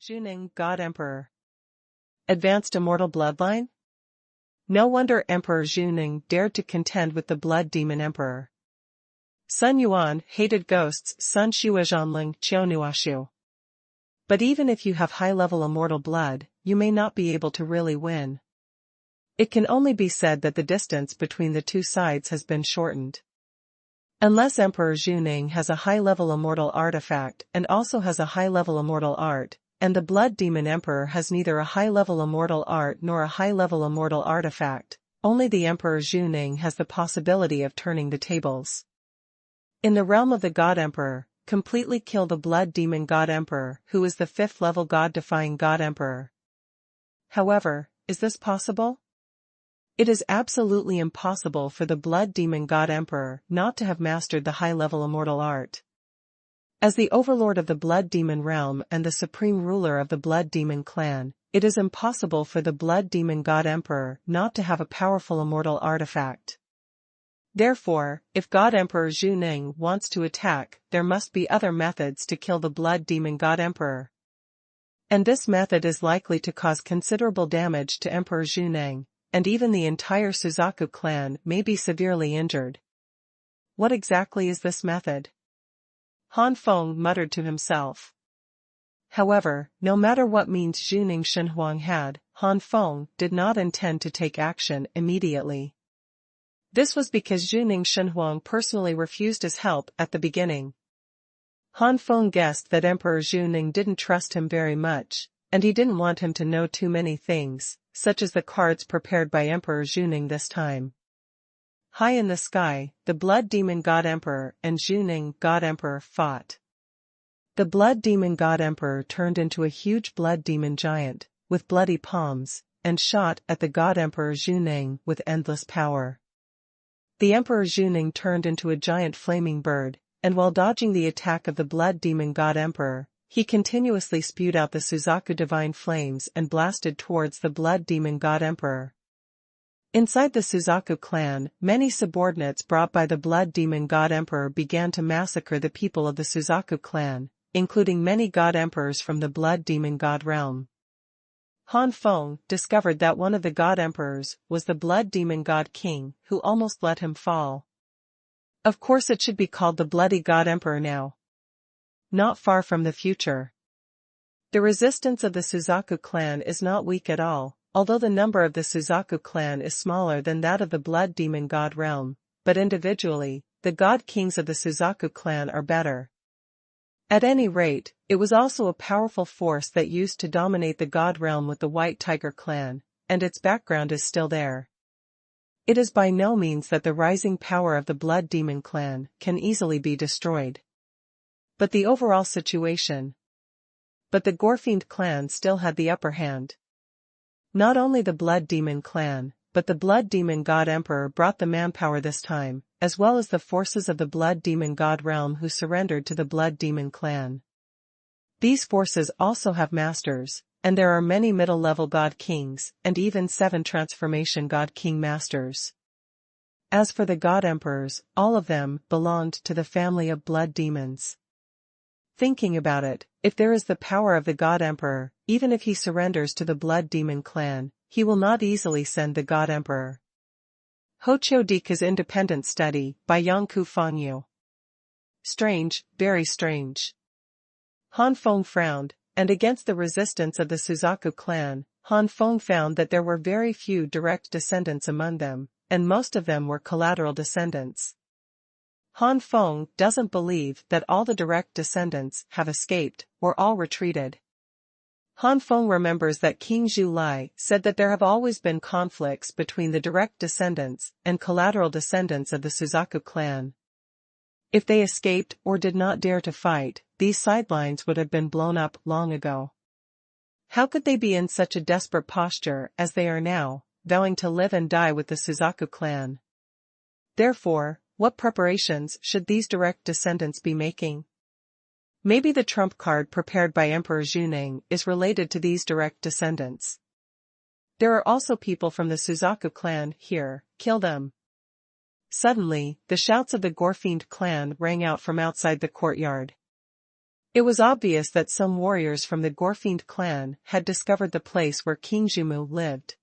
Xuning, God Emperor. Advanced immortal bloodline? No wonder Emperor Xuning dared to contend with the Blood Demon Emperor. Xuanhuan hated ghosts, Sun Shuazhanling Qiunuashu. But even if you have high-level immortal blood, you may not be able to really win. It can only be said that the distance between the two sides has been shortened. Unless Emperor Xuning has a high-level immortal artifact and also has a high-level immortal art, and the Blood Demon Emperor has neither a high-level immortal art nor a high-level immortal artifact, only the Emperor Xuning has the possibility of turning the tables. In the realm of the God Emperor, completely kill the Blood Demon God Emperor, who is the 5th-level God-defying God Emperor. However, is this possible? It is absolutely impossible for the Blood Demon God Emperor not to have mastered the high-level immortal art. As the overlord of the Blood Demon realm and the supreme ruler of the Blood Demon clan, it is impossible for the Blood Demon God Emperor not to have a powerful immortal artifact. Therefore, if God Emperor Xuning wants to attack, there must be other methods to kill the Blood Demon God Emperor. And this method is likely to cause considerable damage to Emperor Xuning, and even the entire Suzaku clan may be severely injured. What exactly is this method? Han Feng muttered to himself. However, no matter what means Xuning Xuanhuan had, Han Feng did not intend to take action immediately. This was because Xuning Xuanhuan personally refused his help at the beginning. Han Feng guessed that Emperor Xuning didn't trust him very much, and he didn't want him to know too many things, such as the cards prepared by Emperor Xuning this time. High in the sky, the Blood Demon God Emperor and Xuning God Emperor fought. The Blood Demon God Emperor turned into a huge blood demon giant, with bloody palms, and shot at the God Emperor Xuning with endless power. The Emperor Xuning turned into a giant flaming bird, and while dodging the attack of the Blood Demon God Emperor, he continuously spewed out the Suzaku divine flames and blasted towards the Blood Demon God Emperor. Inside the Suzaku clan, many subordinates brought by the Blood Demon God Emperor began to massacre the people of the Suzaku clan, including many God Emperors from the Blood Demon God realm. Han Feng discovered that one of the God Emperors was the Blood Demon God King, who almost let him fall. Of course it should be called the Bloody God Emperor now. Not far from the future. The resistance of the Suzaku clan is not weak at all, although the number of the Suzaku clan is smaller than that of the Blood Demon God realm, but individually, the God Kings of the Suzaku clan are better. At any rate, it was also a powerful force that used to dominate the God realm with the White Tiger clan, and its background is still there. It is by no means that the rising power of the Blood Demon clan can easily be destroyed. But the overall situation. But the Gorefiend clan still had the upper hand. Not only the Blood Demon clan, but the Blood Demon God Emperor brought the manpower this time, as well as the forces of the Blood Demon God realm who surrendered to the Blood Demon clan. These forces also have masters, and there are many middle-level God Kings, and even 7 transformation God King masters. As for the God Emperors, all of them belonged to the family of Blood Demons. Thinking about it, if there is the power of the God Emperor, even if he surrenders to the Blood Demon clan, he will not easily send the God Emperor. Hocho Dika's Independent Study, by Yangku Fangyu. Strange, very strange. Han Feng frowned, and against the resistance of the Suzaku clan, Han Feng found that there were very few direct descendants among them, and most of them were collateral descendants. Han Feng doesn't believe that all the direct descendants have escaped, or all retreated. Han Feng remembers that King Zhu Lai said that there have always been conflicts between the direct descendants and collateral descendants of the Suzaku clan. If they escaped or did not dare to fight, these sidelines would have been blown up long ago. How could they be in such a desperate posture as they are now, vowing to live and die with the Suzaku clan? Therefore, what preparations should these direct descendants be making? Maybe the trump card prepared by Emperor Xuning is related to these direct descendants. There are also people from the Suzaku clan here, kill them. Suddenly, the shouts of the Gorefiend clan rang out from outside the courtyard. It was obvious that some warriors from the Gorfiend clan had discovered the place where King Zhumu lived.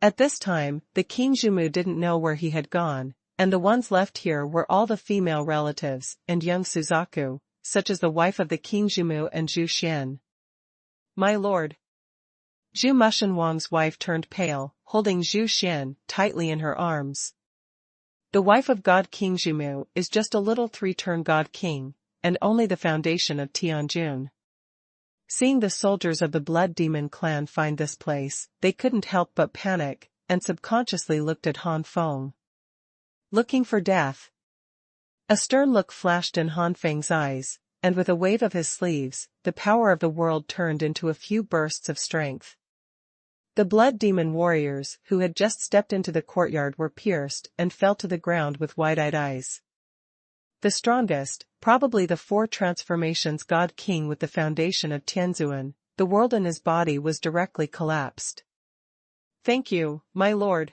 At this time, the King Zhumu didn't know where he had gone, and the ones left here were all the female relatives and young Suzaku, such as the wife of the King Zhumu and Zhu Xian. My lord. Zhu Mushenwang's wife turned pale, holding Zhu Xian tightly in her arms. The wife of God King Zhumu is just a little three-turn god king, and only the foundation of Tianjun. Seeing the soldiers of the Blood Demon clan find this place, they couldn't help but panic, and subconsciously looked at Han Feng. Looking for death. A stern look flashed in Han Feng's eyes, and with a wave of his sleeves, the power of the world turned into a few bursts of strength. The Blood Demon warriors who had just stepped into the courtyard were pierced and fell to the ground with wide-eyed eyes. The strongest, probably the 4 transformations God King with the foundation of Tianzuan, the world in his body was directly collapsed. Thank you, my lord.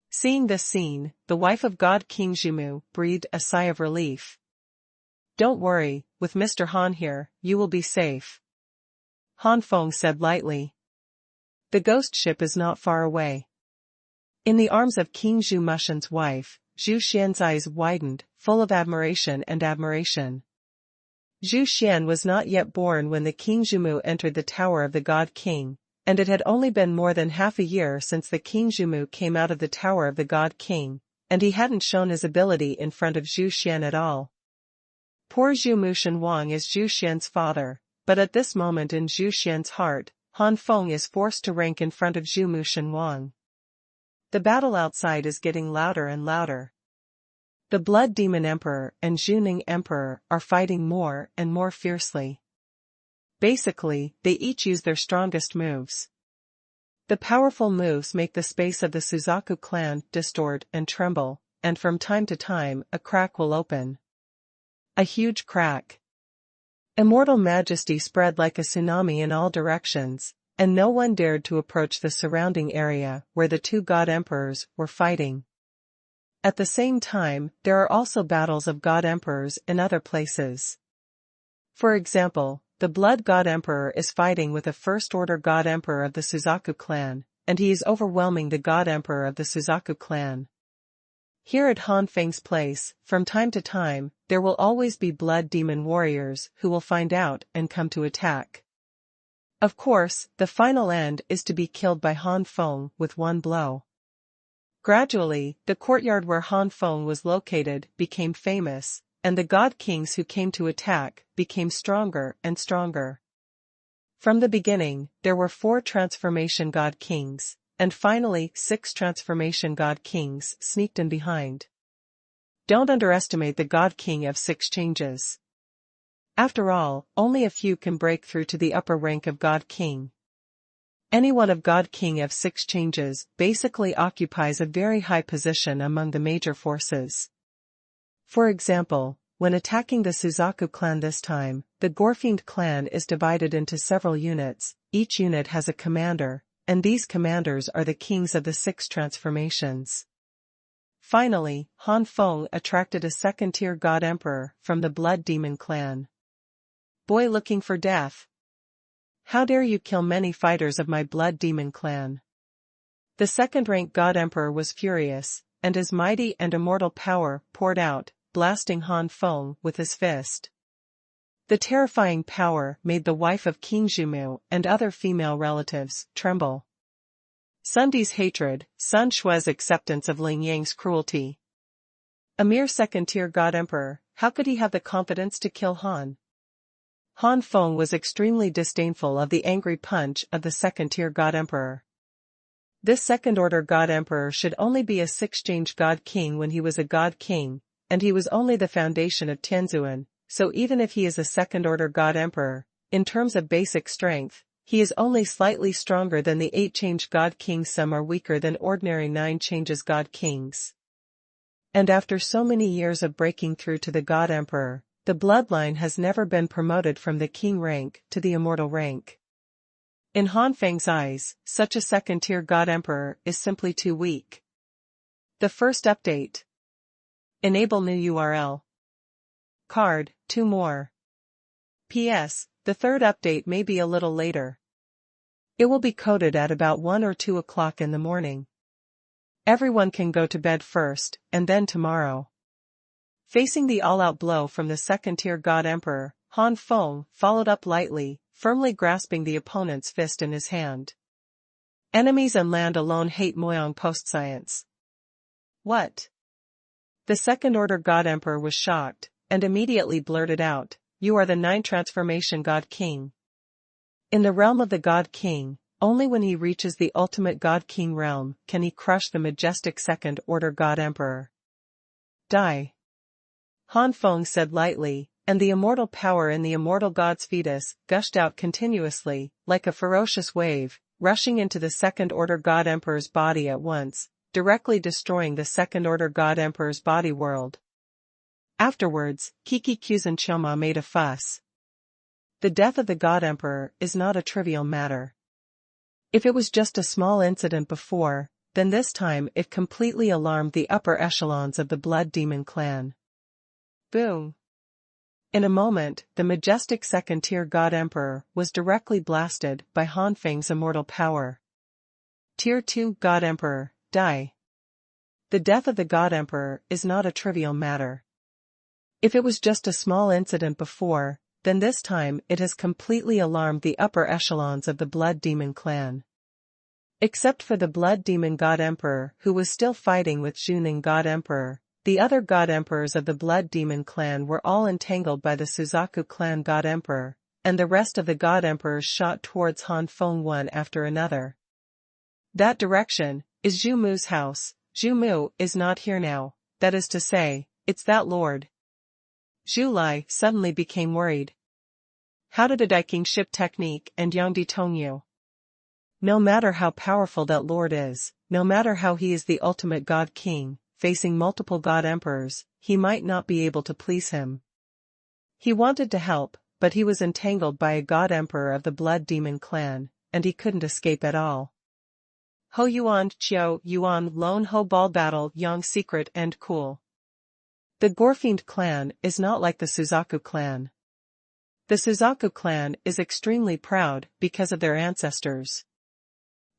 Seeing this scene, the wife of God King Zhumu breathed a sigh of relief. Don't worry, with Mr. Han here, you will be safe. Han Feng said lightly. The ghost ship is not far away. In the arms of King Zhu Mushen's wife, Zhu Xian's eyes widened, full of admiration and admiration. Zhu Xian was not yet born when the King Zhumu entered the tower of the God King, and it had only been more than half a year since the King Zhumu came out of the tower of the God King, and he hadn't shown his ability in front of Zhu Xian at all. Poor Zhu Mushenwang is Zhu Xian's father, but at this moment in Zhu Xian's heart, Han Feng is forced to rank in front of Zhu Mushenwang. The battle outside is getting louder and louder. The Blood Demon Emperor and Zhuning Emperor are fighting more and more fiercely. Basically, they each use their strongest moves. The powerful moves make the space of the Suzaku clan distort and tremble, and from time to time a crack will open. A huge crack. Immortal majesty spread like a tsunami in all directions, and no one dared to approach the surrounding area where the 2 god emperors were fighting. At the same time, there are also battles of god emperors in other places. For example, the Blood God Emperor is fighting with a first-order god emperor of the Suzaku clan, and he is overwhelming the god emperor of the Suzaku clan. Here at Han Feng's place, from time to time, there will always be blood demon warriors who will find out and come to attack. Of course, the final end is to be killed by Han Feng with one blow. Gradually, the courtyard where Han Feng was located became famous, and the god kings who came to attack became stronger and stronger. From the beginning, there were 4 transformation god kings, and finally 6 transformation god kings sneaked in behind. Don't underestimate the god king of 6 changes. After all, only a few can break through to the upper rank of god king. Anyone of god king of 6 changes basically occupies a very high position among the major forces. For example, when attacking the Suzaku clan this time, the Gorfiend clan is divided into several units. Each unit has a commander, and these commanders are the kings of the 6 transformations. Finally, Han Feng attracted a second-tier god emperor from the Blood Demon clan. Boy looking for death. How dare you kill many fighters of my Blood Demon clan? The second-rank god emperor was furious, and his mighty and immortal power poured out, blasting Han Feng with his fist. The terrifying power made the wife of King Zhumu and other female relatives tremble. Sun Di's hatred, Sun Shue's acceptance of Ling Yang's cruelty. A mere second-tier god emperor, how could he have the confidence to kill Han? Han Feng was extremely disdainful of the angry punch of the second-tier god emperor. This second-order god emperor should only be a 6-change god king when he was a god king, and he was only the foundation of Tianzuan, so even if he is a second-order god emperor, in terms of basic strength, he is only slightly stronger than the 8-change god kings. Some are weaker than ordinary 9 changes god kings. And after so many years of breaking through to the god emperor, the bloodline has never been promoted from the king rank to the immortal rank. In Han Feng's eyes, such a second-tier god emperor is simply too weak. The first update. Enable new URL. Card, 2 more. P.S. The third update may be a little later. It will be coded at about 1 or 2 o'clock in the morning. Everyone can go to bed first, and then tomorrow. Facing the all-out blow from the second-tier God Emperor, Han Feng followed up lightly, firmly grasping the opponent's fist in his hand. Enemies and land alone hate Moyang post-science. What? The second-order God Emperor was shocked, and immediately blurted out, "You are the 9 transformation God King." In the realm of the God King, only when he reaches the ultimate God King realm can he crush the majestic second-order God Emperor. Die. Han Feng said lightly, and the immortal power in the immortal God's fetus gushed out continuously, like a ferocious wave, rushing into the second-order God Emperor's body at once, directly destroying the second-order God Emperor's body world. Afterwards, Kiki Kuzan Choma made a fuss. The death of the God Emperor is not a trivial matter. If it was just a small incident before, then this time it completely alarmed the upper echelons of the Blood Demon clan. Boom! In a moment, the majestic second-tier God Emperor was directly blasted by Han Feng's immortal power. Tier 2 God Emperor, die. The death of the God Emperor is not a trivial matter. If it was just a small incident before, then this time it has completely alarmed the upper echelons of the Blood Demon clan. Except for the Blood Demon God Emperor who was still fighting with Xuanhuan God Emperor, the other God Emperors of the Blood Demon clan were all entangled by the Suzaku clan God Emperor, and the rest of the God Emperors shot towards Han Feng one after another. That direction is Zhu Mu's house. Zhu Mu is not here now, that is to say, it's that lord. Zhu Lai suddenly became worried. How did a Daiking ship technique and Yangdi Tongyu? No matter how powerful that lord is, no matter how he is the ultimate God King, facing multiple God Emperors, he might not be able to please him. He wanted to help, but he was entangled by a God Emperor of the Blood Demon clan, and he couldn't escape at all. Ho Yuan Chiao Yuan Lone Ho Ball Battle Yang Secret and Cool. The Gorefiend clan is not like the Suzaku clan. The Suzaku clan is extremely proud because of their ancestors.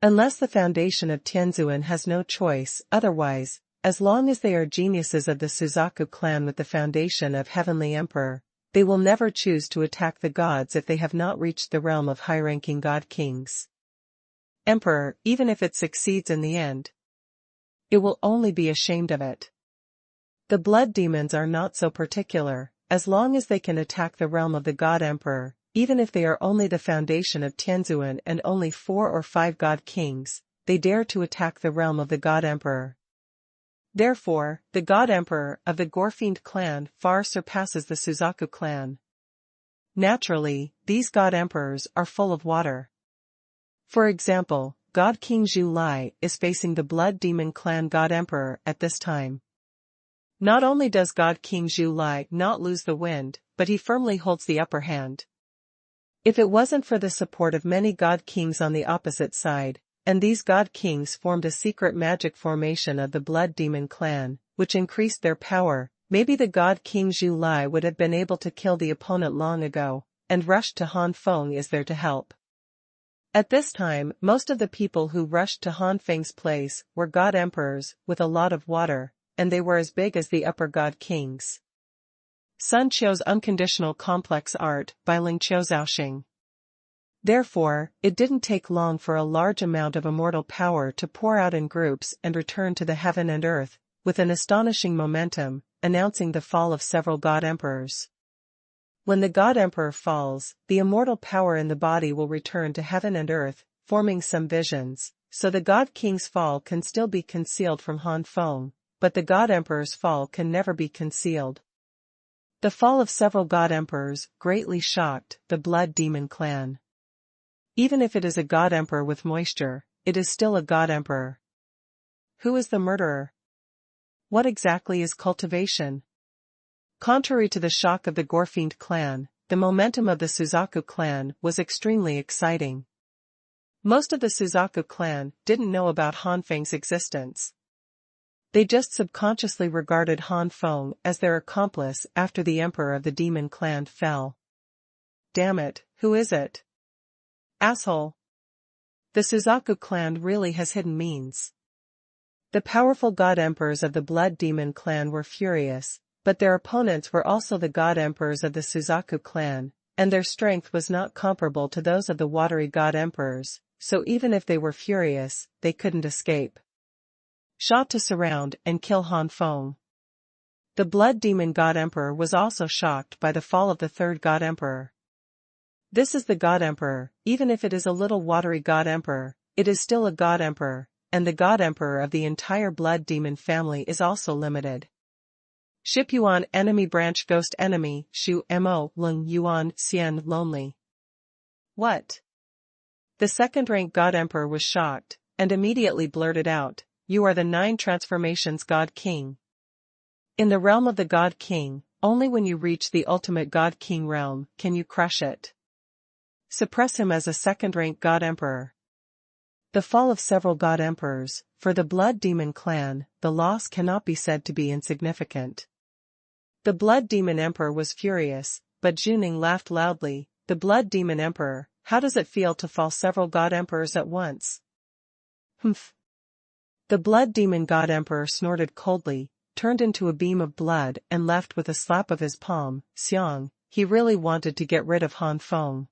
Unless the foundation of Tianzuan has no choice otherwise, as long as they are geniuses of the Suzaku clan with the foundation of Heavenly Emperor, they will never choose to attack the gods if they have not reached the realm of high-ranking God Kings. Emperor, even if it succeeds in the end, it will only be ashamed of it. The blood demons are not so particular, as long as they can attack the realm of the God Emperor, even if they are only the foundation of Tianzuan and only 4 or 5 God Kings, they dare to attack the realm of the God Emperor. Therefore, the God Emperor of the Gorefiend clan far surpasses the Suzaku clan. Naturally, these God Emperors are full of water. For example, God King Zhu Lai is facing the Blood Demon clan God Emperor at this time. Not only does God King Zhu Lai not lose the wind, but he firmly holds the upper hand. If it wasn't for the support of many God Kings on the opposite side, and these God Kings formed a secret magic formation of the Blood Demon clan, which increased their power, maybe the God King Zhu Lai would have been able to kill the opponent long ago, and rushed to Han Feng is there to help. At this time, most of the people who rushed to Han Feng's place were God Emperors with a lot of water, and they were as big as the upper God Kings. Sun Qiu's Unconditional Complex Art by Ling Qiu Zhaoxing. Therefore, it didn't take long for a large amount of immortal power to pour out in groups and return to the heaven and earth, with an astonishing momentum, announcing the fall of several God Emperors. When the God Emperor falls, the immortal power in the body will return to heaven and earth, forming some visions, so the God King's fall can still be concealed from Han Feng, but the God Emperor's fall can never be concealed. The fall of several God Emperors greatly shocked the Blood Demon clan. Even if it is a God Emperor with moisture, it is still a God Emperor. Who is the murderer? What exactly is cultivation? Contrary to the shock of the Gorefiend clan, the momentum of the Suzaku clan was extremely exciting. Most of the Suzaku clan didn't know about Han Feng's existence. They just subconsciously regarded Han Feng as their accomplice after the emperor of the demon clan fell. damn it, who is it? Asshole. The Suzaku clan really has hidden means. The powerful god emperors of the Blood Demon clan were furious, but their opponents were also the god emperors of the Suzaku clan, and their strength was not comparable to those of the watery god emperors, so even if they were furious, they couldn't escape. Shot to surround and kill Han Feng. The Blood Demon god emperor was also shocked by the fall of the third god emperor. This is the god emperor, even if it is a little watery god emperor, it is still a god emperor, and the god emperor of the entire Blood Demon family is also limited. Xuanhuan enemy branch ghost enemy, Shu Mo Lung Yuan Xian lonely. What? The second-rank god emperor was shocked, and immediately blurted out, "You are the 9 transformations god king." In the realm of the god king, only when you reach the ultimate god king realm can you crush it. Suppress him as a second-rank god emperor. The fall of several god emperors, for the Blood Demon clan, the loss cannot be said to be insignificant. The Blood Demon emperor was furious, but Juning laughed loudly. The Blood Demon emperor, how does it feel to fall several god emperors at once? Humph. The Blood Demon god emperor snorted coldly, turned into a beam of blood and left with a slap of his palm. Xiang, he really wanted to get rid of Han Feng.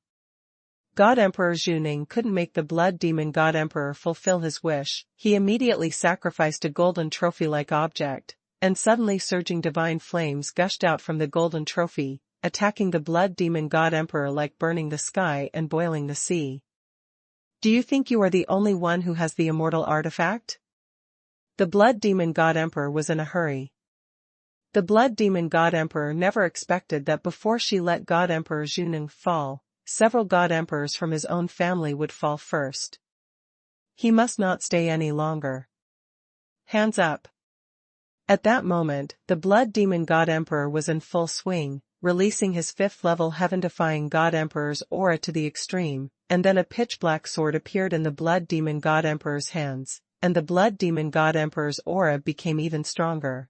God Emperor Juning couldn't make the Blood Demon God Emperor fulfill his wish. He immediately sacrificed a golden trophy-like object, and suddenly surging divine flames gushed out from the golden trophy, attacking the Blood Demon God Emperor like burning the sky and boiling the sea. Do you think you are the only one who has the immortal artifact? The Blood Demon God Emperor was in a hurry. The Blood Demon God Emperor never expected that before she let God Emperor Juning fall, several god emperors from his own family would fall first. He must not stay any longer. Hands up. At that moment, the Blood Demon God Emperor was in full swing, releasing his 5th-level heaven-defying God Emperor's aura to the extreme, and then a pitch-black sword appeared in the Blood Demon God Emperor's hands, and the Blood Demon God Emperor's aura became even stronger.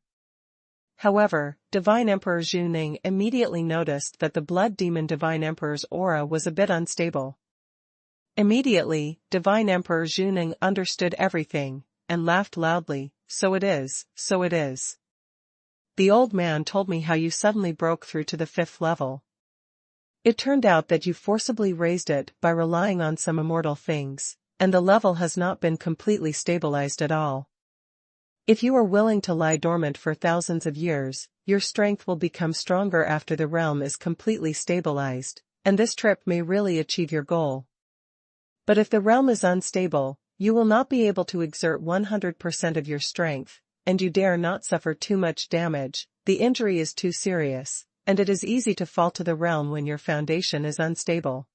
However, Divine Emperor Juning immediately noticed that the Blood Demon Divine Emperor's aura was a bit unstable. Immediately, Divine Emperor Juning understood everything, and laughed loudly. So it is, so it is. The old man told me how you suddenly broke through to the 5th level. It turned out that you forcibly raised it by relying on some immortal things, and the level has not been completely stabilized at all. If you are willing to lie dormant for thousands of years, your strength will become stronger after the realm is completely stabilized, and this trip may really achieve your goal. But if the realm is unstable, you will not be able to exert 100% of your strength, and you dare not suffer too much damage. The injury is too serious, and it is easy to fall to the realm when your foundation is unstable.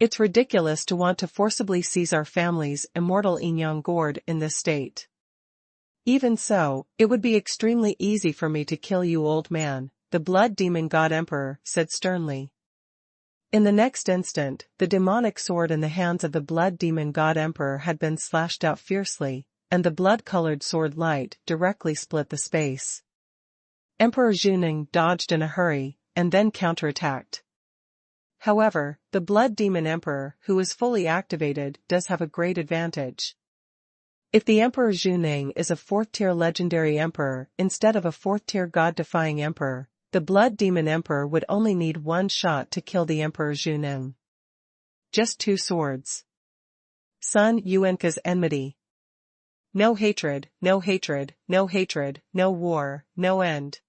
It's ridiculous to want to forcibly seize our family's immortal Inyang gourd in this state. Even so, it would be extremely easy for me to kill you, old man, the Blood Demon God Emperor said sternly. In the next instant, the demonic sword in the hands of the Blood Demon God Emperor had been slashed out fiercely, and the blood-colored sword light directly split the space. Emperor Juning dodged in a hurry, and then counterattacked. However, the Blood Demon Emperor, who is fully activated, does have a great advantage. If the Emperor Juning is a 4th-tier legendary emperor instead of a 4th-tier god-defying emperor, the Blood Demon Emperor would only need one shot to kill the Emperor Juning. Just 2 swords. Sun Yuanka's enmity. No hatred, no hatred, no hatred, no war, no end.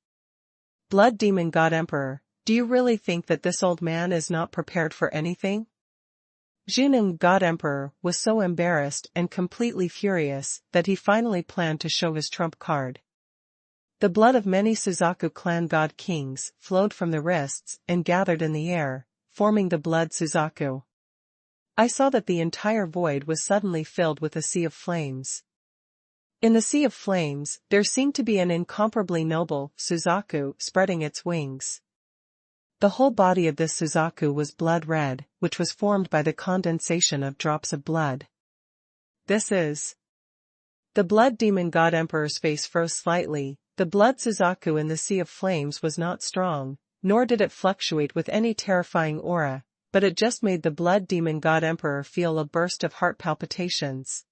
Blood Demon God Emperor, do you really think that this old man is not prepared for anything? Juning God Emperor was so embarrassed and completely furious that he finally planned to show his trump card. The blood of many Suzaku clan god kings flowed from the wrists and gathered in the air, forming the blood Suzaku. I saw that the entire void was suddenly filled with a sea of flames. In the sea of flames, there seemed to be an incomparably noble Suzaku spreading its wings. The whole body of this Suzaku was blood red, which was formed by the condensation of drops of blood. This is... The Blood Demon God Emperor's face froze slightly. The blood Suzaku in the sea of flames was not strong, nor did it fluctuate with any terrifying aura, but it just made the blood demon god emperor feel a burst of heart palpitations.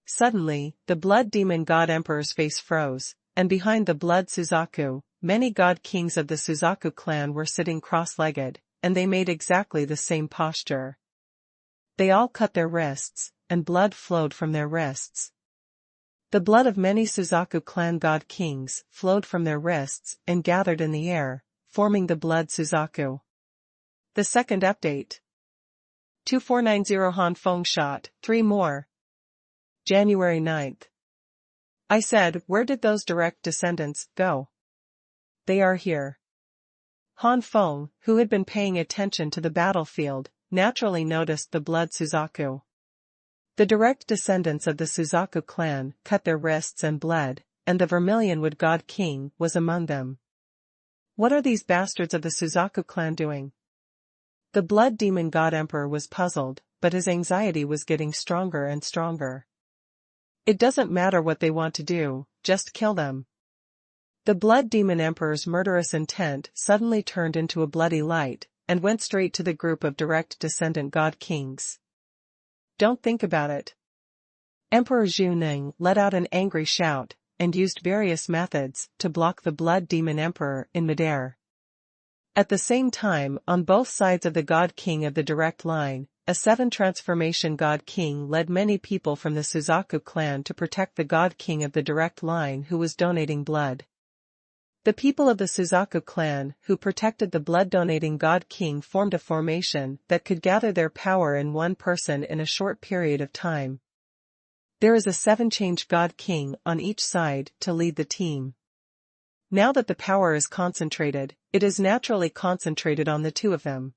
Suddenly, the blood demon god emperor's face froze, and behind the blood Suzaku, many god kings of the Suzaku clan were sitting cross-legged, and they made exactly the same posture. They all cut their wrists, and blood flowed from their wrists. The blood of many Suzaku clan god kings flowed from their wrists and gathered in the air, forming the blood Suzaku. The second update. 2490 Han Feng shot, 3 more. January 9th. I said, where did those direct descendants go? They are here. Han Feng, who had been paying attention to the battlefield, naturally noticed the blood Suzaku. The direct descendants of the Suzaku clan cut their wrists and bled, and the Vermilionwood god king was among them. What are these bastards of the Suzaku clan doing? The blood demon god emperor was puzzled, but his anxiety was getting stronger and stronger. It doesn't matter what they want to do, just kill them. The blood demon emperor's murderous intent suddenly turned into a bloody light, and went straight to the group of direct descendant god kings. Don't think about it. Emperor Xuanhuan let out an angry shout, and used various methods to block the blood demon emperor in midair. At the same time, on both sides of the god king of the direct line, a 7-transformation god king led many people from the Suzaku clan to protect the god king of the direct line who was donating blood. The people of the Suzaku clan who protected the blood-donating god king formed a formation that could gather their power in one person in a short period of time. There is a 7-change god king on each side to lead the team. Now that the power is concentrated, it is naturally concentrated on the two of them.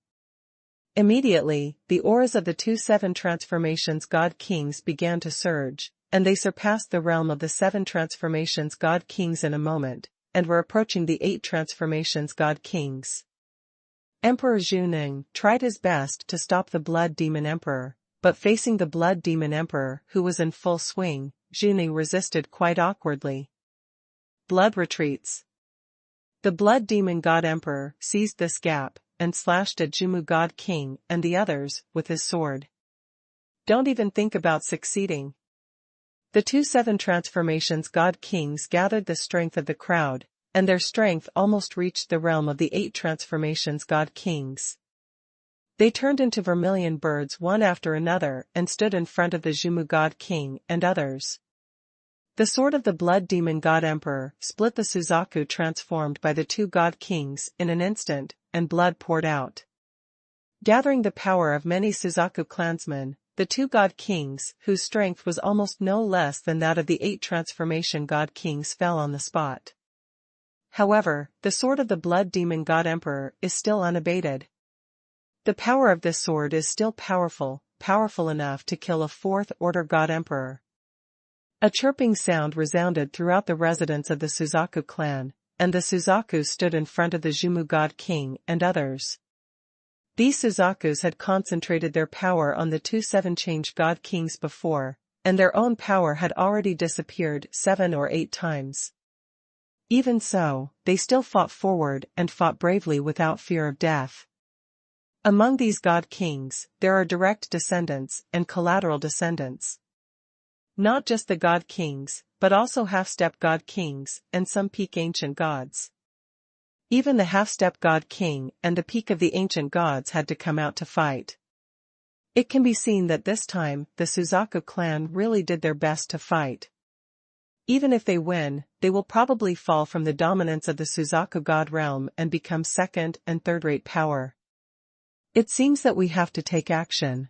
Immediately, the auras of the two 7-transformations god kings began to surge, and they surpassed the realm of the 7-transformations god kings in a moment, and were approaching the 8-transformations god kings. Emperor Xuanhuan tried his best to stop the blood demon emperor, but facing the blood demon emperor who was in full swing, Xuanhuan resisted quite awkwardly. Blood retreats. The blood demon god emperor seized this gap, and slashed at Jumu god king and the others with his sword. Don't even think about succeeding. The two 7-transformations god kings gathered the strength of the crowd, and their strength almost reached the realm of the 8-transformations god kings. They turned into vermilion birds one after another and stood in front of the Jumu god king and others. The sword of the blood demon god emperor split the Suzaku transformed by the two god kings in an instant, and blood poured out. Gathering the power of many Suzaku clansmen, the two god kings, whose strength was almost no less than that of the 8-transformation god kings, fell on the spot. However, the sword of the blood demon god emperor is still unabated. The power of this sword is still powerful enough to kill a 4th-order god emperor. A chirping sound resounded throughout the residence of the Suzaku clan, and the Suzakus stood in front of the Jumu god king and others. These Suzakus had concentrated their power on the two 7-change god kings before, and their own power had already disappeared 7 or 8 times. Even so, they still fought forward and fought bravely without fear of death. Among these god kings, there are direct descendants and collateral descendants. Not just the god kings, but also half-step god kings and some peak ancient gods. Even the half-step god king and the peak of the ancient gods had to come out to fight. It can be seen that this time, the Suzaku clan really did their best to fight. Even if they win, they will probably fall from the dominance of the Suzaku god realm and become 2nd- and 3rd-rate power. It seems that we have to take action.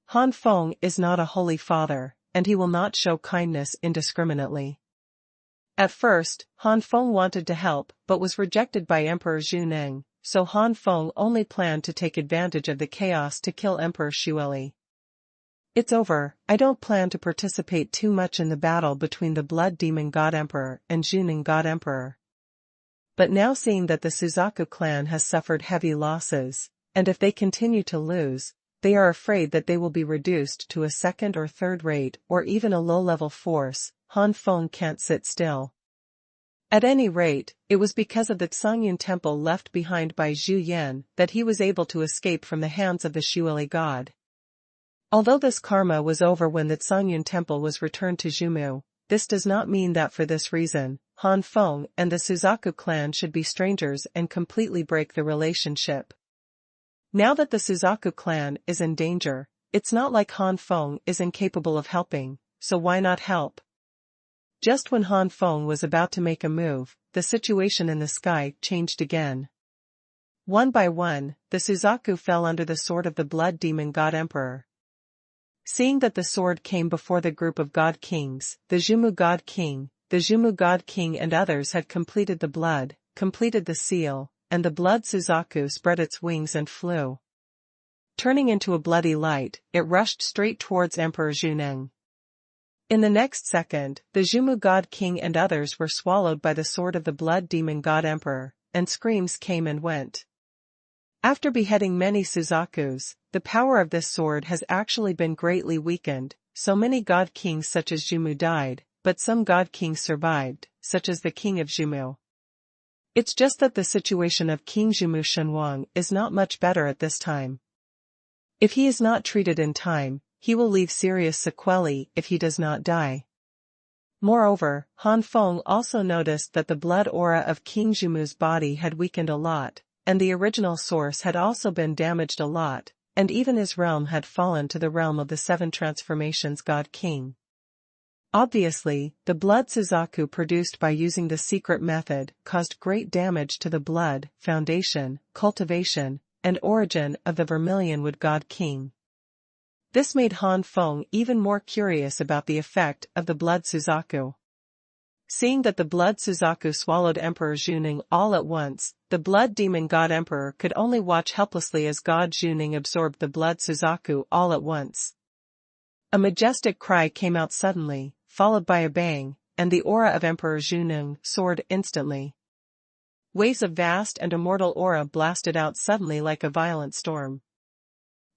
Han Feng is not a holy father, and he will not show kindness indiscriminately. At first, Han Feng wanted to help but was rejected by Emperor Xuanhuan, so Han Feng only planned to take advantage of the chaos to kill Emperor Xueli. It's over. I don't plan to participate too much in the battle between the Blood Demon God Emperor and Xuanhuan God Emperor. But now seeing that the Suzaku clan has suffered heavy losses, and if they continue to lose, they are afraid that they will be reduced to a 2nd- or 3rd-rate or even a low-level force. Han Feng can't sit still. At any rate, it was because of the Xuanhuan temple left behind by Zhu Yan that he was able to escape from the hands of the Xueli god. Although this karma was over when the Xuanhuan temple was returned to Zhumu, this does not mean that for this reason, Han Feng and the Suzaku clan should be strangers and completely break the relationship. Now that the Suzaku clan is in danger, it's not like Han Feng is incapable of helping, so why not help? Just when Han Feng was about to make a move, the situation in the sky changed again. One by one, the Suzaku fell under the sword of the blood demon god emperor. Seeing that the sword came before the group of god kings, the Zhumu god king and others had completed the seal, and the blood Suzaku spread its wings and flew. Turning into a bloody light, it rushed straight towards Emperor Zhuneng. In the next second, the Zhumu god king and others were swallowed by the sword of the blood demon god emperor, and screams came and went. After beheading many Suzakus, the power of this sword has actually been greatly weakened. So many god kings such as Zhumu died, but some god kings survived, such as the king of Zhumu. It's just that the situation of King Zhumu Xuanhuan is not much better at this time. If he is not treated in time, he will leave serious sequelae if he does not die. Moreover, Han Feng also noticed that the blood aura of King Zhumu's body had weakened a lot, and the original source had also been damaged a lot, and even his realm had fallen to the realm of the seven transformations god king. Obviously, the blood Suzaku produced by using the secret method caused great damage to the blood, foundation, cultivation, and origin of the Vermilion Wood god king. This made Han Feng even more curious about the effect of the blood Suzaku. Seeing that the blood Suzaku swallowed Emperor Zhuning all at once, the blood demon god emperor could only watch helplessly as god Zhuning absorbed the blood Suzaku all at once. A majestic cry came out suddenly, followed by a bang, and the aura of Emperor Zhuning soared instantly. Waves of vast and immortal aura blasted out suddenly like a violent storm.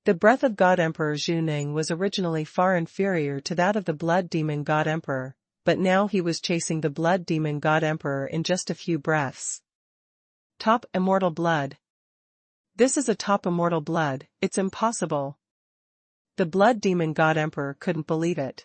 The breath of God Emperor Zhuning was originally far inferior to that of the blood demon god emperor, but now he was chasing the blood demon god emperor in just a few breaths. Top immortal blood. This is a top immortal blood, it's impossible. The blood demon god emperor couldn't believe it.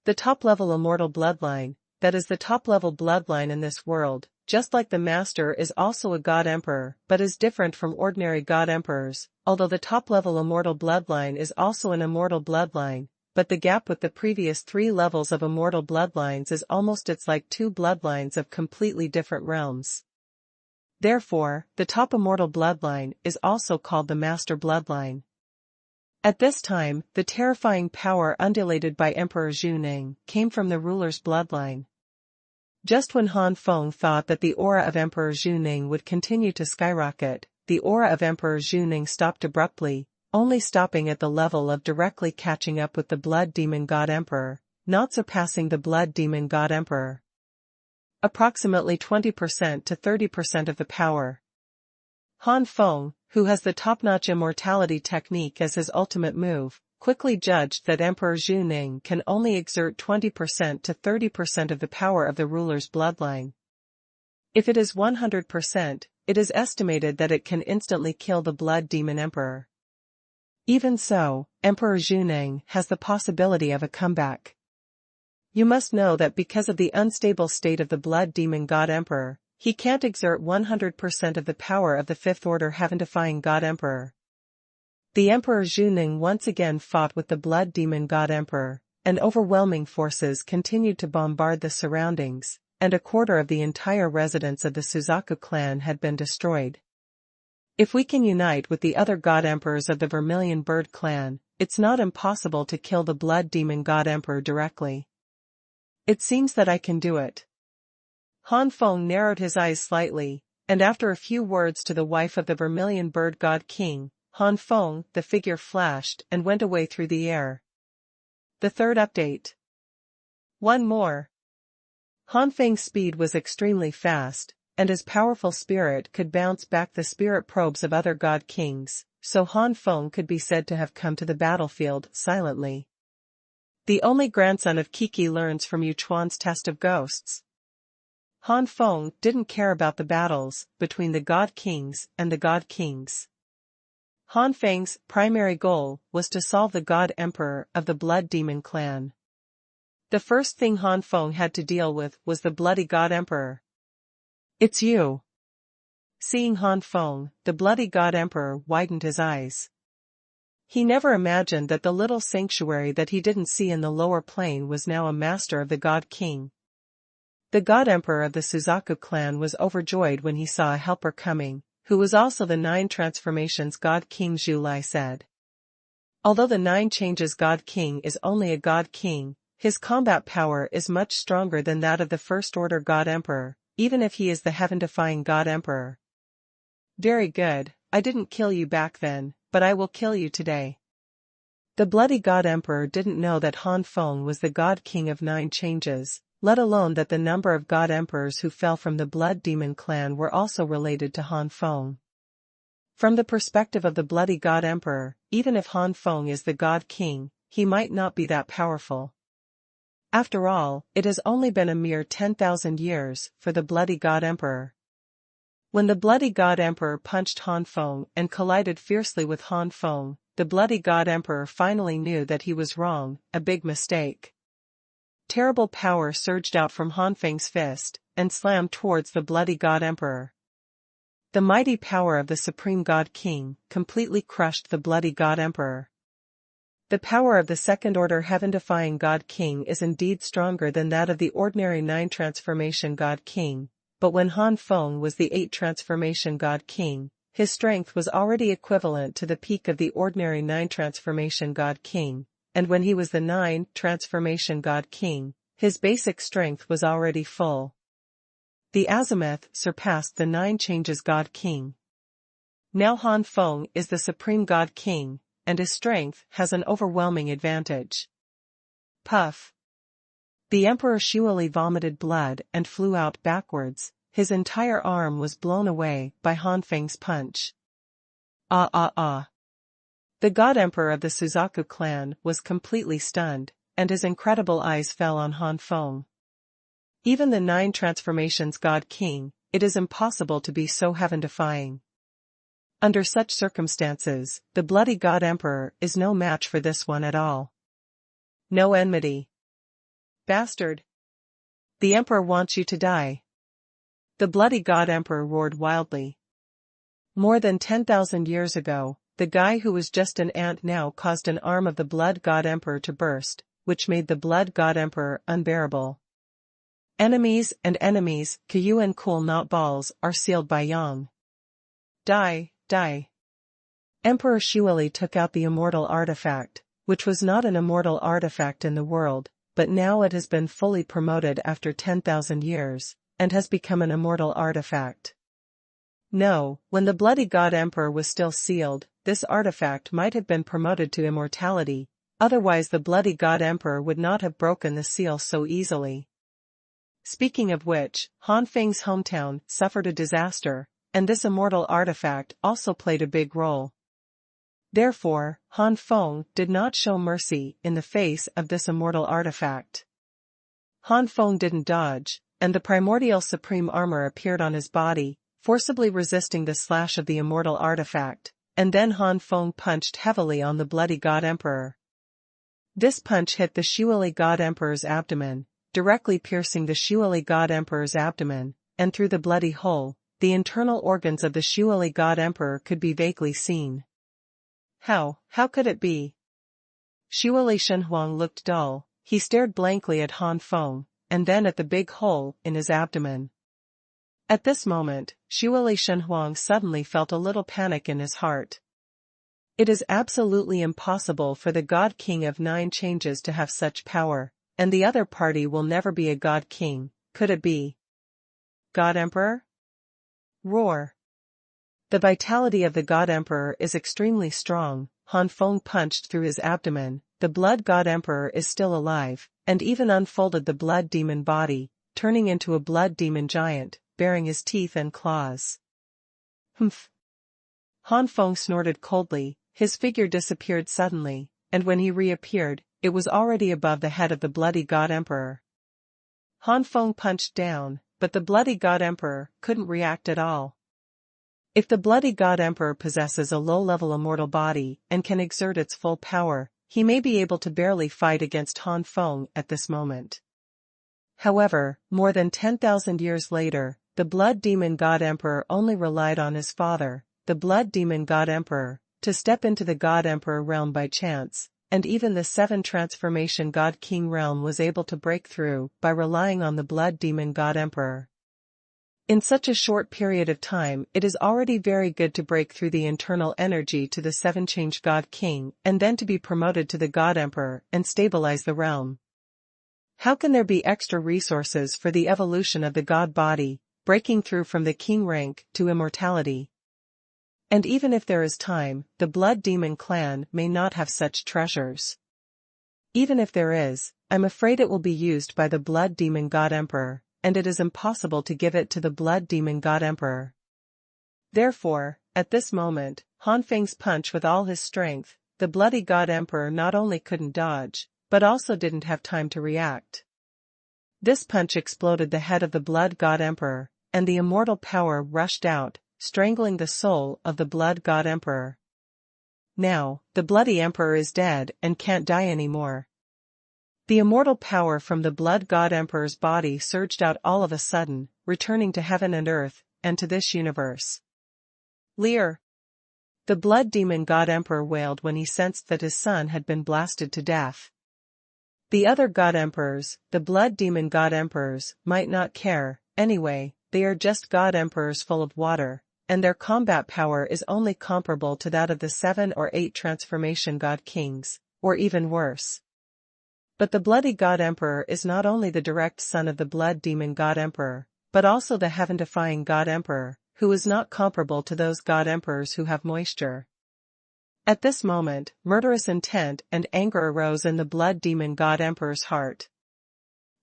The top-level immortal bloodline, that is the top-level bloodline in this world, just like the master is also a god emperor, but is different from ordinary god emperors, although the top-level immortal bloodline is also an immortal bloodline, but the gap with the previous 3 levels of immortal bloodlines is almost it's like 2 bloodlines of completely different realms. Therefore, the top immortal bloodline is also called the master bloodline. At this time, the terrifying power undulated by Emperor Zhuning came from the ruler's bloodline. Just when Han Feng thought that the aura of Emperor Zhuning would continue to skyrocket, the aura of Emperor Zhuning stopped abruptly, only stopping at the level of directly catching up with the blood demon god emperor, not surpassing the blood demon god emperor. Approximately 20% to 30% of the power. Han Feng, who has the top-notch immortality technique as his ultimate move, quickly judged that Emperor Zhuning can only exert 20% to 30% of the power of the ruler's bloodline. If it is 100%, it is estimated that it can instantly kill the blood demon emperor. Even so, Emperor Zhuning has the possibility of a comeback. You must know that because of the unstable state of the blood demon god emperor, he can't exert 100% of the power of the fifth order heaven-defying god emperor. The Emperor Zhuning once again fought with the blood demon god emperor, and overwhelming forces continued to bombard the surroundings, and a quarter of the entire residents of the Suzaku clan had been destroyed. If we can unite with the other god emperors of the Vermilion Bird clan, it's not impossible to kill the blood demon god emperor directly. It seems that I can do it. Han Feng narrowed his eyes slightly, and after a few words to the wife of the Vermilion Bird god king, Han Feng, the figure flashed and went away through the air. The third update. One more. Han Feng's speed was extremely fast, and his powerful spirit could bounce back the spirit probes of other god kings, so Han Feng could be said to have come to the battlefield silently. The only grandson of Kiki learns from Yuchuan's test of ghosts. Han Feng didn't care about the battles between the God Kings and the God Kings. Han Feng's primary goal was to solve the God Emperor of the Blood Demon clan. The first thing Han Feng had to deal with was the bloody God Emperor. "It's you." Seeing Han Feng, the bloody God Emperor widened his eyes. He never imagined that the little sanctuary that he didn't see in the lower plane was now a master of the God King. The God Emperor of the Suzaku clan was overjoyed when he saw a helper coming, who was also the 9 transformations God King. Zhu Lai said. Although the 9 changes God King is only a God King, his combat power is much stronger than that of the First Order God Emperor, even if he is the heaven-defying God Emperor. "Very good, I didn't kill you back then, but I will kill you today." The bloody God Emperor didn't know that Han Feng was the God King of 9 changes, let alone that the number of God Emperors who fell from the Blood Demon clan were also related to Han Feng. From the perspective of the bloody God Emperor, even if Han Feng is the God King, he might not be that powerful. After all, it has only been a mere 10,000 years for the bloody God Emperor. When the bloody God Emperor punched Han Feng and collided fiercely with Han Feng, the bloody God Emperor finally knew that he was wrong, a big mistake. Terrible power surged out from Han Feng's fist, and slammed towards the bloody God Emperor. The mighty power of the Supreme God King completely crushed the bloody God Emperor. The power of the second-order heaven-defying God King is indeed stronger than that of the ordinary 9 transformation God King, but when Han Feng was the 8 transformation God King, his strength was already equivalent to the peak of the ordinary 9 transformation God King. And when he was the 9 transformation God King, his basic strength was already full. The azimuth surpassed the 9 changes God King. Now Han Feng is the Supreme God King, and his strength has an overwhelming advantage. Puff! The Emperor Xuanhuan vomited blood and flew out backwards, his entire arm was blown away by Han Feng's punch. Ah ah ah! The God Emperor of the Suzaku clan was completely stunned, and his incredible eyes fell on Han Feng. Even the 9 transformations God King, it is impossible to be so heaven-defying. Under such circumstances, the bloody God Emperor is no match for this one at all. No enmity. Bastard! The Emperor wants you to die. The bloody God Emperor roared wildly. More than 10,000 years ago, the guy who was just an ant now caused an arm of the Blood God Emperor to burst, which made the Blood God Emperor unbearable. Enemies and enemies, Kyu and Cool Not Balls, are sealed by Yang. Die, die. Emperor Xuanhuan took out the immortal artifact, which was not an immortal artifact in the world, but now it has been fully promoted after 10,000 years, and has become an immortal artifact. No, when the bloody God Emperor was still sealed, this artifact might have been promoted to immortality, otherwise the bloody God Emperor would not have broken the seal so easily. Speaking of which, Han Feng's hometown suffered a disaster, and this immortal artifact also played a big role. Therefore, Han Feng did not show mercy in the face of this immortal artifact. Han Feng didn't dodge, and the primordial supreme armor appeared on his body, forcibly resisting the slash of the immortal artifact, and then Han Feng punched heavily on the bloody God Emperor. This punch hit the Xuanhuan God Emperor's abdomen, directly piercing the Xuanhuan God Emperor's abdomen, and through the bloody hole, the internal organs of the Xuanhuan God Emperor could be vaguely seen. How could it be? Xuanhuan looked dull, he stared blankly at Han Feng, and then at the big hole in his abdomen. At this moment, Xuanhuan suddenly felt a little panic in his heart. It is absolutely impossible for the God King of 9 changes to have such power, and the other party will never be a God King, could it be? God Emperor? Roar! The vitality of the God Emperor is extremely strong. Han Feng punched through his abdomen, the Blood God Emperor is still alive, and even unfolded the Blood Demon body, turning into a Blood Demon giant, baring his teeth and claws. Humph! Han Feng snorted coldly, his figure disappeared suddenly, and when he reappeared, it was already above the head of the bloody God Emperor. Han Feng punched down, but the bloody God Emperor couldn't react at all. If the bloody God Emperor possesses a low-level immortal body and can exert its full power, he may be able to barely fight against Han Feng at this moment. However, more than 10,000 years later, the Blood Demon God Emperor only relied on his father, the Blood Demon God Emperor, to step into the God Emperor realm by chance, and even the 7 Transformation God King realm was able to break through by relying on the Blood Demon God Emperor. In such a short period of time, it is already very good to break through the internal energy to the 7 Change God King and then to be promoted to the God Emperor and stabilize the realm. How can there be extra resources for the evolution of the God body, breaking through from the king rank to immortality? And even if there is time, the Blood Demon clan may not have such treasures. Even if there is, I'm afraid it will be used by the Blood Demon God Emperor, and it is impossible to give it to the Blood Demon God Emperor. Therefore, at this moment, Han Feng's punch with all his strength, the bloody God Emperor not only couldn't dodge, but also didn't have time to react. This punch exploded the head of the Blood God Emperor, and the immortal power rushed out, strangling the soul of the Blood God Emperor. Now, the bloody Emperor is dead and can't die anymore. The immortal power from the Blood God Emperor's body surged out all of a sudden, returning to heaven and earth, and to this universe. Leer! The Blood Demon God Emperor wailed when he sensed that his son had been blasted to death. The other God Emperors, the Blood Demon God Emperors, might not care, anyway, they are just God Emperors full of water, and their combat power is only comparable to that of the 7 or 8 Transformation God Kings, or even worse. But the bloody God Emperor is not only the direct son of the Blood Demon God Emperor, but also the heaven-defying God Emperor, who is not comparable to those God Emperors who have moisture. At this moment, murderous intent and anger arose in the Blood Demon God Emperor's heart.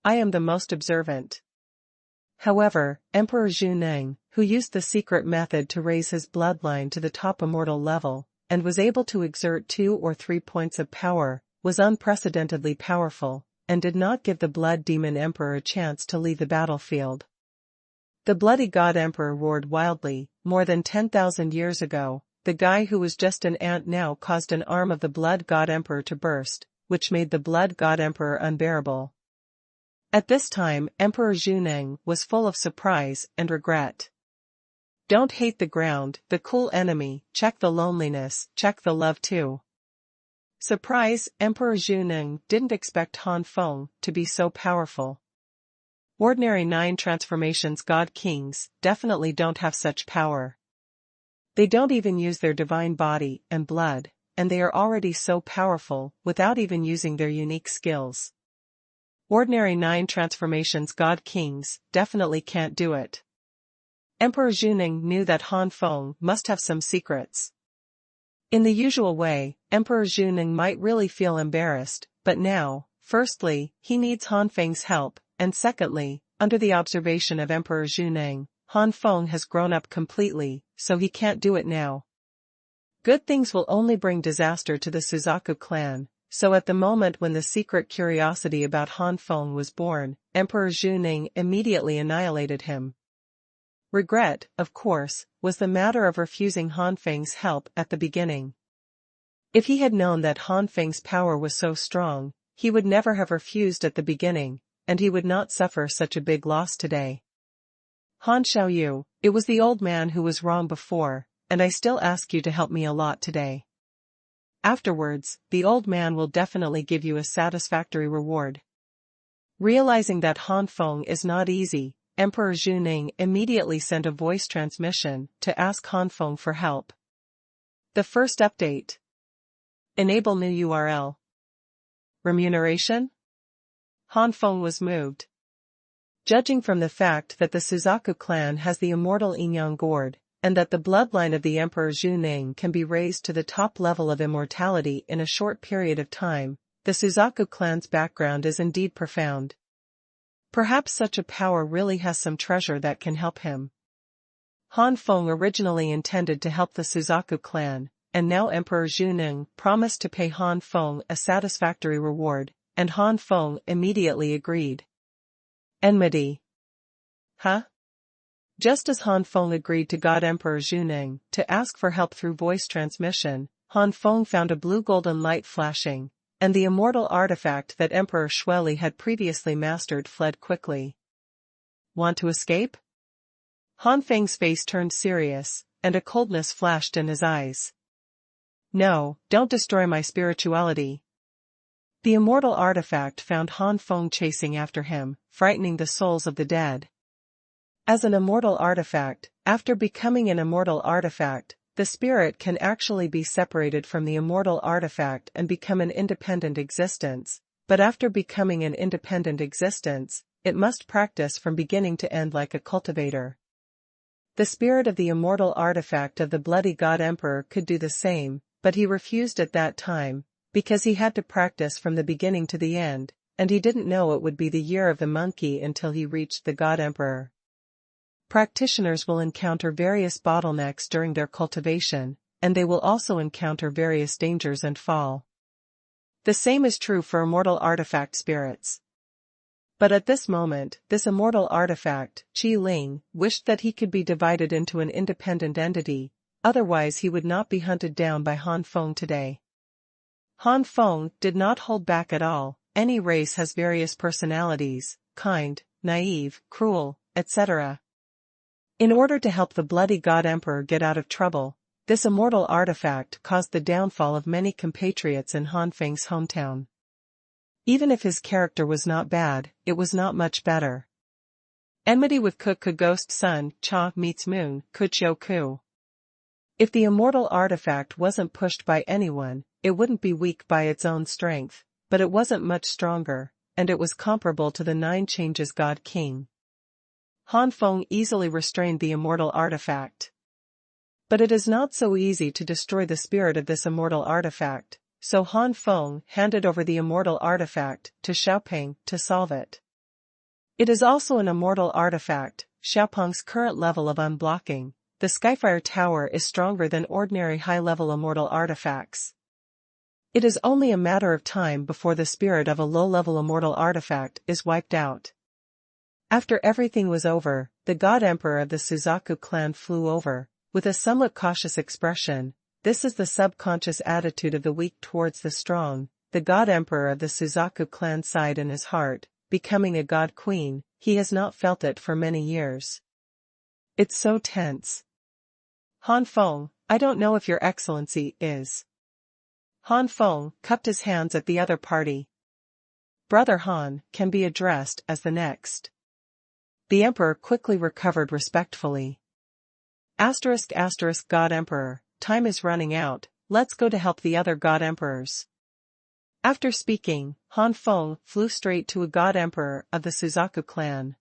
I am the most observant. However, Emperor Xuanhuan, who used the secret method to raise his bloodline to the top immortal level, and was able to exert 2 or 3 points of power, was unprecedentedly powerful, and did not give the Blood Demon Emperor a chance to leave the battlefield. The bloody God Emperor roared wildly. More than 10,000 years ago, the guy who was just an ant now caused an arm of the Blood God Emperor to burst, which made the Blood God Emperor unbearable. At this time, Emperor Xuanhuan was full of surprise and regret. Don't hate the ground, the cool enemy, check the loneliness, check the love too. Surprise, Emperor Xuanhuan didn't expect Han Feng to be so powerful. Ordinary 9 Transformations God Kings definitely don't have such power. They don't even use their divine body and blood, and they are already so powerful without even using their unique skills. Ordinary 9 Transformations God Kings definitely can't do it. Emperor Xuanhuan knew that Han Feng must have some secrets. In the usual way, Emperor Xuanhuan might really feel embarrassed, but now, firstly, he needs Han Feng's help, and secondly, under the observation of Emperor Xuanhuan, Han Feng has grown up completely, so he can't do it now. Good things will only bring disaster to the Suzaku clan, so at the moment when the secret curiosity about Han Feng was born, Emperor Xuanhuan immediately annihilated him. Regret, of course, was the matter of refusing Han Feng's help at the beginning. If he had known that Han Feng's power was so strong, he would never have refused at the beginning, and he would not suffer such a big loss today. Han Xiaoyu, it was the old man who was wrong before, and I still ask you to help me a lot today. Afterwards, the old man will definitely give you a satisfactory reward. Realizing that Han Feng is not easy, Emperor Xuanhuan immediately sent a voice transmission to ask Han Feng for help. The first update. Enable new URL. Remuneration? Han Feng was moved. Judging from the fact that the Suzaku clan has the immortal Inyan Gourd, and that the bloodline of the Emperor Xuanhuan can be raised to the top level of immortality in a short period of time, the Suzaku clan's background is indeed profound. Perhaps such a power really has some treasure that can help him. Han Feng originally intended to help the Suzaku clan, and now Emperor Xuanhuan promised to pay Han Feng a satisfactory reward, and Han Feng immediately agreed. Enmity. huh? Just as Han Feng agreed to God Emperor Xuning to ask for help through voice transmission, Han Feng found a blue-golden light flashing, and the immortal artifact that Emperor Shueli had previously mastered fled quickly. Want to escape? Han Feng's face turned serious, and a coldness flashed in his eyes. No, don't destroy my spirituality. The immortal artifact found Han Feng chasing after him, frightening the souls of the dead. As an immortal artifact, after becoming an immortal artifact, the spirit can actually be separated from the immortal artifact and become an independent existence, but after becoming an independent existence, it must practice from beginning to end like a cultivator. The spirit of the immortal artifact of the bloody God Emperor could do the same, but he refused at that time, because he had to practice from the beginning to the end, and he didn't know it would be the year of the monkey until he reached the God Emperor. Practitioners will encounter various bottlenecks during their cultivation, and they will also encounter various dangers and fall. The same is true for immortal artifact spirits. But at this moment, this immortal artifact, Qi Ling, wished that he could be divided into an independent entity, otherwise he would not be hunted down by Han Feng today. Han Feng did not hold back at all. Any race has various personalities, kind, naive, cruel, etc. In order to help the bloody God Emperor get out of trouble, this immortal artifact caused the downfall of many compatriots in Han Feng's hometown. Even if his character was not bad, it was not much better. Enmity with Ku ghost sun, Cha meets moon, Ku. If the immortal artifact wasn't pushed by anyone, it wouldn't be weak by its own strength, but it wasn't much stronger, and it was comparable to the 9 changes God King. Han Feng easily restrained the immortal artifact. But it is not so easy to destroy the spirit of this immortal artifact, so Han Feng handed over the immortal artifact to Xiaopeng to solve it. It is also an immortal artifact. Xiaopeng's current level of unblocking, the Skyfire Tower, is stronger than ordinary high-level immortal artifacts. It is only a matter of time before the spirit of a low-level immortal artifact is wiped out. After everything was over, the God Emperor of the Suzaku clan flew over, with a somewhat cautious expression. This is the subconscious attitude of the weak towards the strong. The God Emperor of the Suzaku clan sighed in his heart, becoming a God Queen. He has not felt it for many years. It's so tense. Han Feng, I don't know if Your Excellency is. Han Feng cupped his hands at the other party. Brother Han can be addressed as the next. The Emperor quickly recovered respectfully. **** God Emperor, time is running out, let's go to help the other God Emperors. After speaking, Han Feng flew straight to a God Emperor of the Suzaku clan.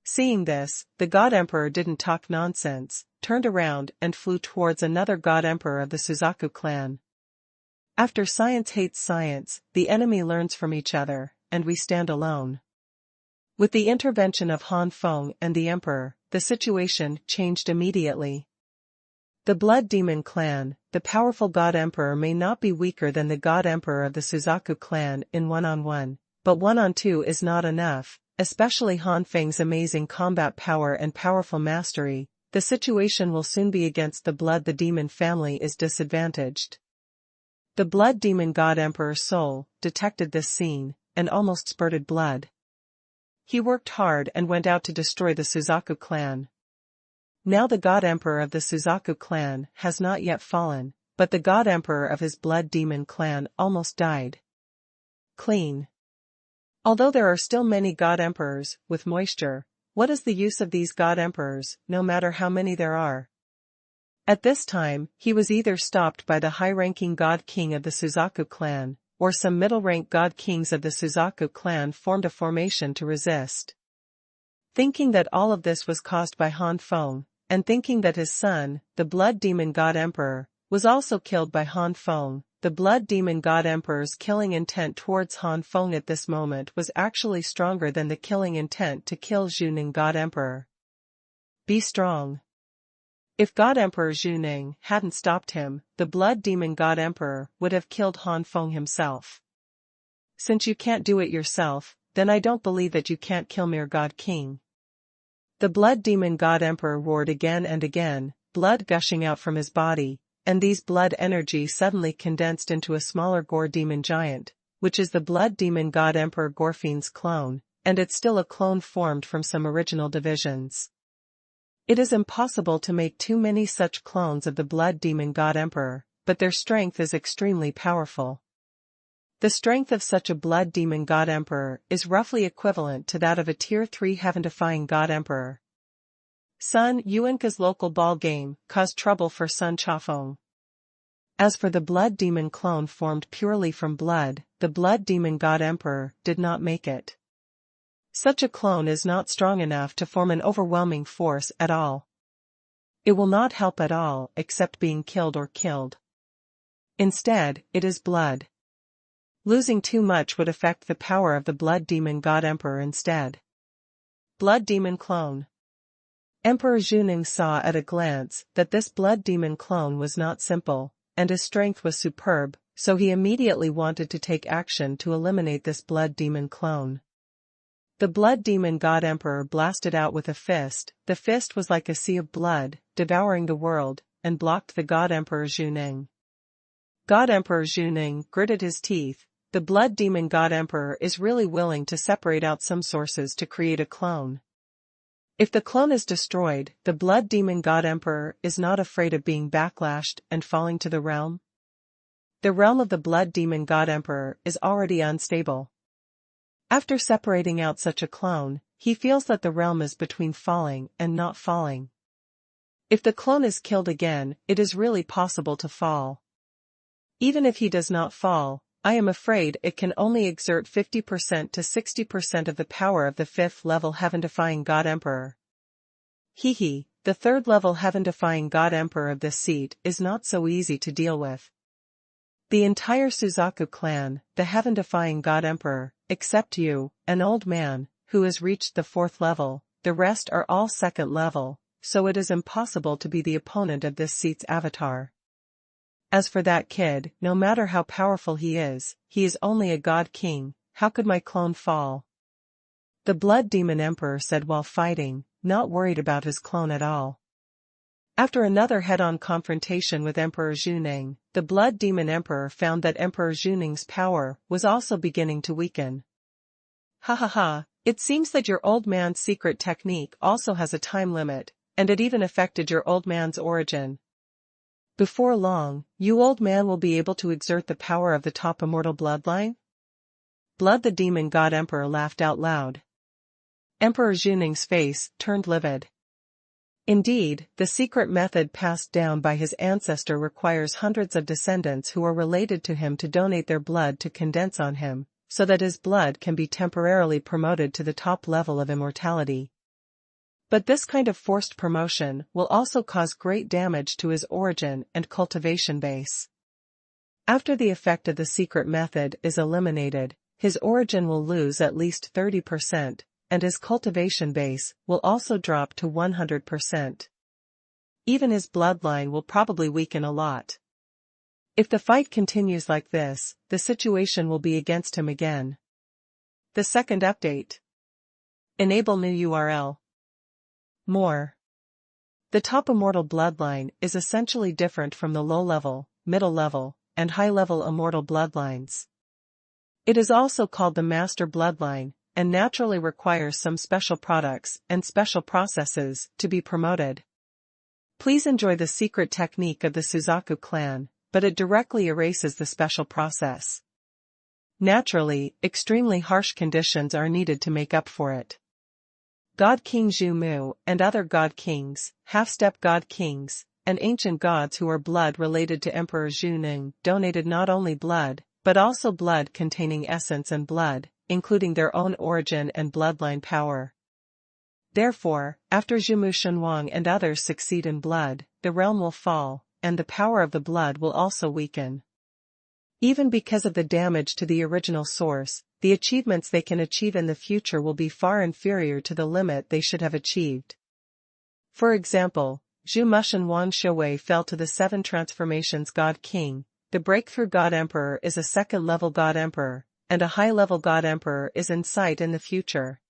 Seeing this, the God Emperor didn't talk nonsense, turned around and flew towards another God Emperor of the Suzaku clan. After science hates science, the enemy learns from each other, and we stand alone. With the intervention of Han Feng and the Emperor, the situation changed immediately. The Blood Demon clan, the powerful God Emperor, may not be weaker than the God Emperor of the Suzaku clan in one-on-one, but one-on-two is not enough, especially Han Feng's amazing combat power and powerful mastery. The situation will soon be against the Blood. The demon family is disadvantaged. The Blood Demon God Emperor's soul detected this scene, and almost spurted blood. He worked hard and went out to destroy the Suzaku clan. Now the God Emperor of the Suzaku clan has not yet fallen, but the God Emperor of his Blood Demon clan almost died. Clean. Although there are still many God Emperors with moisture, what is the use of these God Emperors, no matter how many there are? At this time, he was either stopped by the high-ranking God King of the Suzaku clan, or some middle-rank God Kings of the Suzaku clan formed a formation to resist. Thinking that all of this was caused by Han Feng, and thinking that his son, the Blood Demon God Emperor, was also killed by Han Feng, the Blood Demon God Emperor's killing intent towards Han Feng at this moment was actually stronger than the killing intent to kill Xuning God Emperor. Be strong. If God Emperor Xuning hadn't stopped him, the Blood Demon God Emperor would have killed Han Feng himself. Since you can't do it yourself, then I don't believe that you can't kill mere God King. The blood demon god emperor roared again and again, blood gushing out from his body, and these blood energy suddenly condensed into a smaller gore demon giant, which is the blood demon god emperor Gorfien's clone, and it's still a clone formed from some original divisions. It is impossible to make too many such clones of the blood demon god emperor, but their strength is extremely powerful. The strength of such a blood demon god emperor is roughly equivalent to that of a tier 3 heaven-defying god emperor. Sun Yuanca's local ball game caused trouble for Sun Chafeng. As for the blood demon clone formed purely from blood, the blood demon god emperor did not make it. Such a clone is not strong enough to form an overwhelming force at all. It will not help at all except being killed or killed. Instead, it is blood. Losing too much would affect the power of the blood demon god emperor instead. Blood demon clone. Emperor Xuanhuan saw at a glance that this blood demon clone was not simple, and his strength was superb, so he immediately wanted to take action to eliminate this blood demon clone. The blood demon god emperor blasted out with a fist. The fist was like a sea of blood, devouring the world, and blocked the god emperor Xuanhuan. God Emperor Xuanhuan gritted his teeth. The blood demon god emperor is really willing to separate out some sources to create a clone. If the clone is destroyed, the blood demon god emperor is not afraid of being backlashed and falling to the realm. The realm of the blood demon god emperor is already unstable. After separating out such a clone, he feels that the realm is between falling and not falling. If the clone is killed again, it is really possible to fall. Even if he does not fall, I am afraid it can only exert 50% to 60% of the power of the 5th level heaven-defying god emperor. The 3rd level heaven-defying god emperor of this seat is not so easy to deal with. The entire Suzaku clan, the heaven-defying god emperor, except you, an old man, who has reached the 4th level, the rest are all 2nd level, so it is impossible to be the opponent of this seat's avatar. As for that kid, no matter how powerful he is only a god king. How could my clone fall? The blood demon emperor said while fighting, not worried about his clone at all. After another head-on confrontation with Emperor Xuanhuan, the blood demon emperor found that Emperor Xuanhuan's power was also beginning to weaken. It seems that your old man's secret technique also has a time limit, and it even affected your old man's origin. Before long, you old man will be able to exert the power of the top immortal bloodline? Blood the demon god emperor laughed out loud. Emperor Xuanhuan's face turned livid. Indeed, the secret method passed down by his ancestor requires hundreds of descendants who are related to him to donate their blood to condense on him, so that his blood can be temporarily promoted to the top level of immortality. But this kind of forced promotion will also cause great damage to his origin and cultivation base. After the effect of the secret method is eliminated, his origin will lose at least 30%, and his cultivation base will also drop to 100%. Even his bloodline will probably weaken a lot. If the fight continues like this, the situation will be against him again. The second update. Enable new URL. More. The top immortal bloodline is essentially different from the low-level, middle-level, and high-level immortal bloodlines. It is also called the master bloodline, and naturally requires some special products and special processes to be promoted. Please enjoy the secret technique of the Suzaku clan, but it directly erases the special process. Naturally, extremely harsh conditions are needed to make up for it. God King Zhu Mu and other god kings, half-step god kings, and ancient gods who are blood related to Emperor Xuanhuan donated not only blood, but also blood containing essence and blood, including their own origin and bloodline power. Therefore, after Xumu Xuanhuan and others succeed in blood, the realm will fall, and the power of the blood will also weaken. Even because of the damage to the original source, the achievements they can achieve in the future will be far inferior to the limit they should have achieved. For example, Zhu Mushan Shuwei fell to the 7 transformations god king, the breakthrough god emperor is a 2nd level god emperor, and a high-level god emperor is in sight in the future.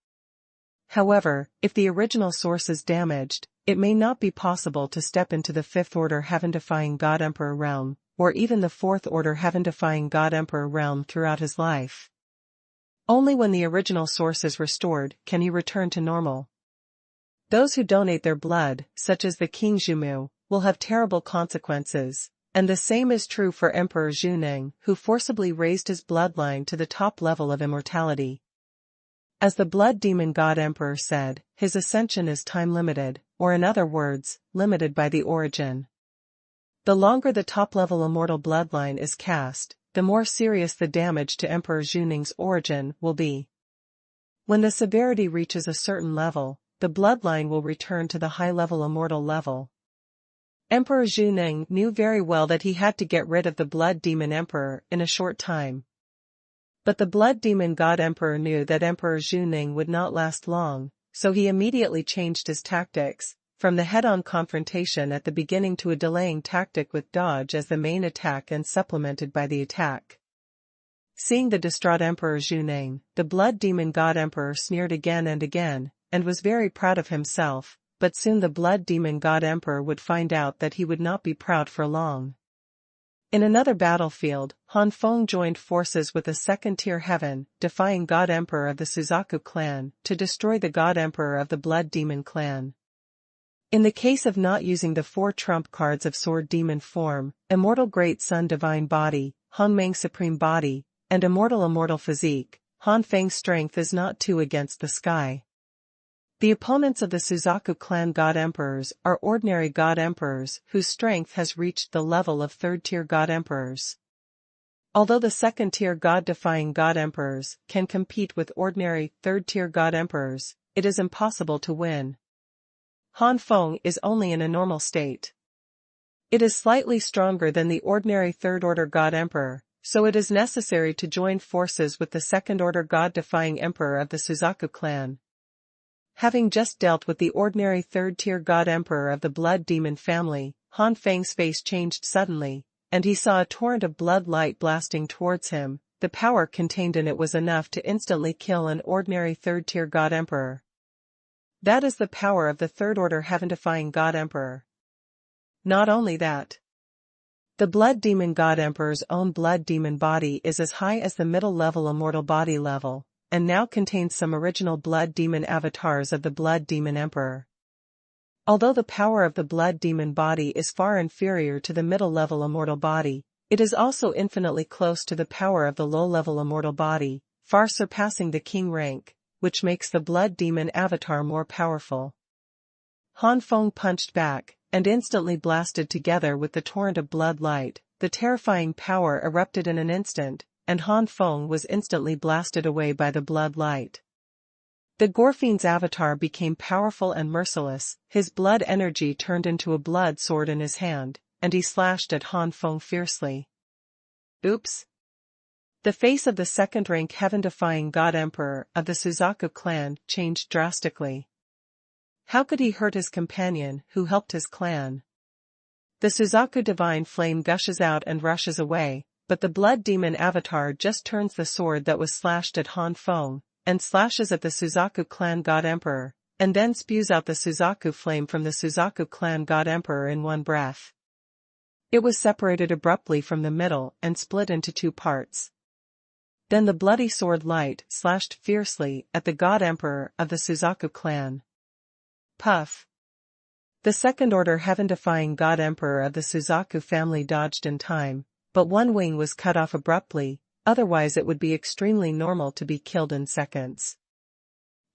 However, if the original source is damaged, it may not be possible to step into the fifth-order heaven-defying God-Emperor realm, or even the fourth-order heaven-defying God-Emperor realm throughout his life. Only when the original source is restored can he return to normal. Those who donate their blood, such as the King Zhumu, will have terrible consequences, and the same is true for Emperor Zhuning, who forcibly raised his bloodline to the top level of immortality. As the Blood Demon God Emperor said, his ascension is time-limited, or in other words, limited by the origin. The longer the top-level immortal bloodline is cast, the more serious the damage to Emperor Zhuning's origin will be. When the severity reaches a certain level, the bloodline will return to the high-level immortal level. Emperor Zhuning knew very well that he had to get rid of the Blood Demon Emperor in a short time. But the Blood Demon God Emperor knew that Emperor Zhuning would not last long, so he immediately changed his tactics, from the head-on confrontation at the beginning to a delaying tactic with dodge as the main attack and supplemented by the attack. Seeing the distraught Emperor Zhuning, the Blood Demon God Emperor sneered again and was very proud of himself, but soon the Blood Demon God Emperor would find out that he would not be proud for long. In another battlefield, Han Feng joined forces with a second-tier heaven-defying God Emperor of the Suzaku clan to destroy the God Emperor of the Blood Demon clan. In the case of not using the 4 trump cards of Sword Demon form, Immortal Great Sun Divine Body, Han Meng Supreme Body, and Immortal Physique, Han Feng's strength is not 2 against the sky. The opponents of the Suzaku clan God Emperors are ordinary God Emperors whose strength has reached the level of third-tier God Emperors. Although the second-tier God-defying God Emperors can compete with ordinary third-tier God Emperors, it is impossible to win. Han Feng is only in a normal state. It is slightly stronger than the ordinary third-order God Emperor, so it is necessary to join forces with the second-order God-defying Emperor of the Suzaku clan. Having just dealt with the ordinary third-tier God Emperor of the Blood Demon family, Han Feng's face changed suddenly, and he saw a torrent of blood light blasting towards him. The power contained in it was enough to instantly kill an ordinary third-tier God Emperor. That is the power of the third-order heaven-defying God Emperor. Not only that. The Blood Demon God Emperor's own Blood Demon body is as high as the middle-level immortal body level, and now contains some original Blood Demon avatars of the Blood Demon Emperor. Although the power of the Blood Demon body is far inferior to the middle-level immortal body, it is also infinitely close to the power of the low-level immortal body, far surpassing the king rank, which makes the Blood Demon avatar more powerful. Han Feng punched back, and instantly blasted together with the torrent of blood light. The terrifying power erupted in an instant, and Han Feng was instantly blasted away by the blood light. The Gorfiend's avatar became powerful and merciless, his blood energy turned into a blood sword in his hand, and he slashed at Han Feng fiercely. Oops! The face of the second-rank heaven-defying God Emperor of the Suzaku clan changed drastically. How could he hurt his companion who helped his clan? The Suzaku divine flame gushes out and rushes away, but the Blood Demon avatar just turns the sword that was slashed at Han Feng, and slashes at the Suzaku clan God Emperor, and then spews out the Suzaku flame from the Suzaku clan God Emperor in one breath. It was separated abruptly from the middle and split into 2 parts. Then the bloody sword light slashed fiercely at the God Emperor of the Suzaku clan. Puff! The second-order heaven-defying God Emperor of the Suzaku family dodged in time, but one wing was cut off abruptly, otherwise it would be extremely normal to be killed in seconds.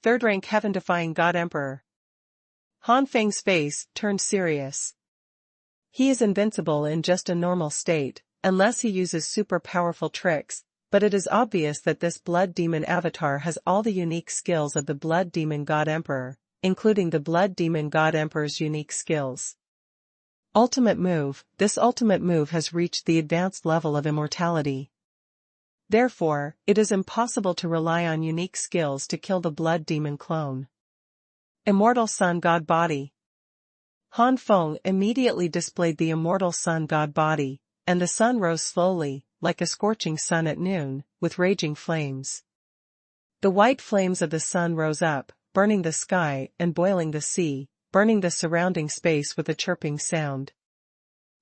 Third-rank heaven-defying God Emperor. Han Feng's face turned serious. He is invincible in just a normal state, unless he uses super powerful tricks, but it is obvious that this Blood Demon avatar has all the unique skills of the Blood Demon God Emperor, including the Blood Demon God Emperor's unique skills. Ultimate move. This ultimate move has reached the advanced level of immortality. Therefore, it is impossible to rely on unique skills to kill the Blood Demon clone. Immortal Sun God Body. Han Feng immediately displayed the Immortal Sun God Body, and the sun rose slowly, like a scorching sun at noon, with raging flames. The white flames of the sun rose up, burning the sky and boiling the sea, burning the surrounding space with a chirping sound.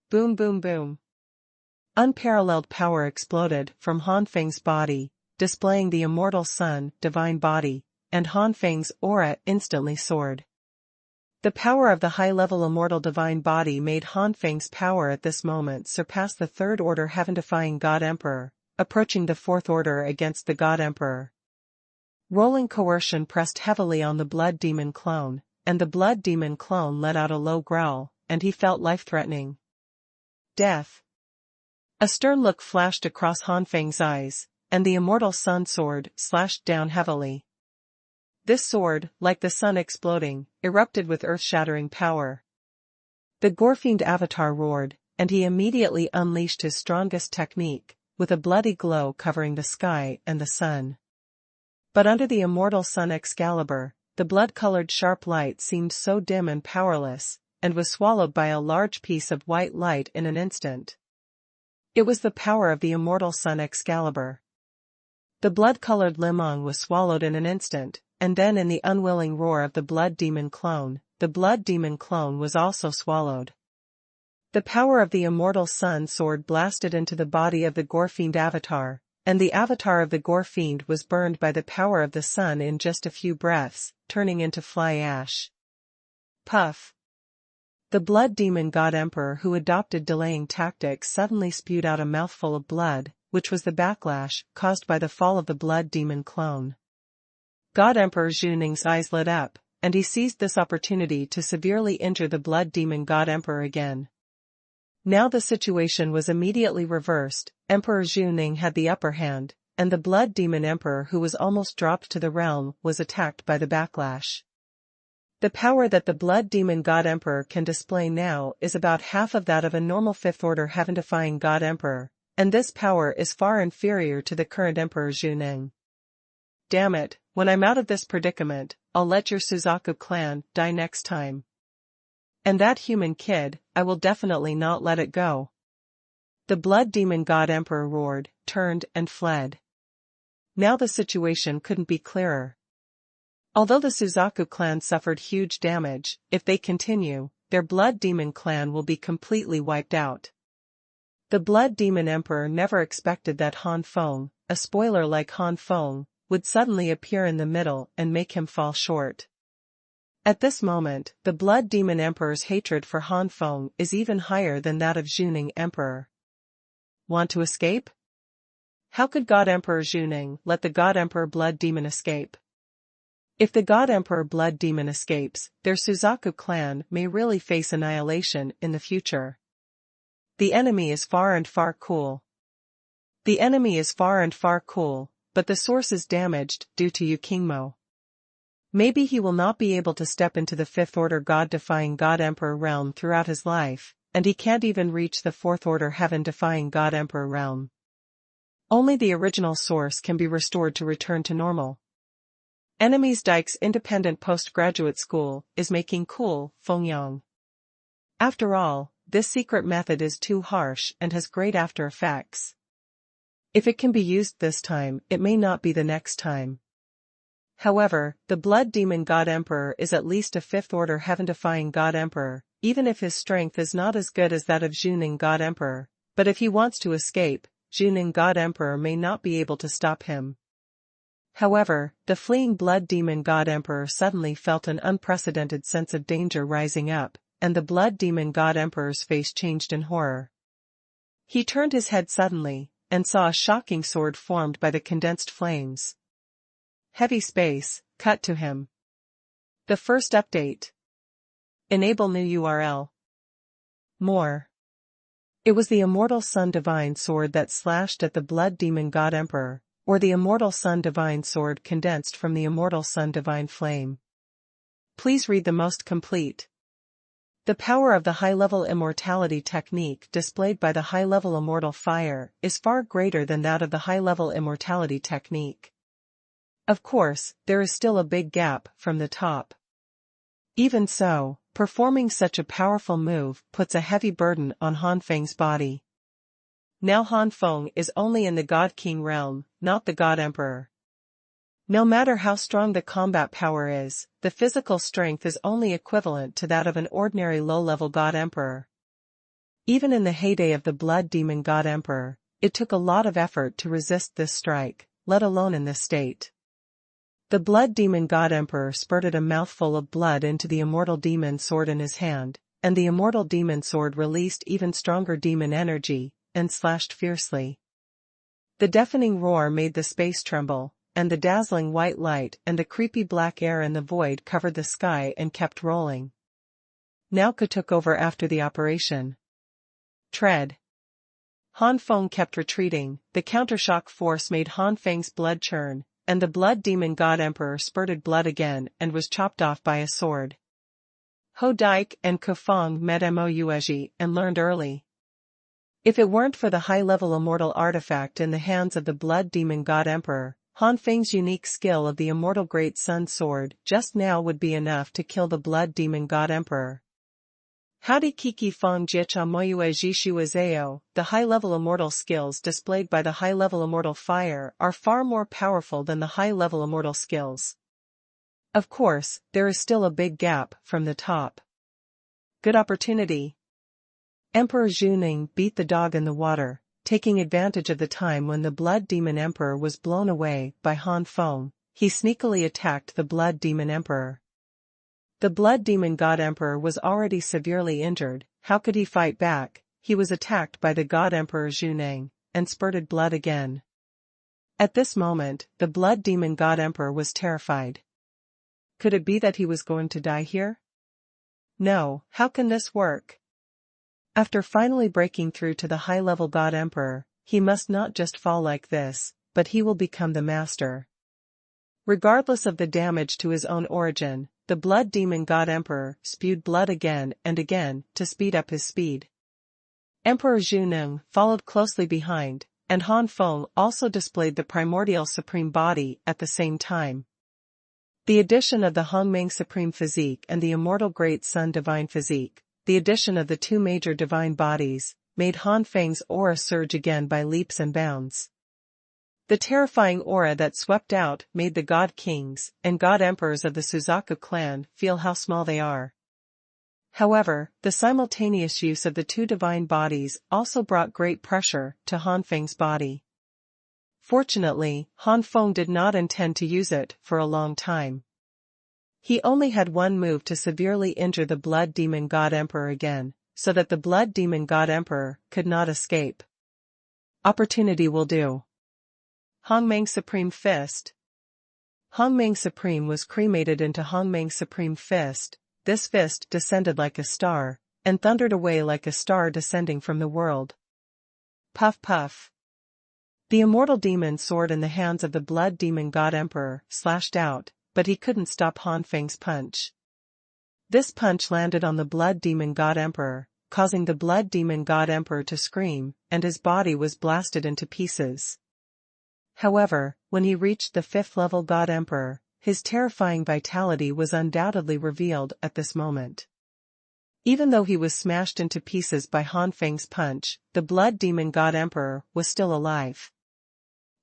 Boom boom boom. Unparalleled power exploded from Han Feng's body, displaying the immortal sun, divine body, and Han Feng's aura instantly soared. The power of the high-level immortal divine body made Han Feng's power at this moment surpass the Third Order heaven-defying God Emperor, approaching the Fourth Order against the God Emperor. Rolling coercion pressed heavily on the Blood Demon clone, and the Blood Demon clone let out a low growl, and he felt life-threatening. Death. A stern look flashed across Han Feng's eyes, and the immortal sun sword slashed down heavily. This sword, like the sun exploding, erupted with earth-shattering power. The Gorefiend avatar roared, and he immediately unleashed his strongest technique, with a bloody glow covering the sky and the sun. But under the immortal sun Excalibur, the blood-colored sharp light seemed so dim and powerless, and was swallowed by a large piece of white light in an instant. It was the power of the immortal sun Excalibur. The blood-colored Limong was swallowed in an instant, and then in the unwilling roar of the Blood Demon clone, the Blood Demon clone was also swallowed. The power of the immortal sun sword blasted into the body of the Gorefiend avatar, and the avatar of the Gorefiend was burned by the power of the sun in just a few breaths, turning into fly ash. Puff. The Blood Demon God Emperor who adopted delaying tactics suddenly spewed out a mouthful of blood, which was the backlash caused by the fall of the Blood Demon clone. God Emperor Zhu Ning's eyes lit up, and he seized this opportunity to severely injure the Blood Demon God Emperor again. Now the situation was immediately reversed. Emperor Zhu Ning had the upper hand, and the Blood Demon Emperor who was almost dropped to the realm was attacked by the backlash. The power that the Blood Demon God Emperor can display now is about half of that of a normal Fifth Order heaven-defying God Emperor, and this power is far inferior to the current Emperor Zhu Ning. Damn it, when I'm out of this predicament, I'll let your Suzaku clan die next time. And that human kid, I will definitely not let it go. The Blood Demon God Emperor roared, turned, and fled. Now the situation couldn't be clearer. Although the Suzaku clan suffered huge damage, if they continue, their Blood Demon clan will be completely wiped out. The Blood Demon Emperor never expected that Han Feng, a spoiler like Han Feng, would suddenly appear in the middle and make him fall short. At this moment, the Blood Demon Emperor's hatred for Han Feng is even higher than that of Zhu Ning Emperor. Want to escape? How could God Emperor Zhu Ning let the God Emperor Blood Demon escape? If the God Emperor Blood Demon escapes, their Suzaku clan may really face annihilation in the future. The enemy is far and far cool. The enemy is far and far cool, but the source is damaged due to Yu Qingmo. Maybe he will not be able to step into the Fifth Order God-defying God Emperor realm throughout his life, and he can't even reach the Fourth Order heaven-defying God Emperor realm. Only the original source can be restored to return to normal. Enemies Dike's independent postgraduate school is making cool, Fengyang. After all, this secret method is too harsh and has great after effects. If it can be used this time, it may not be the next time. However, the Blood Demon God Emperor is at least a Fifth Order heaven-defying God Emperor, even if his strength is not as good as that of Zhu Ning God Emperor, but if he wants to escape, Zhu Ning God Emperor may not be able to stop him. However, the fleeing Blood Demon God Emperor suddenly felt an unprecedented sense of danger rising up, and the Blood Demon God Emperor's face changed in horror. He turned his head suddenly, and saw a shocking sword formed by the condensed flames. Heavy space, cut to him. The first update. Enable new URL. More. It was the Immortal Sun Divine Sword that slashed at the Blood Demon God Emperor, or the Immortal Sun Divine Sword condensed from the Immortal Sun Divine Flame. Please read the most complete. The power of the high-level immortality technique displayed by the high-level immortal fire is far greater than that of the high-level immortality technique. Of course, there is still a big gap from the top. Even so, performing such a powerful move puts a heavy burden on Han Feng's body. Now Han Feng is only in the God King realm, not the God Emperor. No matter how strong the combat power is, the physical strength is only equivalent to that of an ordinary low-level God Emperor. Even in the heyday of the Blood Demon God Emperor, it took a lot of effort to resist this strike, let alone in this state. The Blood Demon God Emperor spurted a mouthful of blood into the immortal demon sword in his hand, and the immortal demon sword released even stronger demon energy, and slashed fiercely. The deafening roar made the space tremble, and the dazzling white light and the creepy black air in the void covered the sky and kept rolling. Naoka took over after the operation. Tread. Han Feng kept retreating, the countershock force made Han Feng's blood churn, and the Blood Demon God Emperor spurted blood again and was chopped off by a sword. Ho Daik and Kufang met Mouzhi and learned early. If it weren't for the high-level immortal artifact in the hands of the Blood Demon God Emperor, Han Feng's unique skill of the immortal Great Sun Sword just now would be enough to kill the Blood Demon God Emperor. Howdy Kiki Fong Jicha Moyue Jishu Azeo, the high-level immortal skills displayed by the high-level immortal fire are far more powerful than the high-level immortal skills. Of course, there is still a big gap from the top. Good opportunity. Emperor Xuanhuan beat the dog in the water, taking advantage of the time when the Blood Demon Emperor was blown away by Han Feng. He sneakily attacked the Blood Demon Emperor. The Blood Demon God Emperor was already severely injured. How could he fight back? He was attacked by the God Emperor Xuanhuan, and spurted blood again. At this moment, the Blood Demon God Emperor was terrified. Could it be that he was going to die here? No, how can this work? After finally breaking through to the high-level God Emperor, he must not just fall like this, but he will become the master. Regardless of the damage to his own origin, the Blood Demon God Emperor spewed blood again and again to speed up his speed. Emperor Xuanhuan followed closely behind, and Han Feng also displayed the primordial supreme body at the same time. The addition of the Hongmeng Supreme Physique and the Immortal Great Sun Divine Physique, the addition of the two major divine bodies, made Han Feng's aura surge again by leaps and bounds. The terrifying aura that swept out made the God Kings and God Emperors of the Suzaku clan feel how small they are. However, the simultaneous use of the two divine bodies also brought great pressure to Han Feng's body. Fortunately, Han Feng did not intend to use it for a long time. He only had one move to severely injure the Blood Demon God Emperor again, so that the Blood Demon God Emperor could not escape. Opportunity will do. Hongmeng Supreme Fist. Hongmeng Supreme was cremated into Hongmeng Supreme Fist. This fist descended like a star, and thundered away like a star descending from the world. Puff puff. The immortal demon sword in the hands of the Blood Demon God Emperor slashed out, but he couldn't stop Han Feng's punch. This punch landed on the Blood Demon God Emperor, causing the Blood Demon God Emperor to scream, and his body was blasted into pieces. However, when he reached the 5th level God Emperor, his terrifying vitality was undoubtedly revealed at this moment. Even though he was smashed into pieces by Han Feng's punch, the Blood Demon God Emperor was still alive.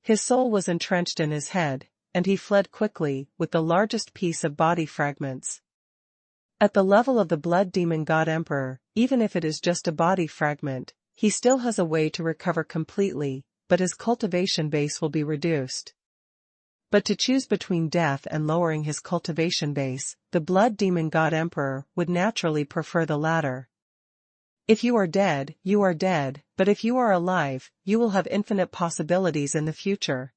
His soul was entrenched in his head, and he fled quickly with the largest piece of body fragments. At the level of the Blood Demon God Emperor, even if it is just a body fragment, he still has a way to recover completely, but his cultivation base will be reduced. But to choose between death and lowering his cultivation base, the Blood Demon God Emperor would naturally prefer the latter. If you are dead, but if you are alive, you will have infinite possibilities in the future.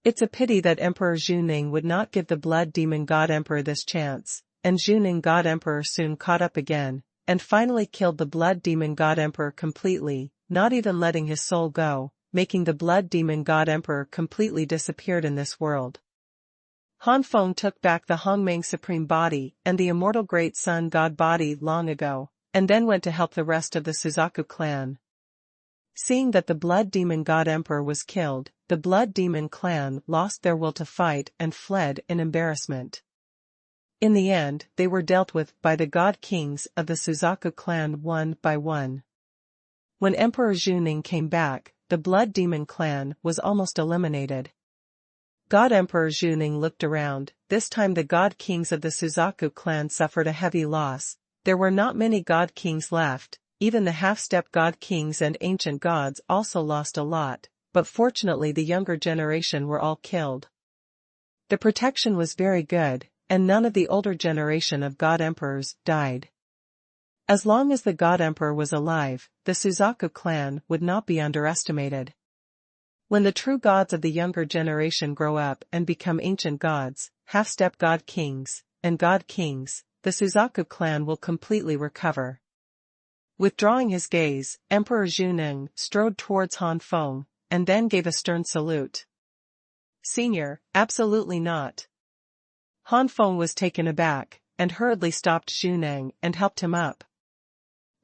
It's a pity that Emperor Xuanhuan would not give the Blood Demon God Emperor this chance, and Xuanhuan God Emperor soon caught up again, and finally killed the Blood Demon God Emperor completely, not even letting his soul go, making the Blood Demon God Emperor completely disappeared in this world. Han Feng took back the Hongmeng Supreme Body and the Immortal Great Sun God Body long ago, and then went to help the rest of the Suzaku clan. Seeing that the Blood Demon God Emperor was killed, the Blood Demon clan lost their will to fight and fled in embarrassment. In the end, they were dealt with by the God Kings of the Suzaku clan one by one. When Emperor Xuanhuan came back, the Blood Demon clan was almost eliminated. God Emperor Xuning looked around. This time the god kings of the Suzaku clan suffered a heavy loss. There were not many god kings left, even the half-step god kings and ancient gods also lost a lot, but fortunately the younger generation were all killed. The protection was very good, and none of the older generation of god emperors died. As long as the god emperor was alive, the Suzaku clan would not be underestimated. When the true gods of the younger generation grow up and become ancient gods, half-step god kings, and god kings, the Suzaku clan will completely recover. Withdrawing his gaze, Emperor Xuning strode towards Han Feng, and then gave a stern salute. Senior, absolutely not. Han Feng was taken aback, and hurriedly stopped Xuning and helped him up.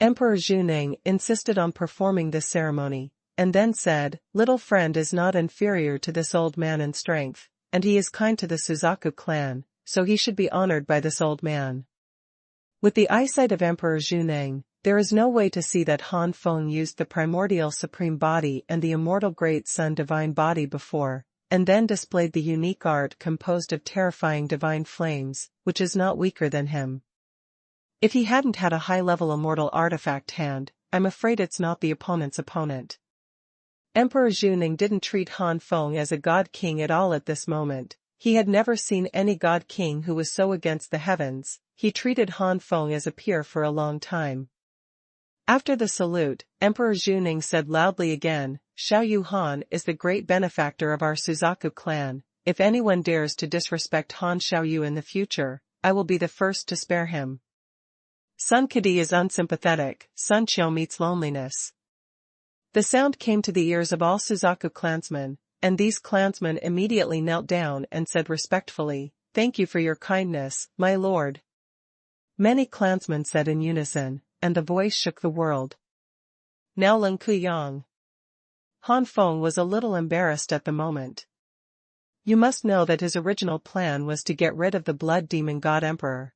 Emperor Xuning insisted on performing this ceremony, and then said, "Little friend is not inferior to this old man in strength, and he is kind to the Suzaku clan, so he should be honored by this old man." With the eyesight of Emperor Xuning, there is no way to see that Han Feng used the primordial supreme body and the immortal great sun divine body before, and then displayed the unique art composed of terrifying divine flames, which is not weaker than him. If he hadn't had a high-level immortal artifact hand, I'm afraid it's not the opponent's opponent. Emperor Xuning didn't treat Han Feng as a god king at all at this moment. He had never seen any god king who was so against the heavens. He treated Han Feng as a peer for a long time. After the salute, Emperor Xuning said loudly again, "Xiao Yu Han is the great benefactor of our Suzaku clan. If anyone dares to disrespect Han Xiao Yu in the future, I will be the first to spare him." Sun Kadi is unsympathetic. Sun Qiu meets loneliness. The sound came to the ears of all Suzaku clansmen, and these clansmen immediately knelt down and said respectfully, "Thank you for your kindness, my lord." Many clansmen said in unison, and the voice shook the world. Now Leng Kuyang. Han Feng was a little embarrassed at the moment. You must know that his original plan was to get rid of the blood demon god emperor.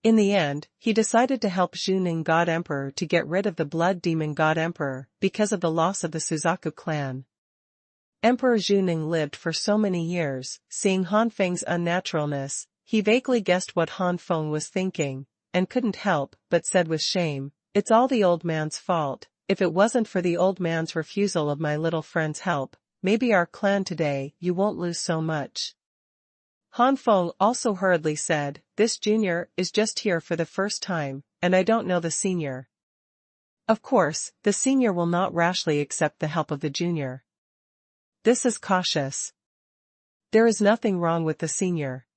In the end, he decided to help Xuning god emperor to get rid of the blood demon god emperor because of the loss of the Suzaku clan. Emperor Xuning lived for so many years, seeing Han Feng's unnaturalness, he vaguely guessed what Han Feng was thinking, and couldn't help but said with shame, "It's all the old man's fault. If it wasn't for the old man's refusal of my little friend's help, maybe our clan today you won't lose so much." Han Feng also hurriedly said, "This junior is just here for the first time, and I don't know the senior." Of course, the senior will not rashly accept the help of the junior. This is cautious. There is nothing wrong with the senior.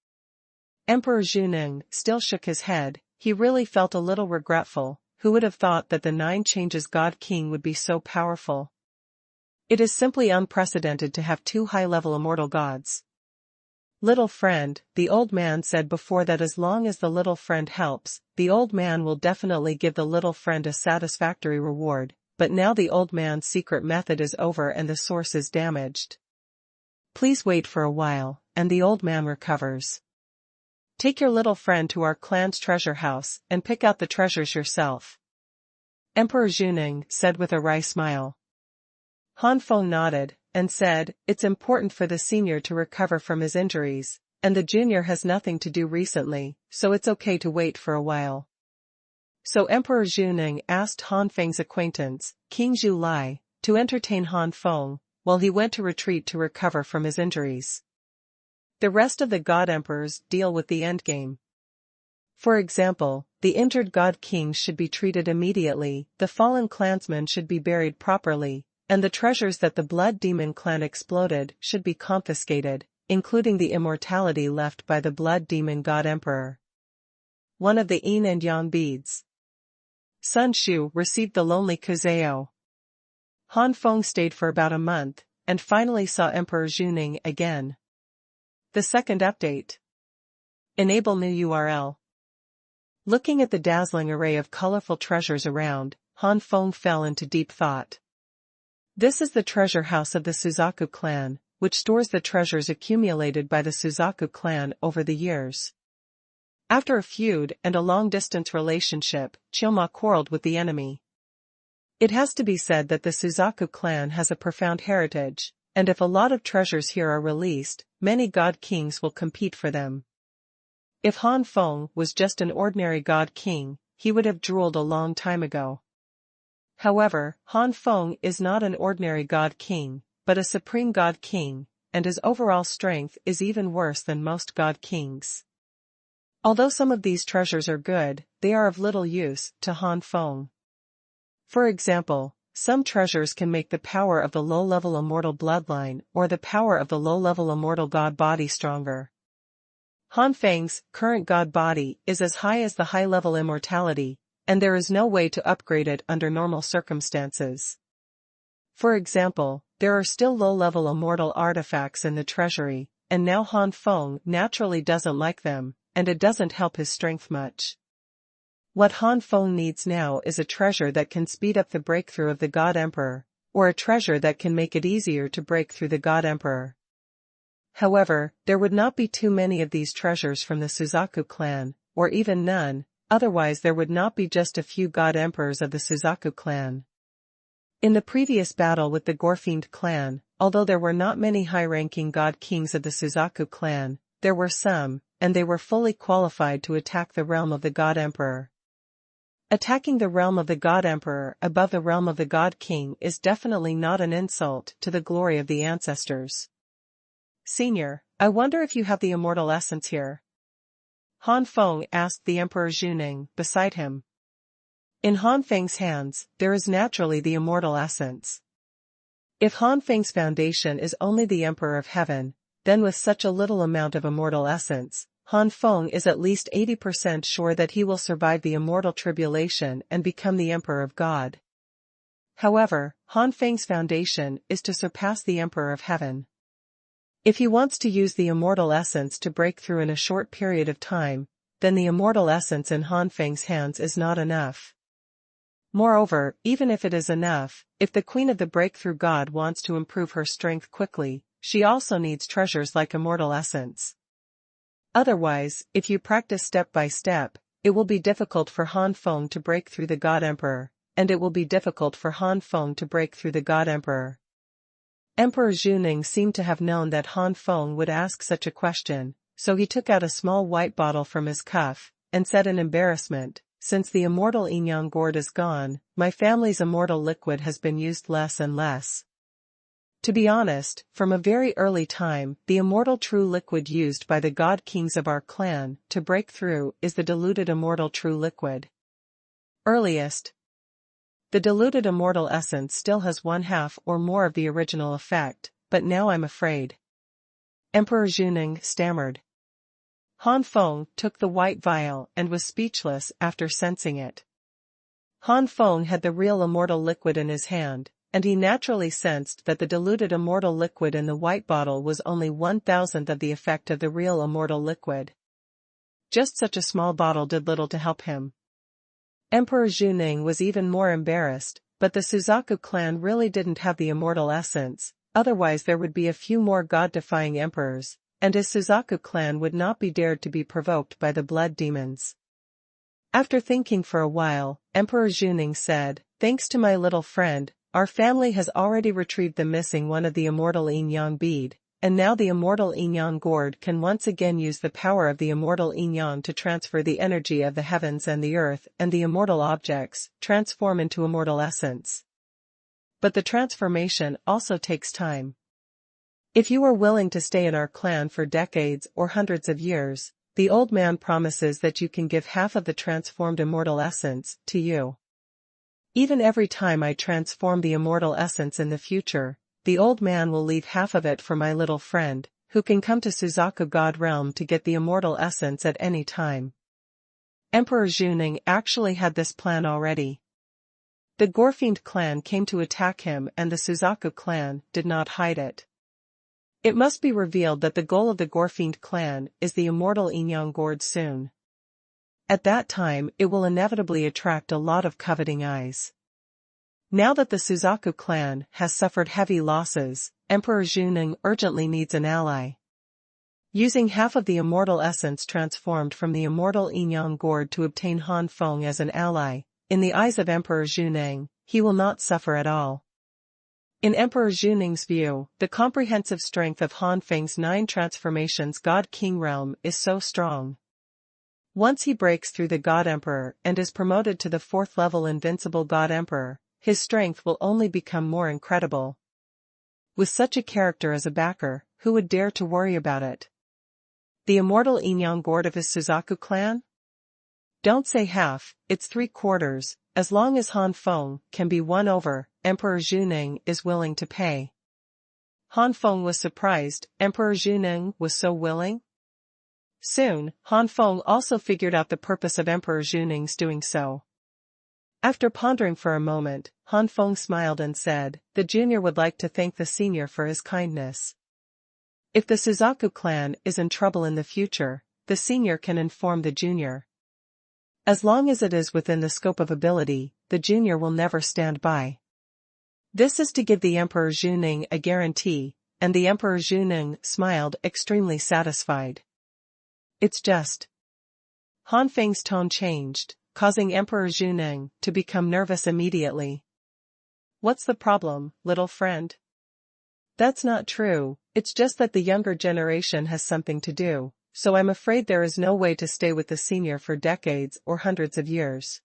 Emperor Xuning still shook his head. He really felt a little regretful. Who would have thought that the Nine Changes God King would be so powerful? It is simply unprecedented to have two high-level immortal gods. Little friend, the old man said before that as long as the little friend helps, the old man will definitely give the little friend a satisfactory reward, but now the old man's secret method is over and the source is damaged. Please wait for a while, and the old man recovers. Take your little friend to our clan's treasure house and pick out the treasures yourself. Emperor Xuning said with a wry smile. Han Feng nodded, and said, "It's important for the senior to recover from his injuries, and the junior has nothing to do recently, so it's okay to wait for a while." So Emperor Xuning asked Han Feng's acquaintance, King Zhu Lai, to entertain Han Feng, while he went to retreat to recover from his injuries. The rest of the god emperors deal with the endgame. For example, the injured god kings should be treated immediately, the fallen clansmen should be buried properly, and the treasures that the blood demon clan exploded should be confiscated, including the immortality left by the blood demon god emperor. One of the yin and yang beads. Sun Shu received the lonely Kuzeo. Han Feng stayed for about a month, and finally saw Emperor Xuning again. The second update. Enable new URL. Looking at the dazzling array of colorful treasures around, Han Feng fell into deep thought. This is the treasure house of the Suzaku clan, which stores the treasures accumulated by the Suzaku clan over the years. After a feud and a long-distance relationship, Chioma quarreled with the enemy. It has to be said that the Suzaku clan has a profound heritage, and if a lot of treasures here are released, many god kings will compete for them. If Han Feng was just an ordinary god king, he would have drooled a long time ago. However, Han Feng is not an ordinary god king, but a supreme god king, and his overall strength is even worse than most god kings. Although some of these treasures are good, they are of little use to Han Feng. For example, some treasures can make the power of the low-level immortal bloodline or the power of the low-level immortal god body stronger. Han Feng's current god body is as high as the high-level immortality, and there is no way to upgrade it under normal circumstances. For example, there are still low-level immortal artifacts in the treasury, and now Han Feng naturally doesn't like them, and it doesn't help his strength much. What Han Feng needs now is a treasure that can speed up the breakthrough of the God Emperor, or a treasure that can make it easier to break through the God Emperor. However, there would not be too many of these treasures from the Suzaku clan, or even none, otherwise there would not be just a few God Emperors of the Suzaku clan. In the previous battle with the Gorfiend clan, although there were not many high-ranking God Kings of the Suzaku clan, there were some, and they were fully qualified to attack the realm of the God Emperor. Attacking the realm of the God Emperor above the realm of the God King is definitely not an insult to the glory of the ancestors. Senior, I wonder if you have the immortal essence here? Han Feng asked the Emperor Zhuning beside him. In Han Feng's hands, there is naturally the immortal essence. If Han Feng's foundation is only the Emperor of Heaven, then with such a little amount of immortal essence, Han Feng is at least 80% sure that he will survive the immortal tribulation and become the Emperor of God. However, Han Feng's foundation is to surpass the Emperor of Heaven. If he wants to use the immortal essence to break through in a short period of time, then the immortal essence in Han Feng's hands is not enough. Moreover, even if it is enough, if the Queen of the Breakthrough God wants to improve her strength quickly, she also needs treasures like immortal essence. Otherwise, if you practice step by step, it will be difficult for Han Feng to break through the God Emperor, and it will be difficult for Han Feng to break through the God Emperor. Emperor Zhuning seemed to have known that Han Feng would ask such a question, so he took out a small white bottle from his cuff, and said in embarrassment, "Since the immortal Inyang gourd is gone, my family's immortal liquid has been used less and less." To be honest, from a very early time, the immortal true liquid used by the god kings of our clan to break through is the diluted immortal true liquid. Earliest. The diluted immortal essence still has 1/2 or more of the original effect, but now I'm afraid. Emperor Zhuning stammered. Han Feng took the white vial and was speechless after sensing it. Han Feng had the real immortal liquid in his hand, and he naturally sensed that the diluted immortal liquid in the white bottle was only 1/1000th of the effect of the real immortal liquid. Just such a small bottle did little to help him. Emperor Zhuning was even more embarrassed, but the Suzaku clan really didn't have the immortal essence, otherwise there would be a few more god-defying emperors, and his Suzaku clan would not be dared to be provoked by the blood demons. After thinking for a while, Emperor Zhuning said, "Thanks to my little friend, our family has already retrieved the missing one of the immortal Yin-Yang bead, and now the immortal Yin-Yang gourd can once again use the power of the immortal Yin-Yang to transfer the energy of the heavens and the earth, and the immortal objects transform into immortal essence. But the transformation also takes time. If you are willing to stay in our clan for decades or hundreds of years, the old man promises that you can give half of the transformed immortal essence to you. Even every time I transform the immortal essence in the future, the old man will leave half of it for my little friend, who can come to Suzaku God Realm to get the immortal essence at any time." Emperor Zhuning actually had this plan already. The Gorfiend clan came to attack him and the Suzaku clan did not hide it. It must be revealed that the goal of the Gorfiend clan is the immortal Yin-Yang gourd soon. At that time it will inevitably attract a lot of coveting eyes. Now that the Suzaku clan has suffered heavy losses, Emperor Zhuning urgently needs an ally. Using half of the immortal essence transformed from the immortal Yin-Yang gourd to obtain Han Feng as an ally, in the eyes of Emperor Zhuning, he will not suffer at all. In Emperor Zhuning's view, the comprehensive strength of Han Feng's 9 transformations God-King realm is so strong. Once he breaks through the God Emperor and is promoted to the 4th level Invincible God Emperor, his strength will only become more incredible. With such a character as a backer, who would dare to worry about it? The immortal Inyang Gord of his Suzaku clan? Don't say half, it's 3/4, as long as Han Feng can be won over, Emperor Zhuning is willing to pay. Han Feng was surprised, Emperor Zhuning was so willing? Soon, Han Feng also figured out the purpose of Emperor Zhuning's doing so. After pondering for a moment, Han Feng smiled and said, "The junior would like to thank the senior for his kindness. If the Suzaku clan is in trouble in the future, the senior can inform the junior. As long as it is within the scope of ability, the junior will never stand by." This is to give the Emperor Zhuning a guarantee, and the Emperor Zhuning smiled, extremely satisfied. "It's just." Han Feng's tone changed, causing Emperor Zhuning to become nervous immediately. "What's the problem, little friend?" "That's not true, it's just that the younger generation has something to do, so I'm afraid there is no way to stay with the senior for decades or hundreds of years."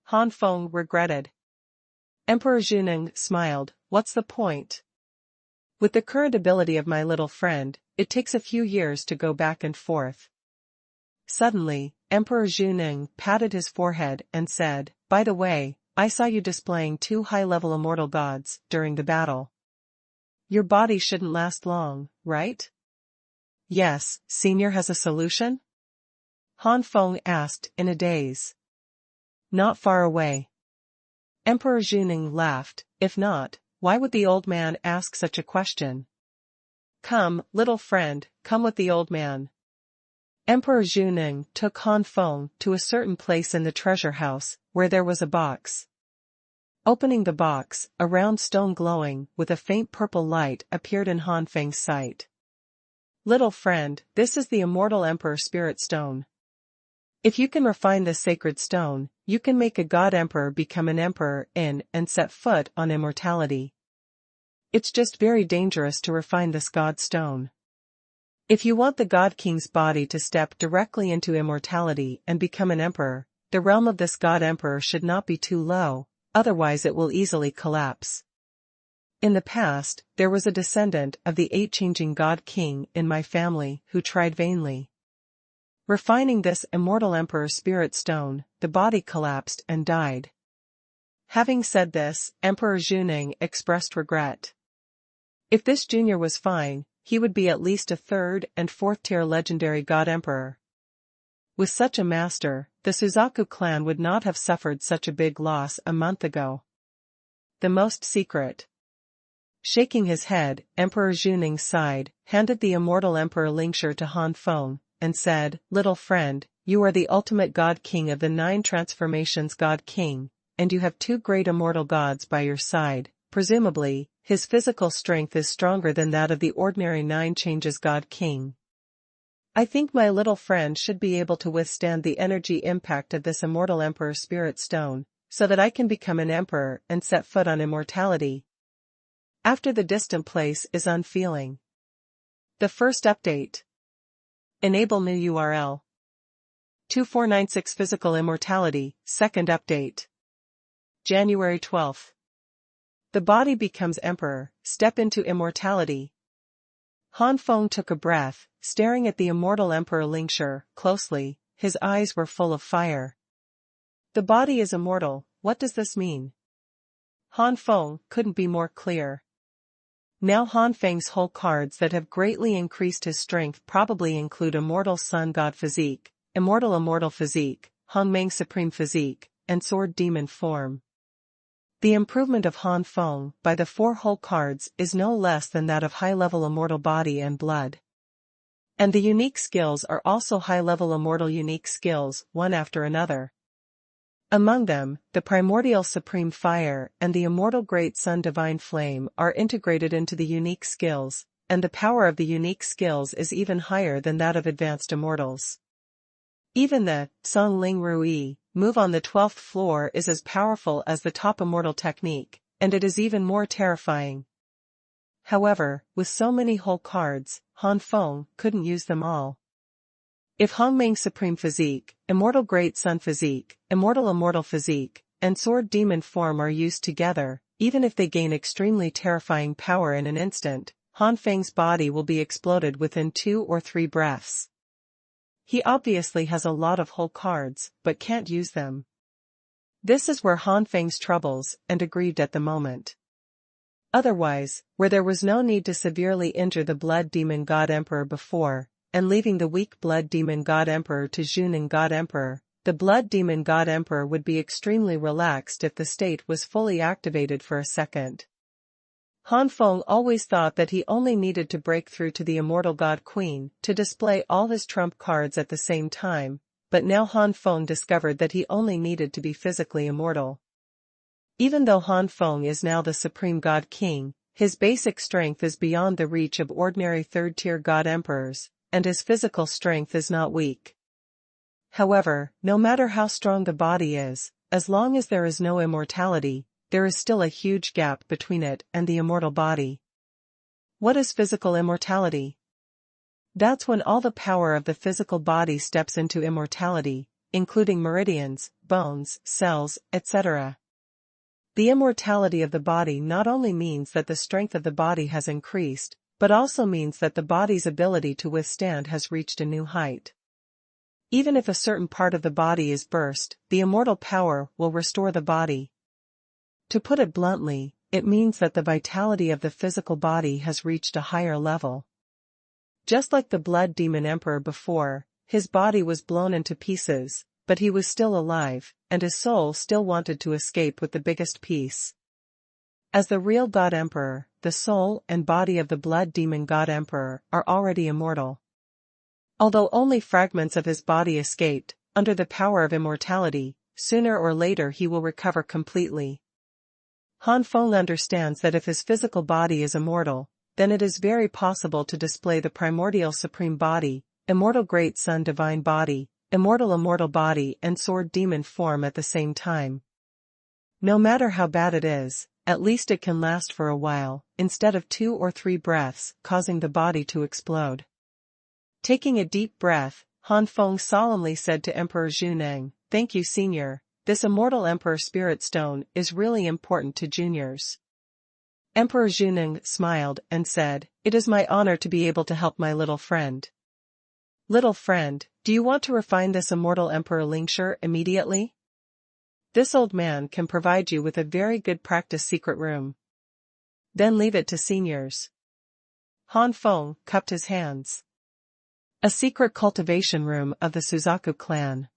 Han Feng regretted. Emperor Zhuning smiled, "What's the point? With the current ability of my little friend, it takes a few years to go back and forth." Suddenly, Emperor Zhuning patted his forehead and said, "By the way, I saw you displaying 2 high-level immortal gods during the battle. Your body shouldn't last long, right?" "Yes, senior has a solution?" Han Feng asked in a daze. "Not far away." Emperor Zhuning laughed. "If not, why would the old man ask such a question? Come, little friend, come with the old man." Emperor Zhuning took Han Feng to a certain place in the treasure house, where there was a box. Opening the box, a round stone glowing with a faint purple light appeared in Han Feng's sight. "Little friend, this is the immortal Emperor Spirit Stone. If you can refine this sacred stone, you can make a God Emperor become an emperor in and set foot on immortality. It's just very dangerous to refine this God Stone. If you want the God King's body to step directly into immortality and become an emperor, the realm of this God Emperor should not be too low, otherwise it will easily collapse. In the past, there was a descendant of the 8-changing God King in my family who tried vainly refining this immortal Emperor Spirit Stone, the body collapsed and died." Having said this, Emperor Zhuning expressed regret. If this junior was fine, he would be at least a 3rd and 4th tier legendary God Emperor. With such a master, the Suzaku clan would not have suffered such a big loss a month ago. The most secret. Shaking his head, Emperor Zhuning sighed, handed the immortal Emperor Lingshi to Han Feng, and said, "Little friend, you are the ultimate God King of the 9 transformations God King, and you have 2 great immortal gods by your side. Presumably, his physical strength is stronger than that of the ordinary 9 changes God King. I think my little friend should be able to withstand the energy impact of this immortal Emperor Spirit Stone, so that I can become an emperor and set foot on immortality. After the distant place is unfeeling." The first update. Enable new URL. 2496 Physical Immortality, second update. January 12th. The body becomes emperor, step into immortality. Han Feng took a breath, staring at the immortal Emperor Lingshi closely, his eyes were full of fire. The body is immortal, what does this mean? Han Feng couldn't be more clear. Now Han Feng's whole cards that have greatly increased his strength probably include Immortal Sun God Physique, Immortal Physique, Hongmeng Supreme Physique, and Sword Demon Form. The improvement of Han Feng by the 4 whole cards is no less than that of high-level Immortal Body and Blood. And the unique skills are also high-level Immortal unique skills, one after another. Among them, the Primordial Supreme Fire and the Immortal Great Sun Divine Flame are integrated into the unique skills, and the power of the unique skills is even higher than that of advanced immortals. Even the Song Ling Rui move on the 12th floor is as powerful as the top immortal technique, and it is even more terrifying. However, with so many whole cards, Han Feng couldn't use them all. If Hongmeng Supreme Physique, Immortal Great Sun Physique, Immortal Physique, and Sword Demon Form are used together, even if they gain extremely terrifying power in an instant, Han Feng's body will be exploded within 2 or 3 breaths. He obviously has a lot of whole cards, but can't use them. This is where Han Feng's troubles and aggrieved at the moment. Otherwise, where there was no need to severely injure the Blood Demon God Emperor before, and leaving the weak Blood Demon God Emperor to Xuanhuan God Emperor, the Blood Demon God Emperor would be extremely relaxed if the state was fully activated for a second. Han Feng always thought that he only needed to break through to the Immortal God Queen to display all his trump cards at the same time, but now Han Feng discovered that he only needed to be physically immortal. Even though Han Feng is now the Supreme God King, his basic strength is beyond the reach of ordinary third-tier God Emperors, and his physical strength is not weak. However, no matter how strong the body is, as long as there is no immortality, there is still a huge gap between it and the immortal body. What is physical immortality? That's when all the power of the physical body steps into immortality, including meridians, bones, cells, etc. The immortality of the body not only means that the strength of the body has increased, but also means that the body's ability to withstand has reached a new height. Even if a certain part of the body is burst, the immortal power will restore the body. To put it bluntly, it means that the vitality of the physical body has reached a higher level. Just like the Blood Demon Emperor before, his body was blown into pieces, but he was still alive, and his soul still wanted to escape with the biggest piece. As the real God Emperor, the soul and body of the Blood Demon God Emperor are already immortal. Although only fragments of his body escaped, under the power of immortality, sooner or later he will recover completely. Han Feng understands that if his physical body is immortal, then it is very possible to display the primordial supreme body, Immortal Great Sun Divine Body, Immortal Body and Sword Demon Form at the same time. No matter how bad it is, at least it can last for a while, instead of 2 or 3 breaths, causing the body to explode. Taking a deep breath, Han Feng solemnly said to Emperor Xuanhuan, "Thank you, Senior. This Immortal Emperor Spirit Stone is really important to juniors." Emperor Xuanhuan smiled and said, "It is my honor to be able to help my little friend." "Little friend, do you want to refine this Immortal Emperor Lingshi immediately? This old man can provide you with a very good practice secret room. Then leave it to seniors." Han Feng cupped his hands. A secret cultivation room of the Suzaku clan.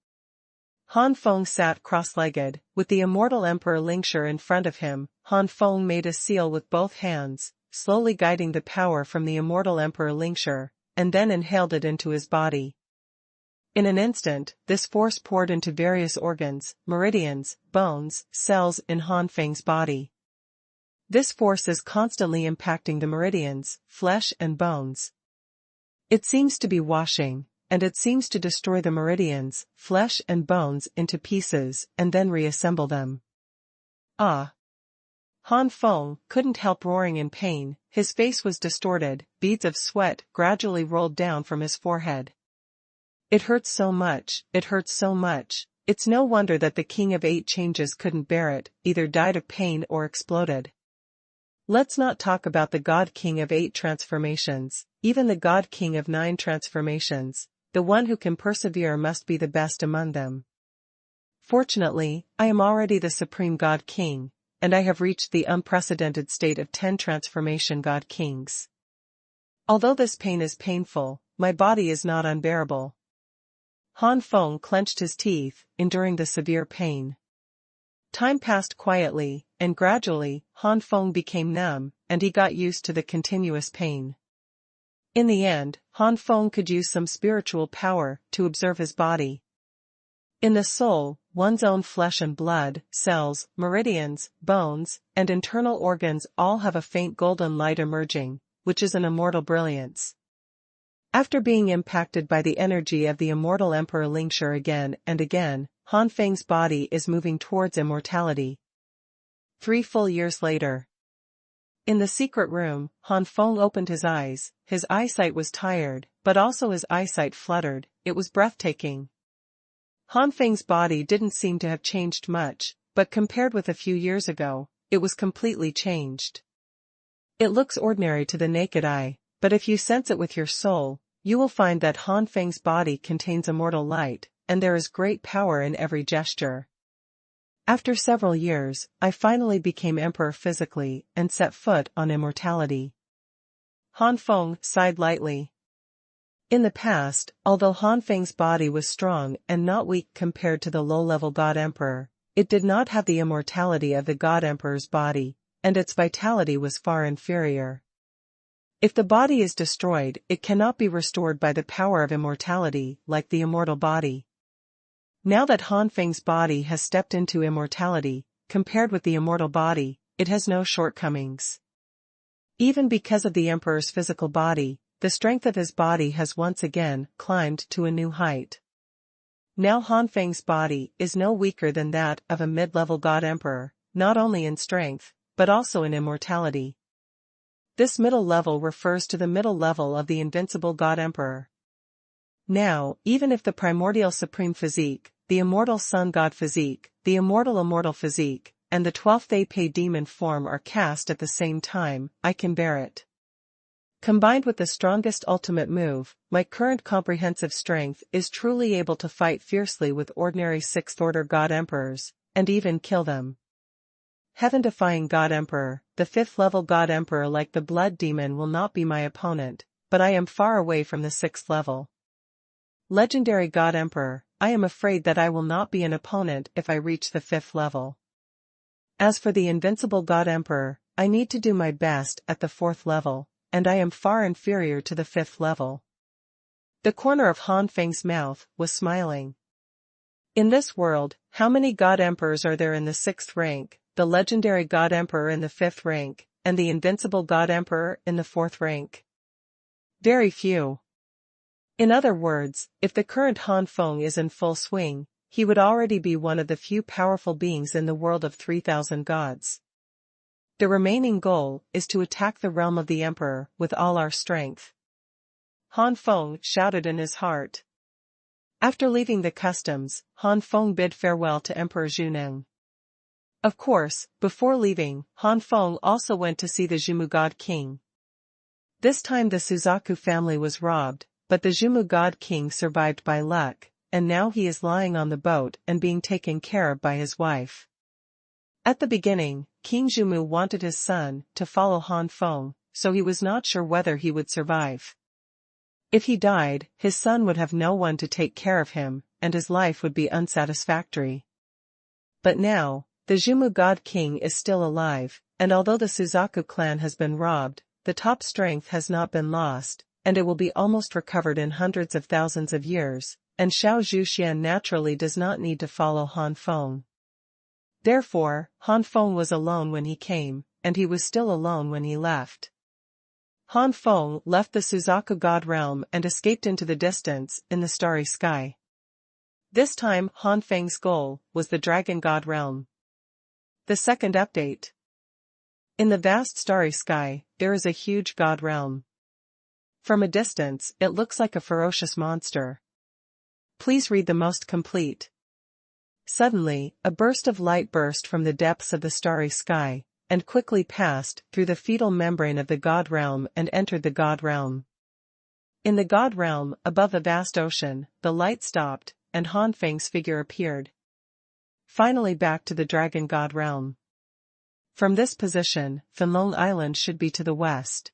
Han Feng sat cross-legged, with the Immortal Emperor Lingshi in front of him. Han Feng made a seal with both hands, slowly guiding the power from the Immortal Emperor Lingshi, and then inhaled it into his body. In an instant, this force poured into various organs, meridians, bones, cells in Han Feng's body. This force is constantly impacting the meridians, flesh and bones. It seems to be washing, and it seems to destroy the meridians, flesh and bones into pieces and then reassemble them. Ah! Han Feng couldn't help roaring in pain, his face was distorted, beads of sweat gradually rolled down from his forehead. "It hurts so much, it hurts so much, it's no wonder that the King of 8 Changes couldn't bear it, either died of pain or exploded." Let's not talk about the God King of 8 transformations, even the God King of 9 transformations, the one who can persevere must be the best among them. Fortunately, I am already the Supreme God King, and I have reached the unprecedented state of 10 transformation God Kings. Although this pain is painful, my body is not unbearable. Han Feng clenched his teeth, enduring the severe pain. Time passed quietly, and gradually, Han Feng became numb, and he got used to the continuous pain. In the end, Han Feng could use some spiritual power to observe his body. In the soul, one's own flesh and blood, cells, meridians, bones, and internal organs all have a faint golden light emerging, which is an immortal brilliance. After being impacted by the energy of the Immortal Emperor Lingshi again and again, Han Feng's body is moving towards immortality. 3 full years later. In the secret room, Han Feng opened his eyes. His eyesight was tired, but also his eyesight fluttered. It was breathtaking. Han Feng's body didn't seem to have changed much, but compared with a few years ago, it was completely changed. It looks ordinary to the naked eye, but if you sense it with your soul, you will find that Han Feng's body contains immortal light, and there is great power in every gesture. After several years, I finally became emperor physically and set foot on immortality. Han Feng sighed lightly. In the past, although Han Feng's body was strong and not weak compared to the low-level God Emperor, it did not have the immortality of the God Emperor's body, and its vitality was far inferior. If the body is destroyed, it cannot be restored by the power of immortality, like the immortal body. Now that Han Feng's body has stepped into immortality, compared with the immortal body, it has no shortcomings. Even because of the Emperor's physical body, the strength of his body has once again climbed to a new height. Now Han Feng's body is no weaker than that of a mid-level God Emperor, not only in strength, but also in immortality. This middle level refers to the middle level of the invincible God Emperor. Now, even if the primordial supreme physique, the immortal sun god physique, the immortal physique, and the 12th Apei demon form are cast at the same time, I can bear it. Combined with the strongest ultimate move, my current comprehensive strength is truly able to fight fiercely with ordinary 6th-order God Emperors, and even kill them. Heaven-defying God Emperor, the 5th-level God Emperor like the Blood Demon will not be my opponent, but I am far away from the 6th level. Legendary God Emperor, I am afraid that I will not be an opponent if I reach the 5th level. As for the invincible God Emperor, I need to do my best at the 4th level, and I am far inferior to the 5th level. The corner of Han Feng's mouth was smiling. In this world, how many God Emperors are there in the 6th rank, the legendary God Emperor in the 5th rank, and the invincible God Emperor in the 4th rank? Very few. In other words, if the current Han Feng is in full swing, he would already be one of the few powerful beings in the world of 3,000 gods. The remaining goal is to attack the realm of the Emperor with all our strength. Han Feng shouted in his heart. After leaving the customs, Han Feng bid farewell to Emperor Xuanhuan. Of course, before leaving, Han Feng also went to see the Zhimu God King. This time the Suzaku family was robbed, but the Zhimu God King survived by luck, and now he is lying on the boat and being taken care of by his wife. At the beginning, King Zhimu wanted his son to follow Han Feng, so he was not sure whether he would survive. If he died, his son would have no one to take care of him, and his life would be unsatisfactory. But now, the Zhimu God King is still alive, and although the Suzaku clan has been robbed, the top strength has not been lost, and it will be almost recovered in hundreds of thousands of years, and Xiao Zhuxian naturally does not need to follow Han Feng. Therefore, Han Feng was alone when he came, and he was still alone when he left. Han Feng left the Suzaku God realm and escaped into the distance, in the starry sky. This time Han Feng's goal was the Dragon God realm. The second update. In the vast starry sky, there is a huge God realm. From a distance, it looks like a ferocious monster. Please read the most complete. Suddenly, a burst of light burst from the depths of the starry sky, and quickly passed through the fetal membrane of the God realm and entered the God realm. In the God realm, above the vast ocean, the light stopped, and Han Feng's figure appeared. Finally back to the Dragon God realm. From this position, Fenlong Island should be to the west.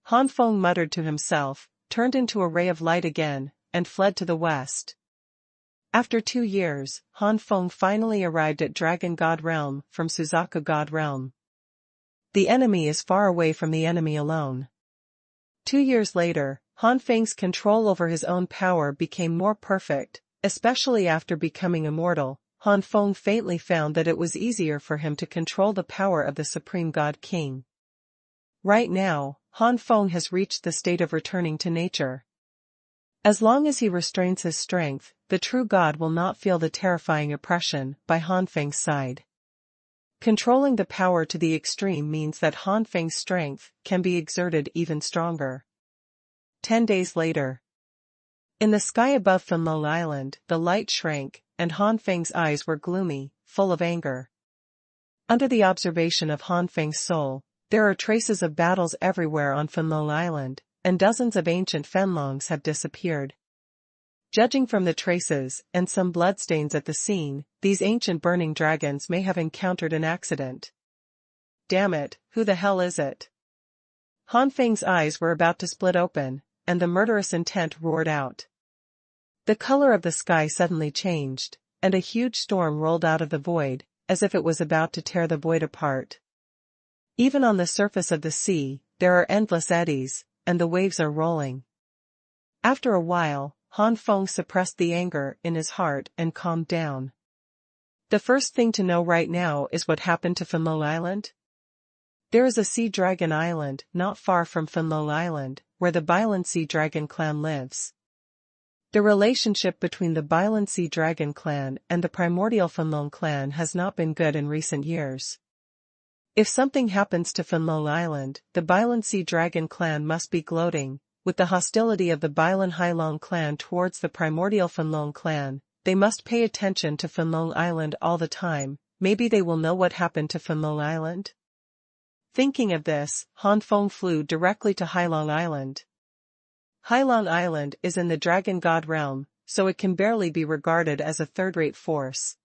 Han Feng muttered to himself, turned into a ray of light again, and fled to the west. After 2 years, Han Feng finally arrived at Dragon God Realm from Suzaku God Realm. The enemy is far away from the enemy alone. 2 years later, Han Feng's control over his own power became more perfect, especially after becoming immortal. Han Feng faintly found that it was easier for him to control the power of the Supreme God King. Right now, Han Feng has reached the state of returning to nature. As long as he restrains his strength, the true God will not feel the terrifying oppression by Han Feng's side. Controlling the power to the extreme means that Han Feng's strength can be exerted even stronger. 10 days later. In the sky above Fenlo Island, the light shrank, and Han Feng's eyes were gloomy, full of anger. Under the observation of Han Feng's soul, there are traces of battles everywhere on Fenlo Island, and dozens of ancient Fenlongs have disappeared. Judging from the traces, and some bloodstains at the scene, these ancient burning dragons may have encountered an accident. Damn it, who the hell is it? Han Feng's eyes were about to split open, and the murderous intent roared out. The color of the sky suddenly changed, and a huge storm rolled out of the void, as if it was about to tear the void apart. Even on the surface of the sea, there are endless eddies, and the waves are rolling. After a while, Han Feng suppressed the anger in his heart and calmed down. The first thing to know right now is what happened to Fenlo Island. There is a sea dragon island not far from Fenlo Island, where the Bailan Sea Dragon clan lives. The relationship between the Bailan Sea Dragon clan and the primordial Fenlong clan has not been good in recent years. If something happens to Fenlo Island, the Bailan Sea Dragon clan must be gloating. With the hostility of the Bailan Hailong clan towards the primordial Fenlong clan, they must pay attention to Fenlong Island all the time. Maybe they will know what happened to Fenlong Island. Thinking of this, Han Feng flew directly to Hailong Island. Hailong Island is in the Dragon God realm, so it can barely be regarded as a third-rate force.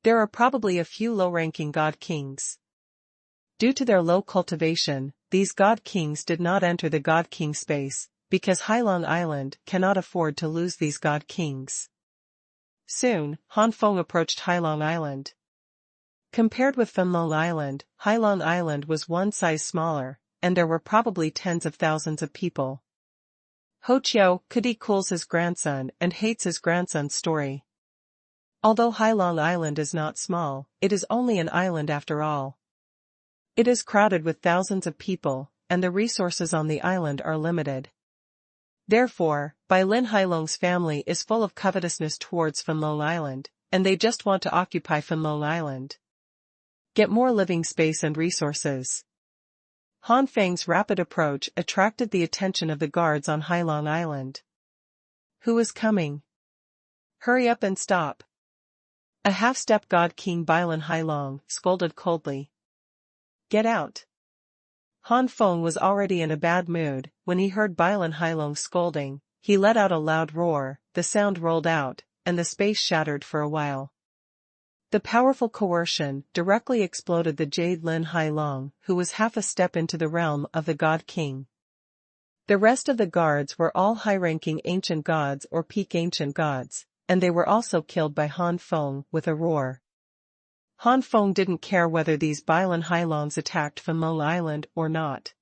There are probably a few low-ranking God Kings. Due to their low cultivation, these God Kings did not enter the God King space, because Hailong Island cannot afford to lose these God Kings. Soon, Han Feng approached Hailong Island. Compared with Fenlong Island, Hailong Island was one size smaller, and there were probably tens of thousands of people. Ho Chiao Kudi cools his grandson and hates his grandson's story. Although Hailong Island is not small, it is only an island after all. It is crowded with thousands of people, and the resources on the island are limited. Therefore, Bai Lin Hailong's family is full of covetousness towards Fenlo Island, and they just want to occupy Fenlo Island. Get more living space and resources. Han Feng's rapid approach attracted the attention of the guards on Hailong Island. Who is coming? Hurry up and stop. A half-step God King Bailan Hailong scolded coldly. Get out. Han Feng was already in a bad mood. When he heard Bailan Hailong scolding, he let out a loud roar, the sound rolled out, and the space shattered for a while. The powerful coercion directly exploded the Jade Lin Hailong, who was half a step into the realm of the God King. The rest of the guards were all high-ranking ancient gods or peak ancient gods, and they were also killed by Han Feng with a roar. Han Feng didn't care whether these Bailan Hailongs attacked Fenlo Island or not.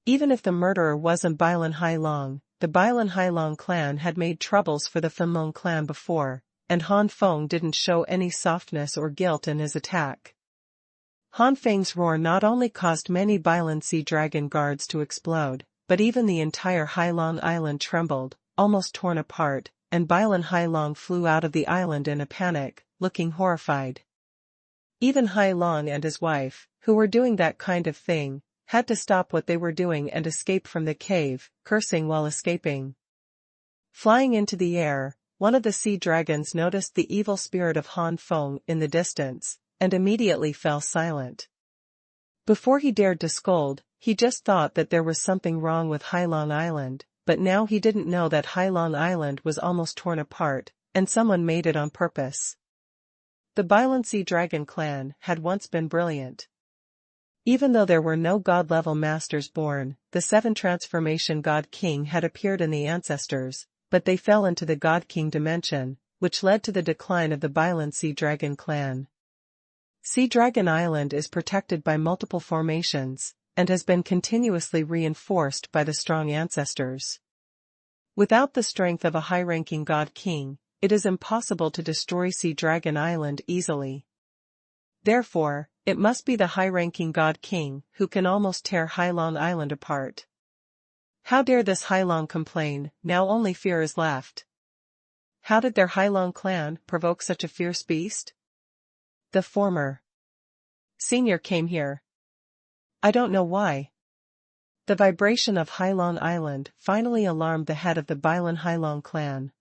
Even if the murderer wasn't Bailan Hailong, the Bailan Hailong clan had made troubles for the Fenlong clan before, and Han Feng didn't show any softness or guilt in his attack. Han Feng's roar not only caused many Bailan Sea Dragon guards to explode, but even the entire Hailong Island trembled, almost torn apart, and Bailan Hailong flew out of the island in a panic, looking horrified. Even Hailong and his wife, who were doing that kind of thing, had to stop what they were doing and escape from the cave, cursing while escaping. Flying into the air, one of the sea dragons noticed the evil spirit of Han Feng in the distance, and immediately fell silent. Before he dared to scold, he just thought that there was something wrong with Hailong Island, but now he didn't know that Hailong Island was almost torn apart, and someone made it on purpose. The Bailan Sea Dragon clan had once been brilliant. Even though there were no god-level masters born, the 7 transformation God King had appeared in the ancestors, but they fell into the God King dimension, which led to the decline of the Bailan Sea Dragon clan. Sea Dragon Island is protected by multiple formations, and has been continuously reinforced by the strong ancestors. Without the strength of a high-ranking God King, it is impossible to destroy Sea Dragon Island easily. Therefore, it must be the high-ranking God King who can almost tear Hailong Island apart. How dare this Hailong complain, now only fear is left. How did their Hailong clan provoke such a fierce beast? The former. Senior came here. I don't know why. The vibration of Hailong Island finally alarmed the head of the Bailan Hailong clan.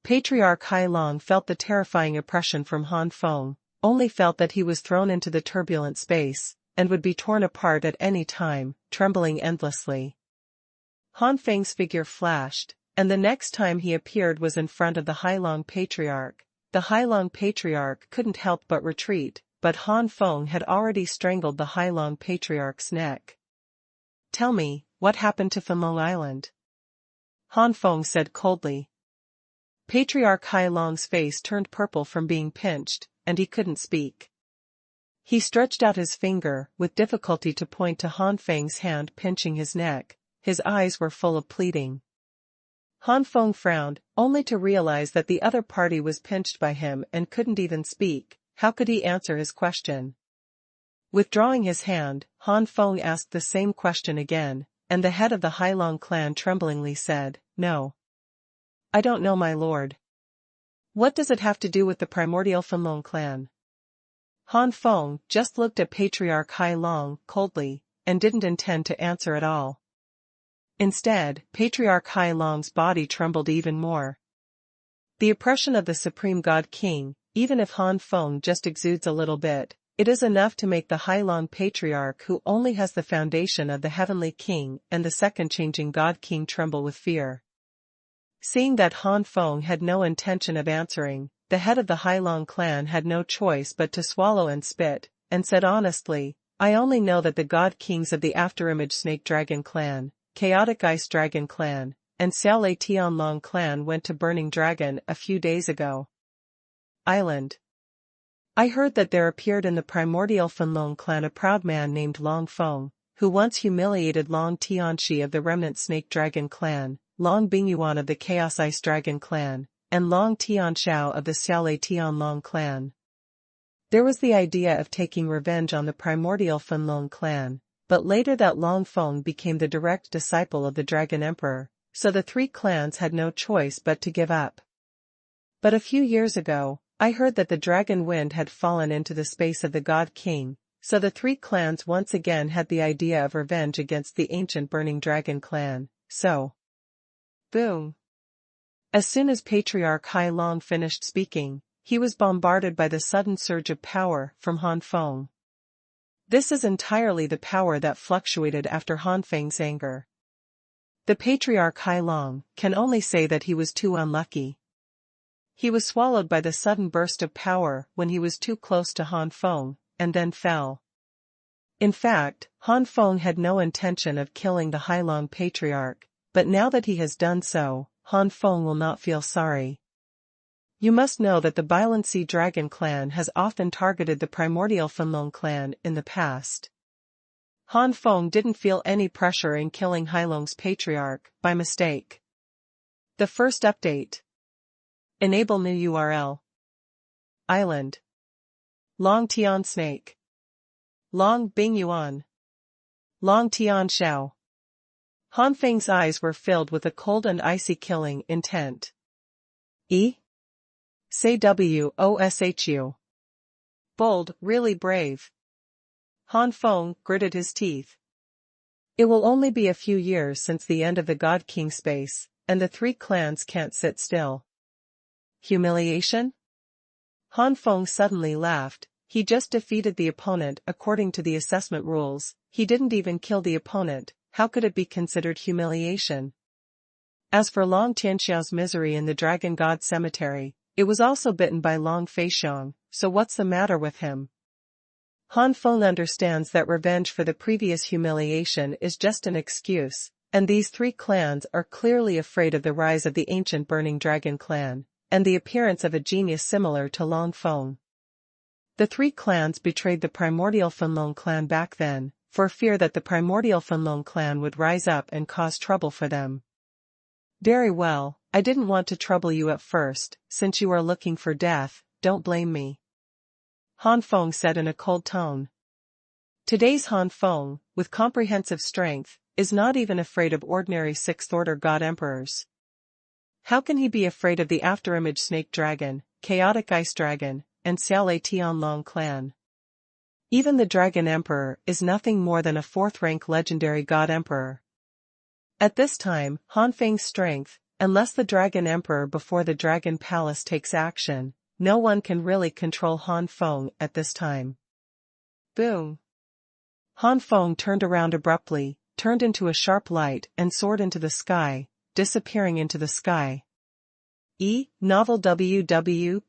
Patriarch Hailong felt the terrifying oppression from Han Feng, only felt that he was thrown into the turbulent space, and would be torn apart at any time, trembling endlessly. Han Feng's figure flashed, and the next time he appeared was in front of the Hailong Patriarch. The Hailong Patriarch couldn't help but retreat, but Han Feng had already strangled the Hailong Patriarch's neck. Tell me, what happened to Fenlong Island? Han Feng said coldly. Patriarch Hailong's face turned purple from being pinched, and he couldn't speak. He stretched out his finger with difficulty to point to Han Feng's hand pinching his neck. His eyes were full of pleading. Han Feng frowned, only to realize that the other party was pinched by him and couldn't even speak. How could he answer his question? Withdrawing his hand, Han Feng asked the same question again, and the head of the Hailong clan tremblingly said, "No. I don't know, my lord." What does it have to do with the primordial Fenlong clan? Han Feng just looked at Patriarch Hailong coldly, and didn't intend to answer at all. Instead, Patriarch Hailong's body trembled even more. The oppression of the Supreme God King, even if Han Feng just exudes a little bit, it is enough to make the Hailong Patriarch, who only has the foundation of the Heavenly King and the second changing God King, tremble with fear. Seeing that Han Feng had no intention of answering, the head of the Hailong clan had no choice but to swallow and spit, and said honestly, "I only know that the God Kings of the Afterimage Snake Dragon clan, Chaotic Ice Dragon clan, and Xiaolei Tianlong clan went to Burning Dragon a few days ago. Island. I heard that there appeared in the primordial Fenlong clan a proud man named Long Feng, who once humiliated Long Tianxi of the remnant Snake Dragon clan, Long Bingyuan of the Chaos Ice Dragon clan, and Long Tianxiao of the Xiaolei Tianlong clan. There was the idea of taking revenge on the primordial Fenlong clan, but later that Long Feng became the direct disciple of the Dragon Emperor, so the three clans had no choice but to give up. But a few years ago, I heard that the dragon wind had fallen into the space of the God King, so the three clans once again had the idea of revenge against the ancient Burning Dragon clan, so... Boom! As soon as Patriarch Hailong finished speaking, he was bombarded by the sudden surge of power from Han Feng. This is entirely the power that fluctuated after Han Feng's anger. The Patriarch Hailong can only say that he was too unlucky. He was swallowed by the sudden burst of power when he was too close to Han Feng, and then fell. In fact, Han Feng had no intention of killing the Hailong Patriarch, but now that he has done so, Han Feng will not feel sorry. You must know that the Bailan Sea Dragon clan has often targeted the primordial Fenlong clan in the past. Han Feng didn't feel any pressure in killing Hailong's Patriarch by mistake. The first update. Enable new URL. Island. Long Tian Snake. Long Bing Yuan. Long Tian Xiao. Han Feng's eyes were filled with a cold and icy killing intent. Say WOSHU. Bold, really brave. Han Feng gritted his teeth. It will only be a few years since the end of the God King space, and the three clans can't sit still. Humiliation? Han Feng suddenly laughed. He just defeated the opponent according to the assessment rules. He didn't even kill the opponent. How could it be considered humiliation? As for Long Tianxiao's misery in the Dragon God Cemetery, it was also bitten by Long Feixiong, so what's the matter with him? Han Feng understands that revenge for the previous humiliation is just an excuse, and these three clans are clearly afraid of the rise of the ancient Burning Dragon clan, and the appearance of a genius similar to Long Feng. The three clans betrayed the primordial Fenlong clan back then, for fear that the primordial Fenlong clan would rise up and cause trouble for them. Very well, I didn't want to trouble you at first, since you are looking for death, don't blame me. Han Feng said in a cold tone. Today's Han Feng, with comprehensive strength, is not even afraid of ordinary sixth-order God Emperors. How can he be afraid of the Afterimage Snake Dragon, Chaotic Ice Dragon, and Xiaolei Tianlong clan? Even the Dragon Emperor is nothing more than a fourth-rank legendary god emperor. At this time, Han Feng's strength, unless the Dragon Emperor before the Dragon Palace takes action, no one can really control Han Feng at this time. Boom! Han Feng turned around abruptly, turned into a sharp light and soared into the sky, disappearing into the sky. Novel www.eoh.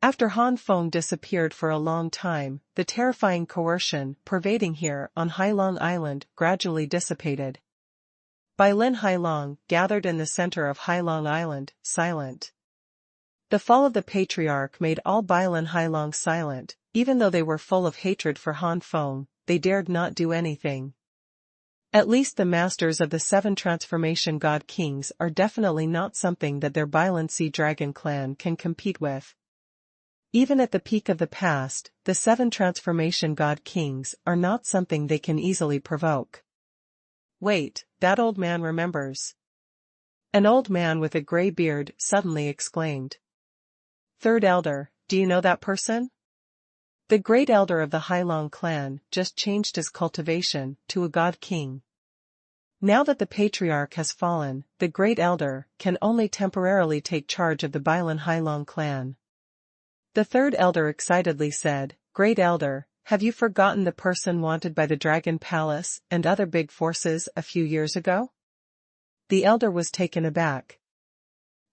After Han Feng disappeared for a long time, the terrifying coercion pervading here on Hailong Island gradually dissipated. Bai Lin Hailong gathered in the center of Hailong Island, silent. The fall of the patriarch made all Bai Lin Hailong silent, even though they were full of hatred for Han Feng, they dared not do anything. At least the masters of the 7 transformation god kings are definitely not something that their Bailan Sea Dragon clan can compete with. Even at the peak of the past, the 7 transformation god kings are not something they can easily provoke. Wait, that old man remembers. An old man with a gray beard suddenly exclaimed. Third Elder, do you know that person? The great elder of the Hailong clan just changed his cultivation to a god king. Now that the patriarch has fallen, the great elder can only temporarily take charge of the Bailan Hailong clan. The third elder excitedly said, Great elder, have you forgotten the person wanted by the Dragon Palace and other big forces a few years ago? The elder was taken aback.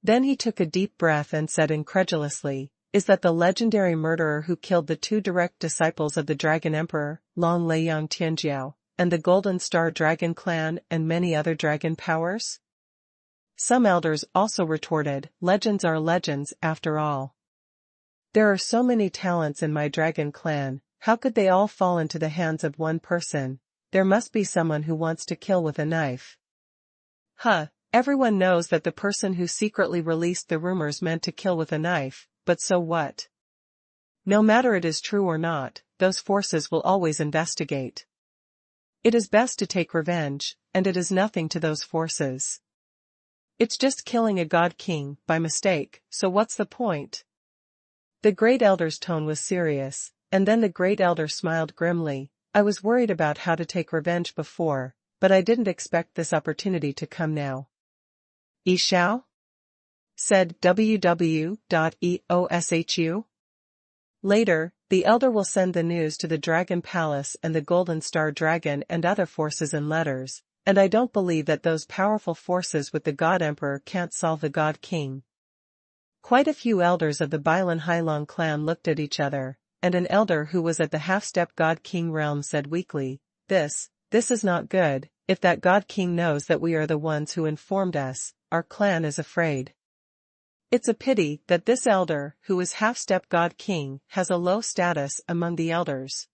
Then he took a deep breath and said incredulously, Is that the legendary murderer who killed the 2 direct disciples of the Dragon Emperor, Long Leiyang Tianjiao, and the Golden Star Dragon clan and many other dragon powers? Some elders also retorted, Legends are legends after all. There are so many talents in my dragon clan, how could they all fall into the hands of one person? There must be someone who wants to kill with a knife. Everyone knows that the person who secretly released the rumors meant to kill with a knife, but so what? No matter it is true or not, those forces will always investigate. It is best to take revenge, and it is nothing to those forces. It's just killing a god king, by mistake, so what's the point? The great elder's tone was serious, and then the great elder smiled grimly. I was worried about how to take revenge before, but I didn't expect this opportunity to come now. Yi Xiao? Said www.eoshu. Later, the elder will send the news to the Dragon Palace and the Golden Star Dragon and other forces in letters, and I don't believe that those powerful forces with the God Emperor can't solve the God King. Quite a few elders of the Bailan Hailong clan looked at each other, and an elder who was at the half-step God King realm said weakly, This is not good. If that God King knows that we are the ones who informed us, our clan is afraid. It's a pity that this elder, who is half-step God King, has a low status among the elders.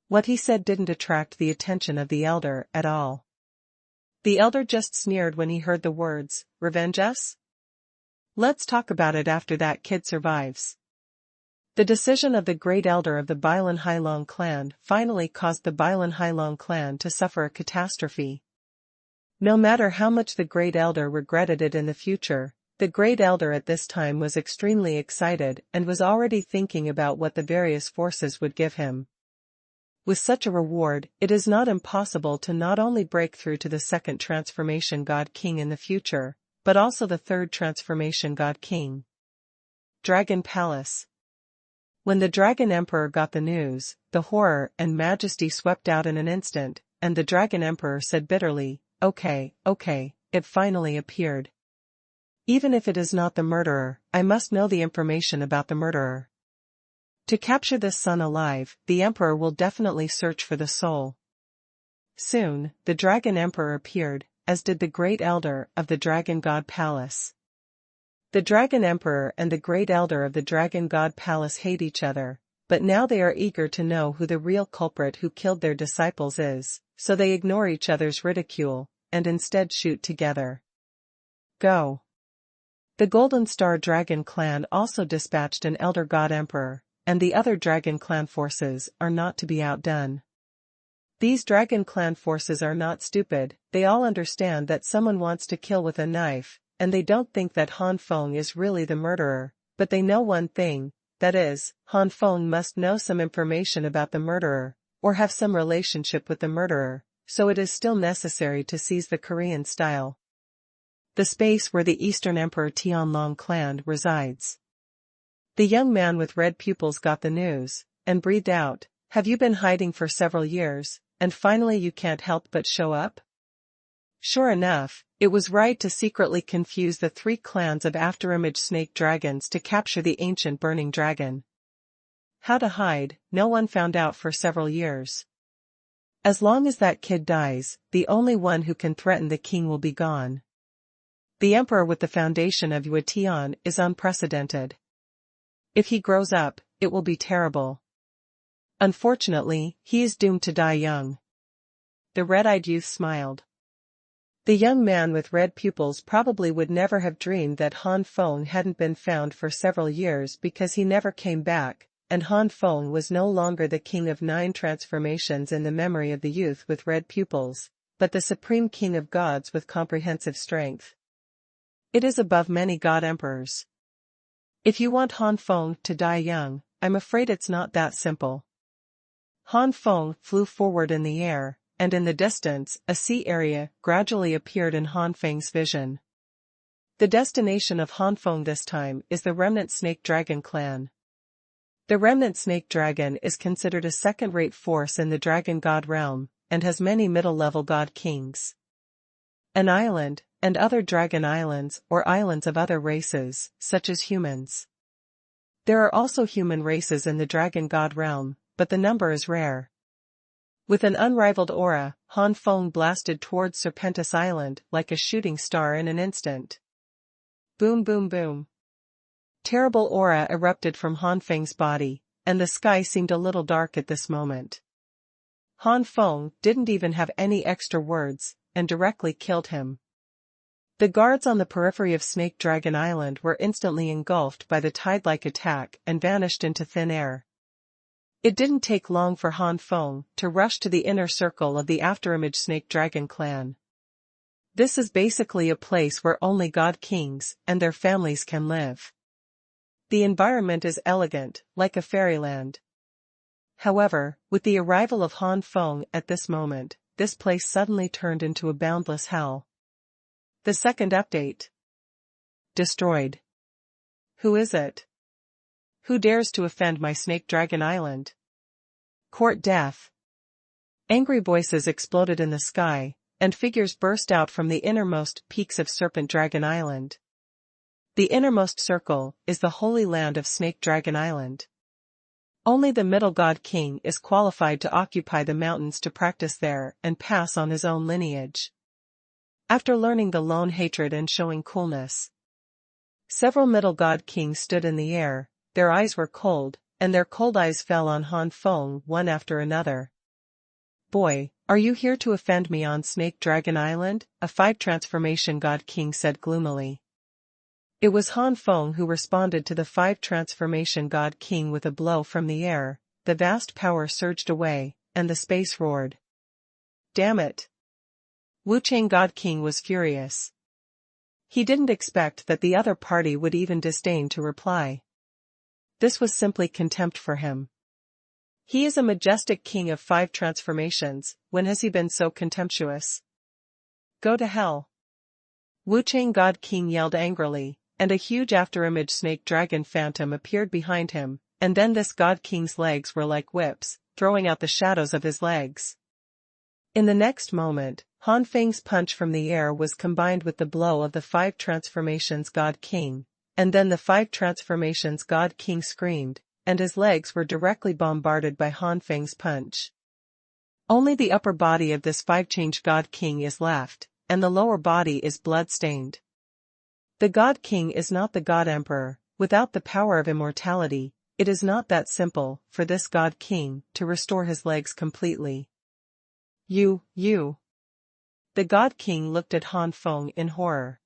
What he said didn't attract the attention of the elder at all. The elder just sneered when he heard the words, Revenge us? Let's talk about it after that kid survives. The decision of the great elder of the Bailan Hailong clan finally caused the Bailan Hailong clan to suffer a catastrophe. No matter how much the great elder regretted it in the future, the great elder at this time was extremely excited and was already thinking about what the various forces would give him. With such a reward, it is not impossible to not only break through to the 2nd Transformation God King in the future, but also the 3rd Transformation God King. Dragon Palace. When the Dragon Emperor got the news, the horror and majesty swept out in an instant, and the Dragon Emperor said bitterly, Okay, it finally appeared. Even if it is not the murderer, I must know the information about the murderer. To capture this son alive, the Emperor will definitely search for the soul. Soon, the Dragon Emperor appeared, as did the Great Elder of the Dragon God Palace. The Dragon Emperor and the Great Elder of the Dragon God Palace hate each other, but now they are eager to know who the real culprit who killed their disciples is, so they ignore each other's ridicule, and instead shoot together. Go! The Golden Star Dragon clan also dispatched an Elder God Emperor, and the other Dragon clan forces are not to be outdone. These Dragon clan forces are not stupid, they all understand that someone wants to kill with a knife, and they don't think that Han Feng is really the murderer, but they know one thing, that is, Han Feng must know some information about the murderer, or have some relationship with the murderer, so it is still necessary to seize the Korean style. The space where the Eastern Emperor Tianlong clan resides. The young man with red pupils got the news, and breathed out, "Have you been hiding for several years, and finally you can't help but show up?" Sure enough, it was right to secretly confuse the three clans of afterimage snake dragons to capture the ancient burning dragon. How to hide, no one found out for several years. As long as that kid dies, the only one who can threaten the king will be gone. The emperor with the foundation of Yuetian is unprecedented. If he grows up, it will be terrible. Unfortunately, he is doomed to die young. The red-eyed youth smiled. The young man with red pupils probably would never have dreamed that Han Feng hadn't been found for several years because he never came back, and Han Feng was no longer the king of 9 transformations in the memory of the youth with red pupils, but the supreme king of gods with comprehensive strength. It is above many god emperors. If you want Han Feng to die young, I'm afraid it's not that simple. Han Feng flew forward in the air, and in the distance, a sea area gradually appeared in Han Feng's vision. The destination of Han Feng this time is the remnant snake dragon clan. The remnant snake dragon is considered a second-rate force in the dragon god realm, and has many middle-level god kings. An island, and other dragon islands or islands of other races, such as humans. There are also human races in the dragon god realm, but the number is rare. With an unrivaled aura, Han Feng blasted towards Serpentis Island like a shooting star in an instant. Boom boom boom. Terrible aura erupted from Han Feng's body, and the sky seemed a little dark at this moment. Han Feng didn't even have any extra words, and directly killed him. The guards on the periphery of Snake Dragon Island were instantly engulfed by the tide-like attack and vanished into thin air. It didn't take long for Han Feng to rush to the inner circle of the afterimage Snake Dragon clan. This is basically a place where only god kings and their families can live. The environment is elegant, like a fairyland. However, with the arrival of Han Feng at this moment, this place suddenly turned into a boundless hell. The second update. Destroyed. Who is it? Who dares to offend my Snake Dragon Island? Court death. Angry voices exploded in the sky, and figures burst out from the innermost peaks of Serpent Dragon Island. The innermost circle is the holy land of Snake Dragon Island. Only the middle god king is qualified to occupy the mountains to practice there and pass on his own lineage. After learning the lone hatred and showing coolness, several middle god kings stood in the air. Their eyes were cold, and their cold eyes fell on Han Feng one after another. Boy, are you here to offend me on Snake Dragon Island? A 5-transformation god king said gloomily. It was Han Feng who responded to the 5-transformation god king with a blow from the air. The vast power surged away, and the space roared. Damn it! Wuchang god king was furious. He didn't expect that the other party would even disdain to reply. This was simply contempt for him. He is a majestic king of 5 transformations, when has he been so contemptuous? Go to hell! Wuchang god king yelled angrily, and a huge afterimage snake dragon phantom appeared behind him, and then this god king's legs were like whips, throwing out the shadows of his legs. In the next moment, Han Feng's punch from the air was combined with the blow of the 5 transformations god king. And then the 5 transformations god king screamed, and his legs were directly bombarded by Han Feng's punch. Only the upper body of this 5-change god king is left, and the lower body is blood-stained. The god king is not the god emperor. Without the power of immortality, it is not that simple for this god king to restore his legs completely. You. The god king looked at Han Feng in horror.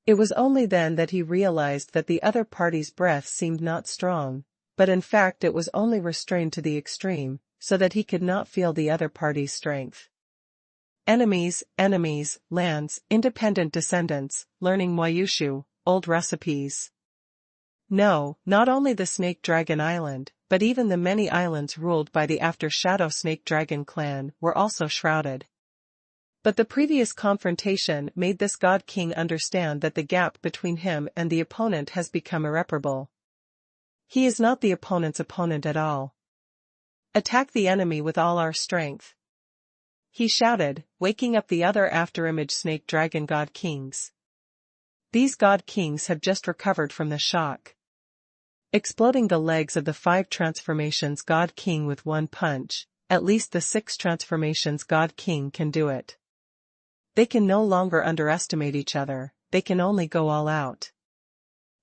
It was only then that he realized that the other party's breath seemed not strong, but in fact it was only restrained to the extreme, so that he could not feel the other party's strength. Enemies, lands, independent descendants, learning Moyushu, old recipes. No, not only the Snake Dragon Island, but even the many islands ruled by the after-shadow Snake Dragon clan were also shrouded. But the previous confrontation made this God King understand that the gap between him and the opponent has become irreparable. He is not the opponent's opponent at all. Attack the enemy with all our strength, he shouted, waking up the other afterimage Snake Dragon God Kings. These God Kings had just recovered from the shock, exploding the legs of the 5 transformations God King with one punch. At least the 6 transformations God King can do it. They can no longer underestimate each other, they can only go all out.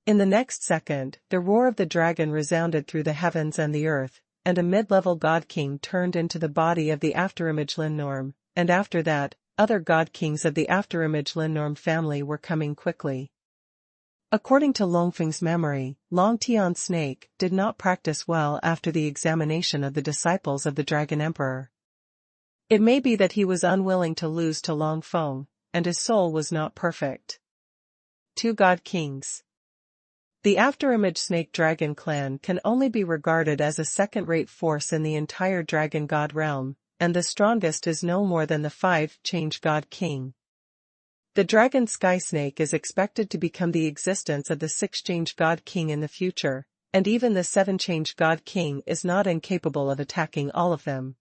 In the next second, the roar of the dragon resounded through the heavens and the earth, and a mid-level God King turned into the body of the afterimage Linnorm, and after that, other God Kings of the afterimage Linnorm family were coming quickly. According to Longfeng's memory, Long Tian Snake did not practice well after the examination of the disciples of the Dragon Emperor. It may be that he was unwilling to lose to Long Feng, and his soul was not perfect. 2 God Kings. The afterimage Snake Dragon clan can only be regarded as a second-rate force in the entire Dragon God realm, and the strongest is no more than the 5-change God King. The Dragon Sky Snake is expected to become the existence of the 6-change God King in the future, and even the 7-change God King is not incapable of attacking all of them.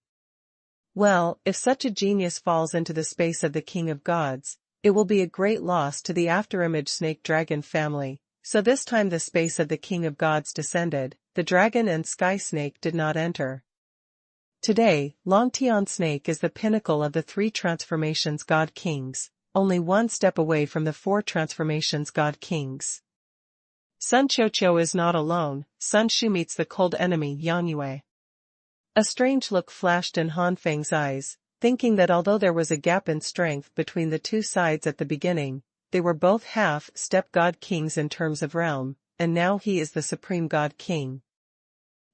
Well, if such a genius falls into the space of the King of Gods, it will be a great loss to the afterimage Snake Dragon family. So this time the space of the King of Gods descended, the Dragon and Sky Snake did not enter. Today, Long Tian Snake is the pinnacle of the 3 transformations God Kings, only one step away from the 4 transformations God Kings. Sun Qiuqiu is not alone, Sun Shu meets the cold enemy Yang Yue. A strange look flashed in Han Feng's eyes, thinking that although there was a gap in strength between the 2 sides at the beginning, they were both half-step God Kings in terms of realm, and now he is the Supreme God King.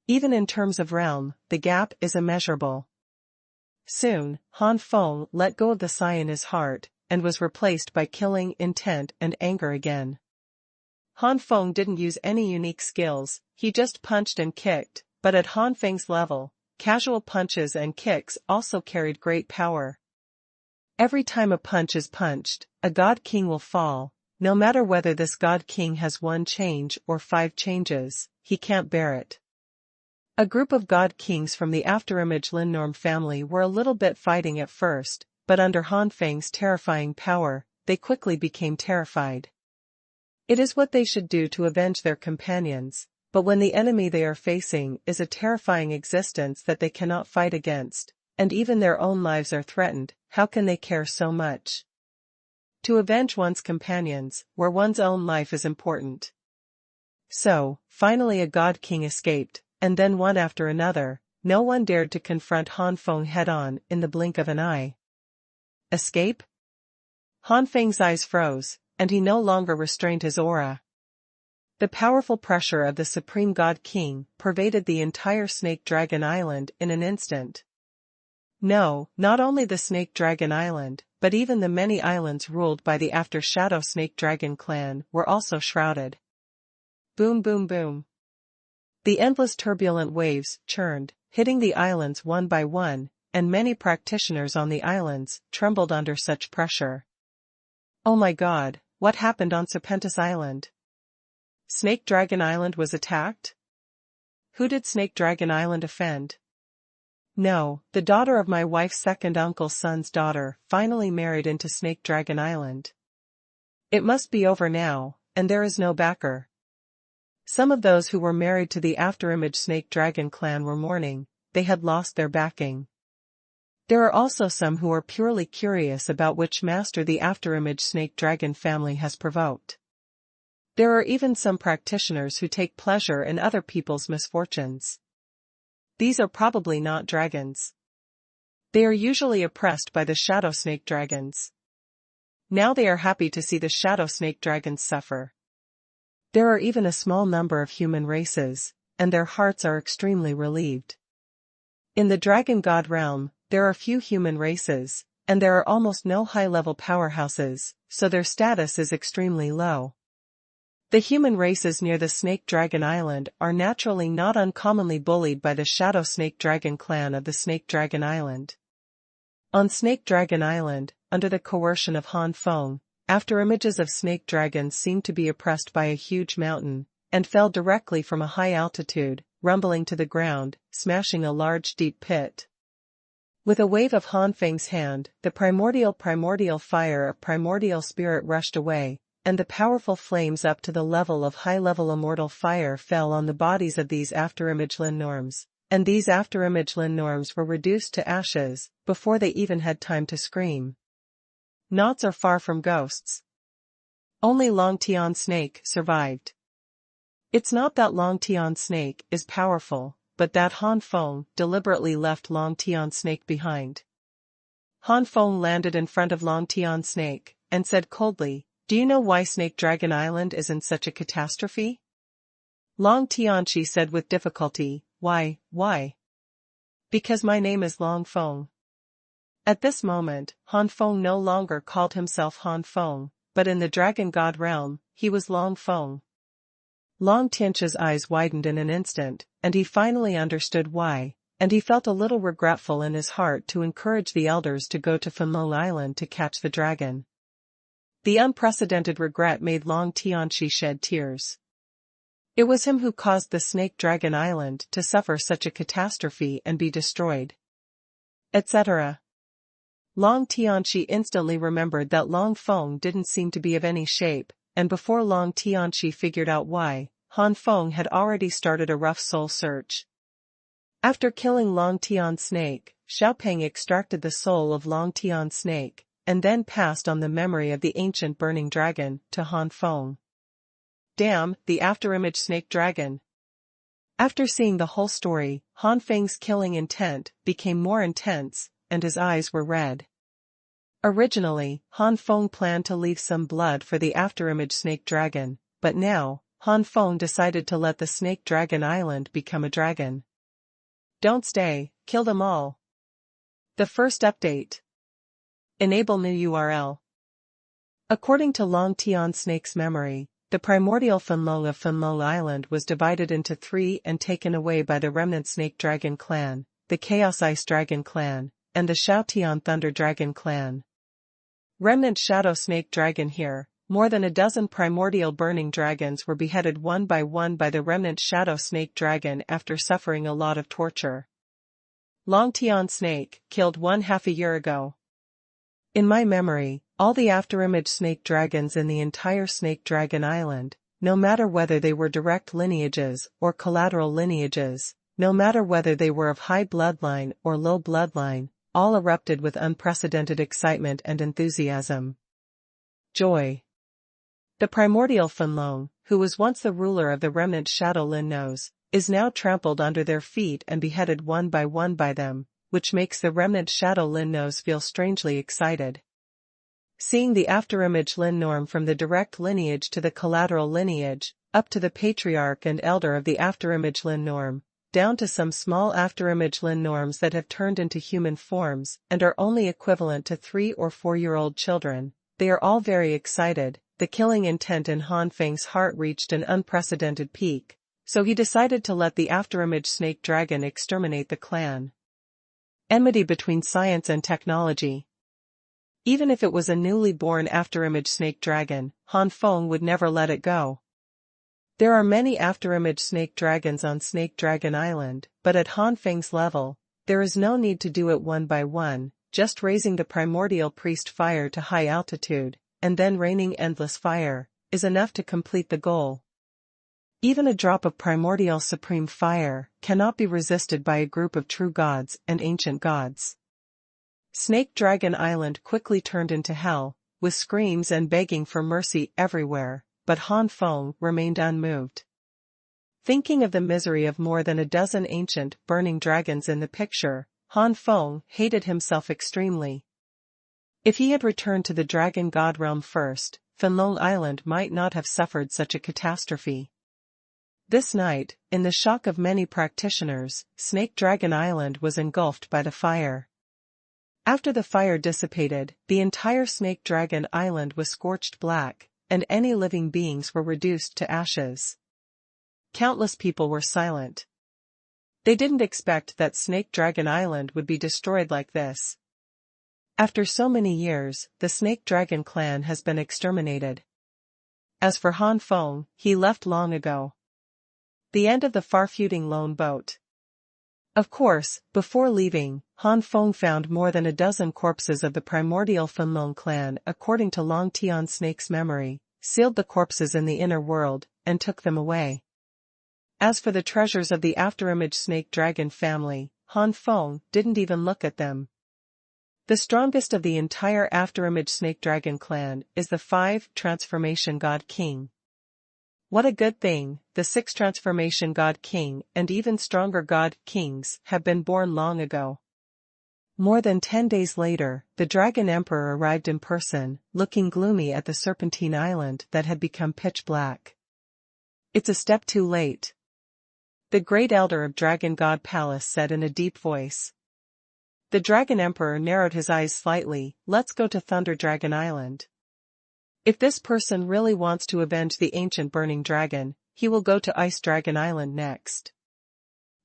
Even in terms of realm, the gap is immeasurable. Soon, Han Feng let go of the sigh in his heart, and was replaced by killing intent and anger again. Han Feng didn't use any unique skills, he just punched and kicked, but at Han Feng's level, casual punches and kicks also carried great power. Every time a punch is punched, a God King will fall, no matter whether this God King has 1 change or 5 changes, he can't bear it. A group of God Kings from the afterimage Linnorm family were a little bit fighting at first, but under Han Feng's terrifying power, they quickly became terrified. It is what they should do to avenge their companions, but when the enemy they are facing is a terrifying existence that they cannot fight against, and even their own lives are threatened, how can they care so much? To avenge one's companions, where one's own life is important. So, finally a God King escaped, and then one after another, no one dared to confront Han Feng head-on in the blink of an eye. Escape? Han Feng's eyes froze, and he no longer restrained his aura. The powerful pressure of the Supreme God King pervaded the entire Snake Dragon Island in an instant. No, not only the Snake Dragon Island, but even the many islands ruled by the after-shadow Snake Dragon clan were also shrouded. Boom boom boom. The endless turbulent waves churned, hitting the islands one by one, and many practitioners on the islands trembled under such pressure. Oh my God, what happened on Serpentis Island? Snake Dragon Island was attacked? Who did Snake Dragon Island offend? No, the daughter of my wife's second uncle's son's daughter finally married into Snake Dragon Island. It must be over now, and there is no backer. Some of those who were married to the afterimage Snake Dragon clan were mourning, they had lost their backing. There are also some who are purely curious about which master the afterimage Snake Dragon family has provoked. There are even some practitioners who take pleasure in other people's misfortunes. These are probably not dragons. They are usually oppressed by the shadow snake dragons. Now they are happy to see the shadow snake dragons suffer. There are even a small number of human races, and their hearts are extremely relieved. In the Dragon God realm, there are few human races, and there are almost no high-level powerhouses, so their status is extremely low. The human races near the Snake Dragon Island are naturally not uncommonly bullied by the Shadow Snake Dragon clan of the Snake Dragon Island. On Snake Dragon Island, under the coercion of Han Feng, afterimages of snake dragons seemed to be oppressed by a huge mountain, and fell directly from a high altitude, rumbling to the ground, smashing a large deep pit. With a wave of Han Feng's hand, the primordial fire of primordial spirit rushed away, and the powerful flames up to the level of high-level immortal fire fell on the bodies of these afterimage Lin norms, and these afterimage Lin norms were reduced to ashes, before they even had time to scream. Knots are far from ghosts. Only Long Tian Snake survived. It's not that Long Tian Snake is powerful, but that Han Feng deliberately left Long Tian Snake behind. Han Feng landed in front of Long Tian Snake, and said coldly, "Do you know why Snake Dragon Island is in such a catastrophe?" Long Tianchi said with difficulty, Why? Because my name is Long Feng." At this moment, Han Feng no longer called himself Han Feng, but in the Dragon God realm, he was Long Feng. Long Tianchi's eyes widened in an instant, and he finally understood why, and he felt a little regretful in his heart to encourage the elders to go to Fenlong Island to catch the dragon. The unprecedented regret made Long Tianchi shed tears. It was him who caused the Snake Dragon Island to suffer such a catastrophe and be destroyed, etc. Long Tianchi instantly remembered that Long Feng didn't seem to be of any shape, and before Long Tianchi figured out why, Han Feng had already started a rough soul search. After killing Long Tian Snake, Xiaopeng extracted the soul of Long Tian Snake, and then passed on the memory of the ancient burning dragon to Han Feng. Damn, the afterimage snake dragon. After seeing the whole story, Han Feng's killing intent became more intense, and his eyes were red. Originally, Han Feng planned to leave some blood for the afterimage snake dragon, but now, Han Feng decided to let the Snake Dragon Island become a dragon. Don't stay, kill them all. The first update. Enable new URL. According to Long Tian Snake's memory, the primordial Fenlong of Fenlong Island was divided into 3 and taken away by the remnant Snake Dragon clan, the Chaos Ice Dragon clan, and the Xiaotian Thunder Dragon clan. Remnant Shadow Snake Dragon here, more than a dozen primordial burning dragons were beheaded one by the remnant Shadow Snake Dragon after suffering a lot of torture. Long Tian Snake, killed 1/2 a year ago. In my memory, all the afterimage snake dragons in the entire Snake Dragon Island, no matter whether they were direct lineages or collateral lineages, no matter whether they were of high bloodline or low bloodline, all erupted with unprecedented excitement and enthusiasm. Joy. The primordial Fenlong, who was once the ruler of the remnant Shadow Lin Nose, is now trampled under their feet and beheaded one by them, which makes the remnant Shadow Lin Nose feel strangely excited. Seeing the afterimage Lin Norm from the direct lineage to the collateral lineage, up to the patriarch and elder of the afterimage Lin Norm, down to some small afterimage Lin Norms that have turned into human forms and are only equivalent to 3 or 4-year-old children, they are all very excited. The killing intent in Han Feng's heart reached an unprecedented peak, so he decided to let the afterimage snake dragon exterminate the clan. Enmity between science and technology. Even if it was a newly born afterimage snake dragon, Han Feng would never let it go. There are many afterimage snake dragons on Snake Dragon Island, but at Han Feng's level, there is no need to do it one by one, just raising the primordial priest fire to high altitude, and then raining endless fire, is enough to complete the goal. Even a drop of primordial supreme fire cannot be resisted by a group of true gods and ancient gods. Snake Dragon Island quickly turned into hell, with screams and begging for mercy everywhere, but Han Feng remained unmoved. Thinking of the misery of more than a dozen ancient, burning dragons in the picture, Han Feng hated himself extremely. If he had returned to the Dragon God realm first, Fenlong Island might not have suffered such a catastrophe. This night, in the shock of many practitioners, Snake Dragon Island was engulfed by the fire. After the fire dissipated, the entire Snake Dragon Island was scorched black, and any living beings were reduced to ashes. Countless people were silent. They didn't expect that Snake Dragon Island would be destroyed like this. After so many years, the Snake Dragon clan has been exterminated. As for Han Feng, he left long ago. The end of the far-feuding lone boat. Of course, before leaving, Han Feng found more than a dozen corpses of the primordial Fenlong clan according to Long Tian Snake's memory, sealed the corpses in the inner world, and took them away. As for the treasures of the afterimage Snake Dragon family, Han Feng didn't even look at them. The strongest of the entire afterimage Snake Dragon clan is the 5 Transformation God King. What a good thing, the 6 Transformation God King and even stronger God Kings have been born long ago. More than 10 days later, the Dragon Emperor arrived in person, looking gloomy at the Serpentine Island that had become pitch black. It's a step too late. The Great Elder of Dragon God Palace said in a deep voice. The Dragon Emperor narrowed his eyes slightly. Let's go to Thunder Dragon Island. If this person really wants to avenge the ancient burning dragon, he will go to Ice Dragon Island next.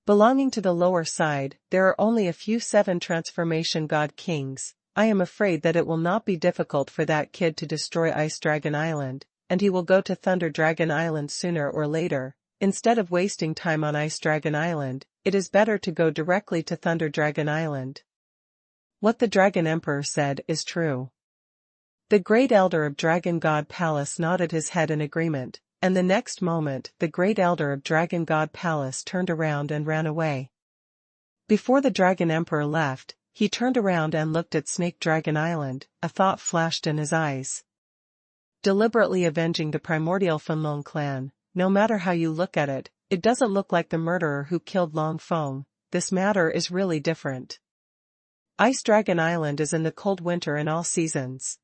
Belonging to the lower side, there are only a few 7 Transformation God Kings. I am afraid that it will not be difficult for that kid to destroy Ice Dragon Island, and he will go to Thunder Dragon Island sooner or later. Instead of wasting time on Ice Dragon Island, it is better to go directly to Thunder Dragon Island. What the Dragon Emperor said is true. The Great Elder of Dragon God Palace nodded his head in agreement, and the next moment the Great Elder of Dragon God Palace turned around and ran away. Before the Dragon Emperor left, he turned around and looked at Snake Dragon Island. A thought flashed in his eyes. Deliberately avenging the primordial Fenlong clan, no matter how you look at it, it doesn't look like the murderer who killed Long Feng. This matter is really different. Ice Dragon Island is in the cold winter in all seasons.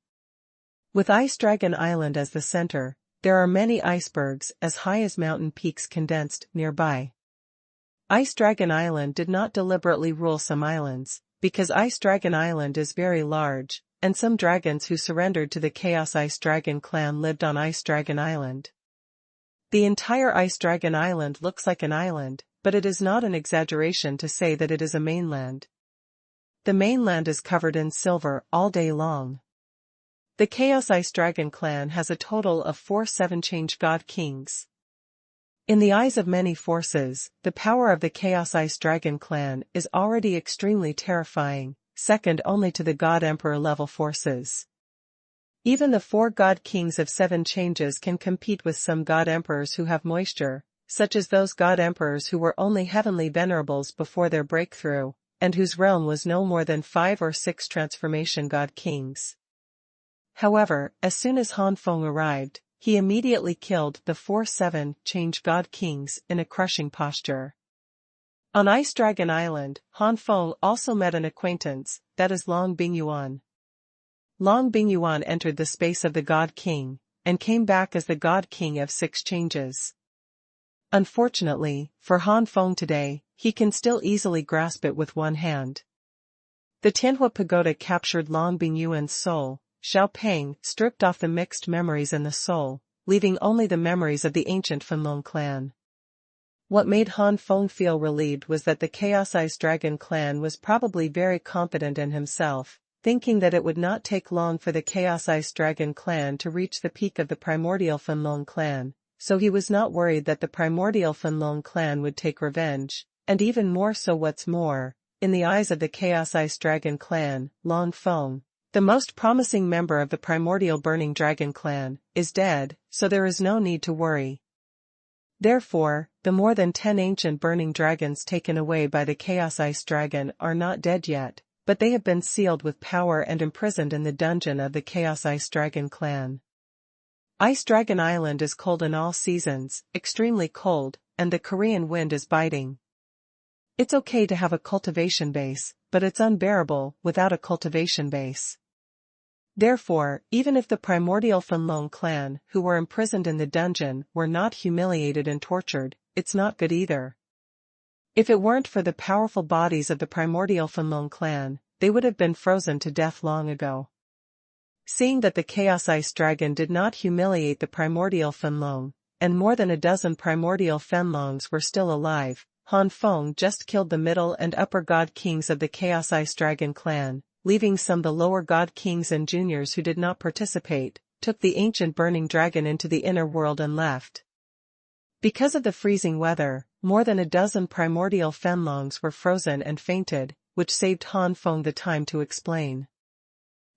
With Ice Dragon Island as the center, there are many icebergs as high as mountain peaks condensed nearby. Ice Dragon Island did not deliberately rule some islands, because Ice Dragon Island is very large, and some dragons who surrendered to the Chaos Ice Dragon clan lived on Ice Dragon Island. The entire Ice Dragon Island looks like an island, but it is not an exaggeration to say that it is a mainland. The mainland is covered in silver all day long. The Chaos Ice Dragon clan has a total of 4 7-change God Kings. In the eyes of many forces, the power of the Chaos Ice Dragon clan is already extremely terrifying, second only to the God Emperor level forces. Even the 4 God Kings of 7 changes can compete with some God Emperors who have moisture, such as those God Emperors who were only heavenly venerables before their breakthrough, and whose realm was no more than 5 or 6 Transformation God Kings. However, as soon as Han Feng arrived, he immediately killed the 4 7-change God Kings in a crushing posture. On Ice Dragon Island, Han Feng also met an acquaintance, that is Long Bingyuan. Long Bingyuan entered the space of the God King, and came back as the God King of 6 changes. Unfortunately, for Han Feng today, he can still easily grasp it with one hand. The Tianhua Pagoda captured Long Bingyuan's soul. Xiao Peng stripped off the mixed memories in the soul, leaving only the memories of the ancient Fenlong clan. What made Han Feng feel relieved was that the Chaos Ice Dragon clan was probably very confident in himself, thinking that it would not take long for the Chaos Ice Dragon clan to reach the peak of the primordial Fenlong clan, so he was not worried that the primordial Fenlong clan would take revenge, and even more so what's more, in the eyes of the Chaos Ice Dragon clan, Long Feng, the most promising member of the primordial Burning Dragon clan, is dead, so there is no need to worry. Therefore, the more than 10 ancient burning dragons taken away by the Chaos Ice Dragon are not dead yet, but they have been sealed with power and imprisoned in the dungeon of the Chaos Ice Dragon clan. Ice Dragon Island is cold in all seasons, extremely cold, and the Korean wind is biting. It's okay to have a cultivation base, but it's unbearable without a cultivation base. Therefore, even if the primordial Fenlong clan who were imprisoned in the dungeon were not humiliated and tortured, it's not good either. If it weren't for the powerful bodies of the primordial Fenlong clan, they would have been frozen to death long ago. Seeing that the Chaos Ice Dragon did not humiliate the primordial Fenlong, and more than a dozen primordial Fenlongs were still alive, Han Feng just killed the middle and upper god kings of the Chaos Ice Dragon clan, leaving some the lower god kings and juniors who did not participate, took the ancient burning dragon into the inner world and left. Because of the freezing weather, more than a dozen primordial Fenlongs were frozen and fainted, which saved Han Feng the time to explain.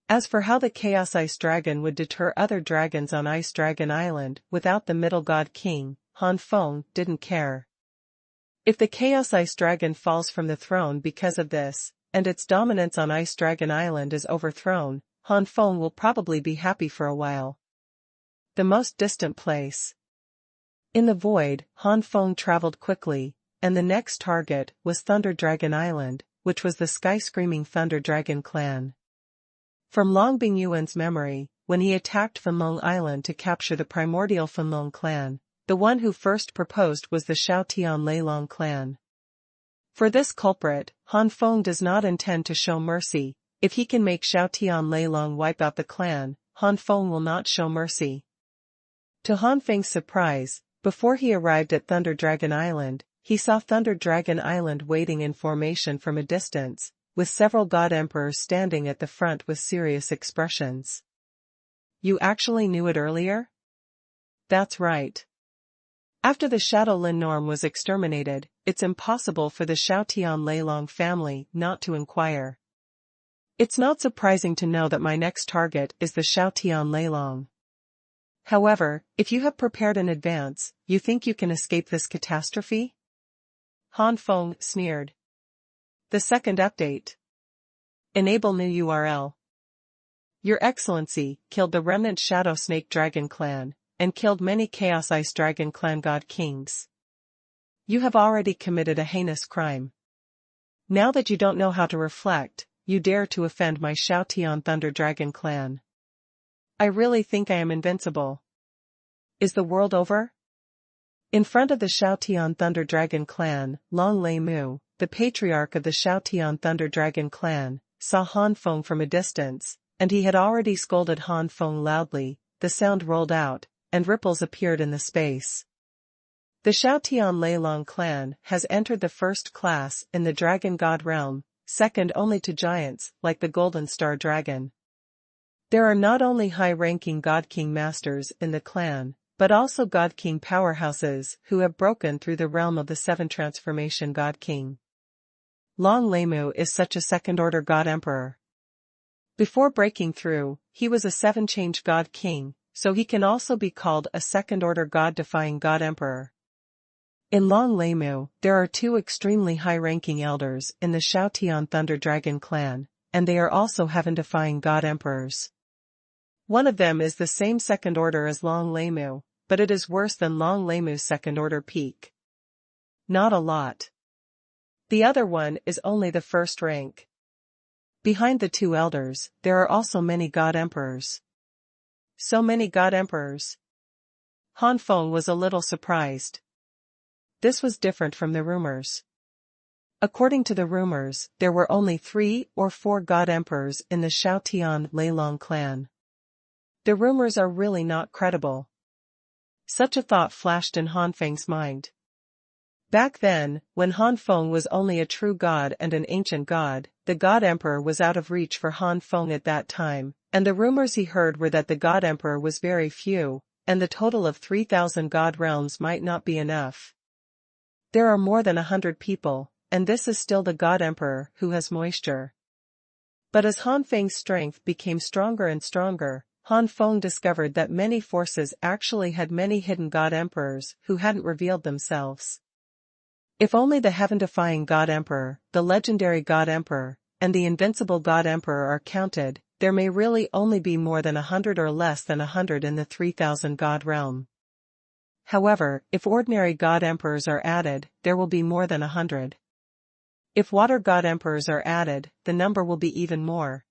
As for how the Chaos Ice Dragon would deter other dragons on Ice Dragon Island without the middle god king, Han Feng didn't care. If the Chaos Ice Dragon falls from the throne because of this, and its dominance on Ice Dragon Island is overthrown, Han Feng will probably be happy for a while. The most distant place. In the void, Han Feng traveled quickly, and the next target was Thunder Dragon Island, which was the sky-screaming Thunder Dragon clan. From Long Bingyuan's memory, when he attacked Fenlong Island to capture the primordial Fenlong clan, the one who first proposed was the Xiaotian Leilong clan. For this culprit, Han Feng does not intend to show mercy. If he can make Xiaotian Leilong wipe out the clan, Han Feng will not show mercy. To Han Feng's surprise, before he arrived at Thunder Dragon Island, he saw Thunder Dragon Island waiting in formation from a distance, with several god emperors standing at the front with serious expressions. You actually knew it earlier? That's right. After the Shaolin norm was exterminated, it's impossible for the Xiaotian Leilong family not to inquire. It's not surprising to know that my next target is the Xiaotian Leilong. However, if you have prepared in advance, you think you can escape this catastrophe? Han Feng sneered. The second update. Enable new URL. Your Excellency killed the remnant Shadow Snake Dragon clan, and killed many Chaos Ice Dragon clan god kings. You have already committed a heinous crime. Now that you don't know how to reflect, you dare to offend my Xiaotian Thunder Dragon clan. I really think I am invincible. Is the world over? In front of the Xiaotian Thunder Dragon clan, Long Lei Mu, the patriarch of the Xiaotian Thunder Dragon clan, saw Han Feng from a distance, and he had already scolded Han Feng loudly. The sound rolled out, and ripples appeared in the space. The Xiaotian Leilong clan has entered the first class in the Dragon God realm, second only to giants like the Golden Star Dragon. There are not only high-ranking God King masters in the clan, but also God King powerhouses who have broken through the realm of the Seven Transformation God King. Long Leimu is such a second-order God Emperor. Before breaking through, he was a seven-change God King, so he can also be called a second-order God-defying God Emperor. In Long Leimu, there are two extremely high-ranking elders in the Xiaotian Thunder Dragon clan, and they are also heaven-defying God Emperors. One of them is the same second order as Long Leimu, but it is worse than Long Leimu's second-order peak. Not a lot. The other one is only the first rank. Behind the two elders, there are also many God Emperors. So many God Emperors. Han Feng was a little surprised. This was different from the rumors. According to the rumors, there were only 3 or 4 God Emperors in the Xiaotian Leilong clan. The rumors are really not credible. Such a thought flashed in Han Feng's mind. Back then, when Han Feng was only a true god and an ancient god, the God Emperor was out of reach for Han Feng at that time, and the rumors he heard were that the God Emperor was very few, and the total of 3,000 God realms might not be enough. There are more than 100 people, and this is still the God Emperor who has moisture. But as Han Feng's strength became stronger and stronger, Han Feng discovered that many forces actually had many hidden God Emperors who hadn't revealed themselves. If only the heaven-defying God Emperor, the legendary God Emperor, and the invincible God Emperor are counted, there may really only be more than 100 or less than 100 in the 3,000 God realm. However, if ordinary God Emperors are added, there will be more than 100. If water God Emperors are added, the number will be even more.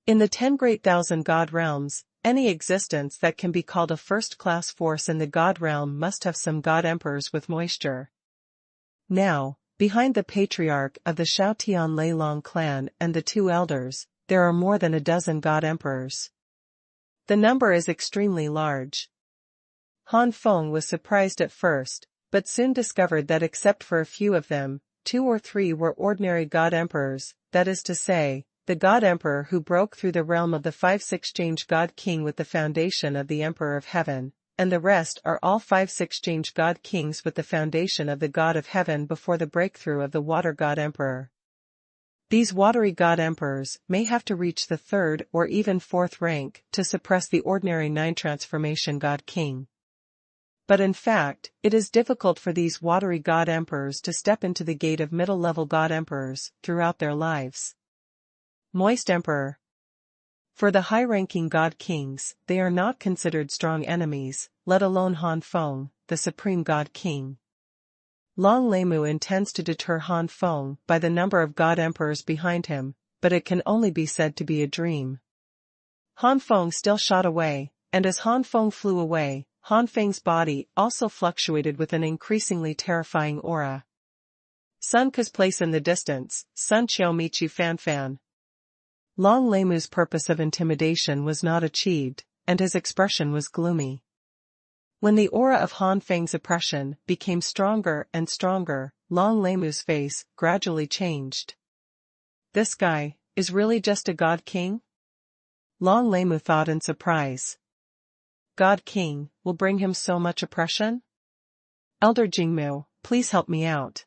In the 10 great thousand God realms, any existence that can be called a first-class force in the God realm must have some God Emperors with moisture. Now, behind the patriarch of the Xiaotian Leilong clan and the two elders, there are more than a dozen God Emperors. The number is extremely large. Han Feng was surprised at first, but soon discovered that except for a few of them, 2 or 3 were ordinary God Emperors, that is to say, the God Emperor who broke through the realm of the 5-6 God King with the foundation of the Emperor of Heaven, and the rest are all 5-6 God Kings with the foundation of the God of Heaven before the breakthrough of the Water God Emperor. These watery God Emperors may have to reach the 3rd or even 4th rank to suppress the ordinary 9 Transformation God King. But in fact, it is difficult for these watery God Emperors to step into the gate of middle-level God Emperors throughout their lives. Moist Emperor. For the high-ranking God Kings, they are not considered strong enemies, let alone Han Feng, the Supreme God King. Long Leimu intends to deter Han Feng by the number of God Emperors behind him, but it can only be said to be a dream. Han Feng still shot away, and as Han Feng flew away, Han Feng's body also fluctuated with an increasingly terrifying aura. Sun Ke's place in the distance, Sun Qiao Michu Fan Fan. Long Leimu's purpose of intimidation was not achieved, and his expression was gloomy. When the aura of Han Feng's oppression became stronger and stronger, Long Leimu's face gradually changed. This guy is really just a God King? Long Leimu thought in surprise. God King will bring him so much oppression? Elder Jingmu, please help me out.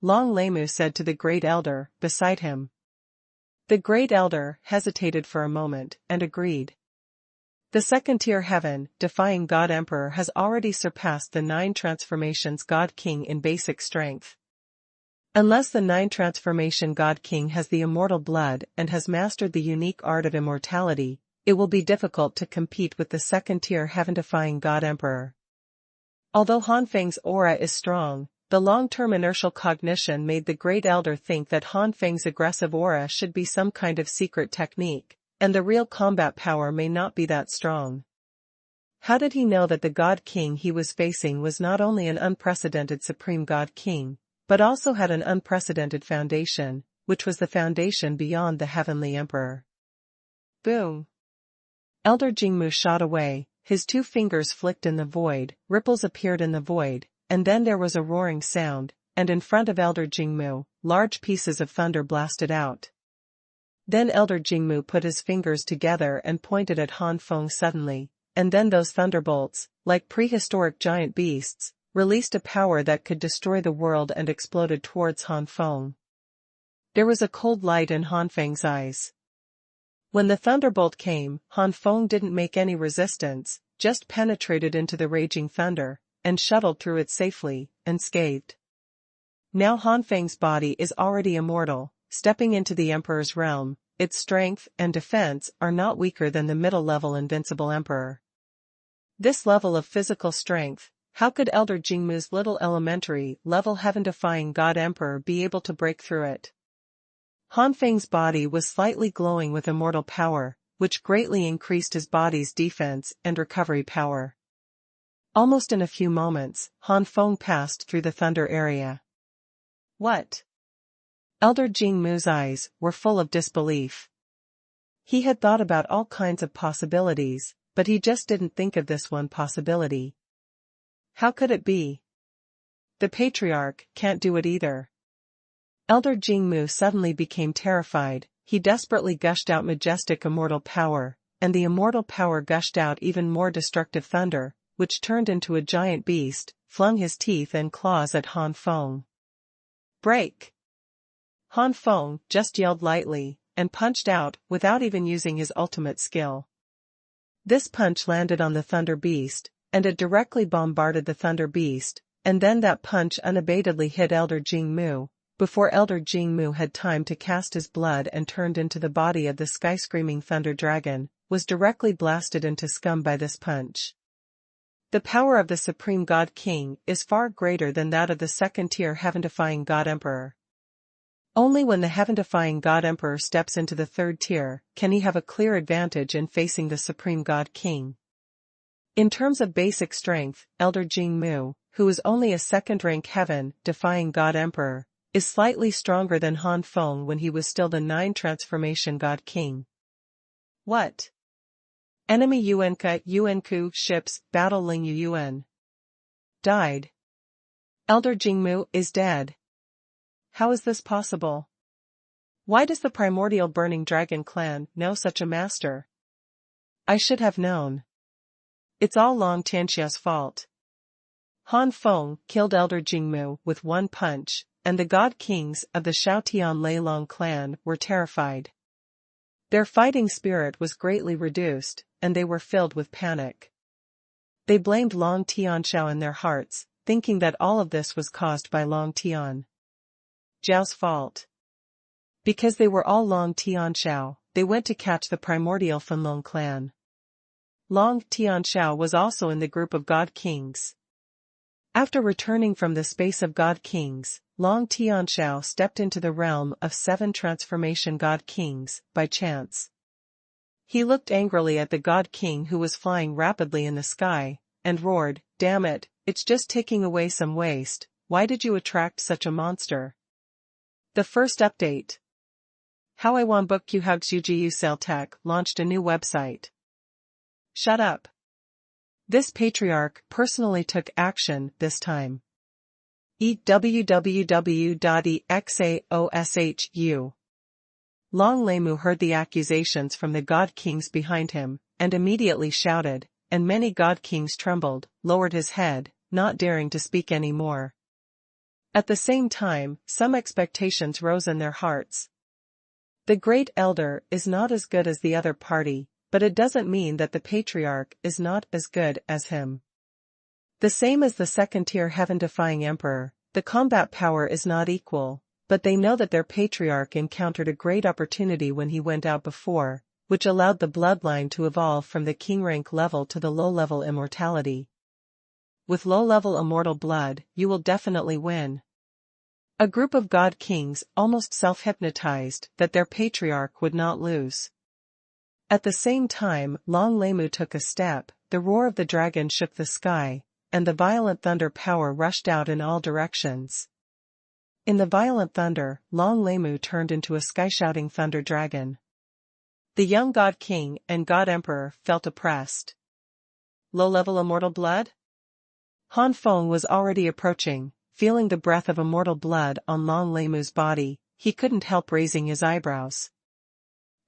Long Leimu said to the Great Elder beside him. The Great Elder hesitated for a moment and agreed. The second-tier heaven-defying God Emperor has already surpassed the 9 Transformations God King in basic strength. Unless the 9 Transformation God King has the immortal blood and has mastered the unique art of immortality, it will be difficult to compete with the second-tier heaven-defying God Emperor. Although Han Feng's aura is strong, the long-term inertial cognition made the Great Elder think that Han Feng's aggressive aura should be some kind of secret technique, and the real combat power may not be that strong. How did he know that the God King he was facing was not only an unprecedented Supreme God King, but also had an unprecedented foundation, which was the foundation beyond the Heavenly Emperor? Boom! Elder Jingmu shot away, his 2 fingers flicked in the void, ripples appeared in the void, and then there was a roaring sound, and in front of Elder Jingmu, large pieces of thunder blasted out. Then Elder Jingmu put his fingers together and pointed at Han Feng suddenly, and then those thunderbolts, like prehistoric giant beasts, released a power that could destroy the world and exploded towards Han Feng. There was a cold light in Han Feng's eyes. When the thunderbolt came, Han Feng didn't make any resistance, just penetrated into the raging thunder, and shuttled through it safely, unscathed. Now Han Feng's body is already immortal, stepping into the Emperor's realm, its strength and defense are not weaker than the middle-level invincible Emperor. This level of physical strength, how could Elder Jingmu's little elementary-level heaven-defying God Emperor be able to break through it? Han Feng's body was slightly glowing with immortal power, which greatly increased his body's defense and recovery power. Almost in a few moments, Han Feng passed through the thunder area. What? Elder Jingmu's eyes were full of disbelief. He had thought about all kinds of possibilities, but he just didn't think of this one possibility. How could it be? The Patriarch can't do it either. Elder Jingmu suddenly became terrified, he desperately gushed out majestic immortal power, and the immortal power gushed out even more destructive thunder, which turned into a giant beast, flung his teeth and claws at Han Feng. Break! Han Feng just yelled lightly, and punched out, without even using his ultimate skill. This punch landed on the Thunder Beast, and it directly bombarded the Thunder Beast, and then that punch unabatedly hit Elder Jingmu, before Elder Jingmu had time to cast his blood and turned into the body of the sky-screaming Thunder Dragon, was directly blasted into scum by this punch. The power of the Supreme God King is far greater than that of the second-tier heaven-defying God Emperor. Only when the heaven-defying God Emperor steps into the 3rd tier can he have a clear advantage in facing the Supreme God King. In terms of basic strength, Elder Jingmu, who is only a 2nd-rank heaven-defying God Emperor, is slightly stronger than Han Feng when he was still the 9 Transformation God King. What? Enemy Yuanku ships battle Ling Yuan. Died. Elder Jingmu is dead. How is this possible? Why does the primordial burning dragon clan know such a master? I should have known. It's all Long Tianxia's fault. Han Feng killed Elder Jingmu with one punch, and the god kings of the Xiaotian Leilong clan were terrified. Their fighting spirit was greatly reduced, and they were filled with panic. They blamed Long Tianxiao in their hearts, thinking that all of this was caused by Long Tian Zhao's fault. Because they were all Long Tianxiao, they went to catch the primordial Fenlong clan. Long Tianxiao was also in the group of god kings. After returning from the space of god kings, Long Tianxiao stepped into the realm of 7 transformation god kings, by chance. He looked angrily at the god king who was flying rapidly in the sky, and roared, "Damn it, it's just taking away some waste, why did you attract such a monster?" The first update. How I Wan Book Yuhugsujiu Sale Tech launched a new website. Shut up. This patriarch personally took action this time. www.exaoshu. Long Leimu heard the accusations from the god kings behind him, and immediately shouted, and many god kings trembled, lowered his head, not daring to speak any more. At the same time, some expectations rose in their hearts. The great elder is not as good as the other party, but it doesn't mean that the patriarch is not as good as him. The same as the second-tier heaven-defying emperor, the combat power is not equal, but they know that their patriarch encountered a great opportunity when he went out before, which allowed the bloodline to evolve from the king rank level to the low-level immortality. With low-level immortal blood, you will definitely win. A group of god kings almost self-hypnotized that their patriarch would not lose. At the same time, Long Leimu took a step, the roar of the dragon shook the sky, and the violent thunder power rushed out in all directions. In the violent thunder, Long Leimu turned into a sky-shouting thunder dragon. The young god king and god emperor felt oppressed. Low-level immortal blood? Han Feng was already approaching, feeling the breath of immortal blood on Long Leimu's body, he couldn't help raising his eyebrows.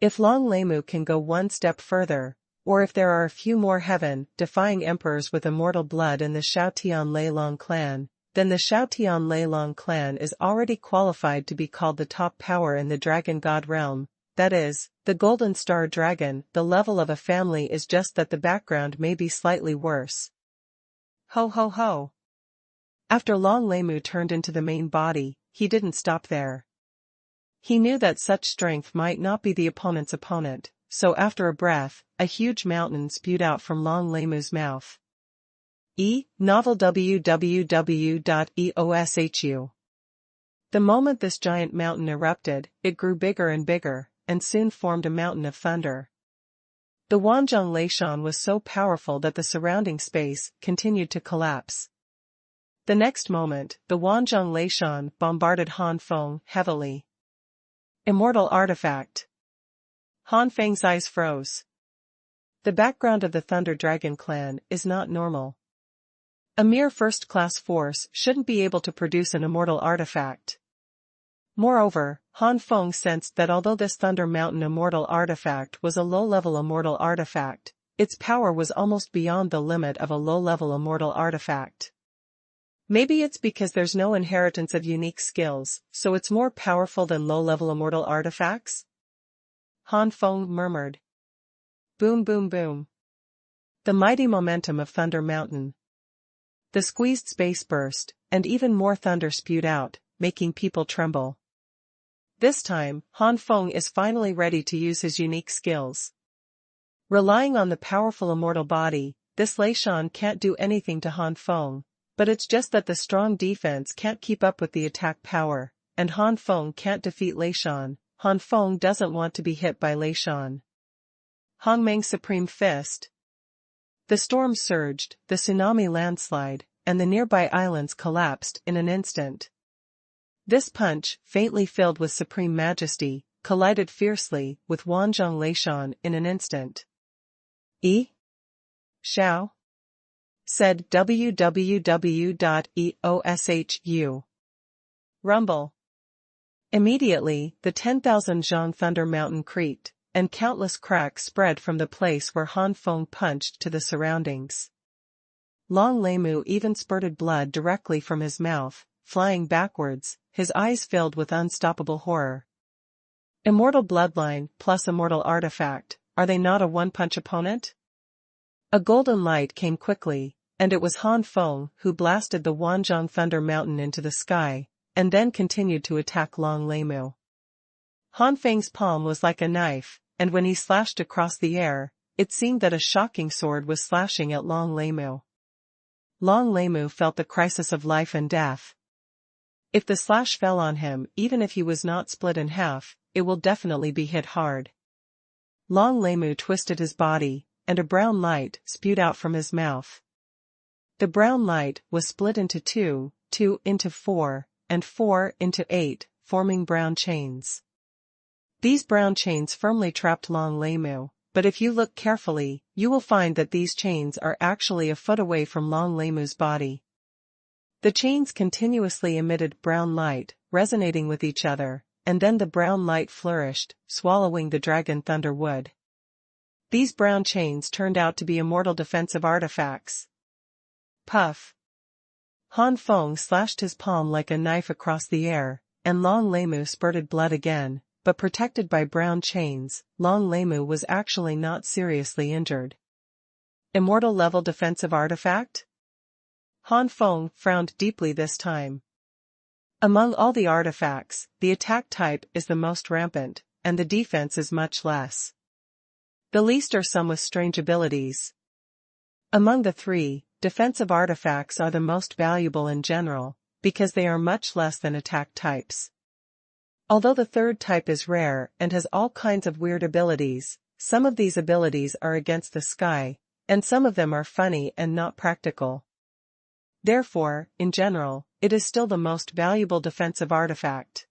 If Long Leimu can go one step further, or if there are a few more heaven-defying emperors with immortal blood in the Xiaotian Leilong clan, then the Xiaotian Leilong clan is already qualified to be called the top power in the dragon god realm, that is, the golden star dragon. The level of a family is just that the background may be slightly worse. Ho ho ho. After Long Leimu turned into the main body, he didn't stop there. He knew that such strength might not be the opponent's opponent, so after a breath, a huge mountain spewed out from Long Leimu's mouth. Novel www.eoshu. The moment this giant mountain erupted, it grew bigger and bigger, and soon formed a mountain of thunder. The Wanzhong Leishan was so powerful that the surrounding space continued to collapse. The next moment, the Wanzhong Leishan bombarded Han Feng heavily. Immortal artifact. Han Feng's eyes froze. The background of the Thunder Dragon clan is not normal. A mere first-class force shouldn't be able to produce an immortal artifact. Moreover, Han Feng sensed that although this Thunder Mountain immortal artifact was a low-level immortal artifact, its power was almost beyond the limit of a low-level immortal artifact. Maybe it's because there's no inheritance of unique skills, so it's more powerful than low-level immortal artifacts? Han Feng murmured. Boom boom boom. The mighty momentum of Thunder Mountain. The squeezed space burst, and even more thunder spewed out, making people tremble. This time, Han Feng is finally ready to use his unique skills. Relying on the powerful immortal body, this Leishan can't do anything to Han Feng, but it's just that the strong defense can't keep up with the attack power, and Han Feng can't defeat Leishan. Han Feng doesn't want to be hit by Leishan. Hongmeng's Supreme Fist. The storm surged, the tsunami landslide, and the nearby islands collapsed in an instant. This punch, faintly filled with supreme majesty, collided fiercely with Wanzhong Leishan in an instant. Xiao? Said www.eoshu. Rumble. Immediately, the 10,000 zhang thunder mountain creaked, and countless cracks spread from the place where Han Feng punched to the surroundings. Long Leimu even spurted blood directly from his mouth, flying backwards, his eyes filled with unstoppable horror. Immortal bloodline plus immortal artifact, are they not a one-punch opponent? A golden light came quickly, and it was Han Feng who blasted the Wanzhong Thunder Mountain into the sky, and then continued to attack Long Leimu. Han Feng's palm was like a knife, and when he slashed across the air, it seemed that a shocking sword was slashing at Long Leimu. Long Leimu felt the crisis of life and death. If the slash fell on him, even if he was not split in half, it will definitely be hit hard. Long Leimu twisted his body, and a brown light spewed out from his mouth. The brown light was split into 2, 2 into 4, and 4 into 8, forming brown chains. These brown chains firmly trapped Long Leimu, but if you look carefully, you will find that these chains are actually a foot away from Long Leimu's body. The chains continuously emitted brown light, resonating with each other, and then the brown light flourished, swallowing the dragon thunder wood. These brown chains turned out to be immortal defensive artifacts. Puff. Han Feng slashed his palm like a knife across the air, and Long Leimu spurted blood again, but protected by brown chains, Long Leimu was actually not seriously injured. Immortal level defensive artifact? Han Feng frowned deeply this time. Among all the artifacts, the attack type is the most rampant, and the defense is much less. The least are some with strange abilities. Among the three, defensive artifacts are the most valuable in general, because they are much less than attack types. Although the third type is rare and has all kinds of weird abilities, some of these abilities are against the sky, and some of them are funny and not practical. Therefore, in general, it is still the most valuable defensive artifact.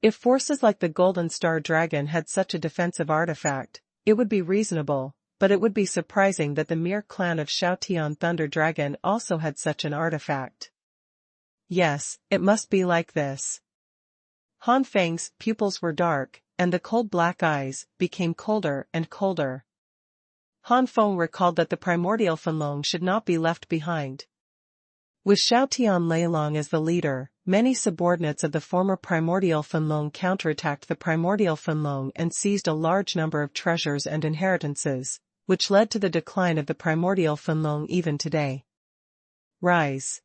If forces like the Golden Star Dragon had such a defensive artifact, it would be reasonable, but it would be surprising that the mere clan of Xiaotian Thunder Dragon also had such an artifact. Yes, it must be like this. Han Feng's pupils were dark, and the cold black eyes became colder and colder. Han Feng recalled that the primordial Fenlong should not be left behind. With Xiaotian Leilong as the leader, many subordinates of the former primordial Fenlong counterattacked the primordial Fenlong and seized a large number of treasures and inheritances, which led to the decline of the primordial Fenlong even today. Rise.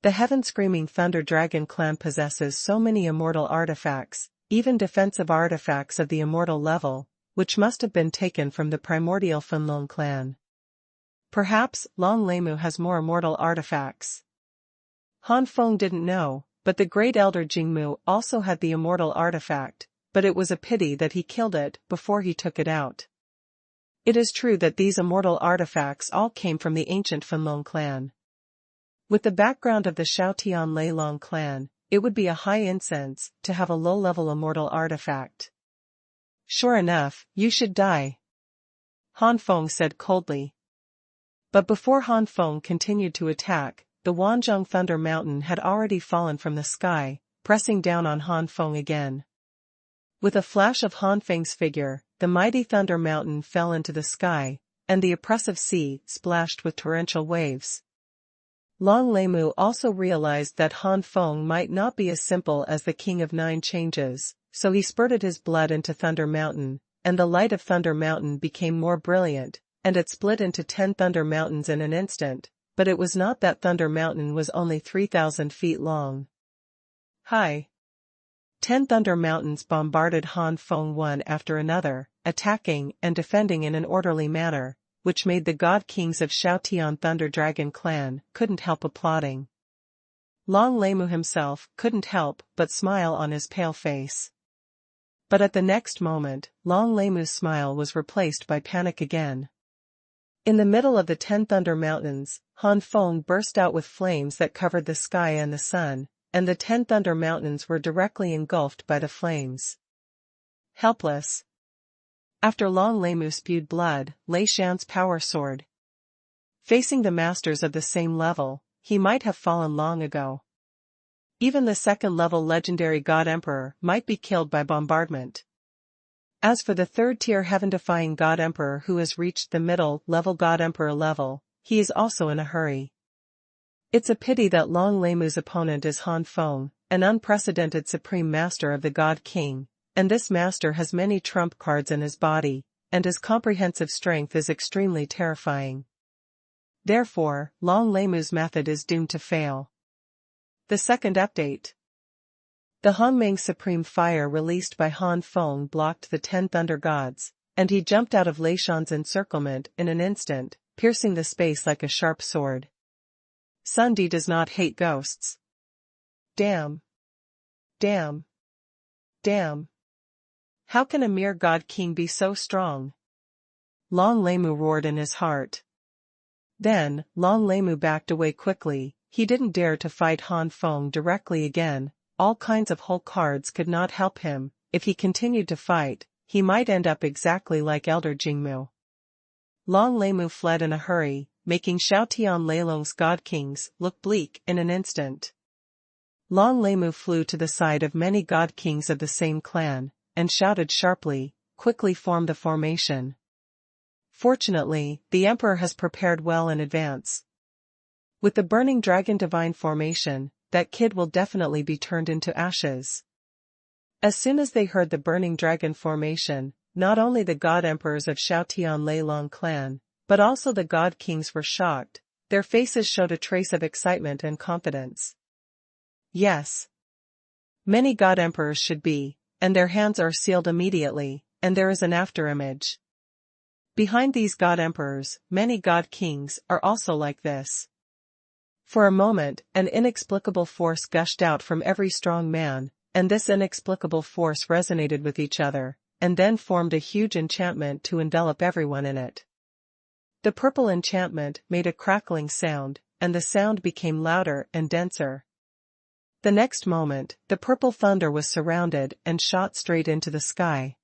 The heaven-screaming Thunder Dragon clan possesses so many immortal artifacts, even defensive artifacts of the immortal level, which must have been taken from the primordial Fenlong clan. Perhaps Long Leimu has more immortal artifacts. Han Feng didn't know, but the great elder Jingmu also had the immortal artifact, but it was a pity that he killed it before he took it out. It is true that these immortal artifacts all came from the ancient Fenlong clan. With the background of the Xiaotian Leilong clan, it would be a high incense to have a low-level immortal artifact. Sure enough, you should die. Han Feng said coldly. But before Han Feng continued to attack, the Wanzhong Thunder Mountain had already fallen from the sky, pressing down on Han Feng again. With a flash of Han Feng's figure, the mighty Thunder Mountain fell into the sky, and the oppressive sea splashed with torrential waves. Long Leimu also realized that Han Feng might not be as simple as the King of Nine Changes, so he spurted his blood into Thunder Mountain, and the light of Thunder Mountain became more brilliant, and it split into 10 Thunder Mountains in an instant, but it was not that Thunder Mountain was only 3,000 feet long. Hi! 10 Thunder Mountains bombarded Han Feng one after another, attacking and defending in an orderly manner, which made the god kings of Xiaotian Thunder Dragon clan couldn't help applauding. Long Leimu himself couldn't help but smile on his pale face. But at the next moment, Long Leimu's smile was replaced by panic again. In the middle of the 10 Thunder Mountains, Han Feng burst out with flames that covered the sky and the sun, and the 10 Thunder Mountains were directly engulfed by the flames. Helpless. After Long Leimu spewed blood, Lei Shan's power soared. Facing the masters of the same level, he might have fallen long ago. Even the second-level legendary God Emperor might be killed by bombardment. As for the third-tier heaven-defying God Emperor who has reached the middle-level God Emperor level, he is also in a hurry. It's a pity that Long Leimu's opponent is Han Feng, an unprecedented supreme master of the God King, and this master has many trump cards in his body, and his comprehensive strength is extremely terrifying. Therefore, Long Leimu's method is doomed to fail. The second update. The Hongmeng Supreme Fire released by Han Feng blocked the 10 Thunder Gods, and he jumped out of Lei Shan's encirclement in an instant, piercing the space like a sharp sword. Sun Di does not hate ghosts. Damn. Damn. Damn. How can a mere God King be so strong? Long Leimu roared in his heart. Then, Long Leimu backed away quickly. He didn't dare to fight Han Feng directly again. All kinds of whole cards could not help him. If he continued to fight, he might end up exactly like Elder Jingmu. Long Leimu fled in a hurry, making Xiaotian Leilong's God Kings look bleak in an instant. Long Leimu flew to the side of many God Kings of the same clan, and shouted sharply, "Quickly form the formation." Fortunately, the Emperor has prepared well in advance. With the Burning Dragon Divine Formation, that kid will definitely be turned into ashes. As soon as they heard the Burning Dragon Formation, not only the God Emperors of Xiaotian Leilong clan, but also the God Kings were shocked. Their faces showed a trace of excitement and confidence. Yes. Many God Emperors should be, and their hands are sealed immediately, and there is an afterimage. Behind these God Emperors, many God Kings are also like this. For a moment, an inexplicable force gushed out from every strong man, and this inexplicable force resonated with each other, and then formed a huge enchantment to envelop everyone in it. The purple enchantment made a crackling sound, and the sound became louder and denser. The next moment, the purple thunder was surrounded and shot straight into the sky.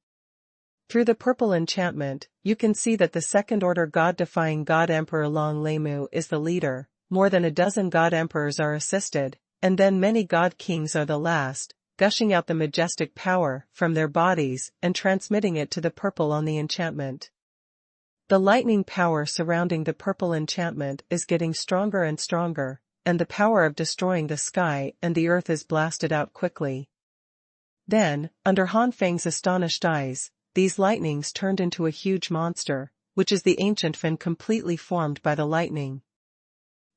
Through the purple enchantment, you can see that the second-order God-defying God Emperor Long Leimu is the leader. More than a dozen God Emperors are assisted, and then many God Kings are the last, gushing out the majestic power from their bodies and transmitting it to the purple on the enchantment. The lightning power surrounding the purple enchantment is getting stronger and stronger, and the power of destroying the sky and the earth is blasted out quickly. Then, under Han Feng's astonished eyes, these lightnings turned into a huge monster, which is the ancient fin completely formed by the lightning.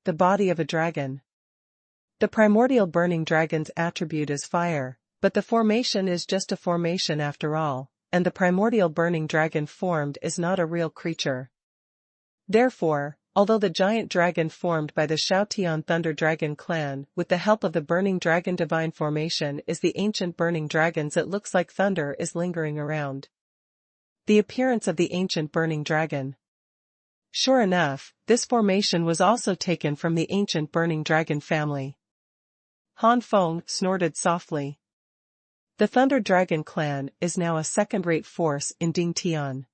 The body of a dragon. The primordial burning dragon's attribute is fire, but the formation is just a formation after all, and the primordial burning dragon formed is not a real creature. Therefore, although the giant dragon formed by the Xiaotian Thunder Dragon clan with the help of the burning dragon divine formation is the ancient burning dragons, it looks like thunder is lingering around. The appearance of the ancient burning dragon. Sure enough, this formation was also taken from the ancient burning dragon family. Han Feng snorted softly. The Thunder Dragon clan is now a second-rate force in Dingtian.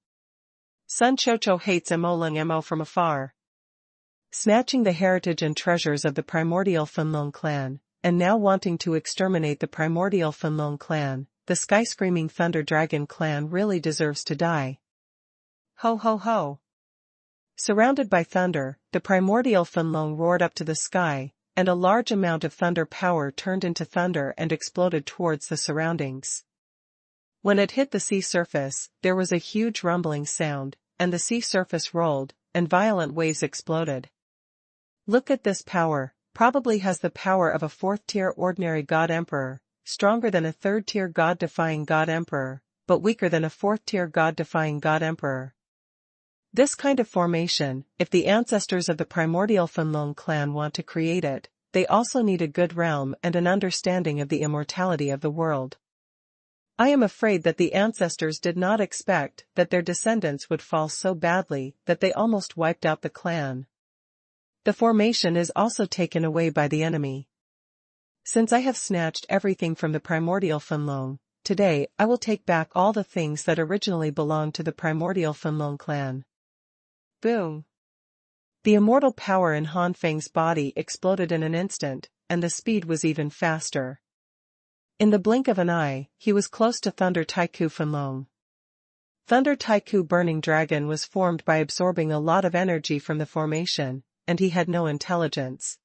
Sun Chocho hates Mo from afar. Snatching the heritage and treasures of the primordial Fenlong clan, and now wanting to exterminate the primordial Fenlong clan, the sky-screaming Thunder Dragon clan really deserves to die. Ho ho ho. Surrounded by thunder, the primordial Fenlong roared up to the sky, and a large amount of thunder power turned into thunder and exploded towards the surroundings. When it hit the sea surface, there was a huge rumbling sound, and the sea surface rolled, and violent waves exploded. Look at this power, probably has the power of a fourth-tier ordinary God Emperor, stronger than a third-tier God-defying God Emperor, but weaker than a fourth-tier God-defying God Emperor. This kind of formation, if the ancestors of the primordial Fenlong clan want to create it, they also need a good realm and an understanding of the immortality of the world. I am afraid that the ancestors did not expect that their descendants would fall so badly that they almost wiped out the clan. The formation is also taken away by the enemy. Since I have snatched everything from the primordial Fenlong, today I will take back all the things that originally belonged to the primordial Fenlong clan. Boom! The immortal power in Han Feng's body exploded in an instant, and the speed was even faster. In the blink of an eye, he was close to Thunder Taiku Fenlong. Thunder Taiku Burning Dragon was formed by absorbing a lot of energy from the formation, and he had no intelligence.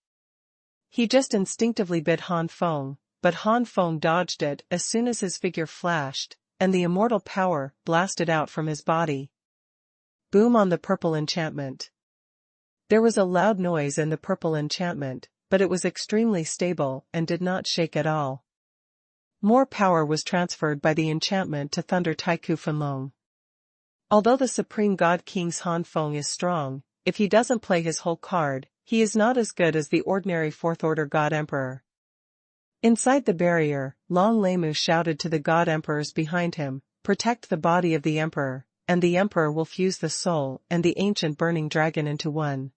He just instinctively bit Han Feng, but Han Feng dodged it as soon as his figure flashed, and the immortal power blasted out from his body. Boom on the purple enchantment. There was a loud noise in the purple enchantment, but it was extremely stable and did not shake at all. More power was transferred by the enchantment to Thunder Taiku Fenlong. Although the Supreme God King's Han Feng is strong, if he doesn't play his whole card, he is not as good as the ordinary Fourth Order God Emperor. Inside the barrier, Long Leimu shouted to the God Emperors behind him, "Protect the body of the Emperor, and the Emperor will fuse the soul and the ancient burning dragon into one."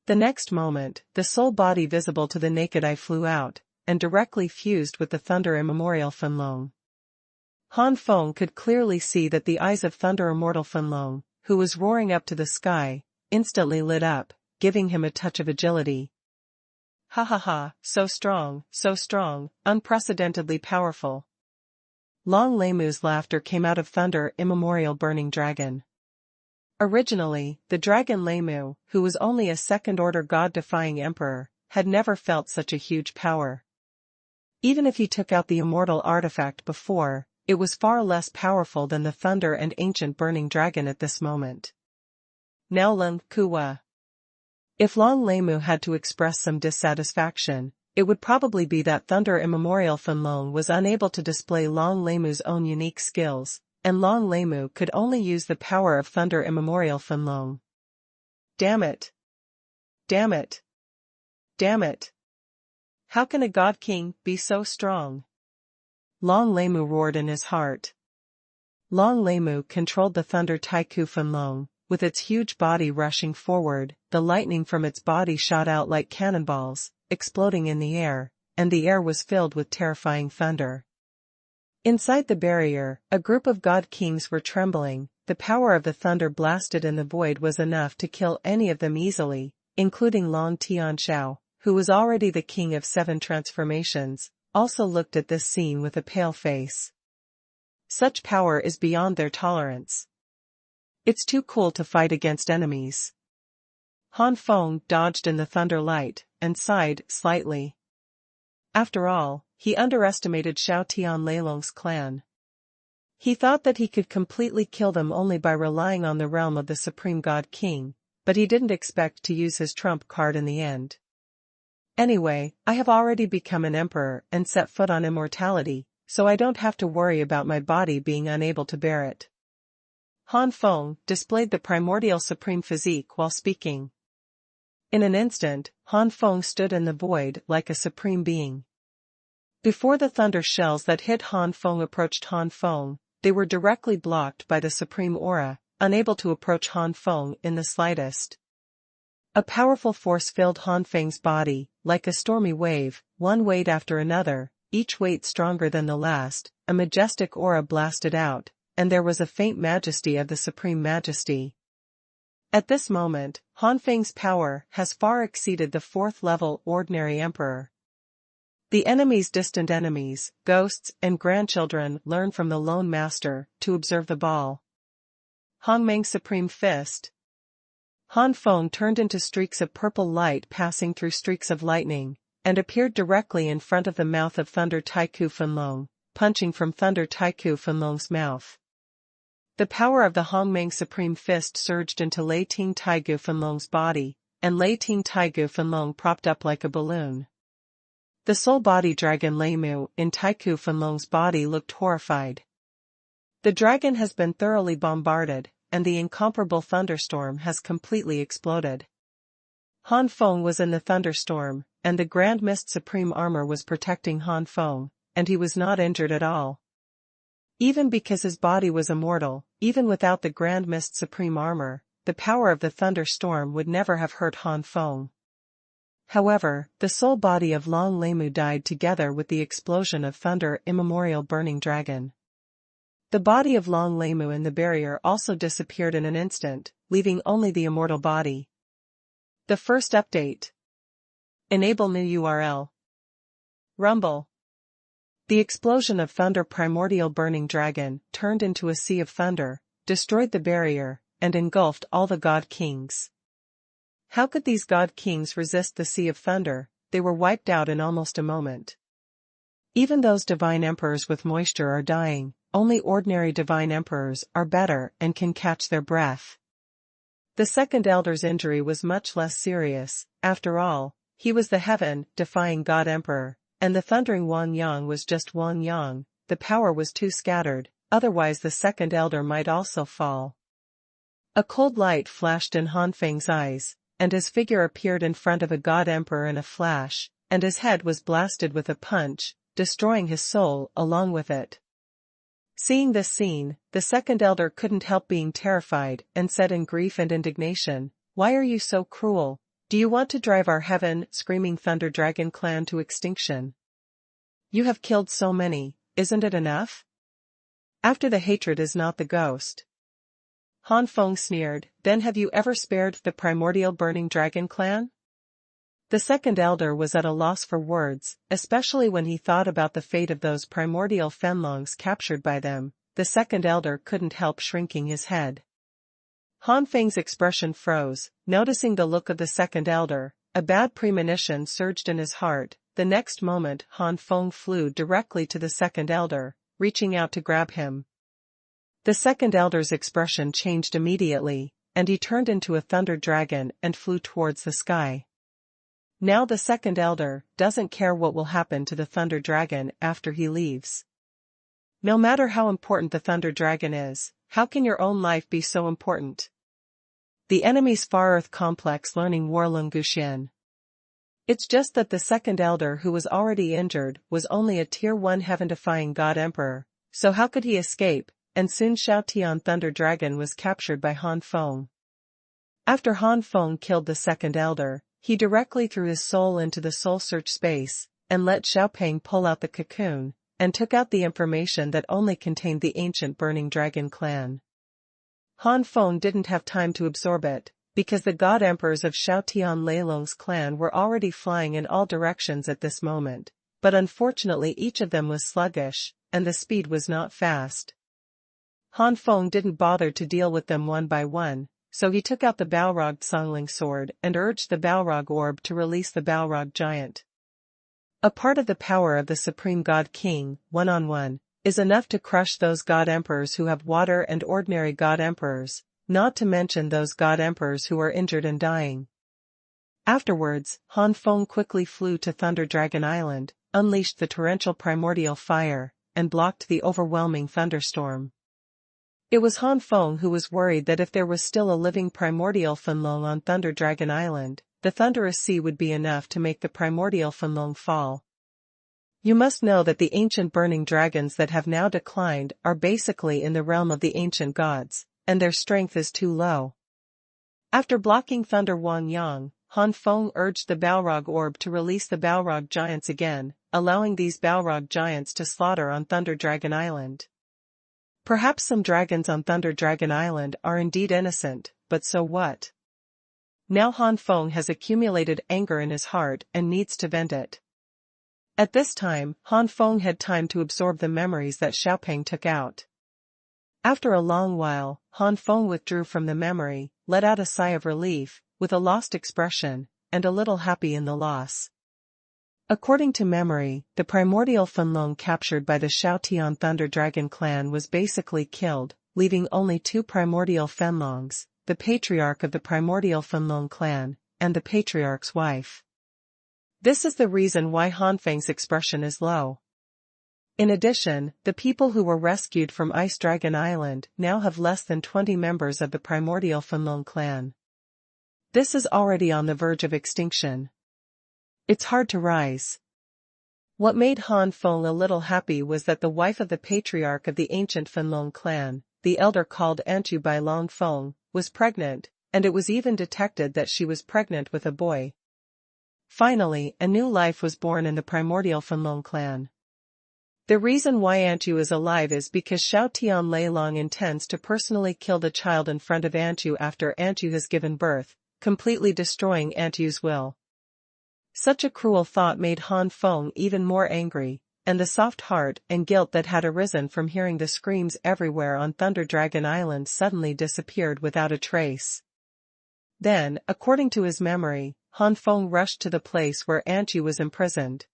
The next moment, the soul body visible to the naked eye flew out, and directly fused with the Thunder Immemorial Fenlong. Han Feng could clearly see that the eyes of Thunder Immortal Fenlong, who was roaring up to the sky, instantly lit up, giving him a touch of agility. Ha ha ha, so strong, unprecedentedly powerful. Long Leimu's laughter came out of Thunder Immemorial Burning Dragon. Originally, the Dragon Leimu, who was only a second-order god-defying emperor, had never felt such a huge power. Even if he took out the immortal artifact before, it was far less powerful than the Thunder and Ancient Burning Dragon at this moment. Now Lung Kuwa. If Long Leimu had to express some dissatisfaction, it would probably be that Thunder Immemorial Fenlong was unable to display Long Leimu's own unique skills, and Long Leimu could only use the power of Thunder Immemorial Fenlong. Damn it! Damn it! Damn it! How can a God King be so strong? Long Leimu roared in his heart. Long Leimu controlled the Thunder Taiku Fenlong, with its huge body rushing forward. The lightning from its body shot out like cannonballs, exploding in the air, and the air was filled with terrifying thunder. Inside the barrier, a group of God Kings were trembling. The power of the thunder blasted in the void was enough to kill any of them easily, including Long Tianshao, who was already the king of 7 transformations, also looked at this scene with a pale face. Such power is beyond their tolerance. It's too cool to fight against enemies. Han Feng dodged in the thunder light, and sighed slightly. After all, he underestimated Xiao Tian Leilong's clan. He thought that he could completely kill them only by relying on the realm of the Supreme God King, but he didn't expect to use his trump card in the end. Anyway, I have already become an emperor and set foot on immortality, so I don't have to worry about my body being unable to bear it. Han Feng displayed the primordial supreme physique while speaking. In an instant, Han Feng stood in the void like a supreme being. Before the thunder shells that hit Han Feng approached Han Feng, they were directly blocked by the supreme aura, unable to approach Han Feng in the slightest. A powerful force filled Han Feng's body, like a stormy wave, one weight after another, each weight stronger than the last. A majestic aura blasted out, and there was a faint majesty of the supreme majesty. At this moment, Han Feng's power has far exceeded the 4th-level ordinary emperor. The enemy's distant enemies, ghosts and grandchildren learn from the lone master to observe the ball. Hongmeng's supreme fist. Han Feng turned into streaks of purple light passing through streaks of lightning, and appeared directly in front of the mouth of Thunder Taiku Fenlong, punching from Thunder Taiku Fenlong's mouth. The power of the Hongmeng Supreme Fist surged into Lei Ting Taigu Fenlong's body, and Lei Ting Taigu Fenlong propped up like a balloon. The soul body dragon Leimu in Taiku Fenlong's body looked horrified. The dragon has been thoroughly bombarded, and the incomparable thunderstorm has completely exploded. Han Feng was in the thunderstorm, and the Grand Mist Supreme Armor was protecting Han Feng, and he was not injured at all. Even because his body was immortal, even without the Grand Mist Supreme Armor, the power of the thunderstorm would never have hurt Han Feng. However, the soul body of Long Leimu died together with the explosion of thunder immemorial burning dragon. The body of Long Leimu and the barrier also disappeared in an instant, leaving only the immortal body. The first update. Enable new URL. Rumble. The explosion of thunder primordial burning dragon turned into a sea of thunder, destroyed the barrier, and engulfed all the god kings. How could these god kings resist the sea of thunder? They were wiped out in almost a moment. Even those divine emperors with moisture are dying, only ordinary divine emperors are better and can catch their breath. The second elder's injury was much less serious. After all, he was the heaven-defying god emperor, and the thundering Wang Yang was just Wang Yang. The power was too scattered, otherwise the second elder might also fall. A cold light flashed in Han Feng's eyes, and his figure appeared in front of a god emperor in a flash, and his head was blasted with a punch, destroying his soul along with it. Seeing this scene, the second elder couldn't help being terrified and said in grief and indignation, "Why are you so cruel? Do you want to drive our heaven-screaming Thunder Dragon clan to extinction? You have killed so many, isn't it enough? After the hatred is not the ghost." Han Feng sneered, "Then have you ever spared the primordial burning dragon clan?" The second elder was at a loss for words, especially when he thought about the fate of those primordial Fenlongs captured by them. The second elder couldn't help shrinking his head. Han Feng's expression froze, noticing the look of the second elder. A bad premonition surged in his heart. The next moment Han Feng flew directly to the second elder, reaching out to grab him. The second elder's expression changed immediately, and he turned into a thunder dragon and flew towards the sky. Now the second elder doesn't care what will happen to the thunder dragon after he leaves. No matter how important the thunder dragon is, how can your own life be so important? The enemy's Far Earth Complex Learning Warlung Guxian. It's just that the second elder who was already injured was only a Tier 1 heaven-defying god emperor, so how could he escape? And soon Shao Tian Thunder Dragon was captured by Han Feng. After Han Feng killed the second elder, he directly threw his soul into the soul search space, and let Xiaopeng pull out the cocoon, and took out the information that only contained the ancient burning dragon clan. Han Feng didn't have time to absorb it, because the god emperors of Shao Tian Leilong's clan were already flying in all directions at this moment, but unfortunately each of them was sluggish, and the speed was not fast. Han Feng didn't bother to deal with them one by one, so he took out the Balrog Songling sword and urged the Balrog orb to release the Balrog giant. A part of the power of the Supreme God King, one-on-one, is enough to crush those god emperors who have water and ordinary god emperors, not to mention those god emperors who are injured and dying. Afterwards, Han Feng quickly flew to Thunder Dragon Island, unleashed the torrential primordial fire, and blocked the overwhelming thunderstorm. It was Han Feng who was worried that if there was still a living primordial Fenlong on Thunder Dragon Island, the thunderous sea would be enough to make the primordial Fenlong fall. You must know that the ancient burning dragons that have now declined are basically in the realm of the ancient gods, and their strength is too low. After blocking Thunder Wang Yang, Han Feng urged the Balrog orb to release the Balrog giants again, allowing these Balrog giants to slaughter on Thunder Dragon Island. Perhaps some dragons on Thunder Dragon Island are indeed innocent, but so what? Now Han Feng has accumulated anger in his heart and needs to vent it. At this time, Han Feng had time to absorb the memories that Xiaopeng took out. After a long while, Han Feng withdrew from the memory, let out a sigh of relief, with a lost expression, and a little happy in the loss. According to memory, the primordial Fenlong captured by the Shao Tian Thunder Dragon clan was basically killed, leaving only two primordial Fenlongs, the patriarch of the primordial Fenlong clan, and the patriarch's wife. This is the reason why Han Feng's expression is low. In addition, the people who were rescued from Ice Dragon Island now have less than 20 members of the primordial Fenlong clan. This is already on the verge of extinction. It's hard to rise. What made Han Feng a little happy was that the wife of the patriarch of the ancient Fenlong clan, the elder called Chi Bai Feng, was pregnant, and it was even detected that she was pregnant with a boy. Finally, a new life was born in the primordial Fanlong clan. The reason why Antu is alive is because Xiao Tian Leilong intends to personally kill the child in front of Antu after Antu has given birth, completely destroying Antu's will. Such a cruel thought made Han Feng even more angry, and the soft heart and guilt that had arisen from hearing the screams everywhere on Thunder Dragon Island suddenly disappeared without a trace. Then, according to his memory, Han Feng rushed to the place where Antu was imprisoned.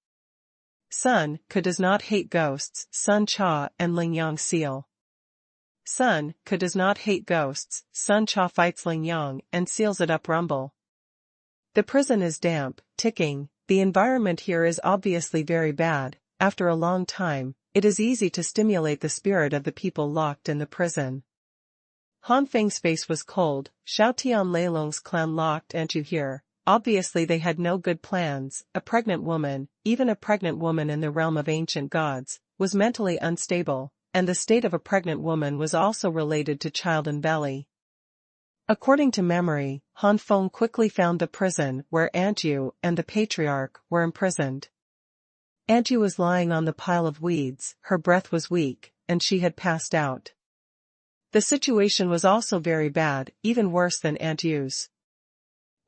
Sun Ke does not hate ghosts, Sun Cha and Ling Yang seal. Sun Ke does not hate ghosts, Sun Cha fights Ling Yang and seals it up rumble. The prison is damp, ticking, the environment here is obviously very bad. After a long time, it is easy to stimulate the spirit of the people locked in the prison. Han Feng's face was cold. Xiao Tian Leilong's clan locked Antu here. Obviously they had no good plans. A pregnant woman, even a pregnant woman in the realm of ancient gods, was mentally unstable, and the state of a pregnant woman was also related to child in belly. According to memory, Han Feng quickly found the prison where Antu and the patriarch were imprisoned. Antu was lying on the pile of weeds, her breath was weak, and she had passed out. The situation was also very bad, even worse than Antu's.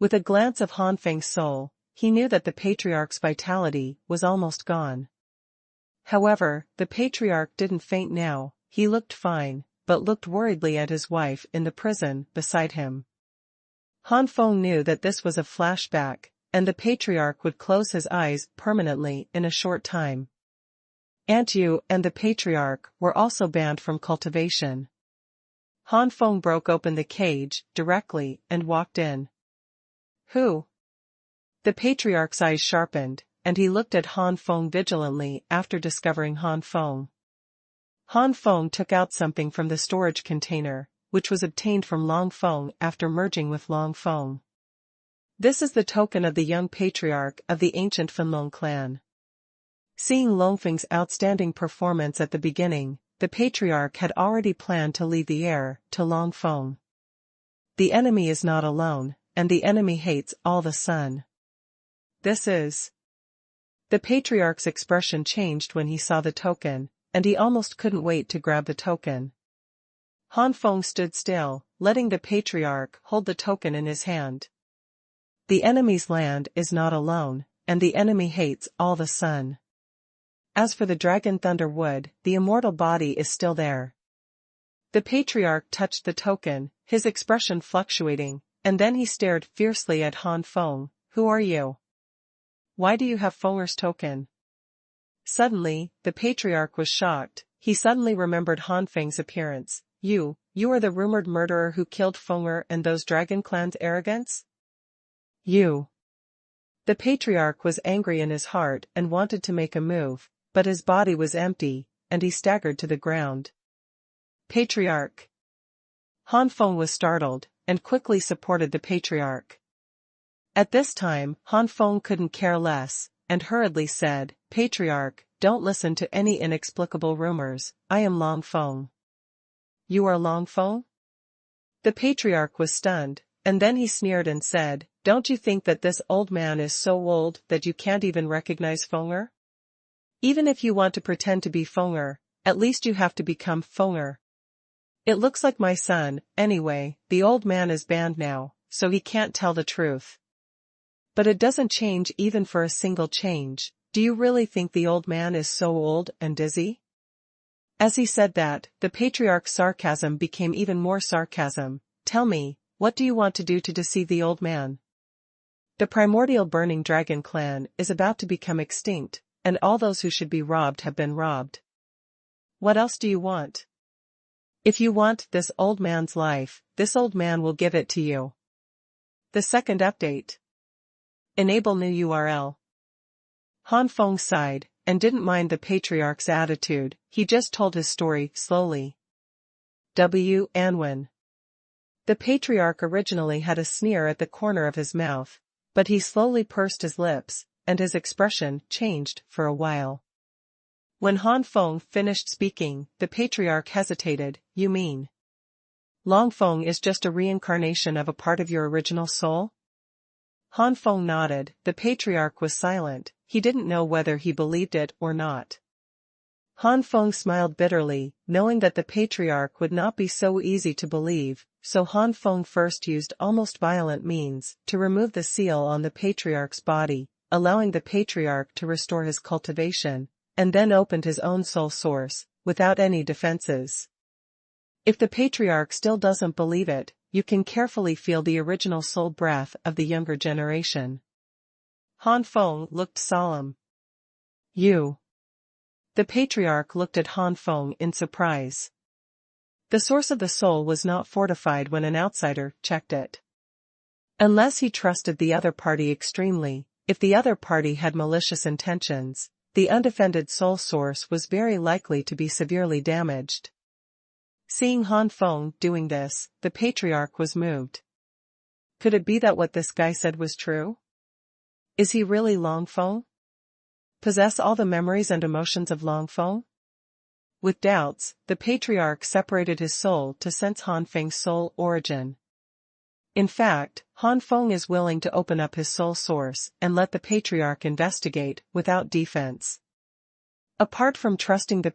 With a glance of Han Feng's soul, he knew that the patriarch's vitality was almost gone. However, the patriarch didn't faint now. He looked fine, but looked worriedly at his wife in the prison beside him. Han Feng knew that this was a flashback, and the patriarch would close his eyes permanently in a short time. Antu and the patriarch were also banned from cultivation. Han Feng broke open the cage directly and walked in. Who? The patriarch's eyes sharpened, and he looked at Han Feng vigilantly after discovering Han Feng. Han Feng took out something from the storage container, which was obtained from Long Feng after merging with Long Feng. This is the token of the young patriarch of the ancient Fanlong clan. Seeing Long Feng's outstanding performance at the beginning, the patriarch had already planned to leave the heir to Long Feng. The enemy is not alone, and the enemy hates all the sun. This is. The patriarch's expression changed when he saw the token, and he almost couldn't wait to grab the token. Han Feng stood still, letting the patriarch hold the token in his hand. The enemy's land is not alone, and the enemy hates all the sun. As for the dragon thunder wood, the immortal body is still there. The patriarch touched the token, his expression fluctuating, and then he stared fiercely at Han Feng. Who are you? Why do you have Fenger's token? Suddenly, the patriarch was shocked. He suddenly remembered Han Feng's appearance. You are the rumored murderer who killed Fenger and those dragon clan's arrogance? You. The patriarch was angry in his heart and wanted to make a move, but his body was empty, and he staggered to the ground. Patriarch. Han Feng was startled, and quickly supported the patriarch. At this time, Han Feng couldn't care less, and hurriedly said, Patriarch, don't listen to any inexplicable rumors. I am Long Feng. You are Long Feng? The patriarch was stunned, and then he sneered and said, Don't you think that this old man is so old that you can't even recognize Fenger? Even if you want to pretend to be Fenger, at least you have to become Fenger. It looks like my son. Anyway, the old man is banned now, so he can't tell the truth. But it doesn't change even for a single change. Do you really think the old man is so old and dizzy? As he said that, the patriarch's sarcasm became even more sarcasm. Tell me, what do you want to do to deceive the old man? The primordial burning dragon clan is about to become extinct, and all those who should be robbed have been robbed. What else do you want? If you want this old man's life, this old man will give it to you. The second update. Enable new URL. Han Feng sighed, and didn't mind the patriarch's attitude. He just told his story slowly. Xuanhuan. The patriarch originally had a sneer at the corner of his mouth, but he slowly pursed his lips, and his expression changed for a while. When Han Feng finished speaking, the patriarch hesitated. You mean? Long Feng is just a reincarnation of a part of your original soul? Han Feng nodded. The patriarch was silent. He didn't know whether he believed it or not. Han Feng smiled bitterly, knowing that the patriarch would not be so easy to believe, so Han Feng first used almost violent means to remove the seal on the patriarch's body, allowing the patriarch to restore his cultivation, and then opened his own soul source, without any defenses. If the patriarch still doesn't believe it, you can carefully feel the original soul breath of the younger generation. Han Feng looked solemn. You. The patriarch looked at Han Feng in surprise. The source of the soul was not fortified when an outsider checked it. Unless he trusted the other party extremely, if the other party had malicious intentions, the undefended soul source was very likely to be severely damaged. Seeing Han Feng doing this, the patriarch was moved. Could it be that what this guy said was true? Is he really Long Feng? Possess all the memories and emotions of Long Feng? With doubts, the patriarch separated his soul to sense Han Feng's soul origin. In fact, Han Feng is willing to open up his soul source and let the patriarch investigate without defense. Apart from trusting the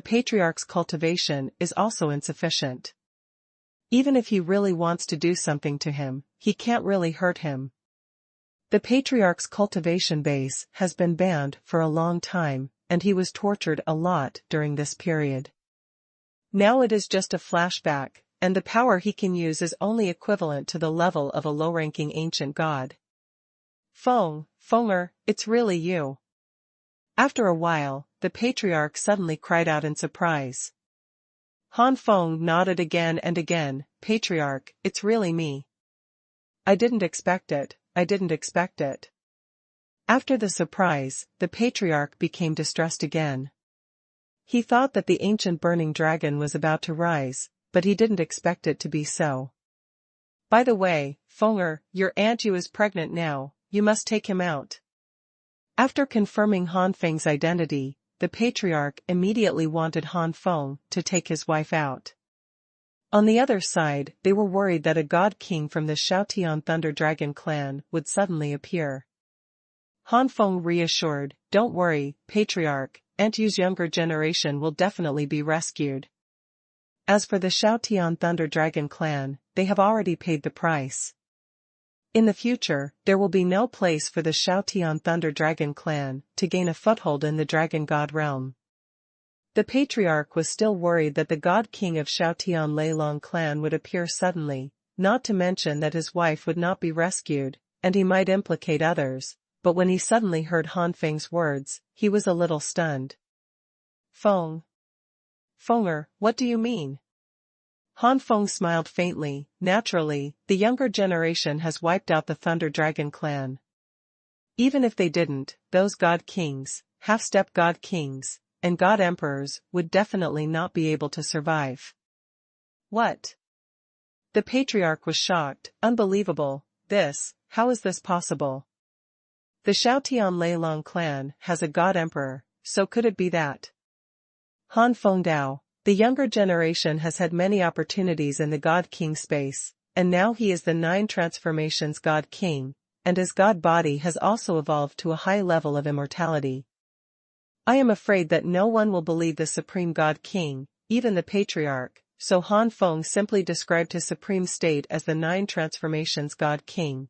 patriarch's cultivation is also insufficient. Even if he really wants to do something to him, he can't really hurt him. The patriarch's cultivation base has been banned for a long time, and he was tortured a lot during this period. Now it is just a flashback, and the power he can use is only equivalent to the level of a low-ranking ancient god. Fenger, it's really you. After a while, the patriarch suddenly cried out in surprise. Han Feng nodded again and again. Patriarch, it's really me. I didn't expect it. After the surprise, the patriarch became distressed again. He thought that the ancient burning dragon was about to rise, but he didn't expect it to be so. By the way, Fenger, your Aunt Yu is pregnant now, you must take him out. After confirming Han Feng's identity, the patriarch immediately wanted Han Feng to take his wife out. On the other side, they were worried that a god king from the Xiaotian Thunder Dragon clan would suddenly appear. Han Feng reassured, don't worry, patriarch, Aunt Yu's younger generation will definitely be rescued. As for the Xiaotian Thunder Dragon clan, they have already paid the price. In the future, there will be no place for the Xiaotian Thunder Dragon clan to gain a foothold in the Dragon God realm. The patriarch was still worried that the god king of Xiaotian Leilong clan would appear suddenly, not to mention that his wife would not be rescued, and he might implicate others, but when he suddenly heard Han Feng's words, he was a little stunned. Fenger, what do you mean? Han Feng smiled faintly. Naturally, the younger generation has wiped out the Thunder Dragon clan. Even if they didn't, those god kings, half-step god kings, and god emperors would definitely not be able to survive. What? The patriarch was shocked. Unbelievable. How is this possible? The Xiaotian Leilong clan has a god emperor, so could it be that? Han Feng Dao, the younger generation has had many opportunities in the god king space, and now he is the 9 transformations god king, and his god body has also evolved to a high level of immortality. I am afraid that no one will believe the supreme god king, even the patriarch, so Han Feng simply described his supreme state as the 9 transformations god king.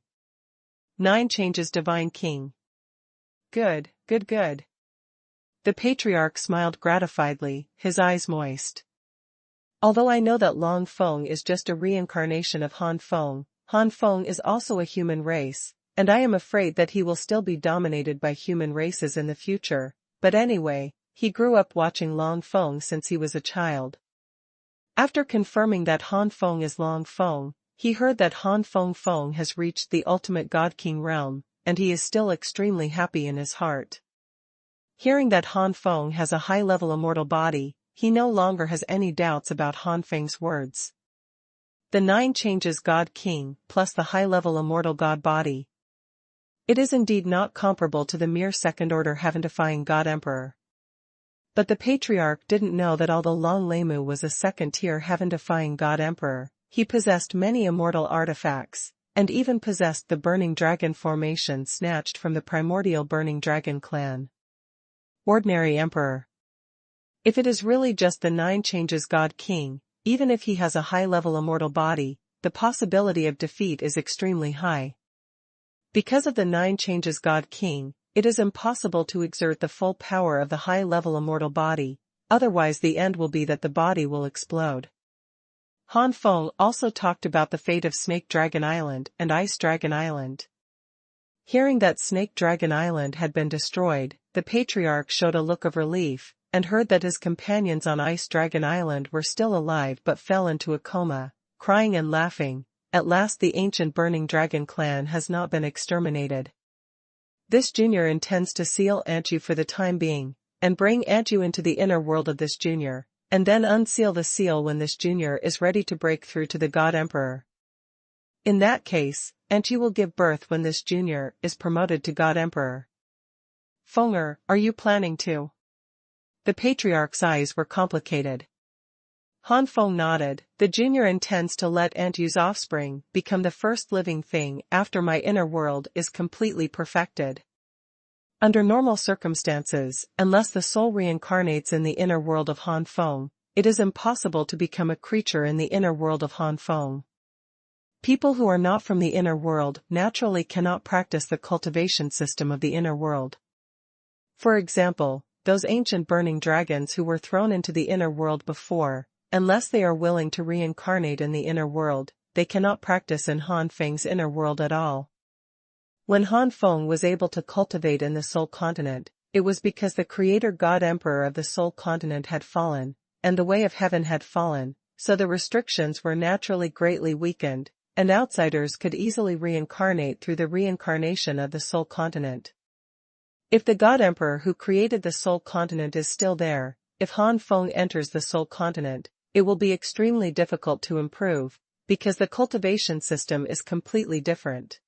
9 changes divine king. Good. The patriarch smiled gratifiedly, his eyes moist. Although I know that Long Feng is just a reincarnation of Han Feng is also a human race, and I am afraid that he will still be dominated by human races in the future, but anyway, he grew up watching Long Feng since he was a child. After confirming that Han Feng is Long Feng, he heard that Han Feng has reached the ultimate God King realm, and he is still extremely happy in his heart. Hearing that Han Feng has a high-level immortal body, he no longer has any doubts about Han Feng's words. The 9 changes God King, plus the high-level immortal God body. It is indeed not comparable to the mere second-order heaven-defying God Emperor. But the patriarch didn't know that although Long Leimu was a second-tier heaven-defying God Emperor, he possessed many immortal artifacts, and even possessed the burning dragon formation snatched from the primordial burning dragon clan. Ordinary Emperor. If it is really just the 9 changes God King, even if he has a high-level immortal body, the possibility of defeat is extremely high. Because of the 9 changes God King, it is impossible to exert the full power of the high-level immortal body, otherwise the end will be that the body will explode. Han Feng also talked about the fate of Snake Dragon Island and Ice Dragon Island. Hearing that Snake Dragon Island had been destroyed, the patriarch showed a look of relief, and heard that his companions on Ice Dragon Island were still alive but fell into a coma, crying and laughing. At last the ancient Burning Dragon clan has not been exterminated. This junior intends to seal Anju for the time being, and bring Anju into the inner world of this junior, and then unseal the seal when this junior is ready to break through to the God Emperor. In that case, Anju will give birth when this junior is promoted to God Emperor. Fenger, are you planning to? The patriarch's eyes were complicated. Han Feng nodded. The junior intends to let Anju's offspring become the first living thing after my inner world is completely perfected. Under normal circumstances, unless the soul reincarnates in the inner world of Han Feng, it is impossible to become a creature in the inner world of Han Feng. People who are not from the inner world naturally cannot practice the cultivation system of the inner world. For example, those ancient burning dragons who were thrown into the inner world before, unless they are willing to reincarnate in the inner world, they cannot practice in Han Feng's inner world at all. When Han Feng was able to cultivate in the Soul Continent, it was because the Creator God Emperor of the Soul Continent had fallen, and the way of heaven had fallen, so the restrictions were naturally greatly weakened, and outsiders could easily reincarnate through the reincarnation of the Soul Continent. If the God Emperor who created the Soul Continent is still there, if Han Feng enters the Soul Continent, it will be extremely difficult to improve, because the cultivation system is completely different.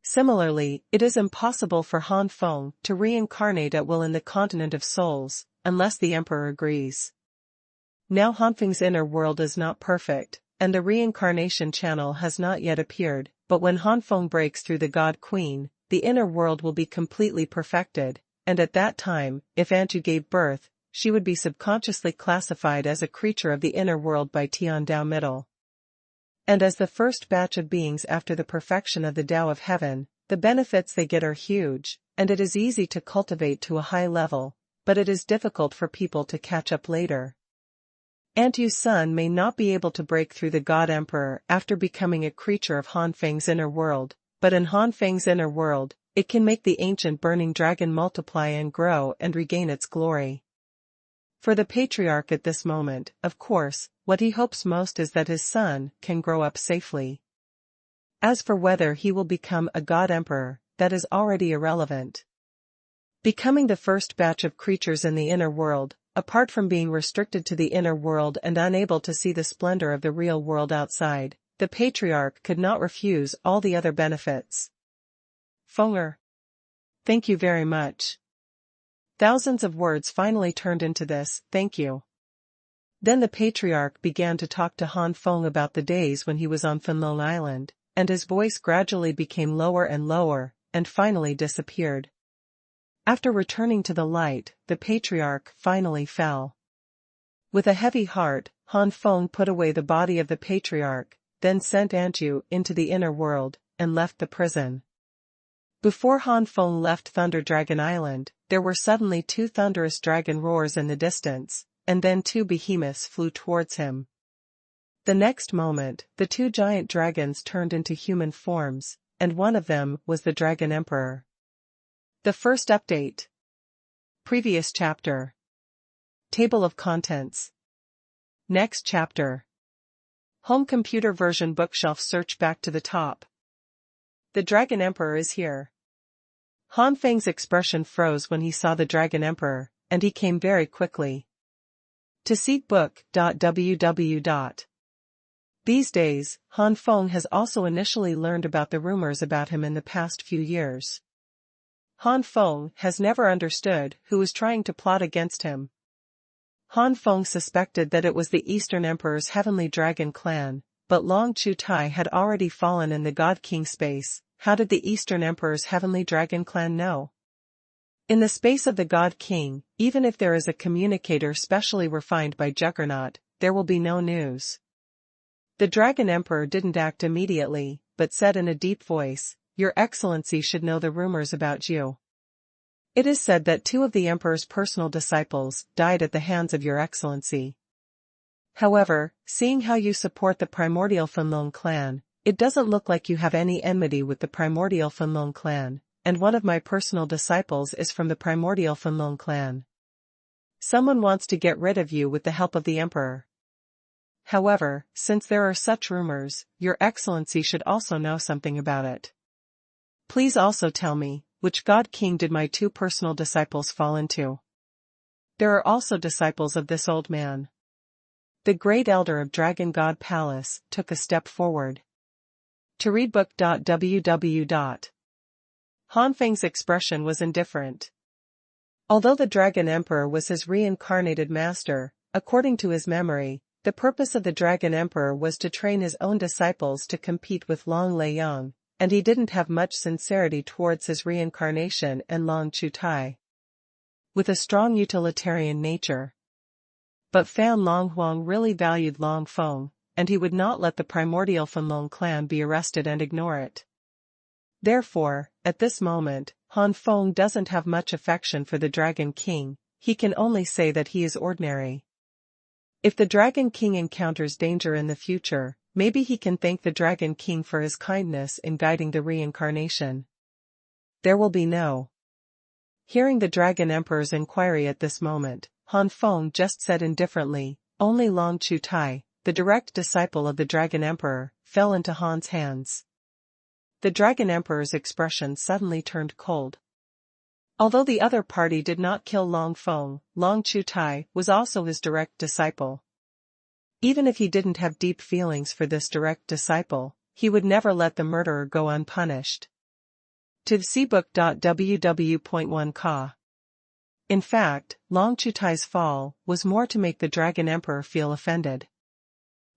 Similarly, it is impossible for Han Feng to reincarnate at will in the continent of souls, unless the Emperor agrees. Now Han Feng's inner world is not perfect, and the reincarnation channel has not yet appeared, but when Han Feng breaks through the God Queen, the inner world will be completely perfected, and at that time, if Anju gave birth, she would be subconsciously classified as a creature of the inner world by Tian Dao Middle. And as the first batch of beings after the perfection of the Tao of Heaven, the benefits they get are huge, and it is easy to cultivate to a high level, but it is difficult for people to catch up later. Anju's son may not be able to break through the God Emperor after becoming a creature of Han Feng's inner world, but in Han Feng's inner world, it can make the ancient burning dragon multiply and grow and regain its glory. For the patriarch at this moment, of course, what he hopes most is that his son can grow up safely. As for whether he will become a God Emperor, that is already irrelevant. Becoming the first batch of creatures in the inner world, apart from being restricted to the inner world and unable to see the splendor of the real world outside, the patriarch could not refuse all the other benefits. Fenger. Thank you very much. Thousands of words finally turned into this, thank you. Then the patriarch began to talk to Han Feng about the days when he was on Fanlong Island, and his voice gradually became lower and lower, and finally disappeared. After returning to the light, the patriarch finally fell. With a heavy heart, Han Feng put away the body of the patriarch, then sent Anju into the inner world, and left the prison. Before Han Feng left Thunder Dragon Island, there were suddenly 2 thunderous dragon roars in the distance, and then 2 behemoths flew towards him. The next moment, the 2 giant dragons turned into human forms, and one of them was the Dragon Emperor. The first update. Previous chapter. Table of contents. Next chapter. Home computer version bookshelf search back to the top. The Dragon Emperor is here. Han Feng's expression froze when he saw the Dragon Emperor, and he came very quickly. To seek book.ww. These days, Han Feng has also initially learned about the rumors about him in the past few years. Han Feng has never understood who was trying to plot against him. Han Feng suspected that it was the Eastern Emperor's Heavenly Dragon clan, but Long Chutai had already fallen in the God King space. How did the Eastern Emperor's heavenly dragon clan know? In the space of the God King, even if there is a communicator specially refined by Juggernaut, there will be no news. The Dragon Emperor didn't act immediately, but said in a deep voice, "Your Excellency should know the rumors about you. It is said that 2 of the Emperor's personal disciples died at the hands of Your Excellency. However, seeing how you support the primordial Fanlong clan, it doesn't look like you have any enmity with the primordial Fanlong clan, and one of my personal disciples is from the primordial Fanlong clan. Someone wants to get rid of you with the help of the Emperor. However, since there are such rumors, Your Excellency should also know something about it. Please also tell me, which God King did my 2 personal disciples fall into? There are also disciples of this old man." The great elder of Dragon God Palace took a step forward. To read book.ww. Han Feng's expression was indifferent. Although the Dragon Emperor was his reincarnated master, according to his memory, the purpose of the Dragon Emperor was to train his own disciples to compete with Long Leiyang, and he didn't have much sincerity towards his reincarnation and Long Chutai. With a strong utilitarian nature. But Fan Longhuang really valued Long Feng, and he would not let the primordial Fanlong clan be arrested and ignore it. Therefore, at this moment, Han Feng doesn't have much affection for the Dragon King. He can only say that he is ordinary. If the Dragon King encounters danger in the future, maybe he can thank the Dragon King for his kindness in guiding the reincarnation. There will be no. Hearing the Dragon Emperor's inquiry at this moment, Han Feng just said indifferently, "Only Long Chutai, the direct disciple of the Dragon Emperor, fell into Han's hands." The Dragon Emperor's expression suddenly turned cold. Although the other party did not kill Long Feng, Long Chutai was also his direct disciple. Even if he didn't have deep feelings for this direct disciple, he would never let the murderer go unpunished. To see book.ww.1 Ka. In fact, Long Chutai's fall was more to make the Dragon Emperor feel offended.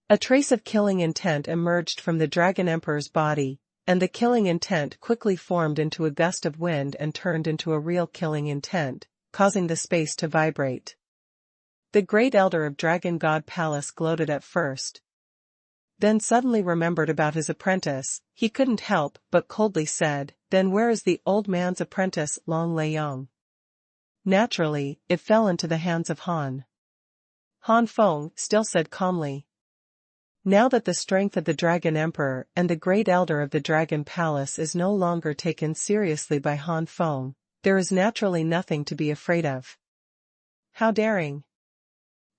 A trace of killing intent emerged from the Dragon Emperor's body, and the killing intent quickly formed into a gust of wind and turned into a real killing intent, causing the space to vibrate. The great elder of Dragon God Palace gloated at first. Then suddenly remembered about his apprentice. He couldn't help but coldly said, "Then where is the old man's apprentice, Long Leiyang?" Naturally, it fell into the hands of Han. Han Feng still said calmly. Now that the strength of the Dragon Emperor and the great elder of the Dragon Palace is no longer taken seriously by Han Feng, there is naturally nothing to be afraid of. How daring!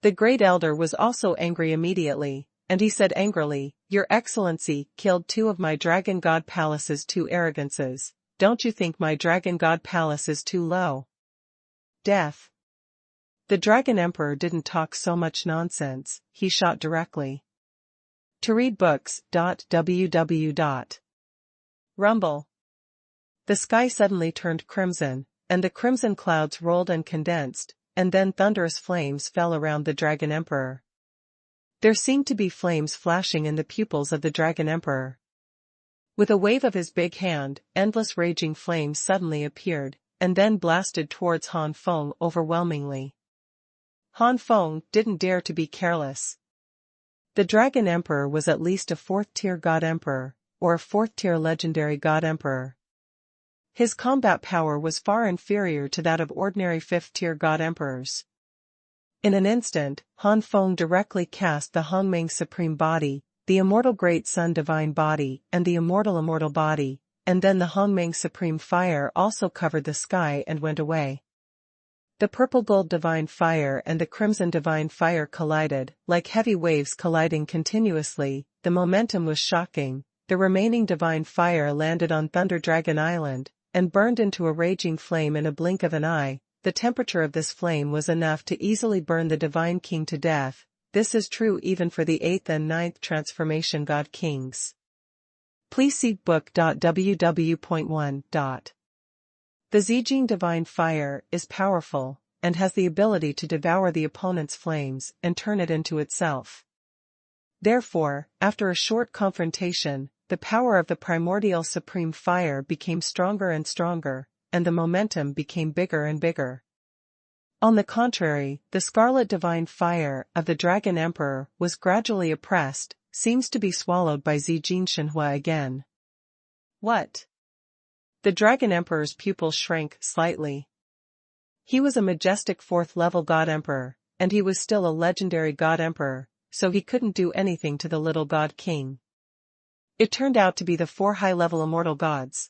The great elder was also angry immediately, and he said angrily, "Your Excellency killed 2 of my Dragon God Palace's 2 arrogances. Don't you think my Dragon God Palace is too low?" Death. The Dragon Emperor didn't talk so much nonsense, he shot directly. To read books.ww. Rumble. The sky suddenly turned crimson, and the crimson clouds rolled and condensed, and then thunderous flames fell around the Dragon Emperor. There seemed to be flames flashing in the pupils of the Dragon Emperor. With a wave of his big hand, endless raging flames suddenly appeared, and then blasted towards Han Feng overwhelmingly. Han Feng didn't dare to be careless. The Dragon Emperor was at least a 4th-tier God Emperor, or a 4th-tier legendary God Emperor. His combat power was far inferior to that of ordinary 5th-tier God Emperors. In an instant, Han Feng directly cast the Hongmeng Supreme Body, the Immortal Great Sun Divine Body, and the Immortal Body, and then the Hongmeng Supreme Fire also covered the sky and went away. The purple gold divine fire and the crimson divine fire collided, like heavy waves colliding continuously. The momentum was shocking. The remaining divine fire landed on Thunder Dragon Island, and burned into a raging flame in a blink of an eye. The temperature of this flame was enough to easily burn the Divine King to death. This is true even for the 8th and 9th Transformation God Kings. Please see book.ww.1. The Zijing Divine Fire is powerful, and has the ability to devour the opponent's flames and turn it into itself. Therefore, after a short confrontation, the power of the primordial supreme fire became stronger and stronger, and the momentum became bigger and bigger. On the contrary, the scarlet divine fire of the Dragon Emperor was gradually oppressed, seems to be swallowed by Xuanhuan again. What? The Dragon Emperor's pupils shrank slightly. He was a majestic fourth-level God Emperor, and he was still a legendary God Emperor, so he couldn't do anything to the little God King. It turned out to be the 4 high-level immortal gods.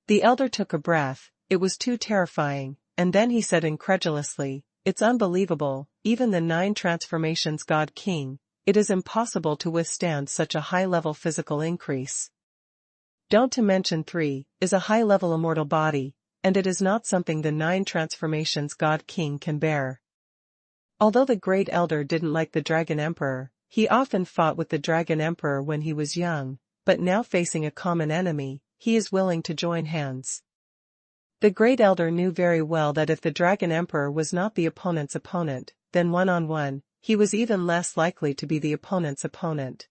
The elder took a breath, it was too terrifying, and then he said incredulously, "It's unbelievable, even the 9 transformations God King, it is impossible to withstand such a high-level physical increase. Don't to mention 3, is a high-level immortal body, and it is not something the 9 transformations God King can bear." Although the great elder didn't like the Dragon Emperor, he often fought with the Dragon Emperor when he was young, but now facing a common enemy, he is willing to join hands. The great elder knew very well that if the Dragon Emperor was not the opponent's opponent, then one-on-one, he was even less likely to be the opponent's opponent.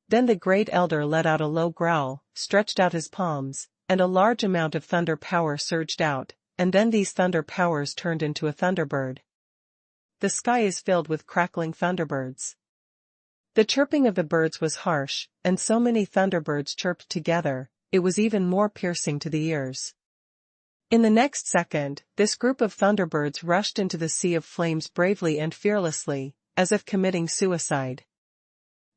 Then the great elder let out a low growl, stretched out his palms, and a large amount of thunder power surged out, and then these thunder powers turned into a thunderbird. The sky is filled with crackling thunderbirds. The chirping of the birds was harsh, and so many thunderbirds chirped together, it was even more piercing to the ears. In the next second, this group of thunderbirds rushed into the sea of flames bravely and fearlessly, as if committing suicide.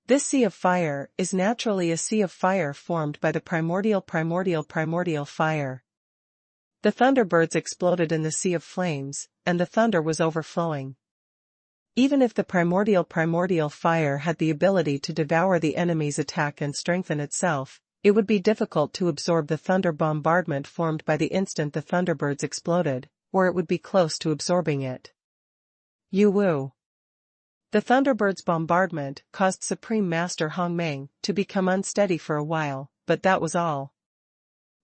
This sea of fire is naturally a sea of fire formed by the primordial fire. The thunderbirds exploded in the sea of flames, and the thunder was overflowing. Even if the primordial fire had the ability to devour the enemy's attack and strengthen itself, it would be difficult to absorb the thunder bombardment formed by the instant the thunderbirds exploded, or it would be close to absorbing it. Yu-woo. The thunderbirds' bombardment caused Supreme Master Han Feng to become unsteady for a while, but that was all.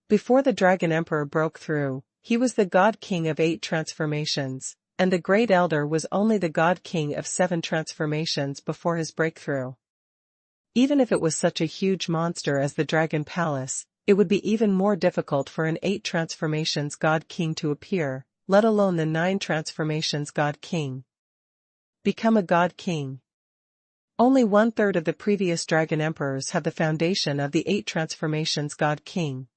Before the Dragon Emperor broke through, he was the God King of 8 transformations, and the Great Elder was only the God King of 7 transformations before his breakthrough. Even if it was such a huge monster as the Dragon Palace, it would be even more difficult for an 8 transformations God King to appear, let alone the 9 transformations God King. Become a God King. Only 1/3 of the previous Dragon Emperors have the foundation of the 8 transformations God King.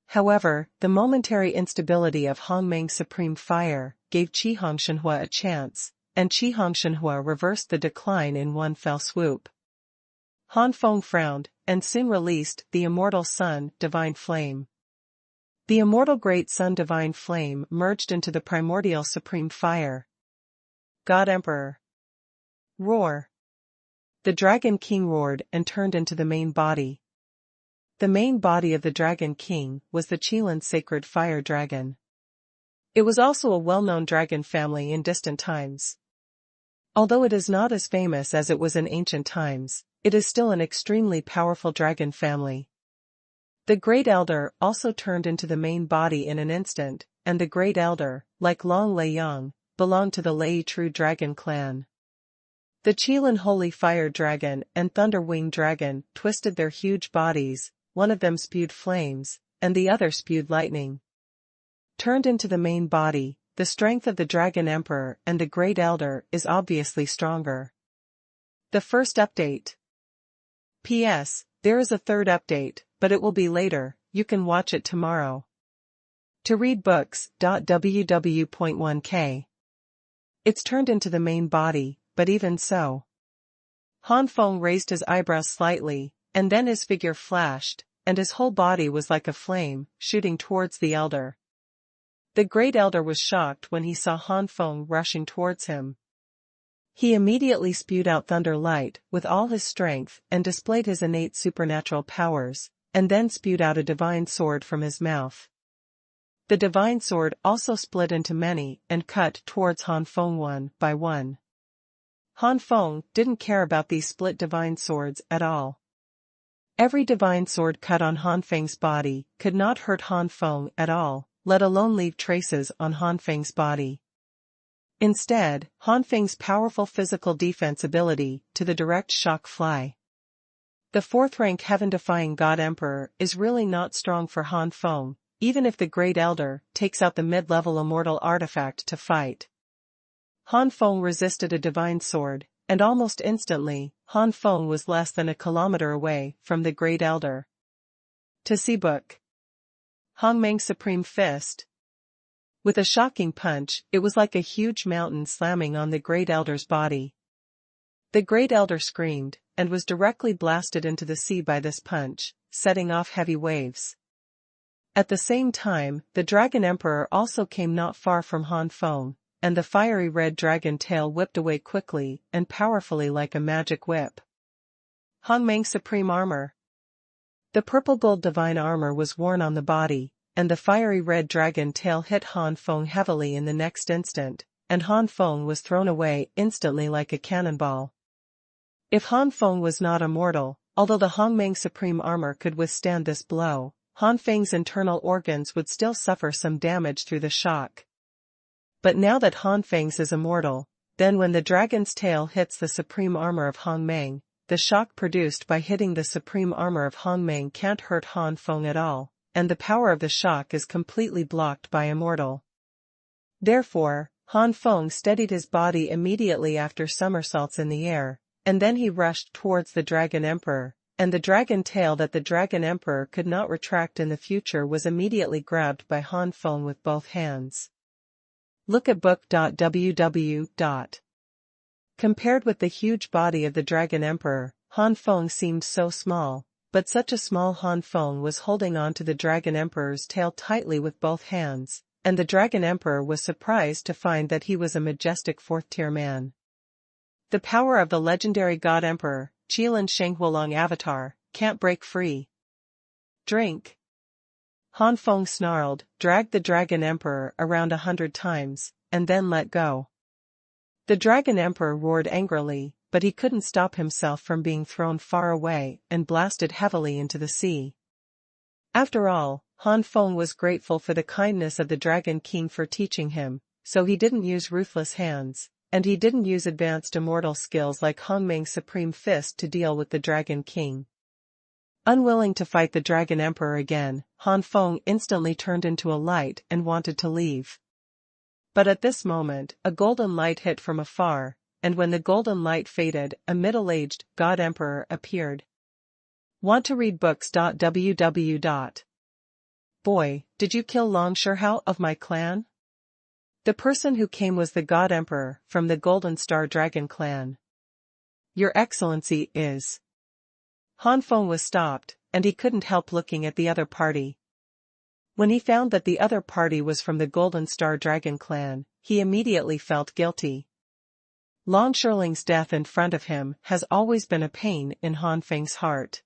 However, the momentary instability of Han Feng's supreme fire gave Xuanhuan a chance, and Xuanhuan reversed the decline in one fell swoop. Han Feng frowned, and soon released the immortal Sun Divine Flame. The immortal Great Sun Divine Flame merged into the primordial supreme fire. God Emperor. Roar. The Dragon King roared and turned into the main body. The main body of the Dragon King was the Qilan Sacred Fire Dragon. It was also a well-known dragon family in distant times. Although it is not as famous as it was in ancient times, it is still an extremely powerful dragon family. The Great Elder also turned into the main body in an instant, and the Great Elder, like Long Lei Yang, belonged to the Lei True Dragon clan. The Qilan Holy Fire Dragon and Thunder Wing Dragon twisted their huge bodies, one of them spewed flames, and the other spewed lightning. Turned into the main body, the strength of the Dragon Emperor and the Great Elder is obviously stronger. The first update. P.S. There is a third update, but it will be later, you can watch it tomorrow. To read books. ww.1k. It's turned into the main body, but even so. Han Feng raised his eyebrows slightly, and then his figure flashed, and his whole body was like a flame, shooting towards the Elder. The Great Elder was shocked when he saw Han Feng rushing towards him. He immediately spewed out thunder light with all his strength and displayed his innate supernatural powers, and then spewed out a divine sword from his mouth. The divine sword also split into many and cut towards Han Feng one by one. Han Feng didn't care about these split divine swords at all. Every divine sword cut on Han Feng's body could not hurt Han Feng at all, let alone leave traces on Han Feng's body. Instead, Han Feng's powerful physical defense ability to the direct shock fly. The fourth-rank heaven-defying God Emperor is really not strong for Han Feng, even if the Great Elder takes out the mid-level immortal artifact to fight. Han Feng resisted a divine sword, and almost instantly, Han Feng was less than a kilometer away from the Great Elder. To see book. Han Meng's Supreme Fist. With a shocking punch, it was like a huge mountain slamming on the Great Elder's body. The Great Elder screamed, and was directly blasted into the sea by this punch, setting off heavy waves. At the same time, the Dragon Emperor also came not far from Han Feng, and the fiery red dragon tail whipped away quickly and powerfully like a magic whip. Han Meng's Supreme Armor. The purple gold divine armor was worn on the body, and the fiery red dragon tail hit Han Feng heavily in the next instant, and Han Feng was thrown away instantly like a cannonball. If Han Feng was not immortal, although the Han Meng Supreme Armor could withstand this blow, Han Feng's internal organs would still suffer some damage through the shock. But now that Han Feng's is immortal, then when the dragon's tail hits the supreme armor of Han Meng, the shock produced by hitting the supreme armor of Han Meng can't hurt Han Feng at all, and the power of the shock is completely blocked by immortal. Therefore, Han Feng steadied his body immediately after somersaults in the air, and then he rushed towards the Dragon Emperor, and the dragon tail that the Dragon Emperor could not retract in the future was immediately grabbed by Han Feng with both hands. Look at book.ww. Compared with the huge body of the Dragon Emperor, Han Feng seemed so small, but such a small Han Feng was holding on to the Dragon Emperor's tail tightly with both hands, and the Dragon Emperor was surprised to find that he was a majestic fourth-tier man. The power of the legendary God Emperor, Qilin Shenghuolong Avatar, can't break free. Drink. Han Feng snarled, dragged the Dragon Emperor around 100 times, and then let go. The Dragon Emperor roared angrily, but he couldn't stop himself from being thrown far away and blasted heavily into the sea. After all, Han Feng was grateful for the kindness of the Dragon King for teaching him, so he didn't use ruthless hands, and he didn't use advanced immortal skills like Han Meng's Supreme Fist to deal with the Dragon King. Unwilling to fight the Dragon Emperor again, Han Feng instantly turned into a light and wanted to leave. But at this moment, a golden light hit from afar, and when the golden light faded, a middle-aged God Emperor appeared. Want to read books.ww. Boy, did you kill Long Shihao of my clan? The person who came was the God Emperor from the Golden Star Dragon clan. Your Excellency is. Han Feng was stopped, and he couldn't help looking at the other party. When he found that the other party was from the Golden Star Dragon clan, he immediately felt guilty. Long Shirling's death in front of him has always been a pain in Han Feng's heart.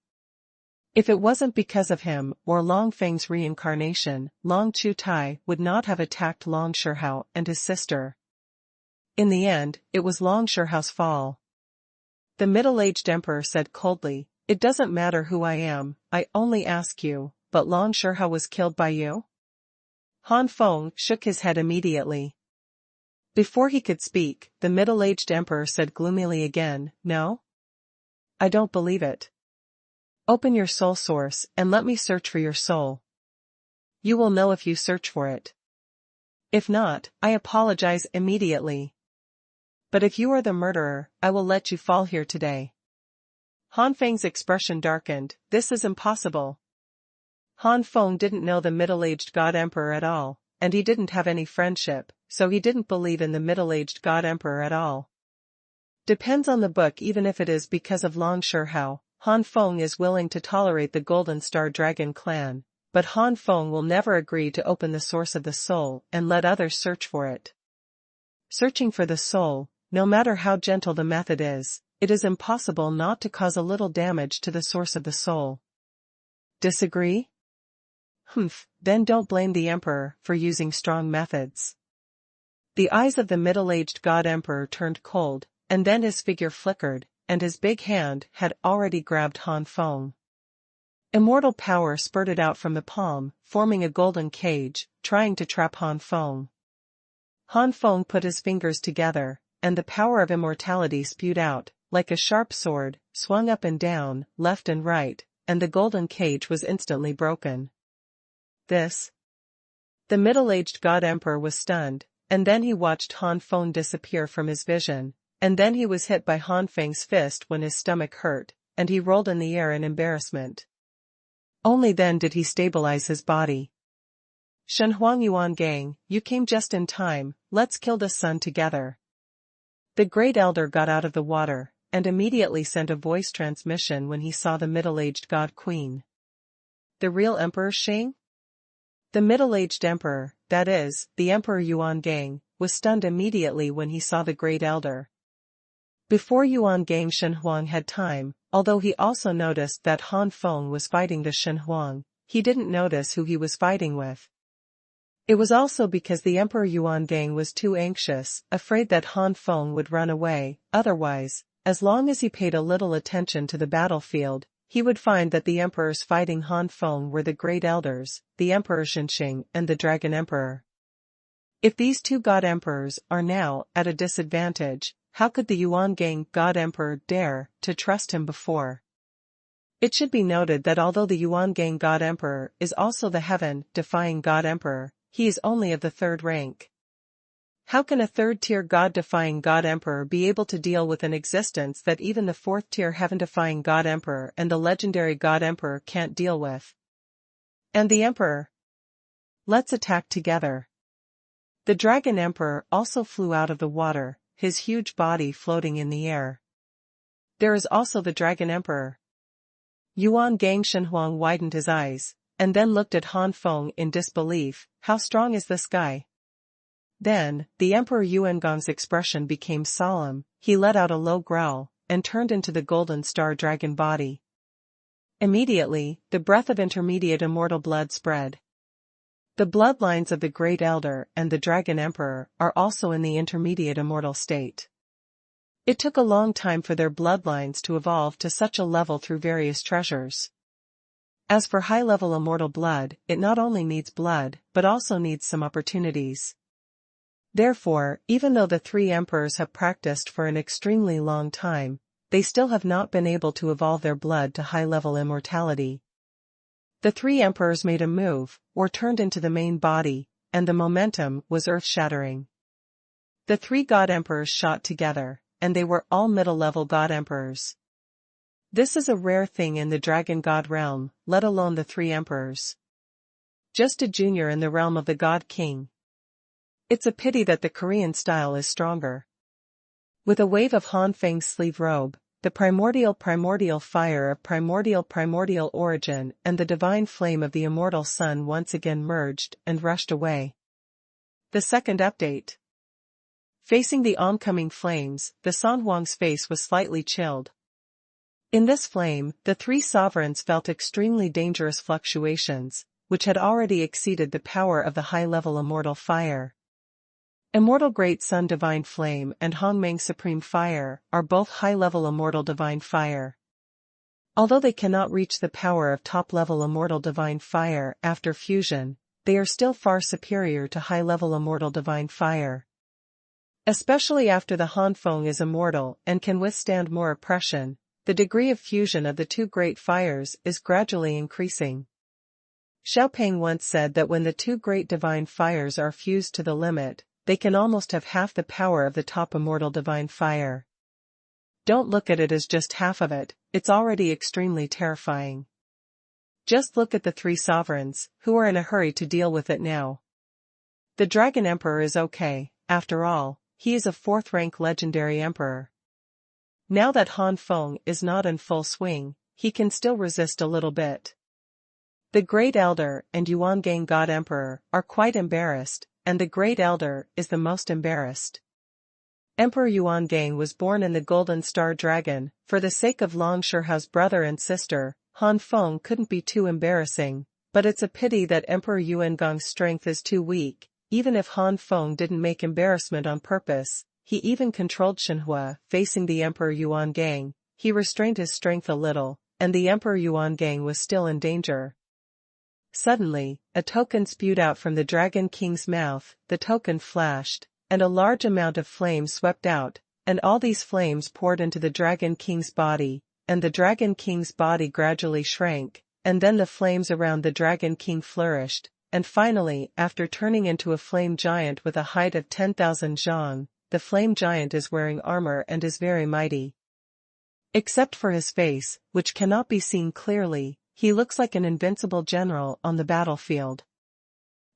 If it wasn't because of him or Long Feng's reincarnation, Long Chutai would not have attacked Long Shihao and his sister. In the end, it was Long Shihao's fall. The middle-aged emperor said coldly, "It doesn't matter who I am, I only ask you, but Long Shihao was killed by you?" Han Feng shook his head immediately. Before he could speak, the middle-aged emperor said gloomily again, "No? I don't believe it. Open your soul source and let me search for your soul. You will know if you search for it. If not, I apologize immediately. But if you are the murderer, I will let you fall here today." Han Feng's expression darkened. This is impossible. Han Feng didn't know the middle-aged God Emperor at all, and he didn't have any friendship, so he didn't believe in the middle-aged God Emperor at all. Depends on the book. Even if it is because of Long Shihao, Han Feng is willing to tolerate the Golden Star Dragon clan, but Han Feng will never agree to open the source of the soul and let others search for it. Searching for the soul, no matter how gentle the method is, it is impossible not to cause a little damage to the source of the soul. Disagree? Then don't blame the emperor for using strong methods. The eyes of the middle-aged God Emperor turned cold, and then his figure flickered, and his big hand had already grabbed Han Feng. Immortal power spurted out from the palm, forming a golden cage, trying to trap Han Feng. Han Feng put his fingers together, and the power of immortality spewed out, like a sharp sword, swung up and down, left and right, and the golden cage was instantly broken. This. The middle-aged god emperor was stunned, and then he watched Han Feng disappear from his vision, and then he was hit by Han Feng's fist when his stomach hurt, and he rolled in the air in embarrassment. Only then did he stabilize his body. Xuanhuan Yuan gang, you came just in time, let's kill the sun together. The great elder got out of the water, and immediately sent a voice transmission when he saw the middle-aged god queen. The real Emperor Shang? The middle-aged emperor, that is, the Emperor Yuan gang, was stunned immediately when he saw the great elder. Before Yuan gang Xuanhuan had time, although he also noticed that Han Feng was fighting the Xuanhuan, he didn't notice who he was fighting with. It was also because the Emperor Yuan gang was too anxious, afraid that Han Feng would run away. Otherwise, as long as he paid a little attention to the battlefield, he would find that the emperors fighting Han Feng were the great elders, the Emperor Xinxing and the Dragon Emperor. If these two god emperors are now at a disadvantage, how could the Yuan gang god emperor dare to trust him before? It should be noted that although the Yuan gang god emperor is also the heaven-defying god emperor, he is only of the third rank. How can a third-tier god-defying god emperor be able to deal with an existence that even the fourth-tier heaven-defying god emperor and the legendary god emperor can't deal with? And the emperor? Let's attack together. The dragon emperor also flew out of the water, his huge body floating in the air. There is also the dragon emperor. Yuan gang Xuanhuan widened his eyes, and then looked at Han Feng in disbelief. How strong is this guy? Then, the Emperor Yuangang's expression became solemn, he let out a low growl, and turned into the golden star dragon body. Immediately, the breath of intermediate immortal blood spread. The bloodlines of the Great Elder and the Dragon Emperor are also in the intermediate immortal state. It took a long time for their bloodlines to evolve to such a level through various treasures. As for high-level immortal blood, it not only needs blood, but also needs some opportunities. Therefore, even though the three emperors have practiced for an extremely long time, they still have not been able to evolve their blood to high-level immortality. The three emperors made a move, or turned into the main body, and the momentum was earth-shattering. The three god emperors shot together, and they were all middle-level god emperors. This is a rare thing in the dragon god realm, let alone the three emperors. Just a junior in the realm of the god king. It's a pity that the Korean style is stronger. With a wave of Han Feng's sleeve robe, the primordial fire of primordial origin and the divine flame of the immortal sun once again merged and rushed away. The second update. Facing the oncoming flames, the Xuanhuan's face was slightly chilled. In this flame, the three sovereigns felt extremely dangerous fluctuations, which had already exceeded the power of the high-level immortal fire. Immortal Great Sun Divine Flame and Hongmeng Supreme Fire are both high-level immortal divine fire. Although they cannot reach the power of top-level immortal divine fire after fusion, they are still far superior to high-level immortal divine fire. Especially after the Han Feng is immortal and can withstand more oppression, the degree of fusion of the two great fires is gradually increasing. Xiaopeng once said that when the two great divine fires are fused to the limit, they can almost have half the power of the top immortal divine fire. Don't look at it as just half of it, it's already extremely terrifying. Just look at the three sovereigns, who are in a hurry to deal with it now. The Dragon Emperor is okay, after all, he is a fourth-rank legendary emperor. Now that Han Feng is not in full swing, he can still resist a little bit. The Great Elder and Yuangang God Emperor are quite embarrassed, and the Great Elder is the most embarrassed. Emperor Yuangang was born in the Golden Star Dragon. For the sake of Long Shihao's brother and sister, Han Feng couldn't be too embarrassing, but it's a pity that Emperor Yuangang's strength is too weak. Even if Han Feng didn't make embarrassment on purpose, he even controlled Xuanhuan. Facing the Emperor Yuangang, he restrained his strength a little, and the Emperor Yuangang was still in danger. Suddenly, a token spewed out from the Dragon King's mouth. The token flashed, and a large amount of flame swept out, and all these flames poured into the Dragon King's body, and the Dragon King's body gradually shrank, and then the flames around the Dragon King flourished, and finally, after turning into a flame giant with a height of 10,000 zhang, the flame giant is wearing armor and is very mighty. Except for his face, which cannot be seen clearly, he looks like an invincible general on the battlefield.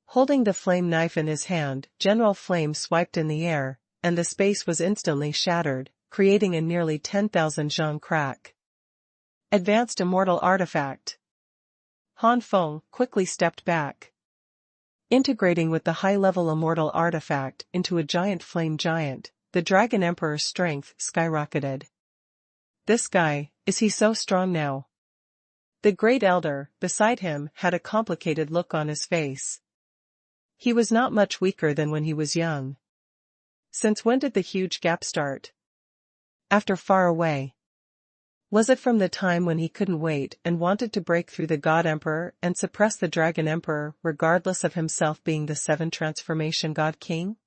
Holding the flame knife in his hand, General Flame swiped in the air, and the space was instantly shattered, creating a nearly 10,000 zhang crack. Advanced Immortal Artifact. Han Feng quickly stepped back. Integrating with the high-level Immortal Artifact into a giant flame giant, the Dragon Emperor's strength skyrocketed. This guy, is he so strong now? The Great Elder, beside him, had a complicated look on his face. He was not much weaker than when he was young. Since when did the huge gap start? After far away. Was it from the time when he couldn't wait and wanted to break through the God Emperor and suppress the Dragon Emperor regardless of himself being the 7 Transformation God King?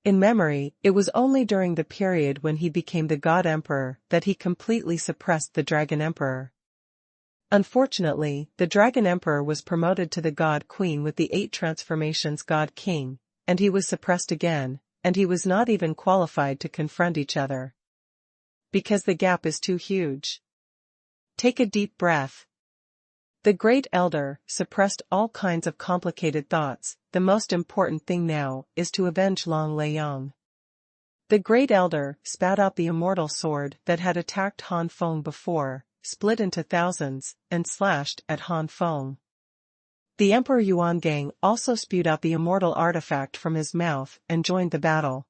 In memory, it was only during the period when he became the God Emperor that he completely suppressed the Dragon Emperor. Unfortunately, the Dragon Emperor was promoted to the God Queen with the 8 Transformations God King, and he was suppressed again, and he was not even qualified to confront each other. Because the gap is too huge. Take a deep breath. The Great Elder suppressed all kinds of complicated thoughts. The most important thing now is to avenge Long Leiyang. The Great Elder spat out the immortal sword that had attacked Han Feng before, split into thousands, and slashed at Han Feng. The Emperor Yuangang also spewed out the immortal artifact from his mouth and joined the battle.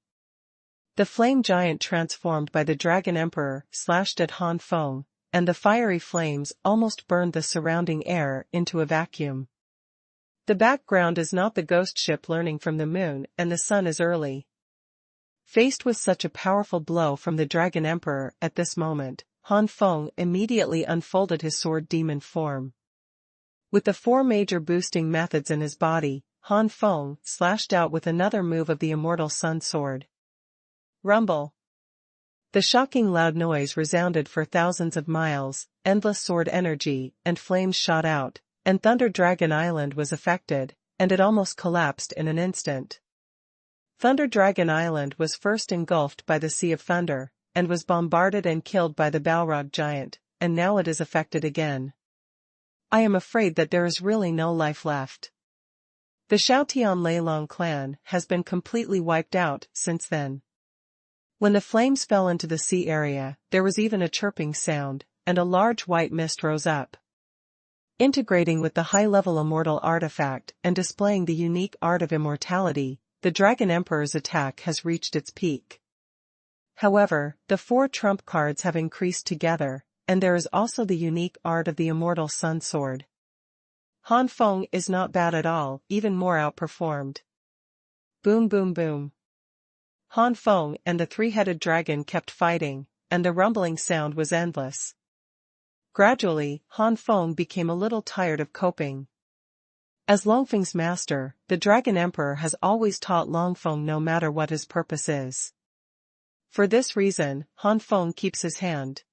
The flame giant transformed by the Dragon Emperor slashed at Han Feng, and the fiery flames almost burned the surrounding air into a vacuum. The background is not the ghost ship learning from the moon, and the sun is early. Faced with such a powerful blow from the Dragon Emperor at this moment, Han Feng immediately unfolded his sword demon form. With the 4 major boosting methods in his body, Han Feng slashed out with another move of the immortal sun sword. Rumble. The shocking loud noise resounded for thousands of miles, endless sword energy and flames shot out, and Thunder Dragon Island was affected, and it almost collapsed in an instant. Thunder Dragon Island was first engulfed by the Sea of Thunder, and was bombarded and killed by the Balrog giant, and now it is affected again. I am afraid that there is really no life left. The Xiaotian Leilong clan has been completely wiped out since then. When the flames fell into the sea area, there was even a chirping sound, and a large white mist rose up. Integrating with the high-level immortal artifact and displaying the unique art of immortality, the Dragon Emperor's attack has reached its peak. However, the 4 trump cards have increased together, and there is also the unique art of the immortal sun sword. Han Feng is not bad at all, even more outperformed. Boom boom boom. Han Feng and the 3-headed dragon kept fighting, and the rumbling sound was endless. Gradually, Han Feng became a little tired of coping. As Longfeng's master, the Dragon Emperor has always taught Longfeng no matter what his purpose is. For this reason, Han Feng keeps his hand.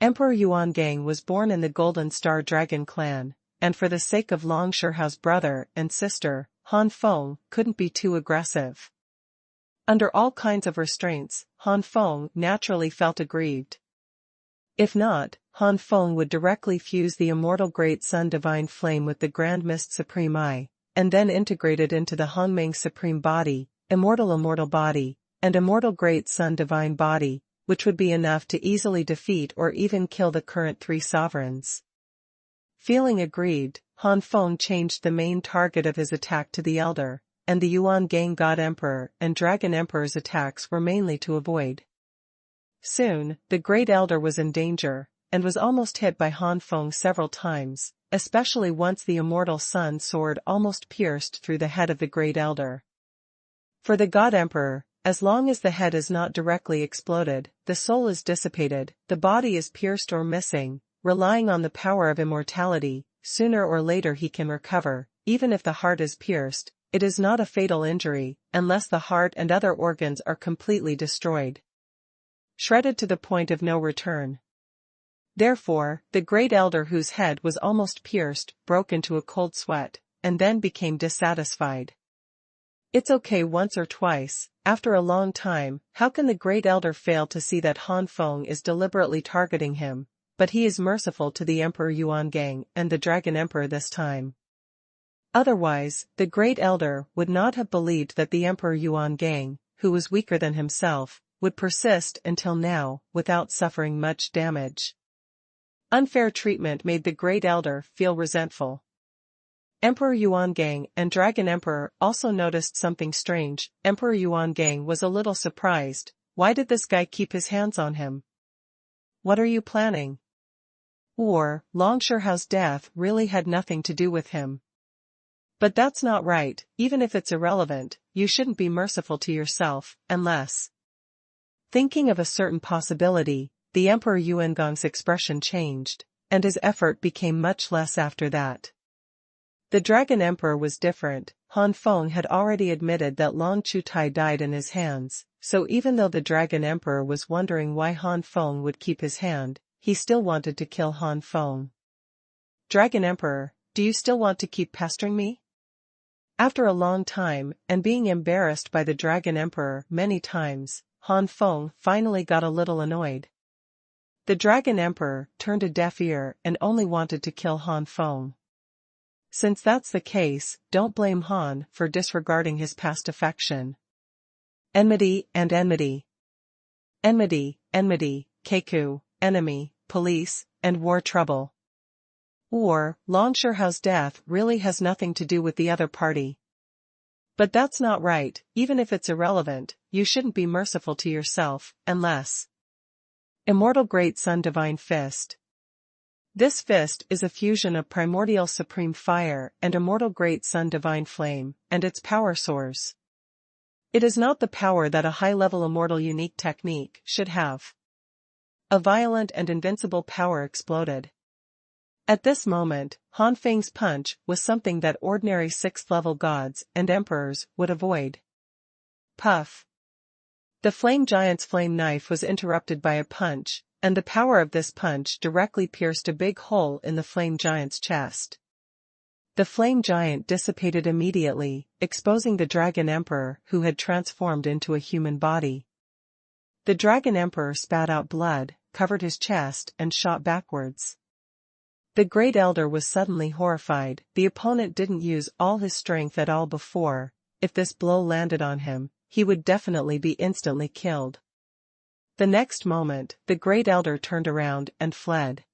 Emperor Yuangang was born in the Golden Star Dragon clan, and for the sake of Long Shihao's brother and sister, Han Feng couldn't be too aggressive. Under all kinds of restraints, Han Feng naturally felt aggrieved. If not, Han Feng would directly fuse the immortal Great Sun Divine Flame with the Grand Mist Supreme Eye, and then integrate it into the Hongmeng Supreme Body, Immortal Body, and Immortal Great Sun Divine Body, which would be enough to easily defeat or even kill the current 3 sovereigns. Feeling aggrieved, Han Feng changed the main target of his attack to the Elder, and the Yuangang God Emperor and Dragon Emperor's attacks were mainly to avoid. Soon, the Great Elder was in danger, and was almost hit by Han Feng several times, especially once the immortal sun sword almost pierced through the head of the Great Elder. For the God Emperor, as long as the head is not directly exploded, the soul is dissipated, the body is pierced or missing, relying on the power of immortality, sooner or later he can recover, even if the heart is pierced. it is not a fatal injury, unless the heart and other organs are completely destroyed. Shredded to the point of no return. Therefore, the great elder whose head was almost pierced, broke into a cold sweat, and then became dissatisfied. It's okay once or twice, after a long time, how can the great elder fail to see that Han Feng is deliberately targeting him, but he is merciful to the Emperor Yuan Gang and the Dragon Emperor this time. Otherwise, the great elder would not have believed that the Emperor Yuan Gang, who was weaker than himself, would persist until now, without suffering much damage. Unfair treatment made the great elder feel resentful. Emperor Yuan Gang and Dragon Emperor also noticed something strange. Emperor Yuan Gang was a little surprised. Why did this guy keep his hands on him? What are you planning? Or, Longshihao's death really had nothing to do with him. But that's not right, even if it's irrelevant, you shouldn't be merciful to yourself, unless. Thinking of a certain possibility, the Emperor Yuan Gang's expression changed, and his effort became much less after that. The Dragon Emperor was different. Han Feng had already admitted that Long Chutai died in his hands, so even though the Dragon Emperor was wondering why Han Feng would keep his hand, he still wanted to kill Han Feng. Dragon Emperor, do you still want to keep pestering me? After a long time, and being embarrassed by the Dragon Emperor many times, Han Feng finally got a little annoyed. The Dragon Emperor turned a deaf ear and only wanted to kill Han Feng. Since that's the case, don't blame Han for disregarding his past affection. Enmity and enmity. Enmity, enmity, Keku, enemy, police, and war trouble. Or, Longshihao's death really has nothing to do with the other party. But that's not right, even if it's irrelevant, you shouldn't be merciful to yourself, unless. Immortal Great Sun Divine Fist. This fist is a fusion of primordial supreme fire and immortal great sun divine flame, and its power soars. It is not the power that a high-level immortal unique technique should have. A violent and invincible power exploded. At this moment, Han Feng's punch was something that ordinary 6th-level gods and emperors would avoid. Puff. The flame giant's flame knife was interrupted by a punch, and the power of this punch directly pierced a big hole in the flame giant's chest. The flame giant dissipated immediately, exposing the Dragon Emperor who had transformed into a human body. The Dragon Emperor spat out blood, covered his chest and shot backwards. The Great Elder was suddenly horrified. The opponent didn't use all his strength at all before. If this blow landed on him, he would definitely be instantly killed. The next moment, the Great Elder turned around and fled.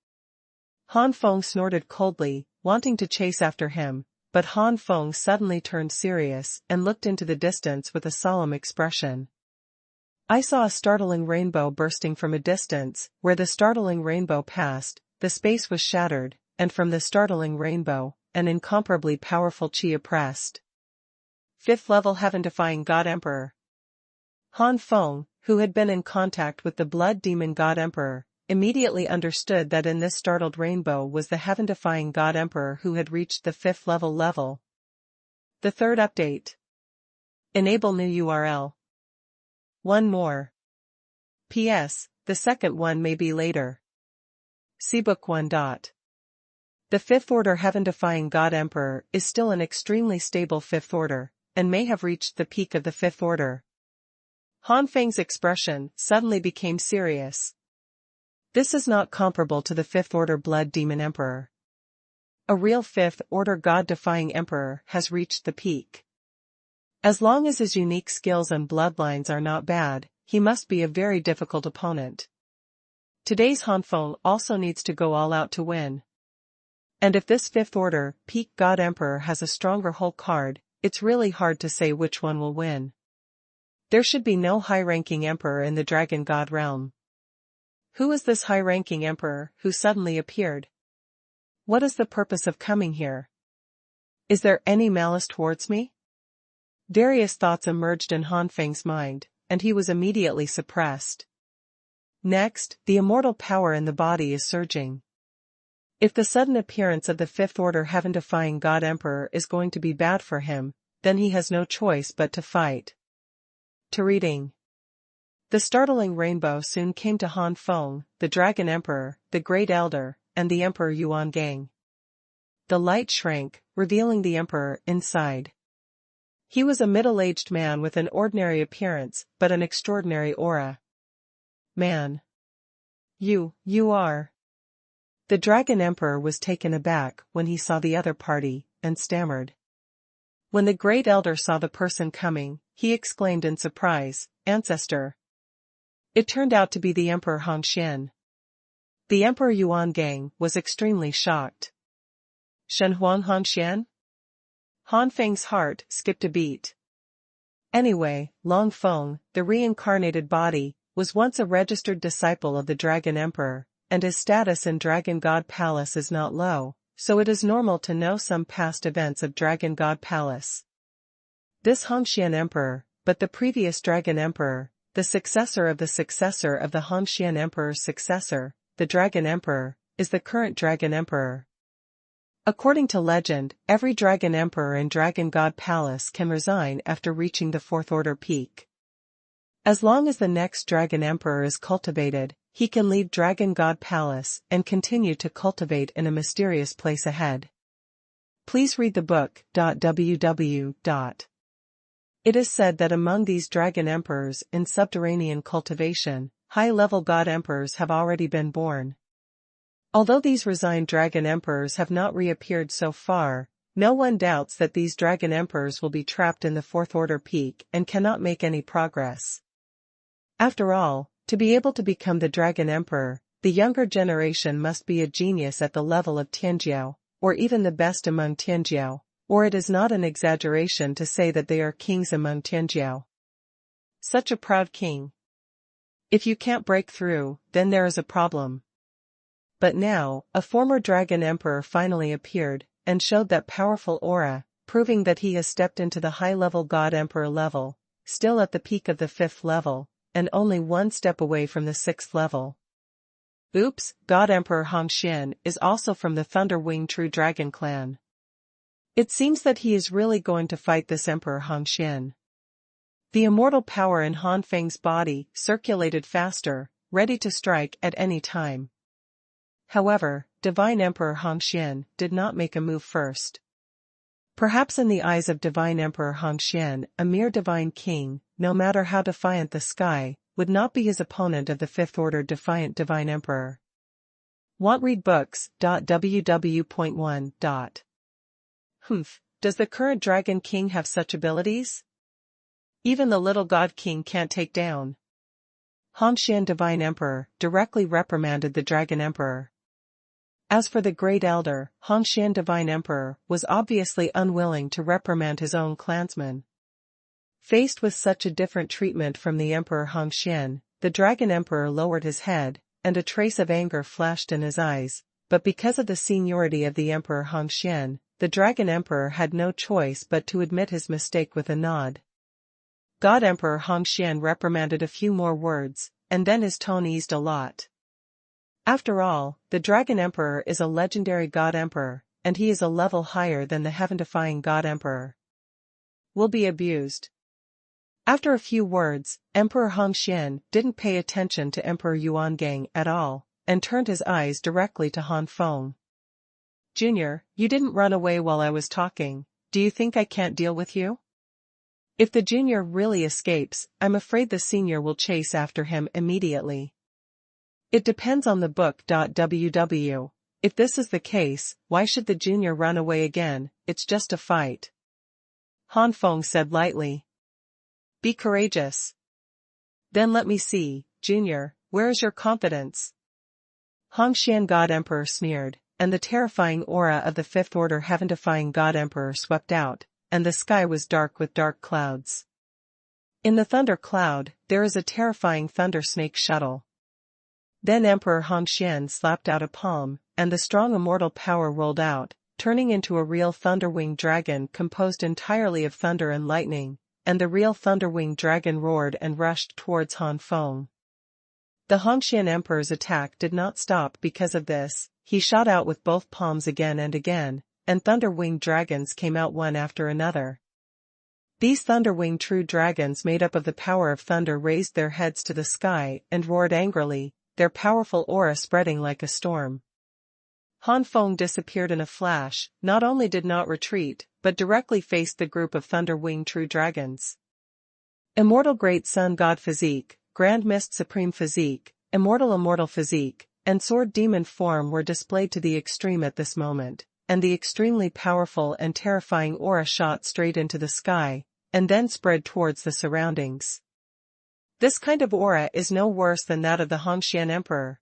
Han Feng snorted coldly, wanting to chase after him, but Han Feng suddenly turned serious and looked into the distance with a solemn expression. I saw a startling rainbow bursting from a distance. Where the startling rainbow passed, the space was shattered, and from the startling rainbow, an incomparably powerful chi pressed. 5th level heaven-defying God Emperor. Han Feng, who had been in contact with the Blood Demon God Emperor, immediately understood that in this startled rainbow was the heaven-defying God Emperor who had reached the 5th level. The third update. Enable new URL. One more. PS, the second one may be later. See Book 1. The 5th Order Heaven-defying God Emperor is still an extremely stable 5th Order, and may have reached the peak of the 5th Order. Han Feng's expression suddenly became serious. This is not comparable to the 5th Order Blood Demon Emperor. A real 5th Order God-defying Emperor has reached the peak. As long as his unique skills and bloodlines are not bad, he must be a very difficult opponent. Today's Han Feng also needs to go all out to win. And if this 5th Order Peak God Emperor has a stronger whole card, it's really hard to say which one will win. There should be no high-ranking emperor in the Dragon God realm. Who is this high-ranking emperor who suddenly appeared? What is the purpose of coming here? Is there any malice towards me? Various thoughts emerged in Han Feng's mind, and he was immediately suppressed. Next, the immortal power in the body is surging. If the sudden appearance of the 5th Order Heaven-defying God Emperor is going to be bad for him, then he has no choice but to fight. To reading. The startling rainbow soon came to Han Feng, the Dragon Emperor, the Great Elder, and the Emperor Yuan Gang. The light shrank, revealing the Emperor inside. He was a middle-aged man with an ordinary appearance, but an extraordinary aura. Man. You are. The Dragon Emperor was taken aback when he saw the other party, and stammered. When the Great Elder saw the person coming, he exclaimed in surprise, "Ancestor." It turned out to be the Emperor Han Xian. The Emperor Yuan Gang was extremely shocked. Xuanhuan Han Xian? Han Feng's heart skipped a beat. Anyway, Long Feng, the reincarnated body, was once a registered disciple of the Dragon Emperor, and his status in Dragon God Palace is not low, so it is normal to know some past events of Dragon God Palace. This Han Xian Emperor, but the previous Dragon Emperor, the successor of the Han Xian Emperor's successor, the Dragon Emperor, is the current Dragon Emperor. According to legend, every Dragon Emperor in Dragon God Palace can resign after reaching the Fourth Order peak. As long as the next Dragon Emperor is cultivated, he can leave Dragon God Palace and continue to cultivate in a mysterious place ahead. Please read the book. www. It is said that among these Dragon Emperors in subterranean cultivation, high-level God Emperors have already been born. Although these resigned Dragon Emperors have not reappeared so far, no one doubts that these Dragon Emperors will be trapped in the Fourth Order peak and cannot make any progress. After all, to be able to become the Dragon Emperor, the younger generation must be a genius at the level of Tianjiao, or even the best among Tianjiao. Or it is not an exaggeration to say that they are kings among Tianjiao. Such a proud king. If you can't break through, then there is a problem. But now, a former Dragon Emperor finally appeared, and showed that powerful aura, proving that he has stepped into the high-level God Emperor level, still at the peak of the 5th level, and only one step away from the 6th level. Oops, God Emperor Han Xian is also from the Thunder Wing True Dragon clan. It seems that he is really going to fight this Emperor Han Xian. The immortal power in Han Feng's body circulated faster, ready to strike at any time. However, Divine Emperor Han Xian did not make a move first. Perhaps in the eyes of Divine Emperor Han Xian, a mere divine king, no matter how defiant the sky, would not be his opponent of the 5th Order defiant Divine Emperor. Want read books. www.1. Does the current Dragon King have such abilities? Even the little God King can't take down. Han Xian Divine Emperor directly reprimanded the Dragon Emperor. As for the Great Elder, Han Xian Divine Emperor was obviously unwilling to reprimand his own clansman. Faced with such a different treatment from the Emperor Han Xian, the Dragon Emperor lowered his head, and a trace of anger flashed in his eyes, but because of the seniority of the Emperor Han Xian, the Dragon Emperor had no choice but to admit his mistake with a nod. God Emperor Han Xian reprimanded a few more words, and then his tone eased a lot. After all, the Dragon Emperor is a legendary God Emperor, and he is a level higher than the heaven-defying God Emperor. Will be abused. After a few words, Emperor Han Xian didn't pay attention to Emperor Yuan Gang at all, and turned his eyes directly to Han Feng. Junior, you didn't run away while I was talking. Do you think I can't deal with you? If the junior really escapes, I'm afraid the senior will chase after him immediately. It depends on the book. www. If this is the case, why should the junior run away again? It's just a fight. Han Feng said lightly. Be courageous. Then let me see, Junior, where is your confidence? Han Xian God Emperor sneered, and the terrifying aura of the 5th Order heaven-defying God Emperor swept out, and the sky was dark with dark clouds. In the thunder cloud, there is a terrifying thunder snake shuttle. Then Emperor Han Xian slapped out a palm, and the strong immortal power rolled out, turning into a real thunder-winged dragon composed entirely of thunder and lightning, and the real thunder-winged dragon roared and rushed towards Han Feng. The Han Xian Emperor's attack did not stop because of this. He shot out with both palms again, and thunder-winged dragons came out one after another. These thunder-winged true dragons made up of the power of thunder raised their heads to the sky and roared angrily, their powerful aura spreading like a storm. Han Feng disappeared in a flash, not only did not retreat, but directly faced the group of thunder-winged true dragons. Immortal Great Sun God Physique, Grand Mist Supreme Physique, Immortal Physique, and Sword Demon form were displayed to the extreme at this moment, and the extremely powerful and terrifying aura shot straight into the sky, and then spread towards the surroundings. This kind of aura is no worse than that of the Hongxian Emperor.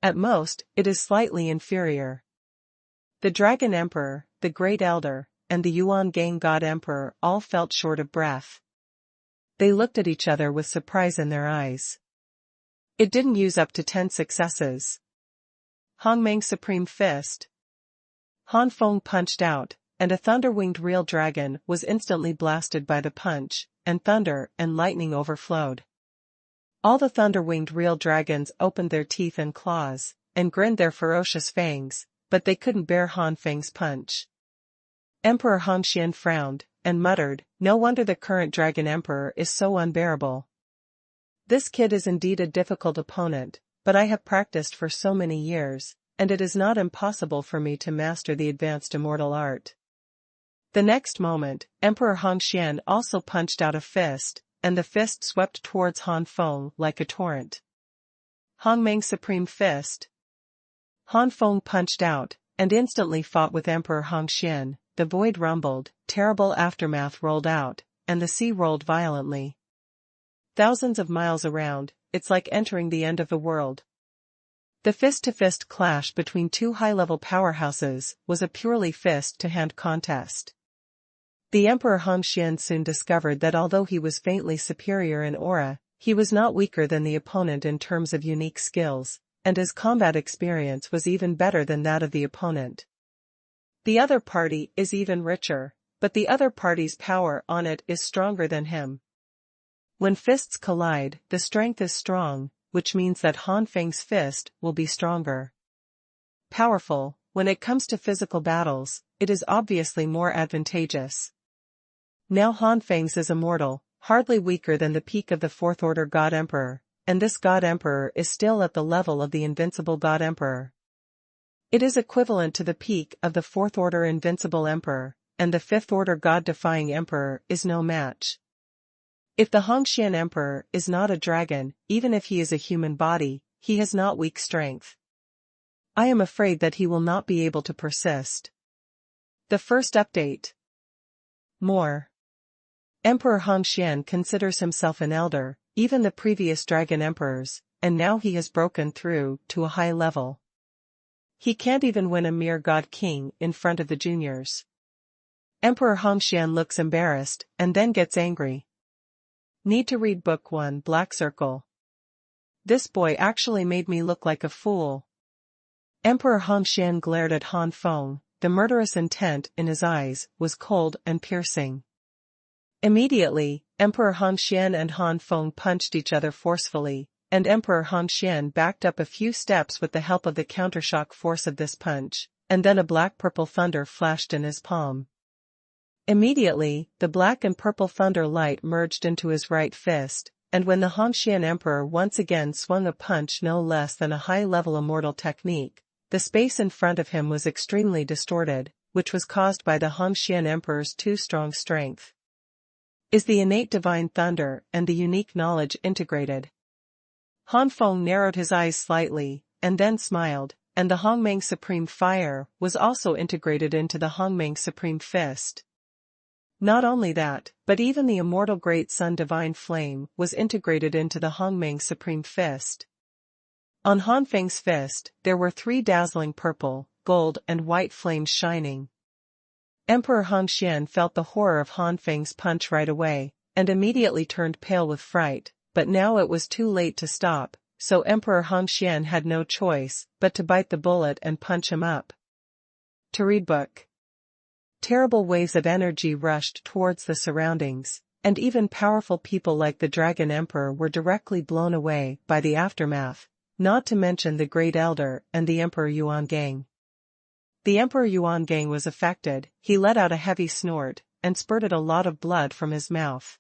At most, it is slightly inferior. The Dragon Emperor, the Great Elder, and the Yuan Gang God Emperor all felt short of breath. They looked at each other with surprise in their eyes. It didn't use up to 10 successes. Hongmeng's Supreme Fist. Han Feng punched out, and a thunder-winged real dragon was instantly blasted by the punch, and thunder and lightning overflowed. All the thunder-winged real dragons opened their teeth and claws, and grinned their ferocious fangs, but they couldn't bear Han Feng's punch. Emperor Hongxian frowned, and muttered, "No wonder the current Dragon Emperor is so unbearable. This kid is indeed a difficult opponent, but I have practiced for so many years, and it is not impossible for me to master the advanced immortal art." The next moment, Emperor Hongxian also punched out a fist, and the fist swept towards Han Feng like a torrent. Hongmeng's Supreme Fist. Han Feng punched out, and instantly fought with Emperor Hongxian. The void rumbled, terrible aftermath rolled out, and the sea rolled violently. Thousands of miles around, it's like entering the end of the world. The fist-to-fist clash between two high-level powerhouses was a purely fist-to-hand contest. The Emperor Hongxian soon discovered that although he was faintly superior in aura, he was not weaker than the opponent in terms of unique skills, and his combat experience was even better than that of the opponent. The other party is even richer, but the other party's power on it is stronger than him. When fists collide, the strength is strong, which means that Han Feng's fist will be stronger. Powerful, when it comes to physical battles, it is obviously more advantageous. Now Han Feng's is immortal, hardly weaker than the peak of the Fourth Order God Emperor, and this God Emperor is still at the level of the Invincible God Emperor. It is equivalent to the peak of the Fourth Order Invincible Emperor, and the Fifth Order God-defying Emperor is no match. If the Hongxian Emperor is not a dragon, even if he is a human body, he has not weak strength. I am afraid that he will not be able to persist. The first update. More. Emperor Hongxian considers himself an elder, even the previous dragon emperors, and now he has broken through to a high level. He can't even win a mere god king in front of the juniors. Emperor Hongxian looks embarrassed, and then gets angry. Need to read Book 1 Black Circle. This boy actually made me look like a fool. Emperor Hongxian glared at Han Feng, the murderous intent in his eyes was cold and piercing. Immediately, Emperor Hongxian and Han Feng punched each other forcefully, and Emperor Hongxian backed up a few steps with the help of the countershock force of this punch, and then a black-purple thunder flashed in his palm. Immediately, the black and purple thunder light merged into his right fist, and when the Hongxian Emperor once again swung a punch no less than a high-level immortal technique, the space in front of him was extremely distorted, which was caused by the Hongxian Emperor's too strong strength. Is the innate divine thunder and the unique knowledge integrated? Han Feng narrowed his eyes slightly, and then smiled, and the Hongmeng Supreme Fire was also integrated into the Hongmeng Supreme Fist. Not only that, but even the immortal Great Sun Divine Flame was integrated into the Hongmeng Supreme Fist. On Han Feng's fist, there were 3 dazzling purple, gold and white flames shining. Emperor Hongxian felt the horror of Han Feng's punch right away, and immediately turned pale with fright, but now it was too late to stop, so Emperor Hongxian had no choice but to bite the bullet and punch him up. To read book. Terrible waves of energy rushed towards the surroundings, and even powerful people like the Dragon Emperor were directly blown away by the aftermath, not to mention the Great Elder and the Emperor Yuan Gang. The Emperor Yuan Gang was affected, he let out a heavy snort, and spurted a lot of blood from his mouth.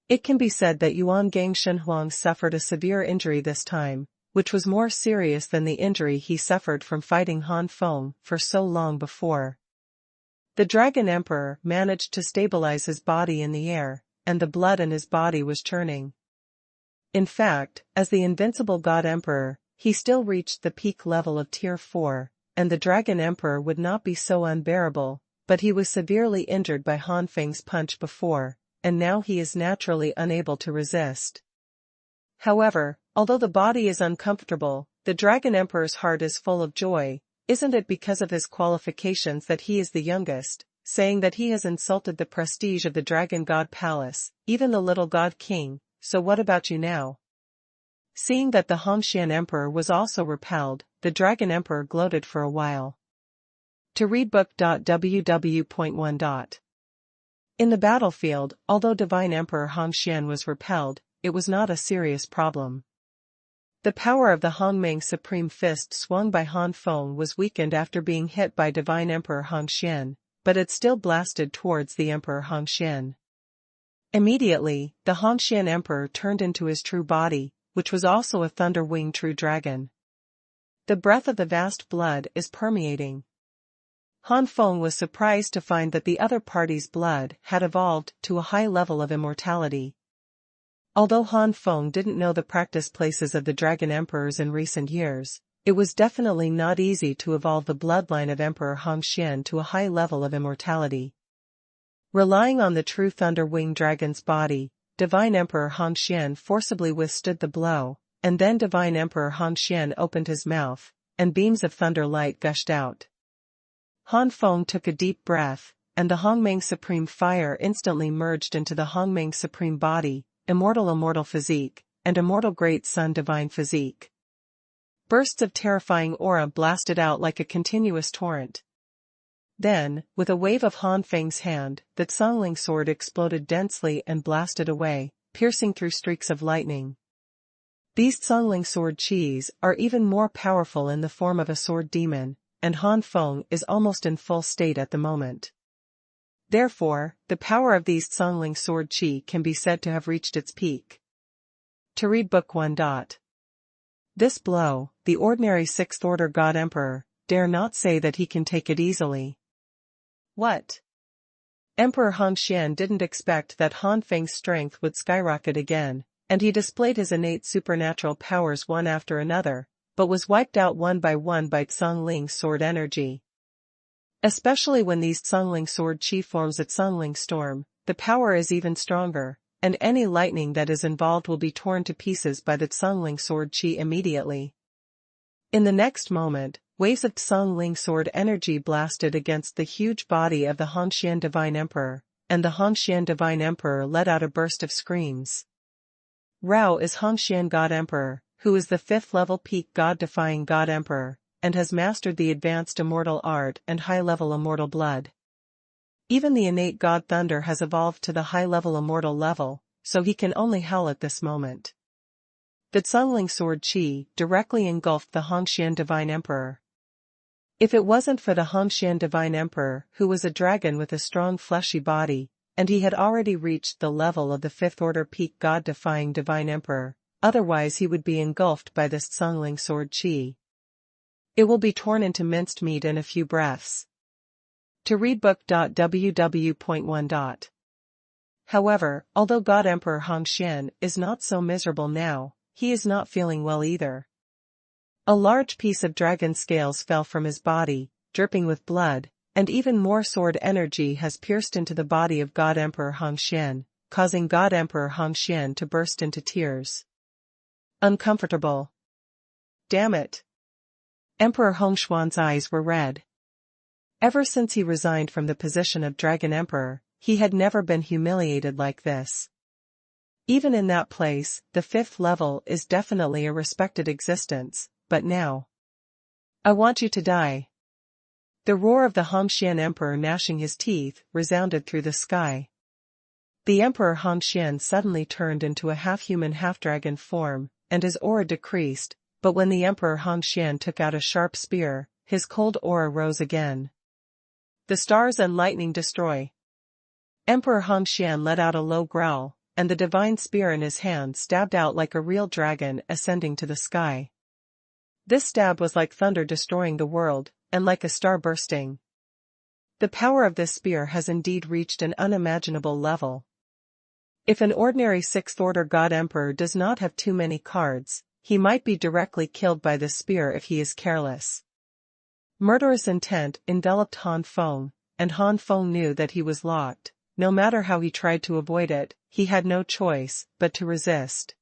It can be said that Yuan Gang Xuanhuan suffered a severe injury this time, which was more serious than the injury he suffered from fighting Han Feng for so long before. The Dragon Emperor managed to stabilize his body in the air, and the blood in his body was churning. In fact, as the invincible God Emperor, he still reached the peak level of Tier 4, and the Dragon Emperor would not be so unbearable, but he was severely injured by Han Feng's punch before, and now he is naturally unable to resist. However, although the body is uncomfortable, the Dragon Emperor's heart is full of joy. Isn't it because of his qualifications that he is the youngest, saying that he has insulted the prestige of the Dragon God Palace, even the little God King, so what about you now? Seeing that the Hongxian Emperor was also repelled, the Dragon Emperor gloated for a while. To read book.ww.1. In the battlefield, although Divine Emperor Hongxian was repelled, it was not a serious problem. The power of the Hongmeng Supreme Fist swung by Han Feng was weakened after being hit by Divine Emperor Hongxian, but it still blasted towards the Emperor Hongxian. Immediately, the Hongxian Emperor turned into his true body, which was also a thunder-winged true dragon. The breath of the vast blood is permeating. Han Feng was surprised to find that the other party's blood had evolved to a high level of immortality. Although Han Feng didn't know the practice places of the Dragon Emperors in recent years, it was definitely not easy to evolve the bloodline of Emperor Hongxian to a high level of immortality. Relying on the true thunder-winged dragon's body, Divine Emperor Hongxian forcibly withstood the blow, and then Divine Emperor Hongxian opened his mouth, and beams of thunder light gushed out. Han Feng took a deep breath, and the Hongmeng Supreme Fire instantly merged into the Hongmeng Supreme Body, Immortal Physique, and Immortal Great Sun Divine Physique. Bursts of terrifying aura blasted out like a continuous torrent. Then, with a wave of Han Feng's hand, the Songling sword exploded densely and blasted away, piercing through streaks of lightning. These Songling sword chis are even more powerful in the form of a sword demon, and Han Feng is almost in full state at the moment. Therefore, the power of these Songling sword chi can be said to have reached its peak. To read book 1. This blow, the ordinary 6th order God Emperor, dare not say that he can take it easily. What? Emperor Hongxian didn't expect that Han Feng's strength would skyrocket again, and he displayed his innate supernatural powers one after another, but was wiped out one by Songling sword energy. Especially when these Songling sword chi forms a Songling storm, the power is even stronger, and any lightning that is involved will be torn to pieces by the Songling sword chi immediately. In the next moment, waves of Songling sword energy blasted against the huge body of the Hongxian Divine Emperor, and the Hongxian Divine Emperor let out a burst of screams. Rao is Hongxian God Emperor, who is the 5th level peak God-defying God Emperor, and has mastered the advanced immortal art and high-level immortal blood. Even the innate God Thunder has evolved to the high-level immortal level, so he can only howl at this moment. The Songling sword chi directly engulfed the Hongxian Divine Emperor. If it wasn't for the Hongxian Divine Emperor, who was a dragon with a strong fleshy body, and he had already reached the level of the 5th order peak God-defying Divine Emperor, otherwise he would be engulfed by this Songling sword chi. It will be torn into minced meat in a few breaths. To read book.ww.1. However, although God Emperor Hongxian is not so miserable now, he is not feeling well either. A large piece of dragon scales fell from his body, dripping with blood, and even more sword energy has pierced into the body of God Emperor Hongxian, causing God Emperor Hongxian to burst into tears. Uncomfortable. Damn it. Emperor Hongxuan's eyes were red. Ever since he resigned from the position of Dragon Emperor, he had never been humiliated like this. Even in that place, the 5th level is definitely a respected existence, but now. I want you to die. The roar of the Hongxian Emperor gnashing his teeth resounded through the sky. The Emperor Hongxian suddenly turned into a half-human half-dragon form, and his aura decreased, but when the Emperor Hongxian took out a sharp spear, his cold aura rose again. The stars and lightning destroy. Emperor Hongxian let out a low growl, and the divine spear in his hand stabbed out like a real dragon ascending to the sky. This stab was like thunder destroying the world, and like a star bursting. The power of this spear has indeed reached an unimaginable level. If an ordinary sixth-order God Emperor does not have too many cards, he might be directly killed by this spear if he is careless. Murderous intent enveloped Han Feng, and Han Feng knew that he was locked. No matter how he tried to avoid it, he had no choice but to resist.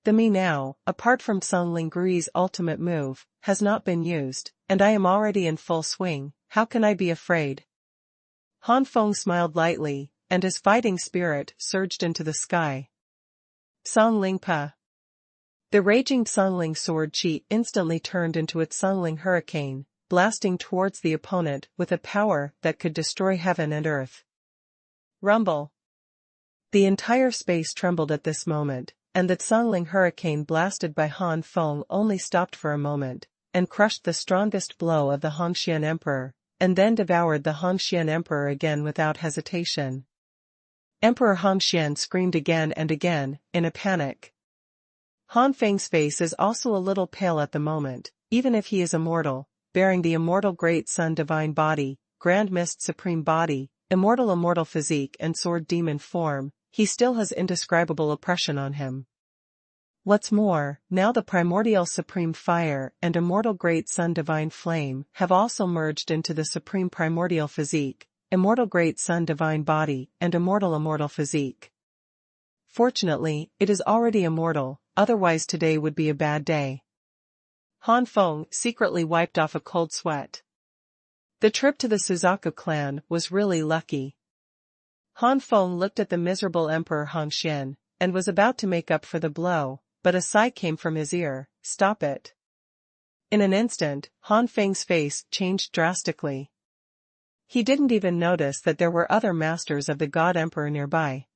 The me now, apart from Song Linggui's ultimate move, has not been used, and I am already in full swing. How can I be afraid? Han Feng smiled lightly, and his fighting spirit surged into the sky. Songling Pa. The raging Songling sword Chi instantly turned into its Songling hurricane, blasting towards the opponent with a power that could destroy heaven and earth. Rumble. The entire space trembled at this moment, and the Songling hurricane blasted by Han Feng only stopped for a moment, and crushed the strongest blow of the Hongxian Emperor, and then devoured the Hongxian Emperor again without hesitation. Emperor Hongxian screamed again and again, in a panic. Han Feng's face is also a little pale at the moment, even if he is immortal, bearing the immortal Great Sun Divine Body, Grand Mist Supreme Body, immortal physique and sword demon form, he still has indescribable oppression on him. What's more, now the primordial supreme fire and immortal great sun divine flame have also merged into the supreme primordial physique, immortal great sun divine body and immortal physique. Fortunately, it is already immortal, otherwise today would be a bad day. Han Feng secretly wiped off a cold sweat. The trip to the Suzaku clan was really lucky. Han Feng looked at the miserable Emperor Hongxian, and was about to make up for the blow, but a sigh came from his ear. Stop it. In an instant, Han Feng's face changed drastically. He didn't even notice that there were other masters of the God Emperor nearby.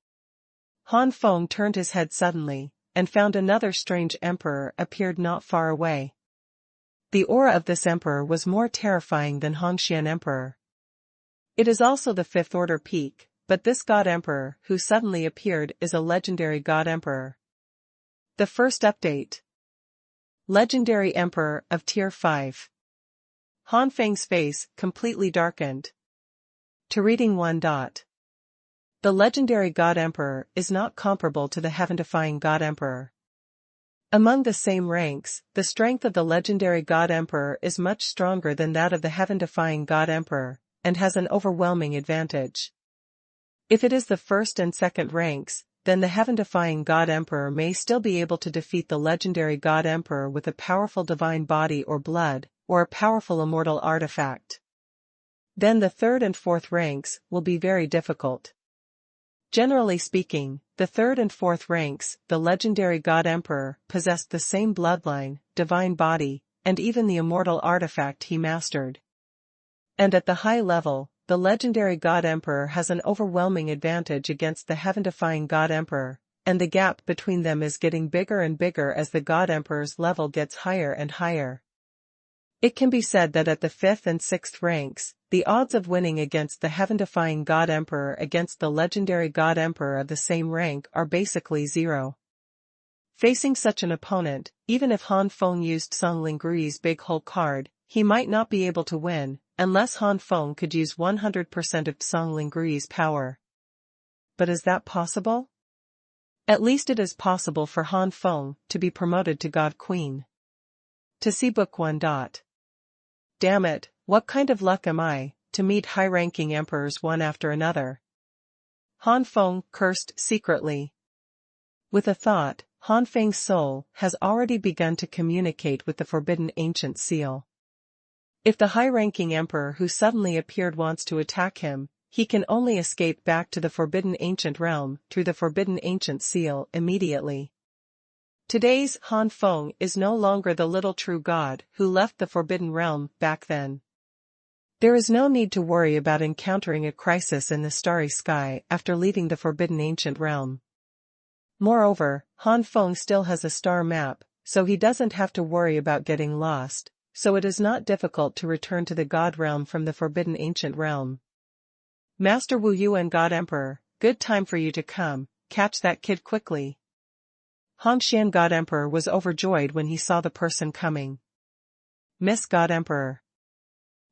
Han Feng turned his head suddenly, and found another strange emperor appeared not far away. The aura of this emperor was more terrifying than Hongxian Emperor. It is also the fifth order peak, but this God Emperor who suddenly appeared is a legendary God Emperor. The first update. Legendary Emperor of Tier 5. Han Feng's face completely darkened. To reading 1. The legendary God Emperor is not comparable to the heaven-defying God Emperor. Among the same ranks, the strength of the legendary God Emperor is much stronger than that of the heaven-defying God Emperor, and has an overwhelming advantage. If it is the first and second ranks, then the heaven-defying God Emperor may still be able to defeat the legendary God Emperor with a powerful divine body or blood, or a powerful immortal artifact. Then the third and fourth ranks will be very difficult. Generally speaking, the third and fourth ranks, the legendary God Emperor possessed the same bloodline, divine body, and even the immortal artifact he mastered. And at the high level, the legendary God Emperor has an overwhelming advantage against the heaven-defying God Emperor, and the gap between them is getting bigger and bigger as the God Emperor's level gets higher and higher. It can be said that at the fifth and sixth ranks, the odds of winning against the heaven-defying God Emperor against the legendary God Emperor of the same rank are basically zero. Facing such an opponent, even if Han Feng used Song Linggui's big hole card, he might not be able to win, unless Han Feng could use 100% of Song Linggui's power. But is that possible? At least it is possible for Han Feng to be promoted to God Queen. To see Book 1. Damn it, what kind of luck am I, to meet high-ranking emperors one after another? Han Feng cursed secretly. With a thought, Han Feng's soul has already begun to communicate with the forbidden ancient seal. If the high-ranking emperor who suddenly appeared wants to attack him, he can only escape back to the forbidden ancient realm through the forbidden ancient seal immediately. Today's Han Feng is no longer the little true god who left the forbidden realm back then. There is no need to worry about encountering a crisis in the starry sky after leaving the forbidden ancient realm. Moreover, Han Feng still has a star map, so he doesn't have to worry about getting lost, so it is not difficult to return to the God realm from the forbidden ancient realm. Master Wu Yuan God Emperor, good time for you to come, catch that kid quickly. Hongxian God Emperor was overjoyed when he saw the person coming. Miss God Emperor.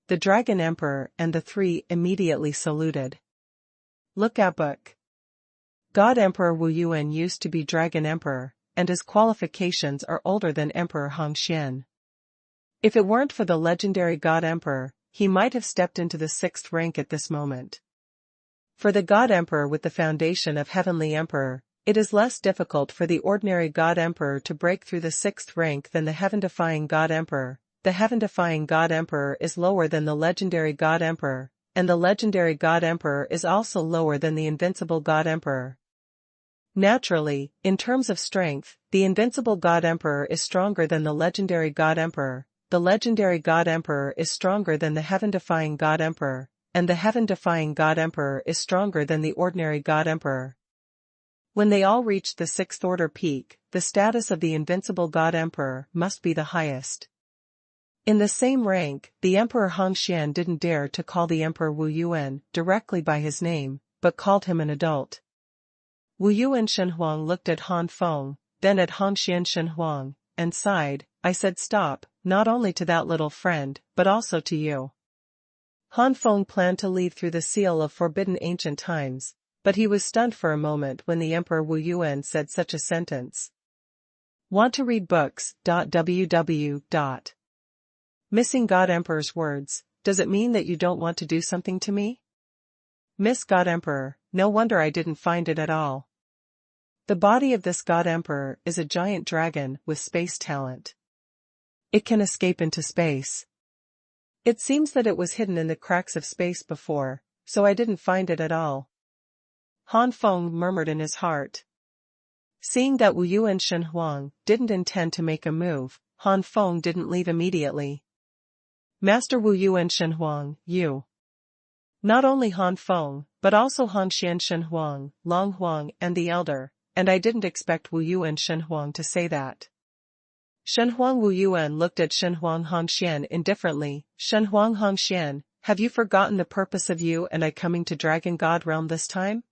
The Dragon Emperor and the three immediately saluted. Look at book. God Emperor Wu Yuan used to be Dragon Emperor, and his qualifications are older than Emperor Hongxian. If it weren't for the legendary God Emperor, he might have stepped into the 6th rank at this moment. For the God Emperor with the foundation of Heavenly Emperor, it is less difficult for the ordinary God Emperor to break through the 6th rank than the heaven-defying God Emperor. The heaven-defying God Emperor is lower than the legendary God Emperor, and the legendary God Emperor is also lower than the invincible God Emperor. Naturally, in terms of strength, the invincible God Emperor is stronger than the legendary God Emperor, the legendary God Emperor is stronger than the heaven-defying God Emperor, and the heaven-defying God Emperor is stronger than the ordinary God Emperor. When they all reach the 6th order peak, the status of the invincible God Emperor must be the highest. In the same rank, the Emperor Hongxian didn't dare to call the Emperor Wu Yuan directly by his name, but called him an adult. Wu Yuan Xuanhuan looked at Han Feng, then at Hongxian Xuanhuan, and sighed. I said stop, not only to that little friend, but also to you. Han Feng planned to leave through the seal of forbidden ancient times, but he was stunned for a moment when the Emperor Wu Yuan said such a sentence. Want to read books? www. Missing God Emperor's words, does it mean that you don't want to do something to me? Miss God Emperor, no wonder I didn't find it at all. The body of this God Emperor is a giant dragon with space talent. It can escape into space. It seems that it was hidden in the cracks of space before, so I didn't find it at all. Han Feng murmured in his heart. Seeing that Wu Yuan Xuanhuan didn't intend to make a move, Han Feng didn't leave immediately. Master Wu Yuan Xuanhuan, you. Not only Han Feng, but also Hongxian Xuanhuan, Long Huang and the Elder, and I didn't expect Wu Yuan Xuanhuan to say that. Xuanhuan Wu Yuan looked at Xuanhuan Hongxian indifferently. Xuanhuan Hongxian, have you forgotten the purpose of you and I coming to Dragon God Realm this time?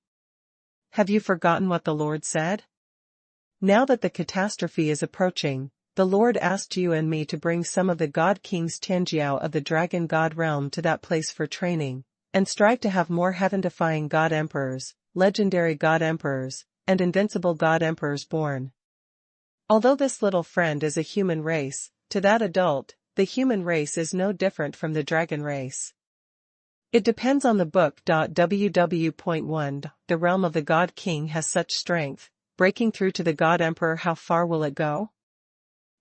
Have you forgotten what the Lord said? Now that the catastrophe is approaching, the Lord asked you and me to bring some of the God Kings Tianjiao of the Dragon God Realm to that place for training, and strive to have more heaven-defying God Emperors, legendary God Emperors, and invincible God Emperors born. Although this little friend is a human race, to that adult, the human race is no different from the dragon race. It depends on the book. www.1 The realm of the God King has such strength, breaking through to the God Emperor, how far will it go?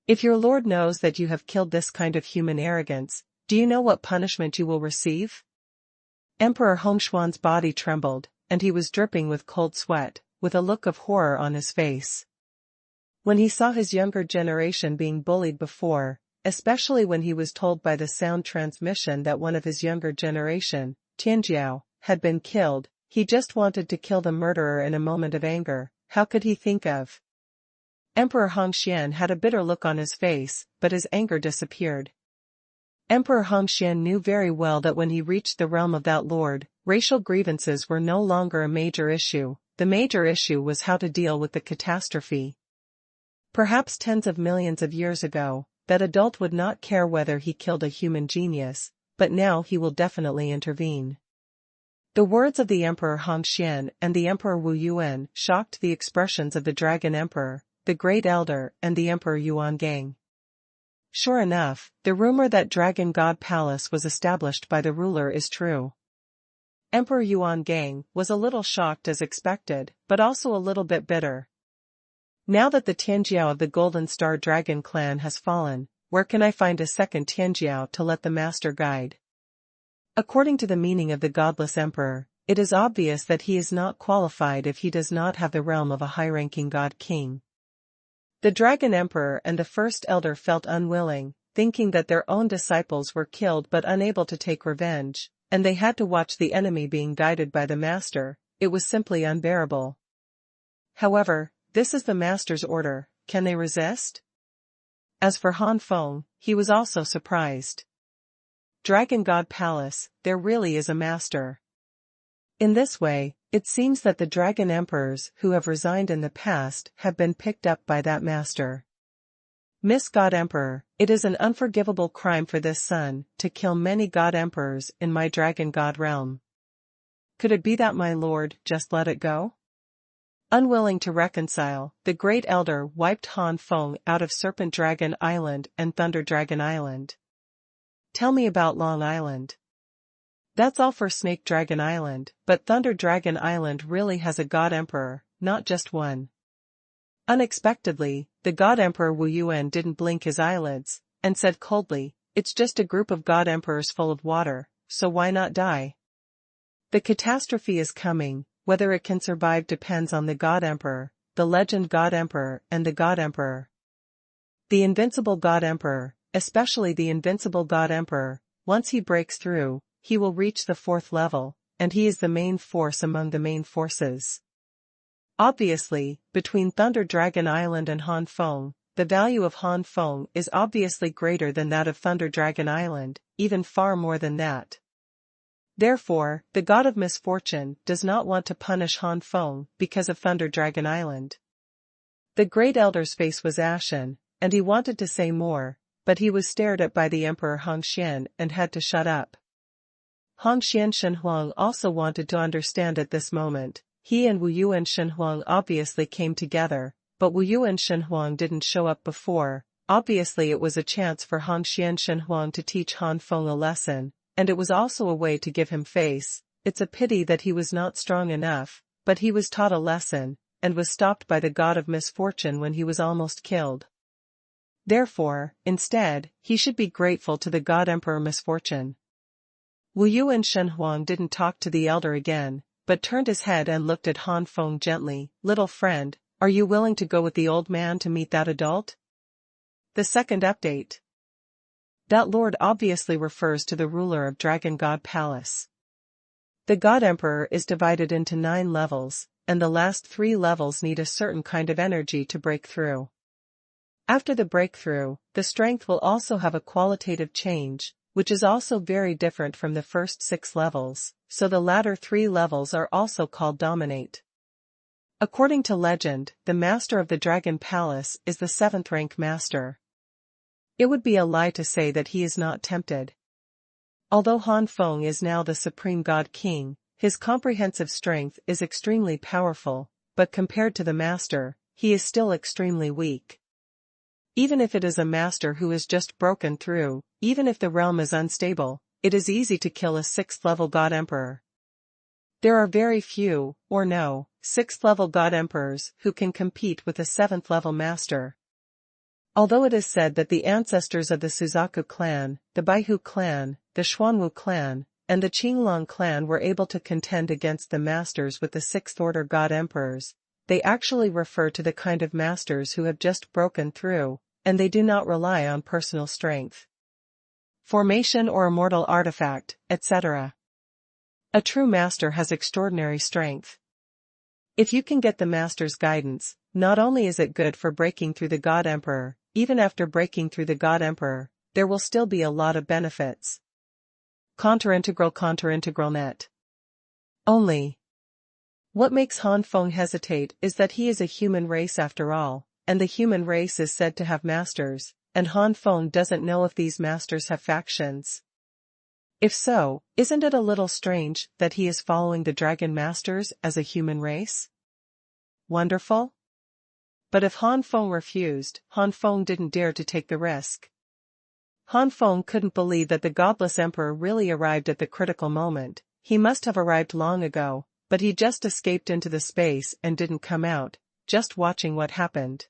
If your Lord knows that you have killed this kind of human arrogance, do you know what punishment you will receive? Emperor Hongxuan's body trembled, and he was dripping with cold sweat, with a look of horror on his face. When he saw his younger generation being bullied before, especially when he was told by the sound transmission that one of his younger generation, Tianjiao, had been killed, he just wanted to kill the murderer in a moment of anger. How could he think of? Emperor Hongxian had a bitter look on his face, but his anger disappeared. Emperor Hongxian knew very well that when he reached the realm of that lord, racial grievances were no longer a major issue. The major issue was how to deal with the catastrophe. Perhaps tens of millions of years ago, that adult would not care whether he killed a human genius, but now he will definitely intervene. The words of the Emperor Hongxian and the Emperor Wu Yuan shocked the expressions of the Dragon Emperor, the Great Elder, and the Emperor Yuan Gang. Sure enough, the rumor that Dragon God Palace was established by the ruler is true. Emperor Yuan Gang was a little shocked as expected, but also a little bit bitter. Now that the Tianjiao of the Golden Star Dragon clan has fallen, where can I find a second Tianjiao to let the master guide? According to the meaning of the godless emperor, it is obvious that he is not qualified if he does not have the realm of a high-ranking god king. The Dragon Emperor and the First Elder felt unwilling, thinking that their own disciples were killed but unable to take revenge, and they had to watch the enemy being guided by the master. It was simply unbearable. However, this is the master's order, can they resist? As for Han Feng, he was also surprised. Dragon God Palace, there really is a master. In this way, it seems that the dragon emperors who have resigned in the past have been picked up by that master. Miss God Emperor, it is an unforgivable crime for this son to kill many God Emperors in my dragon god realm. Could it be that my lord just let it go? Unwilling to reconcile, the great elder wiped Han Feng out of Serpent Dragon Island and Thunder Dragon Island. Tell me about Long Island. That's all for Snake Dragon Island, but Thunder Dragon Island really has a God Emperor, not just one. Unexpectedly, the God Emperor Wu Yuan didn't blink his eyelids, and said coldly, "It's just a group of God Emperors full of water, so why not die? The catastrophe is coming, whether it can survive depends on the God Emperor, the legend God Emperor and the God Emperor. The invincible God Emperor, especially the invincible God Emperor, once he breaks through, he will reach the 4th level, and he is the main force among the main forces." Obviously, between Thunder Dragon Island and Han Feng, the value of Han Feng is obviously greater than that of Thunder Dragon Island, even far more than that. Therefore, the god of misfortune does not want to punish Han Feng because of Thunder Dragon Island. The great elder's face was ashen, and he wanted to say more, but he was stared at by the Emperor Hongxian and had to shut up. Hongxian Xuanhuan also wanted to understand at this moment. He and Wu Yuan Xuanhuan obviously came together, but Wu Yuan Xuanhuan didn't show up before. Obviously it was a chance for Hongxian Xuanhuan to teach Han Feng a lesson, and it was also a way to give him face. It's a pity that he was not strong enough, but he was taught a lesson, and was stopped by the god of misfortune when he was almost killed. Therefore, instead, he should be grateful to the god Emperor Misfortune. Wu Yuan Xuanhuan didn't talk to the elder again, but turned his head and looked at Han Feng gently. "Little friend, are you willing to go with the old man to meet that adult?" The second update. That lord obviously refers to the ruler of Dragon God Palace. The God Emperor is divided into 9 levels, and the last 3 levels need a certain kind of energy to break through. After the breakthrough, the strength will also have a qualitative change, which is also very different from the first 6 levels, so the latter 3 levels are also called dominate. According to legend, the master of the Dragon Palace is the 7th rank master. It would be a lie to say that he is not tempted. Although Han Feng is now the supreme god king, his comprehensive strength is extremely powerful, but compared to the master, he is still extremely weak. Even if it is a master who is just broken through, even if the realm is unstable, it is easy to kill a 6th level God Emperor. There are very few, or no, 6th level God Emperors who can compete with a 7th level master. Although it is said that the ancestors of the Suzaku clan, the Baihu clan, the Xuanwu clan, and the Qinglong clan were able to contend against the masters with the 6th order God Emperors, they actually refer to the kind of masters who have just broken through, and they do not rely on personal strength, formation or immortal artifact, etc. A true master has extraordinary strength. If you can get the master's guidance, not only is it good for breaking through the God Emperor, even after breaking through the God Emperor, there will still be a lot of benefits. Counter-integral net. Only. What makes Han Feng hesitate is that he is a human race after all, and the human race is said to have masters, and Han Feng doesn't know if these masters have factions. If so, isn't it a little strange that he is following the Dragon Masters as a human race? Wonderful? But if Han Feng refused, Han Feng didn't dare to take the risk. Han Feng couldn't believe that the godless emperor really arrived at the critical moment. He must have arrived long ago, but he just escaped into the space and didn't come out, just watching what happened.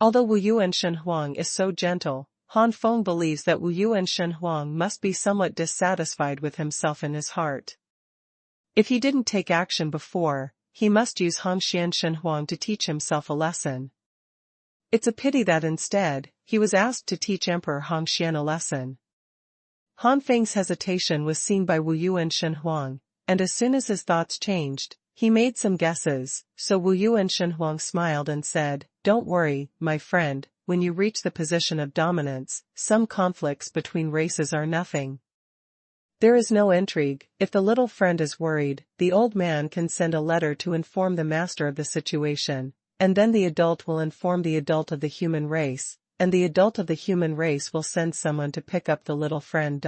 Although Wu Yuan Xuanhuang is so gentle, Han Feng believes that Wu Yuan Xuanhuang must be somewhat dissatisfied with himself in his heart. If he didn't take action before, he must use Hongxian Xuanhuang to teach himself a lesson. It's a pity that instead, he was asked to teach Emperor Hongxian a lesson. Han Feng's hesitation was seen by Wu Yuan Xuanhuang, and as soon as his thoughts changed, he made some guesses, so Wu Yuan Xuanhuang smiled and said, "Don't worry, my friend, when you reach the position of dominance, some conflicts between races are nothing." There is no intrigue. If the little friend is worried, the old man can send a letter to inform the master of the situation, and then the adult will inform the adult of the human race, and the adult of the human race will send someone to pick up the little friend.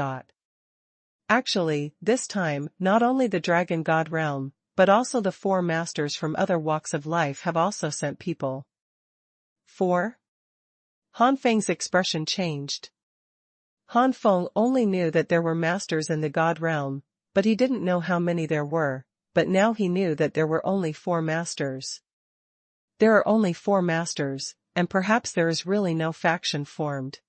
Actually, this time, not only the dragon god realm, but also the four masters from other walks of life have also sent people. 4. Han Feng's expression changed. Han Feng only knew that there were masters in the god realm, but he didn't know how many there were, but now he knew that there were only 4 masters. There are only 4 masters, and perhaps there is really no faction formed.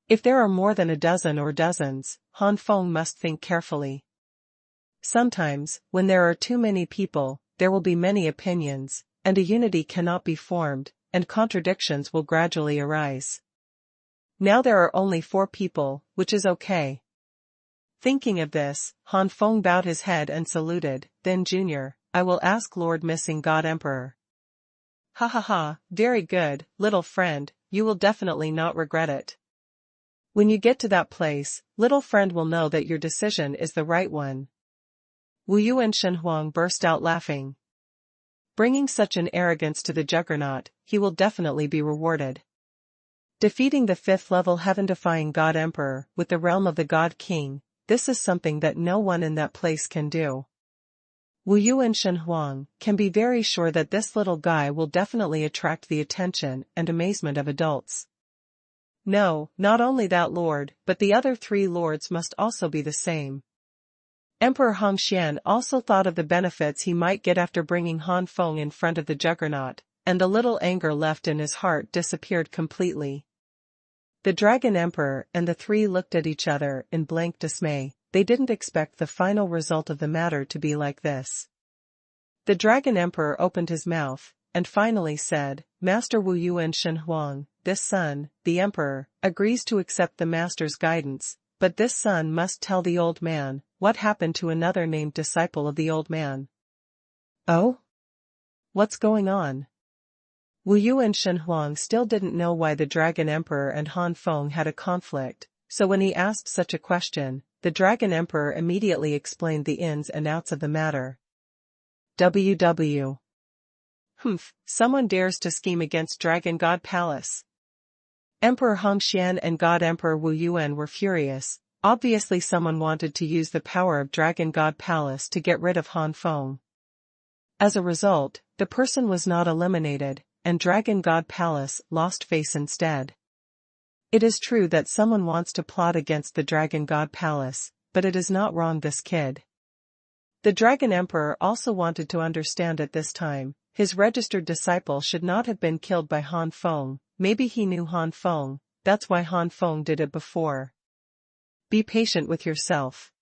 If there are more than a dozen or dozens, Han Feng must think carefully. Sometimes, when there are too many people, there will be many opinions, and a unity cannot be formed, and contradictions will gradually arise. Now there are only 4 people, which is okay. Thinking of this, Han Feng bowed his head and saluted. Then Junior, I will ask Lord Missing God Emperor. Ha ha ha, very good, little friend, you will definitely not regret it. When you get to that place, little friend will know that your decision is the right one. Wu Yu and Xuanhuan burst out laughing. Bringing such an arrogance to the juggernaut, he will definitely be rewarded. Defeating the 5th level heaven-defying God Emperor with the realm of the God King, this is something that no one in that place can do. Wu Yu and Xuanhuan can be very sure that this little guy will definitely attract the attention and amazement of adults. No, not only that lord, but the other 3 lords must also be the same. Emperor Hongxian also thought of the benefits he might get after bringing Han Feng in front of the juggernaut, and the little anger left in his heart disappeared completely. The Dragon Emperor and the 3 looked at each other in blank dismay. They didn't expect the final result of the matter to be like this. The Dragon Emperor opened his mouth, and finally said, Master Wu Yu and Xuanhuan, this son, the Emperor, agrees to accept the Master's guidance, but this son must tell the old man what happened to another named disciple of the old man. Oh? What's going on? Wu Yu and Xuanhuan still didn't know why the Dragon Emperor and Han Feng had a conflict, so when he asked such a question, the Dragon Emperor immediately explained the ins and outs of the matter. WW. Humph, someone dares to scheme against Dragon God Palace. Emperor Hongxian and God Emperor Wu Yuan were furious. Obviously someone wanted to use the power of Dragon God Palace to get rid of Han Feng. As a result, the person was not eliminated, and Dragon God Palace lost face instead. It is true that someone wants to plot against the Dragon God Palace, but it is not wrong this kid. The Dragon Emperor also wanted to understand at this time, his registered disciple should not have been killed by Han Feng. Maybe he knew Han Feng, that's why Han Feng did it before. Be patient with yourself.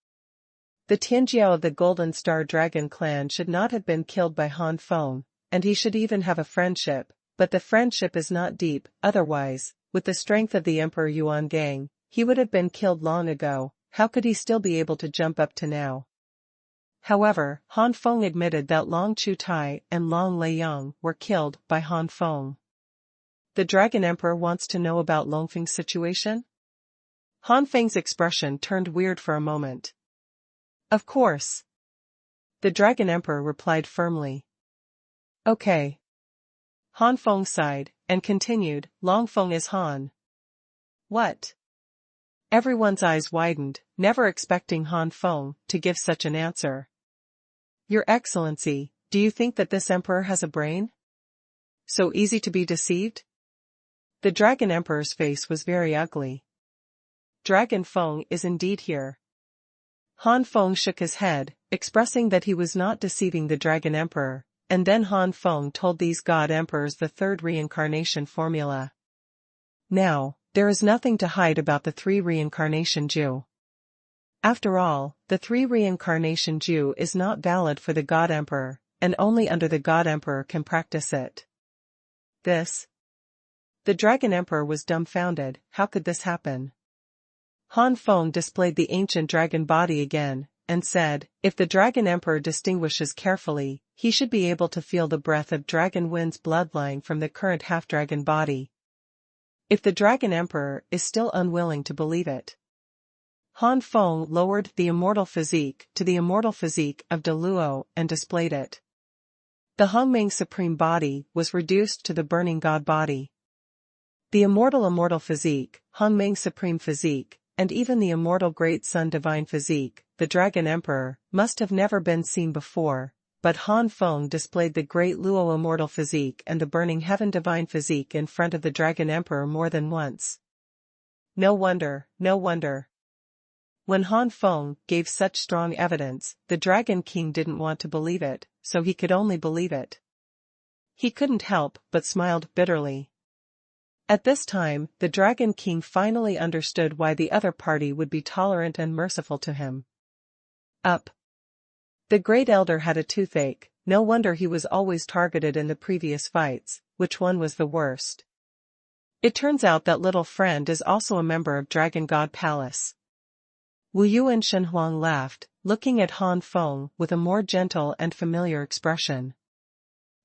The Tianjiao of the Golden Star Dragon clan should not have been killed by Han Feng, and he should even have a friendship, but the friendship is not deep, otherwise, with the strength of the Emperor Yuan gang, he would have been killed long ago. How could he still be able to jump up to now? However, Han Feng admitted that Long Chu Tai and Long Leiyang were killed by Han Feng. The Dragon Emperor wants to know about Long Feng's situation? Han Feng's expression turned weird for a moment. Of course. The Dragon Emperor replied firmly. Okay. Han Feng sighed, and continued, Long Feng is Han. What? Everyone's eyes widened, never expecting Han Feng to give such an answer. Your Excellency, do you think that this emperor has a brain? So easy to be deceived? The Dragon Emperor's face was very ugly. Dragon Feng is indeed here. Han Feng shook his head, expressing that he was not deceiving the Dragon Emperor, and then Han Feng told these God Emperors the 3rd reincarnation formula. Now, there is nothing to hide about the 3 reincarnation Jew. After all, the 3 reincarnation Jew is not valid for the God Emperor, and only under the God Emperor can practice it. This? The Dragon Emperor was dumbfounded. How could this happen? Han Feng displayed the ancient dragon body again, and said, if the Dragon Emperor distinguishes carefully, he should be able to feel the breath of Dragon Wind's bloodline from the current half-dragon body. If the Dragon Emperor is still unwilling to believe it. Han Feng lowered the immortal physique to the immortal physique of De Luo and displayed it. The Hongming supreme body was reduced to the burning god body. The immortal physique, Hongming supreme physique, and even the immortal great sun divine physique, the dragon emperor, must have never been seen before, but Han Feng displayed the great Luo immortal physique and the burning heaven divine physique in front of the dragon emperor more than once. No wonder, no wonder. When Han Feng gave such strong evidence, the Dragon King didn't want to believe it, so he could only believe it. He couldn't help but smiled bitterly. At this time, the Dragon King finally understood why the other party would be tolerant and merciful to him. Up. The Great Elder had a toothache, no wonder he was always targeted in the previous fights. Which one was the worst? It turns out that little friend is also a member of Dragon God Palace. Wu Yu and Xuanhuan laughed, looking at Han Feng with a more gentle and familiar expression.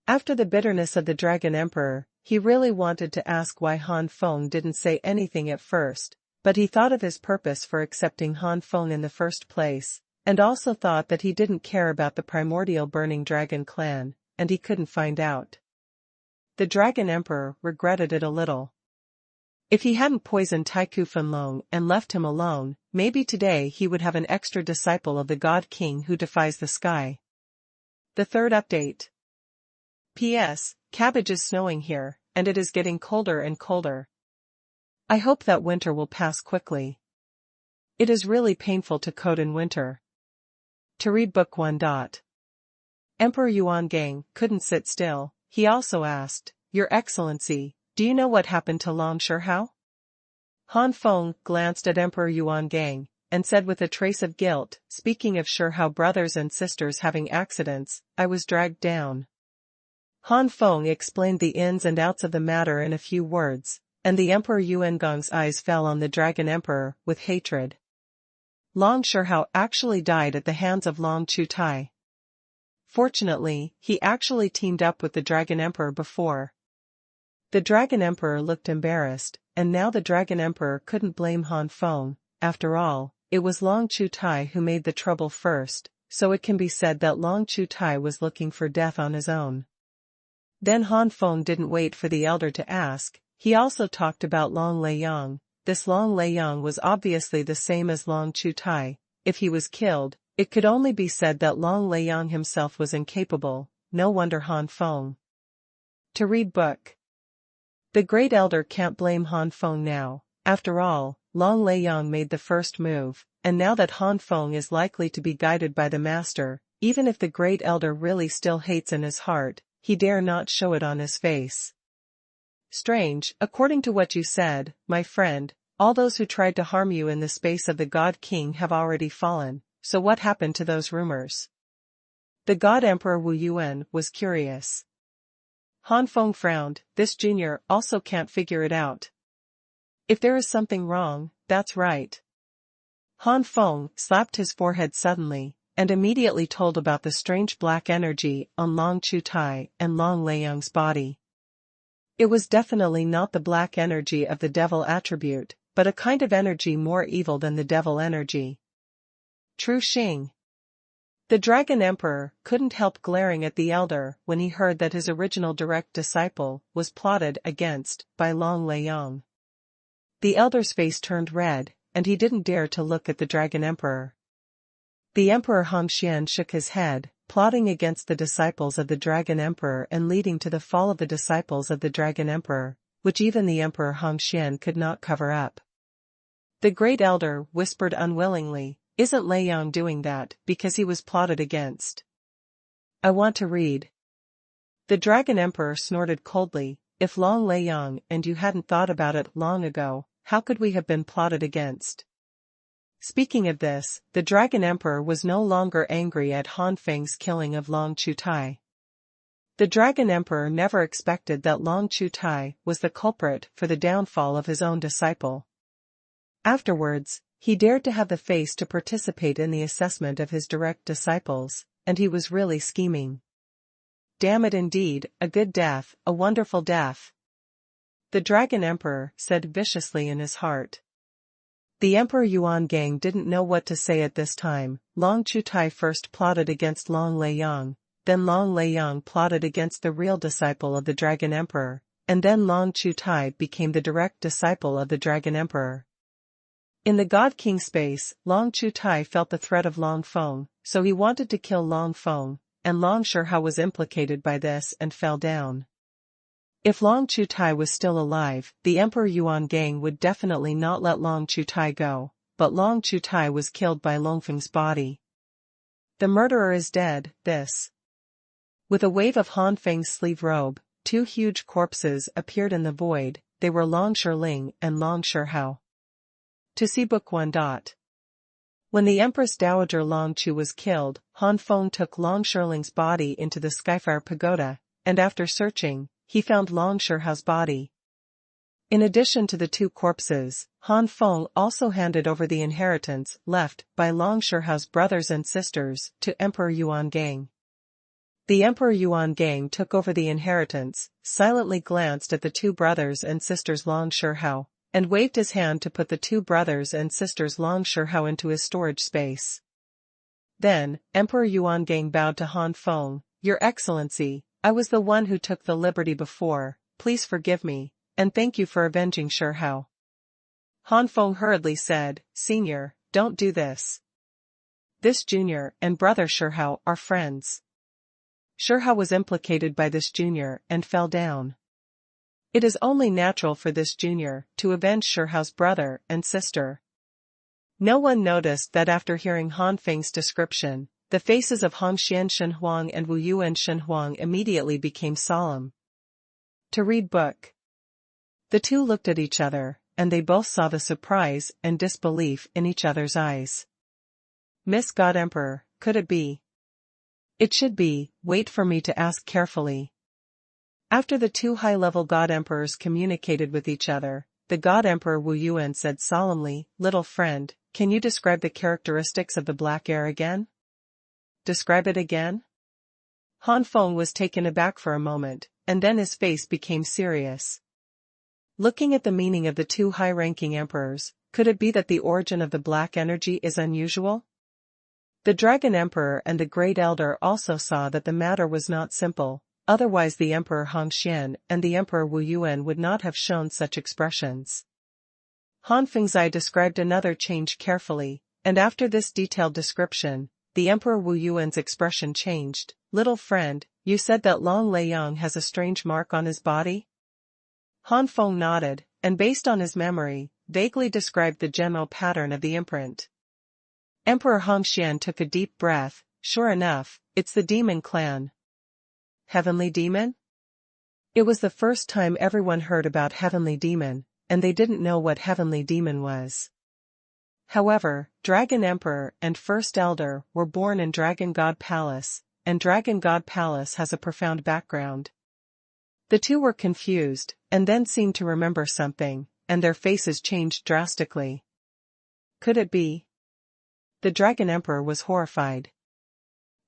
After the bitterness of the Dragon Emperor, he really wanted to ask why Han Feng didn't say anything at first, but he thought of his purpose for accepting Han Feng in the first place, and also thought that he didn't care about the primordial burning dragon clan, and he couldn't find out. The Dragon Emperor regretted it a little. If he hadn't poisoned Taiku Fenlong and left him alone, maybe today he would have an extra disciple of the God King who defies the sky. The third update. P.S. Cabbage is snowing here, and it is getting colder and colder. I hope that winter will pass quickly. It is really painful to code in winter. To read Book 1. Emperor Yuan Gang couldn't sit still. He also asked, Your Excellency, do you know what happened to Long Shihao? Han Feng glanced at Emperor Yuan Gang, and said with a trace of guilt, speaking of Shihao brothers and sisters having accidents, I was dragged down. Han Feng explained the ins and outs of the matter in a few words, and the Emperor Yuan Gang's eyes fell on the Dragon Emperor with hatred. Long Shihao actually died at the hands of Long Chutai. Fortunately, he actually teamed up with the Dragon Emperor before. The Dragon Emperor looked embarrassed, and now the Dragon Emperor couldn't blame Han Feng. After all, it was Long Chutai who made the trouble first, so it can be said that Long Chutai was looking for death on his own. Then Han Feng didn't wait for the elder to ask, he also talked about Long Leiyang. This Long Leiyang was obviously the same as Long Chutai. If he was killed, it could only be said that Long Leiyang himself was incapable, no wonder Han Feng. To read book. The Great Elder can't blame Han Feng now. After all, Long Leiyang made the first move, and now that Han Feng is likely to be guided by the master, even if the Great Elder really still hates in his heart, he dare not show it on his face. Strange, according to what you said, my friend, all those who tried to harm you in the space of the God King have already fallen, so what happened to those rumors? The God Emperor Wu Yuan was curious. Han Feng frowned, this junior also can't figure it out. If there is something wrong, that's right. Han Feng slapped his forehead suddenly, and immediately told about the strange black energy on Long Chutai and Long Leiyang's body. It was definitely not the black energy of the devil attribute, but a kind of energy more evil than the devil energy. True Xing. The Dragon Emperor couldn't help glaring at the elder when he heard that his original direct disciple was plotted against by Long Leiyang. The elder's face turned red, and he didn't dare to look at the Dragon Emperor. The Emperor Hongxian shook his head, plotting against the disciples of the Dragon Emperor and leading to the fall of the disciples of the Dragon Emperor, which even the Emperor Hongxian could not cover up. The Great Elder whispered unwillingly, Isn't Leiyang doing that because he was plotted against? I want to read. The Dragon Emperor snorted coldly, If Long Leiyang and you hadn't thought about it long ago, how could we have been plotted against? Speaking of this, the Dragon Emperor was no longer angry at Han Feng's killing of Long Chutai. The Dragon Emperor never expected that Long Chutai was the culprit for the downfall of his own disciple. Afterwards, he dared to have the face to participate in the assessment of his direct disciples, and he was really scheming. Damn it indeed, a good death, a wonderful death. The Dragon Emperor said viciously in his heart. The Emperor Yuan Gang didn't know what to say at this time. Long Chutai first plotted against Long Leiyang, then Long Leiyang plotted against the real disciple of the Dragon Emperor, and then Long Chutai became the direct disciple of the Dragon Emperor. In the God King space, Long Chutai felt the threat of Long Feng, so he wanted to kill Long Feng, and Long Shihao was implicated by this and fell down. If Long Chutai was still alive, the Emperor Yuan Gang would definitely not let Long Chutai go, but Long Chutai was killed by Long Feng's body. The murderer is dead, this. With a wave of Han Feng's sleeve robe, two huge corpses appeared in the void. They were Long Shirling and Long Shihao. To see Book 1. When the Empress Dowager Long Chu was killed, Han Feng took Long Shirling's body into the Skyfire Pagoda, and after searching, he found Long Shihao's body. In addition to the two corpses, Han Feng also handed over the inheritance left by Long Shihao's brothers and sisters to Emperor Yuan Gang. The Emperor Yuan Gang took over the inheritance, silently glanced at the two brothers and sisters Long Shihao, and waved his hand to put the two brothers and sisters Long Shihao into his storage space. Then, Emperor Yuan Gang bowed to Han Feng. "Your Excellency, I was the one who took the liberty before, please forgive me, and thank you for avenging Shihao." Han Feng hurriedly said, "Senior, don't do this. This junior and brother Shihao are friends." Shihao was implicated by this junior and fell down. It is only natural for this junior to avenge Shihao's brother and sister. No one noticed that after hearing Han Feng's description, the faces of Hongxian Xuanhuan and Wu Yuan Xuanhuan immediately became solemn. To read book. The two looked at each other, and they both saw the surprise and disbelief in each other's eyes. "Miss God Emperor, could it be?" "It should be, wait for me to ask carefully." After the two high-level God Emperors communicated with each other, the God Emperor Wu Yuan said solemnly, "Little friend, can you describe the characteristics of the black air again?" "Describe it again?" Han Feng was taken aback for a moment, and then his face became serious. Looking at the meaning of the two high-ranking emperors, could it be that the origin of the black energy is unusual? The Dragon Emperor and the Great Elder also saw that the matter was not simple, otherwise the Emperor Hongxian and the Emperor Wu Yuan would not have shown such expressions. Han Feng's eye described another change carefully, and after this detailed description, the Emperor Wu Yuan's expression changed. "Little friend, you said that Long Leiyang has a strange mark on his body?" Han Feng nodded, and based on his memory, vaguely described the general pattern of the imprint. Emperor Hongxian took a deep breath. "Sure enough, it's the demon clan." Heavenly Demon? It was the first time everyone heard about Heavenly Demon, and they didn't know what Heavenly Demon was. However, Dragon Emperor and First Elder were born in Dragon God Palace, and Dragon God Palace has a profound background. The two were confused, and then seemed to remember something, and their faces changed drastically. Could it be? The Dragon Emperor was horrified.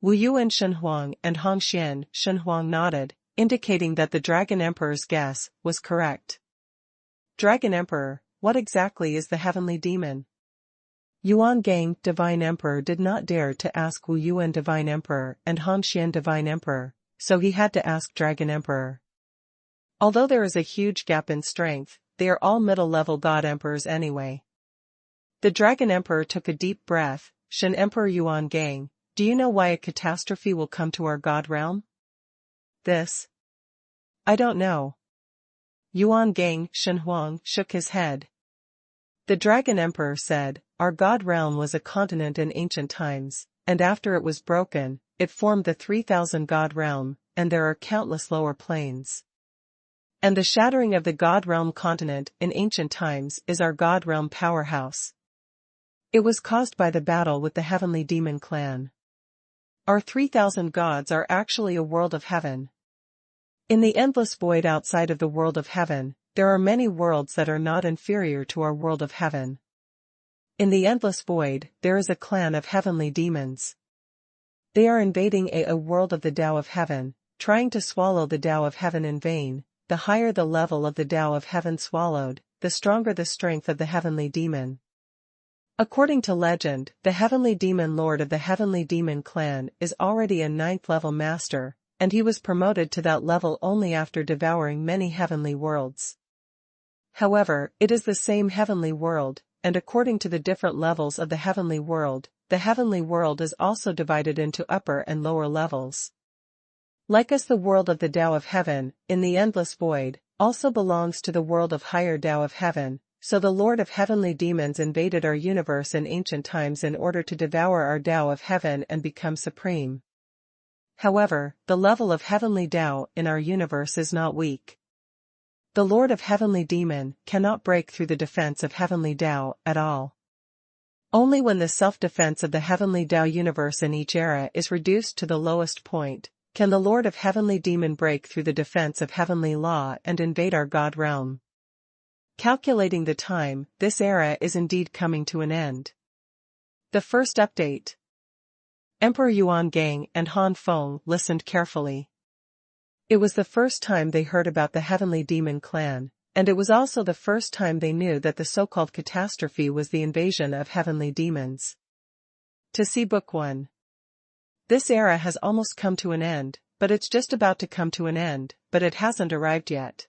Wu Yuan Xuanhuan and Hongxian Xuanhuan nodded, indicating that the Dragon Emperor's guess was correct. "Dragon Emperor, what exactly is the Heavenly Demon?" Yuan Gang Divine Emperor did not dare to ask Wu Yuan Divine Emperor and Hongxian Divine Emperor, so he had to ask Dragon Emperor. Although there is a huge gap in strength, they are all middle-level God Emperors anyway. The Dragon Emperor took a deep breath. "Shen Emperor Yuan Gang, do you know why a catastrophe will come to our God realm?" "This? I don't know." Yuan Gang Shenhuang shook his head. The Dragon Emperor said, "Our God realm was a continent in ancient times, and after it was broken, it formed the 3,000 God realm, and there are countless lower planes. And the shattering of the God realm continent in ancient times is our God realm powerhouse. It was caused by the battle with the Heavenly Demon clan. Our 3,000 gods are actually a world of heaven. In the endless void outside of the world of heaven, there are many worlds that are not inferior to our world of heaven. In the endless void, there is a clan of heavenly demons. They are invading a world of the Tao of heaven, trying to swallow the Tao of heaven in vain. The higher the level of the Tao of heaven swallowed, the stronger the strength of the heavenly demon. According to legend, the heavenly demon lord of the heavenly demon clan is already a 9th level master, and he was promoted to that level only after devouring many heavenly worlds. However, it is the same heavenly world, and according to the different levels of the heavenly world is also divided into upper and lower levels. Like as the world of the Tao of Heaven, in the endless void, also belongs to the world of higher Tao of Heaven, so the Lord of heavenly demons invaded our universe in ancient times in order to devour our Tao of Heaven and become supreme. However, the level of heavenly Tao in our universe is not weak. The Lord of heavenly demon cannot break through the defense of heavenly Tao at all. Only when the self-defense of the heavenly Tao universe in each era is reduced to the lowest point, can the Lord of heavenly demon break through the defense of heavenly law and invade our God realm. Calculating the time, this era is indeed coming to an end. The first update. Emperor Xuanhuan and Han Feng listened carefully. It was the first time they heard about the heavenly demon clan, and it was also the first time they knew that the so-called catastrophe was the invasion of heavenly demons. To see Book 1. This era has almost come to an end, but it's just about to come to an end, but it hasn't arrived yet.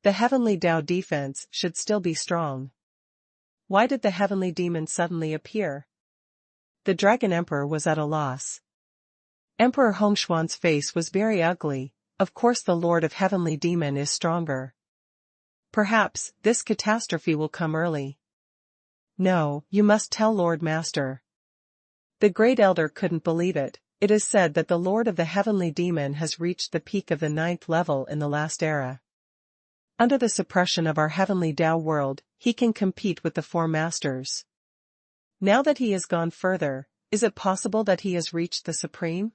The heavenly Tao defense should still be strong. Why did the heavenly demon suddenly appear? The Dragon Emperor was at a loss. Emperor Hongshuan's face was very ugly. Of course the Lord of heavenly demon is stronger. Perhaps this catastrophe will come early. No, you must tell Lord Master. The Great Elder couldn't believe it. It is said that the Lord of the heavenly demon has reached the peak of the 9th level in the last era. Under the suppression of our heavenly Tao world, he can compete with the 4 masters. Now that he has gone further, is it possible that he has reached the supreme?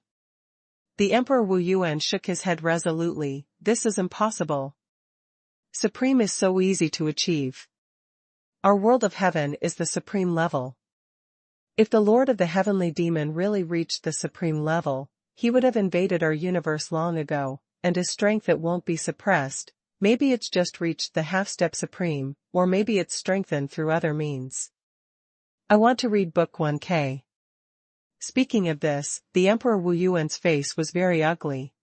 The Emperor Wu Yuan shook his head resolutely. This is impossible. Supreme is so easy to achieve. Our world of heaven is the supreme level. If the Lord of the heavenly demon really reached the supreme level, he would have invaded our universe long ago, and his strength it won't be suppressed. Maybe it's just reached the half-step supreme, or maybe it's strengthened through other means. I want to read Book 1K. Speaking of this, the Emperor Wu Yuan's face was very ugly.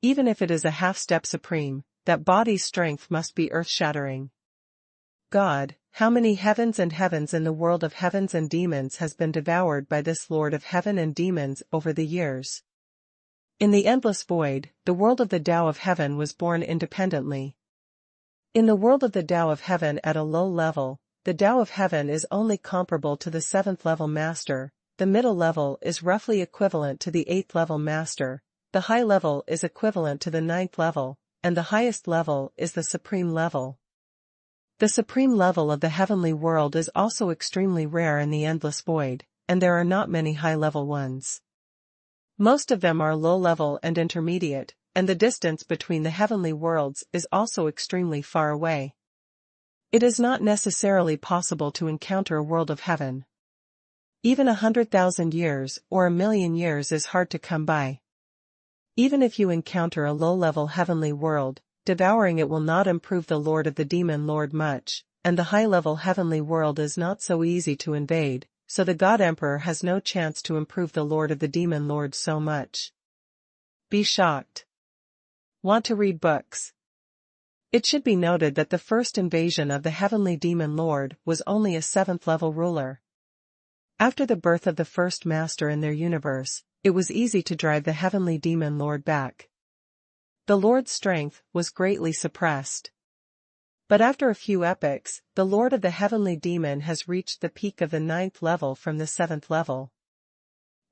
Even if it is a half-step supreme, that body's strength must be earth-shattering. God, how many heavens and heavens in the world of heavens and demons has been devoured by this Lord of heaven and demons over the years? In the endless void, the world of the Tao of Heaven was born independently. In the world of the Tao of Heaven at a low level, the Tao of Heaven is only comparable to the 7th level master. The middle level is roughly equivalent to the 8th level master, the high level is equivalent to the 9th level, and the highest level is the supreme level. The supreme level of the heavenly world is also extremely rare in the endless void, and there are not many high-level ones. Most of them are low-level and intermediate, and the distance between the heavenly worlds is also extremely far away. It is not necessarily possible to encounter a world of heaven. Even 100,000 years or 1,000,000 years is hard to come by. Even if you encounter a low-level heavenly world, devouring it will not improve the Lord of the Demon Lord much, and the high-level heavenly world is not so easy to invade, so the God Emperor has no chance to improve the Lord of the Demon Lord so much. Be shocked. Want to read books? It should be noted that the first invasion of the heavenly Demon Lord was only a 7th level ruler. After the birth of the first master in their universe, it was easy to drive the heavenly Demon Lord back. The Lord's strength was greatly suppressed. But after a few epochs, the Lord of the heavenly demon has reached the peak of the 9th level from the 7th level.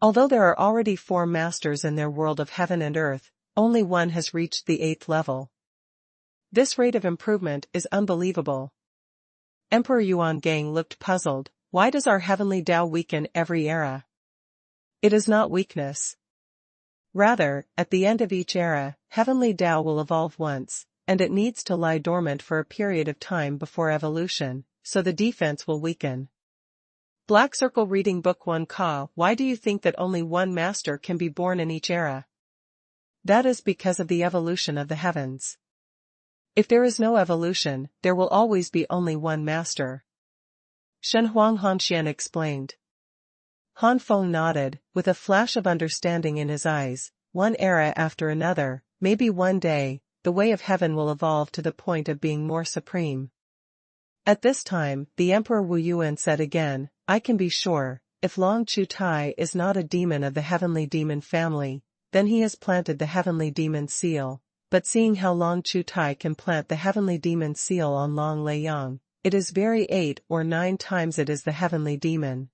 Although there are already 4 masters in their world of heaven and earth, only one has reached the 8th level. This rate of improvement is unbelievable. Emperor Xuanhuan looked puzzled. Why does our heavenly Tao weaken every era? It is not weakness. Rather, at the end of each era, heavenly Tao will evolve once, and it needs to lie dormant for a period of time before evolution, so the defense will weaken. Black Circle reading Book 1 Ka. Why do you think that only one master can be born in each era? That is because of the evolution of the heavens. If there is no evolution, there will always be only one master. Xuanhuan Hanxian explained. Han Feng nodded, with a flash of understanding in his eyes. One era after another, maybe one day, the way of heaven will evolve to the point of being more supreme. At this time, the Emperor Wu Yuan said again, I can be sure, if Long Chu Tai is not a demon of the heavenly demon family, then he has planted the heavenly demon seal. But seeing how Long Chu Tai can plant the heavenly demon seal on Long Lei Yang, it is very 8 or 9 times it is the heavenly demon.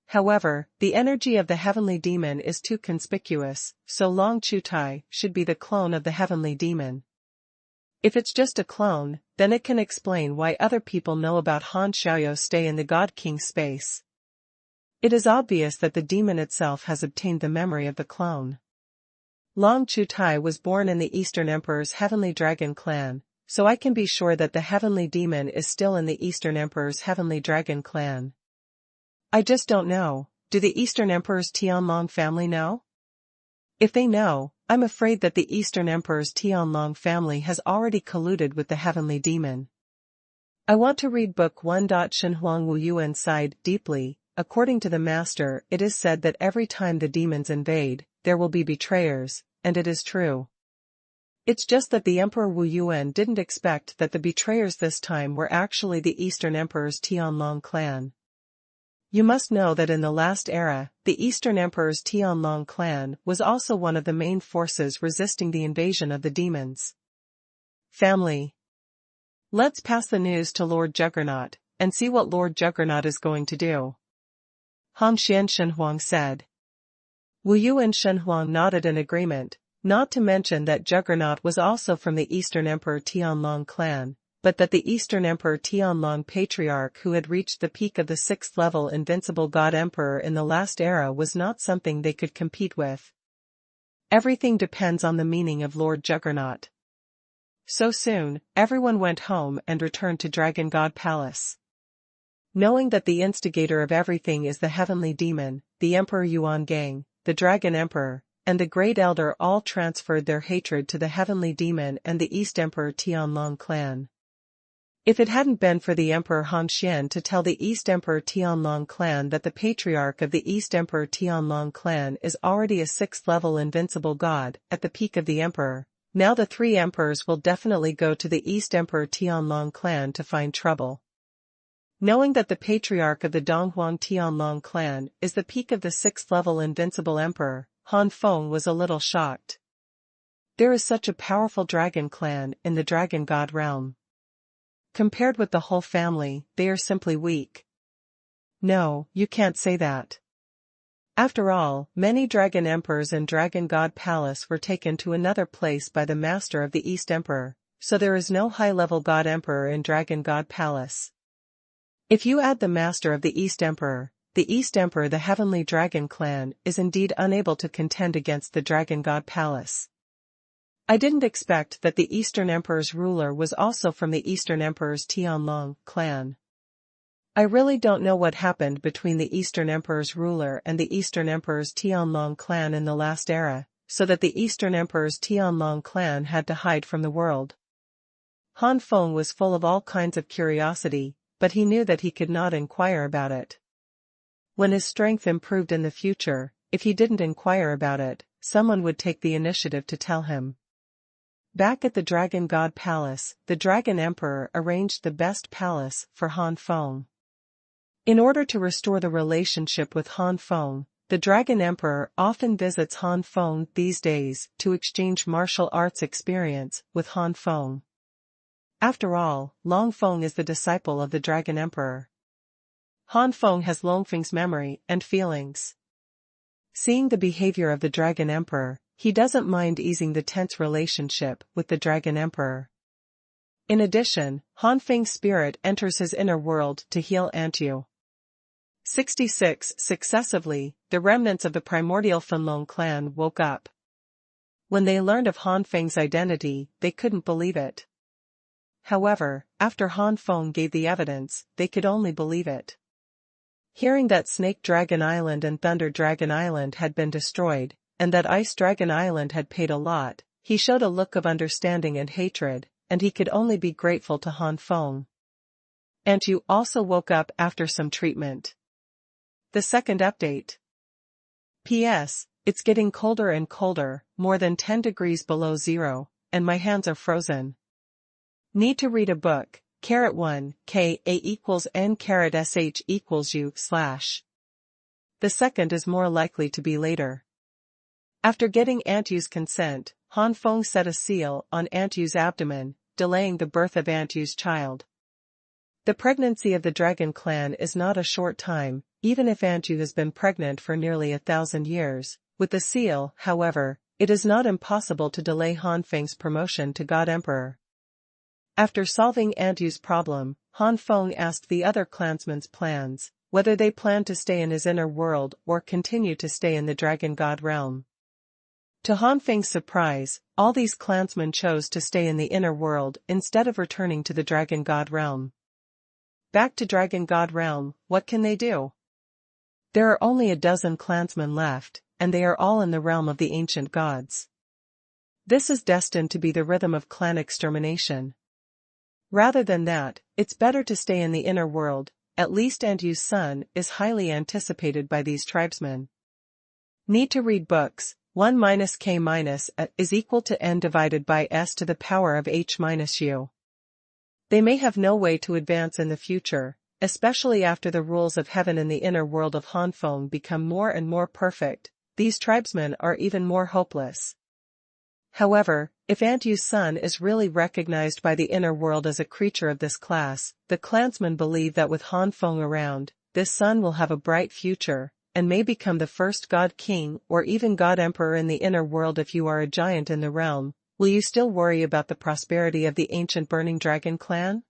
However, the energy of the heavenly demon is too conspicuous, so Long Chu Tai should be the clone of the heavenly demon. If it's just a clone, then it can explain why other people know about Han Xiaoyou's stay in the God King space. It is obvious that the demon itself has obtained the memory of the clone. Long Chu Tai was born in the Eastern Emperor's Heavenly Dragon clan, so I can be sure that the heavenly demon is still in the Eastern Emperor's Heavenly Dragon clan. I just don't know, do the Eastern Emperor's Tianlong family know? If they know, I'm afraid that the Eastern Emperor's Tianlong family has already colluded with the heavenly demon. I want to read Book 1. Xuanhuan Wu Yuan sighed deeply. According to the master, it is said that every time the demons invade, there will be betrayers, and it is true. It's just that the Emperor Wu Yuan didn't expect that the betrayers this time were actually the Eastern Emperor's Tianlong clan. You must know that in the last era, the Eastern Emperor's Tianlong clan was also one of the main forces resisting the invasion of the demons. Family. Let's pass the news to Lord Juggernaut, and see what Lord Juggernaut is going to do. Han Xuanhuan said. Wu Yuan and Xuanhuan nodded in agreement, not to mention that Juggernaut was also from the Eastern Emperor Tianlong clan, but that the Eastern Emperor Tianlong Patriarch who had reached the peak of the 6th level Invincible God Emperor in the last era was not something they could compete with. Everything depends on the meaning of Lord Juggernaut. So soon, everyone went home and returned to Dragon God Palace. Knowing that the instigator of everything is the heavenly demon, the Emperor Yuan Gang, the Dragon Emperor, and the Great Elder all transferred their hatred to the heavenly demon and the East Emperor Tianlong clan. If it hadn't been for the Emperor Han Xian to tell the East Emperor Tianlong clan that the Patriarch of the East Emperor Tianlong clan is already a 6th level invincible god, at the peak of the Emperor, now the 3 emperors will definitely go to the East Emperor Tianlong clan to find trouble. Knowing that the Patriarch of the Donghuang Tianlong clan is the peak of the 6th level invincible emperor, Han Feng was a little shocked. There is such a powerful dragon clan in the dragon god realm. Compared with the whole family, they are simply weak. No, you can't say that. After all, many dragon emperors in Dragon God Palace were taken to another place by the master of the East Emperor, so there is no high-level god emperor in Dragon God Palace. If you add the master of the East Emperor, the Heavenly Dragon clan is indeed unable to contend against the Dragon God Palace. I didn't expect that the Eastern Emperor's ruler was also from the Eastern Emperor's Tianlong clan. I really don't know what happened between the Eastern Emperor's ruler and the Eastern Emperor's Tianlong clan in the last era, so that the Eastern Emperor's Tianlong clan had to hide from the world. Han Feng was full of all kinds of curiosity, but he knew that he could not inquire about it. When his strength improved in the future, if he didn't inquire about it, someone would take the initiative to tell him. Back at the Dragon God Palace, the Dragon Emperor arranged the best palace for Han Feng. In order to restore the relationship with Han Feng, the Dragon Emperor often visits Han Feng these days to exchange martial arts experience with Han Feng. After all, Long Feng is the disciple of the Dragon Emperor. Han Feng has Long Feng's memory and feelings. Seeing the behavior of the Dragon Emperor, he doesn't mind easing the tense relationship with the Dragon Emperor. In addition, Han Feng's spirit enters his inner world to heal Antu. 66 Successively, the remnants of the primordial Fenlong clan woke up. When they learned of Han Feng's identity, they couldn't believe it. However, after Han Feng gave the evidence, they could only believe it. Hearing that Snake Dragon Island and Thunder Dragon Island had been destroyed, and that Ice Dragon Island had paid a lot, he showed a look of understanding and hatred, and he could only be grateful to Han Feng. And you also woke up after some treatment. The second update. P.S. It's getting colder and colder, more than 10 degrees below zero, and my hands are frozen. Need to read a book. 1 K A equals N sh equals U/. The second is more likely to be later. After getting Aunt Yu's consent, Han Feng set a seal on Aunt Yu's abdomen, delaying the birth of Aunt Yu's child. The pregnancy of the dragon clan is not a short time, even if Aunt Yu has been pregnant for nearly 1,000 years. With the seal, however, it is not impossible to delay Han Feng's promotion to God Emperor. After solving Aunt Yu's problem, Han Feng asked the other clansmen's plans, whether they planned to stay in his inner world or continue to stay in the dragon god realm. To Han Feng's surprise, all these clansmen chose to stay in the inner world instead of returning to the dragon god realm. Back to dragon god realm, what can they do? There are only a dozen clansmen left, and they are all in the realm of the ancient gods. This is destined to be the rhythm of clan extermination. Rather than that, it's better to stay in the inner world. At least Aunt Yu's son is highly anticipated by these tribesmen. Need to read books. 1 minus k minus a is equal to n divided by s to the power of h minus u. They may have no way to advance in the future, especially after the rules of heaven in the inner world of Han Feng become more and more perfect. These tribesmen are even more hopeless. However, if Aunt Yu's son is really recognized by the inner world as a creature of this class, the clansmen believe that with Han Feng around, this son will have a bright future, and may become the first God King or even God Emperor in the inner world. If you are a giant in the realm, will you still worry about the prosperity of the ancient burning dragon clan?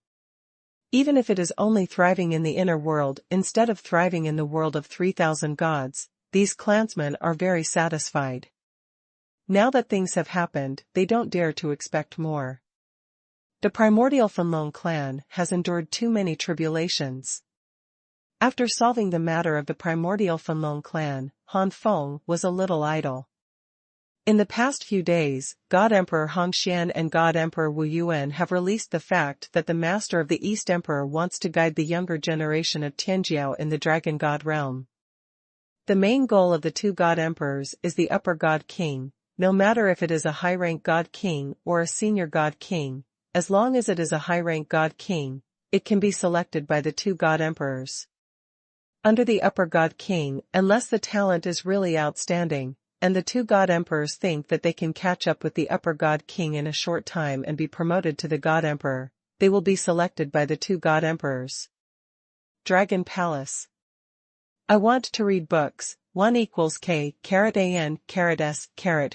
Even if it is only thriving in the inner world instead of thriving in the world of 3,000 gods, these clansmen are very satisfied. Now that things have happened, they don't dare to expect more. The primordial Fanlong clan has endured too many tribulations. After solving the matter of the primordial Fanlong clan, Han Feng was a little idle. In the past few days, God Emperor Hongxian and God Emperor Wu Yuan have released the fact that the Master of the East Emperor wants to guide the younger generation of Tianjiao in the Dragon God realm. The main goal of the two God Emperors is the Upper God King, no matter if it is a high-rank God King or a senior God King. As long as it is a high-rank God King, it can be selected by the two God Emperors. Under the Upper God King, unless the talent is really outstanding, and the two God Emperors think that they can catch up with the Upper God King in a short time and be promoted to the God Emperor, they will be selected by the two God Emperors. Dragon Palace. I want to read books. 1 equals K, an, s,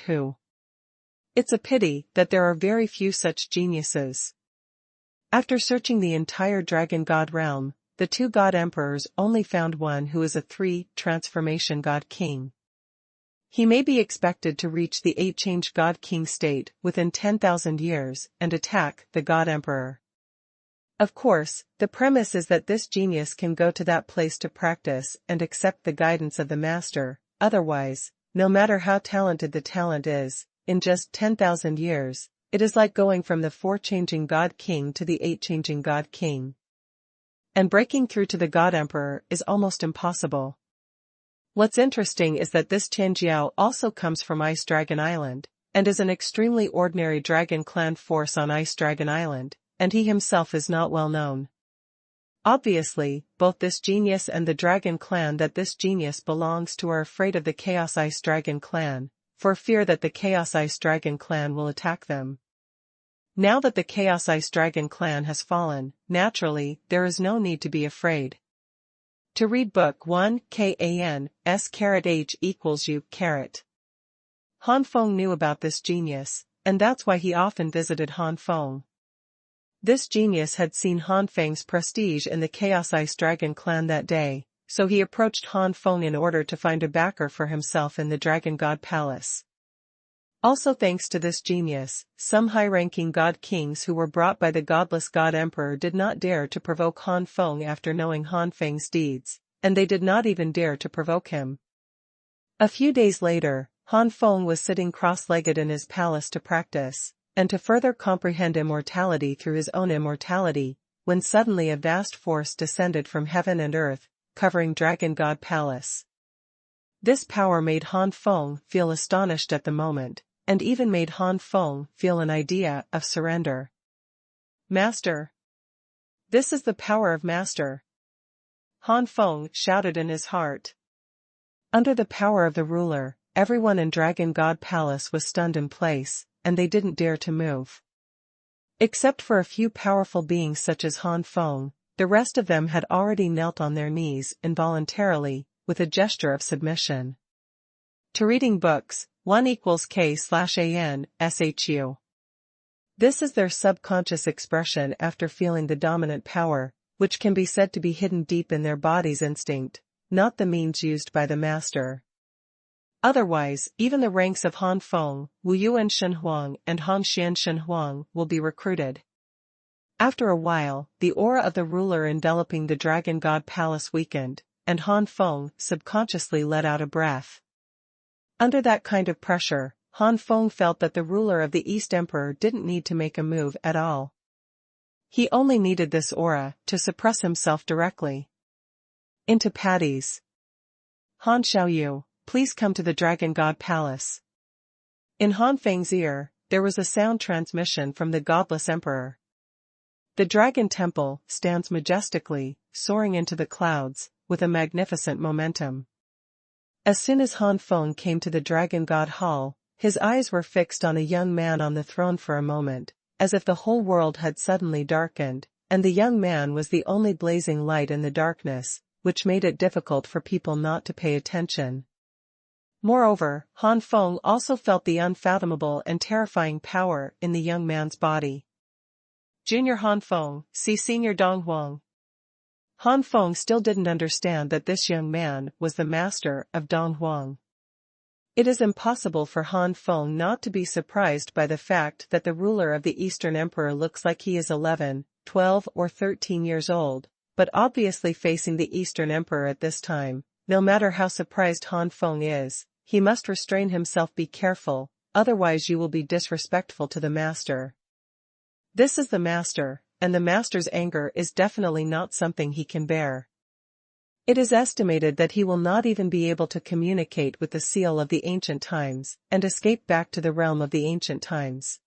who. It's a pity that there are very few such geniuses. After searching the entire Dragon God realm, the two God Emperors only found one who is a 3-transformation God King. He may be expected to reach the 8-change God King state within 10,000 years and attack the God Emperor. Of course, the premise is that this genius can go to that place to practice and accept the guidance of the master. Otherwise, no matter how talented the talent is, in just 10,000 years, it is like going from the 4-changing God King to the 8-changing God King. And breaking through to the God Emperor is almost impossible. What's interesting is that this Tianjiao also comes from Ice Dragon Island, and is an extremely ordinary dragon clan force on Ice Dragon Island, and he himself is not well known. Obviously, both this genius and the dragon clan that this genius belongs to are afraid of the Chaos Ice Dragon clan, for fear that the Chaos Ice Dragon clan will attack them. Now that the Chaos Ice Dragon clan has fallen, naturally, there is no need to be afraid. To read book 1 Kan s h equals u. Han Feng knew about this genius, and that's why he often visited Han Feng. This genius had seen Han Feng's prestige in the Chaos Ice Dragon clan that day, so he approached Han Feng in order to find a backer for himself in the Dragon God Palace. Also thanks to this genius, some high-ranking God Kings who were brought by the godless God Emperor did not dare to provoke Han Feng after knowing Han Feng's deeds, and they did not even dare to provoke him. A few days later, Han Feng was sitting cross-legged in his palace to practice, and to further comprehend immortality through his own immortality, when suddenly a vast force descended from heaven and earth, covering Dragon God Palace. This power made Han Feng feel astonished at the moment, and even made Han Feng feel an idea of surrender. Master! This is the power of Master! Han Feng shouted in his heart. Under the power of the ruler, everyone in Dragon God Palace was stunned in place, and they didn't dare to move. Except for a few powerful beings such as Han Feng, the rest of them had already knelt on their knees involuntarily, with a gesture of submission. To reading books, 1 = K/AN, SHU. This is their subconscious expression after feeling the dominant power, which can be said to be hidden deep in their body's instinct, not the means used by the master. Otherwise, even the ranks of Han Feng, Wu Yuan Xuanhuan and Han Xuanhuan will be recruited. After a while, the aura of the ruler enveloping the Dragon God Palace weakened, and Han Feng subconsciously let out a breath. Under that kind of pressure, Han Feng felt that the ruler of the East Emperor didn't need to make a move at all. He only needed this aura to suppress himself directly. Into patties. Han Xiaoyu, please come to the Dragon God Palace. In Han Feng's ear, there was a sound transmission from the godless emperor. The Dragon Temple stands majestically, soaring into the clouds, with a magnificent momentum. As soon as Han Feng came to the Dragon God Hall, his eyes were fixed on a young man on the throne for a moment, as if the whole world had suddenly darkened, and the young man was the only blazing light in the darkness, which made it difficult for people not to pay attention. Moreover, Han Feng also felt the unfathomable and terrifying power in the young man's body. Junior Han Feng, see Senior Dong Huang. Han Feng still didn't understand that this young man was the master of Dong Huang. It is impossible for Han Feng not to be surprised by the fact that the ruler of the Eastern Emperor looks like he is 11, 12 or 13 years old, but obviously facing the Eastern Emperor at this time. No matter how surprised Han Feng is, he must restrain himself. Be careful, otherwise you will be disrespectful to the master. This is the master, and the master's anger is definitely not something he can bear. It is estimated that he will not even be able to communicate with the seal of the ancient times, and escape back to the realm of the ancient times.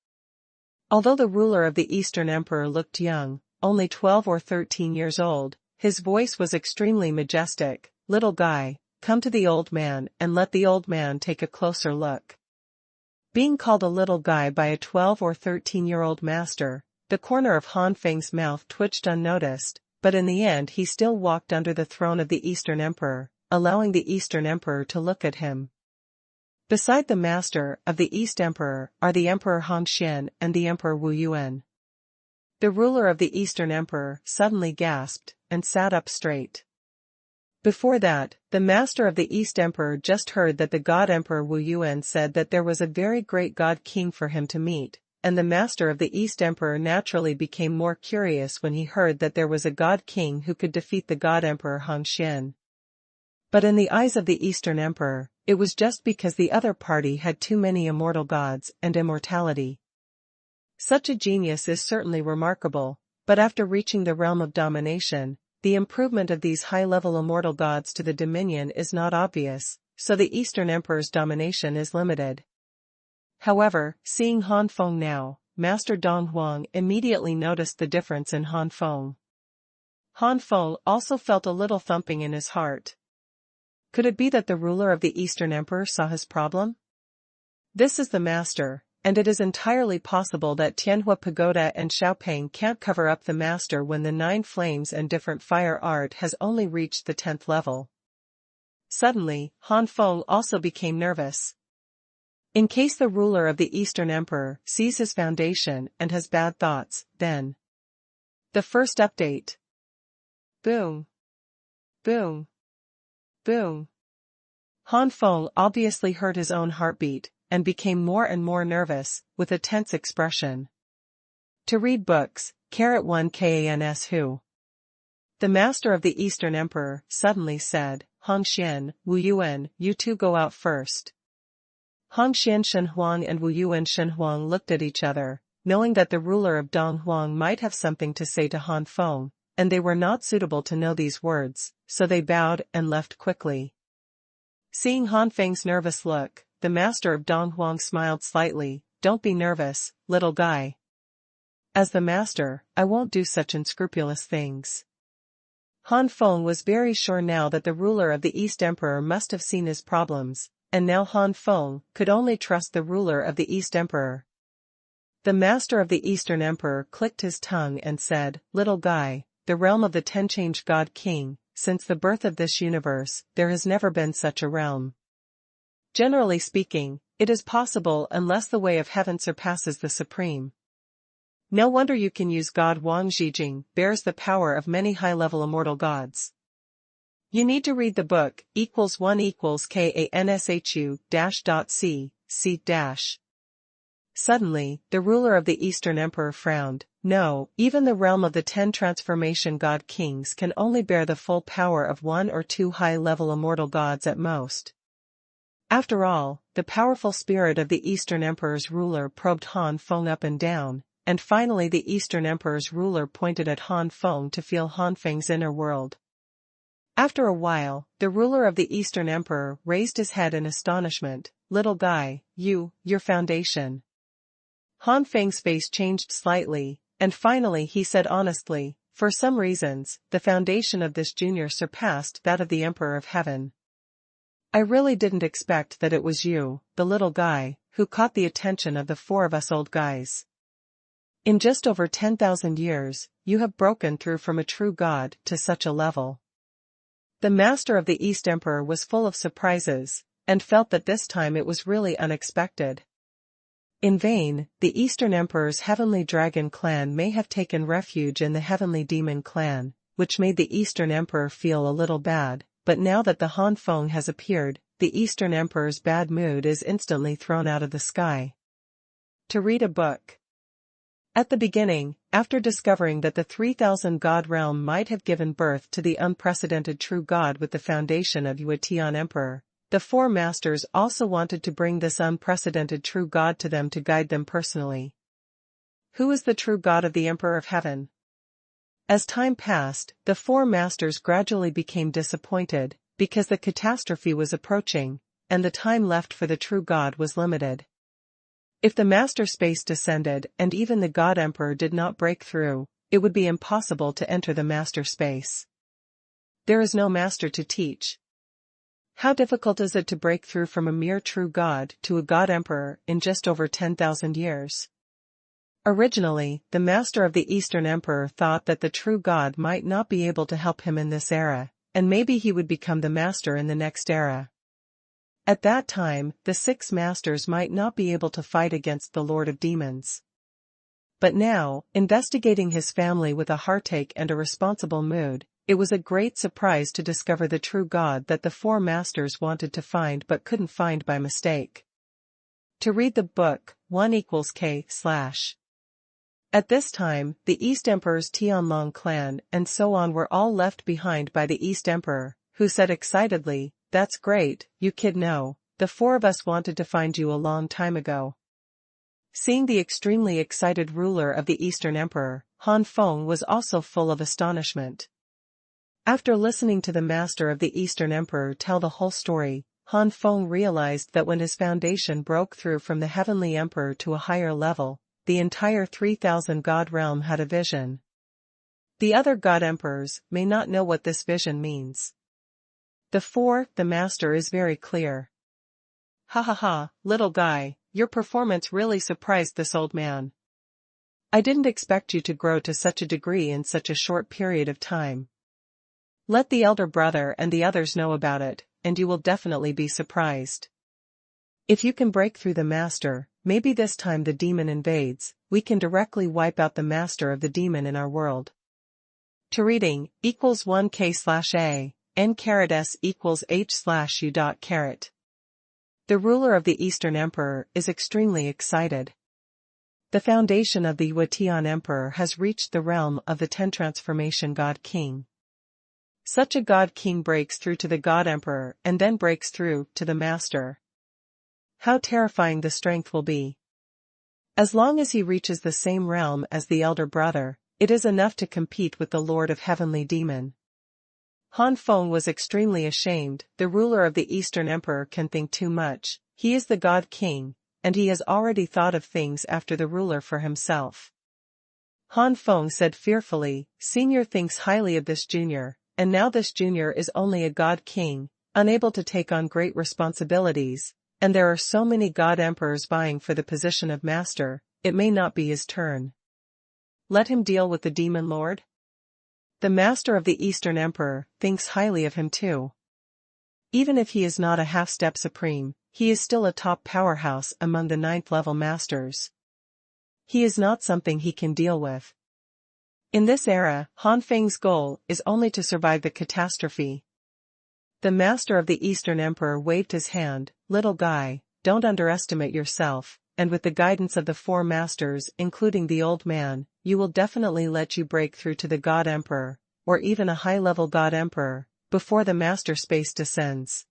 Although the ruler of the Eastern Emperor looked young, only 12 or 13 years old, his voice was extremely majestic. Little guy, come to the old man and let the old man take a closer look. Being called a little guy by a 12 or 13-year-old master, the corner of Han Feng's mouth twitched unnoticed, but in the end he still walked under the throne of the Eastern Emperor, allowing the Eastern Emperor to look at him. Beside the master of the East Emperor are the Emperor Hongxian and the Emperor Wu Yuan. The ruler of the Eastern Emperor suddenly gasped and sat up straight. Before that, the master of the East Emperor just heard that the God Emperor Wu Yuan said that there was a very great God King for him to meet, and the master of the East Emperor naturally became more curious when he heard that there was a God King who could defeat the God Emperor Hongxian. But in the eyes of the Eastern Emperor, it was just because the other party had too many immortal gods and immortality. Such a genius is certainly remarkable, but after reaching the realm of domination, the improvement of these high-level immortal gods to the dominion is not obvious, so the Eastern Emperor's domination is limited. However, seeing Han Feng now, Master Dong Huang immediately noticed the difference in Han Feng. Han Feng also felt a little thumping in his heart. Could it be that the ruler of the Eastern Emperor saw his problem? This is the master, and it is entirely possible that Tianhua Pagoda and Xiaopeng can't cover up the master when the 9 flames and different fire art has only reached the 10th level. Suddenly, Han Feng also became nervous. In case the ruler of the Eastern Emperor sees his foundation and has bad thoughts, then. The first update. Boom. Boom. Boom. Han Feng obviously heard his own heartbeat, and became more and more nervous, with a tense expression. To read books, 1 KANS Who. The master of the Eastern Emperor suddenly said, Hongxian, Wu Yuan, you two go out first. Hongxian Shenhuang and Wu Yuan Shenhuang looked at each other, knowing that the ruler of Donghuang might have something to say to Han Feng, and they were not suitable to know these words, so they bowed and left quickly. Seeing Han Feng's nervous look, the master of Donghuang smiled slightly. "Don't be nervous, little guy. As the master, I won't do such unscrupulous things." Han Feng was very sure now that the ruler of the East Emperor must have seen his problems, and now Han Feng could only trust the ruler of the East Emperor. The master of the Eastern Emperor clicked his tongue and said, "Little guy, the realm of the Ten-Change God King, since the birth of this universe, there has never been such a realm. Generally speaking, it is possible unless the way of heaven surpasses the supreme. No wonder you can use God. Wang Zhijing bears the power of many high-level immortal gods. You need to read the book, =1=KANSHU-.C. Suddenly, the ruler of the Eastern Emperor frowned. "No, even the realm of the 10 transformation god kings can only bear the full power of 1 or 2 high-level immortal gods at most." After all, the powerful spirit of the Eastern Emperor's ruler probed Han Feng up and down, and finally the Eastern Emperor's ruler pointed at Han Feng to feel Han Feng's inner world. After a while, the ruler of the Eastern Emperor raised his head in astonishment. "Little guy, your foundation." Han Feng's face changed slightly, and finally he said honestly, "For some reasons, the foundation of this junior surpassed that of the Emperor of Heaven. I really didn't expect that it was you, the little guy, who caught the attention of the 4 of us old guys. In just over 10,000 years, you have broken through from a true god to such a level." The master of the East Emperor was full of surprises, and felt that this time it was really unexpected. In vain, the Eastern Emperor's heavenly dragon clan may have taken refuge in the heavenly demon clan, which made the Eastern Emperor feel a little bad, but now that the Han Feng has appeared, the Eastern Emperor's bad mood is instantly thrown out of the sky. To read a book. At the beginning, after discovering that the 3,000 god realm might have given birth to the unprecedented true god with the foundation of Yuetian Emperor, the 4 masters also wanted to bring this unprecedented true god to them to guide them personally. Who is the true god of the Emperor of Heaven? As time passed, the 4 masters gradually became disappointed, because the catastrophe was approaching, and the time left for the true god was limited. If the master space descended and even the god emperor did not break through, it would be impossible to enter the master space. There is no master to teach. How difficult is it to break through from a mere true god to a god emperor in just over 10,000 years? Originally, the master of the Eastern Emperor thought that the true god might not be able to help him in this era, and maybe he would become the master in the next era. At that time, the 6 masters might not be able to fight against the Lord of Demons. But now, investigating his family with a heartache and a responsible mood, it was a great surprise to discover the true god that the 4 masters wanted to find but couldn't find by mistake. To read the book, 1=K/. At this time, the East Emperor's Tianlong clan and so on were all left behind by the East Emperor, who said excitedly, "That's great, you kid. No, the 4 of us wanted to find you a long time ago." Seeing the extremely excited ruler of the Eastern Emperor, Han Feng was also full of astonishment. After listening to the master of the Eastern Emperor tell the whole story, Han Feng realized that when his foundation broke through from the heavenly emperor to a higher level, the entire 3,000 god realm had a vision. The other god emperors may not know what this vision means. The master is very clear. "Ha ha ha, little guy, your performance really surprised this old man. I didn't expect you to grow to such a degree in such a short period of time. Let the elder brother and the others know about it, and you will definitely be surprised. If you can break through the master, maybe this time the demon invades, we can directly wipe out the master of the demon in our world." To reading, =1K/A, N*S=H/U. The ruler of the Eastern Emperor is extremely excited. The foundation of the Yuetian Emperor has reached the realm of the 10 transformation god king. Such a god king breaks through to the god emperor and then breaks through to the master. How terrifying the strength will be. As long as he reaches the same realm as the elder brother, it is enough to compete with the Lord of Heavenly Demon. Han Feng was extremely ashamed. The ruler of the Eastern Emperor can think too much. He is the God King, and he has already thought of things after the ruler for himself. Han Feng said fearfully, Senior thinks highly of this junior, and now this junior is only a God King, unable to take on great responsibilities, and there are so many God Emperors vying for the position of master, it may not be his turn. Let him deal with the Demon Lord? The master of the Eastern Emperor thinks highly of him too. Even if he is not a half-step supreme, he is still a top powerhouse among the 9th level masters. He is not something he can deal with. In this era, Han Feng's goal is only to survive the catastrophe. The master of the Eastern Emperor waved his hand, Little guy, don't underestimate yourself, and with the guidance of the 4 masters including the old man, you will definitely let you break through to the God Emperor, or even a high-level God Emperor, before the master space descends.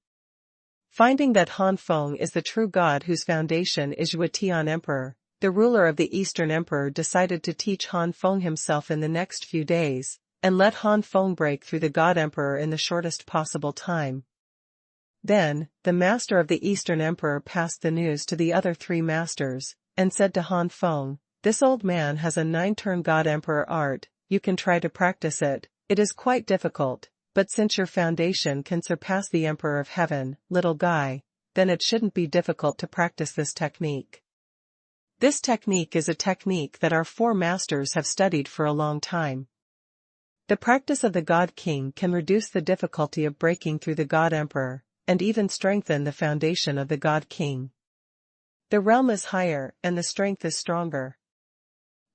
Finding that Han Feng is the true God whose foundation is Xuanhuan Emperor, the ruler of the Eastern Emperor decided to teach Han Feng himself in the next few days, and let Han Feng break through the God Emperor in the shortest possible time. Then, the master of the Eastern Emperor passed the news to the other 3 masters, and said to Han Feng, This old man has a 9-turn God Emperor art, you can try to practice it, it is quite difficult, but since your foundation can surpass the Emperor of Heaven, little guy, then it shouldn't be difficult to practice this technique. This technique is a technique that our 4 masters have studied for a long time. The practice of the God King can reduce the difficulty of breaking through the God Emperor, and even strengthen the foundation of the God King. The realm is higher and the strength is stronger.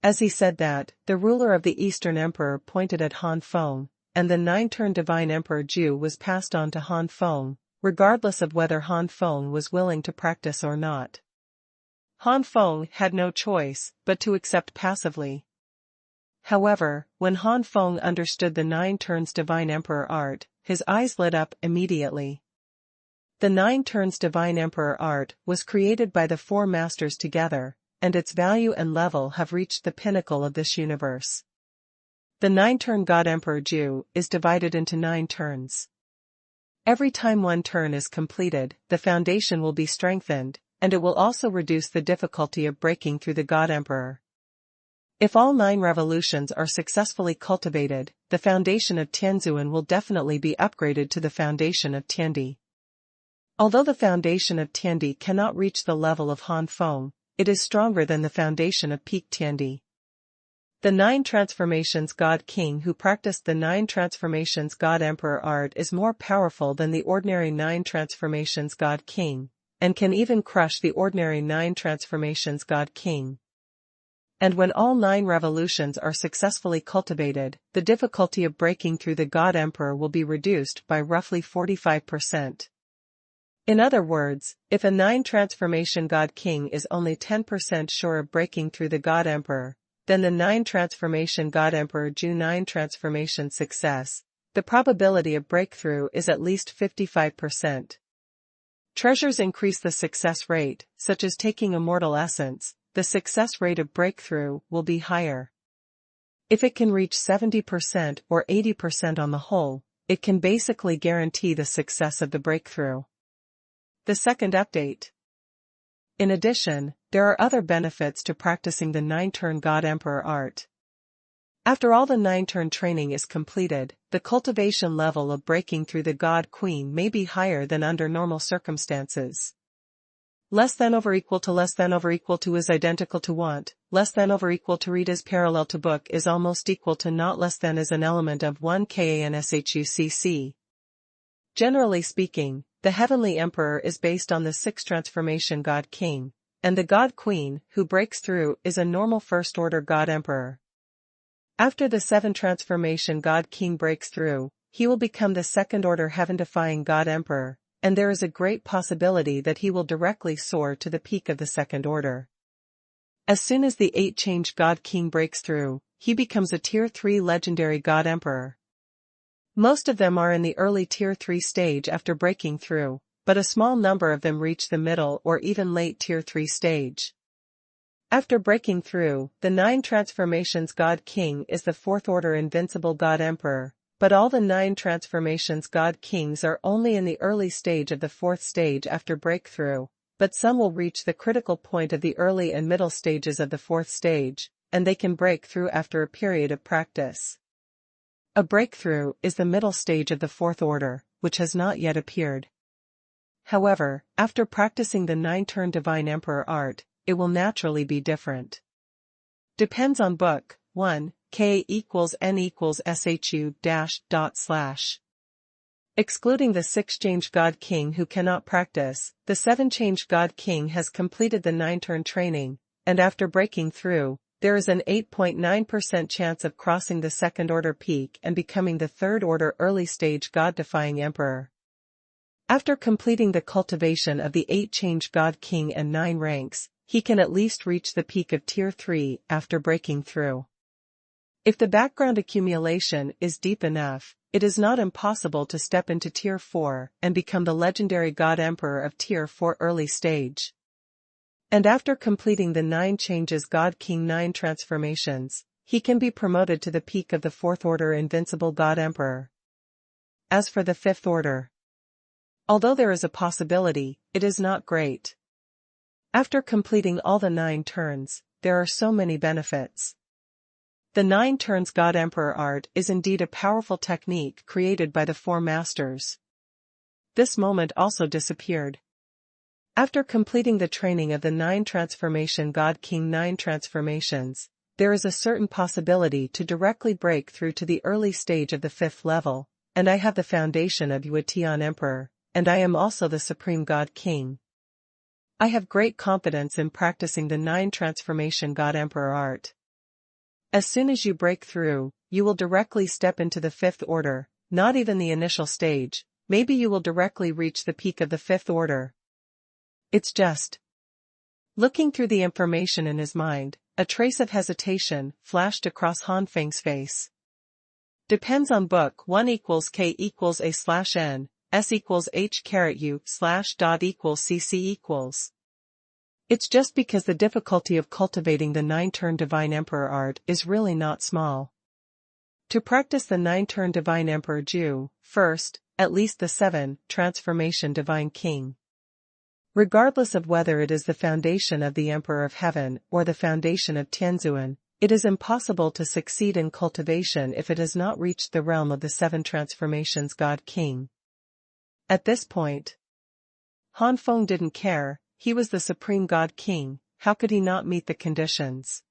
As he said that, the ruler of the Eastern Emperor pointed at Han Feng, and the 9-turn Divine Emperor Ju was passed on to Han Feng, regardless of whether Han Feng was willing to practice or not. Han Feng had no choice but to accept passively. However, when Han Feng understood the 9 turns Divine Emperor art, his eyes lit up immediately. The 9 turns Divine Emperor art was created by the 4 masters together, and its value and level have reached the pinnacle of this universe. The 9-turn God Emperor Ju is divided into 9 turns. Every time one turn is completed, the foundation will be strengthened, and it will also reduce the difficulty of breaking through the God Emperor. If all 9 revolutions are successfully cultivated, the foundation of Tianzuan will definitely be upgraded to the foundation of Tiandi. Although the foundation of Tiandi cannot reach the level of Han Feng, it is stronger than the foundation of peak Tiandi. The 9 transformations God King who practiced the 9 transformations God Emperor art is more powerful than the ordinary 9 transformations God King, and can even crush the ordinary 9 transformations God King. And when all 9 revolutions are successfully cultivated, the difficulty of breaking through the God Emperor will be reduced by roughly 45%. In other words, if a 9 transformation God King is only 10% sure of breaking through the God Emperor, then the 9 transformation God Emperor Ju 9 transformation success, the probability of breakthrough is at least 55%. Treasures increase the success rate, such as taking immortal essence, the success rate of breakthrough will be higher. If it can reach 70% or 80% on the whole, it can basically guarantee the success of the breakthrough. The second update. In addition, there are other benefits to practicing the 9-turn God Emperor art. After all the 9-turn training is completed, the cultivation level of breaking through the God Queen may be higher than under normal circumstances. Less than over equal to is identical to want, less than over equal to read is parallel to book is almost equal to not less than is an element of 1 kanshucc. Generally speaking, the Heavenly Emperor is based on the 6 transformation God King, and the God Queen who breaks through is a normal first-order God Emperor. After the 7 transformation God King breaks through, he will become the second-order heaven-defying God Emperor, and there is a great possibility that he will directly soar to the peak of the second order. As soon as the 8-change God King breaks through, he becomes a Tier 3 legendary God Emperor. Most of them are in the early Tier 3 stage after breaking through, but a small number of them reach the middle or even late Tier 3 stage. After breaking through, the 9 transformations God King is the 4th order invincible God Emperor, but all the 9 transformations God Kings are only in the early stage of the 4th stage after breakthrough, but some will reach the critical point of the early and middle stages of the 4th stage, and they can break through after a period of practice. A breakthrough is the middle stage of the 4th order, which has not yet appeared. However, after practicing the 9-turn Divine Emperor art, it will naturally be different. Depends on book. 1. K equals N equals SHU /. Excluding the 6-change God King who cannot practice, the 7-change God King has completed the 9-turn training, and after breaking through, there is an 8.9% chance of crossing the 2nd order peak and becoming the 3rd order early stage God-defying Emperor. After completing the cultivation of the 8-change God King and 9 ranks, he can at least reach the peak of Tier 3 after breaking through. If the background accumulation is deep enough, it is not impossible to step into Tier 4 and become the legendary God Emperor of Tier 4 early stage. And after completing the 9 changes God King 9 transformations, he can be promoted to the peak of the 4th order invincible God Emperor. As for the 5th order, although there is a possibility, it is not great. After completing all the 9 turns, there are so many benefits. The 9 turns God Emperor art is indeed a powerful technique created by the 4 masters. This moment also disappeared. After completing the training of the 9 transformation God King 9 transformations, there is a certain possibility to directly break through to the early stage of the 5th level, and I have the foundation of Yuetian Emperor, and I am also the Supreme God King. I have great confidence in practicing the 9 transformation God Emperor art. As soon as you break through, you will directly step into the 5th order, not even the initial stage, maybe you will directly reach the peak of the 5th order. It's just. Looking through the information in his mind, a trace of hesitation flashed across Han Feng's face. Depends on book. 1 equals K equals A/N. S equals H caret U slash dot equals CC equals. It's just because the difficulty of cultivating the 9-turn Divine Emperor art is really not small. To practice the 9-turn Divine Emperor Ju, first, at least the 7 transformation Divine King. Regardless of whether it is the foundation of the Emperor of Heaven or the foundation of Tianzuan, it is impossible to succeed in cultivation if it has not reached the realm of the 7 transformations God King. At this point, Han Feng didn't care, he was the Supreme God King, how could he not meet the conditions?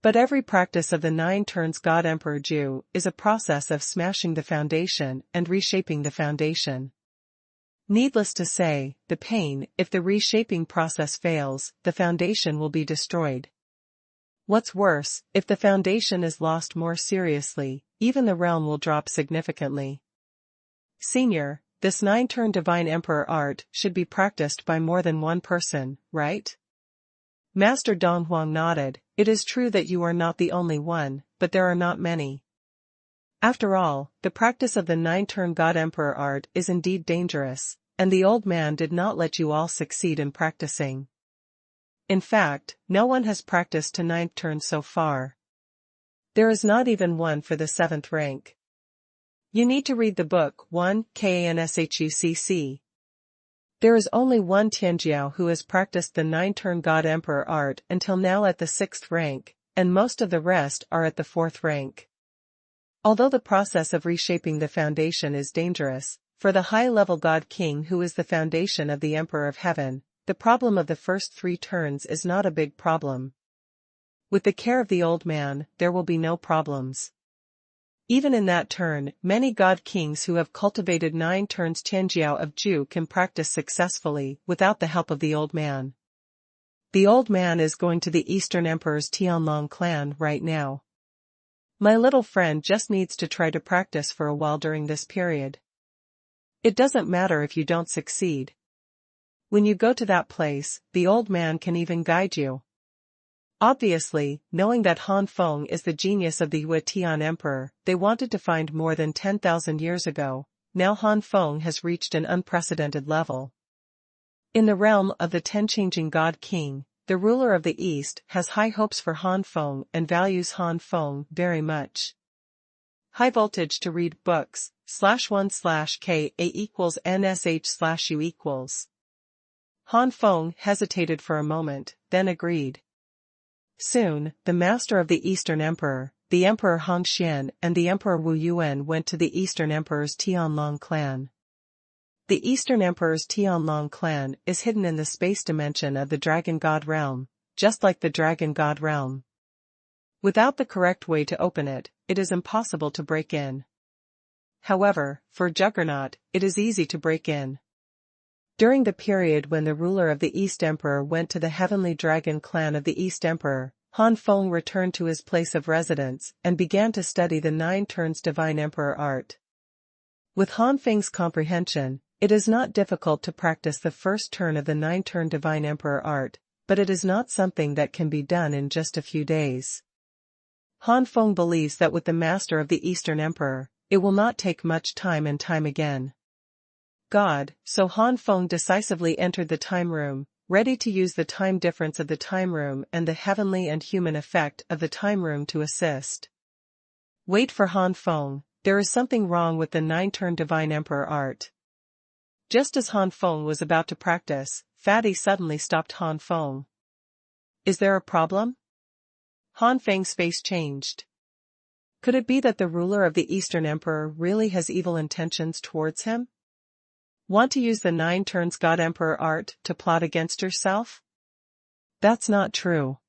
But every practice of the 9 turns God Emperor Ju is a process of smashing the foundation and reshaping the foundation. Needless to say, the pain, if the reshaping process fails, the foundation will be destroyed. What's worse, if the foundation is lost more seriously, even the realm will drop significantly. Senior, this 9-turn Divine Emperor art should be practiced by more than one person, right? Master Donghuang nodded. It is true that you are not the only one, but there are not many. After all, the practice of the 9-turn God Emperor art is indeed dangerous, and the old man did not let you all succeed in practicing. In fact, no one has practiced to 9th turn so far. There is not even one for the 7th rank. You need to read the book 1 Kanshucc. There is only one Tianjiao who has practiced the 9-turn God Emperor art until now at the 6th rank, and most of the rest are at the 4th rank. Although the process of reshaping the foundation is dangerous, for the high-level God King who is the foundation of the Emperor of Heaven, the problem of the first 3 turns is not a big problem. With the care of the old man, there will be no problems. Even in that turn, many God Kings who have cultivated 9 turns Tianjiao of Ju can practice successfully without the help of the old man. The old man is going to the Eastern Emperor's Tianlong clan right now. My little friend just needs to try to practice for a while during this period. It doesn't matter if you don't succeed. When you go to that place, the old man can even guide you. Obviously, knowing that Han Feng is the genius of the Yuetian Emperor, they wanted to find more than 10,000 years ago. Now Han Feng has reached an unprecedented level. In the realm of the 10 changing God King, the ruler of the East has high hopes for Han Feng and values Han Feng very much. High voltage to read books, /1/Ka equals NSH/U equals. Han Feng hesitated for a moment, then agreed. Soon, the master of the Eastern Emperor, the Emperor Hongxian and the Emperor Wu Yuan went to the Eastern Emperor's Tianlong clan. The Eastern Emperor's Tianlong clan is hidden in the space dimension of the Dragon God realm, just like the Dragon God realm. Without the correct way to open it, it is impossible to break in. However, for Juggernaut, it is easy to break in. During the period when the ruler of the East Emperor went to the Heavenly Dragon clan of the East Emperor, Han Feng returned to his place of residence and began to study the 9 turns Divine Emperor art. With Han Feng's comprehension, it is not difficult to practice the first turn of the 9-turn Divine Emperor art, but it is not something that can be done in just a few days. Han Feng believes that with the master of the Eastern Emperor, it will not take much time and time again. So Han Feng decisively entered the time room, ready to use the time difference of the time room and the heavenly and human effect of the time room to assist. Wait for Han Feng, there is something wrong with the 9-turn Divine Emperor art. Just as Han Feng was about to practice, Fatty suddenly stopped Han Feng. Is there a problem? Han Feng's face changed. Could it be that the ruler of the Eastern Emperor really has evil intentions towards him? Want to use the 9 turns God Emperor art to plot against yourself? That's not true.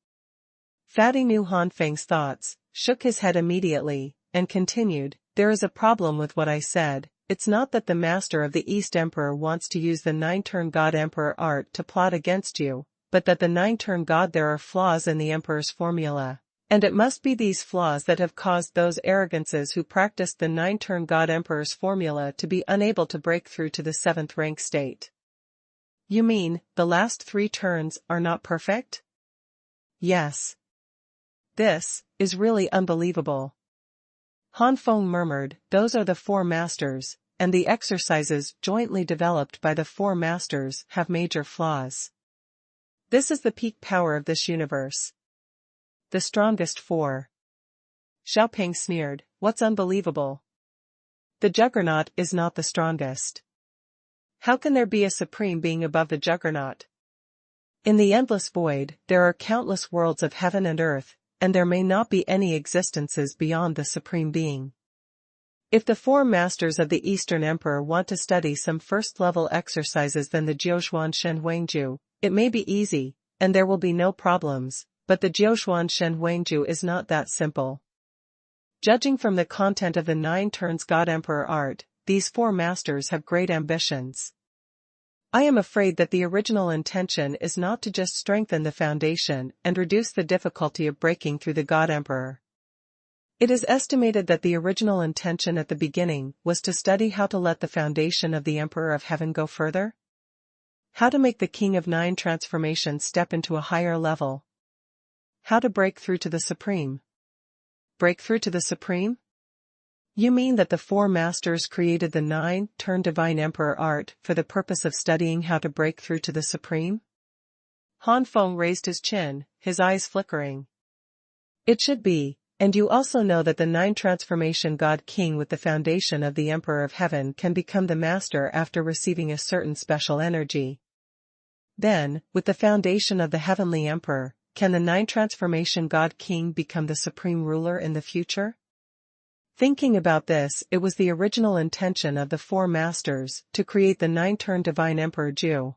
Fatty knew Han Feng's thoughts, shook his head immediately, and continued, there is a problem with what I said. It's not that the master of the East Emperor wants to use the 9-turn God Emperor art to plot against you, but that the 9-turn God there are flaws in the Emperor's formula. And it must be these flaws that have caused those arrogances who practiced the 9-turn God Emperor's formula to be unable to break through to the 7th rank state. You mean, the last 3 turns are not perfect? Yes. This is really unbelievable. Han Feng murmured, those are the 4 masters, and the exercises jointly developed by the 4 masters have major flaws. This is the peak power of this universe. The strongest 4. Xiaoping sneered, what's unbelievable? The Juggernaut is not the strongest. How can there be a supreme being above the Juggernaut? In the endless void, there are countless worlds of heaven and earth, and there may not be any existences beyond the supreme being. If the 4 masters of the Eastern Emperor want to study some first-level exercises than the Jiuxuan Shen Huangju, it may be easy, and there will be no problems. But the Jiuxuan Shen Huangju is not that simple. Judging from the content of the 9 turns God Emperor art, these 4 masters have great ambitions. I am afraid that the original intention is not to just strengthen the foundation and reduce the difficulty of breaking through the God Emperor. It is estimated that the original intention at the beginning was to study how to let the foundation of the Emperor of Heaven go further. How to make the King of 9 transformations step into a higher level. How to break through to the Supreme. Break through to the Supreme? You mean that the 4 masters created the 9-turn Divine Emperor art for the purpose of studying how to break through to the Supreme? Han Feng raised his chin, his eyes flickering. It should be, and you also know that the 9 transformation God King with the foundation of the Emperor of Heaven can become the master after receiving a certain special energy. Then, with the foundation of the Heavenly Emperor, can the 9 transformation God King become the supreme ruler in the future? Thinking about this, it was the original intention of the 4 masters to create the 9-turn Divine Emperor Ju.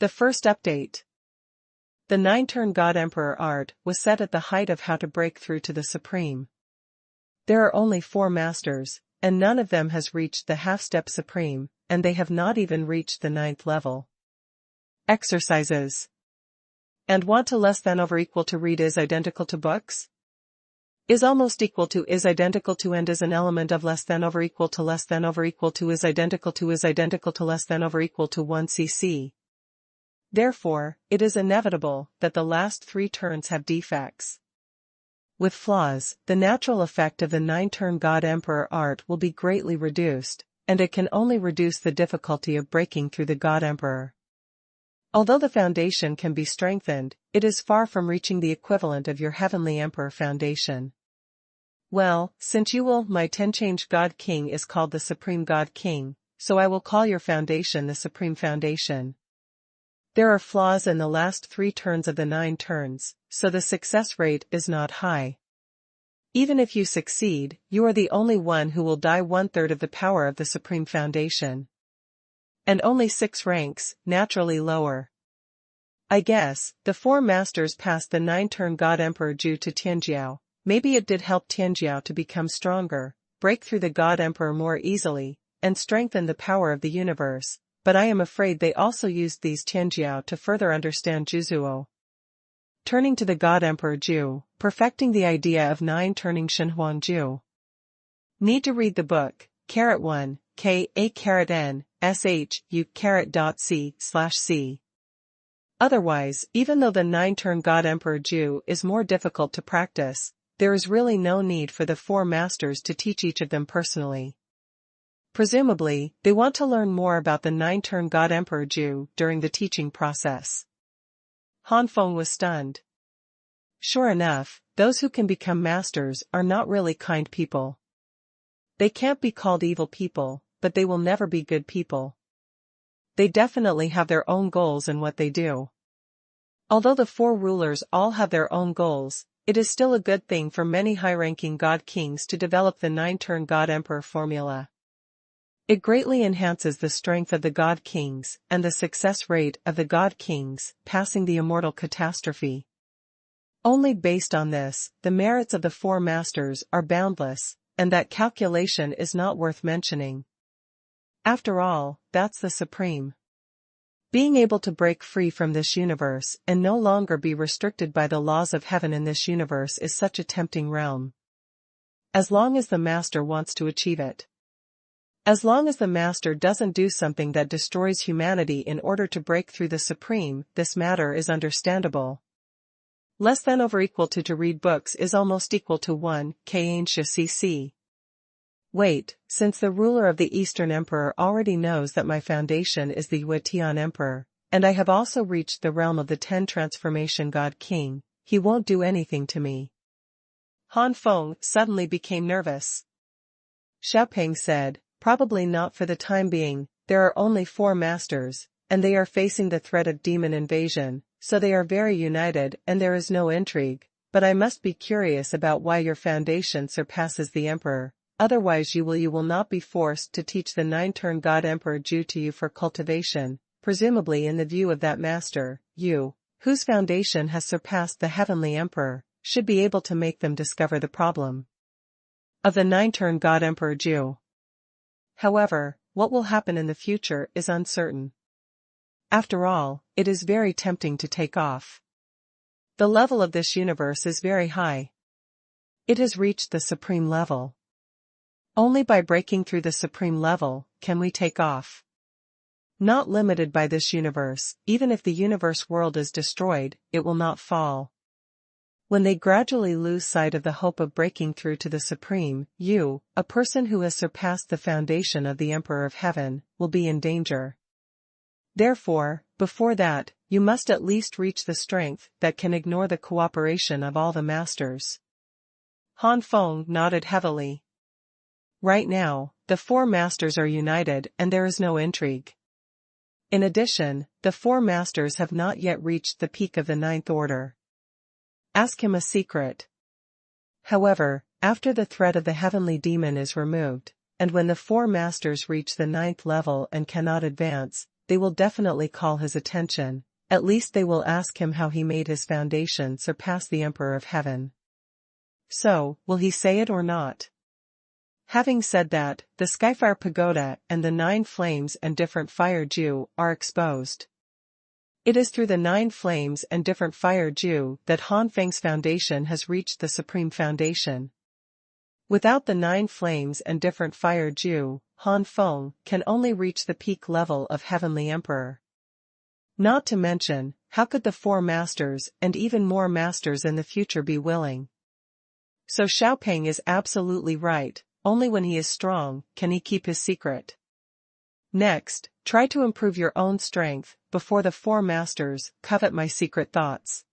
The first update. The 9-turn God Emperor art was set at the height of how to break through to the Supreme. There are only 4 masters, and none of them has reached the half-step Supreme, and they have not even reached the 9th level. Exercises. And want to less than over equal to read is identical to books? Is almost equal to is identical to and is an element of less than over equal to less than over equal to is identical to less than over equal to 1 cc. Therefore, it is inevitable that the last 3 turns have defects. With flaws, the natural effect of the 9-turn God Emperor art will be greatly reduced, and it can only reduce the difficulty of breaking through the God Emperor. Although the foundation can be strengthened, it is far from reaching the equivalent of your Heavenly Emperor foundation. Well, since you will, my ten-change God King is called the Supreme God King, so I will call your foundation the Supreme Foundation. There are flaws in the last 3 turns of the 9 turns, so the success rate is not high. Even if you succeed, you are the only one who will die 1/3 of the power of the Supreme Foundation. And only 6 ranks, naturally lower. I guess, the 4 masters passed the 9-turn God Emperor Ju to Tianjiao. Maybe it did help Tianjiao to become stronger, break through the God Emperor more easily, and strengthen the power of the universe, but I am afraid they also used these Tianjiao to further understand Juzuo. Turning to the God Emperor Ju, perfecting the idea of 9 turning Xuanhuan Ju. Need to read the book, (1, K-A-N, SHU.C/C). Otherwise, even though the 9-turn God Emperor Ju is more difficult to practice, there is really no need for the 4 masters to teach each of them personally. Presumably, they want to learn more about the 9-turn God Emperor Ju during the teaching process. Han Feng was stunned. Sure enough, those who can become masters are not really kind people. They can't be called evil people, but they will never be good people. They definitely have their own goals in what they do. Although the 4 rulers all have their own goals, it is still a good thing for many high-ranking God Kings to develop the 9-turn God Emperor formula. It greatly enhances the strength of the God Kings and the success rate of the God Kings passing the immortal catastrophe. Only based on this, the merits of the 4 masters are boundless, and that calculation is not worth mentioning. After all, that's the supreme. Being able to break free from this universe and no longer be restricted by the laws of heaven in this universe is such a tempting realm. As long as the master wants to achieve it. As long as the master doesn't do something that destroys humanity in order to break through the supreme, this matter is understandable. Less than over equal to read books is almost equal to 1 cc. Wait, since the ruler of the Eastern Emperor already knows that my foundation is the Yuetian Emperor, and I have also reached the realm of the 10 Transformation God King, he won't do anything to me. Han Feng suddenly became nervous. Xiaopeng said, probably not for the time being, there are only 4 masters, and they are facing the threat of demon invasion, so they are very united and there is no intrigue, but I must be curious about why your foundation surpasses the Emperor. Otherwise you will not be forced to teach the 9-turn God Emperor Ju to you for cultivation, presumably in the view of that master, you, whose foundation has surpassed the Heavenly Emperor, should be able to make them discover the problem of the 9-turn God Emperor Ju. However, what will happen in the future is uncertain. After all, it is very tempting to take off. The level of this universe is very high. It has reached the supreme level. Only by breaking through the supreme level can we take off. Not limited by this universe, even if the universe world is destroyed, it will not fall. When they gradually lose sight of the hope of breaking through to the supreme, you, a person who has surpassed the foundation of the Emperor of Heaven, will be in danger. Therefore, before that, you must at least reach the strength that can ignore the cooperation of all the masters. Han Feng nodded heavily. Right now, the 4 masters are united and there is no intrigue. In addition, the 4 masters have not yet reached the peak of the 9th order. Ask him a secret. However, after the threat of the heavenly demon is removed, and when the 4 masters reach the 9th level and cannot advance, they will definitely call his attention, at least they will ask him how he made his foundation surpass the Emperor of Heaven. So, will he say it or not? Having said that, the Skyfire Pagoda and the 9 flames and different fire Ju are exposed. It is through the 9 flames and different fire Ju that Han Feng's foundation has reached the supreme foundation. Without the 9 flames and different fire Ju, Han Feng can only reach the peak level of Heavenly Emperor. Not to mention, how could the 4 masters and even more masters in the future be willing? So Xiaopeng is absolutely right. Only when he is strong can he keep his secret. Next, Try to improve your own strength, before the four masters covet my secret thoughts.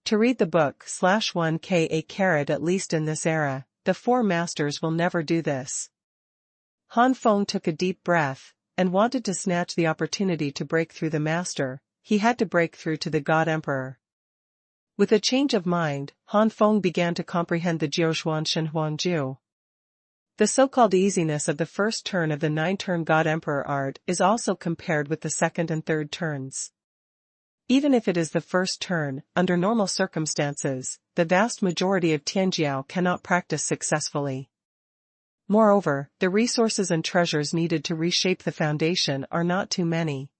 To read the book /1ka at least in this era, the four masters will never do this. Han Feng took a deep breath, and wanted to snatch the opportunity to break through the master. He had to break through to the God Emperor. With a change of mind, Han Feng began to comprehend the Xuanhuan Ju. The so-called easiness of the first turn of the 9-turn God Emperor art is also compared with the second and third turns. Even if it is the first turn, under normal circumstances, the vast majority of Tianjiao cannot practice successfully. Moreover, the resources and treasures needed to reshape the foundation are not too many.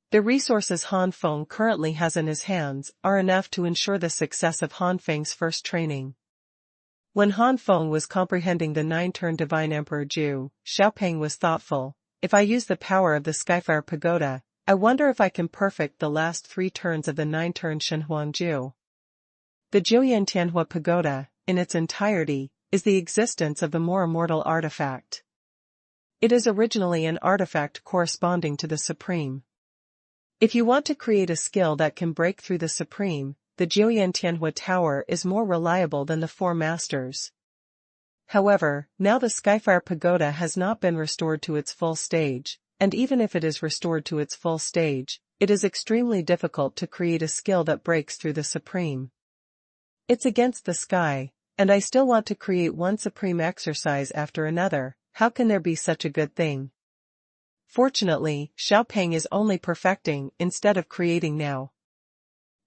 The resources Han Feng currently has in his hands are enough to ensure the success of Han Feng's first training. When Han Feng was comprehending the 9-turn Divine Emperor Ju, Xiaopeng was thoughtful. If I use the power of the Skyfire Pagoda, I wonder if I can perfect the last 3 turns of the 9-turn Xuanhuan Ju. The Juyan Tianhua Pagoda, in its entirety, is the existence of the more immortal artifact. It is originally an artifact corresponding to the Supreme. If you want to create a skill that can break through the Supreme, the Juyan Tianhua Tower is more reliable than the four masters. However, now the Skyfire Pagoda has not been restored to its full stage, and even if it is restored to its full stage, it is extremely difficult to create a skill that breaks through the Supreme. It's against the sky, and I still want to create one Supreme exercise after another. How can there be such a good thing? Fortunately, Xiaopeng is only perfecting instead of creating now.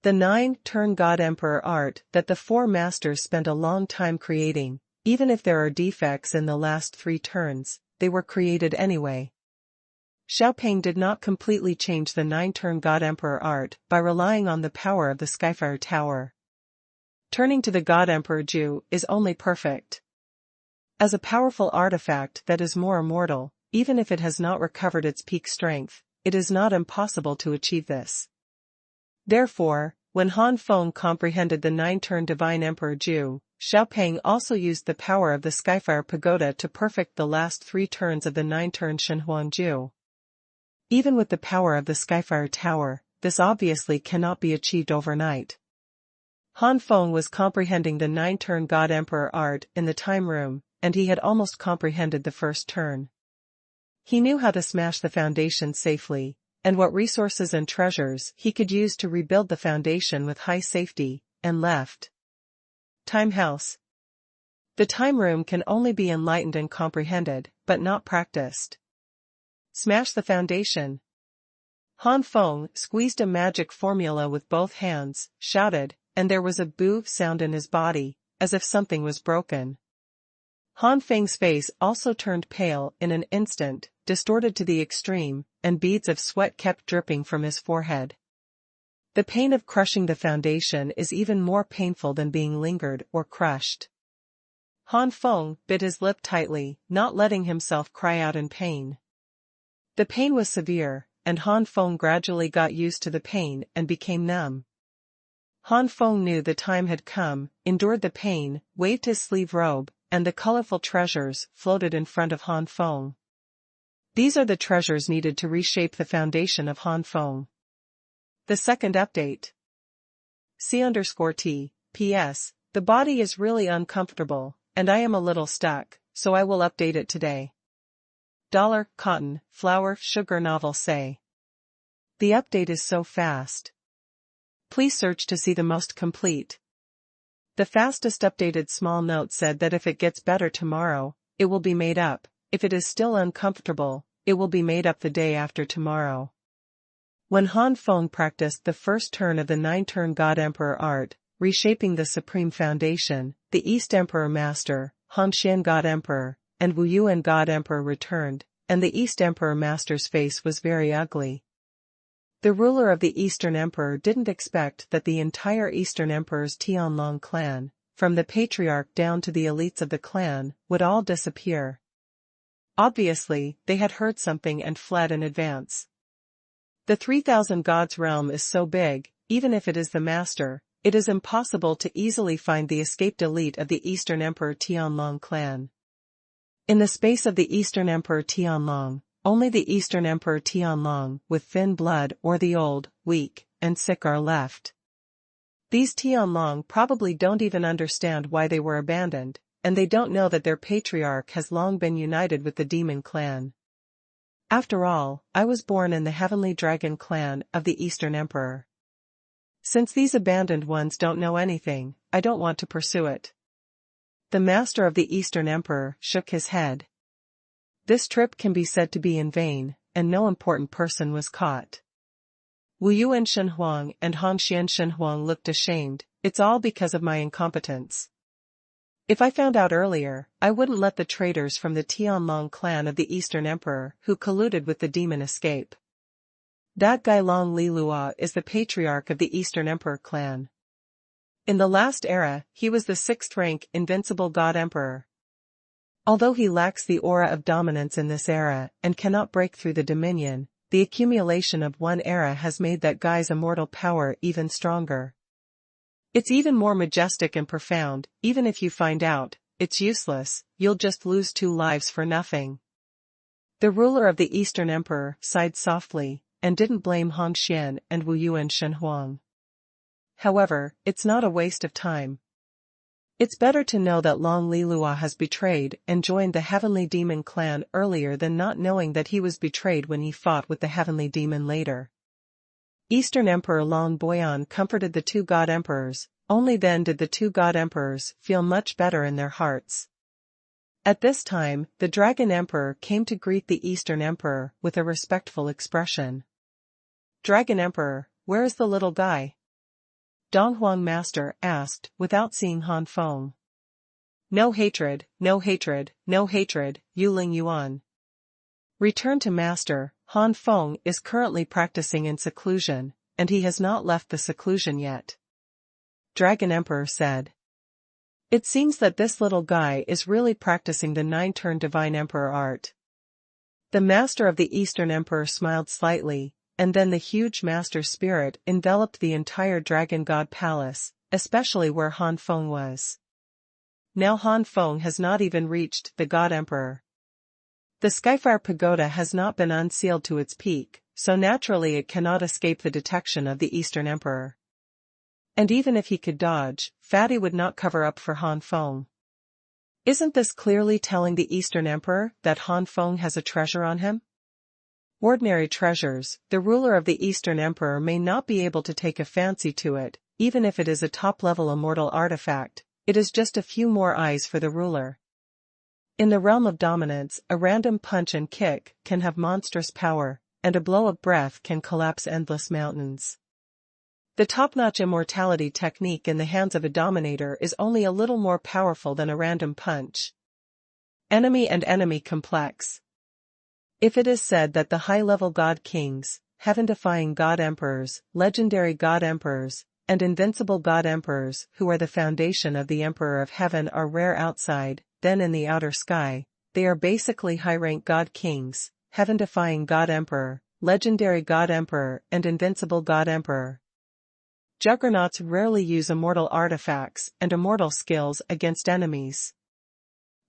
The 9-turn God Emperor art that the four masters spent a long time creating, even if there are defects in the last 3 turns, they were created anyway. Xiaopeng did not completely change the 9-turn God Emperor art by relying on the power of the Skyfire Tower. Turning to the God Emperor Ju is only perfect. As a powerful artifact that is more immortal, even if it has not recovered its peak strength, it is not impossible to achieve this. Therefore, when Han Feng comprehended the 9-turn Divine Emperor Ju, Xiaopeng also used the power of the Skyfire Pagoda to perfect the last 3 turns of the 9-turn Xuanhuan Ju. Even with the power of the Skyfire Tower, this obviously cannot be achieved overnight. Han Feng was comprehending the 9-turn God Emperor art in the time room, and he had almost comprehended the first turn. He knew how to smash the foundation safely, and what resources and treasures he could use to rebuild the foundation with high safety, and left. Time House. The time room can only be enlightened and comprehended, but not practiced. Smash the foundation. Han Feng squeezed a magic formula with both hands, shouted, and there was a boo sound in his body, as if something was broken. Han Feng's face also turned pale in an instant, distorted to the extreme, and beads of sweat kept dripping from his forehead. The pain of crushing the foundation is even more painful than being lingered or crushed. Han Feng bit his lip tightly, not letting himself cry out in pain. The pain was severe, and Han Feng gradually got used to the pain and became numb. Han Feng knew the time had come, endured the pain, waved his sleeve robe, and the colorful treasures floated in front of Han Feng. These are the treasures needed to reshape the foundation of Han Feng. The second update. C_T, P.S. The body is really uncomfortable, and I am a little stuck, so I will update it today. $, cotton, flour, sugar novel say. The update is so fast. Please search to see the most complete. The fastest updated small note said that if it gets better tomorrow, it will be made up. If it is still uncomfortable, it will be made up the day after tomorrow. When Han Feng practiced the first turn of the 9-turn God Emperor art, reshaping the Supreme Foundation, the East Emperor Master, Han Xian God Emperor, and Wu Yuan God Emperor returned, and the East Emperor Master's face was very ugly. The ruler of the Eastern Emperor didn't expect that the entire Eastern Emperor's Tianlong clan, from the patriarch down to the elites of the clan, would all disappear. Obviously, they had heard something and fled in advance. The 3,000 gods realm is so big, even if it is the master, it is impossible to easily find the escaped elite of the Eastern Emperor Tianlong clan. In the space of the Eastern Emperor Tianlong, only the Eastern Emperor Tianlong with thin blood or the old, weak, and sick are left. These Tianlong probably don't even understand why they were abandoned, and they don't know that their patriarch has long been united with the demon clan. After all, I was born in the heavenly dragon clan of the Eastern Emperor. Since these abandoned ones don't know anything, I don't want to pursue it. The master of the Eastern Emperor shook his head. This trip can be said to be in vain, and no important person was caught. Wu Yuan Xuanhuan and Han Xuanhuan looked ashamed. It's all because of my incompetence. If I found out earlier, I wouldn't let the traitors from the Tianlong clan of the Eastern Emperor who colluded with the demon escape. That guy Long Lilua is the patriarch of the Eastern Emperor clan. In the last era, he was the 6th-rank invincible god emperor. Although he lacks the aura of dominance in this era and cannot break through the dominion, the accumulation of one era has made that guy's immortal power even stronger. It's even more majestic and profound. Even if you find out, it's useless, you'll just lose 2 lives for nothing. The ruler of the Eastern Emperor sighed softly, and didn't blame Han Xian and Wu Yuan Shenhuang. However, it's not a waste of time. It's better to know that Long Lilua has betrayed and joined the heavenly demon clan earlier than not knowing that he was betrayed when he fought with the heavenly demon later. Eastern Emperor Long Boyan comforted the 2 god emperors. Only then did the 2 god emperors feel much better in their hearts. At this time, the Dragon Emperor came to greet the Eastern Emperor with a respectful expression. Dragon Emperor, where is the little guy? Donghuang Master asked, without seeing Han Feng. No hatred, no hatred, no hatred, Yuling Yuan. Return to Master. Han Feng is currently practicing in seclusion, and he has not left the seclusion yet. Dragon Emperor said. It seems that this little guy is really practicing the 9-turn Divine Emperor art. The Master of the Eastern Emperor smiled slightly, and then the huge Master Spirit enveloped the entire Dragon God Palace, especially where Han Feng was. Now Han Feng has not even reached the God Emperor. The Skyfire Pagoda has not been unsealed to its peak, so naturally it cannot escape the detection of the Eastern Emperor. And even if he could dodge, Fatty would not cover up for Han Feng. Isn't this clearly telling the Eastern Emperor that Han Feng has a treasure on him? Ordinary treasures, the ruler of the Eastern Emperor may not be able to take a fancy to it, even if it is a top-level immortal artifact. It is just a few more eyes for the ruler. In the realm of dominance, a random punch and kick can have monstrous power, and a blow of breath can collapse endless mountains. The top-notch immortality technique in the hands of a dominator is only a little more powerful than a random punch. Enemy and enemy complex. If it is said that the high-level god kings, heaven-defying god emperors, legendary god emperors, and invincible god emperors who are the foundation of the Emperor of Heaven are rare outside, then in the outer sky, they are basically high-rank god kings, heaven-defying god emperor, legendary god emperor and invincible god emperor. Juggernauts rarely use immortal artifacts and immortal skills against enemies.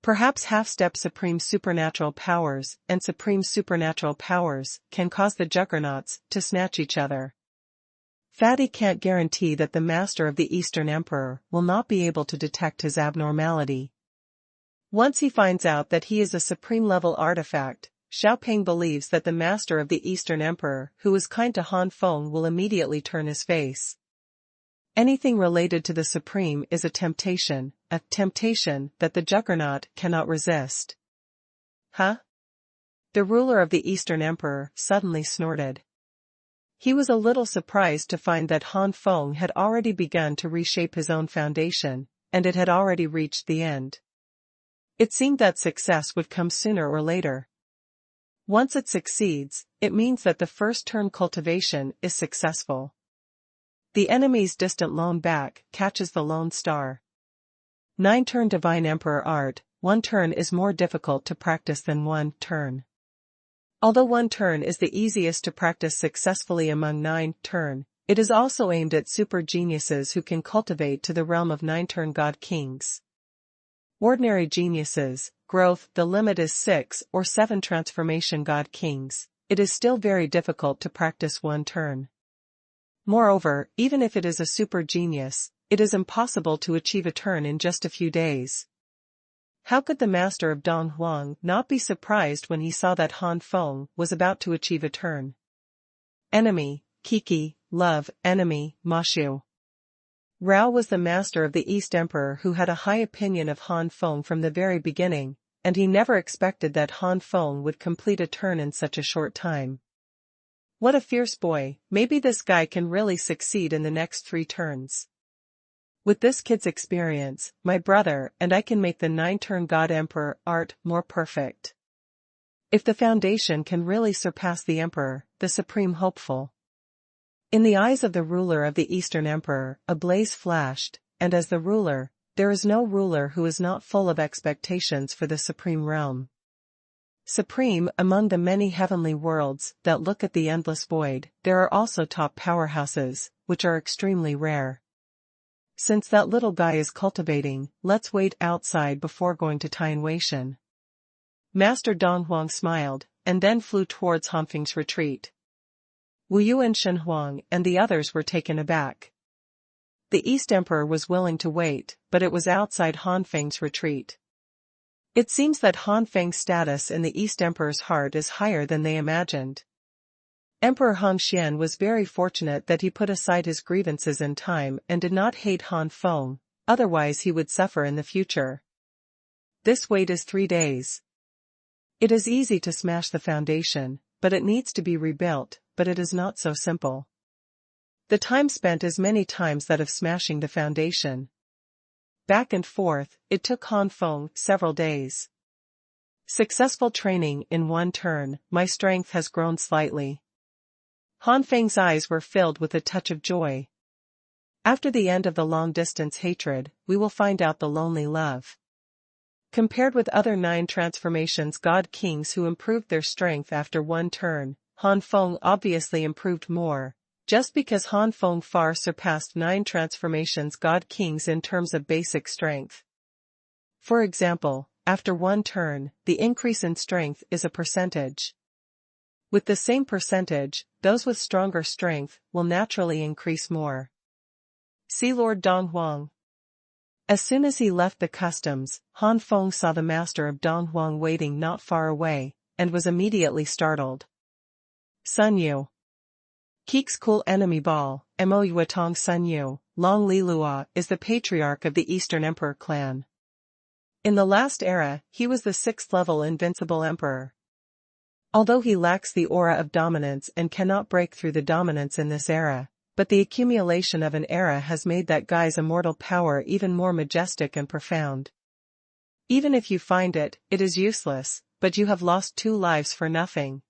Perhaps half-step supreme supernatural powers and supreme supernatural powers can cause the juggernauts to snatch each other. Fatty can't guarantee that the Master of the Eastern Emperor will not be able to detect his abnormality. Once he finds out that he is a supreme-level artifact, Xiaopeng believes that the Master of the Eastern Emperor who is kind to Han Feng will immediately turn his face. Anything related to the Supreme is a temptation that the Juggernaut cannot resist. Huh? The ruler of the Eastern Emperor suddenly snorted. He was a little surprised to find that Han Feng had already begun to reshape his own foundation, and it had already reached the end. It seemed that success would come sooner or later. Once it succeeds, it means that the first turn cultivation is successful. The enemy's distant lone back catches the lone star. 9-turn Divine Emperor art, 1 turn is more difficult to practice than 1 turn. Although 1 turn is the easiest to practice successfully among 9-turn, it is also aimed at super geniuses who can cultivate to the realm of 9-turn god kings. Ordinary geniuses, growth, the limit is 6 or 7 transformation god kings. It is still very difficult to practice one turn. Moreover, even if it is a super genius, it is impossible to achieve a turn in just a few days. How could the master of Donghuang not be surprised when he saw that Han Feng was about to achieve a turn? Enemy, Kiki, love, enemy, Mashu. Rao was the master of the East Emperor who had a high opinion of Han Feng from the very beginning, and he never expected that Han Feng would complete a turn in such a short time. What a fierce boy, maybe this guy can really succeed in the next 3 turns. With this kid's experience, my brother and I can make the 9-turn God Emperor art more perfect. If the foundation can really surpass the Emperor, the supreme hopeful. In the eyes of the ruler of the Eastern Emperor, a blaze flashed, and as the ruler, there is no ruler who is not full of expectations for the supreme realm. Supreme among the many heavenly worlds that look at the endless void, there are also top powerhouses, which are extremely rare. Since that little guy is cultivating, let's wait outside before going to Tianwei. Master Donghuang smiled, and then flew towards Han Feng's retreat. Wu Yu and Xuanhuan and the others were taken aback. The East Emperor was willing to wait, but it was outside Han Feng's retreat. It seems that Han Feng's status in the East Emperor's heart is higher than they imagined. Emperor Hongxian was very fortunate that he put aside his grievances in time and did not hate Han Feng, otherwise he would suffer in the future. This wait is 3 days. It is easy to smash the foundation, but it needs to be rebuilt, but it is not so simple. The time spent is many times that of smashing the foundation. Back and forth, it took Han Feng several days. Successful training in 1 turn, my strength has grown slightly. Han Feng's eyes were filled with a touch of joy. After the end of the long-distance hatred, we will find out the lonely love. Compared with other 9 transformations god kings who improved their strength after 1 turn, Han Feng obviously improved more, just because Han Feng far surpassed 9 transformations god kings in terms of basic strength. For example, after 1 turn, the increase in strength is a percentage. With the same percentage, those with stronger strength will naturally increase more. See Lord Donghuang. As soon as he left the customs, Han Feng saw the master of Donghuang waiting not far away, and was immediately startled. Sun Yu. Keek's cool enemy ball, Mo Yuetong Sun Yu, Long Li Lua is the patriarch of the Eastern Emperor clan. In the last era, he was the 6th-level invincible emperor. Although he lacks the aura of dominance and cannot break through the dominance in this era, but the accumulation of an era has made that guy's immortal power even more majestic and profound. Even if you find it, it is useless, but you have lost 2 lives for nothing.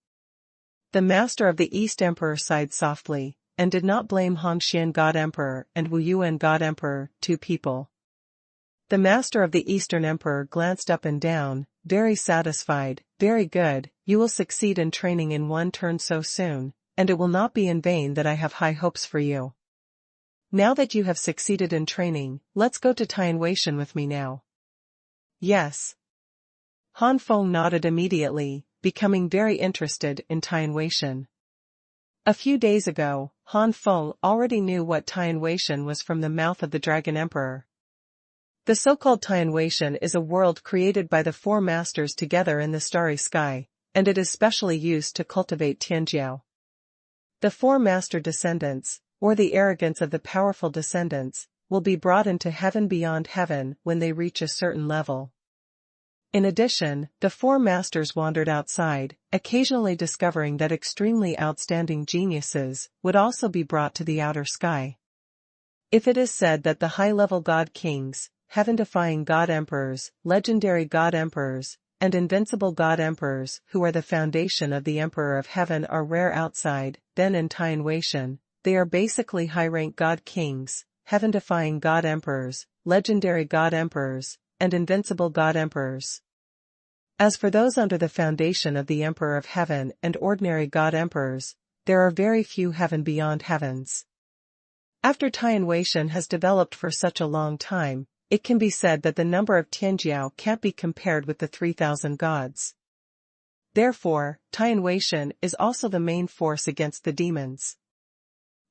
The master of the East Emperor sighed softly, and did not blame Hongxian God Emperor and Wu Yuan God Emperor, 2 people. The master of the Eastern Emperor glanced up and down, very satisfied. Very good, you will succeed in training in 1 turn so soon, and it will not be in vain that I have high hopes for you. Now that you have succeeded in training, let's go to Tianwei with me now. Yes. Han Feng nodded immediately, becoming very interested in Tianwei. A few days ago, Han Feng already knew what Tianwei was from the mouth of the Dragon Emperor. The so-called Tianwei is a world created by the 4 masters together in the starry sky, and it is specially used to cultivate Tianjiao. The 4 master descendants, or the arrogance of the powerful descendants, will be brought into heaven beyond heaven when they reach a certain level. In addition, the 4 masters wandered outside, occasionally discovering that extremely outstanding geniuses would also be brought to the outer sky. If it is said that the high-level god kings, heaven-defying god emperors, legendary god emperors, and invincible god emperors who are the foundation of the Emperor of Heaven are rare outside, then in Tianwei, they are basically high-rank god kings, heaven-defying god emperors, legendary god emperors, and invincible god emperors. As for those under the foundation of the Emperor of Heaven and ordinary god emperors, there are very few heaven beyond heavens. After Tianwei has developed for such a long time, it can be said that the number of Tianjiao can't be compared with the 3,000 gods. Therefore, Tianwei is also the main force against the demons.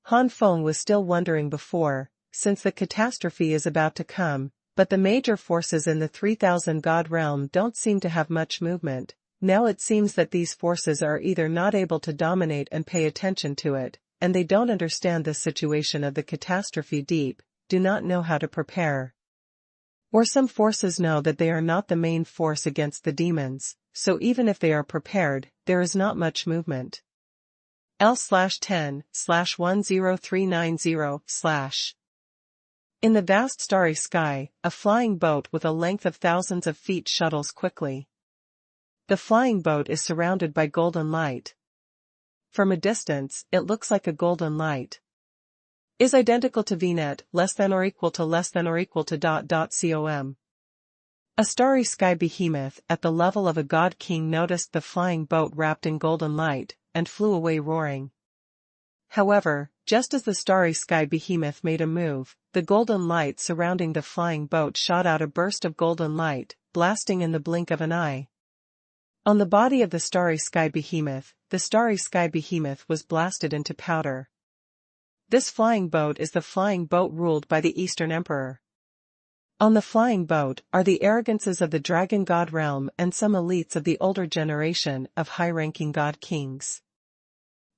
Han Feng was still wondering before, since the catastrophe is about to come, but the major forces in the 3,000 god realm don't seem to have much movement. Now it seems that these forces are either not able to dominate and pay attention to it, and they don't understand the situation of the catastrophe deep, do not know how to prepare. Or some forces know that they are not the main force against the demons, so even if they are prepared, there is not much movement. L/10/10390/. In the vast starry sky, a flying boat with a length of thousands of feet shuttles quickly. The flying boat is surrounded by golden light. From a distance, it looks like a golden light. Is identical to VNet, less than or equal to com. A starry sky behemoth at the level of a god king noticed the flying boat wrapped in golden light, and flew away roaring. However, just as the starry sky behemoth made a move, the golden light surrounding the flying boat shot out a burst of golden light, blasting in the blink of an eye. On the body of the starry sky behemoth was blasted into powder. This flying boat is the flying boat ruled by the Eastern Emperor. On the flying boat are the arrogances of the dragon god realm and some elites of the older generation of high-ranking god kings.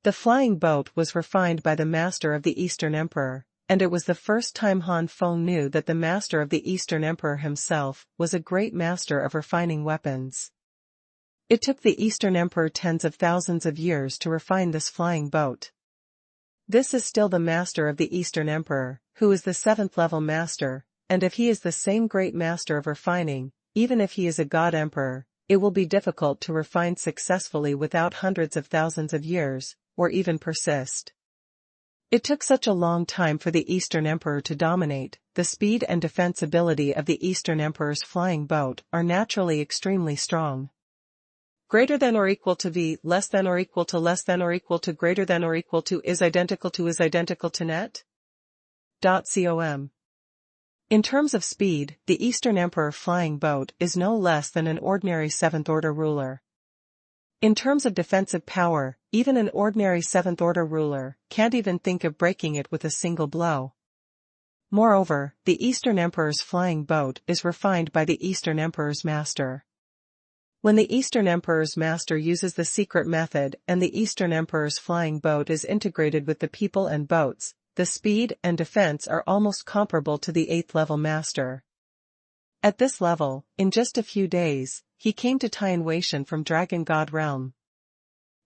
The flying boat was refined by the master of the Eastern Emperor, and it was the first time Han Feng knew that the master of the Eastern Emperor himself was a great master of refining weapons. It took the Eastern Emperor tens of thousands of years to refine this flying boat. This is still the master of the Eastern Emperor, who is the 7th level master, and if he is the same great master of refining, even if he is a god emperor, it will be difficult to refine successfully without hundreds of thousands of years, or even persist. It took such a long time for the Eastern Emperor to dominate. The speed and defense ability of the Eastern Emperor's flying boat are naturally extremely strong. Greater than or equal to v, less than or equal to greater than or equal to is identical to net. Com. In terms of speed, the Eastern Emperor flying boat is no less than an ordinary 7th-order ruler. In terms of defensive power, even an ordinary 7th-order ruler can't even think of breaking it with a single blow. Moreover, the Eastern Emperor's flying boat is refined by the Eastern Emperor's master. When the Eastern Emperor's master uses the secret method and the Eastern Emperor's flying boat is integrated with the people and boats, the speed and defense are almost comparable to the 8th-level master. At this level, in just a few days, he came to Tianwei from Dragon God Realm.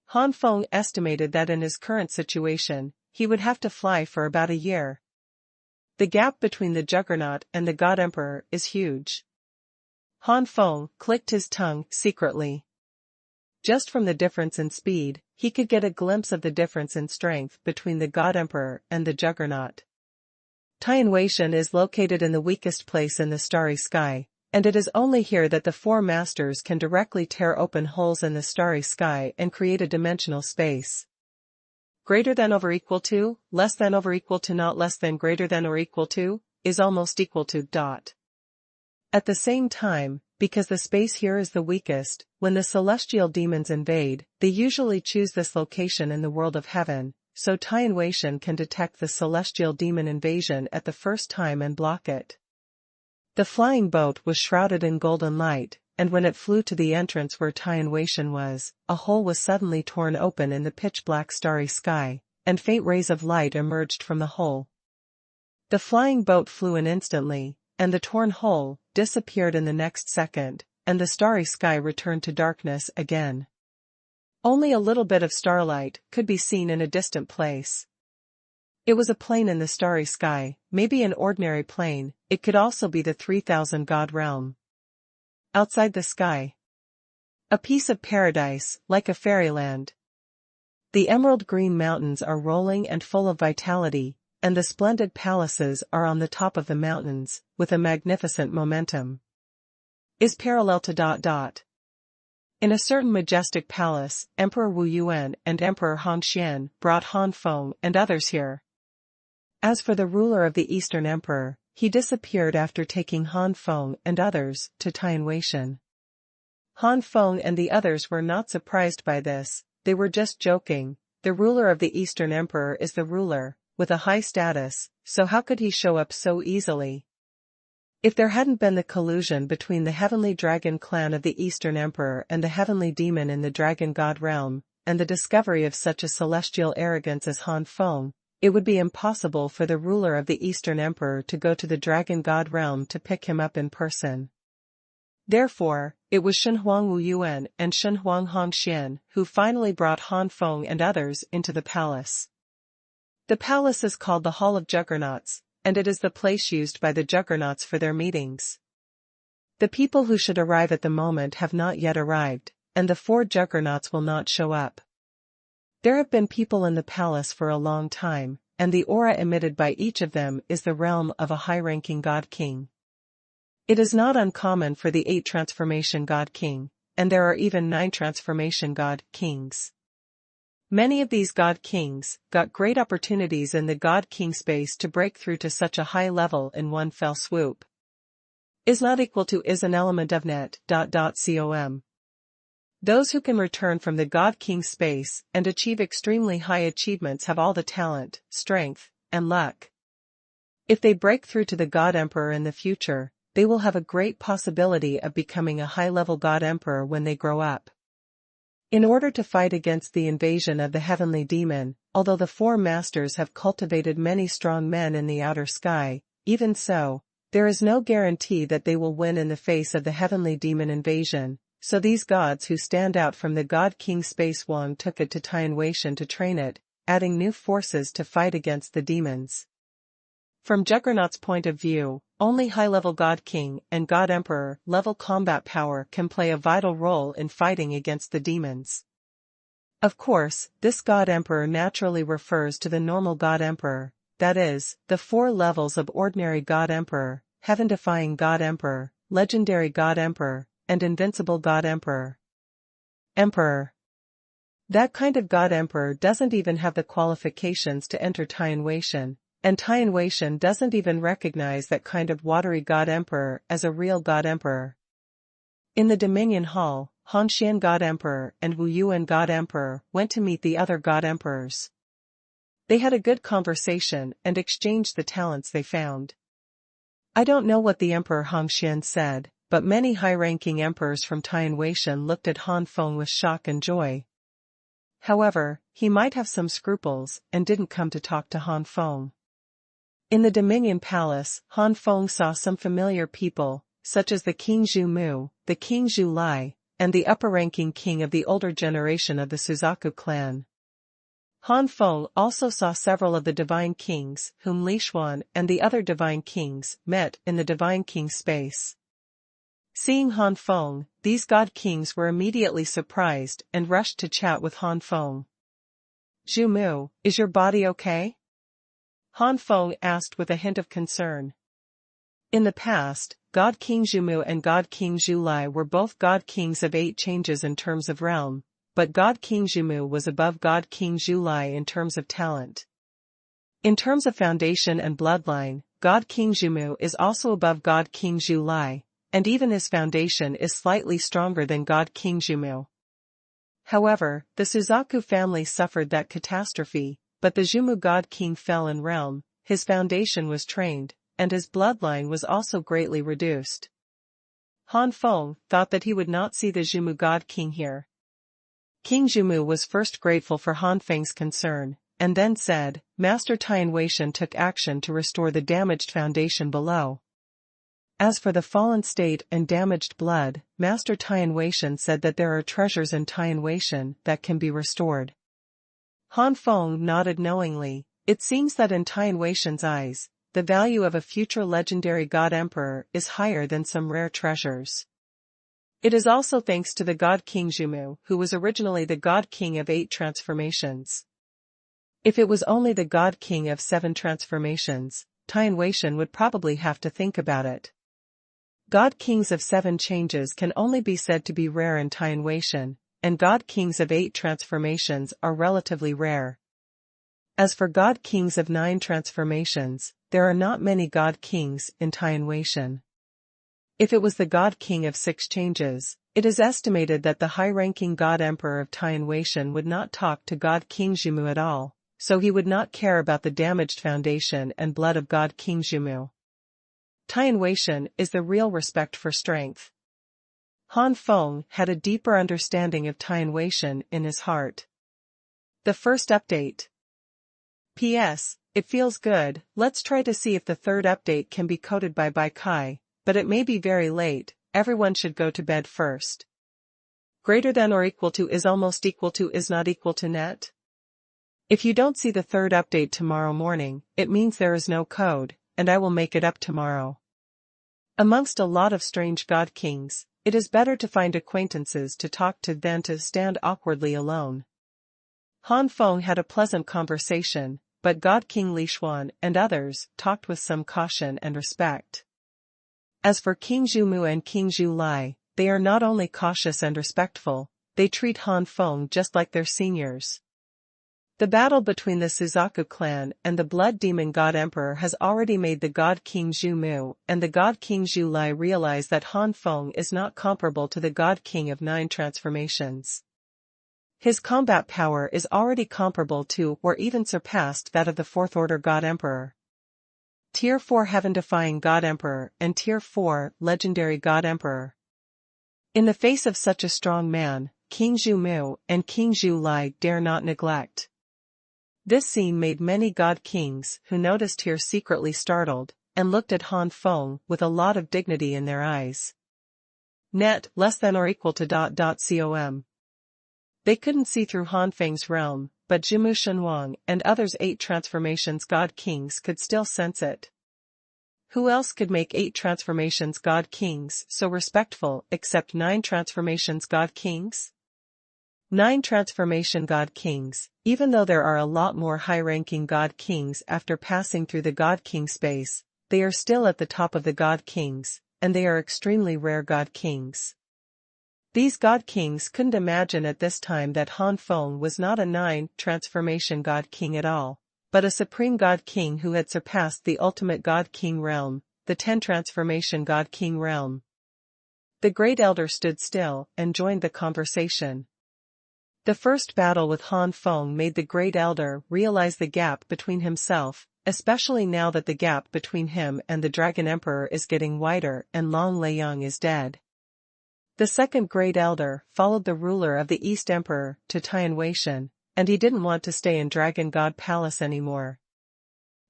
Han Feng estimated that in his current situation, he would have to fly for about a year. The gap between the Juggernaut and the God Emperor is huge. Han Feng clicked his tongue secretly. Just from the difference in speed, he could get a glimpse of the difference in strength between the God Emperor and the Juggernaut. Tianwei is located in the weakest place in the starry sky, and it is only here that the 4 masters can directly tear open holes in the starry sky and create a dimensional space. Greater than over equal to, less than over equal to not less than greater than or equal to, is almost equal to dot. At the same time, because the space here is the weakest, when the celestial demons invade, they usually choose this location in the world of heaven, so Tianwei can detect the celestial demon invasion at the first time and block it. The flying boat was shrouded in golden light, and when it flew to the entrance where Tianwei was, a hole was suddenly torn open in the pitch-black starry sky, and faint rays of light emerged from the hole. The flying boat flew in instantly, and the torn hole disappeared in the next second, and the starry sky returned to darkness again. Only a little bit of starlight could be seen in a distant place. It was a plane in the starry sky, maybe an ordinary plane, it could also be the 3,000 god realm. Outside the sky. A piece of paradise, like a fairyland. The emerald green mountains are rolling and full of vitality, and the splendid palaces are on the top of the mountains, with a magnificent momentum. Is parallel to ... In a certain majestic palace, Emperor Wu Yuan and Emperor Han Xian brought Han Feng and others here. As for the ruler of the Eastern Emperor, he disappeared after taking Han Feng and others to Tianweishan. Han Feng and the others were not surprised by this, they were just joking. The ruler of the Eastern Emperor is the ruler, with a high status, so how could he show up so easily? If there hadn't been the collusion between the Heavenly Dragon clan of the Eastern Emperor and the Heavenly Demon in the Dragon God realm, and the discovery of such a celestial arrogance as Han Feng, it would be impossible for the ruler of the Eastern Emperor to go to the Dragon God realm to pick him up in person. Therefore, it was Xuanhuan Wu Yuan and Xuanhuan Hongxian who finally brought Han Feng and others into the palace. The palace is called the Hall of Juggernauts, and it is the place used by the Juggernauts for their meetings. The people who should arrive at the moment have not yet arrived, and the 4 Juggernauts will not show up. There have been people in the palace for a long time, and the aura emitted by each of them is the realm of a high-ranking God King. It is not uncommon for the 8 Transformation God King, and there are even 9 Transformation God Kings. Many of these God Kings got great opportunities in the God King space to break through to such a high level in one fell swoop. Is not equal to is an element of net. Com. Those who can return from the God King space and achieve extremely high achievements have all the talent, strength, and luck. If they break through to the God Emperor in the future, they will have a great possibility of becoming a high-level God Emperor when they grow up. In order to fight against the invasion of the Heavenly Demon, although the 4 masters have cultivated many strong men in the outer sky, even so, there is no guarantee that they will win in the face of the Heavenly Demon invasion, so these gods who stand out from the God King space Wang took it to Tianweishan to train it, adding new forces to fight against the demons. From Juggernaut's point of view, only high-level God King and God Emperor level combat power can play a vital role in fighting against the demons. Of course, this God Emperor naturally refers to the normal God Emperor, that is, the 4 levels of ordinary God Emperor, heaven-defying God Emperor, legendary God Emperor, and invincible God Emperor. Emperor. That kind of God Emperor doesn't even have the qualifications to enter Tianweishan, and Tianweishan doesn't even recognize that kind of watery God Emperor as a real God Emperor. In the Dominion Hall, Hongxian God Emperor and Wu Yuan God Emperor went to meet the other God Emperors. They had a good conversation and exchanged the talents they found. I don't know what the Emperor Hongxian said, but many high-ranking emperors from Tianweishan looked at Han Feng with shock and joy. However, he might have some scruples and didn't come to talk to Han Feng. In the Dominion Palace, Han Feng saw some familiar people, such as the King Zhu Mu, the King Zhu Lai, and the upper-ranking king of the older generation of the Suzaku clan. Han Feng also saw several of the divine kings whom Li Xuan and the other divine kings met in the divine king space. Seeing Han Feng, these god kings were immediately surprised and rushed to chat with Han Feng. Zhu Mu, is your body okay? Han Feng asked with a hint of concern. In the past, God King Zhu Mu and God King Zhu Lai were both God Kings of 8 changes in terms of realm, but God King Zhu Mu was above God King Zhu Lai in terms of talent. In terms of foundation and bloodline, God King Zhu Mu is also above God King Zhu Lai, and even his foundation is slightly stronger than God King Zhu Mu. However, the Suzaku family suffered that catastrophe, but the Zhu Mu God King fell in realm, his foundation was trained, and his bloodline was also greatly reduced. Han Feng thought that he would not see the Zhu Mu God King here. King Zhu Mu was first grateful for Han Feng's concern, and then said, Master Tianweishan took action to restore the damaged foundation below. As for the fallen state and damaged blood, Master Tianweishan said that there are treasures in Tianweishan that can be restored. Han Feng nodded knowingly. It seems that in Tianweishan's eyes, the value of a future legendary God Emperor is higher than some rare treasures. It is also thanks to the God King Zhu Mu, who was originally the God King of 8 transformations. If it was only the God King of 7 transformations, Tianweishan would probably have to think about it. God Kings of 7 changes can only be said to be rare in Tianweishan, and God Kings of 8 transformations are relatively rare. As for God Kings of 9 transformations, there are not many God Kings in Tianwei. If it was the God King of 6 changes, it is estimated that the high-ranking God Emperor of Tianwei would not talk to God King Zhimu at all, so he would not care about the damaged foundation and blood of God King Zhimu. Tianwei is the real respect for strength. Han Feng had a deeper understanding of Tianwei in his heart. The first update. P.S. It feels good. Let's try to see if the third update can be coded by Bai Cai, but it may be very late. Everyone should go to bed first. Greater than or equal to is almost equal to is not equal to net. If you don't see the third update tomorrow morning, it means there is no code, and I will make it up tomorrow. Amongst a lot of strange God Kings, it is better to find acquaintances to talk to than to stand awkwardly alone. Han Feng had a pleasant conversation, but God King Li Xuan and others talked with some caution and respect. As for King Zhimu and King Zhu Lai, they are not only cautious and respectful, they treat Han Feng just like their seniors. The battle between the Suzaku clan and the Blood Demon God Emperor has already made the God King Zhimu and the God King Zhu Lai realize that Han Feng is not comparable to the God King of 9 transformations. His combat power is already comparable to or even surpassed that of the 4th Order God Emperor. Tier 4 Heaven-defying God Emperor and Tier 4 Legendary God Emperor. In the face of such a strong man, King Zhimu and King Zhu Lai dare not neglect. This scene made many God Kings who noticed here secretly startled, and looked at Han Feng with a lot of dignity in their eyes. Net less than or equal to ... com. They couldn't see through Han Feng's realm, but Zhimu Xuanhuan and others 8 transformations God Kings could still sense it. Who else could make 8 transformations God Kings so respectful except 9 transformations God Kings? 9 transformation God Kings, even though there are a lot more high-ranking God Kings after passing through the God King space, they are still at the top of the God Kings, and they are extremely rare God Kings. These God Kings couldn't imagine at this time that Han Feng was not a 9 transformation God King at all, but a supreme God King who had surpassed the ultimate God King realm, the 10 transformation God King realm. The Great Elder stood still and joined the conversation. The first battle with Han Feng made the Great Elder realize the gap between himself, especially now that the gap between him and the Dragon Emperor is getting wider and Long Leiyang is dead. The second Great Elder followed the ruler of the East Emperor to Tianwei, and he didn't want to stay in Dragon God Palace anymore.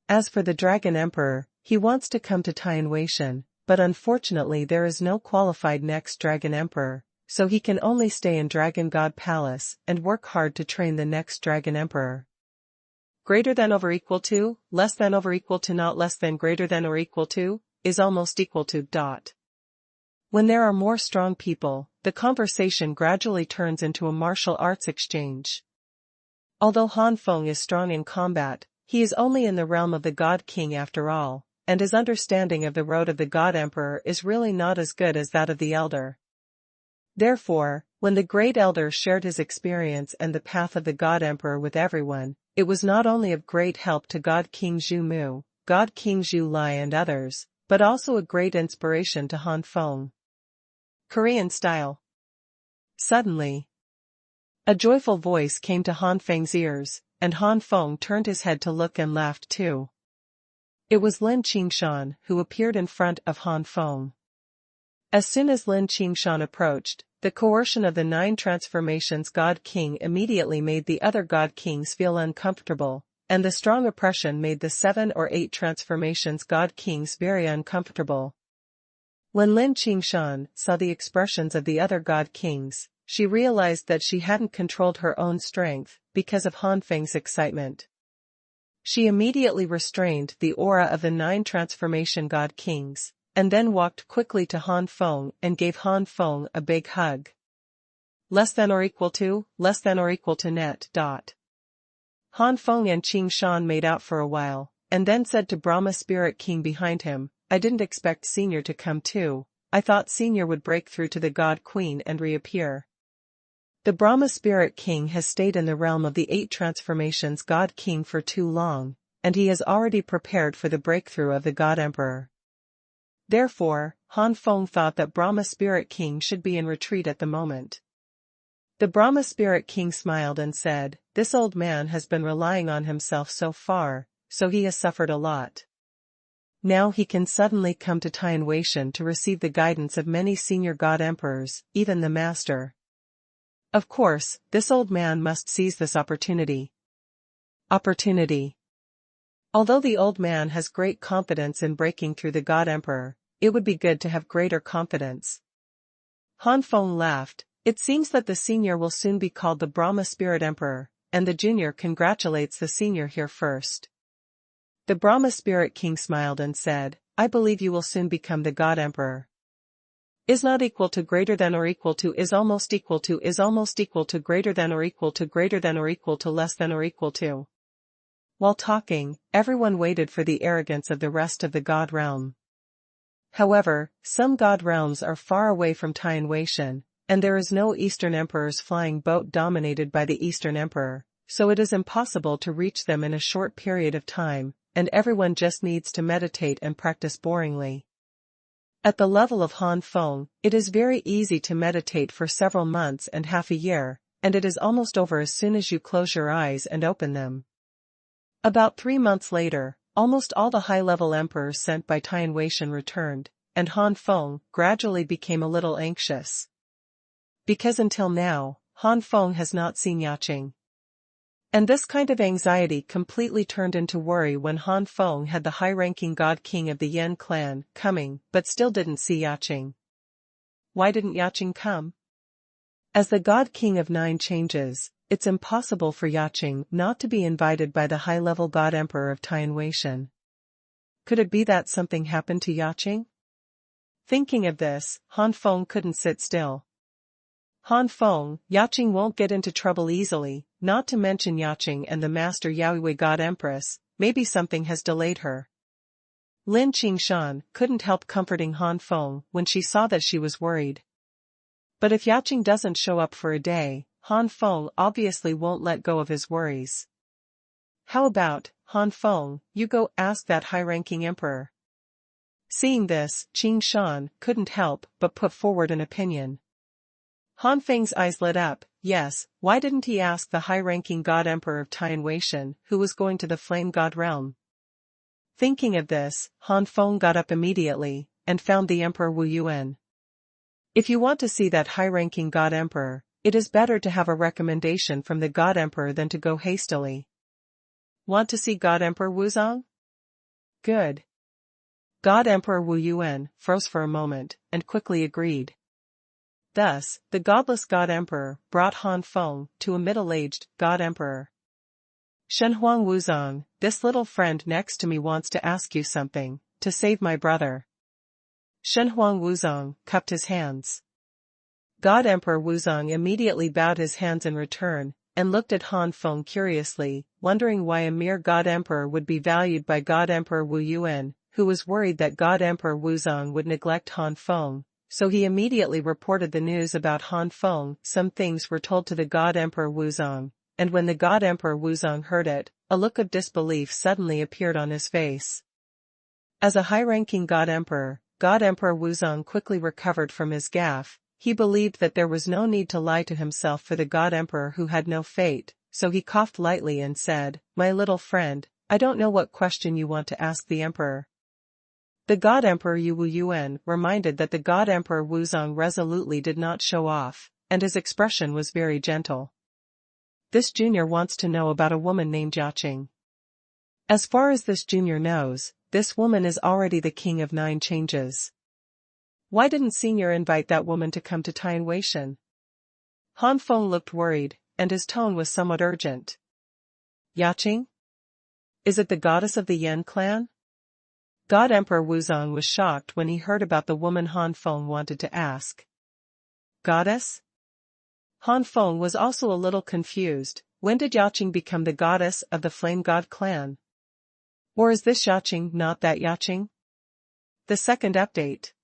As for the Dragon Emperor, he wants to come to Tianwei, but unfortunately there is no qualified next Dragon Emperor, so he can only stay in Dragon God Palace and work hard to train the next Dragon Emperor. Greater than over equal to, less than over equal to not less than greater than or equal to, is almost equal to ... When there are more strong people, the conversation gradually turns into a martial arts exchange. Although Han Feng is strong in combat, he is only in the realm of the God King after all, and his understanding of the road of the God Emperor is really not as good as that of the Elder. Therefore, when the Great Elder shared his experience and the path of the God Emperor with everyone, it was not only of great help to God King Zhimu, God King Zhu Lai and others, but also a great inspiration to Han Feng. Korean style. Suddenly, a joyful voice came to Han Feng's ears, and Han Feng turned his head to look and laughed too. It was Lin Qingshan who appeared in front of Han Feng. As soon as Lin Qingshan approached, the coercion of the 9 transformations God King immediately made the other God Kings feel uncomfortable, and the strong oppression made the 7 or 8 transformations God Kings very uncomfortable. When Lin Qingshan saw the expressions of the other God Kings, she realized that she hadn't controlled her own strength because of Han Feng's excitement. She immediately restrained the aura of the 9 transformation God Kings, and then walked quickly to Han Feng and gave Han Feng a big hug. Less than or equal to net ... Han Feng and Qingshan made out for a while, and then said to Brahma Spirit King behind him, I didn't expect Senior to come too. I thought Senior would break through to the God Queen and reappear. The Brahma Spirit King has stayed in the realm of the 8 transformations God King for too long, and he has already prepared for the breakthrough of the God Emperor. Therefore, Han Feng thought that Brahma Spirit King should be in retreat at the moment. The Brahma Spirit King smiled and said, "This old man has been relying on himself so far, so he has suffered a lot. Now he can suddenly come to Tianwei to receive the guidance of many senior God Emperors, even the Master. Of course, this old man must seize this opportunity." Although the old man has great confidence in breaking through the God Emperor, it would be good to have greater confidence. Han Feng laughed. It seems that the senior will soon be called the Brahma Spirit Emperor, and the junior congratulates the senior here first. The Brahma Spirit King smiled and said, "I believe you will soon become the God Emperor. Is not equal to greater than or equal to is almost equal to is almost equal to greater than or equal to greater than or equal to less than or equal to." While talking, everyone waited for the arrogance of the rest of the God realm. However, some God realms are far away from Tianwei, and there is no Eastern Emperor's flying boat dominated by the Eastern Emperor, so it is impossible to reach them in a short period of time, and everyone just needs to meditate and practice boringly. At the level of Han Feng, it is very easy to meditate for several months and half a year, and it is almost over as soon as you close your eyes and open them. About 3 months later, almost all the high-level emperors sent by Tianwei returned, and Han Feng gradually became a little anxious. Because until now, Han Feng has not seen Yaqing. And this kind of anxiety completely turned into worry when Han Feng had the high-ranking God King of the Yan clan coming but still didn't see Yaqing. Why didn't Yaqing come? As the God King of 9 changes, it's impossible for Yaqing not to be invited by the high-level God Emperor of Tianwei. Could it be that something happened to Yaqing? Thinking of this, Han Feng couldn't sit still. Han Feng, Yaqing won't get into trouble easily, not to mention Yaqing and the Master Yaoiwei God Empress, maybe something has delayed her. Lin Qingshan couldn't help comforting Han Feng when she saw that she was worried. But if Yaqing doesn't show up for a day, Han Feng obviously won't let go of his worries. "How about, Han Feng, you go ask that high-ranking emperor." Seeing this, Qingshan couldn't help but put forward an opinion. Han Feng's eyes lit up. Yes, why didn't he ask the high-ranking God Emperor of Tianwei who was going to the Flame God realm? Thinking of this, Han Feng got up immediately, and found the Emperor Wu Yuan. If you want to see that high-ranking God Emperor, it is better to have a recommendation from the God Emperor than to go hastily. Want to see God Emperor Wuzong? Good. God Emperor Wu Yuan froze for a moment, and quickly agreed. Thus, the godless God Emperor brought Han Feng to a middle-aged God Emperor. "Xuanhuan Wuzong, this little friend next to me wants to ask you something, to save my brother." Xuanhuan Wuzong cupped his hands. God Emperor Wuzong immediately bowed his hands in return, and looked at Han Feng curiously, wondering why a mere God Emperor would be valued by God Emperor Wu Yuan, who was worried that God Emperor Wuzong would neglect Han Feng, so he immediately reported the news about Han Feng. Some things were told to the God Emperor Wuzong, and when the God Emperor Wuzong heard it, a look of disbelief suddenly appeared on his face. As a high-ranking God Emperor Wuzong quickly recovered from his gaffe. He believed that there was no need to lie to himself for the God Emperor who had no fate, so he coughed lightly and said, "My little friend, I don't know what question you want to ask the Emperor." The God Emperor Wu Yuan reminded that the God Emperor Wuzong resolutely did not show off, and his expression was very gentle. This junior wants to know about a woman named Yaqing. As far as this junior knows, this woman is already the king of 9 changes. Why didn't Senior invite that woman to come to Tianwei? Han Feng looked worried, and his tone was somewhat urgent. "Yaqing? Is it the goddess of the Yan clan?" God Emperor Wuzong was shocked when he heard about the woman Han Feng wanted to ask. "Goddess?" Han Feng was also a little confused. When did Yaqing become the goddess of the Flame God clan? Or is this Yaqing not that Yaqing? The second update.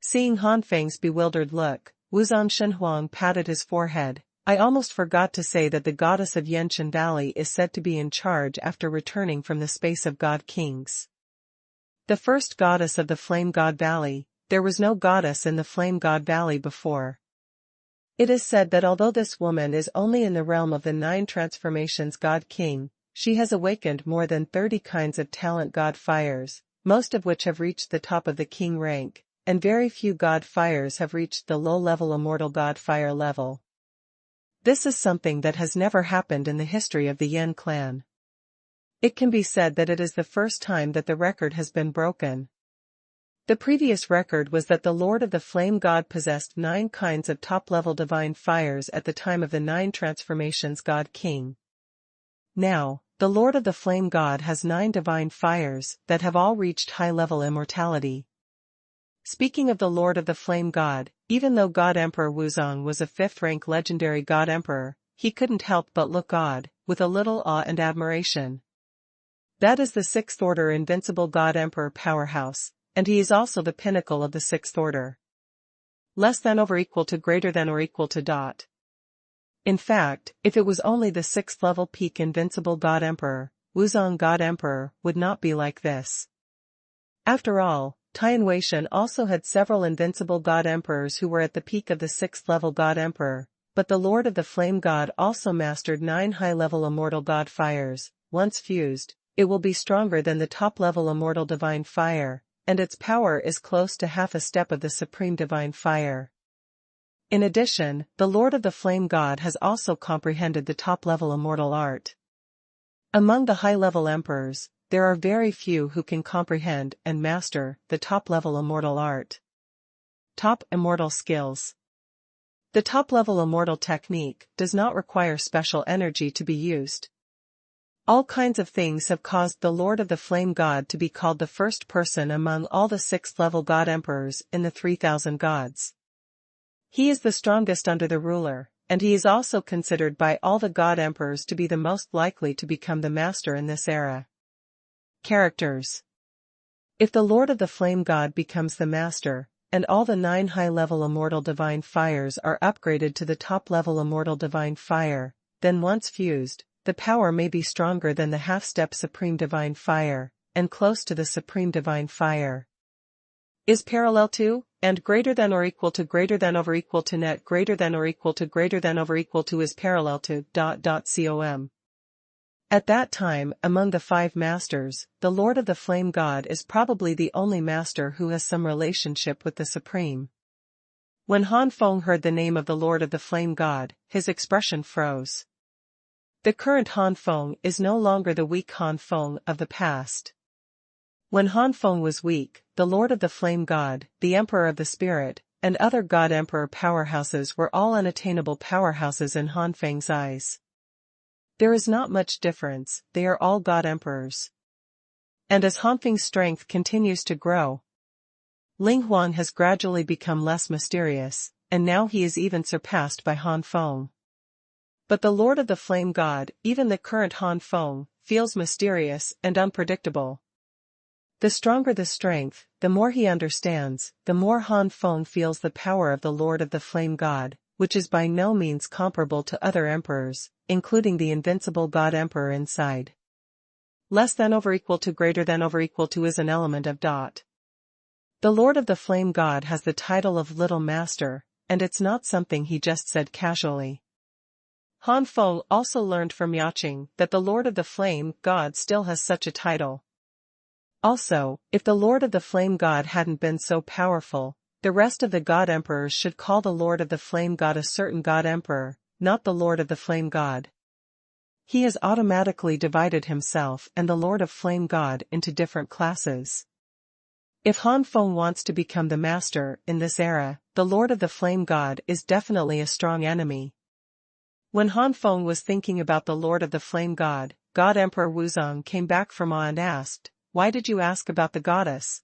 Seeing Han Feng's bewildered look, Wuzong Xuanhuan patted his forehead, I almost forgot to say that the goddess of Yenshan Valley is said to be in charge after returning from the space of God Kings. The first goddess of the Flame God Valley, there was no goddess in the Flame God Valley before. It is said that although this woman is only in the realm of the 9 transformations God King, she has awakened more than 30 kinds of talent God Fires, most of which have reached the top of the King rank, and very few God Fires have reached the low-level Immortal God Fire level. This is something that has never happened in the history of the Yen clan. It can be said that it is the first time that the record has been broken. The previous record was that the Lord of the Flame God possessed 9 kinds of top-level divine fires at the time of the 9 transformations God King. Now, the Lord of the Flame God has 9 divine fires that have all reached high-level immortality. Speaking of the Lord of the Flame God, even though God Emperor Wuzong was a 5th-rank legendary God Emperor, he couldn't help but look odd, with a little awe and admiration. That is the 6th Order Invincible God Emperor powerhouse, and he is also the pinnacle of the 6th Order. Less than over equal to greater than or equal to dot. In fact, if it was only the 6th level peak Invincible God Emperor, Wuzong God Emperor would not be like this. After all, Tianweishan also had several invincible God Emperors who were at the peak of the 6th level God Emperor, but the Lord of the Flame God also mastered 9 high-level Immortal God Fires. Once fused, it will be stronger than the top-level Immortal Divine Fire, and its power is close to half a step of the Supreme Divine Fire. In addition, the Lord of the Flame God has also comprehended the top-level Immortal Art. Among the high-level Emperors, there are very few who can comprehend and master the top-level Immortal Art. Top Immortal Skills. The top-level Immortal Technique does not require special energy to be used. All kinds of things have caused the Lord of the Flame God to be called the first person among all the 6th-level God Emperors in the 3,000 gods. He is the strongest under the ruler, and he is also considered by all the God Emperors to be the most likely to become the master in this era. Characters. If the Lord of the Flame God becomes the master, and all the 9 high-level Immortal Divine Fires are upgraded to the top-level Immortal Divine Fire, then once fused, the power may be stronger than the half-step Supreme Divine Fire, and close to the Supreme Divine Fire. Is parallel to, and greater than or equal to greater than over equal to net greater than or equal to greater than over equal to is parallel to ... com. At that time, among the 5 masters, the Lord of the Flame God is probably the only master who has some relationship with the Supreme. When Han Feng heard the name of the Lord of the Flame God, his expression froze. The current Han Feng is no longer the weak Han Feng of the past. When Han Feng was weak, the Lord of the Flame God, the Emperor of the Spirit, and other God Emperor powerhouses were all unattainable powerhouses in Han Feng's eyes. There is not much difference, they are all God Emperors. And as Han Feng's strength continues to grow, Ling Huang has gradually become less mysterious, and now he is even surpassed by Han Feng. But the Lord of the Flame God, even the current Han Feng, feels mysterious and unpredictable. The stronger the strength, the more he understands, the more Han Feng feels the power of the Lord of the Flame God, which is by no means comparable to other emperors, including the invincible God Emperor inside. Less than over equal to greater than over equal to is an element of dot. The Lord of the Flame God has the title of Little Master, and it's not something he just said casually. Han Feng also learned from Yaqing that the Lord of the Flame God still has such a title. Also, if the Lord of the Flame God hadn't been so powerful, the rest of the God Emperors should call the Lord of the Flame God a certain God Emperor, not the Lord of the Flame God. He has automatically divided himself and the Lord of Flame God into different classes. If Han Feng wants to become the master in this era, the Lord of the Flame God is definitely a strong enemy. When Han Feng was thinking about the Lord of the Flame God, God Emperor Wuzong came back from awe and asked, "Why did you ask about the goddess?"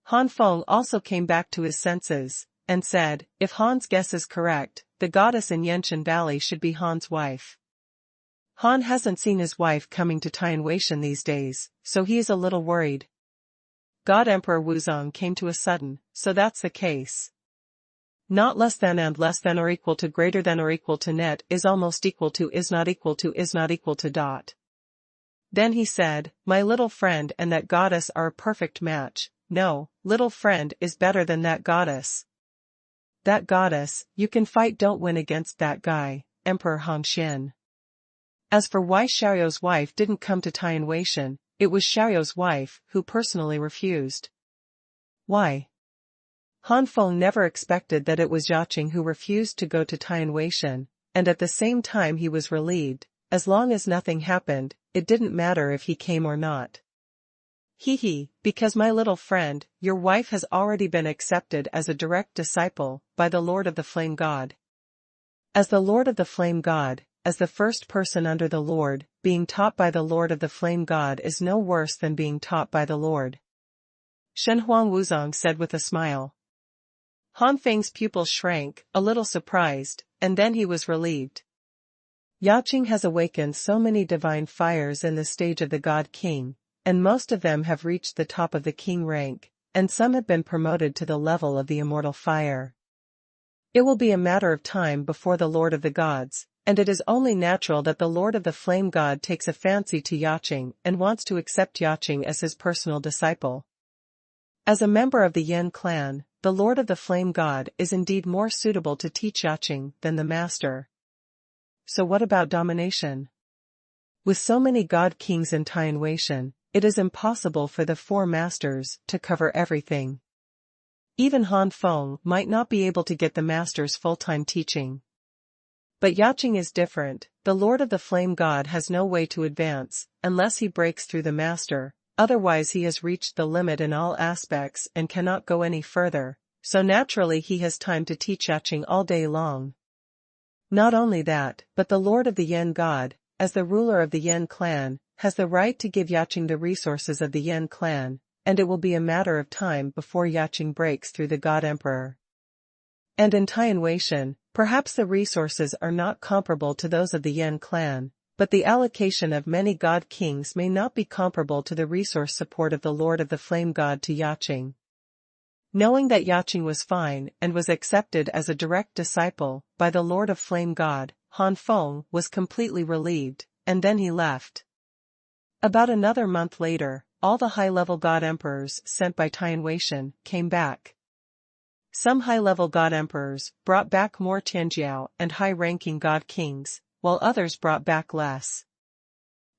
Han Feng also came back to his senses, and said, "If Han's guess is correct, the goddess in Yenshan Valley should be Han's wife." Han hasn't seen his wife coming to Tianweishan these days, so he is a little worried. God Emperor Wuzong came to a sudden, "So that's the case." Not less than and less than or equal to greater than or equal to net is almost equal to is not equal to is not equal to dot. Then he said, my little friend and that goddess are a perfect match. No, little friend is better than that goddess. That goddess, you can fight don't win against that guy, Emperor Han Xin. As for why Xiaoyou's wife didn't come to Tianwei, it was Xiaoyou's wife who personally refused. Why? Han Feng never expected that it was Yaqing who refused to go to Tianwei, and at the same time he was relieved. As long as nothing happened, it didn't matter if he came or not. Because my little friend, your wife has already been accepted as a direct disciple by the Lord of the Flame God. As the Lord of the Flame God, as the first person under the Lord, being taught by the Lord of the Flame God is no worse than being taught by the Lord. Shenhuang Wuzong said with a smile. Han Feng's pupils shrank, a little surprised, and then he was relieved. Yaqing has awakened so many divine fires in the stage of the God King, and most of them have reached the top of the king rank, and some have been promoted to the level of the immortal fire. It will be a matter of time before the Lord of the Gods, and it is only natural that the Lord of the Flame God takes a fancy to Yaqing and wants to accept Yaqing as his personal disciple. As a member of the Yan clan, the Lord of the Flame God is indeed more suitable to teach Yaqing than the master. So what about domination? With so many god kings in Tianwei, it is impossible for the four masters to cover everything. Even Han Feng might not be able to get the master's full-time teaching. But Yaqing is different. The Lord of the Flame God has no way to advance, unless he breaks through the master, otherwise he has reached the limit in all aspects and cannot go any further, so naturally he has time to teach Yaqing all day long. Not only that, but the Lord of the Yan God, as the ruler of the Yan clan, has the right to give Yaqing the resources of the Yan clan, and it will be a matter of time before Yaqing breaks through the God Emperor. And in Tianwei, perhaps the resources are not comparable to those of the Yan clan, but the allocation of many God kings may not be comparable to the resource support of the Lord of the Flame God to Yaqing. Knowing that Yaqing was fine and was accepted as a direct disciple by the Lord of Flame God, Han Feng was completely relieved, and then he left. About another month later, all the high-level God Emperors sent by Tianwei came back. Some high-level God Emperors brought back more Tianjiao and high-ranking God Kings, while others brought back less.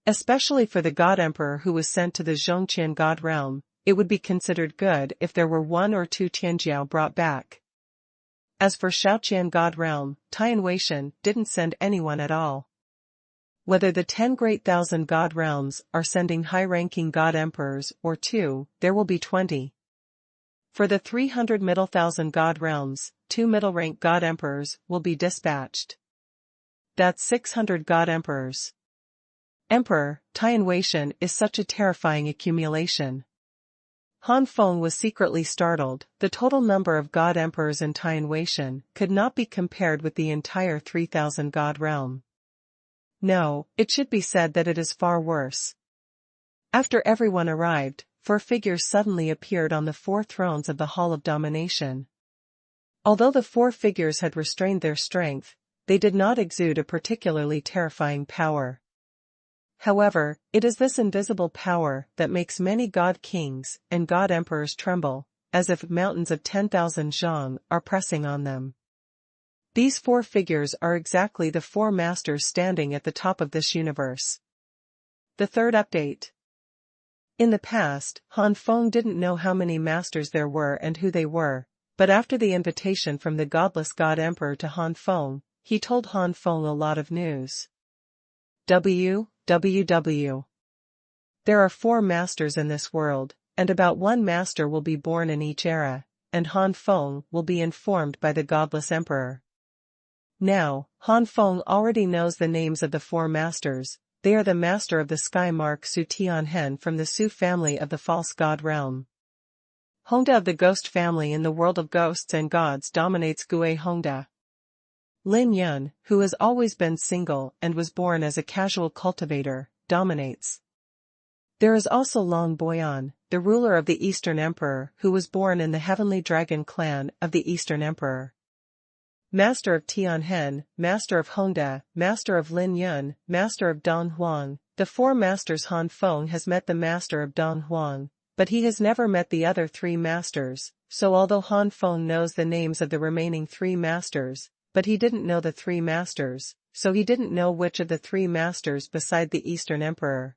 Especially for the God Emperor who was sent to the Zhongqian God realm, it would be considered good if there were 1 or 2 Tianjiao brought back. As for Shaoqian God realm, Tianwei didn't send anyone at all. Whether the 10 great thousand God realms are sending high-ranking God Emperors or 2, there will be 20. For the 300 middle thousand God realms, 2 middle-rank God Emperors will be dispatched. That's 600 God Emperors. Emperor, Tianwei is such a terrifying accumulation. Han Feng was secretly startled. The total number of God Emperors in Tianwei could not be compared with the entire 3,000 God realm. No, it should be said that it is far worse. After everyone arrived, 4 figures suddenly appeared on the 4 thrones of the Hall of Domination. Although the 4 figures had restrained their strength, they did not exude a particularly terrifying power. However, it is this invisible power that makes many God Kings and God Emperors tremble, as if mountains of 10,000 zhang are pressing on them. These 4 figures are exactly the 4 masters standing at the top of this universe. The third update. In the past, Han Feng didn't know how many masters there were and who they were, but after the invitation from the godless God Emperor to Han Feng, he told Han Feng a lot of news. WWW. There are 4 masters in this world, and about 1 master will be born in each era, and Han Feng will be informed by the godless emperor. Now, Han Feng already knows the names of the 4 masters. They are the master of the sky mark Su Tianhen from the Su family of the false god realm. Hongda of the ghost family in the world of ghosts and gods dominates Gui Hongda. Lin Yun, who has always been single and was born as a casual cultivator, dominates. There is also Long Boyan, the ruler of the Eastern Emperor who was born in the Heavenly Dragon clan of the Eastern Emperor. Master of Tianhen, Master of Hongda, Master of Lin Yun, Master of Don Huang. The four masters. Han Feng has met the Master of Don Huang, but he has never met the other three masters, so although Han Feng knows the names of the remaining three masters, but he didn't know the three masters, so he didn't know which of the three masters beside the Eastern Emperor.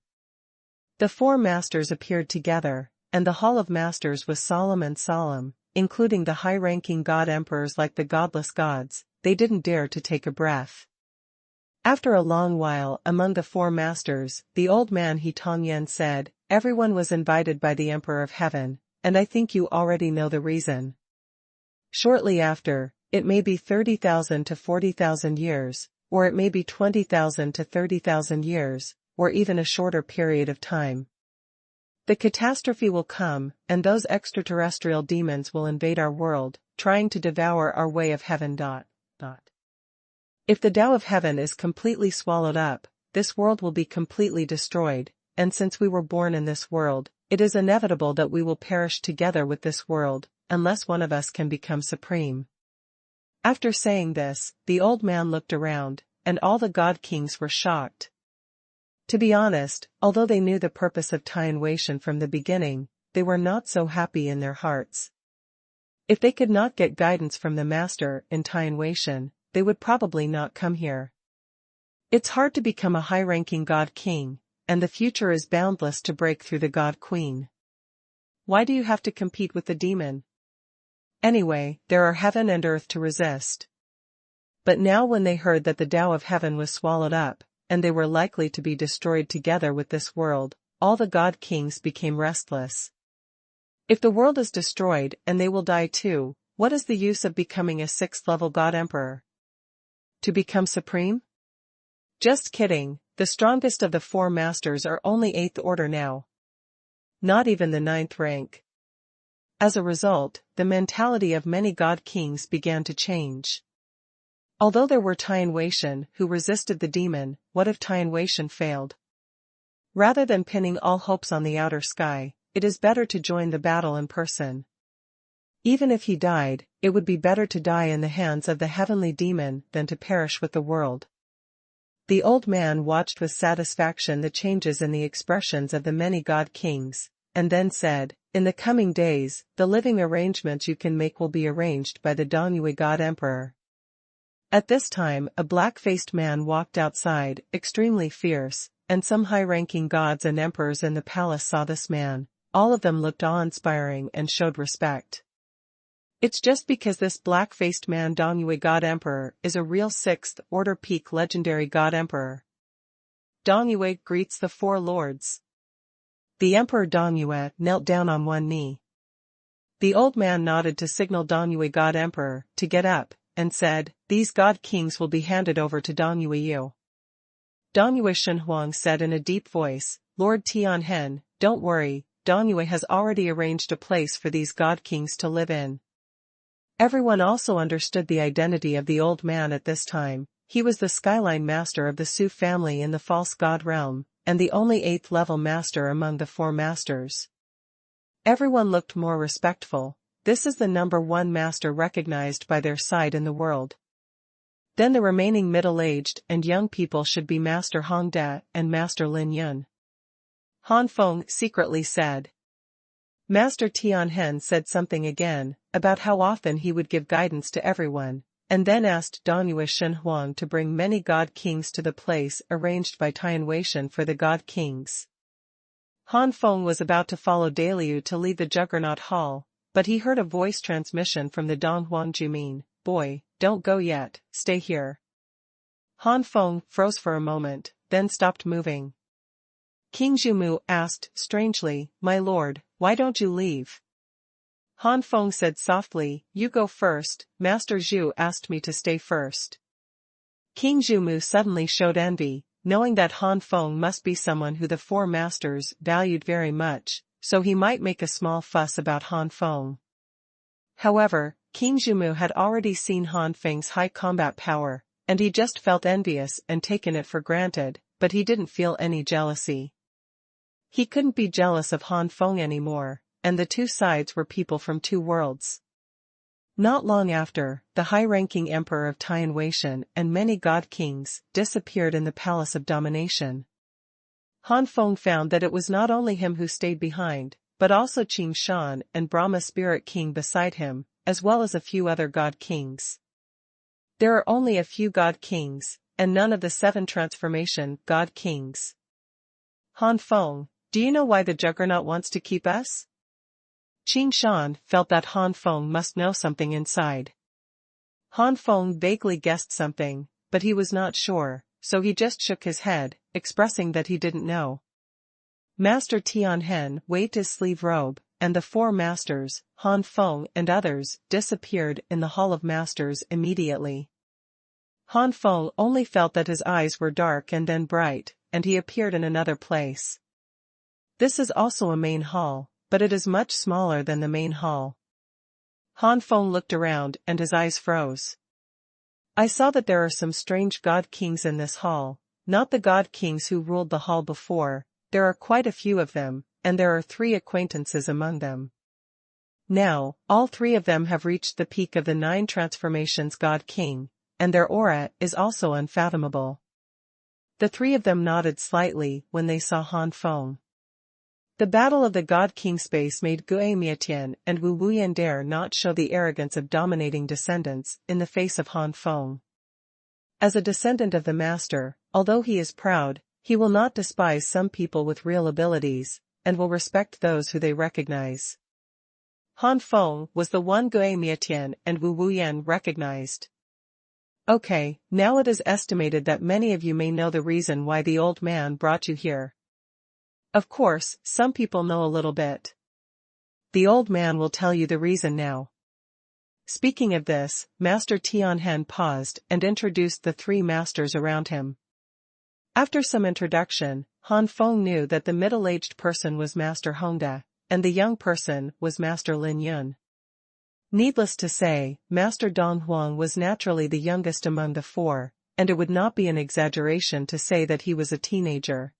The four masters appeared together, and the Hall of Masters was solemn and solemn, including the high-ranking god emperors like the godless gods. They didn't dare to take a breath. After a long while among the four masters, the old man He Tongyen said, "Everyone was invited by the Emperor of Heaven, and I think you already know the reason." Shortly after, it may be 30,000 to 40,000 years, or it may be 20,000 to 30,000 years, or even a shorter period of time. The catastrophe will come, and those extraterrestrial demons will invade our world, trying to devour our way of heaven. If the Tao of heaven is completely swallowed up, this world will be completely destroyed, and since we were born in this world, it is inevitable that we will perish together with this world, unless one of us can become supreme. After saying this, the old man looked around, and all the god kings were shocked. To be honest, although they knew the purpose of Tianwei from the beginning, they were not so happy in their hearts. If they could not get guidance from the master in Tianwei, they would probably not come here. It's hard to become a high-ranking god king, and the future is boundless to break through the god queen. Why do you have to compete with the demon? Anyway, there are heaven and earth to resist. But now when they heard that the Tao of heaven was swallowed up, and they were likely to be destroyed together with this world, all the god kings became restless. If the world is destroyed and they will die too, what is the use of becoming a sixth-level god emperor? To become supreme? Just kidding, the strongest of the four masters are only 8th order now. Not even the 9th rank. As a result, the mentality of many god kings began to change. Although there were Tianwei who resisted the demon, what if Tianwei failed? Rather than pinning all hopes on the outer sky, it is better to join the battle in person. Even if he died, it would be better to die in the hands of the heavenly demon than to perish with the world. The old man watched with satisfaction the changes in the expressions of the many god kings, and then said, "In the coming days, the living arrangements you can make will be arranged by the Dongyue god emperor." At this time a black-faced man walked outside, extremely fierce, and some high-ranking gods and emperors in the palace saw this man. All of them looked awe-inspiring and showed respect. It's just because this black-faced man Dongyue God Emperor is a real 6th order peak legendary God Emperor. Dongyue greets the four lords. The Emperor Dongyue knelt down on one knee. The old man nodded to signal Dongyue God Emperor to get up, and said, "These god kings will be handed over to Dongyue Yu." Dongyue Xuanhuan said in a deep voice, "Lord Tianhen, don't worry, Dongyue has already arranged a place for these god kings to live in." Everyone also understood the identity of the old man at this time. He was the skyline master of the Su family in the false god realm, and the only 8th level master among the four masters. Everyone looked more respectful. This is the number one master recognized by their side in the world. Then the remaining middle-aged and young people should be Master Hongda and Master Lin Yun. Han Feng secretly said. Master Tianhen said something again, about how often he would give guidance to everyone, and then asked Dongyue Xuanhuan to bring many god kings to the place arranged by Tianwei for the god kings. Han Feng was about to follow Daliu to leave the Juggernaut Hall, but he heard a voice transmission from the Donghuang Jumin, "Boy, don't go yet, stay here." Han Feng froze for a moment, then stopped moving. King Zhumu asked, strangely, "My lord, why don't you leave?" Han Feng said softly, "You go first, Master Zhu asked me to stay first." King Zhumu suddenly showed envy, knowing that Han Feng must be someone who the four masters valued very much, so he might make a small fuss about Han Feng. However, King Zhumu had already seen Han Feng's high combat power, and he just felt envious and taken it for granted, but he didn't feel any jealousy. He couldn't be jealous of Han Feng anymore, and the two sides were people from two worlds. Not long after, the high-ranking emperor of Tian Weishan and many god kings disappeared in the palace of domination. Han Feng found that it was not only him who stayed behind, but also Qing Shan and Brahma Spirit King beside him, as well as a few other god kings. There are only a few god kings, and none of the 7 transformation god kings. Han Feng, do you know why the Juggernaut wants to keep us? Qing Shan felt that Han Feng must know something inside. Han Feng vaguely guessed something, but he was not sure, so he just shook his head, expressing that he didn't know. Master Tianhen waved his sleeve robe, and the 4 masters, Han Feng and others, disappeared in the Hall of Masters immediately. Han Feng only felt that his eyes were dark and then bright, and he appeared in another place. This is also a main hall, but it is much smaller than the main hall. Han Feng looked around and his eyes froze. I saw that there are some strange god kings in this hall, not the god kings who ruled the hall before. There are quite a few of them, and there are 3 acquaintances among them. Now, all 3 of them have reached the peak of the 9 transformations god king, and their aura is also unfathomable. The 3 of them nodded slightly when they saw Han Feng. The battle of the God King space made Gue Mietian and Wu Wuyan dare not show the arrogance of dominating descendants in the face of Han Feng. As a descendant of the master, although he is proud, he will not despise some people with real abilities, and will respect those who they recognize. Han Feng was the one Gue Mietian and Wu Wuyan recognized. Okay, now it is estimated that many of you may know the reason why the old man brought you here. Of course, some people know a little bit. The old man will tell you the reason now. Speaking of this, Master Tianhen paused and introduced the 3 masters around him. After some introduction, Han Feng knew that the middle-aged person was Master Hongda, and the young person was Master Lin Yun. Needless to say, Master Dong Huang was naturally the youngest among the 4, and it would not be an exaggeration to say that he was a teenager.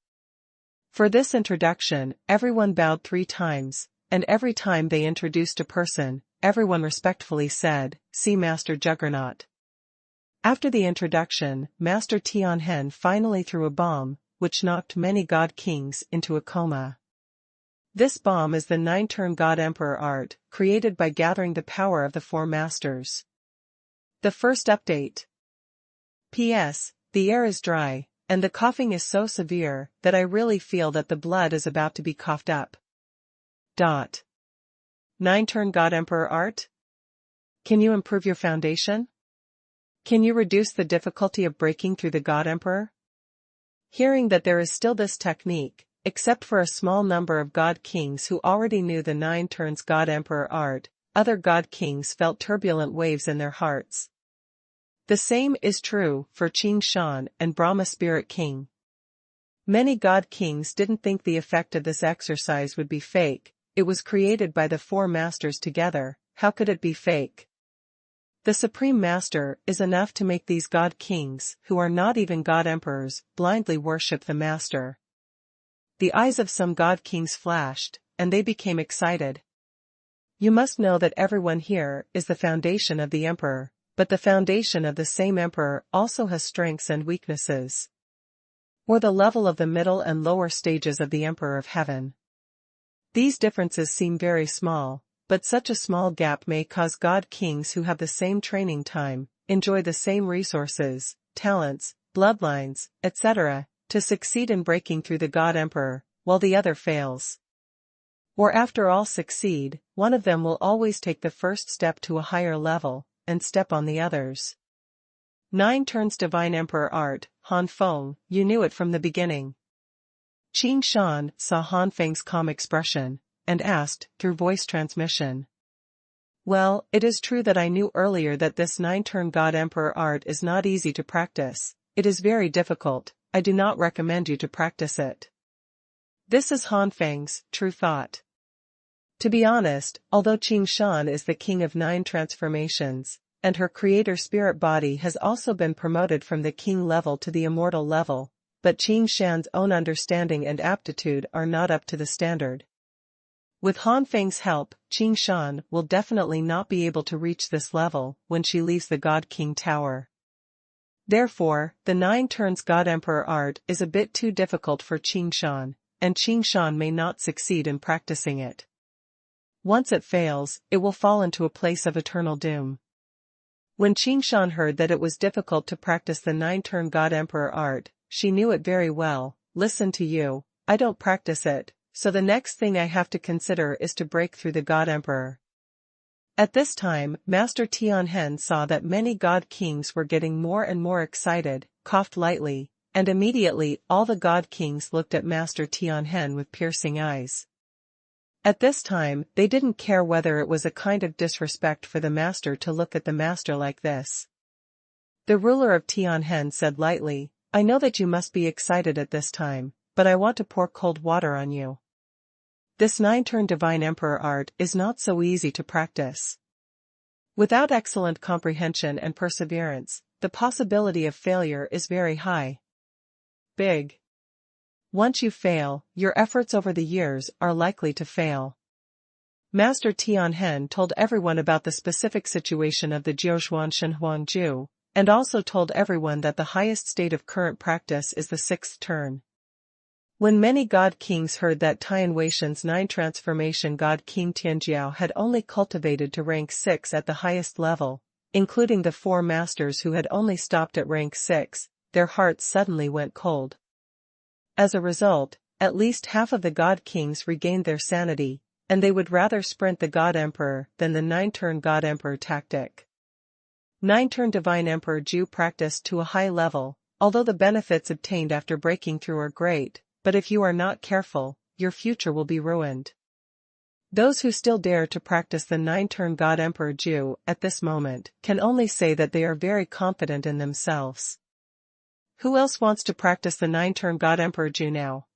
For this introduction, everyone bowed 3 times, and every time they introduced a person, everyone respectfully said, "See Master Juggernaut." After the introduction, Master Tianhen finally threw a bomb, which knocked many god kings into a coma. This bomb is the 9-turn God Emperor art, created by gathering the power of the 4 masters. The first update. P.S. The air is dry, and the coughing is so severe that I really feel that the blood is about to be coughed up. 9-turn God Emperor art? Can you improve your foundation? Can you reduce the difficulty of breaking through the God Emperor? Hearing that there is still this technique, except for a small number of god kings who already knew the 9 turns God Emperor art, other god kings felt turbulent waves in their hearts. The same is true for Qing Shan and Brahma Spirit King. Many god kings didn't think the effect of this exercise would be fake. It was created by the 4 masters together. How could it be fake? The Supreme Master is enough to make these god kings, who are not even god emperors, blindly worship the Master. The eyes of some god kings flashed, and they became excited. You must know that everyone here is the foundation of the Emperor, but the foundation of the same Emperor also has strengths and weaknesses. Or the level of the middle and lower stages of the Emperor of Heaven. These differences seem very small, but such a small gap may cause god kings who have the same training time, enjoy the same resources, talents, bloodlines, etc., to succeed in breaking through the God Emperor, while the other fails. Or after all succeed, one of them will always take the first step to a higher level, and step on the others. 9 turns Divine Emperor art, Han Feng, you knew it from the beginning. Qing Shan saw Han Feng's calm expression, and asked, through voice transmission. Well, it is true that I knew earlier that this 9-turn God Emperor art is not easy to practice. It is very difficult. I do not recommend you to practice it. This is Han Feng's true thought. To be honest, although Qing Shan is the king of 9 transformations, and her creator spirit body has also been promoted from the king level to the immortal level, but Qing Shan's own understanding and aptitude are not up to the standard. With Han Feng's help, Qing Shan will definitely not be able to reach this level when she leaves the God King Tower. Therefore, the 9 turns God Emperor art is a bit too difficult for Qing Shan, and Qing Shan may not succeed in practicing it. Once it fails, it will fall into a place of eternal doom. When Qing Shan heard that it was difficult to practice the 9-turn God Emperor art, she knew it very well. Listen to you, I don't practice it, so the next thing I have to consider is to break through the God Emperor. At this time, Master Tianhen saw that many God Kings were getting more and more excited, coughed lightly, and immediately all the God Kings looked at Master Tianhen with piercing eyes. At this time, they didn't care whether it was a kind of disrespect for the master to look at the master like this. The ruler of Tianhen said lightly, I know that you must be excited at this time, but I want to pour cold water on you. This 9-turn Divine Emperor art is not so easy to practice. Without excellent comprehension and perseverance, the possibility of failure is very high. Big. Once you fail, your efforts over the years are likely to fail. Master Tianhen told everyone about the specific situation of the Jiuzhuan Xuanhuan Ju, and also told everyone that the highest state of current practice is the 6th turn. When many God Kings heard that Tian Weishan's 9 transformation God King Tianjiao had only cultivated to rank 6 at the highest level, including the 4 masters who had only stopped at rank 6, their hearts suddenly went cold. As a result, at least half of the God Kings regained their sanity, and they would rather sprint the God Emperor than the 9-turn God Emperor tactic. 9-turn Divine Emperor Ju practiced to a high level, although the benefits obtained after breaking through are great, but if you are not careful, your future will be ruined. Those who still dare to practice the 9-turn God Emperor Ju at this moment can only say that they are very confident in themselves. Who else wants to practice the 9-turn God Emperor Ju now?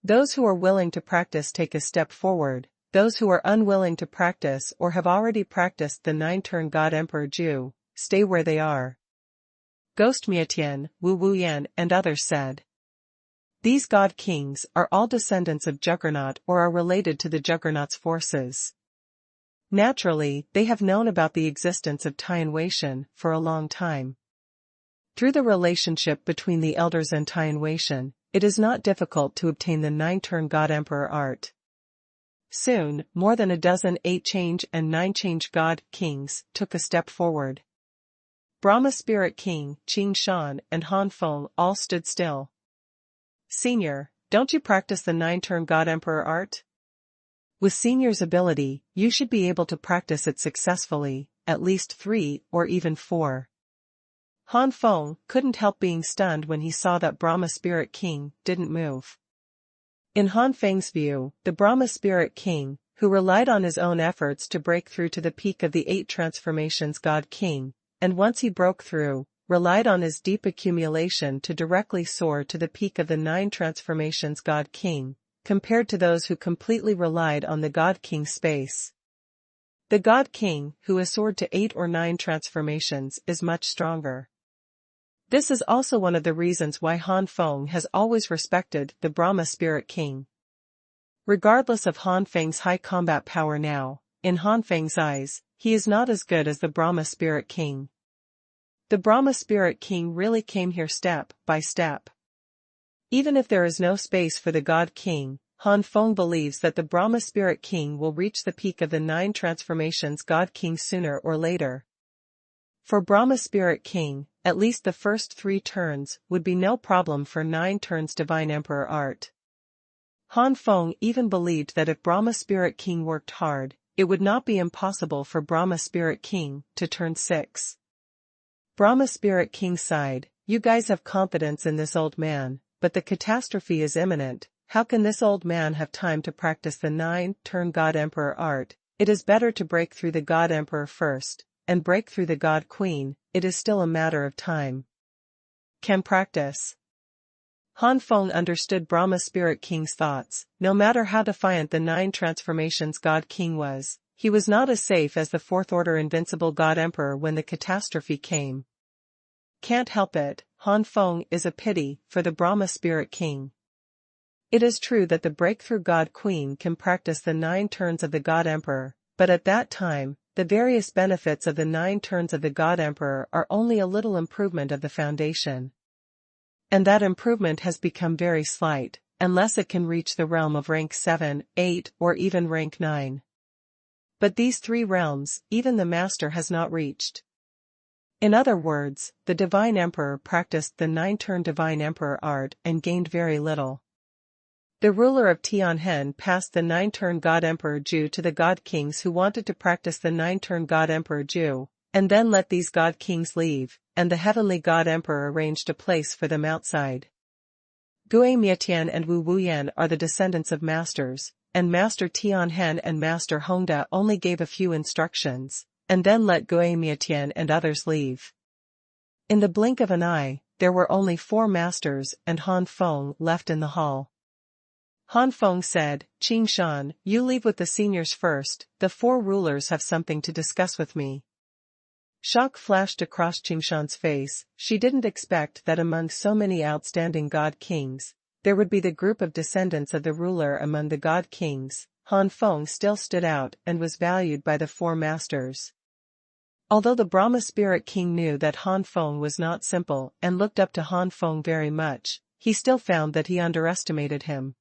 Those who are willing to practice take a step forward, those who are unwilling to practice or have already practiced the 9-turn God Emperor Ju, stay where they are. Ghost Mietian, Wu Wuyan and others said. These God Kings are all descendants of Juggernaut or are related to the Juggernaut's forces. Naturally, they have known about the existence of Tian Weishan for a long time. Through the relationship between the elders and Tian Weishan, it is not difficult to obtain the 9-turn God Emperor art. Soon, more than a dozen 8-change and 9-change God Kings took a step forward. Brahma Spirit King, Qing Shan and Han Feng all stood still. Senior, don't you practice the 9-turn God Emperor art? With Senior's ability, you should be able to practice it successfully, at least 3 or even 4. Han Feng couldn't help being stunned when he saw that Brahma Spirit King didn't move. In Han Feng's view, the Brahma Spirit King, who relied on his own efforts to break through to the peak of the 8 transformations God King, and once he broke through, relied on his deep accumulation to directly soar to the peak of the 9 transformations God King, compared to those who completely relied on the God King space. The God King, who has soared to 8 or 9 transformations, is much stronger. This is also one of the reasons why Han Feng has always respected the Brahma Spirit King. Regardless of Han Feng's high combat power now, in Han Feng's eyes, he is not as good as the Brahma Spirit King. The Brahma Spirit King really came here step by step. Even if there is no space for the God King, Han Feng believes that the Brahma Spirit King will reach the peak of the 9 transformations God King sooner or later. For Brahma Spirit King, at least the first 3 turns would be no problem for 9 turns Divine Emperor art. Han Feng even believed that if Brahma Spirit King worked hard, it would not be impossible for Brahma Spirit King to turn 6. Brahma Spirit King sighed, you guys have confidence in this old man, but the catastrophe is imminent. How can this old man have time to practice the 9-turn God Emperor art? It is better to break through the God Emperor first, and break through the God Queen, it is still a matter of time. Can practice. Han Feng understood Brahma Spirit King's thoughts. No matter how defiant the 9 transformations God King was, he was not as safe as the 4th-order invincible God Emperor when the catastrophe came. Can't help it, Han Feng is a pity for the Brahma Spirit King. It is true that the breakthrough God Queen can practice the 9 turns of the God Emperor, but at that time, the various benefits of the 9 turns of the God Emperor are only a little improvement of the foundation. And that improvement has become very slight, unless it can reach the realm of rank 7, 8, or even rank 9. But these 3 realms, even the Master has not reached. In other words, the Divine Emperor practiced the 9-turn Divine Emperor art and gained very little. The ruler of Tianhen passed the 9-turn God Emperor Ju to the God Kings who wanted to practice the 9-turn God Emperor Ju, and then let these God Kings leave, and the Heavenly God Emperor arranged a place for them outside. Gui Mietian and Wu Wuyan are the descendants of masters, and Master Tianhen and Master Hongda only gave a few instructions, and then let Gui Mietian and others leave. In the blink of an eye, there were only 4 masters and Han Feng left in the hall. Han Feng said, "Qingshan, you leave with the seniors first, the 4 rulers have something to discuss with me." Shock flashed across Qingshan's face. She didn't expect that among so many outstanding God Kings, there would be the group of descendants of the ruler among the God Kings. Han Feng still stood out and was valued by the 4 masters. Although the Brahma Spirit King knew that Han Feng was not simple and looked up to Han Feng very much, he still found that he underestimated him.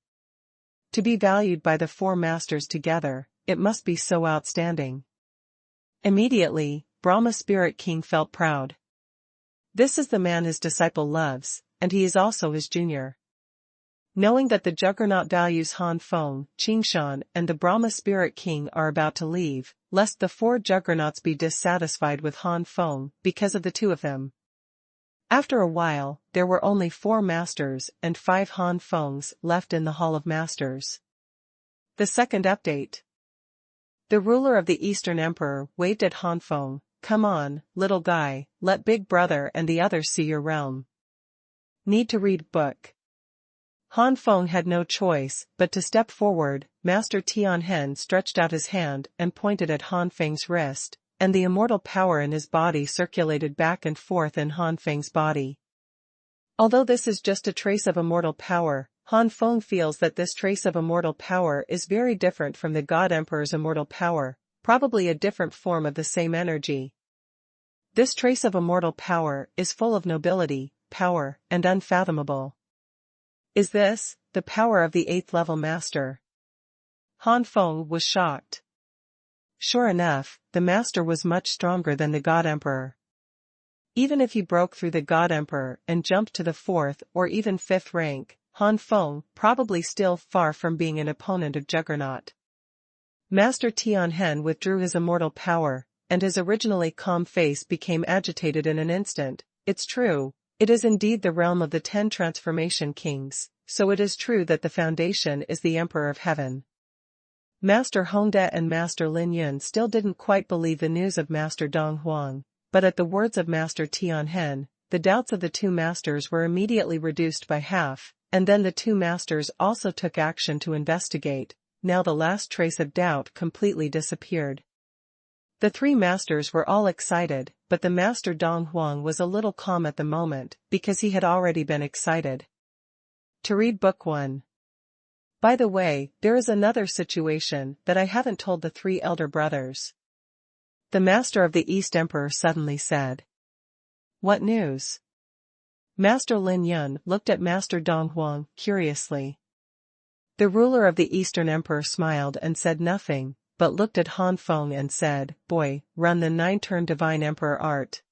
To be valued by the 4 masters together, it must be so outstanding. Immediately, Brahma Spirit King felt proud. This is the man his disciple loves, and he is also his junior. Knowing that the Juggernaut values Han Feng, Qingshan, and the Brahma Spirit King are about to leave, lest the 4 Juggernauts be dissatisfied with Han Feng because of the 2 of them. After a while, there were only 4 masters and 5 Han Fengs left in the Hall of Masters. The second update. The ruler of the Eastern Emperor waved at Han Feng. "Come on, little guy, let Big Brother and the others see your realm." Need to read book. Han Feng had no choice but to step forward. Master Tianhen stretched out his hand and pointed at Han Feng's wrist, and the immortal power in his body circulated back and forth in Han Feng's body. Although this is just a trace of immortal power, Han Feng feels that this trace of immortal power is very different from the God Emperor's immortal power, probably a different form of the same energy. This trace of immortal power is full of nobility, power, and unfathomable. Is this the power of the 8th level master? Han Feng was shocked. Sure enough, the master was much stronger than the God Emperor. Even if he broke through the God Emperor and jumped to the 4th or even 5th rank, Han Feng probably still far from being an opponent of Juggernaut. Master Tianhen withdrew his immortal power, and his originally calm face became agitated in an instant. It's true, it is indeed the realm of the 10 transformation kings, so it is true that the foundation is the Emperor of Heaven. Master Hongda and Master Lin Yun still didn't quite believe the news of Master Dong Huang, but at the words of Master Tianhen, the doubts of the 2 masters were immediately reduced by half, and then the 2 masters also took action to investigate. Now the last trace of doubt completely disappeared. The 3 masters were all excited, but the Master Dong Huang was a little calm at the moment, because he had already been excited. To read Book 1. By the way, there is another situation that I haven't told the 3 elder brothers. The Master of the East Emperor suddenly said. What news? Master Lin Yun looked at Master Dong Huang curiously. The ruler of the Eastern Emperor smiled and said nothing, but looked at Han Feng and said, "Boy, run the 9-turn Divine Emperor art."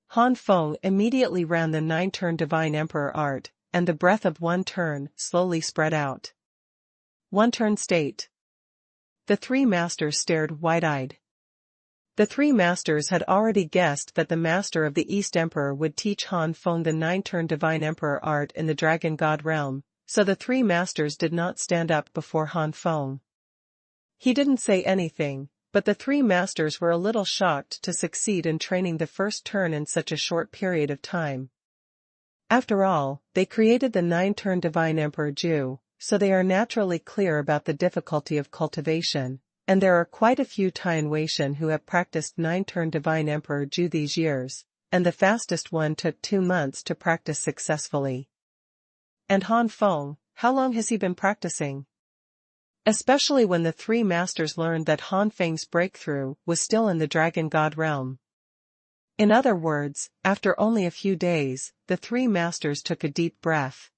Han Feng immediately ran the 9-turn Divine Emperor art, and the breath of 1 turn slowly spread out. 1 turn state. The 3 masters stared wide-eyed. The 3 masters had already guessed that the Master of the East Emperor would teach Han Feng the 9-turn Divine Emperor art in the Dragon God realm, so the 3 masters did not stand up before Han Feng. He didn't say anything, but the 3 masters were a little shocked to succeed in training the first turn in such a short period of time. After all, they created the 9-turn Divine Emperor Ju, so they are naturally clear about the difficulty of cultivation, and there are quite a few Tian Weishan who have practiced 9-turn Divine Emperor Ju these years, and the fastest one took 2 months to practice successfully. And Han Feng, how long has he been practicing? Especially when the three masters learned that Han Feng's breakthrough was still in the dragon god realm. In other words, after only a few days, the three masters took a deep breath.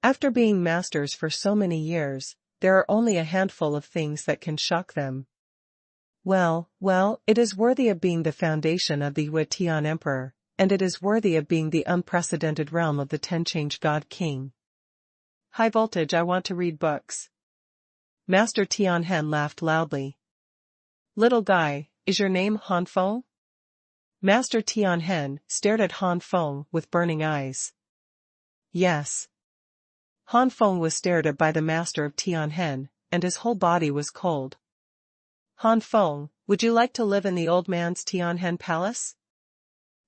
After being masters for so many years, there are only a handful of things that can shock them. Well, it is worthy of being the foundation of the Yue Tian Emperor, and it is worthy of being the unprecedented realm of the Ten-Change God King. High voltage, I want to read books. Master Tianhen laughed loudly. Little guy, is your name Han Feng? Master Tianhen stared at Han Feng with burning eyes. Yes. Han Feng was stared at by the master of Tianhen, and his whole body was cold. Han Feng, would you like to live in the old man's Tianhen palace?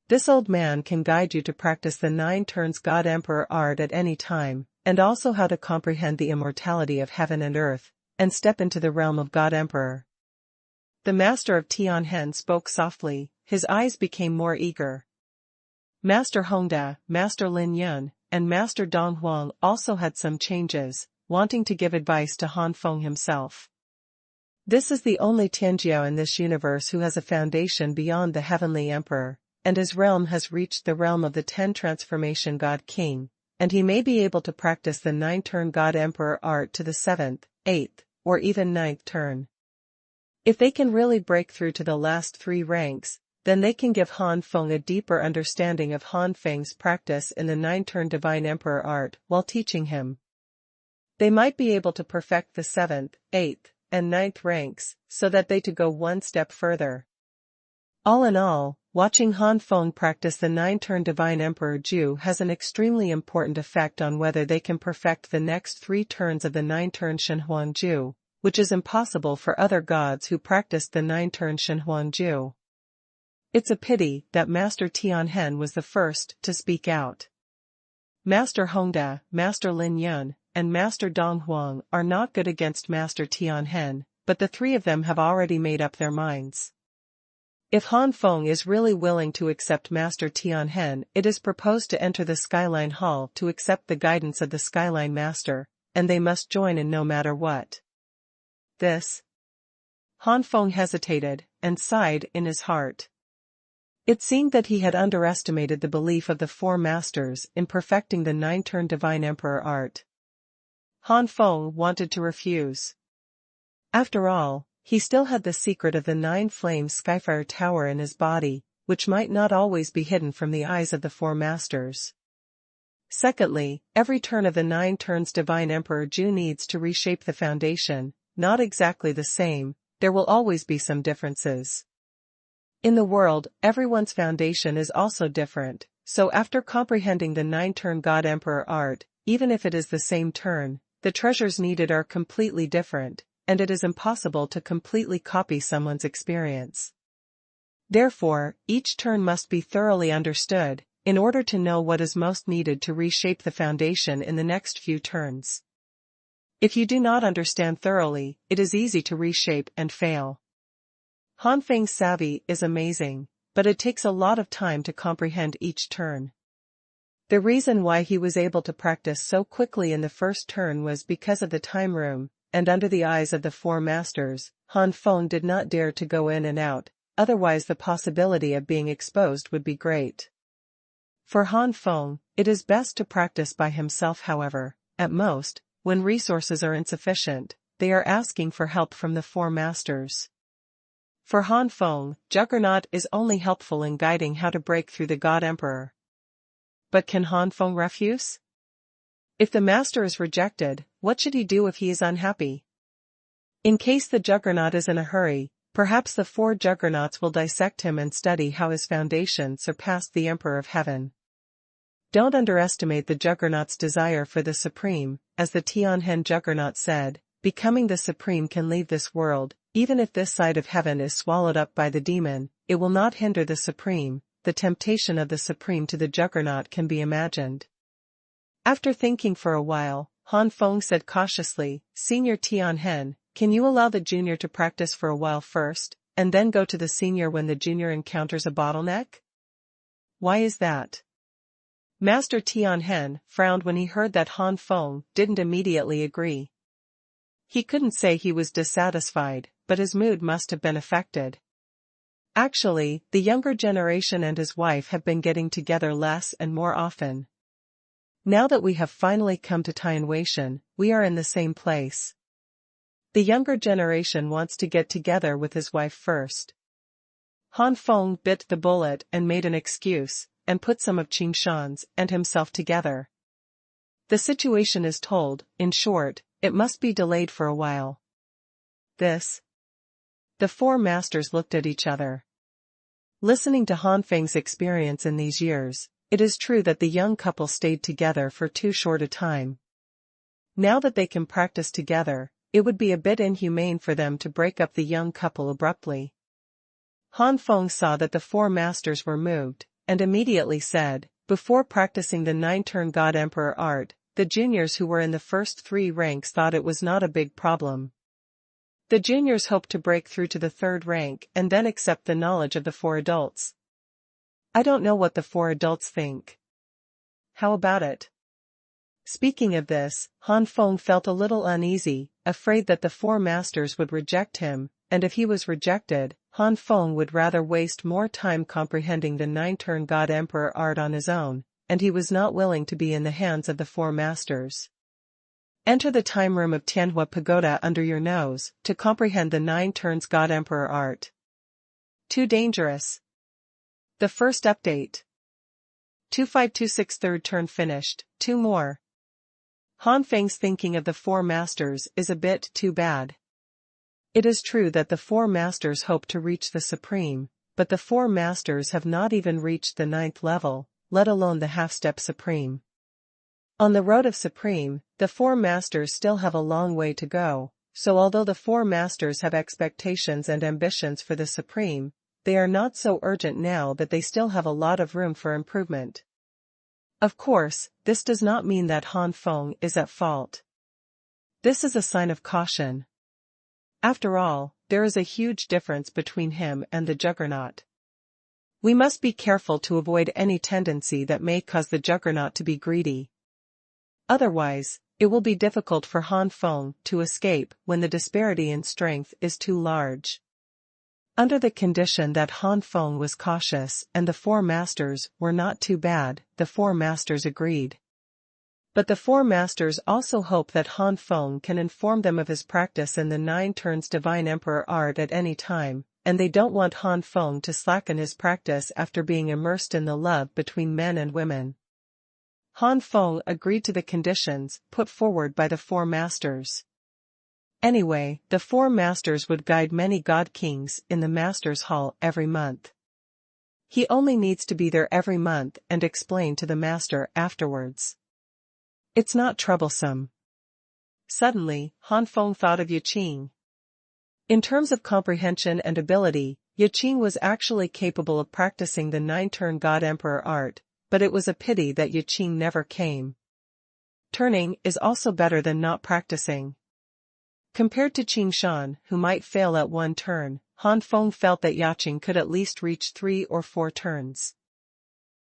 This old man can guide you to practice the 9 turns God Emperor art at any time, and also how to comprehend the immortality of heaven and earth, and step into the realm of God Emperor. The master of Tianhen spoke softly, his eyes became more eager. Master Hongda, Master Lin Yun, and Master Dong Huang also had some changes, wanting to give advice to Han Feng himself. This is the only Tianjiao in this universe who has a foundation beyond the heavenly emperor, and his realm has reached the realm of the 10 transformation God King, and he may be able to practice the 9 turn God Emperor art to the 7th, 8th, or even 9th turn. If they can really break through to the last 3 ranks, then they can give Han Feng a deeper understanding of Han Feng's practice in the 9 turn Divine Emperor art while teaching him. They might be able to perfect the 7th, 8th, and 9th ranks, so that they to go one step further. All in all, watching Han Feng practice the 9 turn Divine Emperor Ju has an extremely important effect on whether they can perfect the next 3 turns of the 9 turn Xuanhuan Ju, which is impossible for other gods who practiced the 9 turn Xuanhuan Ju. It's a pity that Master Tianhen was the first to speak out. Master Hongda, Master Lin Yun, and Master Dong Huang are not good against Master Tianhen, but the 3 of them have already made up their minds. If Han Feng is really willing to accept Master Tianhen, it is proposed to enter the Skyline Hall to accept the guidance of the Skyline Master, and they must join in no matter what. This. Han Feng hesitated, and sighed in his heart. It seemed that he had underestimated the belief of the 4 masters in perfecting the 9 turn Divine Emperor art. Han Feng wanted to refuse. After all, he still had the secret of the 9 Flame Skyfire Tower in his body, which might not always be hidden from the eyes of the 4 masters. Secondly, every turn of the 9 turns Divine Emperor Ju needs to reshape the foundation, not exactly the same, there will always be some differences. In the world, everyone's foundation is also different, so after comprehending the 9 turn God Emperor art, even if it is the same turn, the treasures needed are completely different, and it is impossible to completely copy someone's experience. Therefore, each turn must be thoroughly understood, in order to know what is most needed to reshape the foundation in the next few turns. If you do not understand thoroughly, it is easy to reshape and fail. Han Feng's savvy is amazing, but it takes a lot of time to comprehend each turn. The reason why he was able to practice so quickly in the first turn was because of the time room, and under the eyes of the 4 masters, Han Feng did not dare to go in and out, otherwise the possibility of being exposed would be great. For Han Feng, it is best to practice by himself. However, at most, when resources are insufficient, they are asking for help from the 4 masters. For Han Feng, Juggernaut is only helpful in guiding how to break through the God Emperor. But can Han Feng refuse? If the master is rejected, what should he do if he is unhappy? In case the Juggernaut is in a hurry, perhaps the 4 Juggernauts will dissect him and study how his foundation surpassed the Emperor of Heaven. Don't underestimate the Juggernaut's desire for the Supreme, as the Tianhen Juggernaut said, becoming the Supreme can leave this world. Even if this side of heaven is swallowed up by the demon, it will not hinder the Supreme. The temptation of the Supreme to the Juggernaut can be imagined. After thinking for a while, Han Feng said cautiously, Senior Tianhen, can you allow the junior to practice for a while first, and then go to the senior when the junior encounters a bottleneck? Why is that? Master Tianhen frowned when he heard that Han Feng didn't immediately agree. He couldn't say he was dissatisfied, but his mood must have been affected. Actually, the younger generation and his wife have been getting together less and more often. Now that we have finally come to Tianwei, we are in the same place. The younger generation wants to get together with his wife first. Han Feng bit the bullet and made an excuse, and put some of Qing Shan's and himself together. The situation is told, in short, it must be delayed for a while. The four masters looked at each other. Listening to Han Feng's experience in these years, it is true that the young couple stayed together for too short a time. Now that they can practice together, it would be a bit inhumane for them to break up the young couple abruptly. Han Feng saw that the four masters were moved, and immediately said, before practicing the 9-turn God Emperor art, the juniors who were in the first 3 ranks thought it was not a big problem. The juniors hoped to break through to the 3rd rank and then accept the knowledge of the 4 adults. I don't know what the 4 adults think. How about it? Speaking of this, Han Feng felt a little uneasy, afraid that the 4 masters would reject him, and if he was rejected, Han Feng would rather waste more time comprehending the 9-turn God Emperor art on his own, and he was not willing to be in the hands of the 4 masters. Enter the time room of Tianhua Pagoda under your nose, to comprehend the 9 turns God Emperor art. Too dangerous. The first update. 2526 3rd turn finished, 2 more. Han Feng's thinking of the 4 masters is a bit too bad. It is true that the 4 masters hope to reach the Supreme, but the 4 masters have not even reached the 9th level, let alone the half-step Supreme. On the road of Supreme, the 4 masters still have a long way to go, so although the 4 masters have expectations and ambitions for the Supreme, they are not so urgent now that they still have a lot of room for improvement. Of course, this does not mean that Han Feng is at fault. This is a sign of caution. After all, there is a huge difference between him and the Juggernaut. We must be careful to avoid any tendency that may cause the Juggernaut to be greedy. Otherwise, it will be difficult for Han Feng to escape when the disparity in strength is too large. Under the condition that Han Feng was cautious and the 4 masters were not too bad, the 4 masters agreed. But the 4 masters also hope that Han Feng can inform them of his practice in the 9 turns Divine Emperor art at any time, and they don't want Han Feng to slacken his practice after being immersed in the love between men and women. Han Feng agreed to the conditions put forward by the 4 masters. Anyway, the 4 masters would guide many god kings in the Masters' Hall every month. He only needs to be there every month and explain to the master afterwards. It's not troublesome. Suddenly, Han Feng thought of Yuqing. In terms of comprehension and ability, Yuqing was actually capable of practicing the 9-turn God Emperor art, but it was a pity that Yuqing never came. Turning is also better than not practicing. Compared to Qing Shan, who might fail at 1 turn, Han Feng felt that Yuqing could at least reach 3 or 4 turns.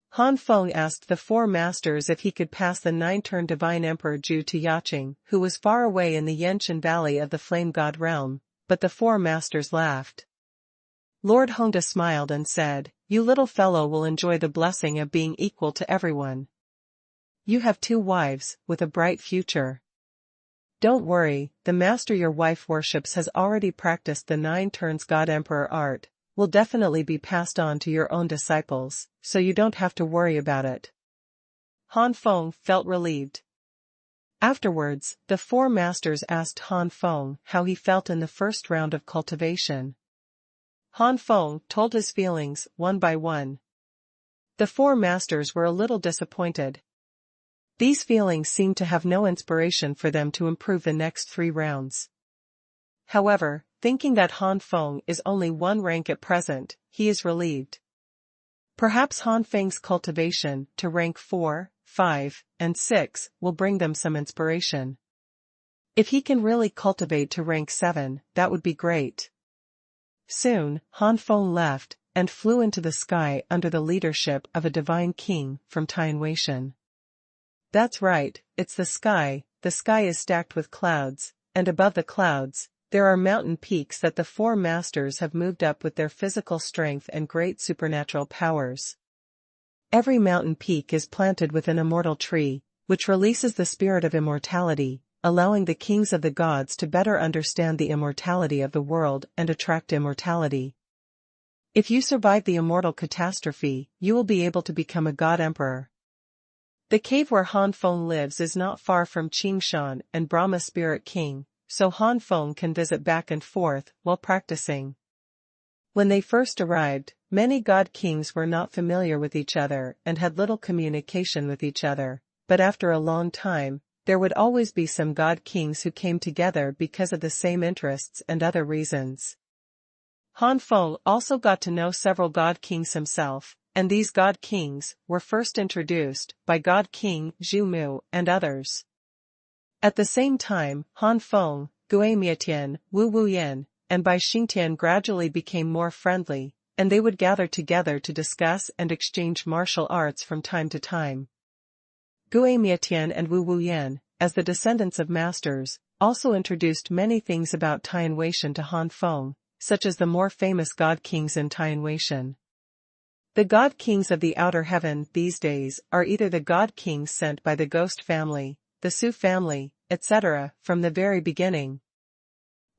Han Feng asked the 4 masters if he could pass the 9-turn Divine Emperor Zhu to Yuqing, who was far away in the Yenshan Valley of the Flame God realm, but the 4 masters laughed. Lord Hongda smiled and said, "You little fellow will enjoy the blessing of being equal to everyone. You have 2 wives, with a bright future. Don't worry, the master your wife worships has already practiced the 9 turns God Emperor art, will definitely be passed on to your own disciples, so you don't have to worry about it." Han Feng felt relieved. Afterwards, the 4 masters asked Han Feng how he felt in the first round of cultivation. Han Feng told his feelings one by one. The 4 masters were a little disappointed. These feelings seemed to have no inspiration for them to improve the next 3 rounds. However, thinking that Han Feng is only 1 rank at present, he is relieved. Perhaps Han Feng's cultivation to rank 4, 5, and 6 will bring them some inspiration. If he can really cultivate to rank 7, that would be great. Soon, Han Feng left, and flew into the sky under the leadership of a divine king from Xuanhuan. That's right, it's the sky is stacked with clouds, and above the clouds, there are mountain peaks that the four masters have moved up with their physical strength and great supernatural powers. Every mountain peak is planted with an immortal tree, which releases the spirit of immortality, allowing the kings of the gods to better understand the immortality of the world and attract immortality. If you survive the immortal catastrophe, you will be able to become a god emperor. The cave where Han Feng lives is not far from Qingshan and Brahma Spirit King, so Han Feng can visit back and forth while practicing. When they first arrived, many god kings were not familiar with each other and had little communication with each other, but after a long time, there would always be some god kings who came together because of the same interests and other reasons. Han Feng also got to know several god kings himself, and these god kings were first introduced by God King Zhu Mu and others. At the same time, Han Feng, Gui Mietian, Wu Wuyan, and Bai Xingtian gradually became more friendly, and they would gather together to discuss and exchange martial arts from time to time. Gui Mietian and Wu Wuyan, as the descendants of masters, also introduced many things about Xuanhuan to Han Feng, such as the more famous god kings in Xuanhuan. The god kings of the outer heaven these days are either the god kings sent by the ghost family, the Su family, etc., from the very beginning,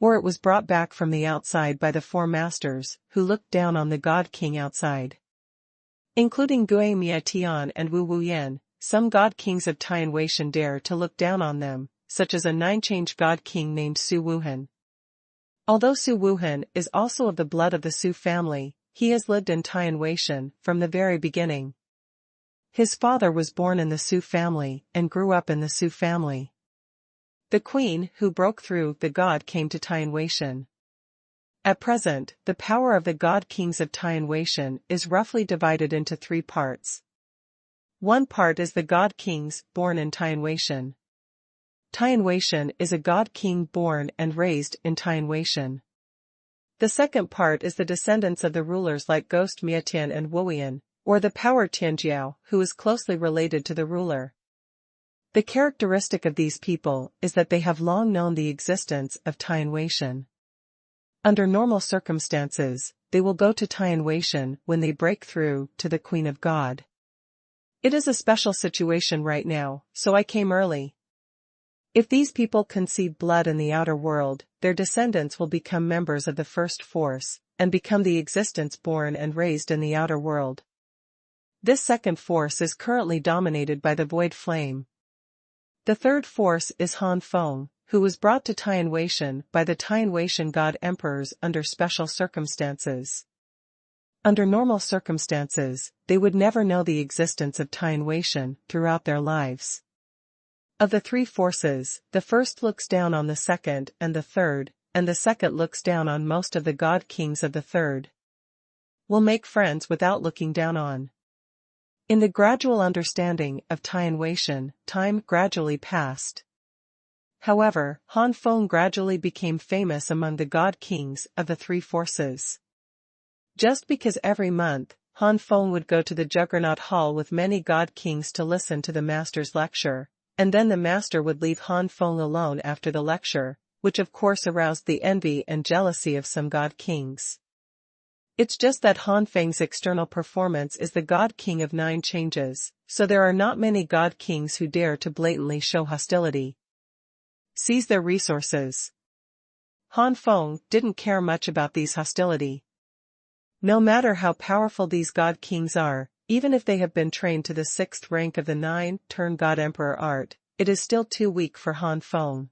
or it was brought back from the outside by the four masters, who looked down on the god king outside. Including Gui Mietian and Wu Wuyan, some god kings of Xuanhuan dare to look down on them, such as a nine-change god king named Su Wuhan. Although Su Wuhan is also of the blood of the Su family, he has lived in Xuanhuan from the very beginning. His father was born in the Su family and grew up in the Su family. The queen who broke through the god came to Xuanhuan. At present, the power of the god kings of Xuanhuan is roughly divided into three parts. One part is the god kings born in Xuanhuan. Xuanhuan is a god king born and raised in Xuanhuan. The second part is the descendants of the rulers like Ghost Mietian and Wuyan, or the power Tianjiao, who is closely related to the ruler. The characteristic of these people is that they have long known the existence of Xuanhuan. Under normal circumstances, they will go to Xuanhuan when they break through to the Queen of God. It is a special situation right now, so I came early. If these people conceive blood in the outer world, their descendants will become members of the first force, and become the existence born and raised in the outer world. This second force is currently dominated by the void flame. The third force is Han Feng, who was brought to Xuanhuan by the Xuanhuan god emperors under special circumstances. Under normal circumstances, they would never know the existence of Xuanhuan throughout their lives. Of the three forces, the first looks down on the second and the third, and the second looks down on most of the god kings of the third. Will make friends without looking down on. In the gradual understanding of Xuanhuan, time gradually passed. However, Han Feng gradually became famous among the god kings of the three forces. Just because every month, Han Feng would go to the Juggernaut Hall with many god kings to listen to the master's lecture, and then the master would leave Han Feng alone after the lecture, which of course aroused the envy and jealousy of some god kings. It's just that Han Feng's external performance is the god king of 9 changes, so there are not many god kings who dare to blatantly show hostility. Seize their resources. Han Feng didn't care much about these hostility. No matter how powerful these god kings are, even if they have been trained to the 6th rank of the 9-turn God Emperor art, it is still too weak for Han Feng.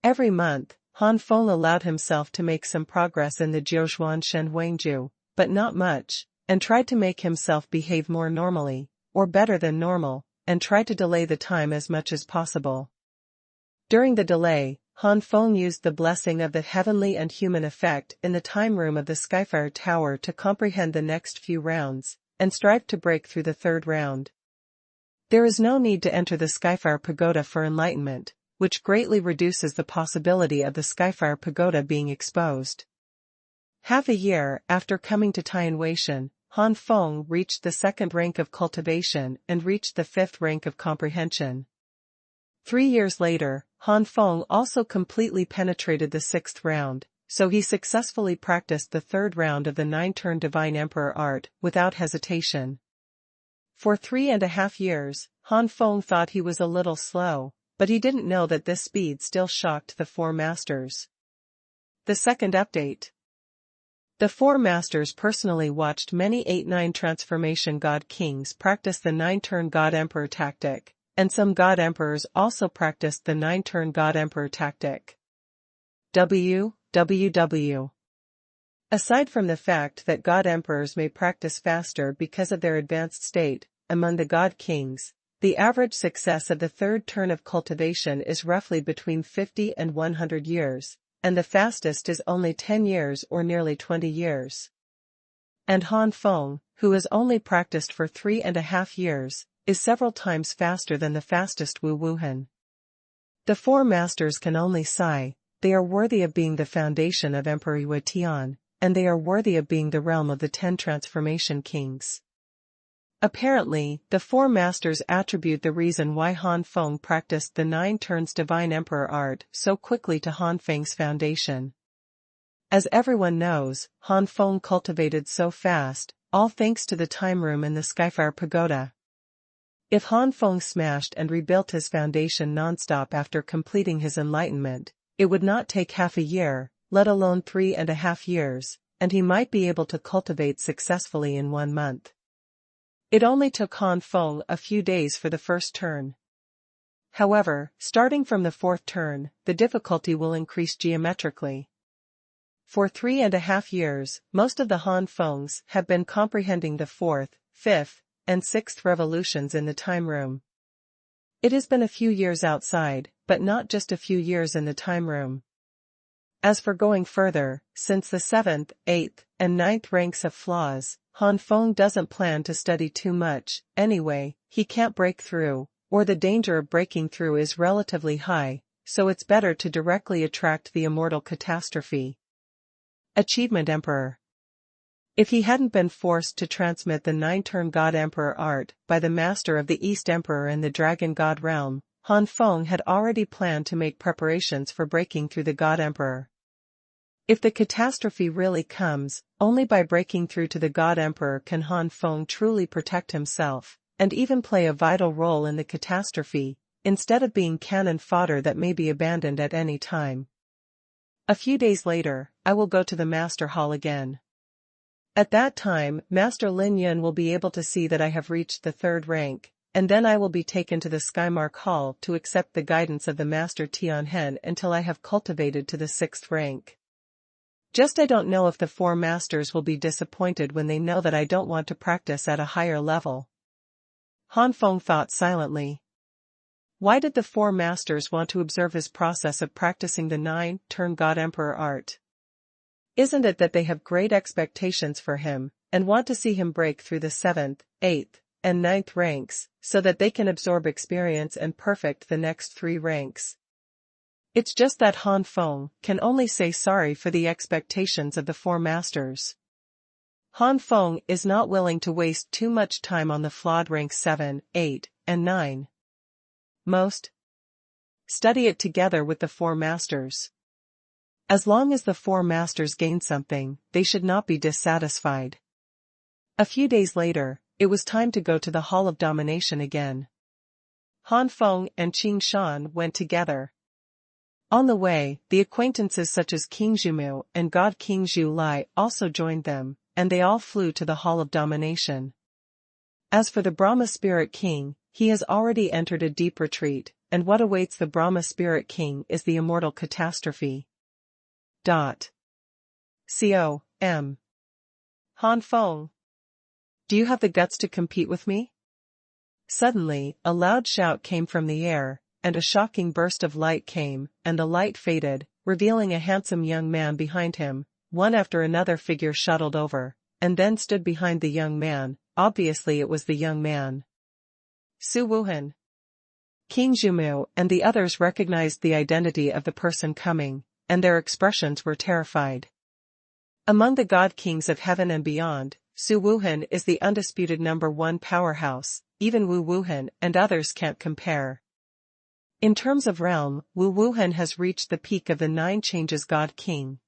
Every month, Han Feng allowed himself to make some progress in the Jiuzhuan Shenhuangju, but not much, and tried to make himself behave more normally, or better than normal, and tried to delay the time as much as possible. During the delay, Han Feng used the blessing of the heavenly and human effect in the time room of the Skyfire Tower to comprehend the next few rounds, and strive to break through the 3rd round. There is no need to enter the Skyfire Pagoda for enlightenment, which greatly reduces the possibility of the Skyfire Pagoda being exposed. Half a year after coming to Tianweishan, Han Feng reached the second rank of cultivation and reached the fifth rank of comprehension. 3 years later, Han Feng also completely penetrated the sixth round, so he successfully practiced the third round of the 9-turn Divine Emperor art without hesitation. For 3.5 years, Han Feng thought he was a little slow, but he didn't know that this speed still shocked the four masters. The second update. The four masters personally watched many 8-9 transformation god kings practice the 9-turn god emperor tactic, and some god emperors also practiced the 9-turn god emperor tactic. WWW. Aside from the fact that god emperors may practice faster because of their advanced state, among the god kings, the average success of the third turn of cultivation is roughly between 50 and 100 years, and the fastest is only 10 years or nearly 20 years. And Han Feng, who has only practiced for 3.5 years, is several times faster than the fastest Wu Wuhan. The four masters can only sigh, they are worthy of being the foundation of Emperor Yue Tian, and they are worthy of being the realm of the 10 transformation kings. Apparently, the four masters attribute the reason why Han Feng practiced the 9 turns Divine Emperor art so quickly to Han Feng's foundation. As everyone knows, Han Feng cultivated so fast, all thanks to the time room in the Skyfire Pagoda. If Han Feng smashed and rebuilt his foundation non-stop after completing his enlightenment, it would not take half a year, let alone 3.5 years, and he might be able to cultivate successfully in 1 month. It only took Han Feng a few days for the first turn. However, starting from the fourth turn, the difficulty will increase geometrically. For 3.5 years, most of the Han Fengs have been comprehending the fourth, fifth, and sixth revolutions in the time room. It has been a few years outside, but not just a few years in the time room. As for going further, since the 7th, 8th, and 9th ranks have flaws, Han Feng doesn't plan to study too much. Anyway, he can't break through, or the danger of breaking through is relatively high, so it's better to directly attract the immortal catastrophe. Achievement Emperor. If he hadn't been forced to transmit the 9-turn God Emperor art by the Master of the East Emperor in the Dragon God realm, Han Feng had already planned to make preparations for breaking through the God Emperor. If the catastrophe really comes, only by breaking through to the God Emperor can Han Feng truly protect himself, and even play a vital role in the catastrophe, instead of being cannon fodder that may be abandoned at any time. A few days later, I will go to the Master Hall again. At that time, Master Lin Yun will be able to see that I have reached the 3rd rank, and then I will be taken to the Skymark Hall to accept the guidance of the Master Tianhen until I have cultivated to the 6th rank. I don't know if the 4 masters will be disappointed when they know that I don't want to practice at a higher level. Han Feng thought silently. Why did the 4 masters want to observe his process of practicing the 9-turn God Emperor art? Isn't it that they have great expectations for him, and want to see him break through the 7th, 8th, and 9th ranks, so that they can absorb experience and perfect the next 3 ranks? It's just that Han Feng can only say sorry for the expectations of the 4 masters. Han Feng is not willing to waste too much time on the flawed ranks 7, 8, and 9. Most study it together with the 4 masters. As long as the 4 masters gain something, they should not be dissatisfied. A few days later, it was time to go to the Hall of Domination again. Han Feng and Qing Shan went together. On the way, the acquaintances such as King Zhumu and God King Zhu Lai also joined them, and they all flew to the Hall of Domination. As for the Brahma Spirit King, he has already entered a deep retreat, and what awaits the Brahma Spirit King is the immortal catastrophe. Com. Han Feng. Do you have the guts to compete with me? Suddenly, a loud shout came from the air, and a shocking burst of light came, and the light faded, revealing a handsome young man behind him. One after another figure shuttled over, and then stood behind the young man. Obviously it was the young man. Su Wuhan. King Zhumu and the others recognized the identity of the person coming, and their expressions were terrified. Among the god kings of heaven and beyond, Xuanhuan is the undisputed #1 powerhouse, even Xuanhuan and others can't compare. In terms of realm, Xuanhuan has reached the peak of the 9 changes god king.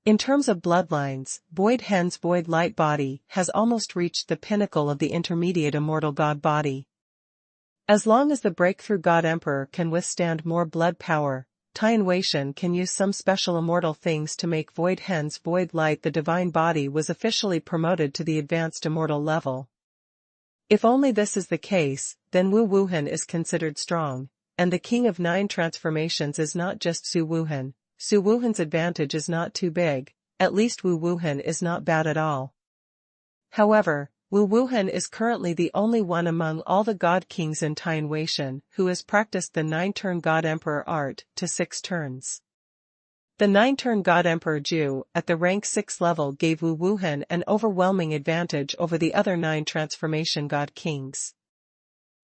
In terms of bloodlines, Void Hen's void light body has almost reached the pinnacle of the intermediate immortal god body. As long as the breakthrough god emperor can withstand more blood power, Xuanhuan can use some special immortal things to make Void Hen's void light. The divine body was officially promoted to the advanced immortal level. If only this is the case, then Xuanhuan is considered strong, and the king of 9 transformations is not just Xuanhuan. Xuanhuan's advantage is not too big, at least Xuanhuan is not bad at all. However, Xuanhuan is currently the only one among all the god kings in Xuanhuan who has practiced the 9-turn god emperor art to 6 turns. The 9-turn god emperor Ju at the rank 6 level gave Xuanhuan an overwhelming advantage over the other 9 transformation god kings.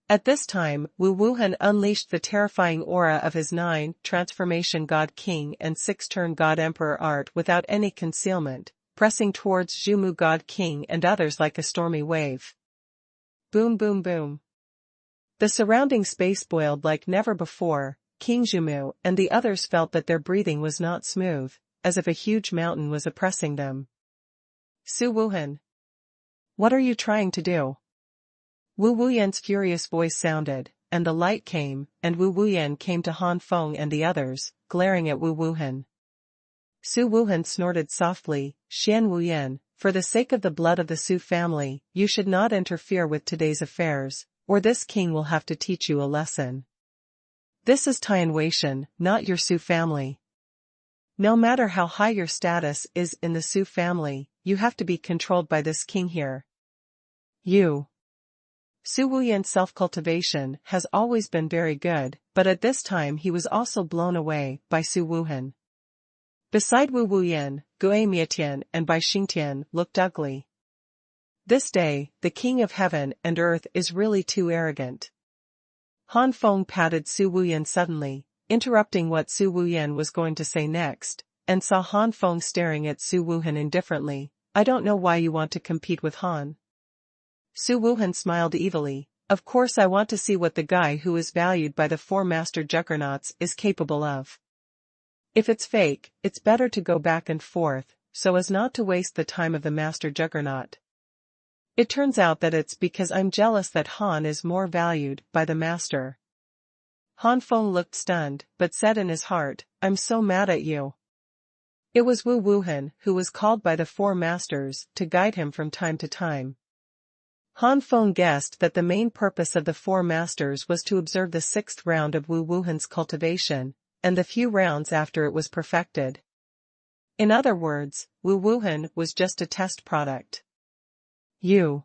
At this time, Xuanhuan unleashed the terrifying aura of his 9 transformation god king and 6-turn god emperor art without any concealment, pressing towards Zhumu god king and others like a stormy wave. Boom boom boom. The surrounding space boiled like never before. King Zhumu and the others felt that their breathing was not smooth, as if a huge mountain was oppressing them. Xuanhuan. What are you trying to do? Xuanhuan's furious voice sounded, and the light came, and Xuanhuan came to Han Feng and the others, glaring at Xuanhuan. Xuanhuan snorted softly, Xuanhuan, for the sake of the blood of the Su family, you should not interfere with today's affairs, or this king will have to teach you a lesson. This is Xuanhuan, not your Su family. No matter how high your status is in the Su family, you have to be controlled by this king here. You. Xuanhuan's self-cultivation has always been very good, but at this time he was also blown away by Xuanhuan. Beside Xuanhuan, Gui Mietian and Bai Xingtian looked ugly. This day, the king of heaven and earth is really too arrogant. Han Feng patted Xuanhuan suddenly, interrupting what Xuanhuan was going to say next, and saw Han Feng staring at Xuanhuan indifferently. I don't know why you want to compete with Han. Xuanhuan smiled evilly. Of course I want to see what the guy who is valued by the 4 master juggernauts is capable of. If it's fake, it's better to go back and forth, so as not to waste the time of the master juggernaut. It turns out that it's because I'm jealous that Han is more valued by the master. Han Feng looked stunned, but said in his heart, I'm so mad at you. It was Xuanhuan who was called by the 4 masters to guide him from time to time. Han Feng guessed that the main purpose of the 4 masters was to observe the 6th round of Xuanhuan's cultivation, and the few rounds after it was perfected. In other words, Xuanhuan was just a test product. You.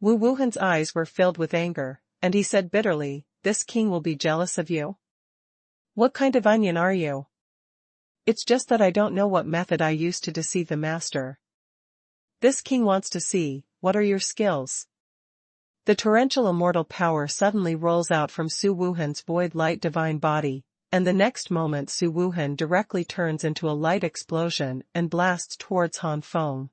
Xuanhuan's eyes were filled with anger, and he said bitterly, this king will be jealous of you? What kind of onion are you? It's just that I don't know what method I used to deceive the master. This king wants to see, what are your skills? The torrential immortal power suddenly rolls out from Xuanhuan's void light divine body, and the next moment Xuanhuan directly turns into a light explosion and blasts towards Han Feng.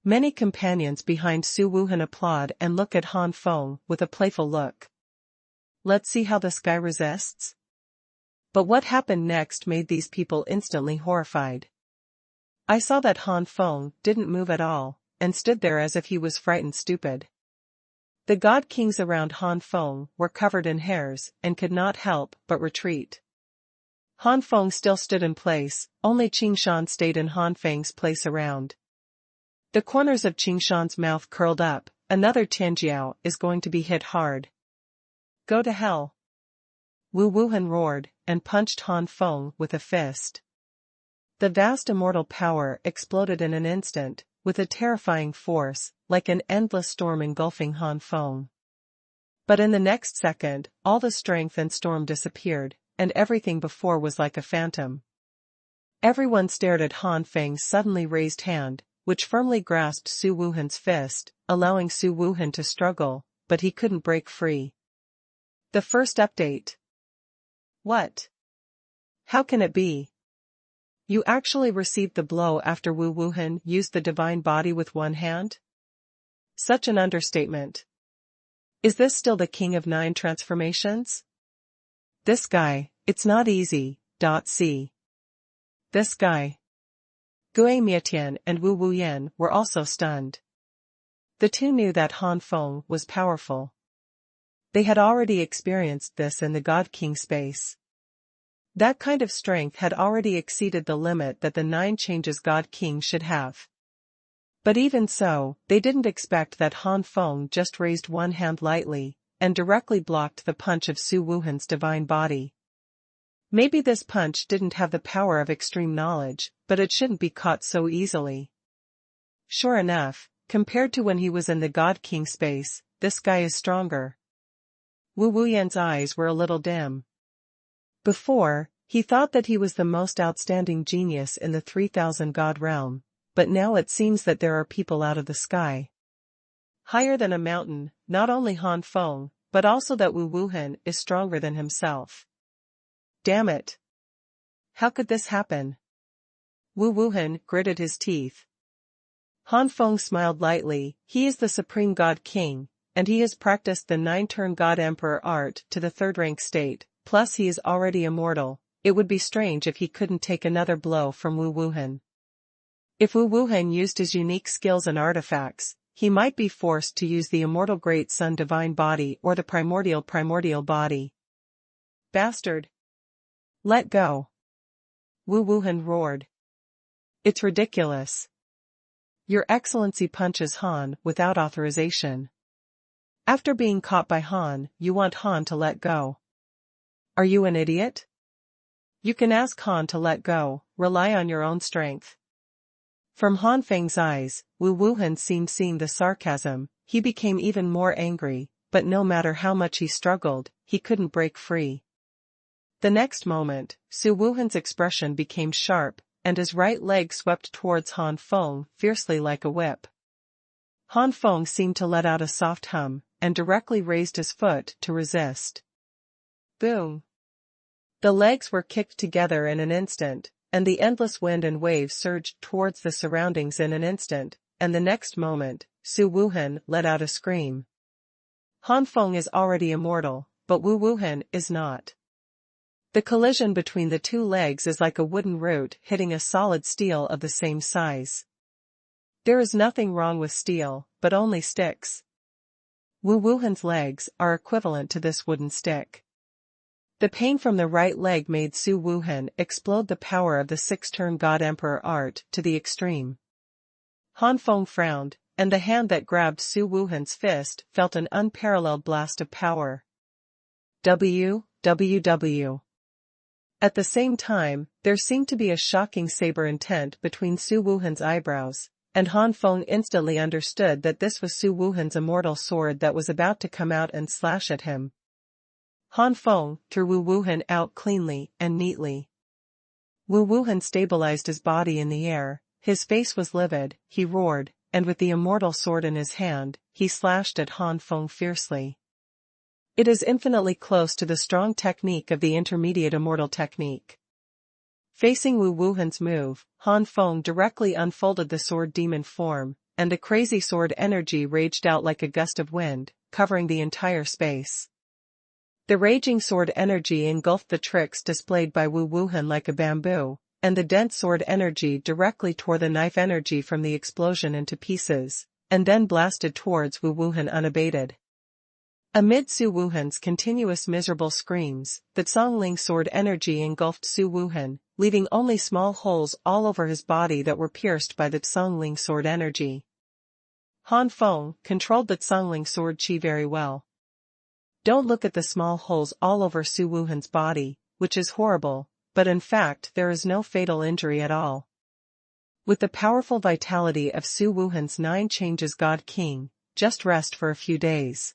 Many companions behind Xuanhuan applaud and look at Han Feng with a playful look. Let's see how this guy resists. But what happened next made these people instantly horrified. I saw that Han Feng didn't move at all, and stood there as if he was frightened stupid. The god kings around Han Feng were covered in hairs and could not help but retreat. Han Feng still stood in place, only Qingshan stayed in Han Feng's place around. The corners of Qingshan's mouth curled up. Another Tianjiao is going to be hit hard. Go to hell. Xuanhuan roared, and punched Han Feng with a fist. The vast immortal power exploded in an instant, with a terrifying force, like an endless storm engulfing Han Feng. But in the next second, all the strength and storm disappeared, and everything before was like a phantom. Everyone stared at Han Feng's suddenly raised hand, which firmly grasped Xuanhuan's fist, allowing Xuanhuan to struggle, but he couldn't break free. The first update. What? How can it be? You actually received the blow after Wu Wuhan used the divine body with one hand? Such an understatement. Is this still the king of 9 transformations? This guy, it's not easy. See. This guy. Gui Mietian and Wu Wuyan were also stunned. The two knew that Han Feng was powerful. They had already experienced this in the God King space. That kind of strength had already exceeded the limit that the 9 changes God King should have. But even so, they didn't expect that Han Feng just raised one hand lightly, and directly blocked the punch of Su Wuhan's divine body. Maybe this punch didn't have the power of extreme knowledge, but it shouldn't be caught so easily. Sure enough, compared to when he was in the God King space, this guy is stronger. Wu Wuyan's eyes were a little dim. Before, he thought that he was the most outstanding genius in the 3000 god realm, but now it seems that there are people out of the sky. Higher than a mountain, not only Han Feng, but also that Wu Wuhan is stronger than himself. Damn it. How could this happen? Wu Wuhan gritted his teeth. Han Feng smiled lightly. He is the supreme god king, and he has practiced the 9-turn god emperor art to the 3rd rank state, plus he is already immortal. It would be strange if he couldn't take another blow from Wu Wuhan. If Wu Wuhan used his unique skills and artifacts, he might be forced to use the immortal Great Sun divine body or the primordial body. Bastard! Let go! Wu Wuhan roared. It's ridiculous. Your Excellency punches Han without authorization. After being caught by Han, you want Han to let go. Are you an idiot? You can ask Han to let go, rely on your own strength. From Han Feng's eyes, Wu Wuhan seemed seeing the sarcasm. He became even more angry, but no matter how much he struggled, he couldn't break free. The next moment, Su Wuhan's expression became sharp, and his right leg swept towards Han Feng fiercely like a whip. Han Feng seemed to let out a soft hum, and directly raised his foot to resist. Boom! The legs were kicked together in an instant, and the endless wind and waves surged towards the surroundings in an instant, and the next moment, Su Wuhan let out a scream. Han Feng is already immortal, but Wu Wuhan is not. The collision between the two legs is like a wooden root hitting a solid steel of the same size. There is nothing wrong with steel, but only sticks. Wu Wuhan's legs are equivalent to this wooden stick. The pain from the right leg made Su Wuhan explode the power of the 6-turn God Emperor art to the extreme. Han Feng frowned, and the hand that grabbed Su Wuhan's fist felt an unparalleled blast of power. WWW. At the same time, there seemed to be a shocking saber intent between Su Wuhan's eyebrows, and Han Feng instantly understood that this was Su Wuhan's immortal sword that was about to come out and slash at him. Han Feng threw Wu Wuhan out cleanly and neatly. Wu Wuhan stabilized his body in the air, his face was livid, he roared, and with the immortal sword in his hand, he slashed at Han Feng fiercely. It is infinitely close to the strong technique of the intermediate immortal technique. Facing Wu Wuhan's move, Han Feng directly unfolded the sword demon form, and a crazy sword energy raged out like a gust of wind, covering the entire space. The raging sword energy engulfed the tricks displayed by Wu Wuhan like a bamboo, and the dense sword energy directly tore the knife energy from the explosion into pieces, and then blasted towards Wu Wuhan unabated. Amid Su Wuhan's continuous miserable screams, the Zhongling sword energy engulfed Su Wuhan, leaving only small holes all over his body that were pierced by the Zhongling sword energy. Han Feng controlled the Zhongling sword chi very well. Don't look at the small holes all over Su Wuhan's body, which is horrible, but in fact there is no fatal injury at all. With the powerful vitality of Su Wuhan's 9 changes God King, just rest for a few days.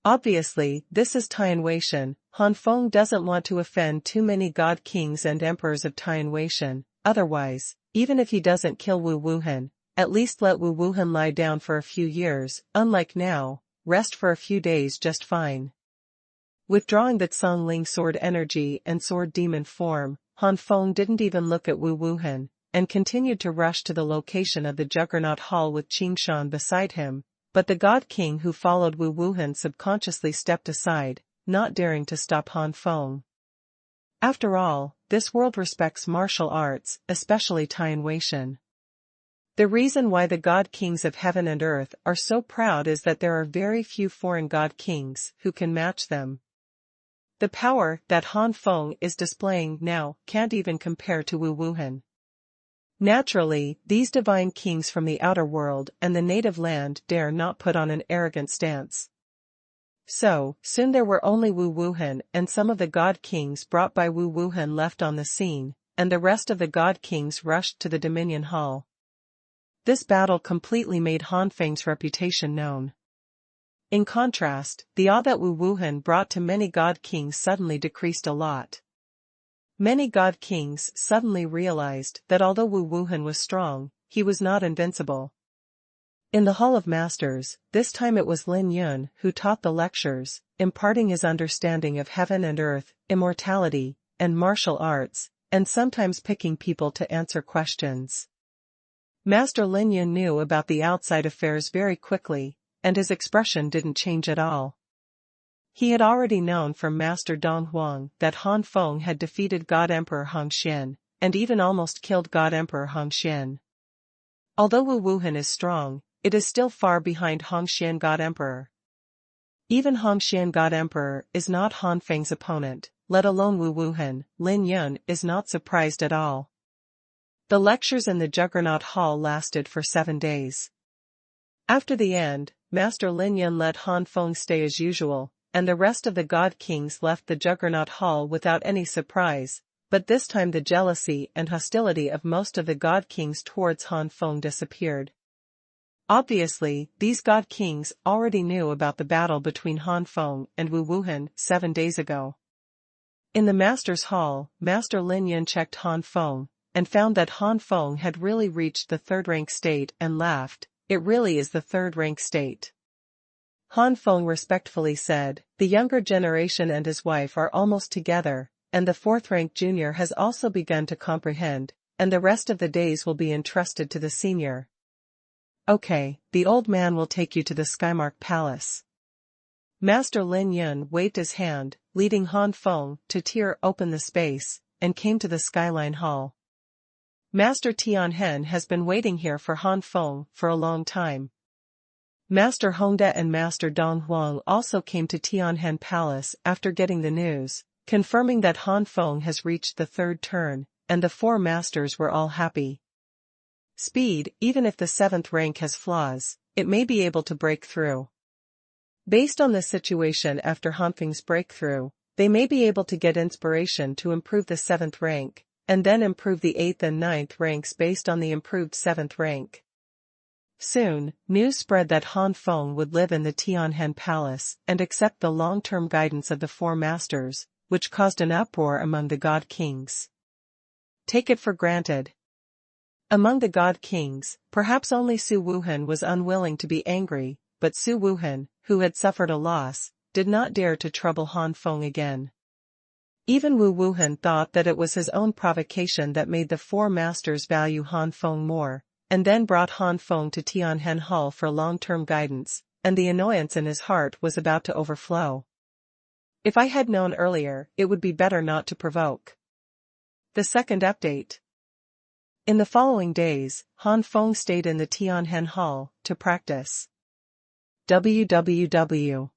Obviously, this is Taiyan Weishan. Han Feng doesn't want to offend too many god kings and emperors of Taiyan Weishan, otherwise, even if he doesn't kill Wu Wuhan, at least let Wu Wuhan lie down for a few years, unlike now, rest for a few days just fine. Withdrawing the Zhongling sword energy and sword demon form, Han Feng didn't even look at Wu Wuhan, and continued to rush to the location of the Juggernaut Hall with Qing Shan beside him, but the God King who followed Wu Wuhan subconsciously stepped aside, not daring to stop Han Feng. After all, this world respects martial arts, especially Tian Weishan. The reason why the God Kings of heaven and earth are so proud is that there are very few foreign God Kings who can match them. The power that Han Feng is displaying now can't even compare to Wu Wuhan. Naturally, these divine kings from the outer world and the native land dare not put on an arrogant stance. So, soon there were only Wu Wuhan and some of the God Kings brought by Wu Wuhan left on the scene, and the rest of the God Kings rushed to the Dominion Hall. This battle completely made Han Feng's reputation known. In contrast, the awe that Wu Wuhan brought to many God Kings suddenly decreased a lot. Many God Kings suddenly realized that although Wu Wuhan was strong, he was not invincible. In the Hall of Masters, this time it was Lin Yun who taught the lectures, imparting his understanding of heaven and earth, immortality, and martial arts, and sometimes picking people to answer questions. Master Lin Yun knew about the outside affairs very quickly, and his expression didn't change at all. He had already known from Master Dong Huang that Han Feng had defeated God Emperor Hongxian, and even almost killed God Emperor Hongxian. Although Wu Wuhan is strong, it is still far behind Hongxian God Emperor. Even Hongxian God Emperor is not Han Feng's opponent, let alone Wu Wuhan. Lin Yun is not surprised at all. The lectures in the Juggernaut Hall lasted for 7 days. After the end, Master Lin Yun let Han Feng stay as usual, and the rest of the God Kings left the Juggernaut Hall without any surprise, but this time the jealousy and hostility of most of the God Kings towards Han Feng disappeared. Obviously, these God Kings already knew about the battle between Han Feng and Wu Wuhan 7 days ago. In the Master's Hall, Master Lin Yun checked Han Feng, and found that Han Feng had really reached the third-rank state and laughed. It really is the third-rank state. Han Feng respectfully said, the younger generation and his wife are almost together, and the fourth-rank junior has also begun to comprehend, and the rest of the days will be entrusted to the senior. Okay, the old man will take you to the Skymark Palace. Master Lin Yun waved his hand, leading Han Feng to tear open the space, and came to the Skyline Hall. Master Tianhen has been waiting here for Han Feng for a long time. Master Hongda and Master Dong Huang also came to Tianhen Palace after getting the news, confirming that Han Feng has reached the third turn, and the 4 masters were all happy. Speed, even if the 7th rank has flaws, it may be able to break through. Based on the situation after Han Feng's breakthrough, they may be able to get inspiration to improve the 7th rank, and then improve the 8th and 9th ranks based on the improved 7th rank. Soon, news spread that Han Feng would live in the Tianhen Palace and accept the long-term guidance of the 4 masters, which caused an uproar among the God Kings. Take it for granted. Among the God Kings, perhaps only Su Wuhan was unwilling to be angry, but Su Wuhan, who had suffered a loss, did not dare to trouble Han Feng again. Even Wu Wuhan thought that it was his own provocation that made the 4 masters value Han Feng more, and then brought Han Feng to Tianhen Hall for long-term guidance, and the annoyance in his heart was about to overflow. If I had known earlier, it would be better not to provoke. The second update. In the following days, Han Feng stayed in the Tianhen Hall to practice. www.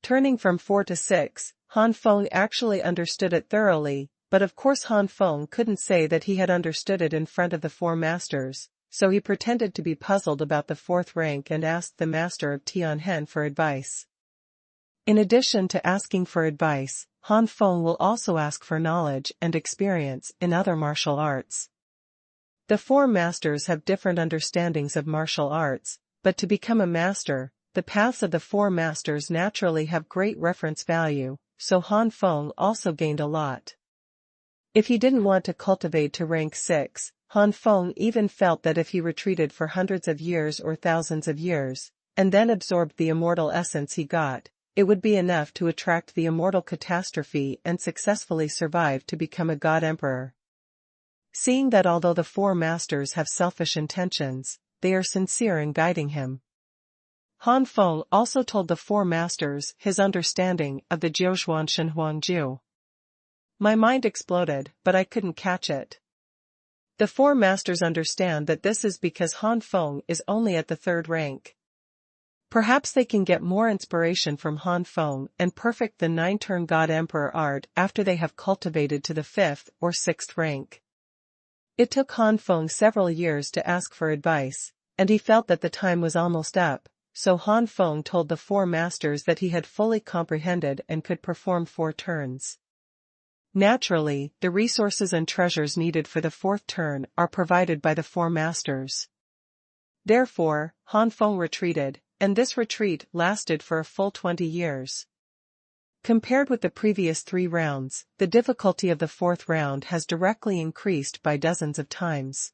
Turning from 4 to 6, Han Feng actually understood it thoroughly, but of course Han Feng couldn't say that he had understood it in front of the 4 masters, so he pretended to be puzzled about the 4th rank and asked the master of Tianhen for advice. In addition to asking for advice, Han Feng will also ask for knowledge and experience in other martial arts. The 4 masters have different understandings of martial arts, but to become a master, the paths of the 4 masters naturally have great reference value, so Han Feng also gained a lot. If he didn't want to cultivate to rank 6, Han Feng even felt that if he retreated for hundreds of years or thousands of years, and then absorbed the immortal essence he got, it would be enough to attract the immortal catastrophe and successfully survive to become a god emperor. Seeing that although the four masters have selfish intentions, they are sincere in guiding him. Han Feng also told the four masters his understanding of the Jiuxuan Xuanhuan Jiu. My mind exploded, but I couldn't catch it. The four masters understand that this is because Han Feng is only at the third rank. Perhaps they can get more inspiration from Han Feng and perfect the nine-turn God Emperor art after they have cultivated to the fifth or sixth rank. It took Han Feng several years to ask for advice, and he felt that the time was almost up, so Han Feng told the four masters that he had fully comprehended and could perform 4 turns. Naturally, the resources and treasures needed for the 4th turn are provided by the four masters. Therefore, Han Feng retreated, and this retreat lasted for a full 20 years. Compared with the previous 3 rounds, the difficulty of the 4th round has directly increased by dozens of times.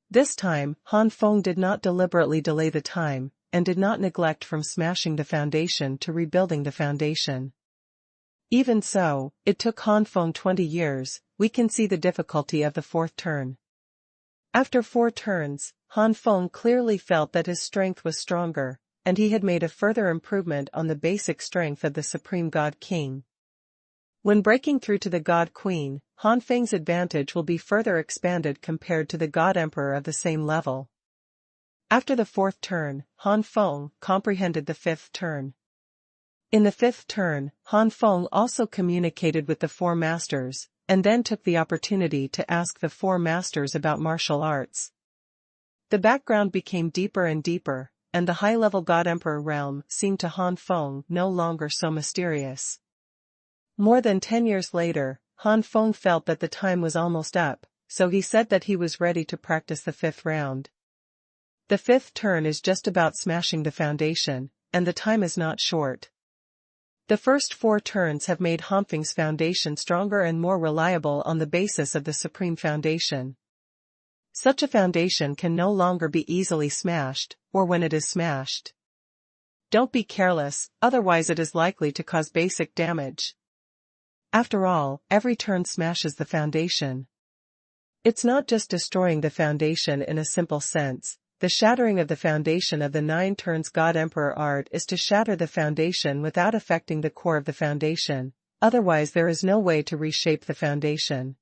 This time, Han Feng did not deliberately delay the time, and did not neglect from smashing the foundation to rebuilding the foundation. Even so, it took Han Feng 20 years. We can see the difficulty of the 4th turn. After 4 turns, Han Feng clearly felt that his strength was stronger, and he had made a further improvement on the basic strength of the Supreme God King. When breaking through to the God Queen, Han Feng's advantage will be further expanded compared to the God Emperor of the same level. After the 4th turn, Han Feng comprehended the 5th turn. In the 5th turn, Han Feng also communicated with the four masters, and then took the opportunity to ask the four masters about martial arts. The background became deeper and deeper, and the high-level God Emperor realm seemed to Han Feng no longer so mysterious. More than 10 years later, Han Feng felt that the time was almost up, so he said that he was ready to practice the 5th round. The 5th turn is just about smashing the foundation, and the time is not short. The first 4 turns have made Han Feng's foundation stronger and more reliable on the basis of the Supreme Foundation. Such a foundation can no longer be easily smashed, or when it is smashed. Don't be careless, otherwise it is likely to cause basic damage. After all, every turn smashes the foundation. It's not just destroying the foundation in a simple sense. The shattering of the foundation of the 9 turns God Emperor art is to shatter the foundation without affecting the core of the foundation, otherwise there is no way to reshape the foundation.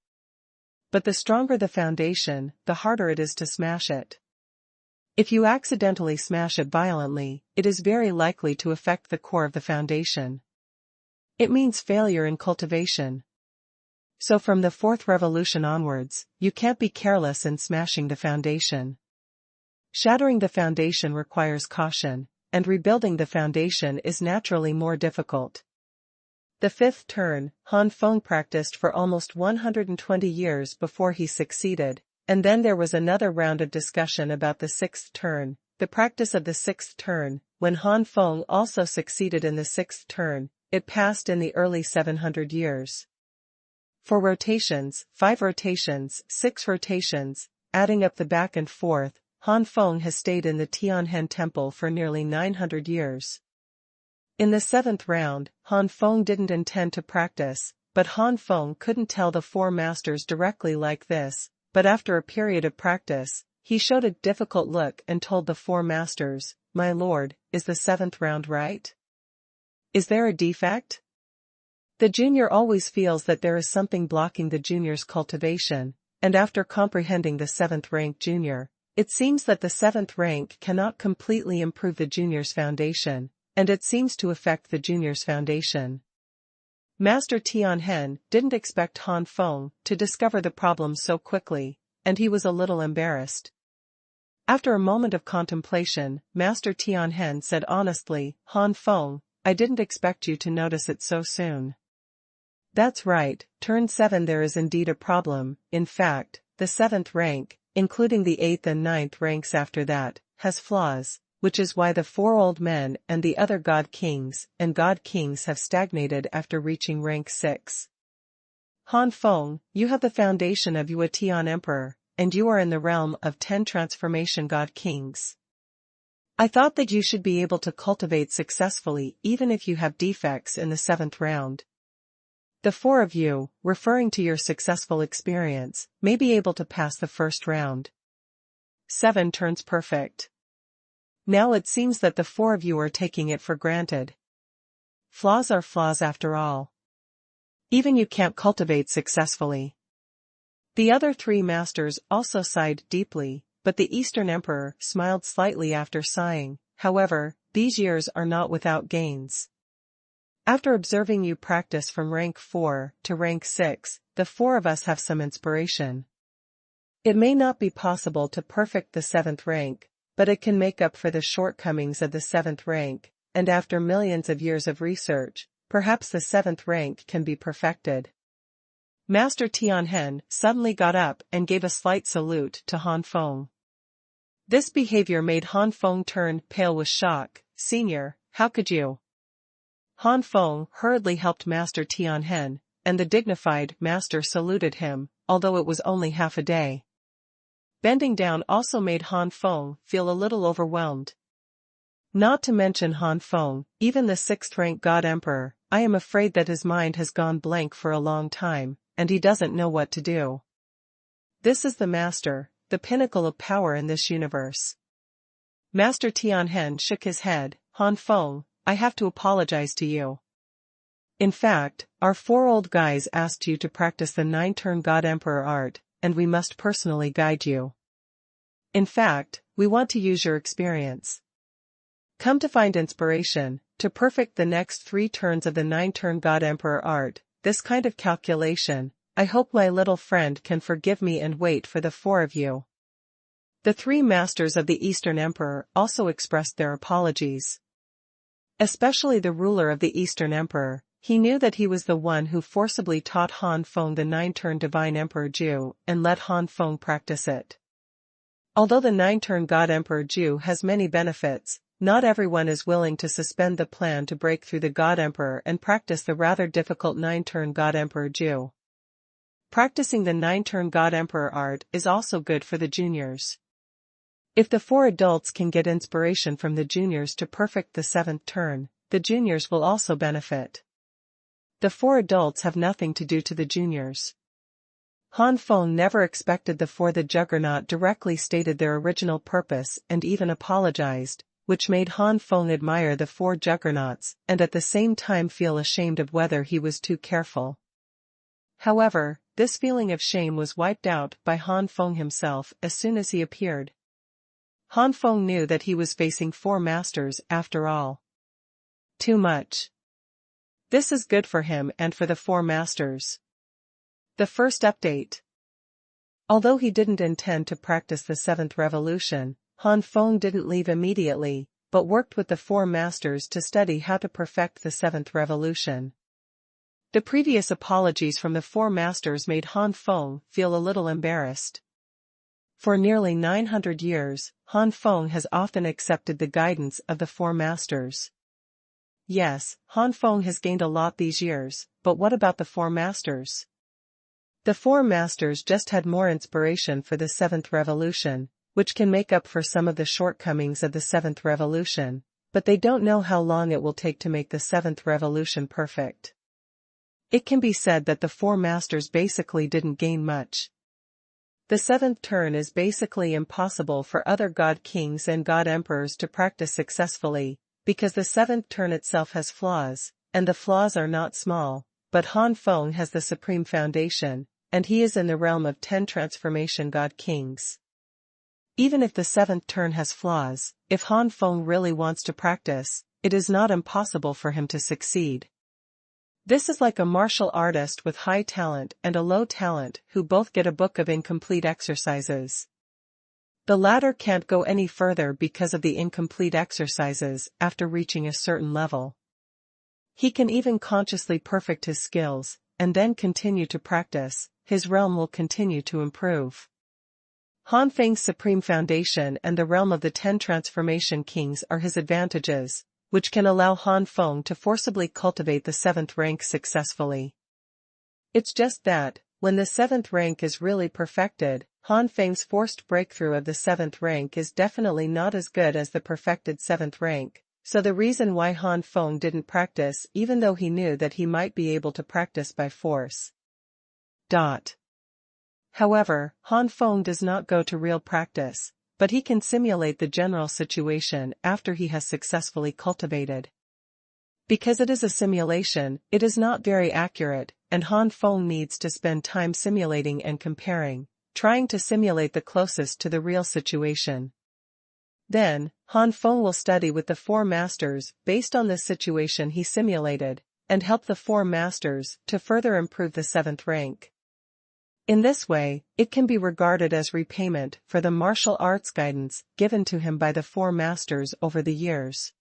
But the stronger the foundation, the harder it is to smash it. If you accidentally smash it violently, it is very likely to affect the core of the foundation. It means failure in cultivation. So from the 4th revolution onwards, you can't be careless in smashing the foundation. Shattering the foundation requires caution, and rebuilding the foundation is naturally more difficult. The 5th turn, Han Feng practiced for almost 120 years before he succeeded, and then there was another round of discussion about the 6th turn, the practice of the 6th turn. When Han Feng also succeeded in the 6th turn, it passed in the early 700 years. 4 rotations, 5 rotations, 6 rotations, adding up the back and forth, Han Feng has stayed in the Tianhen Temple for nearly 900 years. In the 7th round, Han Feng didn't intend to practice, but Han Feng couldn't tell the four masters directly like this, but after a period of practice, he showed a difficult look and told the four masters, "My lord, is the 7th round right? Is there a defect?" The junior always feels that there is something blocking the junior's cultivation, and after comprehending the 7th rank junior, it seems that the 7th rank cannot completely improve the junior's foundation, and it seems to affect the junior's foundation. Master Tianhen didn't expect Han Feng to discover the problem so quickly, and he was a little embarrassed. After a moment of contemplation, Master Tianhen said honestly, "Han Feng, I didn't expect you to notice it so soon." That's right, turn 7 there is indeed a problem. In fact, the 7th rank, including the 8th and 9th ranks after that, has flaws, which is why the 4 old men and the other god kings have stagnated after reaching rank 6. Han Feng, you have the foundation of Yue Tian Emperor, and you are in the realm of 10 transformation god kings. I thought that you should be able to cultivate successfully even if you have defects in the 7th round. The 4 of you, referring to your successful experience, may be able to pass the 1st round. 7 turns perfect. Now it seems that the 4 of you are taking it for granted. Flaws are flaws after all. Even you can't cultivate successfully. The other 3 masters also sighed deeply, but the Eastern Emperor smiled slightly after sighing. However, these years are not without gains. After observing you practice from rank 4 to rank 6, the 4 of us have some inspiration. It may not be possible to perfect the 7th rank, but it can make up for the shortcomings of the 7th rank, and after millions of years of research, perhaps the 7th rank can be perfected. Master Tianhen suddenly got up and gave a slight salute to Han Feng. This behavior made Han Feng turn pale with shock. "Senior, how could you?" Han Feng hurriedly helped Master Tianhen, and the dignified master saluted him, although it was only half a day. Bending down also made Han Feng feel a little overwhelmed. Not to mention Han Feng, even the 6th rank God Emperor, I am afraid that his mind has gone blank for a long time, and he doesn't know what to do. This is the master, the pinnacle of power in this universe. Master Tianhen shook his head. "Han Feng, I have to apologize to you. In fact, our 4 old guys asked you to practice the 9-turn God Emperor art, and we must personally guide you. In fact, we want to use your experience. Come to find inspiration, to perfect the next 3 turns of the 9-turn God Emperor art, this kind of calculation. I hope my little friend can forgive me and wait for the 4 of you." The 3 masters of the Eastern Emperor also expressed their apologies. Especially the ruler of the Eastern Emperor, he knew that he was the one who forcibly taught Han Feng the 9-turn Divine Emperor Ju and let Han Feng practice it. Although the 9-turn God Emperor Ju has many benefits, not everyone is willing to suspend the plan to break through the God Emperor and practice the rather difficult 9-turn God Emperor Ju. Practicing the 9-turn God Emperor art is also good for the juniors. If the 4 adults can get inspiration from the juniors to perfect the 7th turn, the juniors will also benefit. The 4 adults have nothing to do to the juniors. Han Feng never expected the 4. The Juggernaut directly stated their original purpose and even apologized, which made Han Feng admire the 4 Juggernauts and at the same time feel ashamed of whether he was too careful. However, this feeling of shame was wiped out by Han Feng himself as soon as he appeared. Han Feng knew that he was facing 4 masters after all. Too much. This is good for him and for the 4 masters. The first update. Although he didn't intend to practice the 7th revolution, Han Feng didn't leave immediately, but worked with the 4 masters to study how to perfect the 7th revolution. The previous apologies from the 4 masters made Han Feng feel a little embarrassed. For nearly 900 years, Han Feng has often accepted the guidance of the 4 masters. Yes, Han Feng has gained a lot these years, but what about the 4 masters? The 4 masters just had more inspiration for the 7th revolution, which can make up for some of the shortcomings of the 7th revolution, but they don't know how long it will take to make the 7th revolution perfect. It can be said that the 4 masters basically didn't gain much. The 7th turn is basically impossible for other god kings and god emperors to practice successfully, because the 7th turn itself has flaws, and the flaws are not small, but Han Feng has the supreme foundation, and he is in the realm of 10 transformation god kings. Even if the 7th turn has flaws, if Han Feng really wants to practice, it is not impossible for him to succeed. This is like a martial artist with high talent and a low talent who both get a book of incomplete exercises. The latter can't go any further because of the incomplete exercises after reaching a certain level. He can even consciously perfect his skills, and then continue to practice, his realm will continue to improve. Han Feng's supreme foundation and the realm of the 10 transformation kings are his advantages, which can allow Han Feng to forcibly cultivate the 7th rank successfully. It's just that, When the seventh rank is really perfected, Han Feng's forced breakthrough of the seventh rank is definitely not as good as the perfected seventh rank, so the reason why Han Feng didn't practice even though he knew that he might be able to practice by force. However, Han Feng does not go to real practice, but he can simulate the general situation after he has successfully cultivated. Because it is a simulation, it is not very accurate, and Han Feng needs to spend time simulating and comparing, trying to simulate the closest to the real situation. Then, Han Feng will study with the four masters based on the situation he simulated, and help the four masters to further improve the seventh rank. In this way, it can be regarded as repayment for the martial arts guidance given to him by the four masters over the years.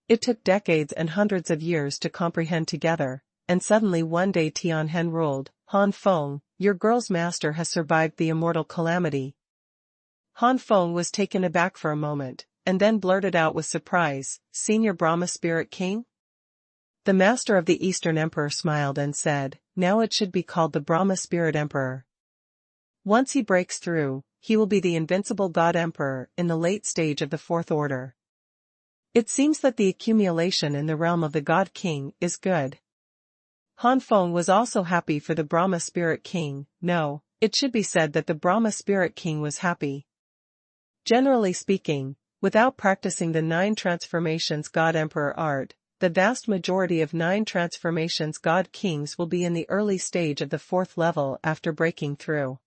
It took decades and hundreds of years to comprehend together, and suddenly one day Tianhen ruled, Han Feng, your girl's master has survived the immortal calamity. Han Feng was taken aback for a moment, and then blurted out with surprise, Senior Brahma Spirit King? The master of the Eastern Emperor smiled and said, now it should be called the Brahma Spirit Emperor. Once he breaks through, he will be the invincible God Emperor in the late stage of the fourth order. It seems that the accumulation in the realm of the God King is good. Han Feng was also happy for the Brahma Spirit King. No, it should be said that the Brahma Spirit King was happy. Generally speaking, without practicing the 9 transformations God Emperor art, the vast majority of 9 transformations God Kings will be in the early stage of the 4th level after breaking through.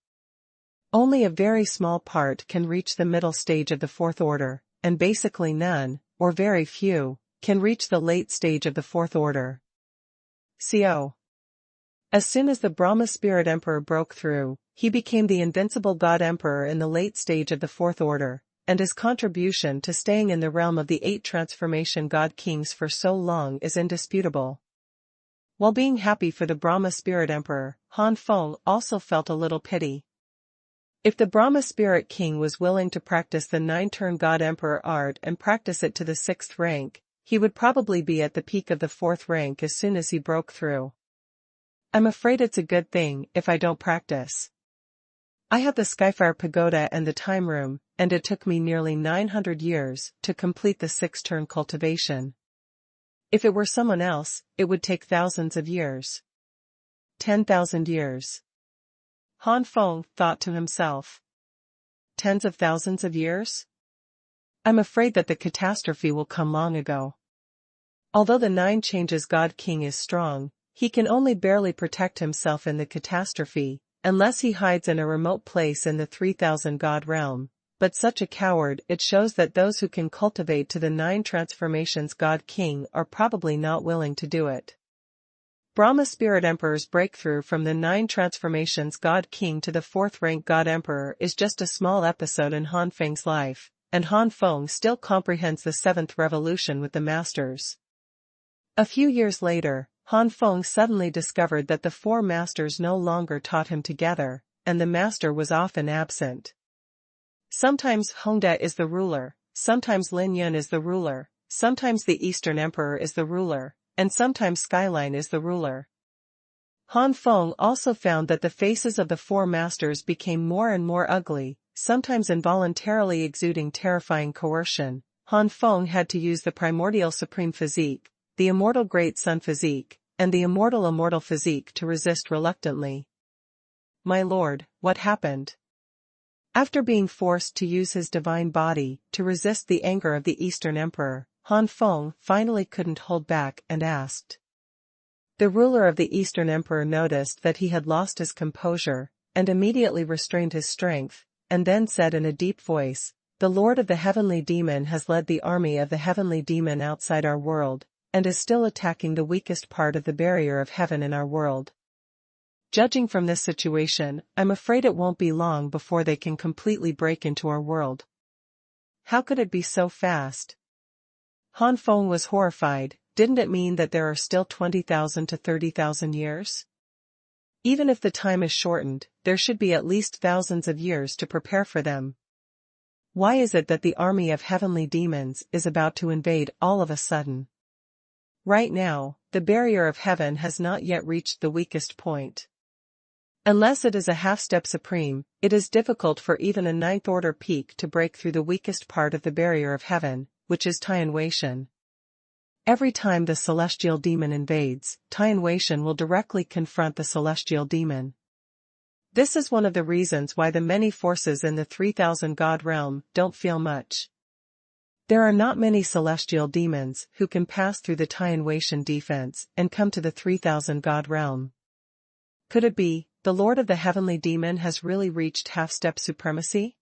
Only a very small part can reach the middle stage of the 4th order, and basically none, or very few, can reach the late stage of the 4th order. Co. As soon as the Brahma Spirit Emperor broke through, he became the invincible God Emperor in the late stage of the 4th order, and his contribution to staying in the realm of the 8 transformation God Kings for so long is indisputable. While being happy for the Brahma Spirit Emperor, Han Feng also felt a little pity. If the Brahma Spirit King was willing to practice the 9-turn God Emperor art and practice it to the 6th rank, he would probably be at the peak of the 4th rank as soon as he broke through. I'm afraid it's a good thing if I don't practice. I have the Skyfire Pagoda and the Time Room, and it took me nearly 900 years to complete the 6-turn cultivation. If it were someone else, it would take thousands of years. 10,000 years. Han Feng thought to himself. Tens of thousands of years? I'm afraid that the catastrophe will come long ago. Although the 9 changes God King is strong, he can only barely protect himself in the catastrophe, unless he hides in a remote place in the 3000 God realm, but such a coward it shows that those who can cultivate to the 9 transformations God King are probably not willing to do it. Brahma Spirit Emperor's breakthrough from the 9 transformations God King to the 4th rank God Emperor is just a small episode in Han Feng's life, and Han Feng still comprehends the 7th revolution with the masters. A few years later, Han Feng suddenly discovered that the 4 masters no longer taught him together, and the master was often absent. Sometimes Hongda is the ruler, sometimes Lin Yun is the ruler, sometimes the Eastern Emperor is the ruler, and sometimes Skyline is the ruler. Han Feng also found that the faces of the 4 masters became more and more ugly, sometimes involuntarily exuding terrifying coercion. Han Feng had to use the primordial supreme physique, the immortal great sun physique, and the immortal physique to resist reluctantly. My lord, what happened? After being forced to use his divine body to resist the anger of the Eastern Emperor, Han Feng finally couldn't hold back and asked. The ruler of the Eastern Emperor noticed that he had lost his composure, and immediately restrained his strength, and then said in a deep voice, the Lord of the Heavenly Demon has led the army of the Heavenly Demon outside our world, and is still attacking the weakest part of the barrier of heaven in our world. Judging from this situation, I'm afraid it won't be long before they can completely break into our world. How could it be so fast? Han Feng was horrified. Didn't it mean that there are still 20,000 to 30,000 years? Even if the time is shortened, there should be at least thousands of years to prepare for them. Why is it that the army of heavenly demons is about to invade all of a sudden? Right now, the barrier of heaven has not yet reached the weakest point. Unless it is a half-step supreme, it is difficult for even a ninth-order peak to break through the weakest part of the barrier of heaven, which is Tianwei. Every time the celestial demon invades, Tianwei will directly confront the celestial demon. This is one of the reasons why the many forces in the 3000 god realm don't feel much. There are not many celestial demons who can pass through the Tianwei defense and come to the 3000 god realm. Could it be, the Lord of the Heavenly Demon has really reached half-step supremacy?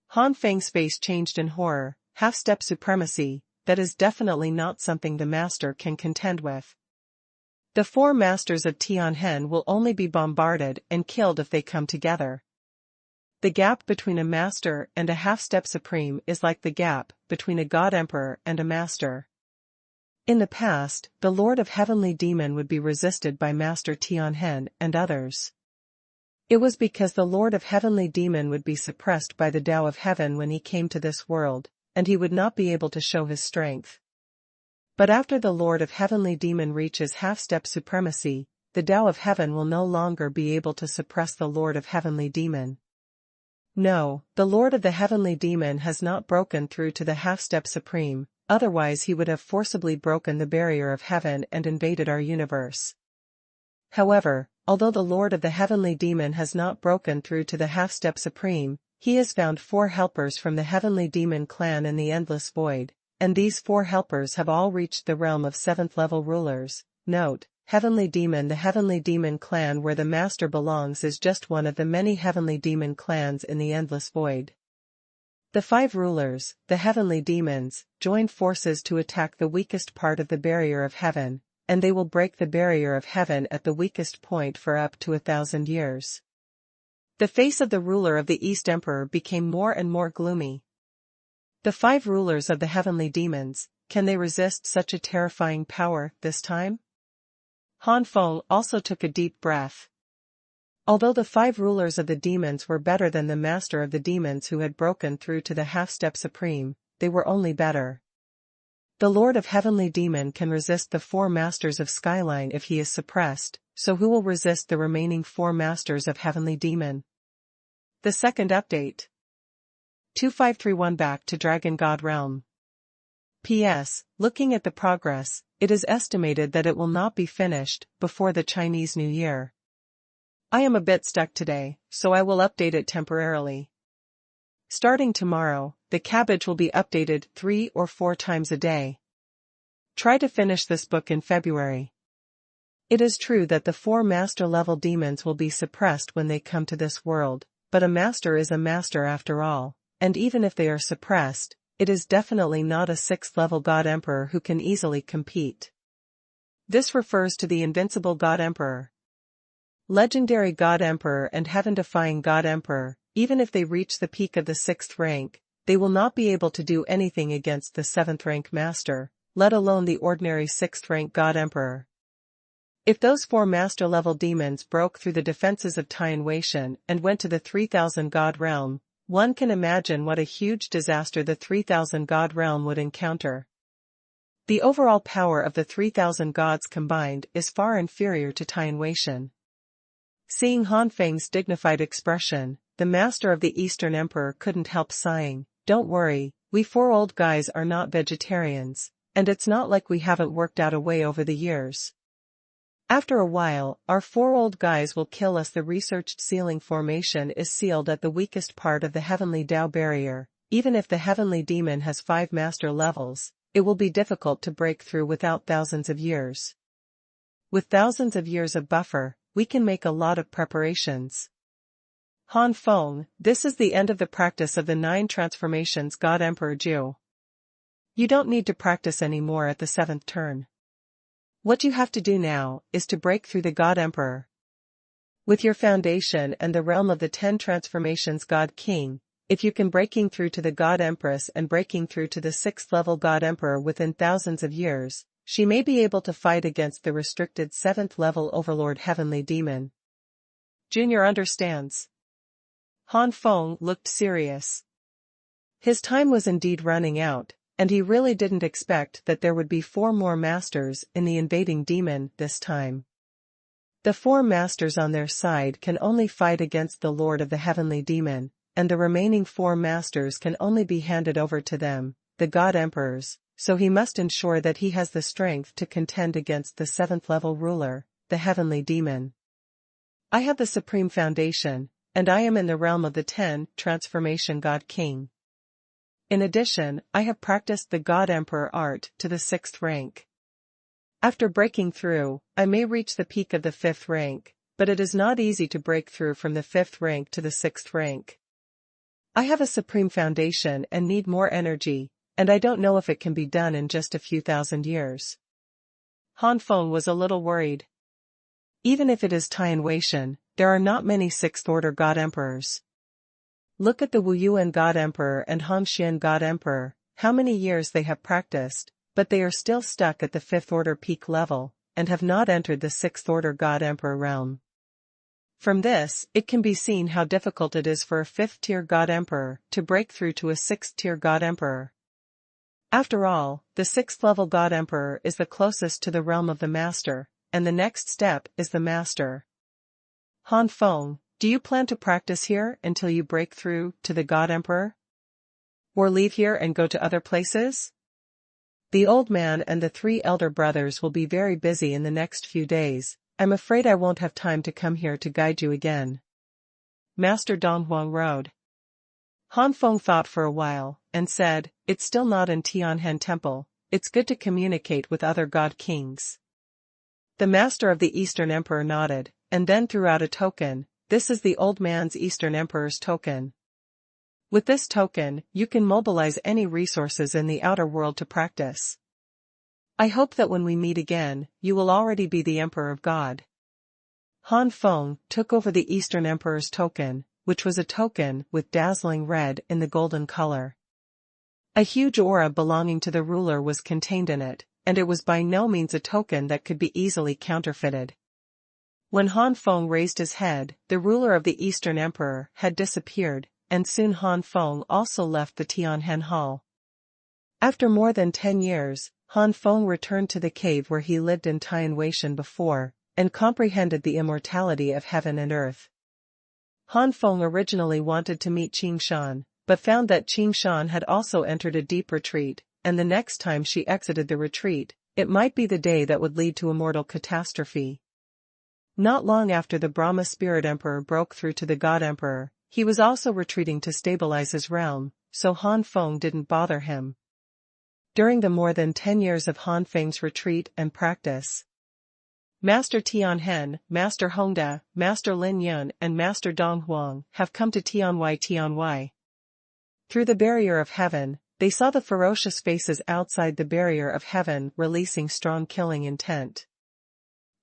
Han Feng's face changed in horror. Half-step supremacy, that is definitely not something the master can contend with. The four masters of Tianhen will only be bombarded and killed if they come together. The gap between a master and a half-step supreme is like the gap between a god emperor and a master. In the past, the Lord of Heavenly Demon would be resisted by Master Tianhen and others. It was because the Lord of Heavenly Demon would be suppressed by the Tao of Heaven when he came to this world, and he would not be able to show his strength. But after the Lord of Heavenly Demon reaches half-step supremacy, the Tao of Heaven will no longer be able to suppress the Lord of Heavenly Demon. No, the Lord of the Heavenly Demon has not broken through to the half-step supreme, otherwise he would have forcibly broken the barrier of heaven and invaded our universe. However, although the Lord of the Heavenly Demon has not broken through to the half-step supreme, he has found 4 helpers from the Heavenly Demon clan in the Endless Void, and these 4 helpers have all reached the realm of 7th-level rulers. Note, Heavenly Demon. The Heavenly Demon clan where the master belongs is just one of the many Heavenly Demon clans in the Endless Void. The 5 rulers, the Heavenly Demons, join forces to attack the weakest part of the barrier of heaven, and they will break the barrier of heaven at the weakest point for up to 1,000 years. The face of the ruler of the East Emperor became more and more gloomy. The 5 rulers of the Heavenly Demons, can they resist such a terrifying power this time? Han Feng also took a deep breath. Although the 5 rulers of the demons were better than the master of the demons who had broken through to the half-step supreme, they were only better. The Lord of Heavenly Demon can resist the 4 masters of Skyline if he is suppressed, so who will resist the remaining 4 masters of Heavenly Demon? The second update. 2531 back to Dragon God Realm. P.S. Looking at the progress, it is estimated that it will not be finished before the Chinese New Year. I am a bit stuck today, so I will update it temporarily. Starting tomorrow, the cabbage will be updated 3 or 4 times a day. Try to finish this book in February. It is true that the 4 master-level demons will be suppressed when they come to this world, but a master is a master after all, and even if they are suppressed, it is definitely not a 6th-level God Emperor who can easily compete. This refers to the invincible God Emperor. Legendary God Emperor and heaven-defying God Emperor, even if they reach the peak of the 6th rank, they will not be able to do anything against the 7th rank master, let alone the ordinary 6th rank God Emperor. If those 4 master-level demons broke through the defenses of Tianwei and went to the 3000 God realm, one can imagine what a huge disaster the 3000 God realm would encounter. The overall power of the 3000 gods combined is far inferior to Tianwei. Seeing Han Feng's dignified expression, the master of the Eastern Emperor couldn't help sighing. Don't worry, we 4 old guys are not vegetarians, and it's not like we haven't worked out a way over the years. After a while, our 4 old guys will kill us. The researched sealing formation is sealed at the weakest part of the Heavenly Tao barrier. Even if the Heavenly Demon has 5 master levels, it will be difficult to break through without thousands of years. With thousands of years of buffer, we can make a lot of preparations. Han Feng, this is the end of the practice of the 9 transformations God Emperor Zhu. You don't need to practice anymore at the 7th turn. What you have to do now is to break through the God Emperor. With your foundation and the realm of the 10 transformations God King, if you can breaking through to the God Empress and breaking through to the 6th level God Emperor within thousands of years, she may be able to fight against the restricted 7th level Overlord Heavenly Demon. Junior understands. Han Feng looked serious. His time was indeed running out, and he really didn't expect that there would be 4 more masters in the invading demon this time. The four masters on their side can only fight against the Lord of the Heavenly Demon, and the remaining four masters can only be handed over to them, the God Emperors, so he must ensure that he has the strength to contend against the seventh-level ruler, the Heavenly Demon. I have the Supreme Foundation, and I am in the realm of the 10 Transformation God King. In addition, I have practiced the God Emperor art to the 6th rank. After breaking through, I may reach the peak of the 5th rank, but it is not easy to break through from the 5th rank to the 6th rank. I have a Supreme Foundation and need more energy, and I don't know if it can be done in just a few thousand years. Han Feng was a little worried. Even if it is Tianwei, there are not many 6th-order God Emperors. Look at the Wu Yuan God Emperor and Han Xian God Emperor, how many years they have practiced, but they are still stuck at the 5th-order peak level, and have not entered the 6th-order God Emperor realm. From this, it can be seen how difficult it is for a 5th-tier God Emperor to break through to a 6th-tier God Emperor. After all, the 6th-level God Emperor is the closest to the realm of the Master, and the next step is the Master. Han Feng, do you plan to practice here until you break through to the God Emperor? Or leave here and go to other places? The old man and the 3 elder brothers will be very busy in the next few days. I'm afraid I won't have time to come here to guide you again. Master Donghuang rode. Han Feng thought for a while, and said, it's still not in Tianhen Temple, it's good to communicate with other God Kings. The Master of the Eastern Emperor nodded, and then threw out a token. This is the old man's Eastern Emperor's token. With this token, you can mobilize any resources in the outer world to practice. I hope that when we meet again, you will already be the Emperor of God. Han Feng took over the Eastern Emperor's token, which was a token with dazzling red in the golden color. A huge aura belonging to the ruler was contained in it, and it was by no means a token that could be easily counterfeited. When Han Feng raised his head, the ruler of the Eastern Emperor had disappeared, and soon Han Feng also left the Tianhen Hall. After more than 10 years, Han Feng returned to the cave where he lived in Tianwei before, and comprehended the immortality of heaven and earth. Han Feng originally wanted to meet Qing Shan, but found that Qing Shan had also entered a deep retreat, and the next time she exited the retreat, it might be the day that would lead to a mortal catastrophe. Not long after the Brahma Spirit Emperor broke through to the God Emperor, he was also retreating to stabilize his realm, so Han Feng didn't bother him. During the more than 10 years of Han Feng's retreat and practice, Master Tianhen, Master Hongda, Master Lin Yun and Master Donghuang have come to Tianwei. Through the barrier of heaven, they saw the ferocious faces outside the barrier of heaven releasing strong killing intent.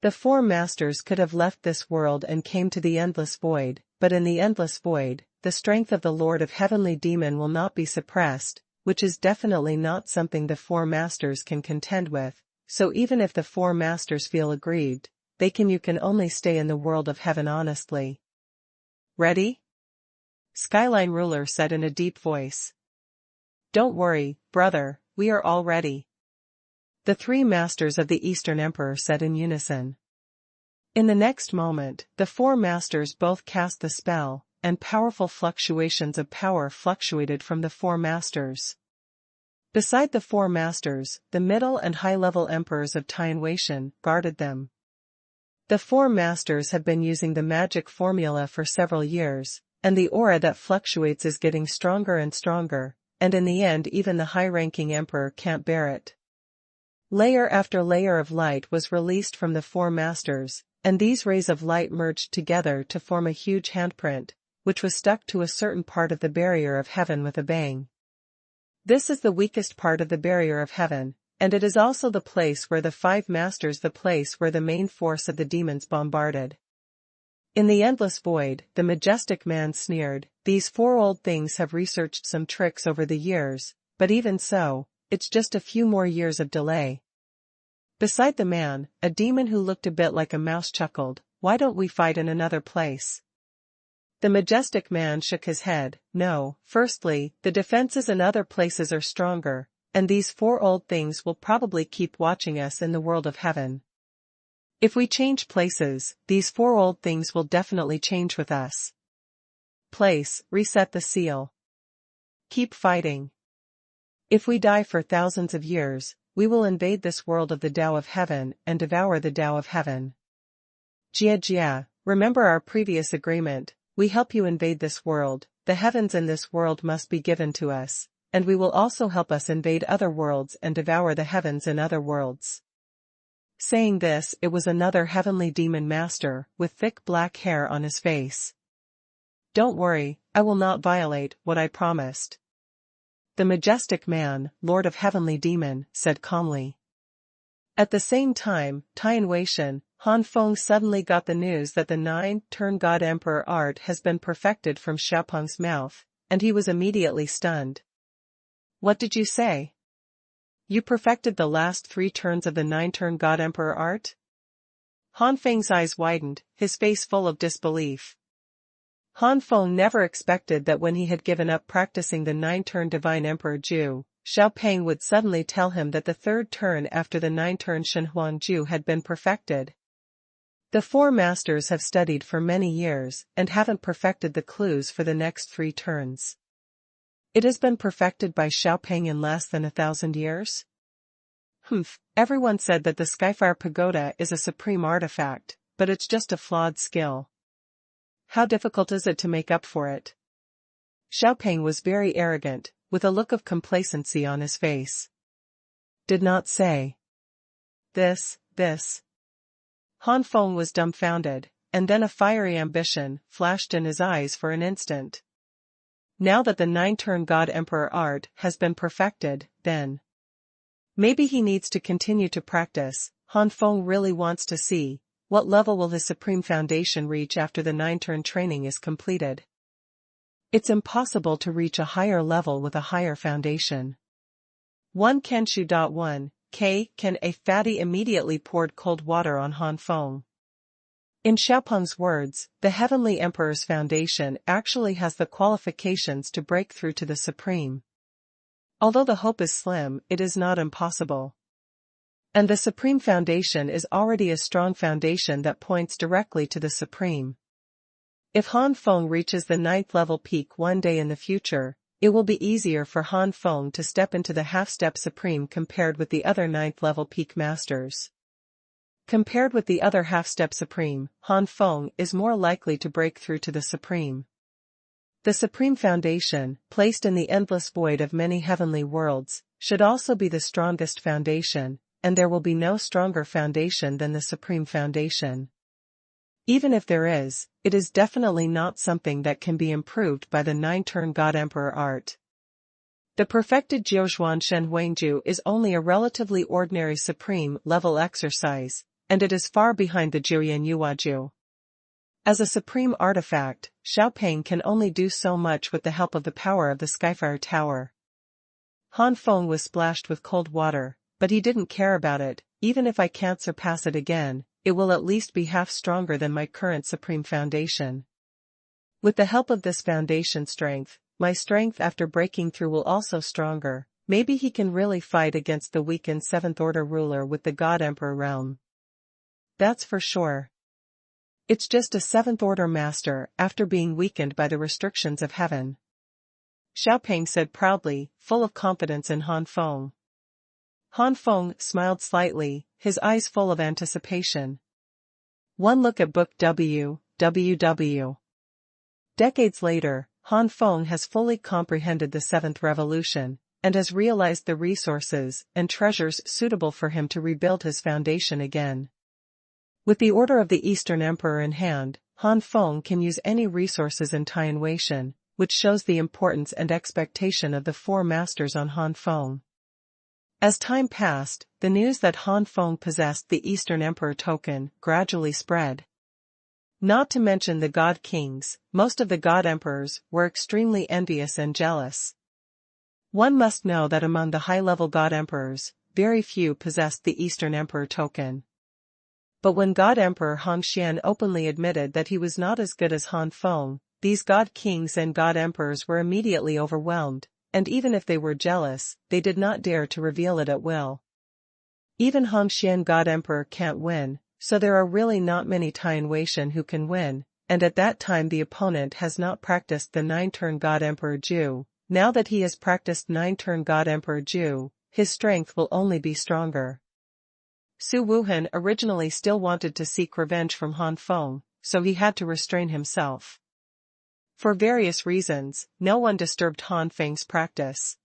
The 4 masters could have left this world and came to the endless void, but in the endless void, the strength of the Lord of Heavenly Demon will not be suppressed, which is definitely not something the 4 masters can contend with, so even if the 4 masters feel aggrieved, you can only stay in the world of heaven honestly. Ready? Skyline Ruler said in a deep voice. Don't worry, brother, we are all ready. The 3 masters of the Eastern Emperor said in unison. In the next moment, the 4 masters both cast the spell, and powerful fluctuations of power fluctuated from the 4 masters. Beside the 4 masters, the middle and high-level emperors of Tianwei guarded them. The 4 masters have been using the magic formula for several years, and the aura that fluctuates is getting stronger and stronger, and in the end even the high-ranking emperor can't bear it. Layer after layer of light was released from the 4 masters, and these rays of light merged together to form a huge handprint, which was stuck to a certain part of the barrier of heaven with a bang. This is the weakest part of the barrier of heaven, and it is also the place where the 5 masters, the place where the main force of the demons bombarded. In the endless void, the majestic man sneered, these 4 old things have researched some tricks over the years, but even so, it's just a few more years of delay. Beside the man, a demon who looked a bit like a mouse chuckled, why don't we fight in another place? The majestic man shook his head, no, firstly, the defenses in other places are stronger, and these 4 old things will probably keep watching us in the world of heaven. If we change places, these four old things will definitely change with us. Place, reset the seal. Keep fighting. If we die for thousands of years, we will invade this world of the Tao of Heaven and devour the Tao of Heaven. Jia, remember our previous agreement, we help you invade this world, the heavens in this world must be given to us, and we will also help us invade other worlds and devour the heavens in other worlds. Saying this, it was another heavenly demon master, with thick black hair on his face. Don't worry, I will not violate what I promised. The majestic man, Lord of Heavenly Demon, said calmly. At the same time, Tianwei, Han Feng suddenly got the news that the nine-turn God Emperor art has been perfected from Xiaopeng's mouth, and he was immediately stunned. What did you say? You perfected the last 3 turns of the 9-turn God Emperor art? Han Feng's eyes widened, his face full of disbelief. Han Feng never expected that when he had given up practicing the 9-turn Divine Emperor Ju, Xiaopeng would suddenly tell him that the 3rd turn after the 9-turn Xuanhuan Ju had been perfected. The 4 masters have studied for many years and haven't perfected the clues for the next 3 turns. It has been perfected by Xiaopeng in less than 1,000 years? Everyone said that the Skyfire Pagoda is a supreme artifact, but it's just a flawed skill. How difficult is it to make up for it? Xiaopeng was very arrogant, with a look of complacency on his face. Did not say. This. Han Feng was dumbfounded, and then a fiery ambition flashed in his eyes for an instant. Now that the 9-turn God Emperor art has been perfected, then maybe he needs to continue to practice. Han Feng really wants to see, what level will his supreme foundation reach after the 9-turn training is completed. It's impossible to reach a higher level with a higher foundation. 1 Kenshu.1, K. Can a fatty immediately poured cold water on Han Feng. In Xiaopeng's words, the Heavenly Emperor's foundation actually has the qualifications to break through to the Supreme. Although the hope is slim, it is not impossible. And the Supreme Foundation is already a strong foundation that points directly to the Supreme. If Han Feng reaches the 9th level peak one day in the future, it will be easier for Han Feng to step into the half-step Supreme compared with the other 9th level peak masters. Compared with the other half-step Supreme, Han Feng is more likely to break through to the Supreme. The Supreme Foundation, placed in the endless void of many heavenly worlds, should also be the strongest foundation, and there will be no stronger foundation than the Supreme Foundation. Even if there is, it is definitely not something that can be improved by the 9-turn God Emperor art. The perfected Jiuzhuan Shen Huangju is only a relatively ordinary Supreme level exercise, and it is far behind the Jiuyan Yuaju. As a supreme artifact, Xiaopeng can only do so much with the help of the power of the Skyfire Tower. Han Feng was splashed with cold water, but he didn't care about it. Even if I can't surpass it again, it will at least be half stronger than my current supreme foundation. With the help of this foundation strength, my strength after breaking through will also stronger. Maybe he can really fight against the weakened 7th order ruler with the God Emperor realm. That's for sure. It's just a 7th order master after being weakened by the restrictions of heaven. Xiaopeng said proudly, full of confidence in Han Feng. Han Feng smiled slightly, his eyes full of anticipation. One look at book WWW. Decades later, Han Feng has fully comprehended the 7th revolution, and has realized the resources and treasures suitable for him to rebuild his foundation again. With the order of the Eastern Emperor in hand, Han Feng can use any resources in Tianwei, which shows the importance and expectation of the 4 masters on Han Feng. As time passed, the news that Han Feng possessed the Eastern Emperor token gradually spread. Not to mention the God Kings, most of the God Emperors were extremely envious and jealous. One must know that among the high-level God Emperors, very few possessed the Eastern Emperor token. But when God Emperor Hongxian openly admitted that he was not as good as Han Feng, these God Kings and God Emperors were immediately overwhelmed, and even if they were jealous, they did not dare to reveal it at will. Even Hongxian God Emperor can't win, so there are really not many Tianhuishan who can win, and at that time the opponent has not practiced the 9-turn God Emperor Ju. Now that he has practiced 9-turn God Emperor Ju, his strength will only be stronger. Xuanhuan originally still wanted to seek revenge from Han Feng, so he had to restrain himself. For various reasons, no one disturbed Han Feng's practice.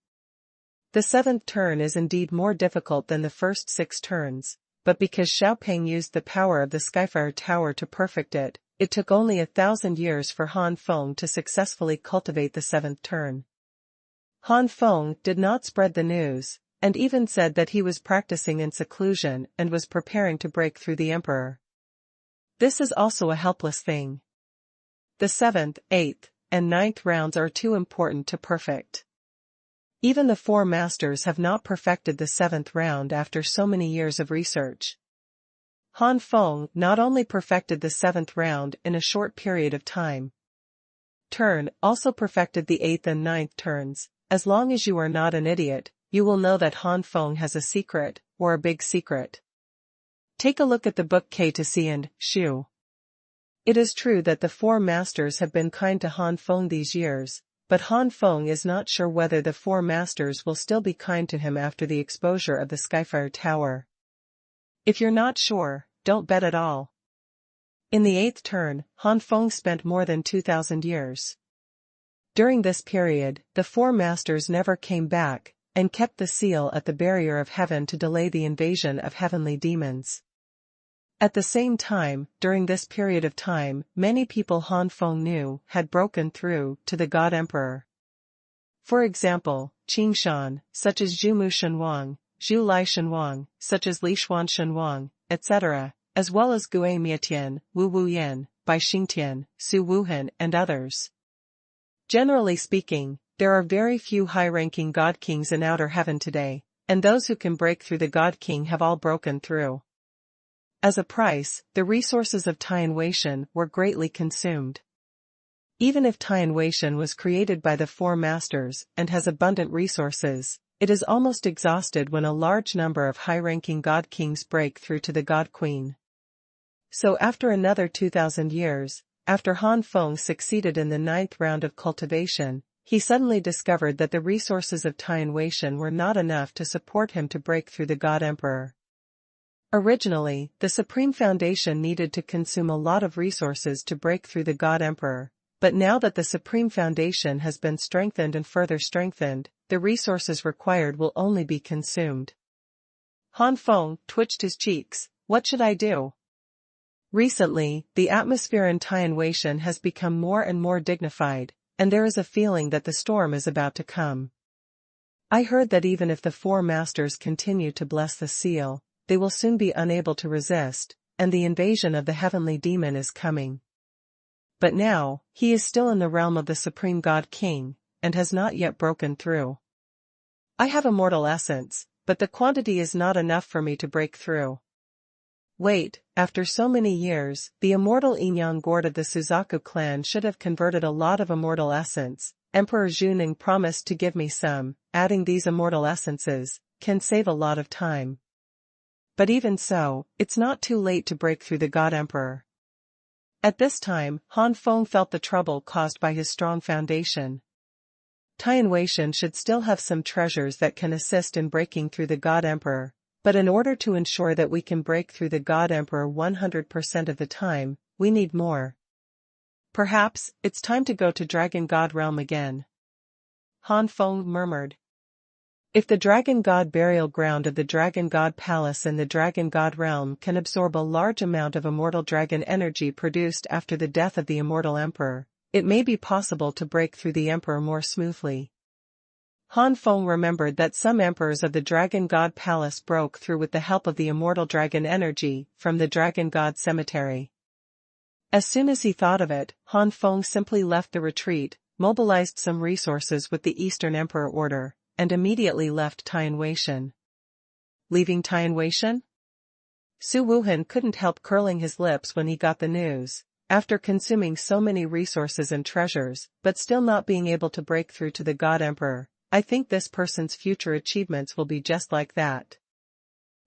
The 7th turn is indeed more difficult than the first 6 turns, but because Xiaopeng used the power of the Skyfire Tower to perfect it, it took only 1,000 years for Han Feng to successfully cultivate the 7th turn. Han Feng did not spread the news, and even said that he was practicing in seclusion and was preparing to break through the emperor. This is also a helpless thing. The 7th, 8th, and 9th rounds are too important to perfect. Even the 4 masters have not perfected the 7th round after so many years of research. Han Feng not only perfected the 7th round in a short period of time. Turn also perfected the 8th and 9th turns. As long as you are not an idiot, you will know that Han Feng has a secret, or a big secret. Take a look at the book K to C and Shu. It is true that the 4 masters have been kind to Han Feng these years, but Han Feng is not sure whether the 4 masters will still be kind to him after the exposure of the Skyfire Tower. If you're not sure, don't bet at all. In the 8th turn, Han Feng spent more than 2,000 years. During this period, the 4 masters never came back, and kept the seal at the barrier of heaven to delay the invasion of heavenly demons. At the same time, during this period of time, many people Han Feng knew had broken through to the God Emperor. For example, Qingshan, such as Zhumu Xuanhuan, Zhu Lai Xuanhuan, such as Li Xuan Xuanhuan, etc., as well as Gui Mietian, Wu Wuyan, Bai Xingtian, Su Wuhan and others. Generally speaking, there are very few high-ranking God Kings in outer heaven today, and those who can break through the God King have all broken through. As a price, the resources of Tianhuishan were greatly consumed. Even if Tianhuishan was created by the 4 masters and has abundant resources, it is almost exhausted when a large number of high-ranking God Kings break through to the God Queen. So after another 2,000 years, after Han Feng succeeded in the 9th round of cultivation, he suddenly discovered that the resources of Tianhuishan were not enough to support him to break through the God Emperor. Originally, the Supreme Foundation needed to consume a lot of resources to break through the God Emperor, but now that the Supreme Foundation has been strengthened and further strengthened, the resources required will only be consumed. Han Feng twitched his cheeks. What should I do? Recently, the atmosphere in Tianhuishan has become more and more dignified, and there is a feeling that the storm is about to come. I heard that even if the 4 masters continue to bless the seal, they will soon be unable to resist, and the invasion of the heavenly demon is coming. But now, he is still in the realm of the Supreme God King, and has not yet broken through. I have immortal essence, but the quantity is not enough for me to break through. Wait, after so many years, the immortal Inyang Gord of the Suzaku clan should have converted a lot of immortal essence. Emperor Zhuning promised to give me some. Adding these immortal essences can save a lot of time. But even so, it's not too late to break through the God Emperor. At this time, Han Feng felt the trouble caused by his strong foundation. Tianhuishan should still have some treasures that can assist in breaking through the God Emperor. But in order to ensure that we can break through the God Emperor 100% of the time, we need more. Perhaps, it's time to go to Dragon God Realm again. Han Feng murmured. If the Dragon God burial ground of the Dragon God Palace in the Dragon God Realm can absorb a large amount of immortal dragon energy produced after the death of the immortal Emperor, it may be possible to break through the Emperor more smoothly. Han Feng remembered that some emperors of the Dragon God Palace broke through with the help of the immortal dragon energy from the Dragon God Cemetery. As soon as he thought of it, Han Feng simply left the retreat, mobilized some resources with the Eastern Emperor Order, and immediately left Tianhuishan. Leaving Tianhuishan? Su Wuhan couldn't help curling his lips when he got the news. After consuming so many resources and treasures, but still not being able to break through to the God Emperor, I think this person's future achievements will be just like that.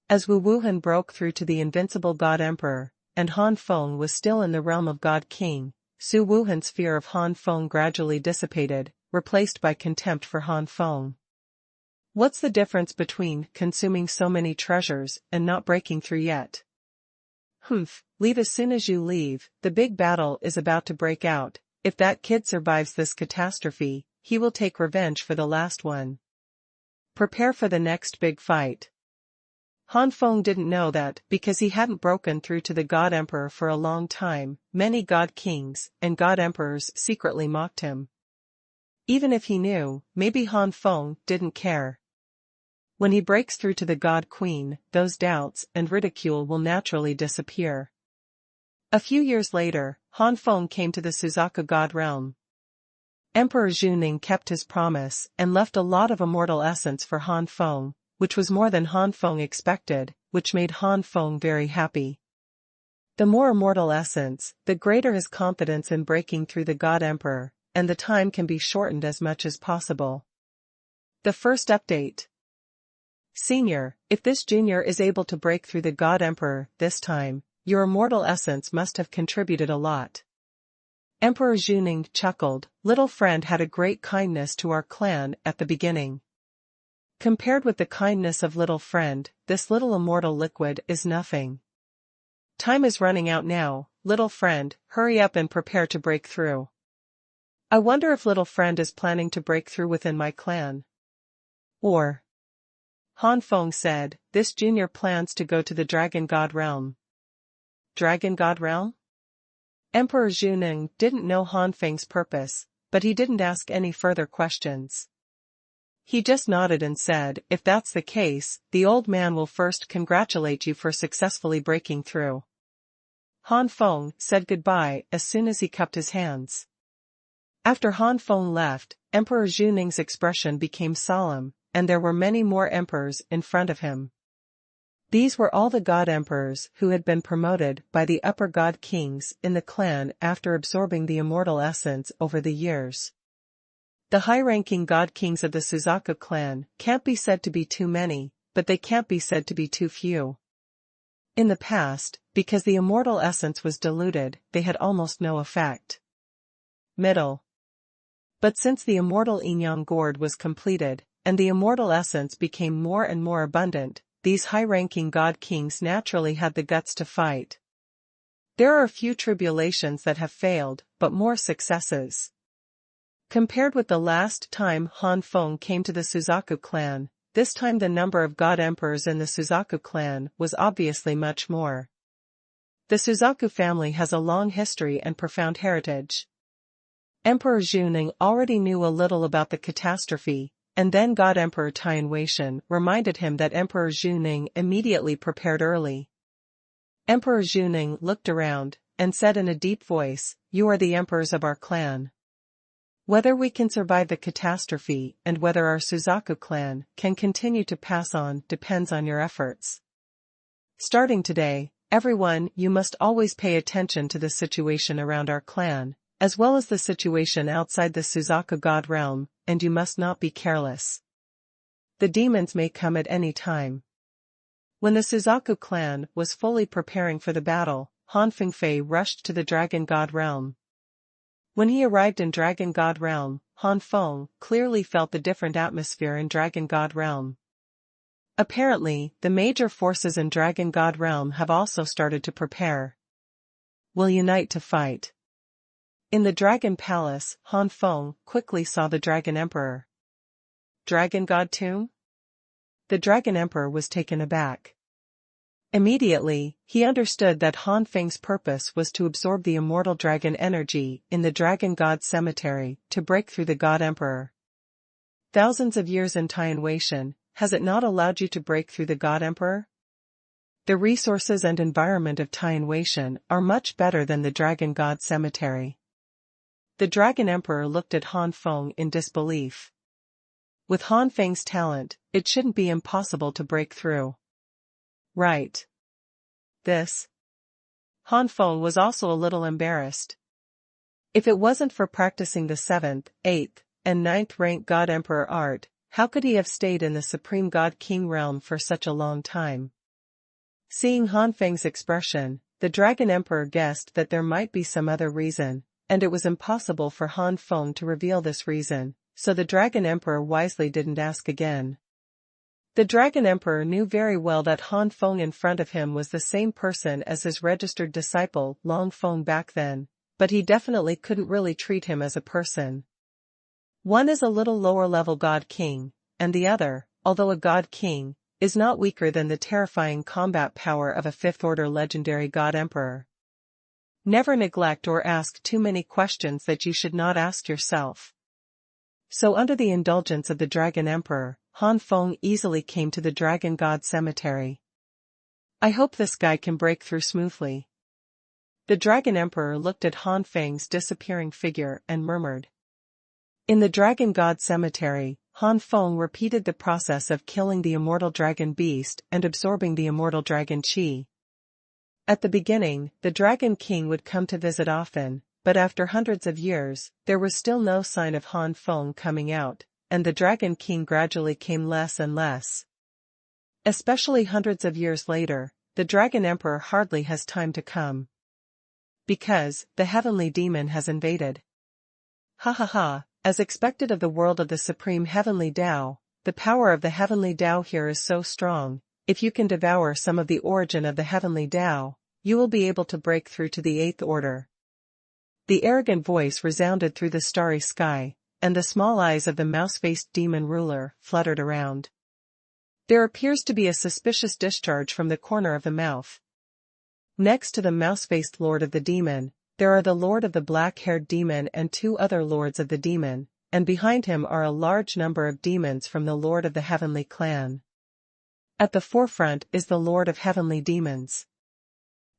As Xuanhuan broke through to the invincible God Emperor, and Han Feng was still in the realm of God King, Xuanhuan's fear of Han Feng gradually dissipated, replaced by contempt for Han Feng. What's the difference between consuming so many treasures and not breaking through yet? Humph, leave as soon as you leave, the big battle is about to break out. If that kid survives this catastrophe, he will take revenge for the last one. Prepare for the next big fight. Han Feng didn't know that, because he hadn't broken through to the God Emperor for a long time, many God Kings and God Emperors secretly mocked him. Even if he knew, maybe Han Feng didn't care. When he breaks through to the God Queen, those doubts and ridicule will naturally disappear. A few years later, Han Feng came to the Suzaku God realm. Emperor Xuanning kept his promise and left a lot of immortal essence for Han Feng, which was more than Han Feng expected, which made Han Feng very happy. The more immortal essence, the greater his confidence in breaking through the God Emperor, and the time can be shortened as much as possible. The first update. Senior, if this junior is able to break through the God Emperor this time, your immortal essence must have contributed a lot. Emperor Xuanning chuckled. Little friend had a great kindness to our clan at the beginning. Compared with the kindness of little friend, this little immortal liquid is nothing. Time is running out now, little friend, hurry up and prepare to break through. I wonder if little friend is planning to break through within my clan. Or, Han Feng said, this junior plans to go to the Dragon God realm. Dragon God realm? Emperor Xuanning didn't know Han Feng's purpose, but he didn't ask any further questions. He just nodded and said, if that's the case, the old man will first congratulate you for successfully breaking through. Han Feng said goodbye as soon as he cupped his hands. After Han Feng left, Emperor Xuanning's expression became solemn, and there were many more emperors in front of him. These were all the God Emperors who had been promoted by the upper God Kings in the clan after absorbing the immortal essence over the years. The high-ranking God Kings of the Suzaku clan can't be said to be too many, but they can't be said to be too few. In the past, because the immortal essence was diluted, they had almost no effect. Middle. But since the immortal Yin-Yang gourd was completed, and the immortal essence became more and more abundant, these high-ranking God Kings naturally had the guts to fight. There are a few tribulations that have failed, but more successes. Compared with the last time Han Feng came to the Suzaku clan, this time the number of God Emperors in the Suzaku clan was obviously much more. The Suzaku family has a long history and profound heritage. Emperor Xuanning already knew a little about the catastrophe, and then God Emperor Tianweishan reminded him that Emperor Xuanning immediately prepared early. Emperor Xuanning looked around, and said in a deep voice, "You are the emperors of our clan. Whether we can survive the catastrophe and whether our Suzaku clan can continue to pass on depends on your efforts. Starting today, everyone, you must always pay attention to the situation around our clan, as well as the situation outside the Suzaku God realm, and you must not be careless. The demons may come at any time." When the Suzaku clan was fully preparing for the battle, Han Feng rushed to the Dragon God realm. When he arrived in Dragon God realm, Han Feng clearly felt the different atmosphere in Dragon God realm. Apparently, the major forces in Dragon God realm have also started to prepare. Will unite to fight. In the Dragon Palace, Han Feng quickly saw the Dragon Emperor. Dragon God tomb? The Dragon Emperor was taken aback. Immediately, he understood that Han Feng's purpose was to absorb the immortal dragon energy in the Dragon God cemetery to break through the God Emperor. Thousands of years in Tianweishan, has it not allowed you to break through the God Emperor? The resources and environment of Tianweishan are much better than the Dragon God cemetery. The Dragon Emperor looked at Han Feng in disbelief. With Han Feng's talent, it shouldn't be impossible to break through. Right. This. Han Feng was also a little embarrassed. If it wasn't for practicing the 7th, 8th, and 9th rank God Emperor art, how could he have stayed in the Supreme God King realm for such a long time? Seeing Han Feng's expression, the Dragon Emperor guessed that there might be some other reason, and it was impossible for Han Feng to reveal this reason, so the Dragon Emperor wisely didn't ask again. The Dragon Emperor knew very well that Han Feng in front of him was the same person as his registered disciple Long Feng back then, but he definitely couldn't really treat him as a person. One is a little lower-level God King, and the other, although a God King, is not weaker than the terrifying combat power of a fifth-order legendary God Emperor. Never neglect or ask too many questions that you should not ask yourself. So under the indulgence of the Dragon Emperor, Han Feng easily came to the Dragon God Cemetery. I hope this guy can break through smoothly. The Dragon Emperor looked at Han Feng's disappearing figure and murmured. In the Dragon God Cemetery, Han Feng repeated the process of killing the immortal dragon beast and absorbing the immortal dragon Chi. At the beginning, the Dragon King would come to visit often, but after hundreds of years, there was still no sign of Han Feng coming out, and the Dragon King gradually came less and less. Especially hundreds of years later, the Dragon Emperor hardly has time to come. Because, the heavenly demon has invaded. Ha ha ha, as expected of the world of the supreme heavenly Tao, the power of the heavenly Tao here is so strong, if you can devour some of the origin of the heavenly Tao, you will be able to break through to the eighth order. The arrogant voice resounded through the starry sky, and the small eyes of the mouse-faced demon ruler fluttered around. There appears to be a suspicious discharge from the corner of the mouth. Next to the mouse-faced lord of the demon, there are the lord of the black-haired demon and two other lords of the demon, and behind him are a large number of demons from the lord of the heavenly clan. At the forefront is the lord of heavenly demons.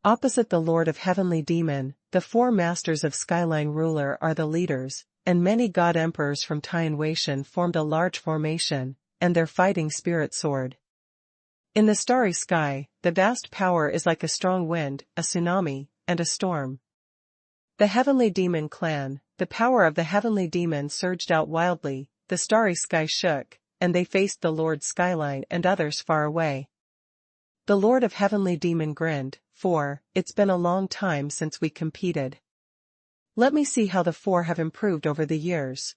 Opposite the lord of heavenly demon, the four masters of Skyline ruler are the leaders, and many god emperors from Tian Weishan formed a large formation, and their fighting spirit soared. In the starry sky, the vast power is like a strong wind, a tsunami, and a storm. The heavenly demon clan, the power of the heavenly demon surged out wildly, the starry sky shook, and they faced the Lord Skyline and others far away. The Lord of heavenly demon grinned, it's been a long time since we competed. Let me see how the four have improved over the years.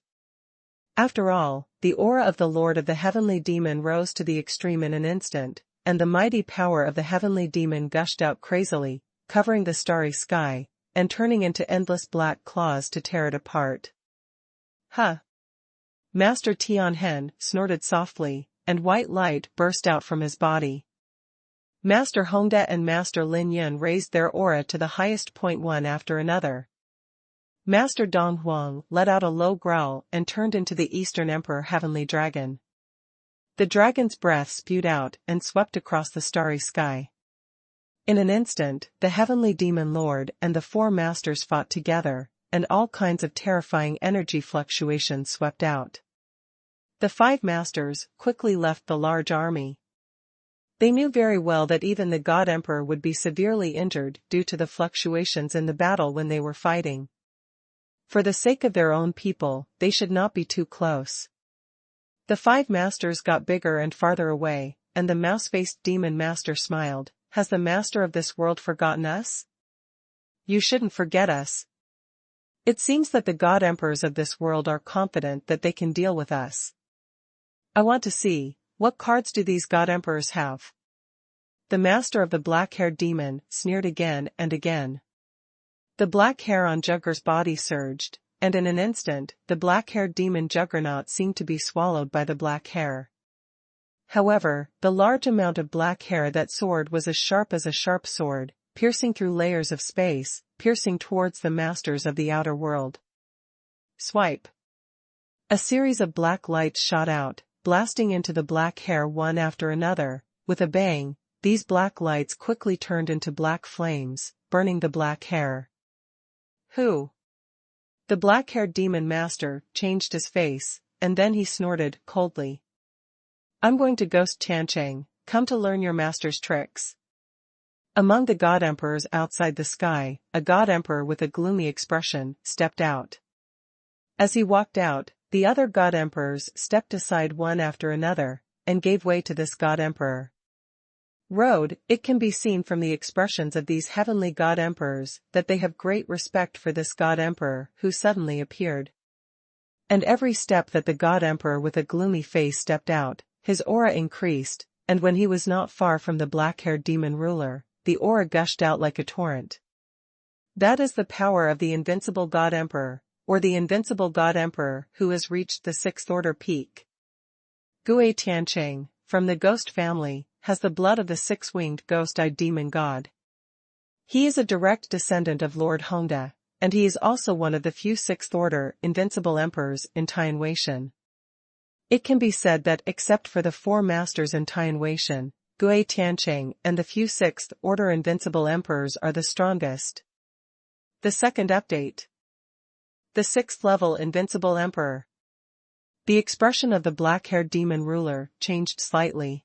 After all, the aura of the Lord of the heavenly demon rose to the extreme in an instant, and the mighty power of the heavenly demon gushed out crazily, covering the starry sky, and turning into endless black claws to tear it apart. Huh! Master Tianhen snorted softly, and white light burst out from his body. Master Hongda and Master Lin Yun raised their aura to the highest point one after another. Master Dong Huang let out a low growl and turned into the Eastern Emperor Heavenly Dragon. The dragon's breath spewed out and swept across the starry sky. In an instant, the heavenly demon lord and the four masters fought together, and all kinds of terrifying energy fluctuations swept out. The five masters quickly left the large army. They knew very well that even the God Emperor would be severely injured due to the fluctuations in the battle when they were fighting. For the sake of their own people, they should not be too close. The five masters got bigger and farther away, and the mouse-faced demon master smiled. Has the master of this world forgotten us? You shouldn't forget us. It seems that the God Emperors of this world are confident that they can deal with us. I want to see, what cards do these God Emperors have? The master of the black-haired demon sneered again and again. The black hair on Jugger's body surged, and in an instant, the black-haired demon Juggernaut seemed to be swallowed by the black hair. However, the large amount of black hair that soared was as a sharp sword, piercing through layers of space, piercing towards the masters of the outer world. Swipe. A series of black lights shot out, blasting into the black hair one after another. With a bang, these black lights quickly turned into black flames, burning the black hair. Who? The black-haired demon master changed his face, and then he snorted coldly. I'm going to Ghost Chanchang, come to learn your master's tricks. Among the God Emperors outside the sky, a God Emperor with a gloomy expression stepped out. As he walked out, the other God Emperors stepped aside one after another, and gave way to this God Emperor. Road, it can be seen from the expressions of these heavenly god emperors that they have great respect for this god emperor who suddenly appeared. And every step that the god emperor with a gloomy face stepped out, his aura increased, and when he was not far from the black-haired demon ruler, the aura gushed out like a torrent. That is the power of the invincible god emperor, or the invincible god emperor who has reached the sixth order peak. Gui Tiancheng, from the ghost family, has the blood of the six-winged ghost-eyed demon god. He is a direct descendant of Lord Hongda, and he is also one of the few sixth-order invincible emperors in Taiyan Weishan. It can be said that except for the four masters in Taiyan Weishan, Gui Tiancheng and the few sixth-order invincible emperors are the strongest. The second update. The sixth-level invincible emperor. The expression of the black-haired demon ruler changed slightly.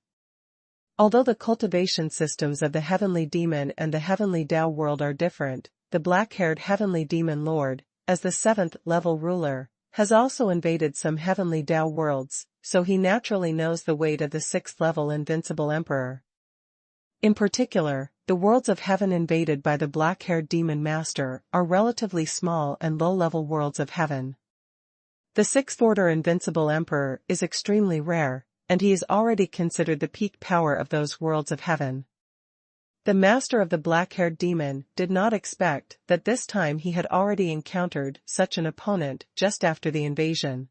Although the cultivation systems of the heavenly demon and the heavenly Tao world are different, the black-haired heavenly demon lord, as the seventh-level ruler, has also invaded some heavenly Tao worlds, so he naturally knows the weight of the sixth-level invincible emperor. In particular, the worlds of heaven invaded by the black-haired demon master are relatively small and low-level worlds of heaven. The sixth-order invincible emperor is extremely rare, and he is already considered the peak power of those worlds of heaven. The master of the black-haired demon did not expect that this time he had already encountered such an opponent just after the invasion.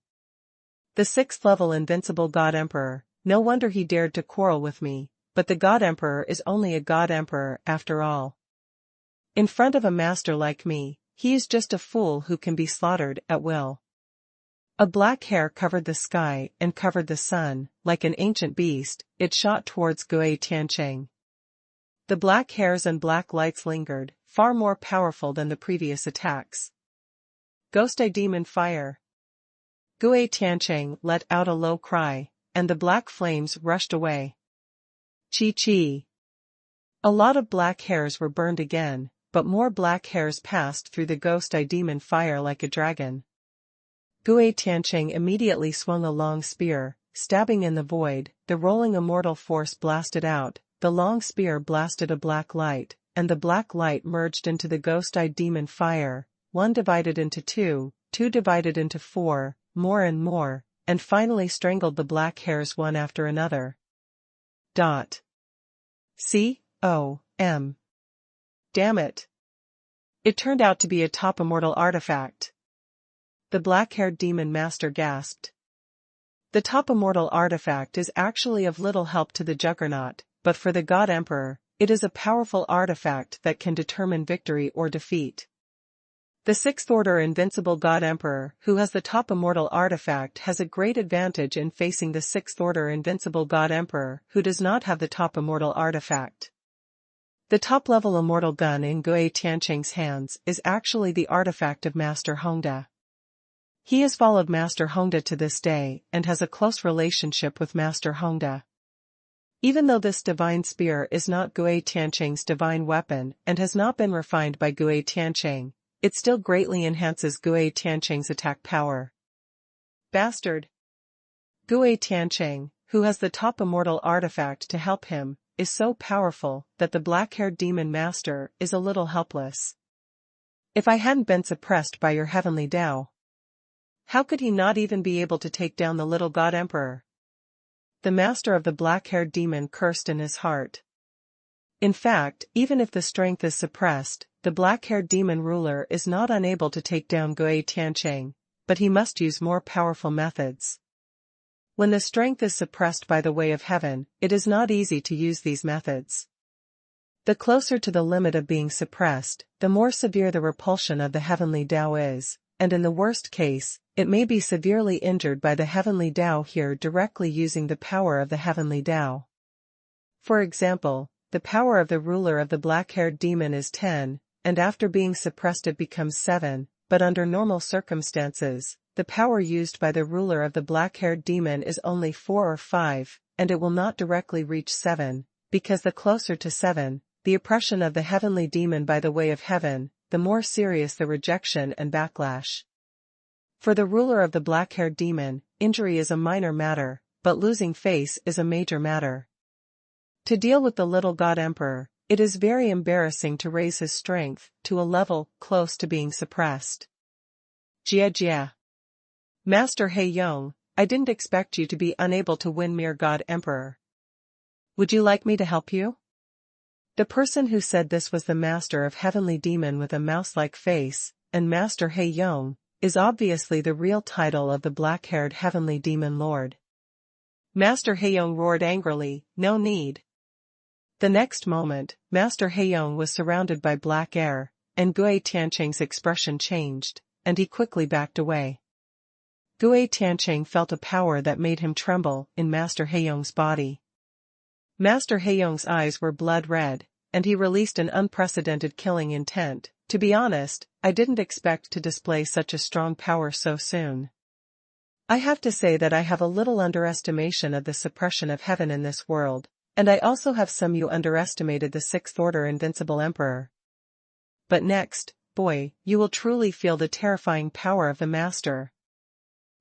The sixth-level invincible god emperor, no wonder he dared to quarrel with me, but the god emperor is only a god emperor after all. In front of a master like me, he is just a fool who can be slaughtered at will. A black hair covered the sky and covered the sun, like an ancient beast, it shot towards Gui Tiancheng. The black hairs and black lights lingered, far more powerful than the previous attacks. Ghost-eye demon fire. Gui Tiancheng let out a low cry, and the black flames rushed away. Chi. A lot of black hairs were burned again, but more black hairs passed through the ghost-eye demon fire like a dragon. Gui Tiancheng immediately swung a long spear, stabbing in the void, the rolling immortal force blasted out, the long spear blasted a black light, and the black light merged into the ghost-eyed demon fire, one divided into two, two divided into four, more and more, and finally strangled the black hairs one after another. C-O-M. Damn it. It turned out to be a top immortal artifact. The black-haired demon master gasped. The top immortal artifact is actually of little help to the Juggernaut, but for the God Emperor, it is a powerful artifact that can determine victory or defeat. The sixth-order invincible God Emperor who has the top immortal artifact has a great advantage in facing the sixth-order invincible God Emperor who does not have the top immortal artifact. The top-level immortal gun in Gui Tiancheng's hands is actually the artifact of Master Hongda. He has followed Master Hongda to this day and has a close relationship with Master Hongda. Even though this divine spear is not Gui Tiancheng's divine weapon and has not been refined by Gui Tiancheng, it still greatly enhances Gui Tiancheng's attack power. Bastard! Gui Tiancheng, who has the top immortal artifact to help him, is so powerful that the black-haired demon master is a little helpless. If I hadn't been suppressed by your heavenly Tao, how could he not even be able to take down the little God Emperor? The master of the black-haired demon cursed in his heart. In fact, even if the strength is suppressed, the black-haired demon ruler is not unable to take down Gui Tiancheng, but he must use more powerful methods. When the strength is suppressed by the way of heaven, it is not easy to use these methods. The closer to the limit of being suppressed, the more severe the repulsion of the heavenly Tao is, and in the worst case, it may be severely injured by the heavenly Tao here directly using the power of the heavenly Tao. For example, the power of the ruler of the black-haired demon is 10, and after being suppressed it becomes 7, but under normal circumstances, the power used by the ruler of the black-haired demon is only 4 or 5, and it will not directly reach 7, because the closer to 7, the oppression of the heavenly demon by the way of heaven, the more serious the rejection and backlash. For the ruler of the black-haired demon, injury is a minor matter, but losing face is a major matter. To deal with the little God Emperor, it is very embarrassing to raise his strength to a level close to being suppressed. Jia Jia. Master He Yong, I didn't expect you to be unable to win mere God Emperor. Would you like me to help you? The person who said this was the master of Heavenly Demon with a mouse-like face, and Master He Yong is obviously the real title of the black-haired Heavenly Demon Lord. Master He Yong roared angrily, no need. The next moment, Master He Yong was surrounded by black air, and Gui Tianqing's expression changed, and he quickly backed away. Gui Tianqing felt a power that made him tremble in Master He Yong's body. Master He Yong's eyes were blood red, and he released an unprecedented killing intent. To be honest, I didn't expect to display such a strong power so soon. I have to say that I have a little underestimation of the suppression of heaven in this world, and I also have some you underestimated the Sixth Order Invincible Emperor. But next, boy, you will truly feel the terrifying power of the Master.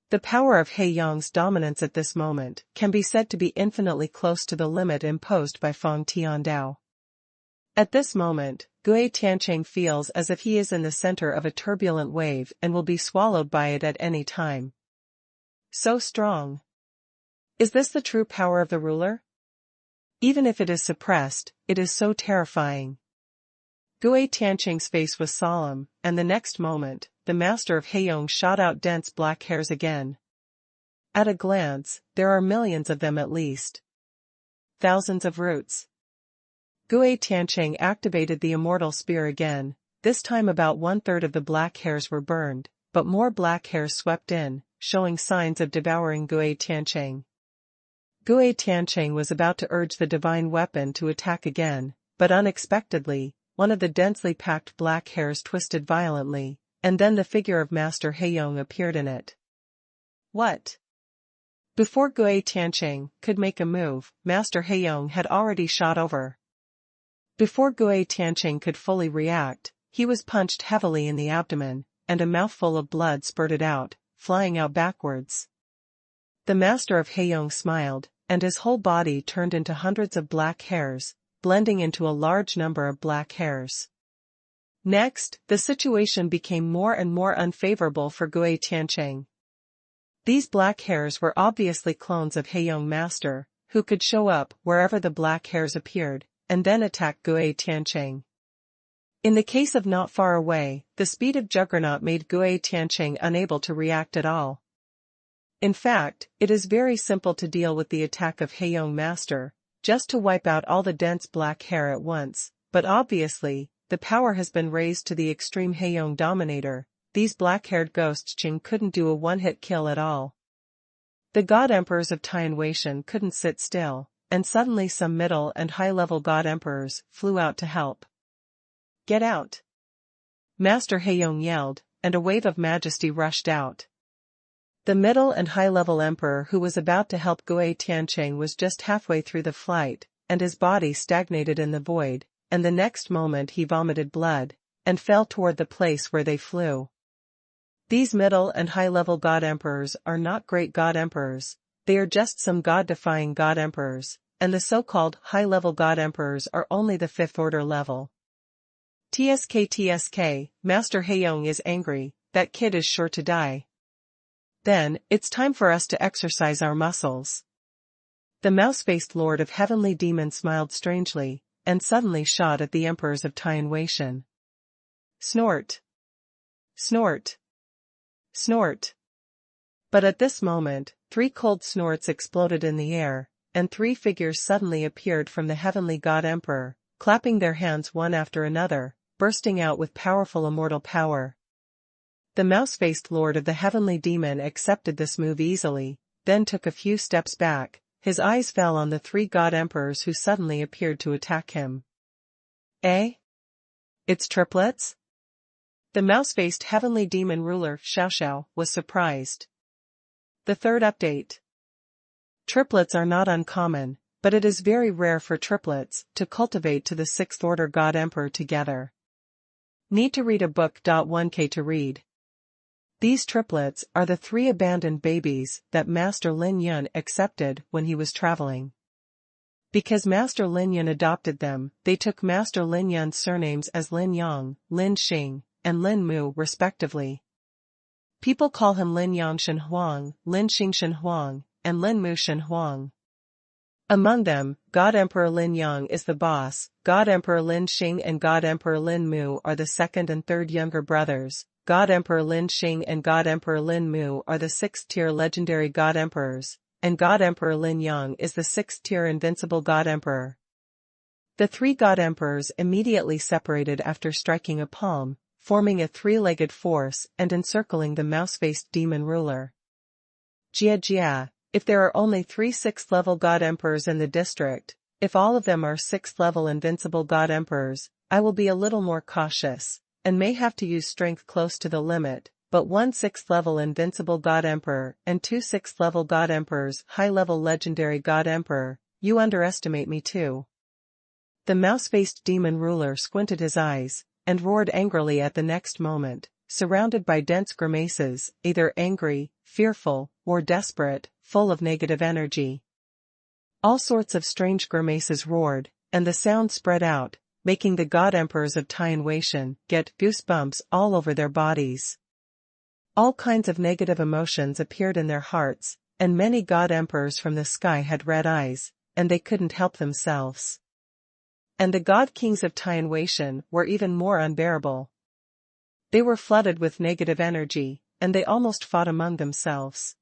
The power of He Yong's dominance at this moment can be said to be infinitely close to the limit imposed by Feng Tiandao. At this moment, Gui Tianqing feels as if he is in the center of a turbulent wave and will be swallowed by it at any time. So strong. Is this the true power of the ruler? Even if it is suppressed, it is so terrifying. Gui Tianqing's face was solemn, and the next moment, the master of He Yong shot out dense black hairs again. At a glance, there are millions of them at least. Thousands of roots. Gui Tianqing activated the immortal spear again. This time about 1/3 of the black hairs were burned, but more black hairs swept in, showing signs of devouring Gui Tianqing. Gui Tianqing was about to urge the divine weapon to attack again, but unexpectedly, one of the densely packed black hairs twisted violently, and then the figure of Master He Yong appeared in it. What? Before Gui Tianqing could make a move, Master He Yong had already shot over. Before Gui Tianqing could fully react, he was punched heavily in the abdomen, and a mouthful of blood spurted out, flying out backwards. The master of He Yong smiled, and his whole body turned into hundreds of black hairs, blending into a large number of black hairs. Next, the situation became more and more unfavorable for Gui Tianqing. These black hairs were obviously clones of He Yong Master, who could show up wherever the black hairs appeared, and then attack Gui Tianqing. In the case of not far away, the speed of Juggernaut made Gui Tianqing unable to react at all. In fact, it is very simple to deal with the attack of He Yong Master, just to wipe out all the dense black hair at once, but obviously, the power has been raised to the extreme He Yong Dominator. These black-haired ghosts Qing couldn't do a one-hit kill at all. The God Emperors of Tianwei couldn't sit still, and suddenly some middle and high-level God Emperors flew out to help. Get out! Master He Yong yelled, and a wave of majesty rushed out. The middle and high-level emperor who was about to help Gui Tianqing was just halfway through the flight, and his body stagnated in the void, and the next moment he vomited blood, and fell toward the place where they flew. These middle and high-level God Emperors are not great God Emperors, they are just some God-defying God Emperors, and the so-called high-level God Emperors are only the fifth order level. TSK, Master He Yong is angry, that kid is sure to die. Then, it's time for us to exercise our muscles. The mouse-faced Lord of Heavenly Demon smiled strangely, and suddenly shot at the Emperors of Tianwei. Snort! Snort! Snort! But at this moment, 3 cold snorts exploded in the air, and 3 figures suddenly appeared from the Heavenly God Emperor, clapping their hands one after another, bursting out with powerful immortal power. The mouse-faced Lord of the Heavenly Demon accepted this move easily, then took a few steps back. His eyes fell on the 3 God Emperors who suddenly appeared to attack him. Eh? It's triplets? The mouse-faced Heavenly Demon ruler, Xiao, was surprised. The third update. Triplets are not uncommon, but it is very rare for triplets to cultivate to the 6th order God Emperor together. Need to read a book. 1K to read. These triplets are the 3 abandoned babies that Master Lin Yun accepted when he was traveling. Because Master Lin Yun adopted them, they took Master Lin Yun's surnames as Lin Yong, Lin Xing, and Lin Mu respectively. People call him Lin Yang Xuanhuan, Lin Xing Xuanhuan, and Lin Mu Xuanhuan. Among them, God Emperor Lin Yang is the boss, God Emperor Lin Xing and God Emperor Lin Mu are the second and third younger brothers, God Emperor Lin Xing and God Emperor Lin Mu are the sixth-tier legendary God Emperors, and God Emperor Lin Yang is the sixth-tier invincible God Emperor. The three God Emperors immediately separated after striking a palm, forming a three-legged force and encircling the mouse-faced demon ruler. Jia, if there are only 3 6th-level God Emperors in the district, if all of them are 6th-level invincible God Emperors, I will be a little more cautious, and may have to use strength close to the limit, but 1 6th-level invincible God Emperor and 2 6th-level God Emperors, high-level legendary God Emperor, you underestimate me too. The mouse-faced demon ruler squinted his eyes, and roared angrily at the next moment, surrounded by dense grimaces, either angry, fearful, or desperate, full of negative energy. All sorts of strange grimaces roared, and the sound spread out, making the God Emperors of Tai and Wei-shen get goosebumps all over their bodies. All kinds of negative emotions appeared in their hearts, and many God Emperors from the sky had red eyes, and they couldn't help themselves. And the God Kings of Tai and Wei-shen were even more unbearable. They were flooded with negative energy, and they almost fought among themselves.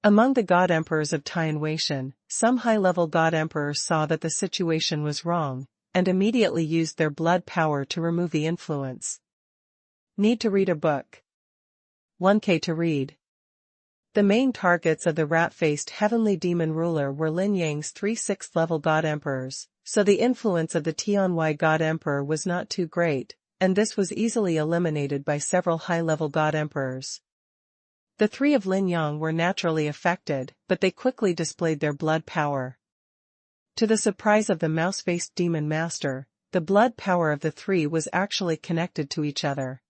Among the God Emperors of Tai and Wei-shen, some high-level God Emperors saw that the situation was wrong, and immediately used their blood power to remove the influence. Need to read a book. 1K to read. The main targets of the rat-faced heavenly demon ruler were Lin Yang's 3 6th-level God Emperors, so the influence of the Tianwei God Emperor was not too great, and this was easily eliminated by several high-level God Emperors. The 3 of Lin Yang were naturally affected, but they quickly displayed their blood power. To the surprise of the mouse-faced demon master, the blood power of the 3 was actually connected to each other.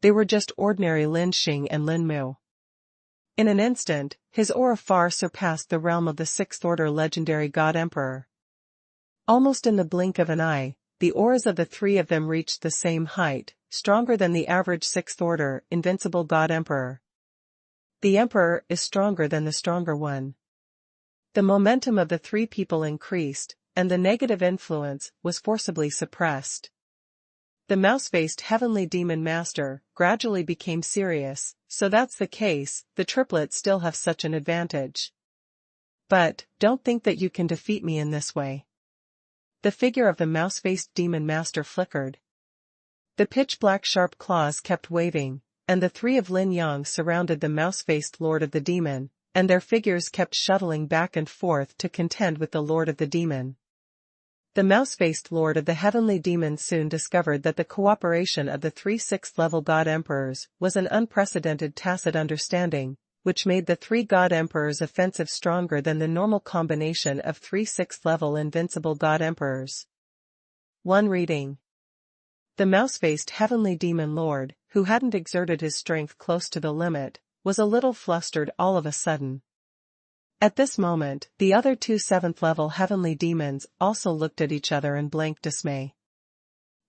They were just ordinary Lin Xing and Lin Mu. In an instant, his aura far surpassed the realm of the 6th-order legendary God Emperor. Almost in the blink of an eye, the auras of the 3 of them reached the same height, stronger than the average 6th-order invincible God Emperor. The Emperor is stronger than the stronger one. The momentum of the 3 people increased, and the negative influence was forcibly suppressed. The mouse-faced heavenly demon master gradually became serious, so that's the case, the triplets still have such an advantage. But, don't think that you can defeat me in this way. The figure of the mouse-faced demon master flickered. The pitch-black sharp claws kept waving, and the 3 of Lin Yang surrounded the mouse-faced lord of the demon, and their figures kept shuttling back and forth to contend with the lord of the demon. The mouse-faced lord of the heavenly demon soon discovered that the cooperation of the 3 6th-level God Emperors was an unprecedented tacit understanding, which made the 3 God Emperors' offensive stronger than the normal combination of 3 6th-level invincible God Emperors. 1 reading. The mouse-faced heavenly demon lord, who hadn't exerted his strength close to the limit, was a little flustered all of a sudden. At this moment, the other 2 7th-level heavenly demons also looked at each other in blank dismay.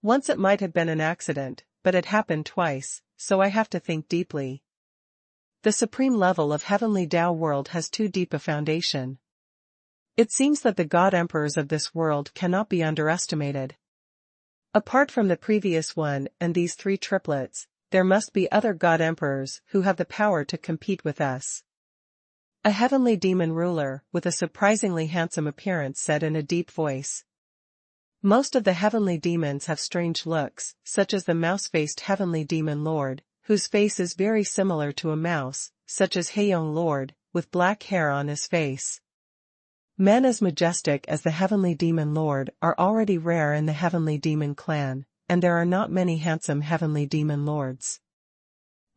Once it might have been an accident, but it happened twice, so I have to think deeply. The supreme level of heavenly Tao world has too deep a foundation. It seems that the God Emperors of this world cannot be underestimated. Apart from the previous one and these 3 triplets, there must be other God Emperors who have the power to compete with us. A heavenly demon ruler with a surprisingly handsome appearance said in a deep voice. Most of the heavenly demons have strange looks, such as the mouse-faced heavenly demon lord, whose face is very similar to a mouse, such as Haeyong Lord, with black hair on his face. Men as majestic as the heavenly demon lord are already rare in the heavenly demon clan, and there are not many handsome heavenly demon lords.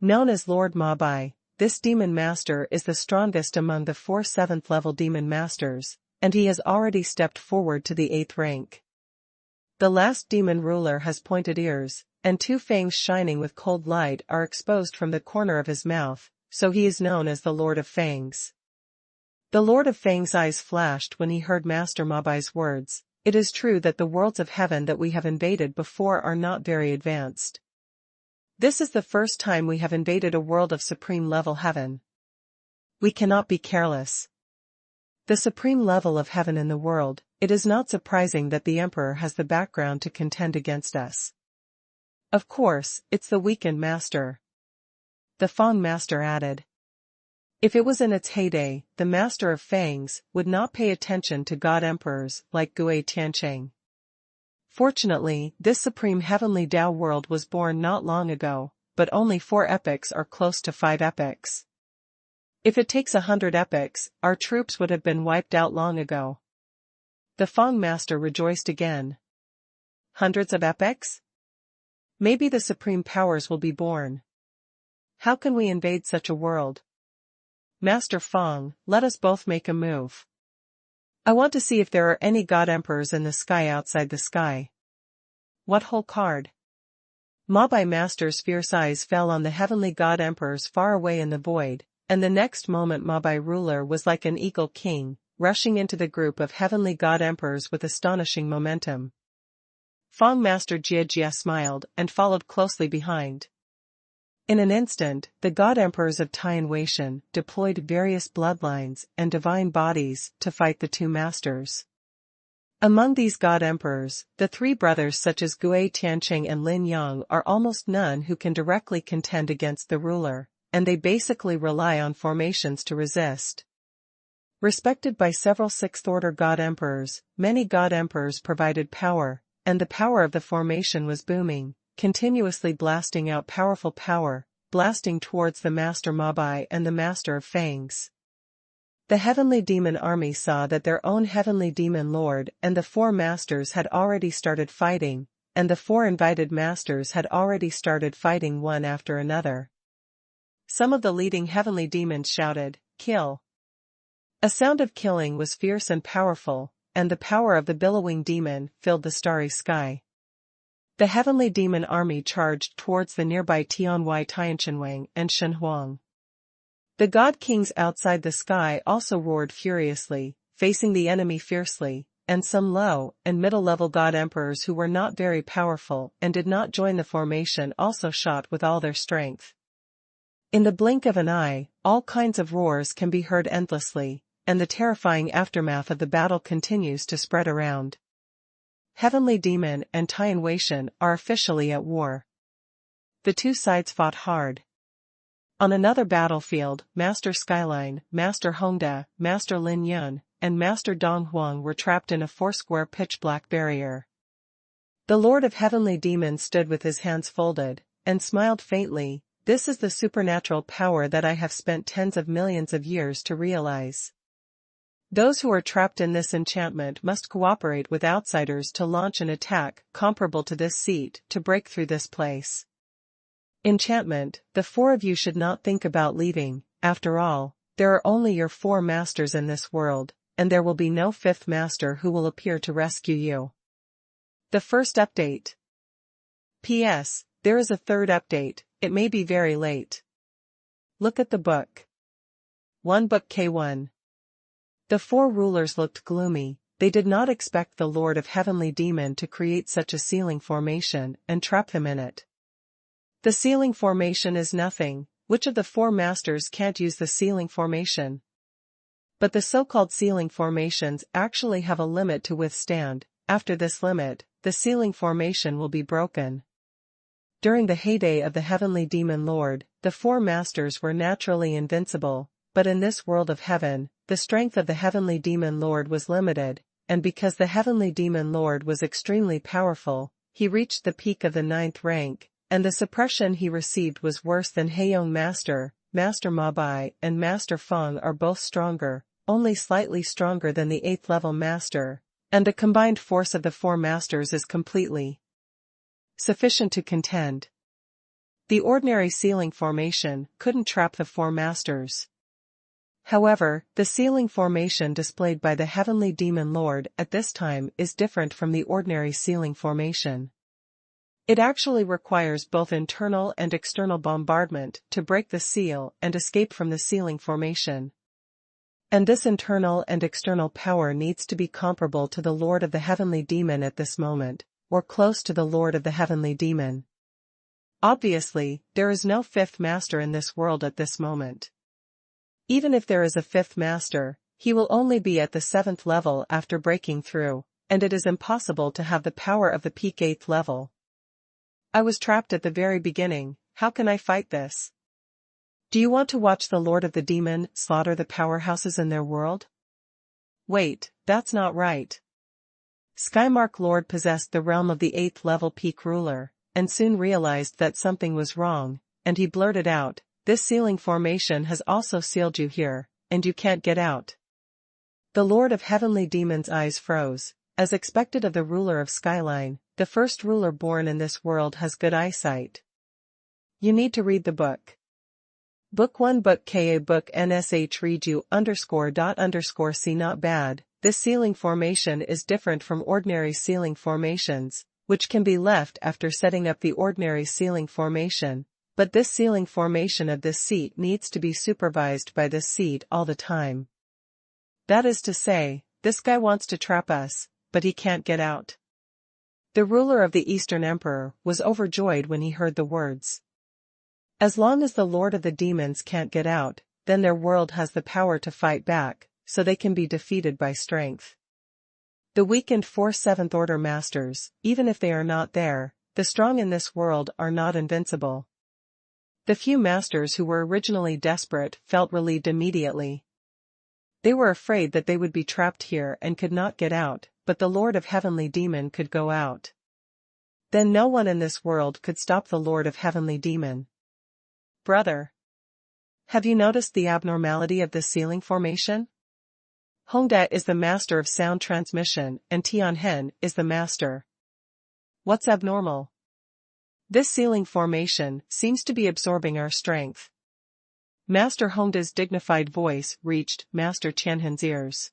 Known as Lord Ma Bai, this demon master is the strongest among the 4 7th-level demon masters, and he has already stepped forward to the 8th rank. The last demon ruler has pointed ears, and 2 fangs shining with cold light are exposed from the corner of his mouth, so he is known as the Lord of Fangs. The Lord of Feng's eyes flashed when he heard Master Ma Bai's words. It is true that the worlds of heaven that we have invaded before are not very advanced. This is the first time we have invaded a world of supreme level heaven. We cannot be careless. The supreme level of heaven in the world, it is not surprising that the Emperor has the background to contend against us. Of course, it's the weakened master. The Feng master added. If it was in its heyday, the master of Fangs would not pay attention to god emperors like Gui Tiancheng. Fortunately, this supreme heavenly Tao world was born not long ago, but only 4 epochs are close to 5 epochs. If it takes 100 epochs, our troops would have been wiped out long ago. The Feng master rejoiced again. Hundreds of epochs? Maybe the supreme powers will be born. How can we invade such a world? Master Feng, let us both make a move. I want to see if there are any god emperors in the sky outside the sky. What whole card? Ma Bai master's fierce eyes fell on the heavenly god emperors far away in the void, and the next moment Ma Bai ruler was like an eagle king, rushing into the group of heavenly god emperors with astonishing momentum. Feng master Jia smiled and followed closely behind. In an instant, the god emperors of Tian Weishan deployed various bloodlines and divine bodies to fight the 2 masters. Among these god emperors, the 3 brothers such as Gui Tiancheng and Lin Yang are almost none who can directly contend against the ruler, and they basically rely on formations to resist. Respected by several 6th-order god emperors, many god emperors provided power, and the power of the formation was booming, continuously blasting out powerful power, blasting towards the Master Ma Bai and the Master of Fangs. The heavenly demon army saw that their own heavenly demon lord and the 4 masters had already started fighting, and the 4 invited masters had already started fighting one after another. Some of the leading heavenly demons shouted, "Kill!" A sound of killing was fierce and powerful, and the power of the billowing demon filled the starry sky. The heavenly demon army charged towards the nearby Tianwai Tianshanwang and Xuanhuan. The god kings outside the sky also roared furiously, facing the enemy fiercely, and some low and middle-level god emperors who were not very powerful and did not join the formation also shot with all their strength. In the blink of an eye, all kinds of roars can be heard endlessly, and the terrifying aftermath of the battle continues to spread around. Heavenly Demon and Tian Weishan are officially at war. The 2 sides fought hard. On another battlefield, Master Skyline, Master Hongda, Master Lin Yun, and Master Dong Huang were trapped in a 4-square pitch-black barrier. The Lord of Heavenly Demons stood with his hands folded, and smiled faintly. This is the supernatural power that I have spent tens of millions of years to realize. Those who are trapped in this enchantment must cooperate with outsiders to launch an attack comparable to this seat to break through this place. Enchantment, the 4 of you should not think about leaving. After all, there are only your 4 masters in this world, and there will be no 5th master who will appear to rescue you. The first update. P.S. There is a 3rd update, it may be very late. Look at the book. 1 Book K1. The 4 rulers looked gloomy. They did not expect the Lord of Heavenly Demon to create such a ceiling formation and trap them in it. The ceiling formation is nothing. Which of the 4 masters can't use the ceiling formation? But the so-called ceiling formations actually have a limit to withstand. After this limit, the ceiling formation will be broken. During the heyday of the Heavenly Demon Lord, the 4 masters were naturally invincible, but in this world of heaven, the strength of the Heavenly Demon Lord was limited, and because the Heavenly Demon Lord was extremely powerful, he reached the peak of the 9th rank, and the suppression he received was worse than Heiyong Master, Master Ma Bai and Master Feng are both stronger, only slightly stronger than the 8th level master, and the combined force of the 4 masters is completely sufficient to contend. The ordinary ceiling formation couldn't trap the 4 masters. However, the ceiling formation displayed by the Heavenly Demon Lord at this time is different from the ordinary ceiling formation. It actually requires both internal and external bombardment to break the seal and escape from the ceiling formation. And this internal and external power needs to be comparable to the Lord of the Heavenly Demon at this moment, or close to the Lord of the Heavenly Demon. Obviously, there is no fifth master in this world at this moment. Even if there is a fifth master, he will only be at the 7th level after breaking through, and it is impossible to have the power of the peak 8th level. I was trapped at the very beginning, how can I fight this? Do you want to watch the Lord of the Demon slaughter the powerhouses in their world? Wait, that's not right. Skymark Lord possessed the realm of the 8th level peak ruler, and soon realized that something was wrong, and he blurted out, "This sealing formation has also sealed you here, and you can't get out." The Lord of Heavenly Demon's eyes froze. As expected of the ruler of Skyline, the first ruler born in this world has good eyesight. You need to read the book. Book 1 Book KA Book NSH Read you _._C Not bad. This sealing formation is different from ordinary sealing formations, which can be left after setting up the ordinary sealing formation, but this sealing formation of this seat needs to be supervised by this seat all the time. That is to say, this guy wants to trap us, but he can't get out. The ruler of the Eastern Emperor was overjoyed when he heard the words. As long as the Lord of the Demons can't get out, then their world has the power to fight back, so they can be defeated by strength. The weakened 4 7th Order Masters, even if they are not there, the strong in this world are not invincible. The few masters who were originally desperate felt relieved immediately. They were afraid that they would be trapped here and could not get out, but the Lord of Heavenly Demon could go out. Then no one in this world could stop the Lord of Heavenly Demon. Brother, have you noticed the abnormality of this sealing formation? Hongda is the master of sound transmission and Tianhen is the master. What's abnormal? This sealing formation seems to be absorbing our strength. Master Hongda's dignified voice reached Master Tianhen's ears.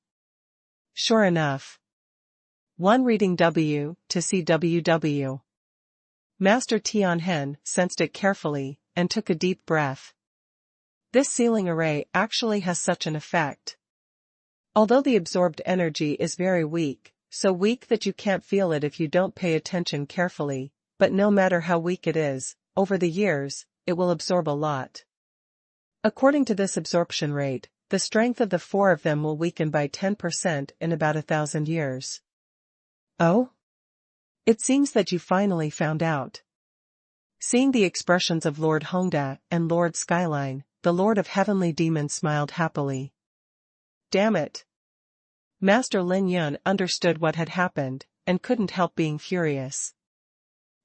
Sure enough. One reading W to CWW. Master Tianhen sensed it carefully and took a deep breath. This sealing array actually has such an effect. Although the absorbed energy is very weak, so weak that you can't feel it if you don't pay attention carefully, but no matter how weak it is, over the years, it will absorb a lot. According to this absorption rate, the strength of the 4 of them will weaken by 10% in about 1,000 years. Oh? It seems that you finally found out. Seeing the expressions of Lord Hongda and Lord Skyline, the Lord of Heavenly Demon smiled happily. Damn it! Master Lin Yun understood what had happened, and couldn't help being furious.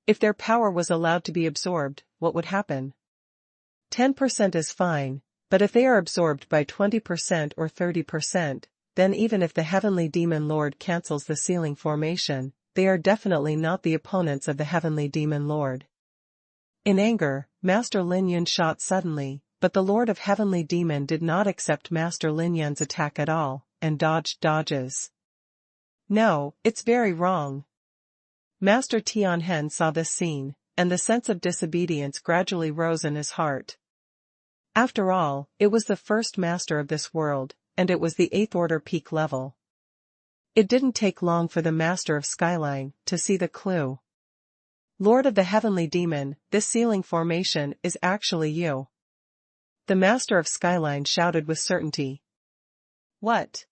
If their power was allowed to be absorbed, what would happen? 10% is fine, but if they are absorbed by 20% or 30%, then even if the Heavenly Demon Lord cancels the sealing formation, they are definitely not the opponents of the Heavenly Demon Lord. In anger, Master Lin Yun shot suddenly, but the Lord of Heavenly Demon did not accept Master Lin Yun's attack at all, and dodges. No, it's very wrong. Master Tianhen saw this scene, and the sense of disobedience gradually rose in his heart. After all, it was the first master of this world, and it was the 8th Order peak level. It didn't take long for the Master of Skyline to see the clue. Lord of the Heavenly Demon, this sealing formation is actually you. The Master of Skyline shouted with certainty. What?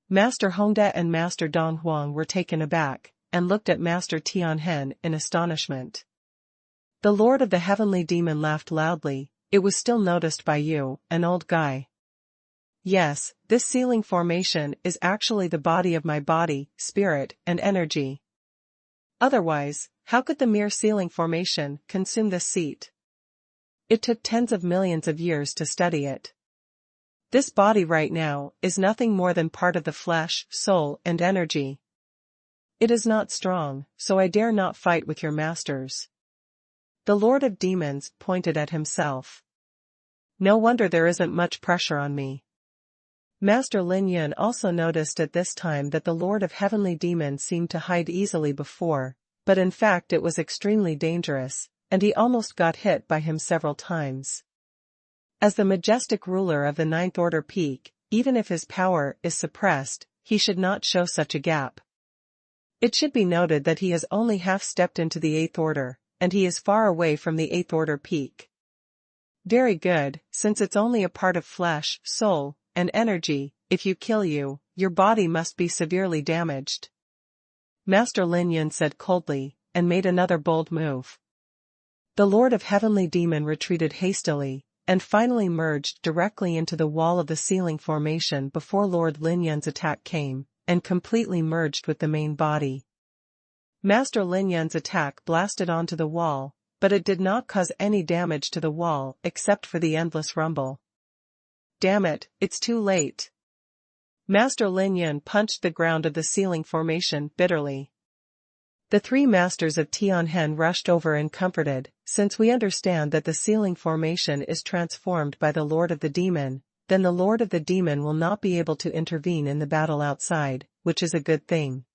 Master Hongda and Master Dong Huang were taken aback, and looked at Master Tianhen in astonishment. The Lord of the Heavenly Demon laughed loudly. It was still noticed by you, an old guy. Yes, this sealing formation is actually the body of my body, spirit, and energy. Otherwise, how could the mere sealing formation consume this seat? It took tens of millions of years to study it. This body right now is nothing more than part of the flesh, soul, and energy. It is not strong, so I dare not fight with your masters. The Lord of Demons pointed at himself. No wonder there isn't much pressure on me. Master Lin Yun also noticed at this time that the Lord of Heavenly Demons seemed to hide easily before, but in fact it was extremely dangerous, and he almost got hit by him several times. As the majestic ruler of the 9th Order peak, even if his power is suppressed, he should not show such a gap. It should be noted that he has only half stepped into the 8th order, and he is far away from the 8th order peak. Very good, since it's only a part of flesh, soul, and energy. If you kill you, your body must be severely damaged. Master Lin Yun said coldly, and made another bold move. The Lord of Heavenly Demon retreated hastily, and finally merged directly into the wall of the ceiling formation before Lord Lin Yun's attack came, and completely merged with the main body. Master Lin Yun's attack blasted onto the wall, but it did not cause any damage to the wall except for the endless rumble. Damn it, it's too late. Master Lin Yun punched the ground of the ceiling formation bitterly. The 3 masters of Tianhen rushed over and comforted, since we understand that the ceiling formation is transformed by the Lord of the Demon, then the Lord of the Demon will not be able to intervene in the battle outside, which is a good thing.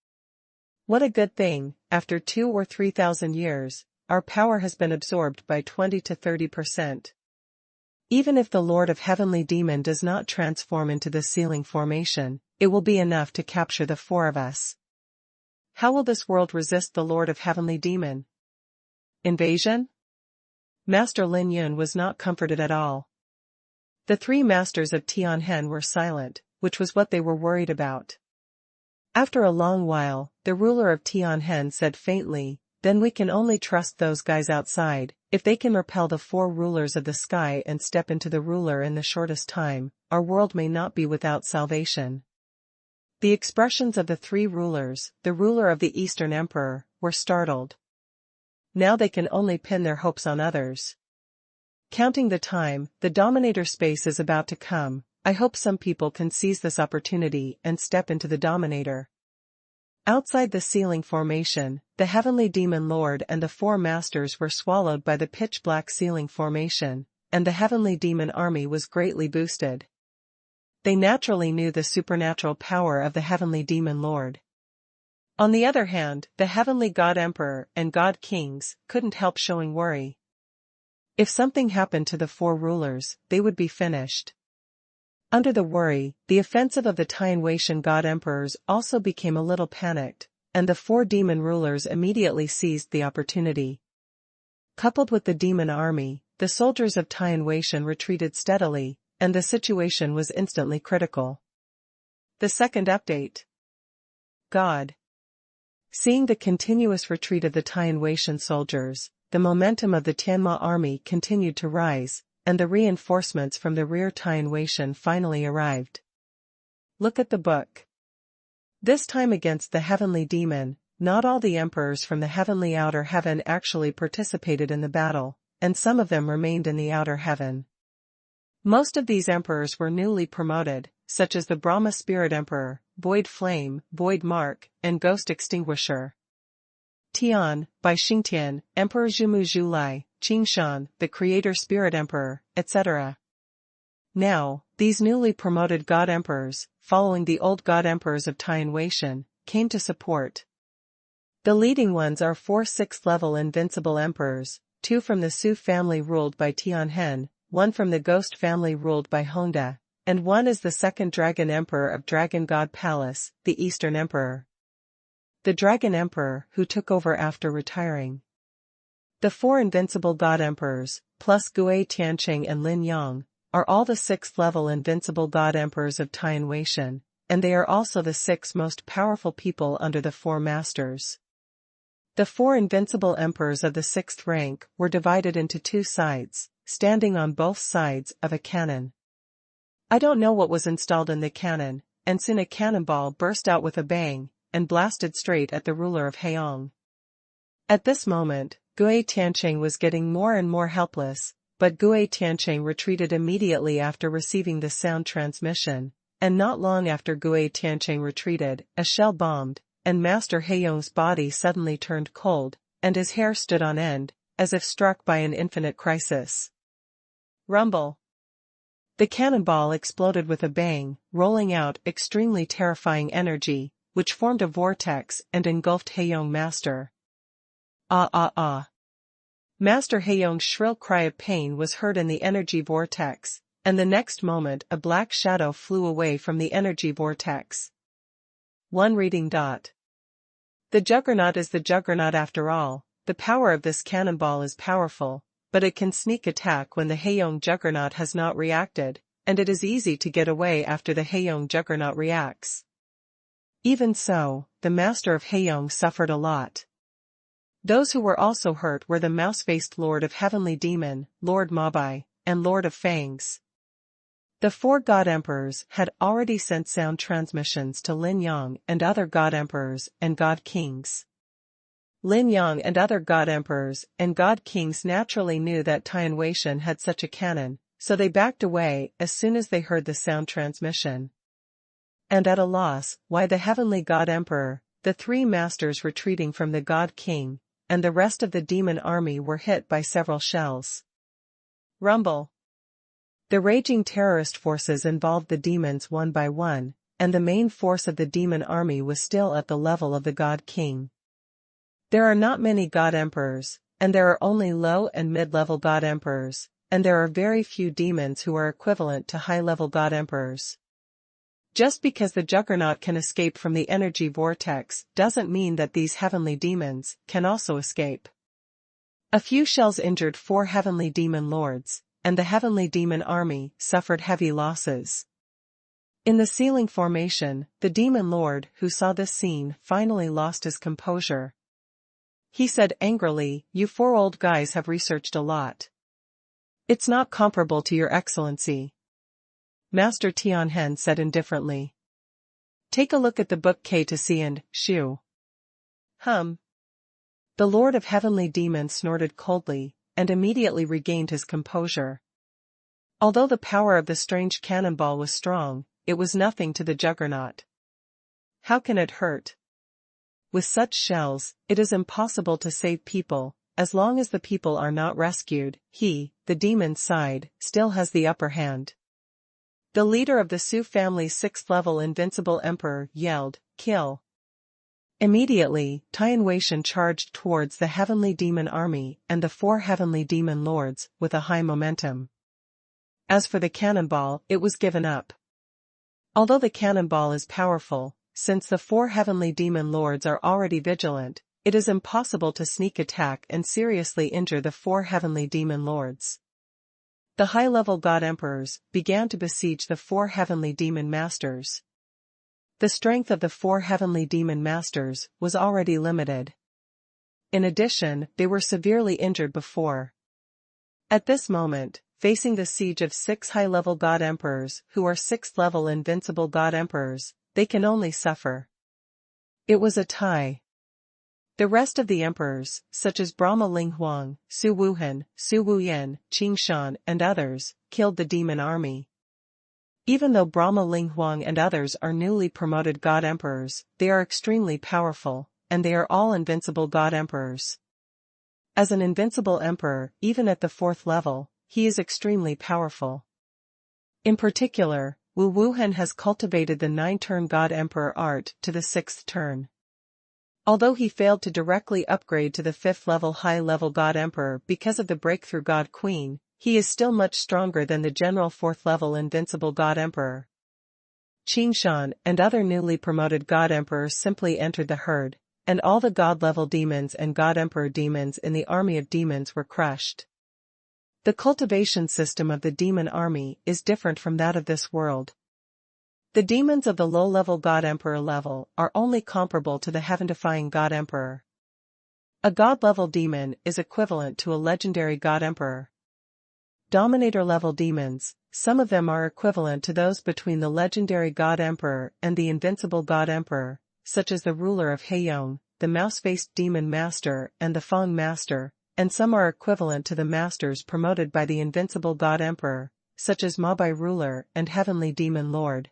What a good thing, after 2 or 3,000 years, our power has been absorbed by 20 to 30%. Even if the Lord of Heavenly Demon does not transform into the ceiling formation, it will be enough to capture the 4 of us. How will this world resist the Lord of Heavenly Demon? Invasion? Master Lin Yun was not comforted at all. The 3 masters of Tianhen were silent, which was what they were worried about. After a long while, the ruler of Tianhen said faintly, "Then we can only trust those guys outside. If they can repel the 4 rulers of the sky and step into the ruler in the shortest time, our world may not be without salvation." The expressions of the 3 rulers, the ruler of the Eastern Emperor, were startled. Now they can only pin their hopes on others. Counting the time, the Dominator space is about to come. I hope some people can seize this opportunity and step into the Dominator. Outside the ceiling formation, the Heavenly Demon Lord and the 4 masters were swallowed by the pitch-black ceiling formation, and the Heavenly Demon army was greatly boosted. They naturally knew the supernatural power of the Heavenly Demon Lord. On the other hand, the Heavenly God Emperor and God Kings couldn't help showing worry. If something happened to the 4 rulers, they would be finished. Under the worry, the offensive of the Tianwei God Emperors also became a little panicked, and the 4 demon rulers immediately seized the opportunity. Coupled with the demon army, the soldiers of Tianwei retreated steadily, and the situation was instantly critical. The second update. God. Seeing the continuous retreat of the Tianwei soldiers, the momentum of the Tianma army continued to rise, and the reinforcements from the rear Tianwei finally arrived. Look at the book. This time against the Heavenly Demon, not all the emperors from the heavenly outer heaven actually participated in the battle, and some of them remained in the outer heaven. Most of these emperors were newly promoted, such as the Brahma Spirit Emperor, Void Flame, Void Mark, and Ghost Extinguisher. Tian, Bai Xingtian, Emperor Zhumu Zhulai, Qingshan, the Creator Spirit Emperor, etc. Now, these newly promoted God Emperors, following the old God Emperors of Tianwei, came to support. The leading ones are 4 6th-level invincible emperors, 2 from the Su family ruled by Tianhen, 1 from the Ghost family ruled by Honda, and 1 is the 2nd Dragon Emperor of Dragon God Palace, the Eastern Emperor. The Dragon Emperor, who took over after retiring. The 4 invincible God Emperors, plus Gui Tianqing and Lin Yang, are all the 6th-level invincible God Emperors of Tianwei, and they are also the 6 most powerful people under the 4 masters. The 4 invincible emperors of the 6th rank were divided into 2 sides, standing on both sides of a cannon. I don't know what was installed in the cannon, and soon a cannonball burst out with a bang, and blasted straight at the ruler of Heong. At this moment, Gui Tianqing was getting more and more helpless, but Gui Tianqing retreated immediately after receiving the sound transmission, and not long after Gui Tianqing retreated, a shell bombed, and Master Heong's body suddenly turned cold, and his hair stood on end, as if struck by an infinite crisis. Rumble. The cannonball exploded with a bang, rolling out extremely terrifying energy, which formed a vortex and engulfed Heong Master. Ah ah ah. Master Heong's shrill cry of pain was heard in the energy vortex, and the next moment a black shadow flew away from the energy vortex. One reading. The Juggernaut is the Juggernaut after all. The power of this cannonball is powerful, but it can sneak attack when the Haeyong Juggernaut has not reacted, and it is easy to get away after the Haeyong Juggernaut reacts. Even so, the master of Haeyong suffered a lot. Those who were also hurt were the mouse-faced Lord of Heavenly Demon, Lord Mabai, and Lord of Fangs. The 4 God Emperors had already sent sound transmissions to Lin Yang and other God Emperors and God Kings. Lin Yang and other God Emperors and God Kings naturally knew that Tian Weishan had such a cannon, so they backed away as soon as they heard the sound transmission. And at a loss, why the Heavenly God Emperor, the 3 masters retreating from the God King, and the rest of the demon army were hit by several shells. Rumble. The raging terrorist forces involved the demons one by one, and the main force of the demon army was still at the level of the God King. There are not many God Emperors, and there are only low and mid-level God Emperors, and there are very few demons who are equivalent to high-level God Emperors. Just because the Juggernaut can escape from the energy vortex doesn't mean that these heavenly demons can also escape. A few shells injured 4 heavenly demon lords, and the heavenly demon army suffered heavy losses. In the ceiling formation, the demon lord who saw this scene finally lost his composure. He said angrily, "You 4 old guys have researched a lot. It's not comparable to your excellency." Master Tianhen said indifferently. "Take a look at the book K to see and, Shu." The Lord of Heavenly Demons snorted coldly, and immediately regained his composure. Although the power of the strange cannonball was strong, it was nothing to the Juggernaut. How can it hurt? With such shells, it is impossible to save people. As long as the people are not rescued, he, the demon's side, still has the upper hand. The leader of the Su family's 6th-level invincible emperor yelled, "Kill!" Immediately, Tian Weishan charged towards the heavenly demon army and the 4 heavenly demon lords with a high momentum. As for the cannonball, it was given up. Although the cannonball is powerful, since the 4 heavenly demon lords are already vigilant, it is impossible to sneak attack and seriously injure the 4 heavenly demon lords. The high-level God Emperors began to besiege the 4 heavenly demon masters. The strength of the 4 heavenly demon masters was already limited. In addition, they were severely injured before. At this moment, facing the siege of 6 high-level God Emperors who are 6th-level invincible God Emperors, they can only suffer. It was a tie. The rest of the emperors, such as Brahma Linghuang, Su Wuhan, Su Wuyan, Qingshan and others, killed the demon army. Even though Brahma Linghuang and others are newly promoted God Emperors, they are extremely powerful, and they are all invincible God Emperors. As an invincible emperor, even at the 4th level, he is extremely powerful. In particular, Wu Wuhan has cultivated the 9-turn God Emperor art to the 6th turn. Although he failed to directly upgrade to the 5th-level high-level God Emperor because of the breakthrough God Queen, he is still much stronger than the general 4th-level invincible God Emperor. Qingshan and other newly promoted God Emperors simply entered the herd, and all the God-level demons and God Emperor demons in the army of demons were crushed. The cultivation system of the demon army is different from that of this world. The demons of the low-level God Emperor level are only comparable to the heaven-defying God Emperor. A God-level demon is equivalent to a legendary God Emperor. Dominator-level demons, some of them are equivalent to those between the legendary God Emperor and the invincible God Emperor, such as the ruler of Haeyong, the mouse-faced demon master and the Feng master, and some are equivalent to the masters promoted by the invincible God Emperor, such as Mabai ruler and heavenly demon lord.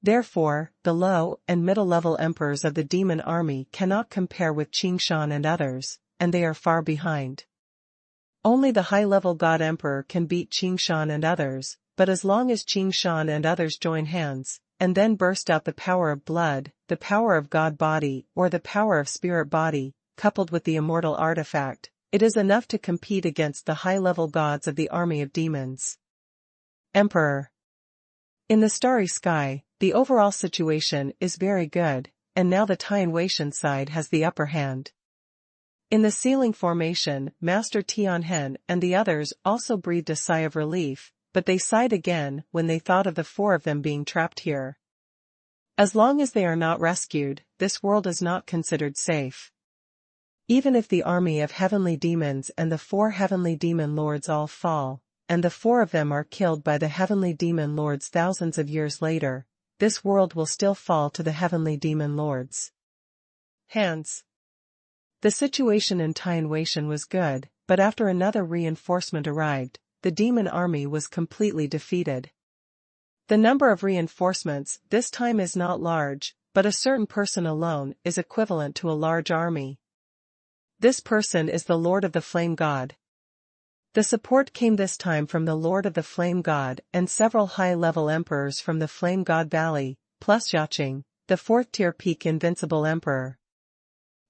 Therefore, the low and middle-level emperors of the demon army cannot compare with Qingshan and others, and they are far behind. Only the high-level God Emperor can beat Qingshan and others, but as long as Qingshan and others join hands, and then burst out the power of blood, the power of God body, or the power of spirit body, coupled with the immortal artifact, it is enough to compete against the high-level gods of the army of demons. Emperor. In the starry sky, the overall situation is very good, and now the Xuanhuan side has the upper hand. In the ceiling formation, Master Tianhen and the others also breathed a sigh of relief, but they sighed again when they thought of the four of them being trapped here. As long as they are not rescued, this world is not considered safe. Even if the army of heavenly demons and the four heavenly demon lords all fall, and the four of them are killed by the heavenly demon lords thousands of years later, this world will still fall to the heavenly demon lords' hands. The situation in Xuanhuan was good, but after another reinforcement arrived, the demon army was completely defeated. The number of reinforcements this time is not large, but a certain person alone is equivalent to a large army. This person is the Lord of the Flame God. The support came this time from the Lord of the Flame God and several high-level emperors from the Flame God Valley, plus Yaqing, the fourth-tier peak invincible emperor.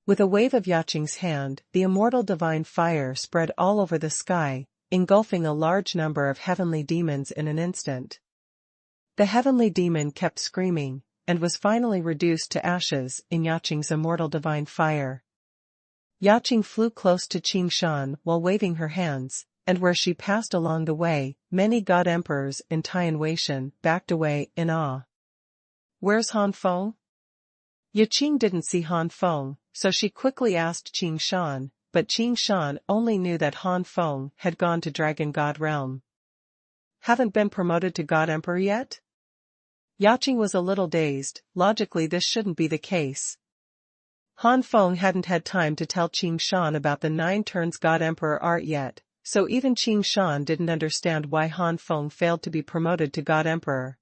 With a wave of Yaqing's hand, the immortal divine fire spread all over the sky, engulfing a large number of heavenly demons in an instant. The heavenly demon kept screaming, and was finally reduced to ashes in Yaqing's immortal divine fire. Yaqing flew close to Qingshan while waving her hands, and where she passed along the way, many god emperors in Xuanhuan backed away in awe. "Where's Han Feng?" Yaqing didn't see Han Feng, so she quickly asked Qingshan, but Qingshan only knew that Han Feng had gone to Dragon God Realm. "Haven't been promoted to God Emperor yet?" Yaqing was a little dazed. Logically this shouldn't be the case. Han Feng hadn't had time to tell Qingshan about the 9 turns God Emperor art yet, so even Qingshan didn't understand why Han Feng failed to be promoted to God Emperor.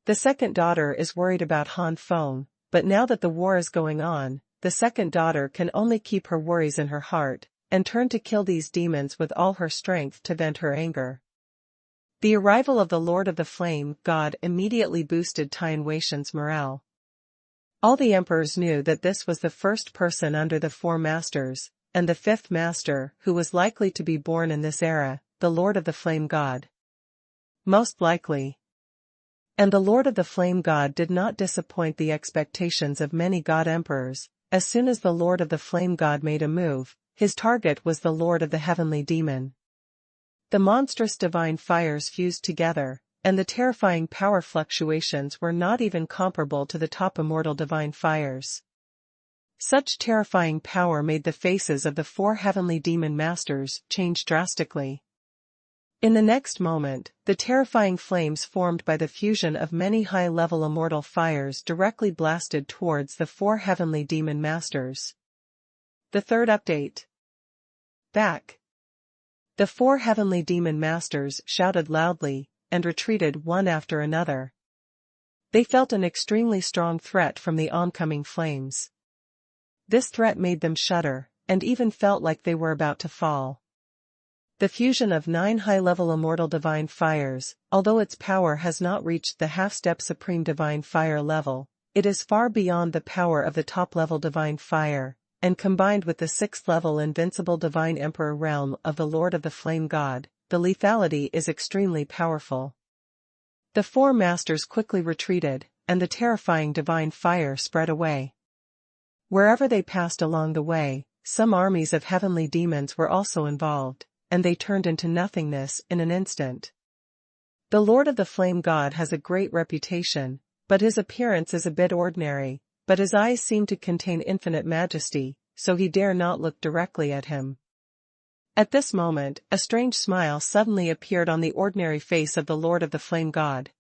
The second daughter is worried about Han Feng, but now that the war is going on, the second daughter can only keep her worries in her heart, and turn to kill these demons with all her strength to vent her anger. The arrival of the Lord of the Flame God immediately boosted Xuanhuan's morale. All the emperors knew that this was the first person under the 4 masters, and the 5th master who was likely to be born in this era, the Lord of the Flame God. Most likely. And the Lord of the Flame God did not disappoint the expectations of many god emperors. As soon as the Lord of the Flame God made a move, his target was the Lord of the Heavenly Demon. The monstrous divine fires fused together, and the terrifying power fluctuations were not even comparable to the top immortal divine fires. Such terrifying power made the faces of the 4 heavenly demon masters change drastically. In the next moment, the terrifying flames formed by the fusion of many high-level immortal fires directly blasted towards the 4 heavenly demon masters. The third update. Back. The 4 heavenly demon masters shouted loudly, and retreated one after another. They felt an extremely strong threat from the oncoming flames. This threat made them shudder, and even felt like they were about to fall. The fusion of 9 high-level immortal divine fires, although its power has not reached the half-step supreme divine fire level, it is far beyond the power of the top-level divine fire, and combined with the 6th-level invincible divine emperor realm of the Lord of the Flame God, the lethality is extremely powerful. The 4 masters quickly retreated, and the terrifying divine fire spread away. Wherever they passed along the way, some armies of heavenly demons were also involved, and they turned into nothingness in an instant. The Lord of the Flame God has a great reputation, but his appearance is a bit ordinary, but his eyes seem to contain infinite majesty, so he dare not look directly at him. At this moment, a strange smile suddenly appeared on the ordinary face of the Lord of the Flame God.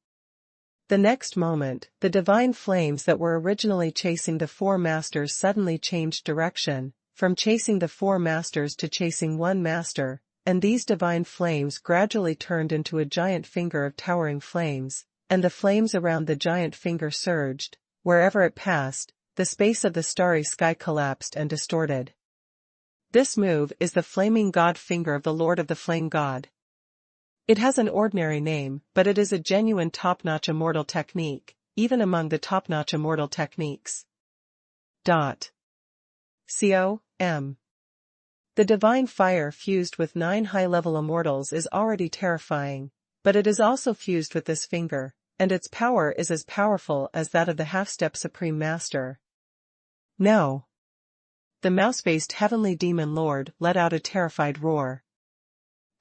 The next moment, the divine flames that were originally chasing the 4 masters suddenly changed direction, from chasing the 4 masters to chasing 1 master, and these divine flames gradually turned into a giant finger of towering flames, and the flames around the giant finger surged. Wherever it passed, the space of the starry sky collapsed and distorted. This move is the flaming god finger of the Lord of the Flame God. It has an ordinary name, but it is a genuine top-notch immortal technique, even among the top-notch immortal techniques. Com. The divine fire fused with 9 high-level immortals is already terrifying, but it is also fused with this finger, and its power is as powerful as that of the half-step Supreme Master. No! The mouse-faced heavenly demon lord let out a terrified roar.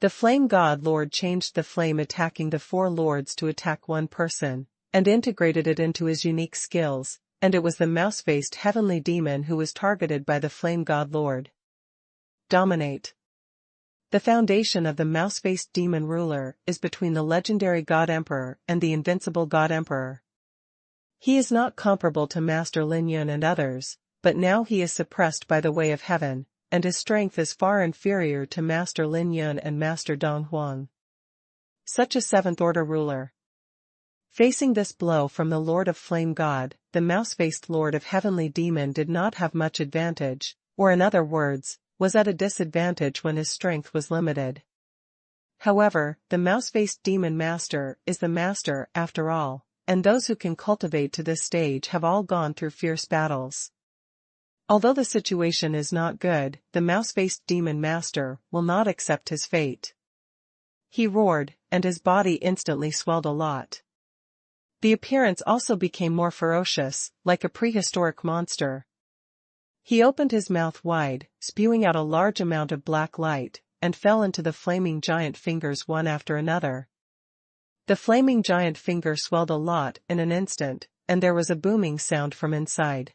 The flame god lord changed the flame attacking the four lords to attack one person, and integrated it into his unique skills, and it was the mouse-faced heavenly demon who was targeted by the flame god lord. Dominate. The foundation of the mouse-faced demon ruler is between the legendary God Emperor and the invincible God Emperor. He is not comparable to Master Lin Yun and others, but now he is suppressed by the way of heaven, and his strength is far inferior to Master Lin Yun and Master Xuanhuan. Such a seventh-order ruler. Facing this blow from the Lord of Flame God, the mouse-faced Lord of Heavenly Demon did not have much advantage, or in other words, was at a disadvantage when his strength was limited. However, the mouse-faced demon master is the master after all, and those who can cultivate to this stage have all gone through fierce battles. Although the situation is not good, the mouse-faced demon master will not accept his fate. He roared, and his body instantly swelled a lot. The appearance also became more ferocious, like a prehistoric monster. He opened his mouth wide, spewing out a large amount of black light, and fell into the flaming giant fingers one after another. The flaming giant finger swelled a lot in an instant, and there was a booming sound from inside.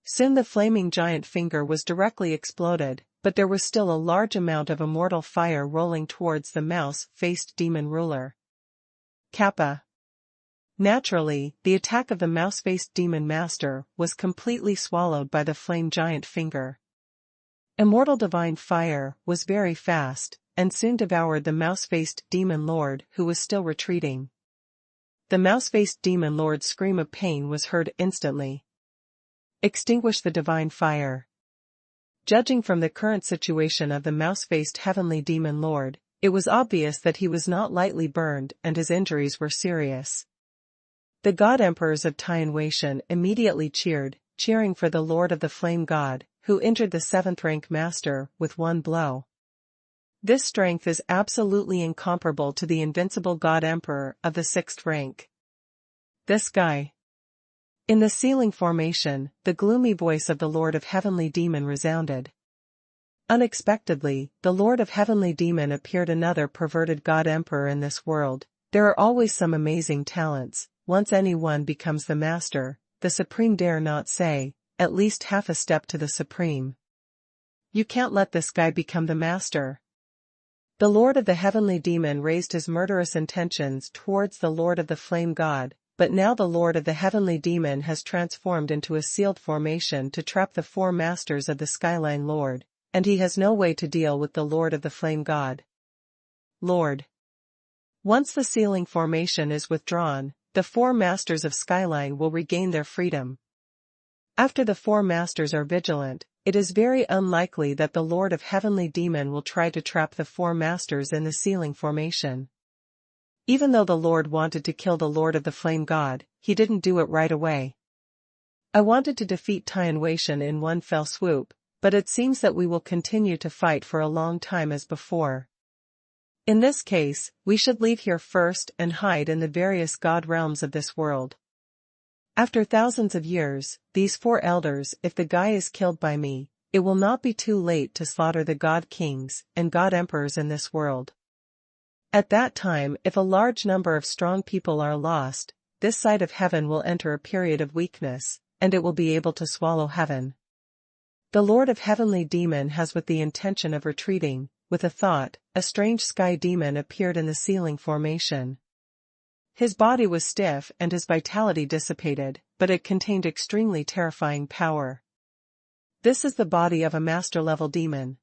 Soon the flaming giant finger was directly exploded, but there was still a large amount of immortal fire rolling towards the mouse-faced demon ruler. Kappa. Naturally, the attack of the mouse-faced demon master was completely swallowed by the flame giant finger. Immortal divine fire was very fast, and soon devoured the mouse-faced demon lord who was still retreating. The mouse-faced demon lord's scream of pain was heard instantly. Extinguish the divine fire. Judging from the current situation of the mouse-faced heavenly demon lord, it was obvious that he was not lightly burned and his injuries were serious. The god emperors of Tian Weishan immediately cheering for the Lord of the Flame God, who injured the seventh-rank master with one blow. This strength is absolutely incomparable to the invincible god emperor of the sixth rank. This guy. In the ceiling formation, the gloomy voice of the Lord of Heavenly Demon resounded. Unexpectedly, the Lord of Heavenly Demon appeared another perverted god emperor in this world. There are always some amazing talents. Once anyone becomes the master, the Supreme dare not say, at least half a step to the Supreme. You can't let this guy become the master. The Lord of the Heavenly Demon raised his murderous intentions towards the Lord of the Flame God, but now the Lord of the Heavenly Demon has transformed into a sealed formation to trap the four masters of the Skyline Lord, and he has no way to deal with the Lord of the Flame God. Lord. Once the sealing formation is withdrawn, the four masters of Skyline will regain their freedom. After the four masters are vigilant, it is very unlikely that the Lord of Heavenly Demon will try to trap the four masters in the sealing formation. Even though the Lord wanted to kill the Lord of the Flame God, he didn't do it right away. I wanted to defeat Tian Weishan in one fell swoop, but it seems that we will continue to fight for a long time as before. In this case, we should leave here first and hide in the various god realms of this world. After thousands of years, these four elders, if the guy is killed by me, it will not be too late to slaughter the god kings and god emperors in this world. At that time, if a large number of strong people are lost, this side of heaven will enter a period of weakness, and it will be able to swallow heaven. The Lord of Heavenly Demon has with the intention of retreating. With a thought, a strange sky demon appeared in the ceiling formation. His body was stiff and his vitality dissipated, but it contained extremely terrifying power. This is the body of a master-level demon.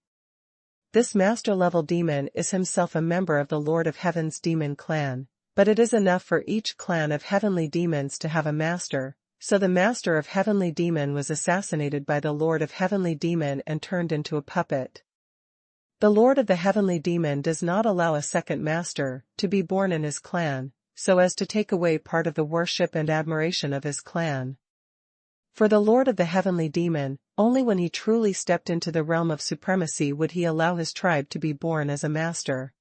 This master-level demon is himself a member of the Lord of Heaven's demon clan, but it is enough for each clan of heavenly demons to have a master, so the master of Heavenly Demon was assassinated by the Lord of Heavenly Demon and turned into a puppet. The Lord of the Heavenly Demon does not allow a second master to be born in his clan, so as to take away part of the worship and admiration of his clan. For the Lord of the Heavenly Demon, only when he truly stepped into the realm of supremacy would he allow his tribe to be born as a master.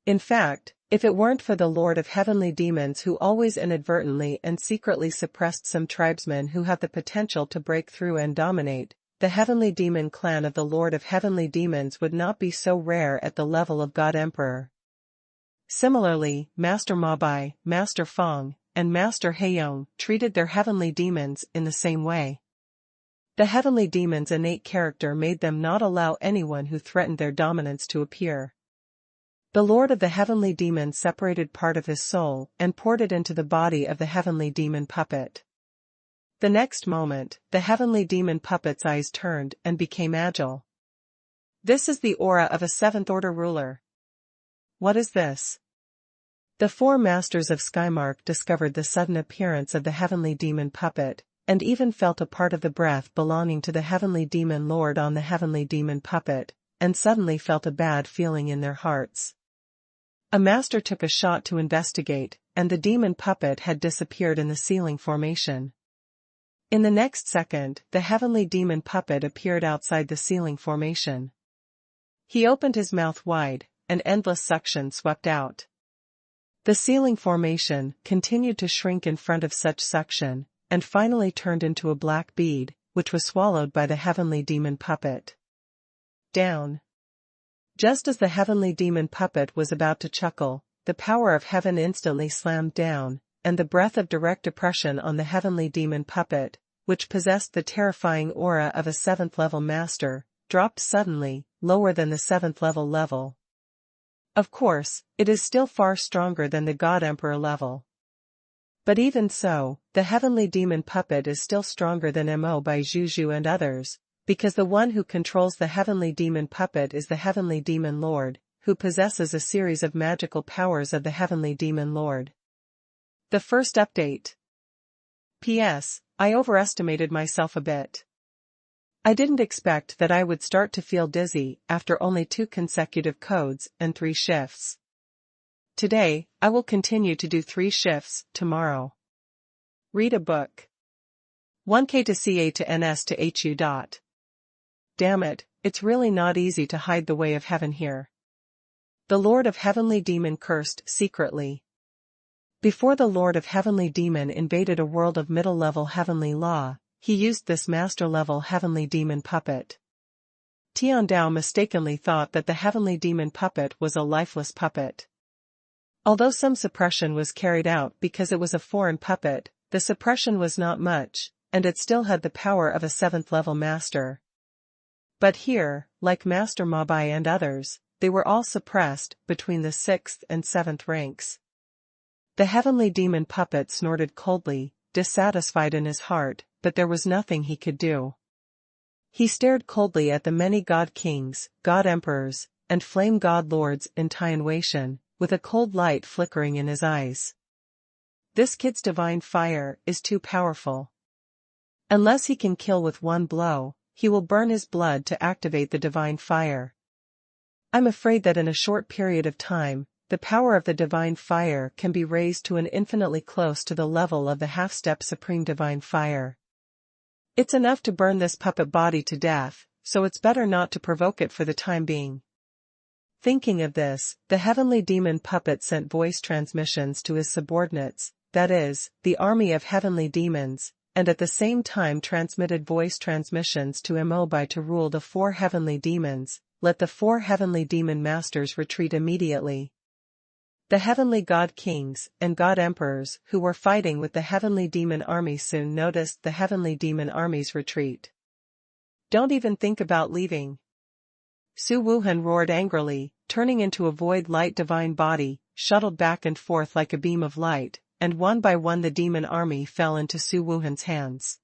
In fact, If it weren't for the Lord of Heavenly Demons who always inadvertently and secretly suppressed some tribesmen who have the potential to break through and dominate, the Heavenly Demon clan of the Lord of Heavenly Demons would not be so rare at the level of God Emperor. Similarly, Master Ma Bai, Master Feng, and Master Heiyong treated their heavenly demons in the same way. The heavenly demons' innate character made them not allow anyone who threatened their dominance to appear. The Lord of the Heavenly Demon separated part of his soul and poured it into the body of the Heavenly Demon puppet. The next moment, the Heavenly Demon puppet's eyes turned and became agile. This is the aura of a seventh-order ruler. What is this? The four masters of Skymark discovered the sudden appearance of the Heavenly Demon puppet, and even felt a part of the breath belonging to the Heavenly Demon Lord on the Heavenly Demon puppet, and suddenly felt a bad feeling in their hearts. A master took a shot to investigate, and the demon puppet had disappeared in the ceiling formation. In the next second, the Heavenly Demon puppet appeared outside the ceiling formation. He opened his mouth wide, and endless suction swept out. The ceiling formation continued to shrink in front of such suction, and finally turned into a black bead, which was swallowed by the Heavenly Demon puppet. Down. Just as the Heavenly Demon puppet was about to chuckle, the power of heaven instantly slammed down, and the breath of direct oppression on the Heavenly Demon puppet, which possessed the terrifying aura of a seventh-level master, dropped suddenly, lower than the seventh-level level. Of course, it is still far stronger than the God Emperor level. But even so, the Heavenly Demon puppet is still stronger than Mo Bai Juju and others, because the one who controls the Heavenly Demon puppet is the Heavenly Demon Lord, who possesses a series of magical powers of the Heavenly Demon Lord. The first update. P.S. I overestimated myself a bit. I didn't expect that I would start to feel dizzy after only 2 consecutive codes and 3 shifts. Today, I will continue to do 3 shifts tomorrow. Read a book. 1K to CA to NS to HU. Damn it, it's really not easy to hide the way of heaven here. The Lord of Heavenly Demon cursed secretly. Before the Lord of Heavenly Demon invaded a world of middle-level heavenly law, he used this master-level Heavenly Demon puppet. Tian Dao mistakenly thought that the Heavenly Demon puppet was a lifeless puppet. Although some suppression was carried out because it was a foreign puppet, the suppression was not much, and it still had the power of a 7th-level master. But here, like Master Ma Bai and others, they were all suppressed between the 6th and 7th ranks. The Heavenly Demon puppet snorted coldly, dissatisfied in his heart, but there was nothing he could do. He stared coldly at the many God Kings, God Emperors, and Flame God Lords in Tianwei, with a cold light flickering in his eyes. This kid's divine fire is too powerful. Unless he can kill with one blow, he will burn his blood to activate the divine fire. I'm afraid that in a short period of time, the power of the divine fire can be raised to an infinitely close to the level of the half-step supreme divine fire. It's enough to burn this puppet body to death, so it's better not to provoke it for the time being. Thinking of this, the Heavenly Demon puppet sent voice transmissions to his subordinates, that is, the army of heavenly demons, and at the same time transmitted voice transmissions to Mo Bai to rule the 4 heavenly demons. Let the 4 heavenly demon masters retreat immediately. The heavenly God Kings and God Emperors who were fighting with the heavenly demon army soon noticed the heavenly demon army's retreat. Don't even think about leaving. Xuanhuan roared angrily, turning into a void light divine body, shuttled back and forth like a beam of light, and one by one the demon army fell into Xuanhuan's hands.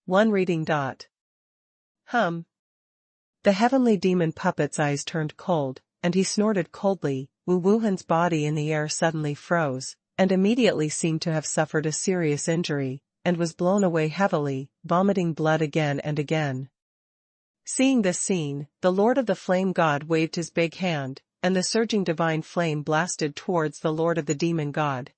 1 reading. The heavenly demon puppet's eyes turned cold, and he snorted coldly. Xuanhuan's body in the air suddenly froze, and immediately seemed to have suffered a serious injury, and was blown away heavily, vomiting blood again and again. Seeing this scene, the Lord of the Flame God waved his big hand, and the surging divine flame blasted towards the Lord of the Demon God.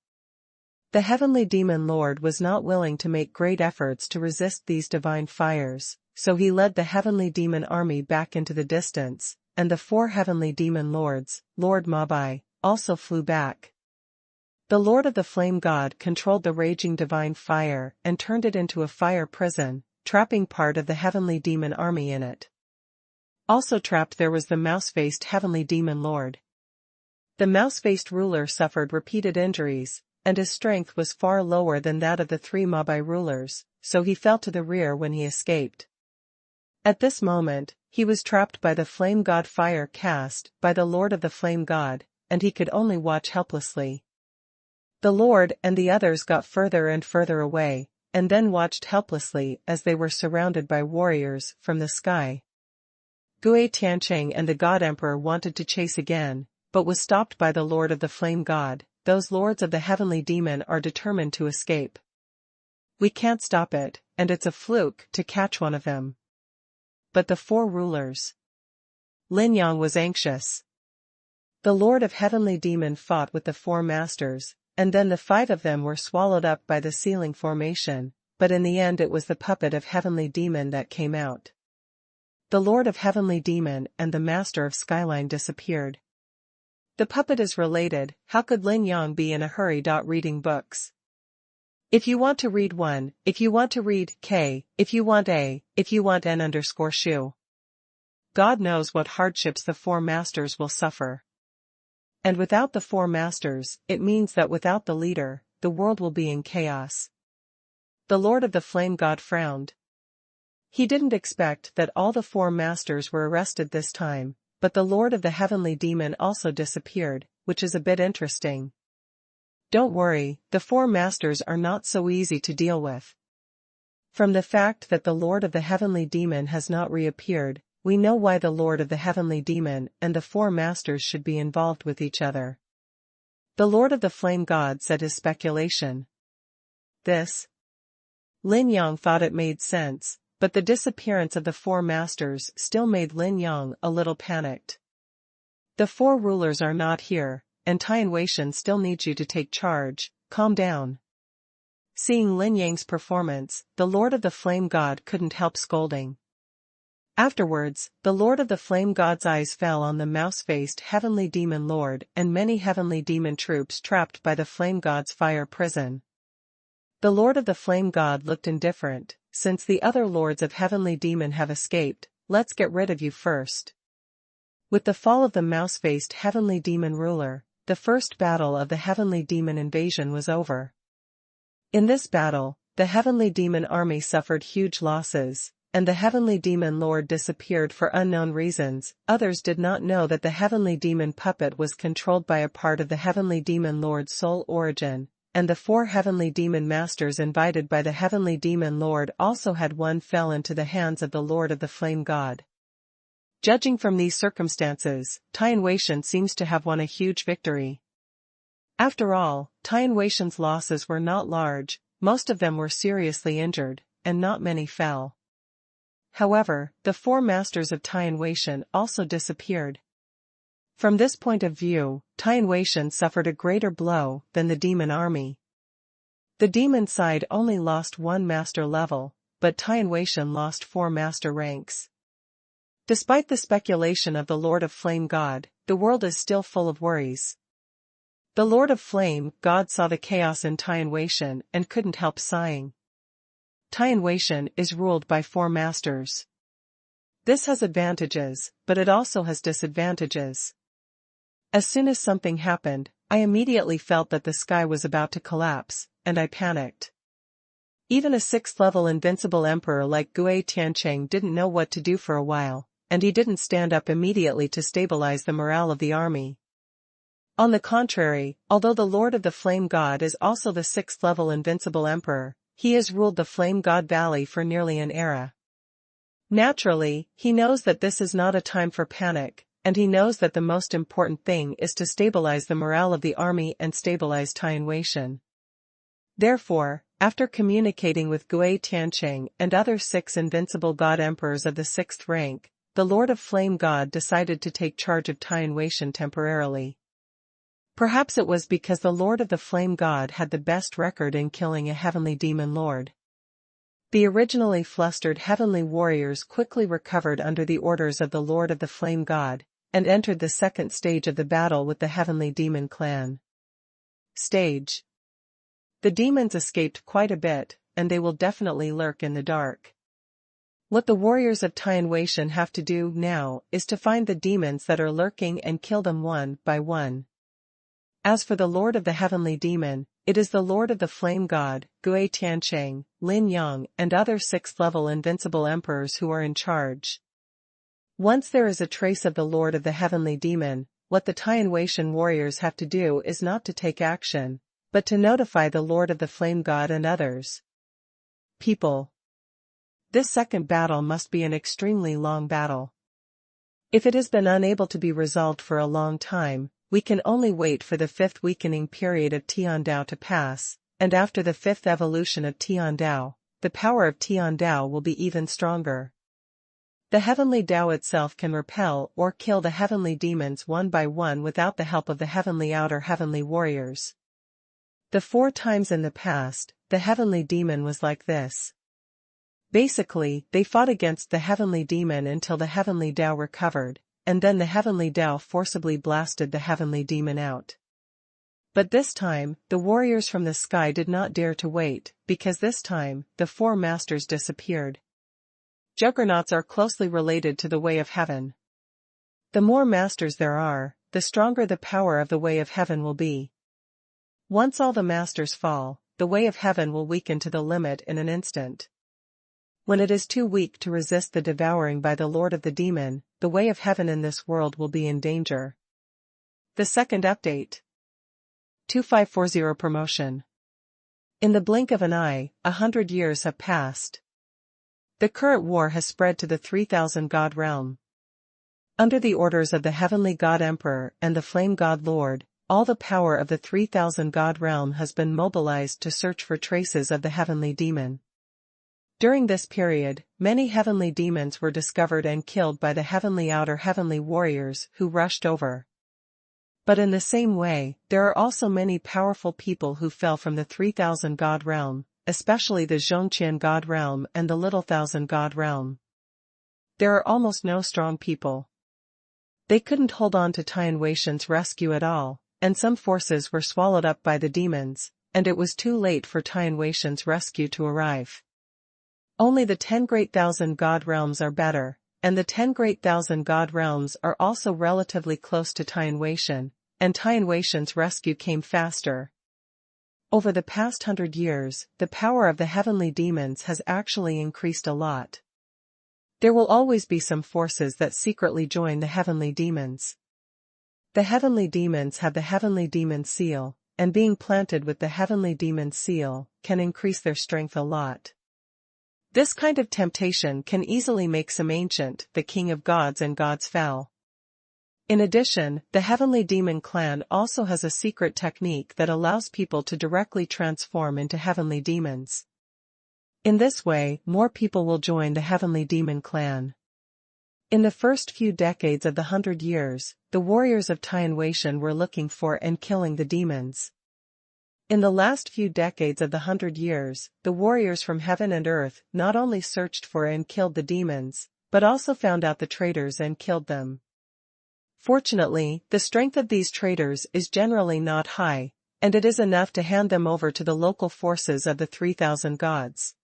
The Heavenly Demon Lord was not willing to make great efforts to resist these divine fires, so he led the Heavenly Demon army back into the distance, and the 4 Heavenly Demon Lords, Lord Ma Bai, also flew back. The Lord of the Flame God controlled the raging divine fire and turned it into a fire prison, trapping part of the heavenly demon army in it. Also trapped there was the mouse-faced heavenly demon lord. The mouse-faced ruler suffered repeated injuries, and his strength was far lower than that of the three Mabai rulers, so he fell to the rear when he escaped. At this moment, he was trapped by the flame god fire cast by the Lord of the Flame God, and he could only watch helplessly. The Lord and the others got further and further away, and then watched helplessly as they were surrounded by warriors from the sky. Gui Tiancheng and the God Emperor wanted to chase again, but was stopped by the Lord of the Flame God. Those lords of the heavenly demon are determined to escape. We can't stop it, and it's a fluke to catch one of them. But the four rulers. Lin Yang was anxious. The Lord of Heavenly Demon fought with the four masters, and then the five of them were swallowed up by the ceiling formation, but in the end it was the puppet of Heavenly Demon that came out. The Lord of Heavenly Demon and the Master of Skyline disappeared. The puppet is related. How could Lin Yang be in a hurry? Reading books. If you want to read 1, if you want to read K, if you want A, if you want N_shu. God knows what hardships the four masters will suffer. And without the four masters, it means that without the leader, the world will be in chaos. The Lord of the Flame God frowned. He didn't expect that all the four masters were arrested this time, but the Lord of the Heavenly Demon also disappeared, which is a bit interesting. Don't worry, the four masters are not so easy to deal with. From the fact that the Lord of the Heavenly Demon has not reappeared, we know why the Lord of the Heavenly Demon and the four masters should be involved with each other. The Lord of the Flame God said his speculation. This. Lin Yang thought it made sense, but the disappearance of the four masters still made Lin Yang a little panicked. The four rulers are not here, and Tian Weishan still needs you to take charge. Calm down. Seeing Lin Yang's performance, the Lord of the Flame God couldn't help scolding. Afterwards, the Lord of the Flame God's eyes fell on the mouse-faced Heavenly Demon Lord and many Heavenly Demon troops trapped by the Flame God's fire prison. The Lord of the Flame God looked indifferent. Since the other lords of Heavenly Demon have escaped, let's get rid of you first. With the fall of the mouse-faced Heavenly Demon ruler, the first battle of the Heavenly Demon invasion was over. In this battle, the Heavenly Demon army suffered huge losses, and the Heavenly Demon Lord disappeared for unknown reasons. Others did not know that the Heavenly Demon puppet was controlled by a part of the Heavenly Demon Lord's soul origin, and the four Heavenly Demon Masters invited by the Heavenly Demon Lord also had one fell into the hands of the Lord of the Flame God. Judging from these circumstances, Tian Weishan seems to have won a huge victory. After all, Tian Weishan's losses were not large, most of them were seriously injured, and not many fell. However, the four masters of Tian Weishan also disappeared. From this point of view, Tian Weishan suffered a greater blow than the demon army. The demon side only lost one master level, but Tian Weishan lost 4 master ranks. Despite the speculation of the Lord of Flame God, the world is still full of worries. The Lord of Flame God saw the chaos in Tian Weishan and couldn't help sighing. Tian Weishan is ruled by 4 masters. This has advantages, but it also has disadvantages. As soon as something happened, I immediately felt that the sky was about to collapse, and I panicked. Even a 6th-level invincible emperor like Gui Tiancheng didn't know what to do for a while, and he didn't stand up immediately to stabilize the morale of the army. On the contrary, although the Lord of the Flame God is also the 6th-level invincible emperor, he has ruled the Flame God Valley for nearly an era. Naturally, he knows that this is not a time for panic, and he knows that the most important thing is to stabilize the morale of the army and stabilize Tian Weishan. Therefore, after communicating with Gui Tiancheng and other 6 invincible god emperors of the 6th rank, the Lord of Flame God decided to take charge of Tian Weishan temporarily. Perhaps it was because the Lord of the Flame God had the best record in killing a heavenly demon lord. The originally flustered heavenly warriors quickly recovered under the orders of the Lord of the Flame God, and entered the second stage of the battle with the heavenly demon clan. Stage. The demons escaped quite a bit, and they will definitely lurk in the dark. What the warriors of Xuanhuan have to do now is to find the demons that are lurking and kill them one by one. As for the Lord of the Heavenly Demon, it is the Lord of the Flame God, Gui Tiancheng, Lin Yang, and other 6th-level invincible emperors who are in charge. Once there is a trace of the Lord of the Heavenly Demon, what the Xuanhuan warriors have to do is not to take action, but to notify the Lord of the Flame God and others. People. This second battle must be an extremely long battle. If it has been unable to be resolved for a long time, we can only wait for the 5th weakening period of Tiandao to pass, and after the 5th evolution of Tiandao, the power of Tiandao will be even stronger. The heavenly Tao itself can repel or kill the heavenly demons one by one without the help of the heavenly outer heavenly warriors. The 4 times in the past, the heavenly demon was like this. Basically, they fought against the heavenly demon until the heavenly Tao recovered, and then the heavenly Tao forcibly blasted the heavenly demon out. But this time, the warriors from the sky did not dare to wait, because this time, the 4 masters disappeared. Juggernauts are closely related to the way of heaven. The more masters there are, the stronger the power of the way of heaven will be. Once all the masters fall, the way of heaven will weaken to the limit in an instant. When it is too weak to resist the devouring by the Lord of the Demon, the way of heaven in this world will be in danger. The second update. 2540 promotion. In the blink of an eye, 100 years have passed. The current war has spread to the 3000 God realm. Under the orders of the Heavenly God Emperor and the Flame God Lord, all the power of the 3000 God realm has been mobilized to search for traces of the heavenly demon. During this period, many heavenly demons were discovered and killed by the heavenly outer heavenly warriors who rushed over. But in the same way, there are also many powerful people who fell from the 3000 God realm, especially the Zhongqian God realm and the Little Thousand God realm. There are almost no strong people. They couldn't hold on to Tianhuan's rescue at all, and some forces were swallowed up by the demons, and it was too late for Tianhuan's rescue to arrive. Only the 10 Great Thousand God realms are better, and the 10 Great Thousand God realms are also relatively close to Tianhuan, and Tianhuan's rescue came faster. Over the past 100 years, the power of the heavenly demons has actually increased a lot. There will always be some forces that secretly join the heavenly demons. The heavenly demons have the heavenly demon seal, and being planted with the heavenly demon seal can increase their strength a lot. This kind of temptation can easily make some ancient, the king of gods and gods fell. In addition, the heavenly demon clan also has a secret technique that allows people to directly transform into heavenly demons. In this way, more people will join the heavenly demon clan. In the first few decades of the 100 years, the warriors of Tianhuan were looking for and killing the demons. In the last few decades of the 100 years, the warriors from heaven and earth not only searched for and killed the demons, but also found out the traitors and killed them. Fortunately, the strength of these traitors is generally not high, and it is enough to hand them over to the local forces of the 3000 gods.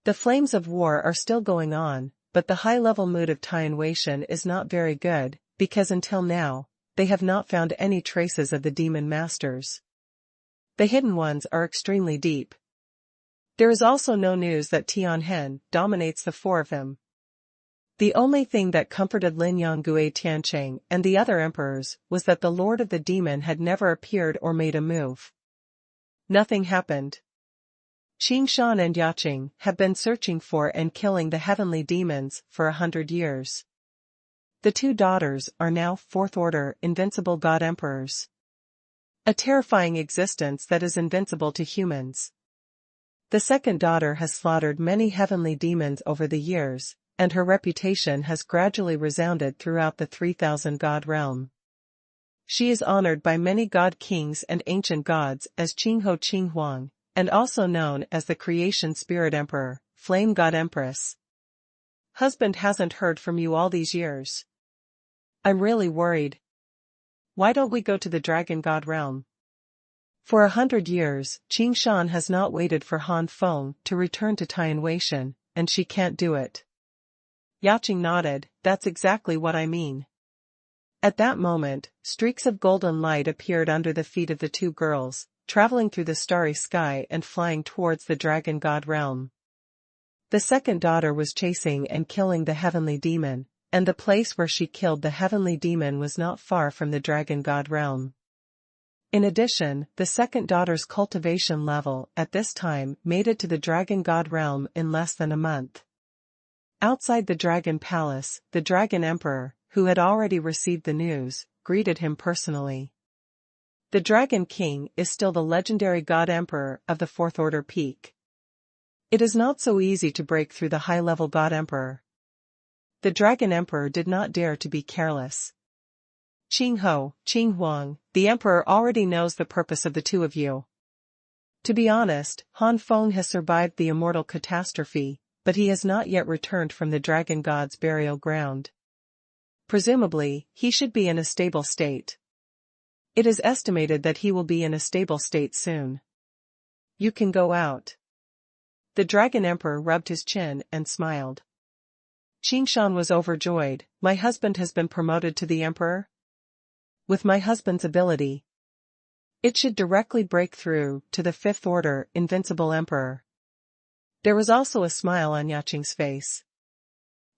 The flames of war are still going on, but the high-level mood of Tianhuan is not very good, because until now, they have not found any traces of the demon masters. The hidden ones are extremely deep. There is also no news that Tianhen dominates the 4 of them. The only thing that comforted Lin Yang Gui Tiancheng and the other emperors was that the Lord of the Demon had never appeared or made a move. Nothing happened. Qingshan and Yaqing have been searching for and killing the heavenly demons for 100 years. The 2 daughters are now 4th-order invincible god emperors. A terrifying existence that is invincible to humans. The second daughter has slaughtered many heavenly demons over the years, and her reputation has gradually resounded throughout the 3000 god realm. She is honored by many god kings and ancient gods as Xuanhuan, and also known as the Creation Spirit Emperor, Flame God Empress. Husband hasn't heard from you all these years. I'm really worried. Why don't we go to the Dragon God realm? For 100 years, Qing Shan has not waited for Han Feng to return to Tianwei, and she can't do it. Yaqing nodded, that's exactly what I mean. At that moment, streaks of golden light appeared under the feet of the two girls, traveling through the starry sky and flying towards the Dragon God realm. The second daughter was chasing and killing the heavenly demon, and the place where she killed the heavenly demon was not far from the Dragon God realm. In addition, the second daughter's cultivation level at this time made it to the Dragon God realm in less than a month. Outside the Dragon Palace, the Dragon Emperor, who had already received the news, greeted him personally. The Dragon King is still the legendary God Emperor of the Fourth Order Peak. It is not so easy to break through the high-level God Emperor. The Dragon Emperor did not dare to be careless. Xuanhuan, the Emperor already knows the purpose of the two of you. To be honest, Han Feng has survived the immortal catastrophe, but he has not yet returned from the Dragon God's burial ground. Presumably, he should be in a stable state. It is estimated that he will be in a stable state soon. You can go out. The Dragon Emperor rubbed his chin and smiled. Qing Shan was overjoyed. My husband has been promoted to the Emperor? With my husband's ability, it should directly break through to the Fifth Order Invincible Emperor. There was also a smile on Yaqing's face.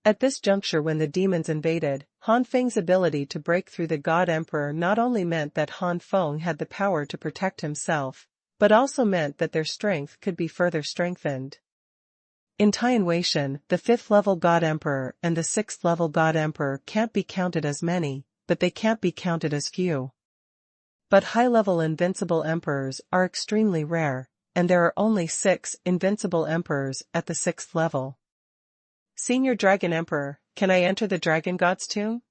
At this juncture, when the demons invaded, Han Feng's ability to break through the God Emperor not only meant that Han Feng had the power to protect himself, but also meant that their strength could be further strengthened. In Tianwei, the 5th-level God Emperor and the 6th-level God Emperor can't be counted as many, but they can't be counted as few. But high-level invincible emperors are extremely rare, and there are only 6 invincible emperors at the 6th level. Senior Dragon Emperor, can I enter the Dragon God's tomb?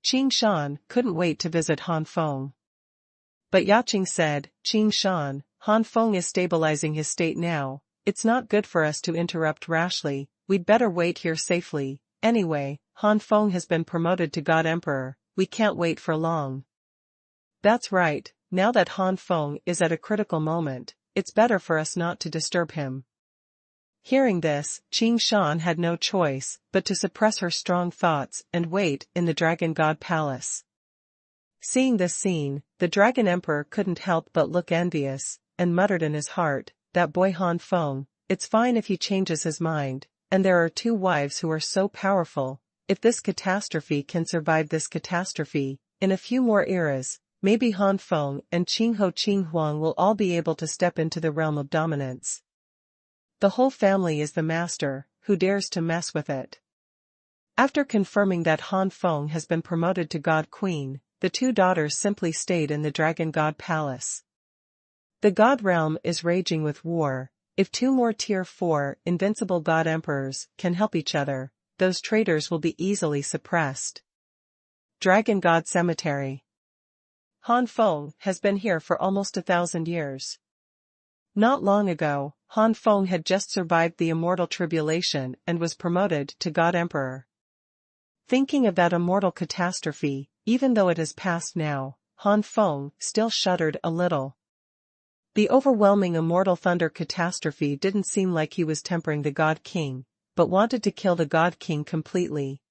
Qing Shan couldn't wait to visit Han Feng. But Yaqing said, Qing Shan, Han Feng is stabilizing his state now, it's not good for us to interrupt rashly, we'd better wait here safely. Anyway, Han Feng has been promoted to God Emperor, we can't wait for long. That's right, now that Han Feng is at a critical moment, it's better for us not to disturb him. Hearing this, Qing Shan had no choice but to suppress her strong thoughts and wait in the Dragon God Palace. Seeing this scene, the Dragon Emperor couldn't help but look envious, and muttered in his heart, that boy Han Feng, it's fine if he changes his mind, and there are 2 wives who are so powerful. If this catastrophe can survive this catastrophe, in a few more eras, maybe Han Feng and Xuanhuan will all be able to step into the realm of dominance. The whole family is the master, who dares to mess with it? After confirming that Han Feng has been promoted to God Queen, the 2 daughters simply stayed in the Dragon God Palace. The God realm is raging with war. If 2 more Tier 4 invincible God Emperors can help each other, those traitors will be easily suppressed. Dragon God Cemetery. Han Feng has been here for almost 1,000 years. Not long ago, Han Feng had just survived the immortal tribulation and was promoted to God Emperor. Thinking of that immortal catastrophe, even though it has passed now, Han Feng still shuddered a little. The overwhelming immortal thunder catastrophe didn't seem like he was tempering the God King, but wanted to kill the God King completely.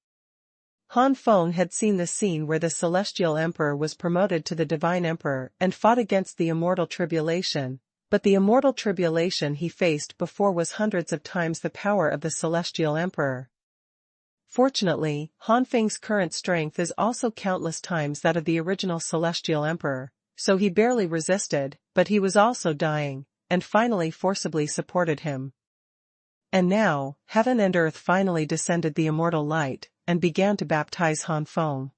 Han Feng had seen the scene where the Celestial Emperor was promoted to the Divine Emperor and fought against the immortal tribulation, but the immortal tribulation he faced before was hundreds of times the power of the Celestial Emperor. Fortunately, Han Feng's current strength is also countless times that of the original Celestial Emperor, so he barely resisted, but he was also dying, and finally forcibly supported him. And now, heaven and earth finally descended the immortal light, and began to baptize Han Feng.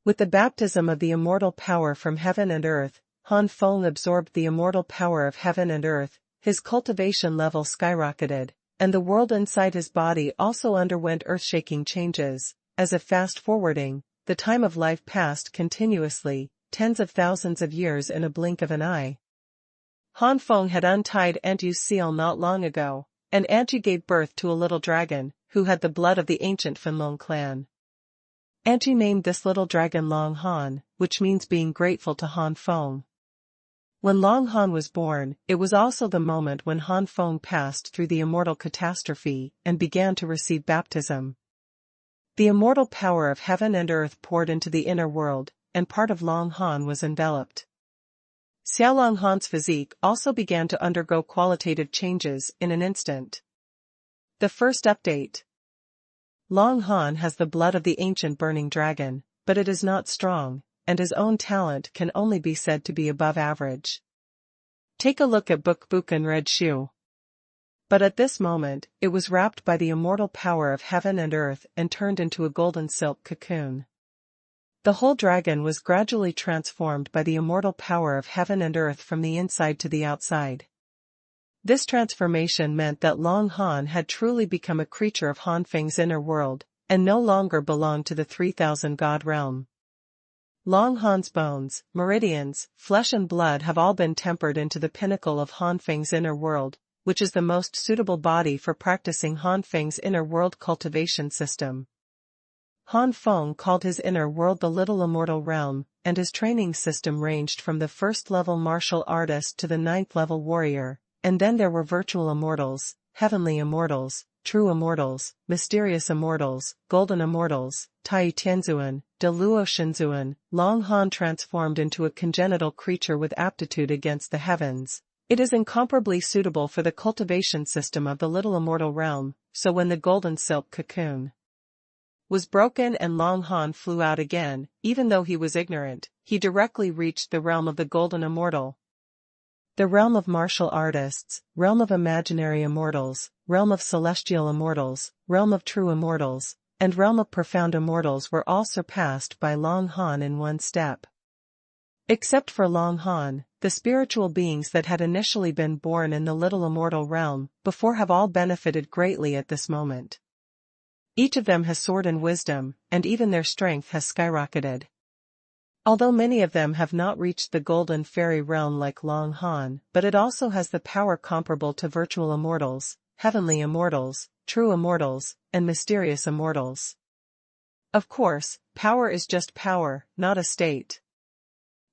With the baptism of the immortal power from heaven and earth, Han Feng absorbed the immortal power of heaven and earth, his cultivation level skyrocketed, and the world inside his body also underwent earth-shaking changes. As if fast-forwarding, the time of life passed continuously, tens of thousands of years in a blink of an eye. Han Feng had untied Antu's seal not long ago, and Antu gave birth to a little dragon, who had the blood of the ancient Fenlong clan. Angie named this little dragon Long Han, which means being grateful to Han Feng. When Long Han was born, it was also the moment when Han Feng passed through the immortal catastrophe and began to receive baptism. The immortal power of heaven and earth poured into the inner world, and part of Long Han was enveloped. Xiao Long Han's physique also began to undergo qualitative changes in an instant. The first update. Long Han has the blood of the ancient burning dragon, but it is not strong, and his own talent can only be said to be above average. Take a look at Book and Red Shoe. But at this moment, it was wrapped by the immortal power of heaven and earth and turned into a golden silk cocoon. The whole dragon was gradually transformed by the immortal power of heaven and earth from the inside to the outside. This transformation meant that Long Han had truly become a creature of Han Feng's inner world, and no longer belonged to the 3,000 god realm. Long Han's bones, meridians, flesh and blood have all been tempered into the pinnacle of Han Feng's inner world, which is the most suitable body for practicing Han Feng's inner world cultivation system. Han Feng called his inner world the Little Immortal Realm, and his training system ranged from the first-level martial artist to the ninth-level warrior, and then there were virtual immortals, heavenly immortals, true immortals, mysterious immortals, golden immortals, Tai Tianzuan, De Luo Shenzuan. Long Han transformed into a congenital creature with aptitude against the heavens. It is incomparably suitable for the cultivation system of the Little Immortal Realm, so when the golden silk cocoon was broken and Long Han flew out again, even though he was ignorant, he directly reached the realm of the Golden Immortal. The realm of martial artists, realm of imaginary immortals, realm of celestial immortals, realm of true immortals, and realm of profound immortals were all surpassed by Long Han in one step. Except for Long Han, the spiritual beings that had initially been born in the Little Immortal Realm before have all benefited greatly at this moment. Each of them has soared in wisdom, and even their strength has skyrocketed. Although many of them have not reached the Golden Fairy Realm like Long Han, but it also has the power comparable to virtual immortals, heavenly immortals, true immortals, and mysterious immortals. Of course, power is just power, not a state.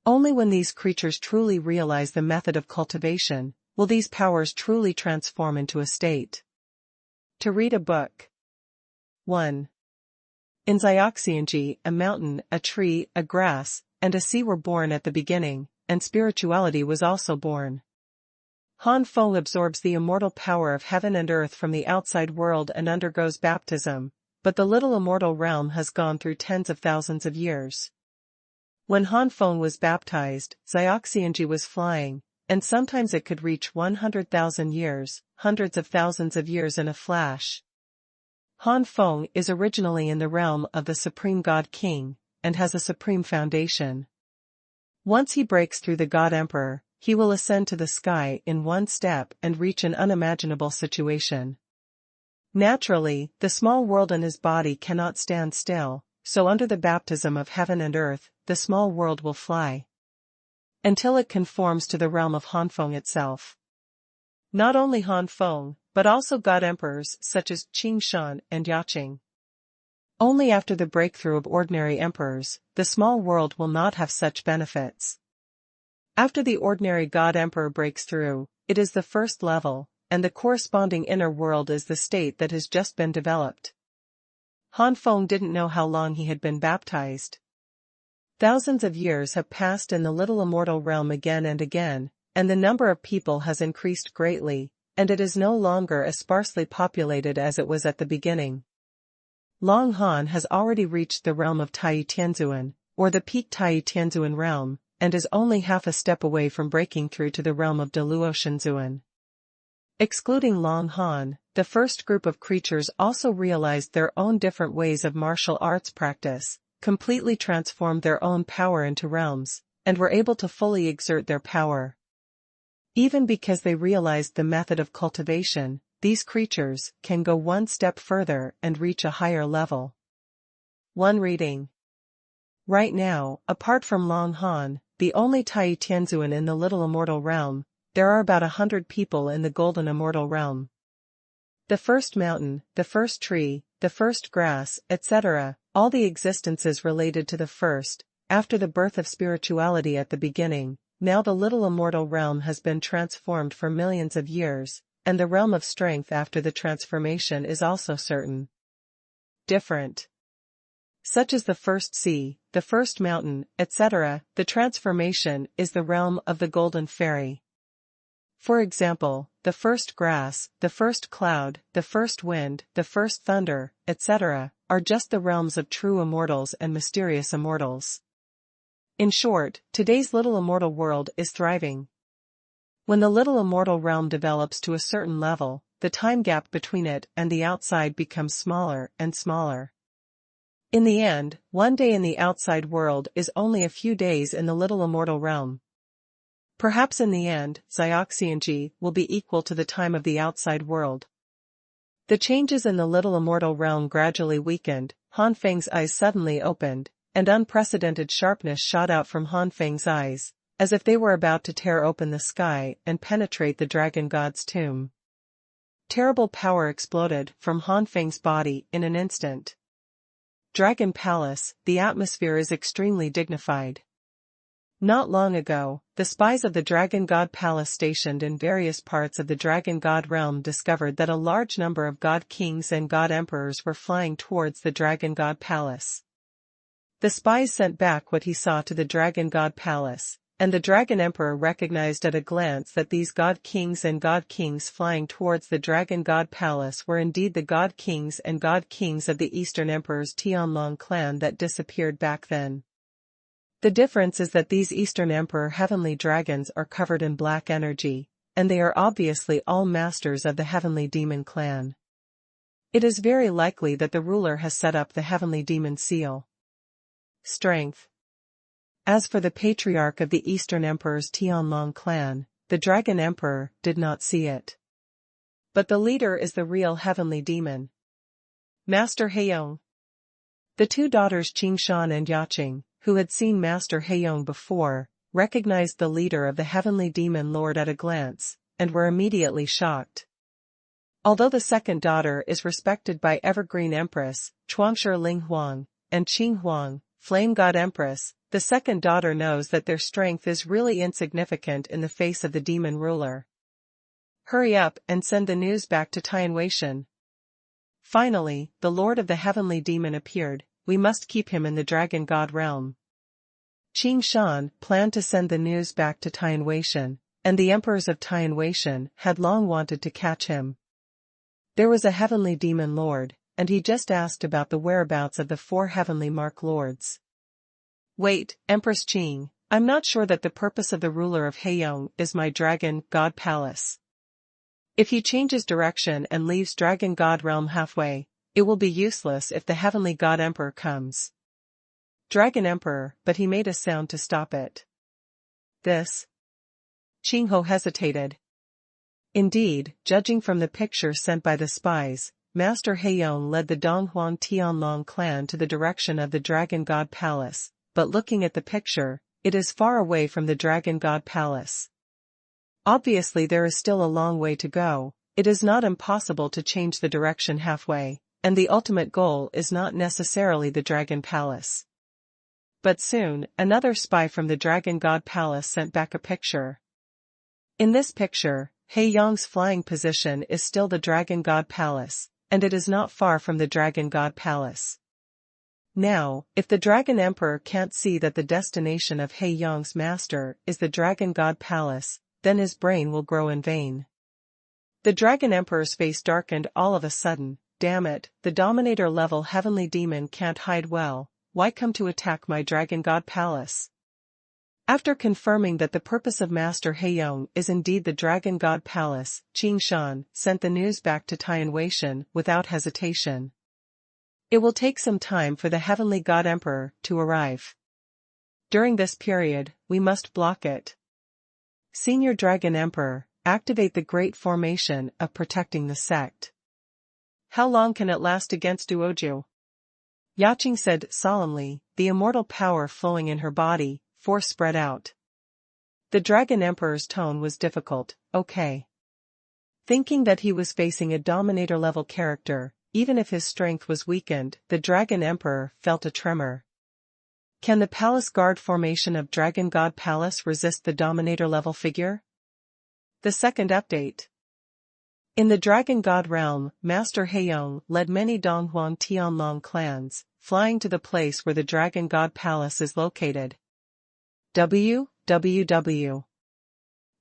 Only when these creatures truly realize the method of cultivation, will these powers truly transform into a state. To read a book. 1. In Xiaoxianji, a mountain, a tree, a grass, and a sea were born at the beginning, and spirituality was also born. Han Feng absorbs the immortal power of heaven and earth from the outside world and undergoes baptism, but the Little Immortal Realm has gone through tens of thousands of years. When Han Feng was baptized, Xiaoxianji was flying, and sometimes it could reach 100,000 years, hundreds of thousands of years in a flash. Han Feng is originally in the realm of the Supreme God King, and has a supreme foundation. Once he breaks through the God Emperor, he will ascend to the sky in one step and reach an unimaginable situation. Naturally, the small world in his body cannot stand still, so under the baptism of heaven and earth, the small world will fly until it conforms to the realm of Han Feng itself. Not only Han Feng, but also God Emperors such as Qing Shan and Yaqing. Only after the breakthrough of ordinary emperors, the small world will not have such benefits. After the ordinary God Emperor breaks through, it is the first level, and the corresponding inner world is the state that has just been developed. Han Feng didn't know how long he had been baptized. Thousands of years have passed in the Little Immortal Realm again and again, and the number of people has increased greatly, and it is no longer as sparsely populated as it was at the beginning. Long Han has already reached the realm of Tai Tianzuan, or the peak Tai Tianzuan realm, and is only half a step away from breaking through to the realm of De Luo Shenzuan. Excluding Long Han, the first group of creatures also realized their own different ways of martial arts practice, completely transformed their own power into realms, and were able to fully exert their power. Even because they realized the method of cultivation, these creatures can go one step further and reach a higher level. 1 reading. Right now, apart from Long Han, the only Tai Tianzuan in the Little Immortal Realm, there are about 100 people in the Golden Immortal Realm. The first mountain, the first tree, the first grass, etc., all the existences related to the first, after the birth of spirituality at the beginning. Now the little immortal realm has been transformed for millions of years, and the realm of strength after the transformation is also certain. Different. Such as the first sea, the first mountain, etc., the transformation is the realm of the golden fairy. For example, the first grass, the first cloud, the first wind, the first thunder, etc., are just the realms of true immortals and mysterious immortals. In short, today's little immortal world is thriving. When the little immortal realm develops to a certain level, the time gap between it and the outside becomes smaller and smaller. In the end, one day in the outside world is only a few days in the little immortal realm. Perhaps in the end, Xiaoxianji will be equal to the time of the outside world. The changes in the little immortal realm gradually weakened. Han Feng's eyes suddenly opened, and unprecedented sharpness shot out from Han Feng's eyes, as if they were about to tear open the sky and penetrate the dragon god's tomb. Terrible power exploded from Han Feng's body in an instant. Dragon Palace, the atmosphere is extremely dignified. Not long ago, the spies of the Dragon God Palace stationed in various parts of the Dragon God realm discovered that a large number of God Kings and God Emperors were flying towards the Dragon God Palace. The spies sent back what he saw to the Dragon God Palace, and the Dragon Emperor recognized at a glance that these God Kings and God Kings flying towards the Dragon God Palace were indeed the God Kings and God Kings of the Eastern Emperor's Tianlong clan that disappeared back then. The difference is that these Eastern Emperor heavenly dragons are covered in black energy, and they are obviously all masters of the heavenly demon clan. It is very likely that the ruler has set up the heavenly demon seal. Strength. As for the patriarch of the Eastern Emperor's Tianlong clan, the Dragon Emperor did not see it. But the leader is the real heavenly demon. Master Heiyong. The two daughters Qingshan and Yaqing, who had seen Master Heiyong before, recognized the leader of the heavenly demon lord at a glance, and were immediately shocked. Although the second daughter is respected by Evergreen Empress, Chuangshi Linghuang, and Qinghuang, Flame God Empress, the second daughter knows that their strength is really insignificant in the face of the demon ruler. Hurry up and send the news back to Tianweishan. Finally, the lord of the heavenly demon appeared. We must keep him in the Dragon God realm. Qingshan planned to send the news back to Tianweishan, and the emperors of Tianweishan had long wanted to catch him. There was a heavenly demon lord, and he just asked about the whereabouts of the 4 heavenly mark lords. Wait, Empress Qing, I'm not sure that the purpose of the ruler of Heiyong is my Dragon God Palace. If he changes direction and leaves Dragon God realm halfway, it will be useless if the heavenly God Emperor comes. Dragon Emperor, but he made a sound to stop it. This? Qingho hesitated. Indeed, judging from the picture sent by the spies, Master Heiyong led the Donghuang Tianlong clan to the direction of the Dragon God Palace, but looking at the picture, it is far away from the Dragon God Palace. Obviously there is still a long way to go. It is not impossible to change the direction halfway, and the ultimate goal is not necessarily the Dragon Palace. But soon, another spy from the Dragon God Palace sent back a picture. In this picture, Heiyong's flying position is still the Dragon God Palace, and it is not far from the Dragon God Palace. Now, if the Dragon Emperor can't see that the destination of Heiyong's master is the Dragon God Palace, then his brain will grow in vain. The Dragon Emperor's face darkened all of a sudden. Damn it, the Dominator-level heavenly demon can't hide well. Why come to attack my Dragon God Palace? After confirming that the purpose of Master Heiyong is indeed the Dragon God Palace, Qingshan sent the news back to Tianweishan without hesitation. It will take some time for the heavenly God Emperor to arrive. During this period, we must block it. Senior Dragon Emperor, activate the Great Formation of Protecting the Sect. How long can it last against Duoju? Yaqing said solemnly, the immortal power flowing in her body, force spread out. The Dragon Emperor's tone was difficult. Okay. Thinking that he was facing a Dominator-level character, even if his strength was weakened, the Dragon Emperor felt a tremor. Can the palace guard formation of Dragon God Palace resist the Dominator-level figure? The second update. In the Dragon God realm, Master Heiyong led many Donghuang Tianlong clans, flying to the place where the Dragon God Palace is located. The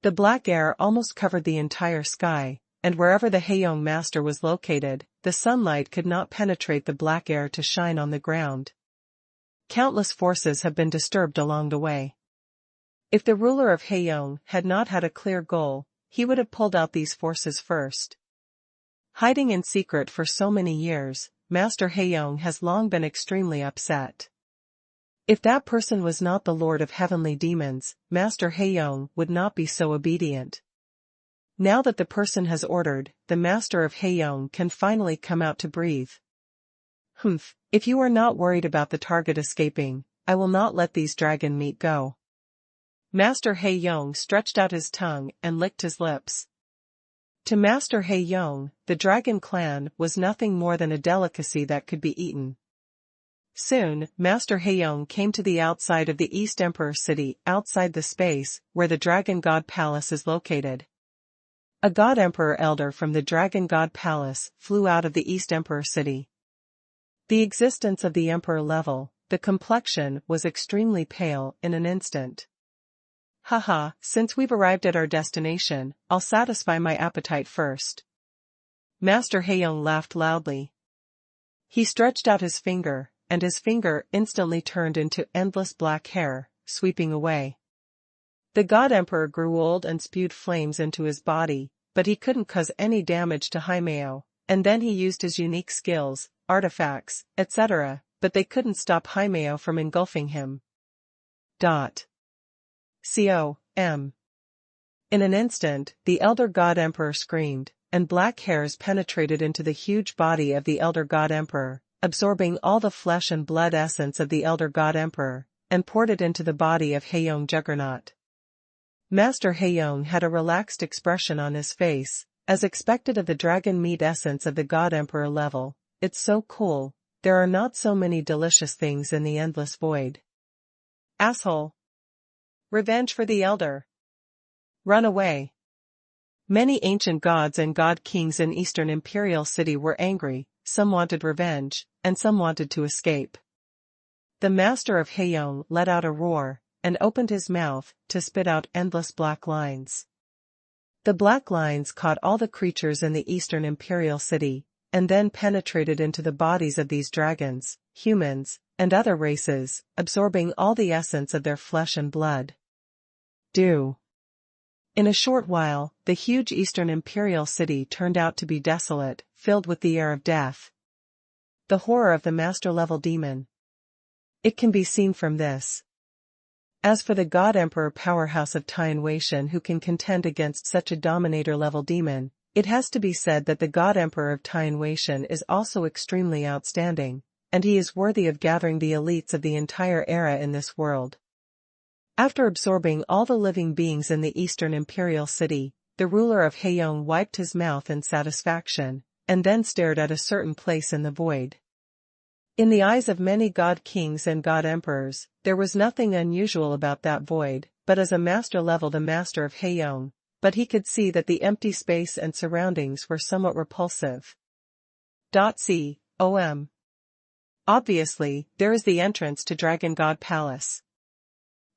black air almost covered the entire sky, and wherever the Heiyong master was located, the sunlight could not penetrate the black air to shine on the ground. Countless forces have been disturbed along the way. If the ruler of Heiyong had not had a clear goal, he would have pulled out these forces first. Hiding in secret for so many years, Master Heiyong has long been extremely upset. If that person was not the Lord of Heavenly Demons, Master Heiyong would not be so obedient. Now that the person has ordered, the Master of Heiyong can finally come out to breathe. If you are not worried about the target escaping, I will not let these dragon meat go. Master Heiyong stretched out his tongue and licked his lips. To Master Heiyong, the Dragon Clan was nothing more than a delicacy that could be eaten. Soon, Master Heiyong came to the outside of the East Emperor City, outside the space where the Dragon God Palace is located. A God Emperor elder from the Dragon God Palace flew out of the East Emperor City. The existence of the Emperor level, the complexion was extremely pale in an instant. Haha, since we've arrived at our destination, I'll satisfy my appetite first. Master Heiyong laughed loudly. He stretched out his finger, and his finger instantly turned into endless black hair, sweeping away. The God Emperor grew old and spewed flames into his body, but he couldn't cause any damage to Haimeo, and then he used his unique skills, artifacts, etc., but they couldn't stop Haimeo from engulfing him. Com. In an instant, the Elder God Emperor screamed, and black hairs penetrated into the huge body of the Elder God Emperor, absorbing all the flesh and blood essence of the Elder God Emperor, and poured it into the body of Heiyong Juggernaut. Master Heiyong had a relaxed expression on his face, as expected of the dragon meat essence of the God Emperor level. It's so cool, there are not so many delicious things in the endless void. Asshole. Revenge for the Elder. Run away. Many ancient gods and god kings in Eastern Imperial City were angry, some wanted revenge, and some wanted to escape. The Master of Heiyong let out a roar, and opened his mouth to spit out endless black lines. The black lines caught all the creatures in the Eastern Imperial City, and then penetrated into the bodies of these dragons, humans, and other races, absorbing all the essence of their flesh and blood. In a short while, the huge Eastern Imperial City turned out to be desolate, filled with the air of death. The horror of the master-level demon. It can be seen from this. As for the God Emperor powerhouse of Tianwei who can contend against such a Dominator-level demon, it has to be said that the God Emperor of Tianwei is also extremely outstanding, and he is worthy of gathering the elites of the entire era in this world. After absorbing all the living beings in the Eastern Imperial City, the ruler of Heiyong wiped his mouth in satisfaction, and then stared at a certain place in the void. In the eyes of many god kings and god emperors, there was nothing unusual about that void, but as a master level the master of Heiyong, but he could see that the empty space and surroundings were somewhat repulsive. Com. Obviously, there is the entrance to Dragon God Palace.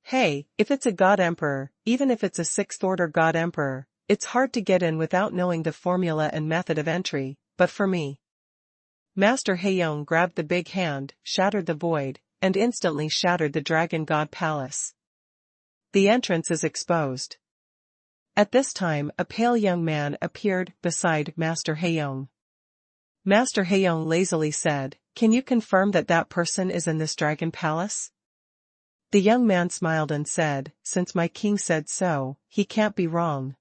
Hey, if it's a God Emperor, even if it's a sixth-order God Emperor, it's hard to get in without knowing the formula and method of entry, but for me. Master Heiyong grabbed the big hand, shattered the void, and instantly shattered the Dragon God Palace. The entrance is exposed. At this time a pale young man appeared beside Master Heiyong. Master Heiyong lazily said, "Can you confirm that that person is in this Dragon Palace?" The young man smiled and said, "Since my king said so, he can't be wrong."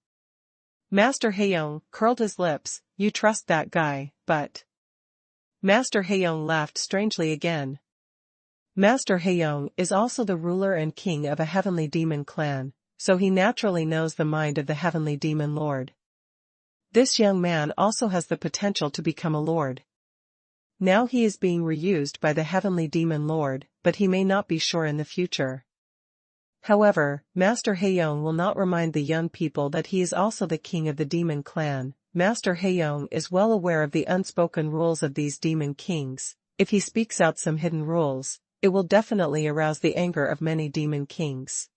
Master Heiyong curled his lips, "You trust that guy, but..." Master Heiyong laughed strangely again. Master Heiyong is also the ruler and king of a heavenly demon clan, so he naturally knows the mind of the heavenly demon lord. This young man also has the potential to become a lord. Now he is being reused by the heavenly demon lord, but he may not be sure in the future. However, Master Heiyong will not remind the young people that he is also the king of the demon clan. Master Heiyong is well aware of the unspoken rules of these demon kings. If he speaks out some hidden rules, it will definitely arouse the anger of many demon kings.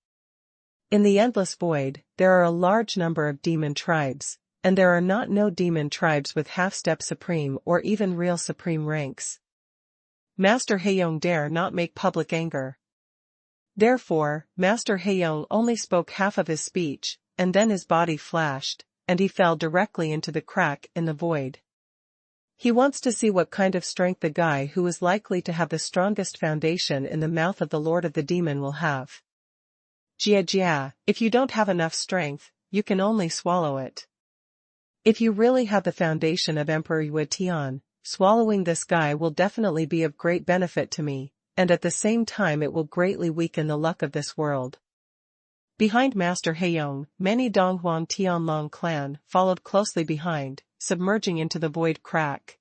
In the endless void, there are a large number of demon tribes, and there are no demon tribes with half-step supreme or even real supreme ranks. Master Heiyong dare not make public anger. Therefore, Master Heiyong only spoke half of his speech, and then his body flashed, and he fell directly into the crack in the void. He wants to see what kind of strength the guy who is likely to have the strongest foundation in the mouth of the Lord of the Demon will have. Jia, if you don't have enough strength, you can only swallow it. If you really have the foundation of Emperor Yue Tian, swallowing this guy will definitely be of great benefit to me, and at the same time it will greatly weaken the luck of this world. Behind Master Heiyong, many Donghuang Tianlong clan followed closely behind, submerging into the void crack.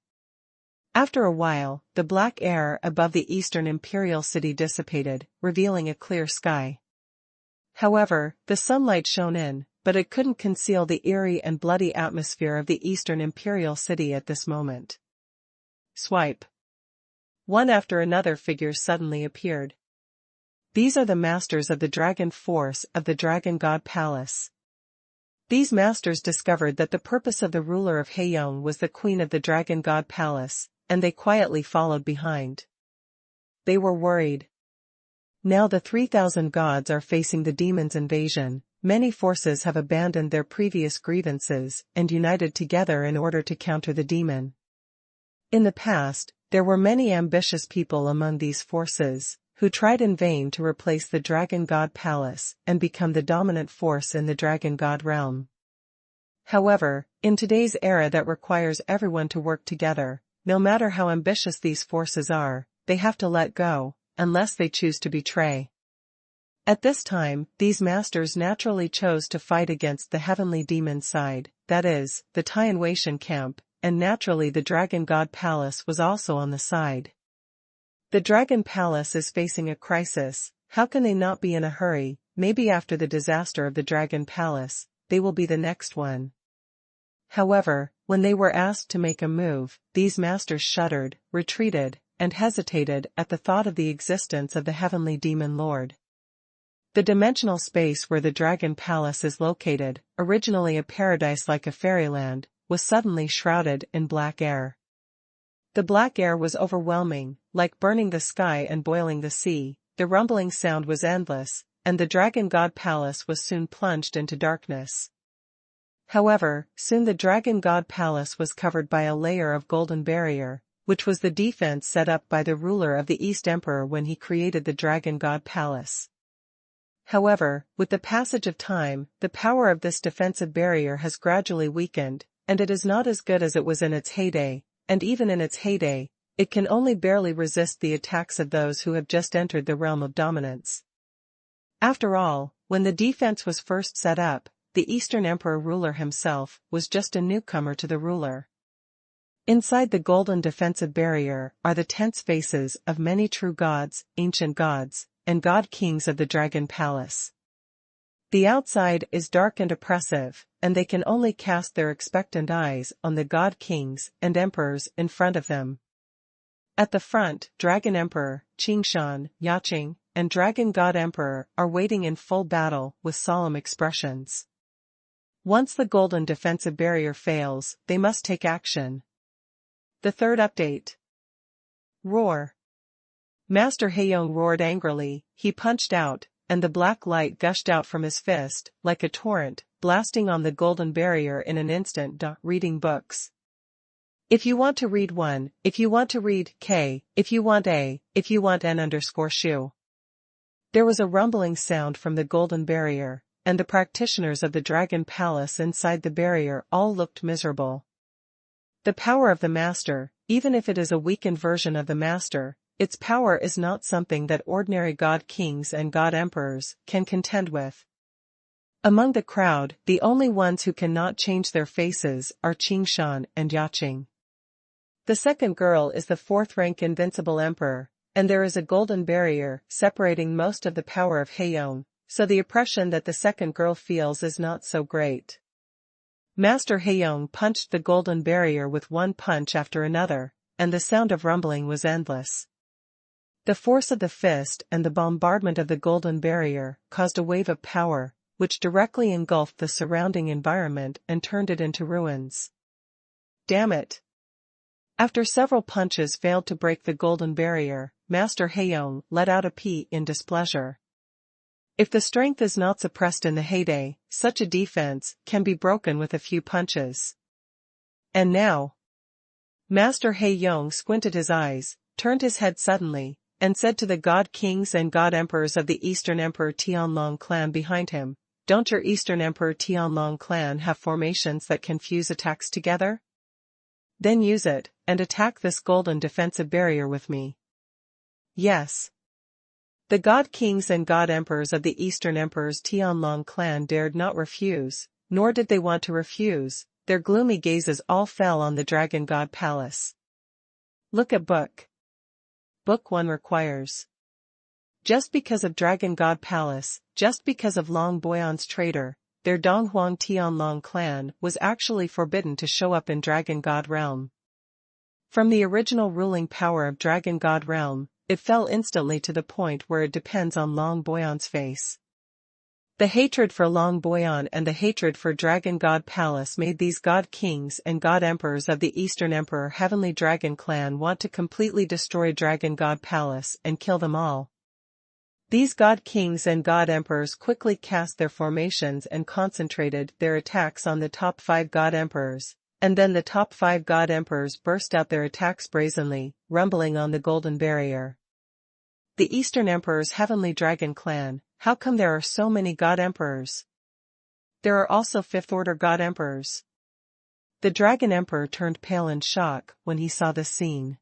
After a while, the black air above the eastern imperial city dissipated, revealing a clear sky. However, the sunlight shone in, but it couldn't conceal the eerie and bloody atmosphere of the eastern imperial city at this moment. Swipe. One after another figures suddenly appeared. These are the masters of the dragon force of the Dragon God Palace. These masters discovered that the purpose of the ruler of Heiyong was the queen of the Dragon God Palace, and they quietly followed behind. They were worried. Now the 3,000 gods are facing the demon's invasion. Many forces have abandoned their previous grievances and united together in order to counter the demon. In the past, there were many ambitious people among these forces, who tried in vain to replace the Dragon God Palace and become the dominant force in the Dragon God realm. However, in today's era that requires everyone to work together, no matter how ambitious these forces are, they have to let go, unless they choose to betray. At this time, these masters naturally chose to fight against the heavenly demon side, that is, the Tianweishan camp, and naturally the Dragon God Palace was also on the side. The Dragon Palace is facing a crisis. How can they not be in a hurry? Maybe after the disaster of the Dragon Palace, they will be the next one. However, when they were asked to make a move, these masters shuddered, retreated, and hesitated at the thought of the existence of the heavenly demon lord. The dimensional space where the Dragon Palace is located, originally a paradise like a fairyland, was suddenly shrouded in black air. The black air was overwhelming, like burning the sky and boiling the sea. The rumbling sound was endless, and the Dragon God Palace was soon plunged into darkness. However, soon the Dragon God Palace was covered by a layer of golden barrier, which was the defense set up by the ruler of the East Emperor when he created the Dragon God Palace. However, with the passage of time, the power of this defensive barrier has gradually weakened, and it is not as good as it was in its heyday, and even in its heyday, it can only barely resist the attacks of those who have just entered the realm of dominance. After all, when the defense was first set up, the Eastern Emperor ruler himself was just a newcomer to the ruler. Inside the golden defensive barrier are the tense faces of many true gods, ancient gods, and god kings of the Dragon Palace. The outside is dark and oppressive, and they can only cast their expectant eyes on the god kings and emperors in front of them. At the front, Dragon Emperor, Qingshan, Yaqing, and Dragon God Emperor are waiting in full battle with solemn expressions. Once the golden defensive barrier fails, they must take action. The third update. Roar. Master Heiyong roared angrily. He punched out, and the black light gushed out from his fist, like a torrent, blasting on the golden barrier in an instant. Reading books. If you want to read 1, if you want to read K, if you want A, if you want N_shu. There was a rumbling sound from the golden barrier, and the practitioners of the Dragon Palace inside the barrier all looked miserable. The power of the master, even if it is a weakened version of the master, its power is not something that ordinary god kings and god emperors can contend with. Among the crowd, the only ones who cannot change their faces are Qingshan and Yaqing. The second girl is the fourth-rank invincible emperor, and there is a golden barrier separating most of the power of Haeyong, so the oppression that the second girl feels is not so great. Master Haeyong punched the golden barrier with one punch after another, and the sound of rumbling was endless. The force of the fist and the bombardment of the golden barrier caused a wave of power, which directly engulfed the surrounding environment and turned it into ruins. Damn it! After several punches failed to break the golden barrier, Master Haeyong let out a pee in displeasure. If the strength is not suppressed in the heyday, such a defense can be broken with a few punches. And now? Master Haeyong squinted his eyes, turned his head suddenly, and said to the god kings and god emperors of the Eastern Emperor Tianlong clan behind him, "Don't your Eastern Emperor Tianlong clan have formations that can fuse attacks together? Then use it, and attack this golden defensive barrier with me." Yes. The god kings and god emperors of the Eastern Emperor's Tianlong clan dared not refuse, nor did they want to refuse. Their gloomy gazes all fell on the Dragon God Palace. Look at Book. Book 1 requires. Just because of Dragon God Palace, just because of Long Boyan's traitor, their Donghuang Tianlong clan was actually forbidden to show up in Dragon God Realm. From the original ruling power of Dragon God Realm, it fell instantly to the point where it depends on Long Boyan's face. The hatred for Long Boyan and the hatred for Dragon God Palace made these god kings and god emperors of the Eastern Emperor Heavenly Dragon clan want to completely destroy Dragon God Palace and kill them all. These god kings and god emperors quickly cast their formations and concentrated their attacks on the top 5 god emperors, and then the top 5 god emperors burst out their attacks brazenly, rumbling on the golden barrier. The Eastern Emperor's Heavenly Dragon clan, how come there are so many god emperors? There are also fifth-order god emperors. The Dragon Emperor turned pale in shock when he saw this scene.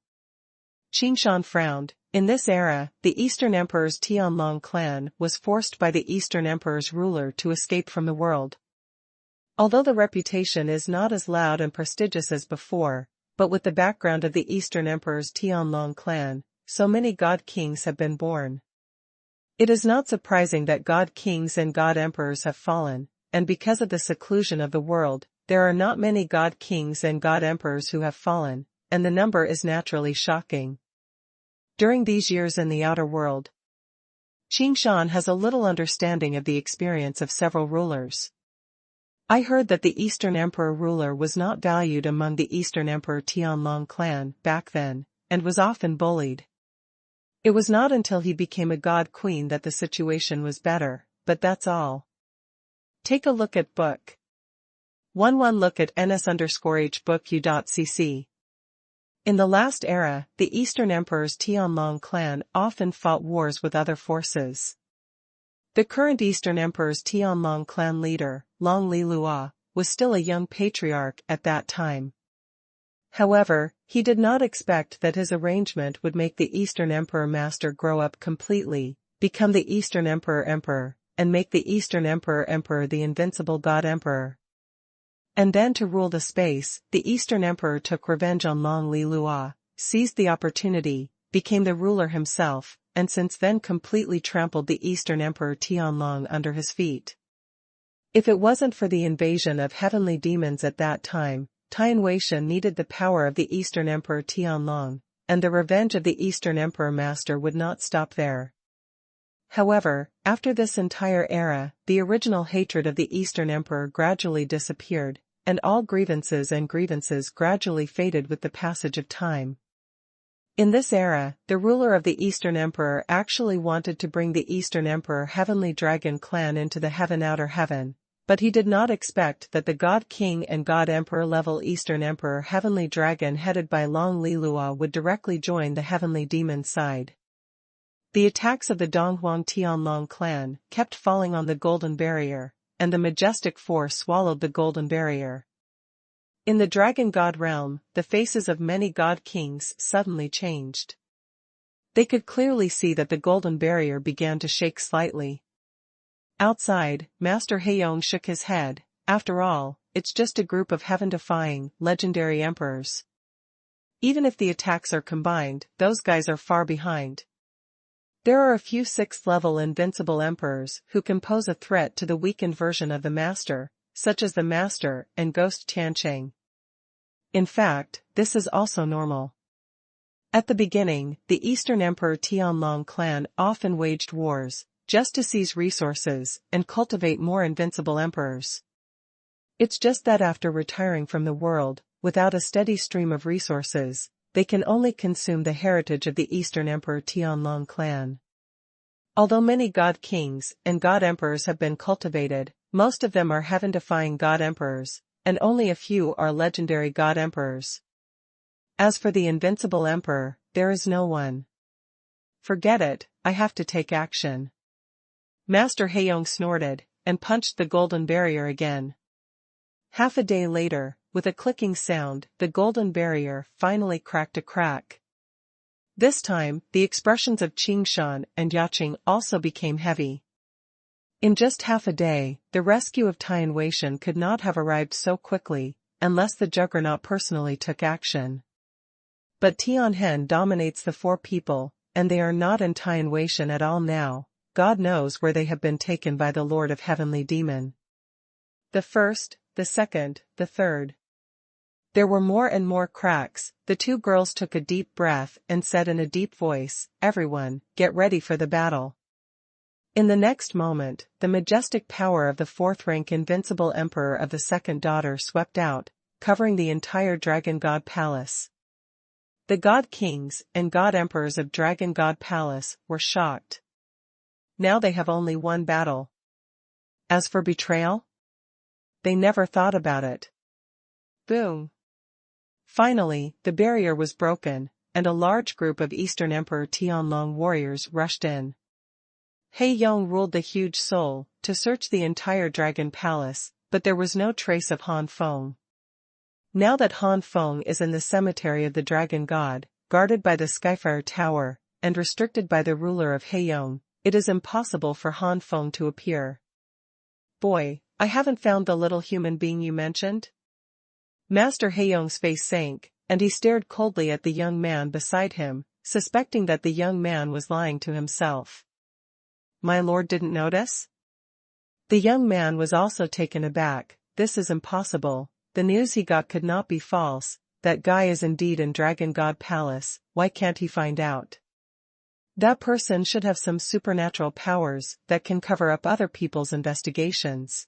Qingshan frowned. In this era, the Eastern Emperor's Tianlong clan was forced by the Eastern Emperor's ruler to escape from the world. Although the reputation is not as loud and prestigious as before, but with the background of the Eastern Emperor's Tianlong clan, so many god kings have been born. It is not surprising that god kings and god emperors have fallen, and because of the seclusion of the world, there are not many god kings and god emperors who have fallen, and the number is naturally shocking. During these years in the outer world, Qingshan has a little understanding of the experience of several rulers. I heard that the Eastern Emperor ruler was not valued among the Eastern Emperor Tianlong clan back then, and was often bullied. It was not until he became a god queen that the situation was better, but that's all. Take a look at Book 1. Look at ns_hbooku.cc. In the last era, the Eastern Emperor's Tianlong clan often fought wars with other forces. The current Eastern Emperor's Tianlong clan leader, Long Lilua, was still a young patriarch at that time. However, he did not expect that his arrangement would make the Eastern Emperor Master grow up completely, become the Eastern Emperor, and make the Eastern Emperor the invincible God Emperor. And then to rule the space, the Eastern Emperor took revenge on Long Lilua, seized the opportunity, became the ruler himself, and since then completely trampled the Eastern Emperor Tianlong under his feet. If it wasn't for the invasion of heavenly demons at that time, Tian Weishan needed the power of the Eastern Emperor Tianlong, and the revenge of the Eastern Emperor Master would not stop there. However, after this entire era, the original hatred of the Eastern Emperor gradually disappeared, and all grievances gradually faded with the passage of time. In this era, the ruler of the Eastern Emperor actually wanted to bring the Eastern Emperor Heavenly Dragon clan into the outer heaven, but he did not expect that the God King and God Emperor level Eastern Emperor Heavenly Dragon headed by Long Lilua would directly join the Heavenly Demon side. The attacks of the Donghuang Tianlong clan kept falling on the Golden Barrier, and the majestic force swallowed the Golden Barrier. In the Dragon God realm, the faces of many God Kings suddenly changed. They could clearly see that the Golden Barrier began to shake slightly. Outside, Master Haeyong shook his head. After all, it's just a group of heaven-defying, legendary emperors. Even if the attacks are combined, those guys are far behind. There are a few 6th-level invincible emperors who can pose a threat to the weakened version of the master, such as the master and ghost Tiancheng. In fact, this is also normal. At the beginning, the Eastern Emperor Tianlong clan often waged wars, just to seize resources and cultivate more invincible emperors. It's just that after retiring from the world, without a steady stream of resources, they can only consume the heritage of the Eastern Emperor Tianlong clan. Although many god kings and god emperors have been cultivated, most of them are heaven-defying god emperors, and only a few are legendary god emperors. As for the invincible emperor, there is no one. Forget it, I have to take action. Master Heiyong snorted, and punched the golden barrier again. Half a day later, with a clicking sound, the golden barrier finally cracked a crack. This time, the expressions of Qingshan and Yaqing also became heavy. In just half a day, the rescue of Tian Weishan could not have arrived so quickly, unless the Juggernaut personally took action. But Tianhen dominates the 4 people, and they are not in Tian Weishan at all now. God knows where they have been taken by the Lord of Heavenly Demon. The first, the second, the third. There were more and more cracks. The 2 girls took a deep breath and said in a deep voice, "Everyone, get ready for the battle." In the next moment, the majestic power of the 4th-rank invincible emperor of the second daughter swept out, covering the entire Dragon God Palace. The god kings and god emperors of Dragon God Palace were shocked. Now they have only one battle. As for betrayal? They never thought about it. Boom! Finally, the barrier was broken, and a large group of Eastern Emperor Tianlong warriors rushed in. Heiyong ruled the huge soul to search the entire Dragon Palace, but there was no trace of Han Feng. Now that Han Feng is in the cemetery of the Dragon God, guarded by the Skyfire Tower, and restricted by the ruler of Heiyong, it is impossible for Han Feng to appear. "Boy, I haven't found the little human being you mentioned?" Master Heiyong's face sank, and he stared coldly at the young man beside him, suspecting that the young man was lying to himself. "My lord didn't notice?" The young man was also taken aback. "This is impossible. The news he got could not be false. That guy is indeed in Dragon God Palace. Why can't he find out? That person should have some supernatural powers that can cover up other people's investigations."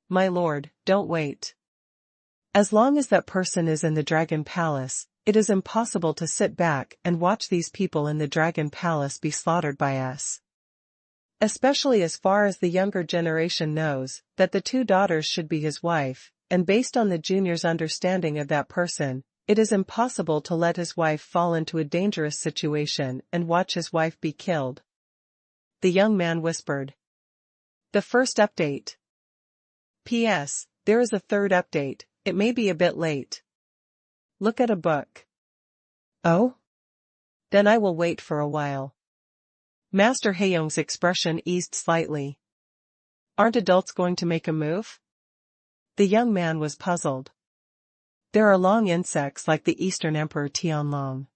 "My lord, don't wait. As long as that person is in the Dragon Palace, it is impossible to sit back and watch these people in the Dragon Palace be slaughtered by us. Especially as far as the younger generation knows that the 2 daughters should be his wife, and based on the junior's understanding of that person, it is impossible to let his wife fall into a dangerous situation and watch his wife be killed." The young man whispered. "The first update. P.S. There is a 3rd update. It may be a bit late. Look at a book." "Oh? Then I will wait for a while." Master Heiyong's expression eased slightly. "Aren't adults going to make a move?" The young man was puzzled. There are long insects like the Eastern Emperor Tianlong.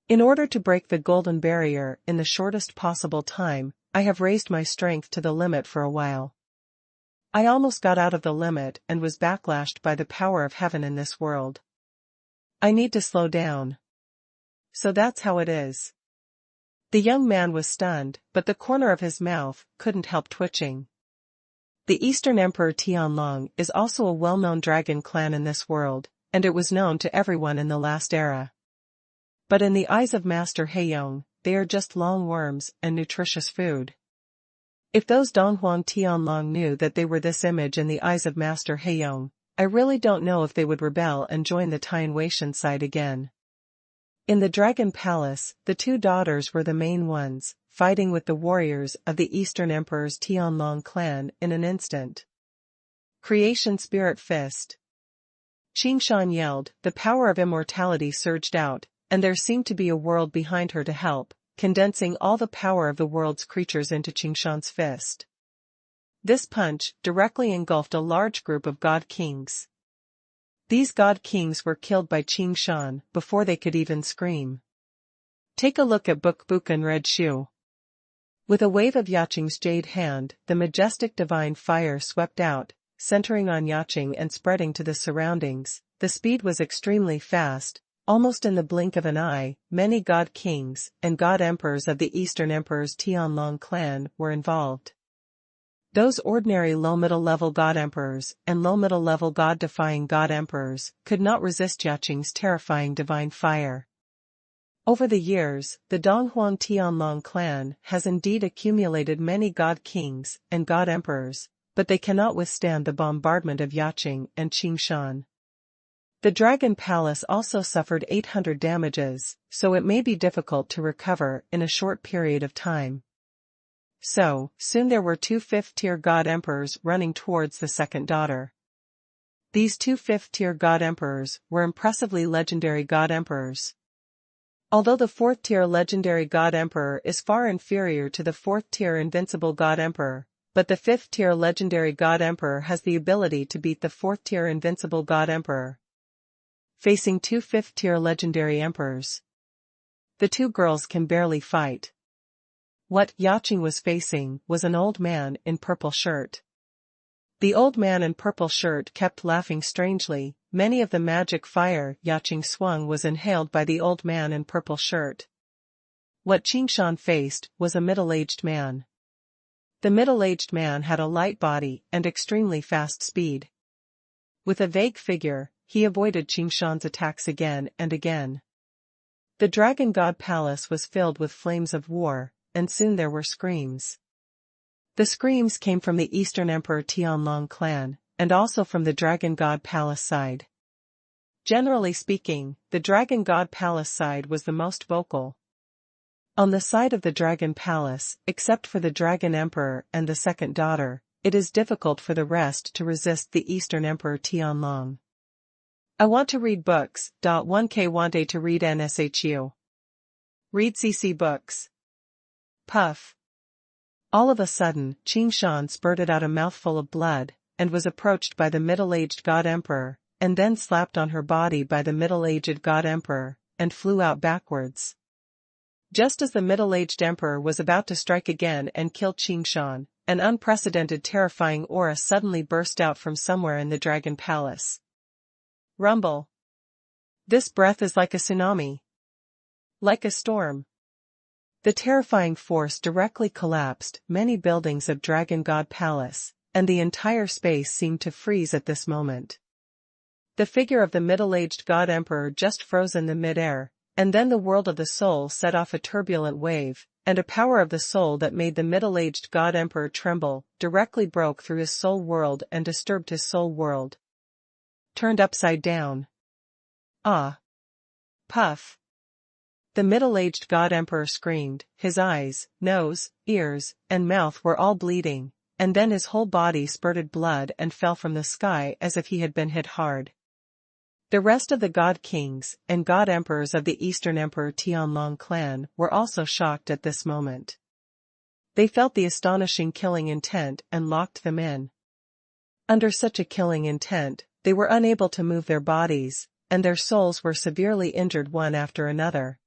In order to break the golden barrier in the shortest possible time, I have raised my strength to the limit for a while. I almost got out of the limit and was backlashed by the power of heaven in this world. I need to slow down. So that's how it is." The young man was stunned, but the corner of his mouth couldn't help twitching. The Eastern Emperor Tianlong is also a well-known dragon clan in this world, and it was known to everyone in the last era. But in the eyes of Master Heiyong, they are just long worms and nutritious food. If those Donghuang Tianlong knew that they were this image in the eyes of Master Heiyong, I really don't know if they would rebel and join the Tian Weishan side again. In the Dragon Palace, the 2 daughters were the main ones, fighting with the warriors of the Eastern Emperor's Tianlong clan in an instant. Creation Spirit Fist. Qingshan yelled, the power of immortality surged out, and there seemed to be a world behind her to help, condensing all the power of the world's creatures into Qingshan's fist. This punch directly engulfed a large group of god kings. These god kings were killed by Qing Shan before they could even scream. Take a look at Buk Buk and Red Shu. With a wave of Yaqing's jade hand, the majestic divine fire swept out, centering on Yaqing and spreading to the surroundings. The speed was extremely fast. Almost in the blink of an eye, many god kings and god emperors of the Eastern Emperor's Tianlong clan were involved. Those ordinary low-middle level god emperors and low-middle level god-defying god emperors could not resist Yaqing's terrifying divine fire. Over the years, the Donghuang Tianlong clan has indeed accumulated many god kings and god emperors, but they cannot withstand the bombardment of Yaqing and Qing Shan. The Dragon Palace also suffered 800 damages, so it may be difficult to recover in a short period of time. So, soon there were two fifth-tier god emperors running towards the second daughter. These two fifth-tier god emperors were impressively legendary god emperors. Although the fourth-tier legendary god emperor is far inferior to the fourth-tier invincible god emperor, but the fifth-tier legendary god emperor has the ability to beat the fourth-tier invincible god emperor. Facing two fifth-tier legendary emperors, the two girls can barely fight. What Yaqing was facing was an old man in purple shirt. The old man in purple shirt kept laughing strangely. Many of the magic fire Yaqing swung was inhaled by the old man in purple shirt. What Qing Shan faced was a middle-aged man. The middle-aged man had a light body and extremely fast speed. With a vague figure, he avoided Qing Shan's attacks again and again. The Dragon God Palace was filled with flames of war, and soon there were screams. The screams came from the Eastern Emperor Tianlong clan, and also from the Dragon God Palace side. Generally speaking, the Dragon God Palace side was the most vocal. On the side of the Dragon Palace, except for the Dragon Emperor and the second daughter, it is difficult for the rest to resist the Eastern Emperor Tianlong. I want to read books. 1K want A to read NSHU. Read CC books. Puff. All of a sudden, Qing Shan spurted out a mouthful of blood, and was approached by the middle-aged god emperor, and then slapped on her body by the middle-aged god emperor, and flew out backwards. Just as the middle-aged emperor was about to strike again and kill Qing Shan, an unprecedented terrifying aura suddenly burst out from somewhere in the Dragon Palace. Rumble. This breath is like a tsunami. Like a storm. The terrifying force directly collapsed many buildings of Dragon God Palace, and the entire space seemed to freeze at this moment. The figure of the middle-aged god emperor just froze in the mid-air, and then the world of the soul set off a turbulent wave, and a power of the soul that made the middle-aged god emperor tremble directly broke through his soul world and disturbed his soul world. Turned upside down. Ah! Puff! The middle-aged god emperor screamed. His eyes, nose, ears, and mouth were all bleeding, and then his whole body spurted blood and fell from the sky as if he had been hit hard. The rest of the god kings and god emperors of the Eastern Emperor Tianlong clan were also shocked at this moment. They felt the astonishing killing intent and locked them in. Under such a killing intent, they were unable to move their bodies, and their souls were severely injured one after another.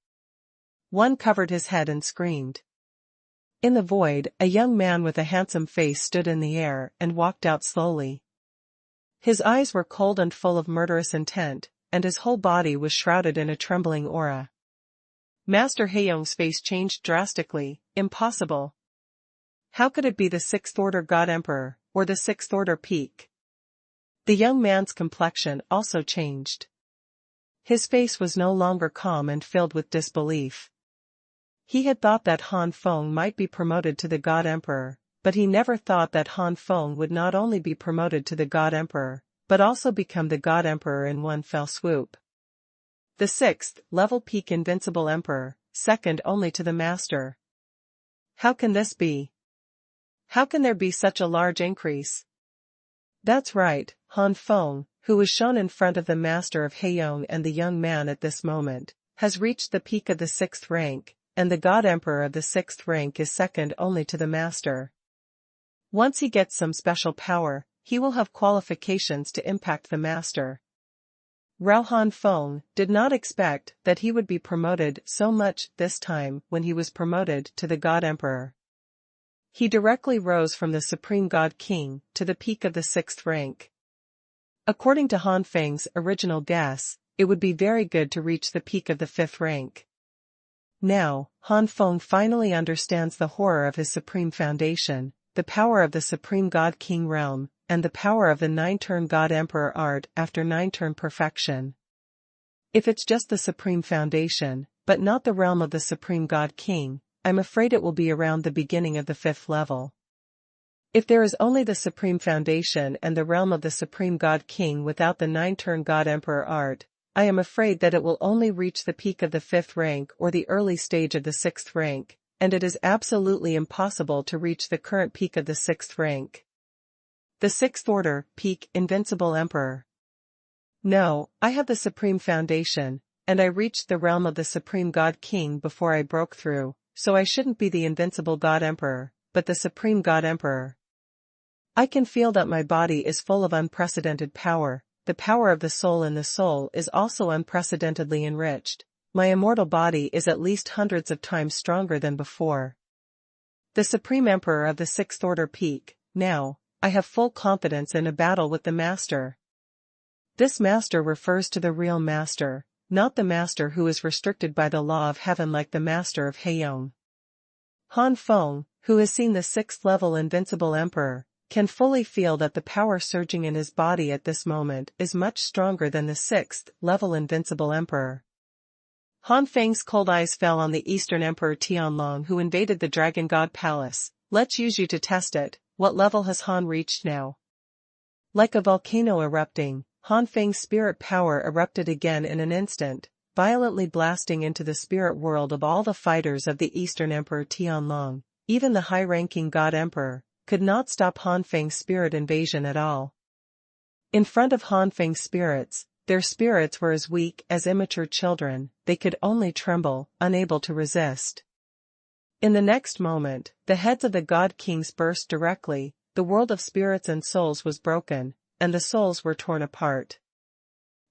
One covered his head and screamed. In the void, a young man with a handsome face stood in the air and walked out slowly. His eyes were cold and full of murderous intent, and his whole body was shrouded in a trembling aura. Master Heiyong's face changed drastically. Impossible. How could it be the Sixth Order God Emperor, or the Sixth Order Peak? The young man's complexion also changed. His face was no longer calm and filled with disbelief. He had thought that Han Feng might be promoted to the God Emperor, but he never thought that Han Feng would not only be promoted to the God Emperor, but also become the God Emperor in one fell swoop. The sixth-level peak invincible Emperor, second only to the Master. How can this be? How can there be such a large increase? That's right, Han Feng, who was shown in front of the Master of Heiyong and the young man at this moment, has reached the peak of the 6th rank, and the God Emperor of the 6th rank is second only to the Master. Once he gets some special power, he will have qualifications to impact the Master. Han Feng did not expect that he would be promoted so much this time when he was promoted to the God Emperor. He directly rose from the Supreme God King to the peak of the 6th rank. According to Han Feng's original guess, it would be very good to reach the peak of the 5th rank. Now, Han Feng finally understands the horror of his supreme foundation, the power of the Supreme God King realm, and the power of the 9-turn God Emperor art after 9-turn perfection. If it's just the supreme foundation, but not the realm of the Supreme God King, I'm afraid it will be around the beginning of the 5th level. If there is only the supreme foundation and the realm of the Supreme God King without the 9-turn God Emperor art, I am afraid that it will only reach the peak of the 5th rank or the early stage of the 6th rank, and it is absolutely impossible to reach the current peak of the 6th rank. The 6th order, peak, Invincible Emperor. No, I have the supreme foundation, and I reached the realm of the Supreme God King before I broke through, so I shouldn't be the Invincible God Emperor, but the Supreme God Emperor. I can feel that my body is full of unprecedented power, the power of the soul in the soul is also unprecedentedly enriched. My immortal body is at least hundreds of times stronger than before. The Supreme Emperor of the 6th order peak, now, I have full confidence in a battle with the Master. This Master refers to the real Master, not the Master who is restricted by the law of heaven like the Master of Heiyong. Han Feng, who has seen the 6th level Invincible Emperor, can fully feel that the power surging in his body at this moment is much stronger than the 6th level Invincible Emperor. Han Feng's cold eyes fell on the Eastern Emperor Tianlong who invaded the Dragon God Palace. Let's use you to test it. What level has Han reached now? Like a volcano erupting, Han Feng's spirit power erupted again in an instant, violently blasting into the spirit world of all the fighters of the Eastern Emperor Tianlong. Even the high-ranking God Emperor could not stop Han Feng's spirit invasion at all. In front of Han Feng's spirits, their spirits were as weak as immature children, they could only tremble, unable to resist. In the next moment, the heads of the God Kings burst directly, the world of spirits and souls was broken, and the souls were torn apart.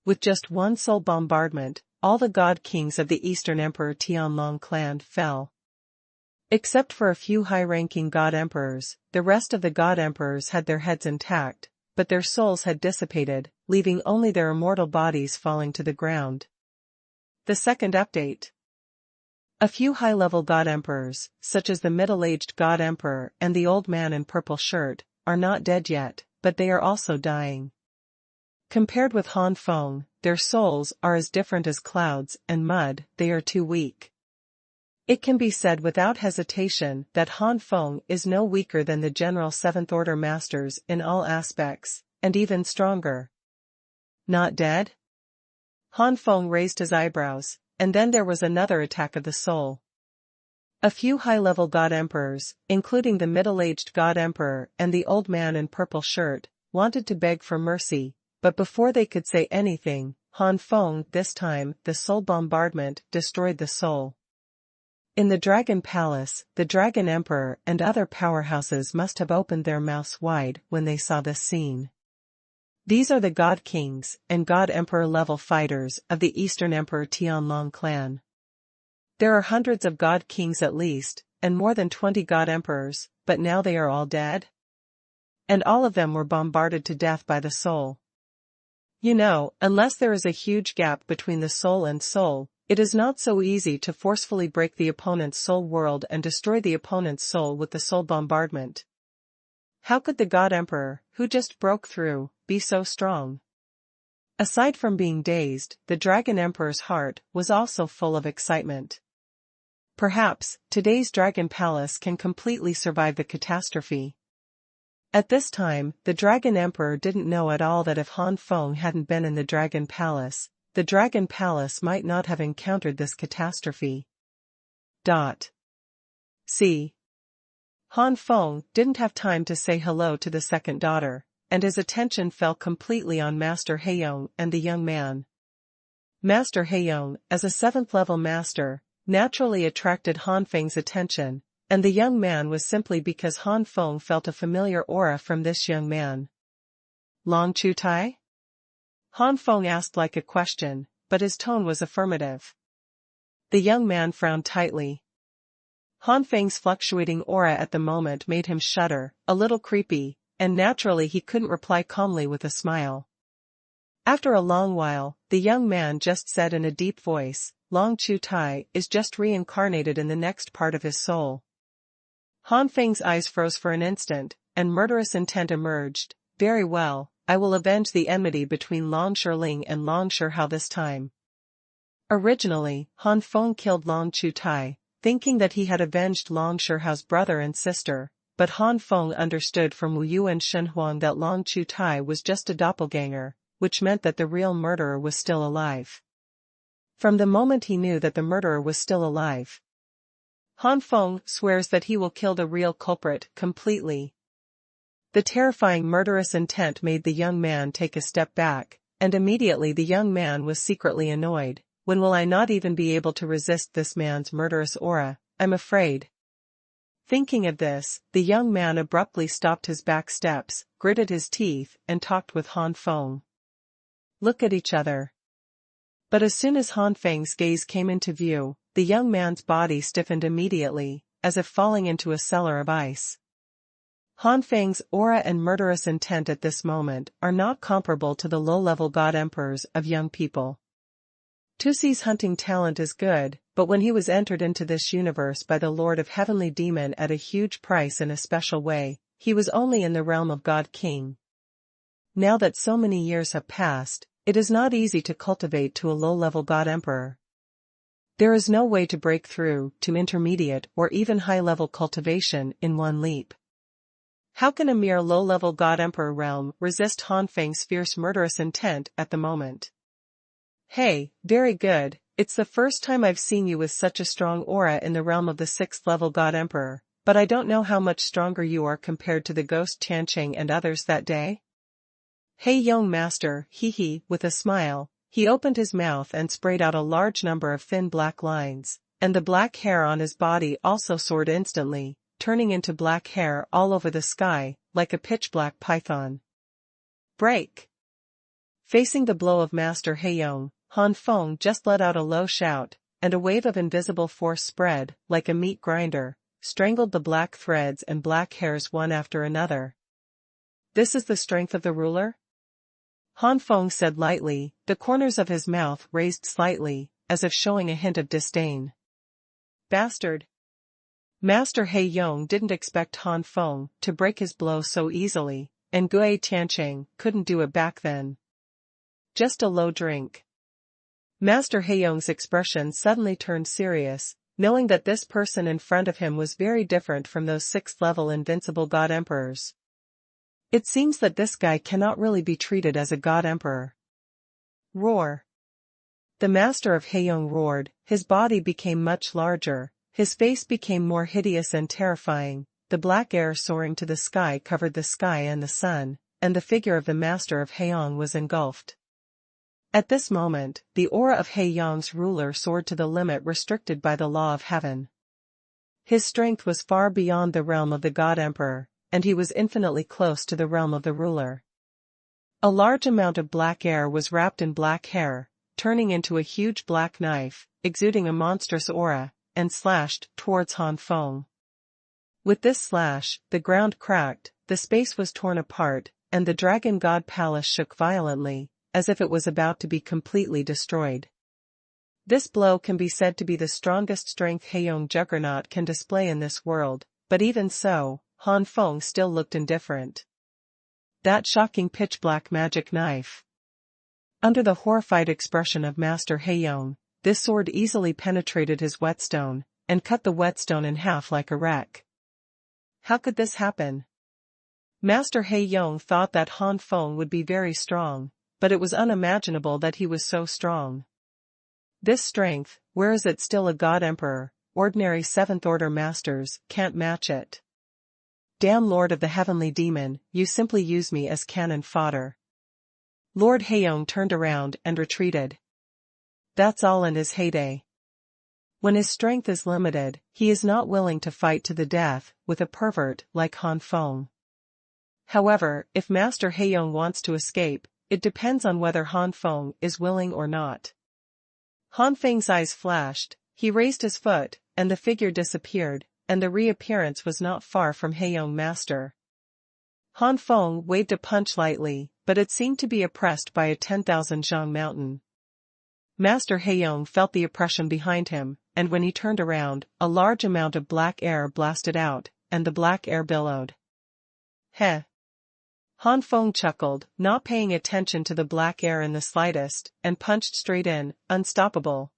With just one soul bombardment, all the God Kings of the Eastern Emperor Tianlong clan fell. Except for a few high-ranking God Emperors, the rest of the God Emperors had their heads intact, but their souls had dissipated, leaving only their immortal bodies falling to the ground. The second update. A few high-level God Emperors, such as the middle-aged God Emperor and the old man in purple shirt, are not dead yet, but they are also dying. Compared with Han Feng, their souls are as different as clouds and mud, they are too weak. It can be said without hesitation that Han Feng is no weaker than the general 7th order masters in all aspects, and even stronger. Not dead? Han Feng raised his eyebrows. And then there was another attack of the soul. A few high-level God Emperors, including the middle-aged God Emperor and the old man in purple shirt, wanted to beg for mercy, but before they could say anything, Han Feng, this time, the soul bombardment, destroyed the soul. In the Dragon Palace, the Dragon Emperor and other powerhouses must have opened their mouths wide when they saw this scene. These are the God Kings and God Emperor level fighters of the Eastern Emperor Tianlong clan. There are hundreds of God Kings at least, and more than 20 God Emperors, but now they are all dead? And all of them were bombarded to death by the soul. You know, unless there is a huge gap between the soul and soul, it is not so easy to forcefully break the opponent's soul world and destroy the opponent's soul with the soul bombardment. How could the God Emperor, who just broke through, be so strong? Aside from being dazed, the Dragon Emperor's heart was also full of excitement. Perhaps, today's Dragon Palace can completely survive the catastrophe. At this time, the Dragon Emperor didn't know at all that if Han Feng hadn't been in the Dragon Palace, the Dragon Palace might not have encountered this catastrophe. See. Han Feng didn't have time to say hello to the second daughter, and his attention fell completely on Master Heiyong and the young man. Master Heiyong, as a 7th level master, naturally attracted Han Feng's attention, and the young man was simply because Han Feng felt a familiar aura from this young man. Long Chu Tai? Han Feng asked like a question, but his tone was affirmative. The young man frowned tightly. Han Feng's fluctuating aura at the moment made him shudder, a little creepy, and naturally he couldn't reply calmly with a smile. After a long while, the young man just said in a deep voice, Long Chu Tai is just reincarnated in the next part of his soul. Han Feng's eyes froze for an instant, and murderous intent emerged. Very well, I will avenge the enmity between Long Shirling and Long Shihao this time. Originally, Han Feng killed Long Chu Tai, thinking that he had avenged Long Shihao's brother and sister, but Han Feng understood from Wu Yu and Xuanhuan that Long Chu Tai was just a doppelganger, which meant that the real murderer was still alive. From the moment he knew that the murderer was still alive, Han Feng swears that he will kill the real culprit completely. The terrifying murderous intent made the young man take a step back, and immediately the young man was secretly annoyed. When will I not even be able to resist this man's murderous aura, I'm afraid. Thinking of this, the young man abruptly stopped his back steps, gritted his teeth, and talked with Han Feng. Look at each other. But as soon as Han Feng's gaze came into view, the young man's body stiffened immediately, as if falling into a cellar of ice. Han Feng's aura and murderous intent at this moment are not comparable to the low-level god emperors of young people. Tusi's hunting talent is good, but when he was entered into this universe by the Lord of Heavenly Demon at a huge price in a special way, he was only in the realm of God King. Now that so many years have passed, it is not easy to cultivate to a low-level god emperor. There is no way to break through to intermediate or even high-level cultivation in one leap. How can a mere low-level god emperor realm resist Han Feng's fierce murderous intent at the moment? Hey, very good, it's the first time I've seen you with such a strong aura in the realm of the 6th level God Emperor, but I don't know how much stronger you are compared to the ghost Tiancheng and others that day. Hey young master, hee, with a smile, he opened his mouth and sprayed out a large number of thin black lines, and the black hair on his body also soared instantly, turning into black hair all over the sky, like a pitch-black python. Break! Facing the blow of Master Heiyong, Han Feng just let out a low shout, and a wave of invisible force spread, like a meat grinder, strangled the black threads and black hairs one after another. This is the strength of the ruler? Han Feng said lightly, the corners of his mouth raised slightly, as if showing a hint of disdain. Bastard! Master Heiyong didn't expect Han Feng to break his blow so easily, and Gui Tiancheng couldn't do it back then. Just a low drink. Master Heiyong's expression suddenly turned serious, knowing that this person in front of him was very different from those 6th-level invincible god emperors. It seems that this guy cannot really be treated as a god emperor. Roar! The master of Heiyong roared, his body became much larger, his face became more hideous and terrifying, the black air soaring to the sky covered the sky and the sun, and the figure of the master of Heiyong was engulfed. At this moment, the aura of Heiyong's ruler soared to the limit restricted by the law of heaven. His strength was far beyond the realm of the God Emperor, and he was infinitely close to the realm of the ruler. A large amount of black air was wrapped in black hair, turning into a huge black knife, exuding a monstrous aura, and slashed towards Han Feng. With this slash, the ground cracked, the space was torn apart, and the Dragon God Palace shook violently, as if it was about to be completely destroyed. This blow can be said to be the strongest strength Heiyong Juggernaut can display in this world, but even so, Han Feng still looked indifferent. That shocking pitch-black magic knife. Under the horrified expression of Master Heiyong, this sword easily penetrated his whetstone, and cut the whetstone in half like a wreck. How could this happen? Master Heiyong thought that Han Feng would be very strong, but it was unimaginable that he was so strong. This strength, where is it still a god emperor, ordinary 7th-order masters can't match it. Damn Lord of the Heavenly Demon, you simply use me as cannon fodder. Lord Heiyong turned around and retreated. That's all in his heyday. When his strength is limited, he is not willing to fight to the death with a pervert like Han Feng. However, if Master Heiyong wants to escape, it depends on whether Han Feng is willing or not. Han Feng's eyes flashed, he raised his foot, and the figure disappeared, and the reappearance was not far from Heiyong Master. Han Feng waved a punch lightly, but it seemed to be oppressed by a 10,000 zhang mountain. Master Heiyong felt the oppression behind him, and when he turned around, a large amount of black air blasted out, and the black air billowed. Heh! Han Feng chuckled, not paying attention to the black air in the slightest, and punched straight in, unstoppable.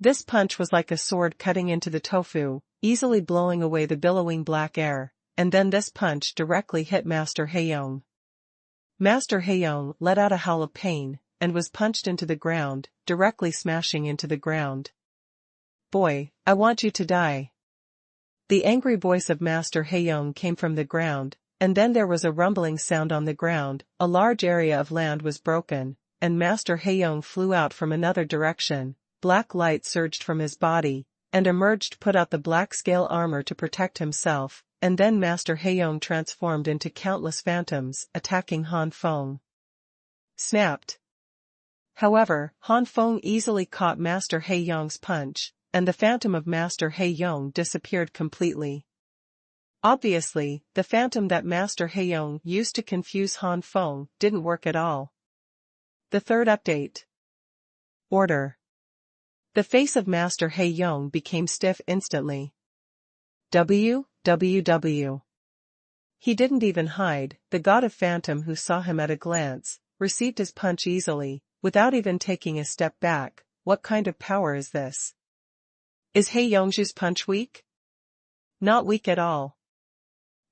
This punch was like a sword cutting into the tofu, easily blowing away the billowing black air, and then this punch directly hit Master Heiyong. Master Heiyong let out a howl of pain, and was punched into the ground, directly smashing into the ground. "Boy, I want you to die." The angry voice of Master Heiyong came from the ground, and then there was a rumbling sound on the ground, a large area of land was broken, and Master Heiyong flew out from another direction, black light surged from his body, and emerged put out the black scale armor to protect himself, and then Master Heiyong transformed into countless phantoms, attacking Han Feng. Snapped. However, Han Feng easily caught Master Heiyong's punch, and the phantom of Master Heiyong disappeared completely. Obviously, the phantom that Master Heiyong used to confuse Han Feng didn't work at all. The third update. Order. The face of Master Heiyong became stiff instantly. WWW. He didn't even hide, the god of phantom who saw him at a glance, received his punch easily, without even taking a step back. What kind of power is this? Is Heiyong's punch weak? Not weak at all.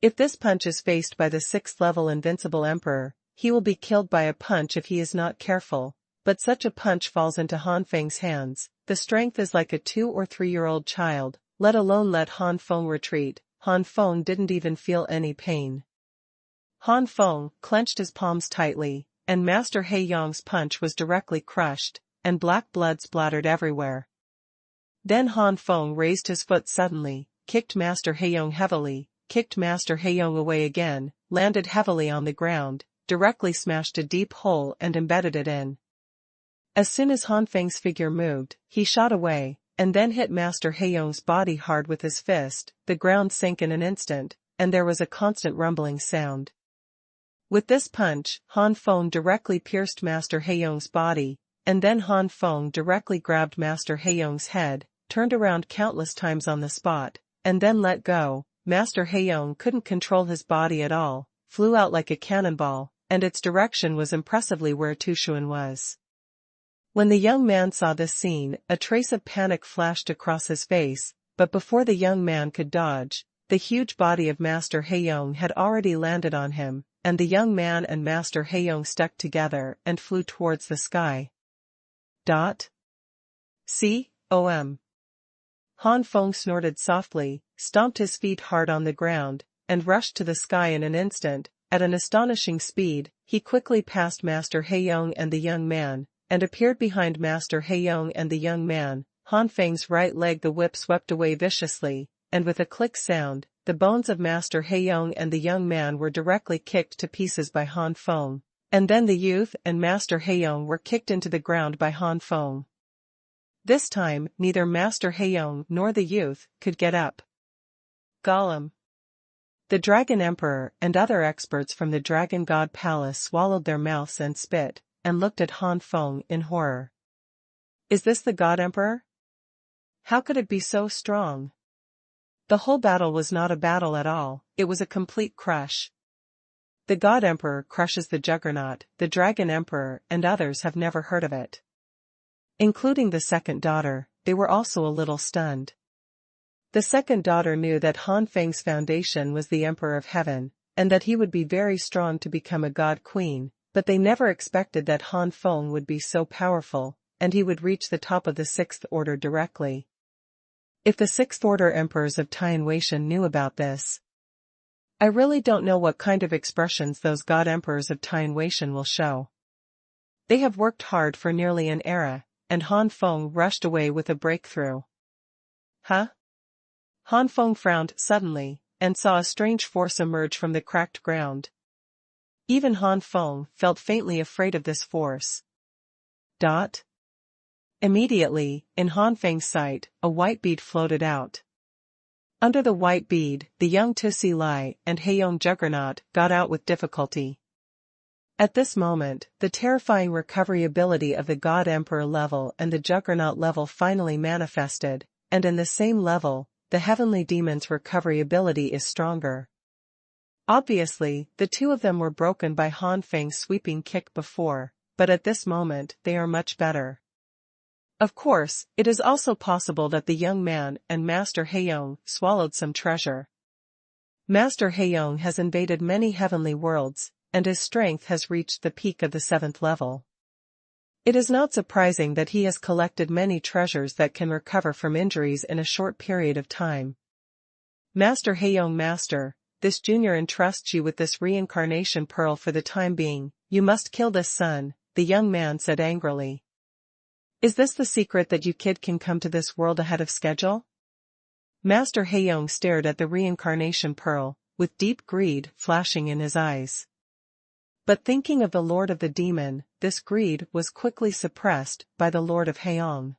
If this punch is faced by the 6th level invincible emperor, he will be killed by a punch if he is not careful, but such a punch falls into Han Feng's hands, the strength is like a 2 or 3-year-old child, let alone let Han Feng retreat. Han Feng didn't even feel any pain. Han Feng clenched his palms tightly, and Master Heiyong's punch was directly crushed, and black blood splattered everywhere. Then Han Feng raised his foot suddenly, kicked Master Heiyong heavily, kicked Master Heiyong away again, landed heavily on the ground, directly smashed a deep hole and embedded it in. As soon as Han Feng's figure moved, he shot away, and then hit Master Heiyong's body hard with his fist. The ground sank in an instant, and there was a constant rumbling sound. With this punch, Han Feng directly pierced Master Heiyong's body, and then Han Feng directly grabbed Master Heiyong's head, turned around countless times on the spot, and then let go. Master Heiyong couldn't control his body at all, flew out like a cannonball, and its direction was impressively where Xuanhuan was. When the young man saw this scene, a trace of panic flashed across his face, but before the young man could dodge, the huge body of Master Heiyong had already landed on him, and the young man and Master Heiyong stuck together and flew towards the sky. C.O.M. Han Feng snorted softly, stomped his feet hard on the ground, and rushed to the sky in an instant. At an astonishing speed, he quickly passed Master Heiyong and the young man, and appeared behind Master Heiyong and the young man. Han Feng's right leg, the whip, swept away viciously, and with a click sound, the bones of Master Heiyong and the young man were directly kicked to pieces by Han Feng, and then the youth and Master Heiyong were kicked into the ground by Han Feng. This time, neither Master Heiyong nor the youth could get up. Golem. The Dragon Emperor and other experts from the Dragon God Palace swallowed their mouths and spit, and looked at Han Feng in horror. Is this the God Emperor? How could it be so strong? The whole battle was not a battle at all, it was a complete crush. The God Emperor crushes the Juggernaut, the Dragon Emperor and others have never heard of it. Including the second daughter, they were also a little stunned. The second daughter knew that Han Feng's foundation was the Emperor of Heaven, and that he would be very strong to become a God Queen, but they never expected that Han Feng would be so powerful, and he would reach the top of the 6th Order directly. If the 6th Order Emperors of Taiwan Weishan knew about this, I really don't know what kind of expressions those God Emperors of Taiwan Weishan will show. They have worked hard for nearly an era, and Han Feng rushed away with a breakthrough. Huh? Han Feng frowned suddenly, and saw a strange force emerge from the cracked ground. Even Han Feng felt faintly afraid of this force. Immediately, in Han Feng's sight, a white bead floated out. Under the white bead, the young Tusi Lai and Heiyong Juggernaut got out with difficulty. At this moment, the terrifying recovery ability of the God Emperor level and the Juggernaut level finally manifested, and in the same level, the Heavenly Demon's recovery ability is stronger. Obviously, the two of them were broken by Han Feng's sweeping kick before, but at this moment they are much better. Of course, it is also possible that the young man and Master Heiyong swallowed some treasure. Master Heiyong has invaded many heavenly worlds, and his strength has reached the peak of the 7th level. It is not surprising that he has collected many treasures that can recover from injuries in a short period of time. Master Heiyong, Master, this junior entrusts you with this reincarnation pearl for the time being. You must kill this son, the young man said angrily. Is this the secret that you kid can come to this world ahead of schedule? Master Heiyong stared at the reincarnation pearl, with deep greed flashing in his eyes. But thinking of the Lord of the Demon, this greed was quickly suppressed by the Lord of Heiyong.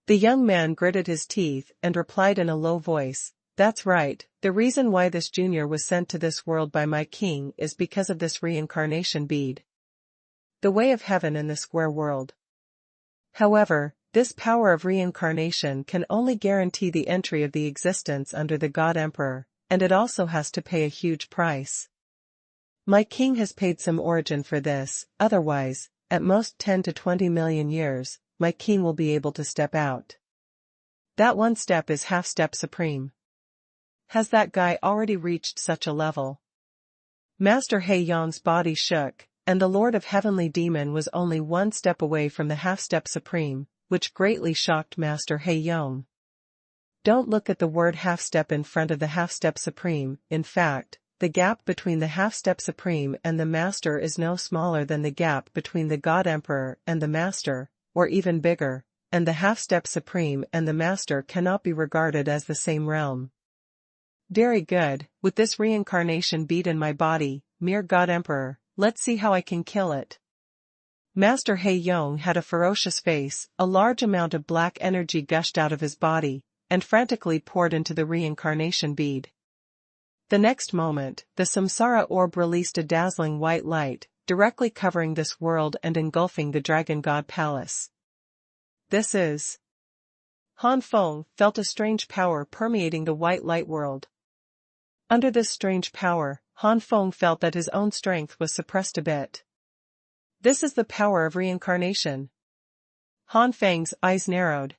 The young man gritted his teeth and replied in a low voice, "That's right, the reason why this junior was sent to this world by my king is because of this reincarnation bead. The way of heaven in the square world. However, this power of reincarnation can only guarantee the entry of the existence under the God Emperor, and it also has to pay a huge price. My king has paid some origin for this, otherwise, at most 10 to 20 million years, my king will be able to step out. That one step is half step supreme. Has that guy already reached such a level?" Master Heiyong's body shook, and the Lord of Heavenly Demon was only one step away from the half-step supreme, which greatly shocked Master Heiyong. Don't look at the word half-step in front of the half-step supreme. In fact, the gap between the half-step supreme and the master is no smaller than the gap between the God Emperor and the master, or even bigger, and the half-step supreme and the master cannot be regarded as the same realm. Very good, with this reincarnation bead in my body, mere God Emperor, let's see how I can kill it. Master Heiyong had a ferocious face, a large amount of black energy gushed out of his body, and frantically poured into the reincarnation bead. The next moment, the samsara orb released a dazzling white light, directly covering this world and engulfing the Dragon God Palace. This is... Han Feng felt a strange power permeating the white light world. Under this strange power, Han Feng felt that his own strength was suppressed a bit. This is the power of reincarnation. Han Feng's eyes narrowed.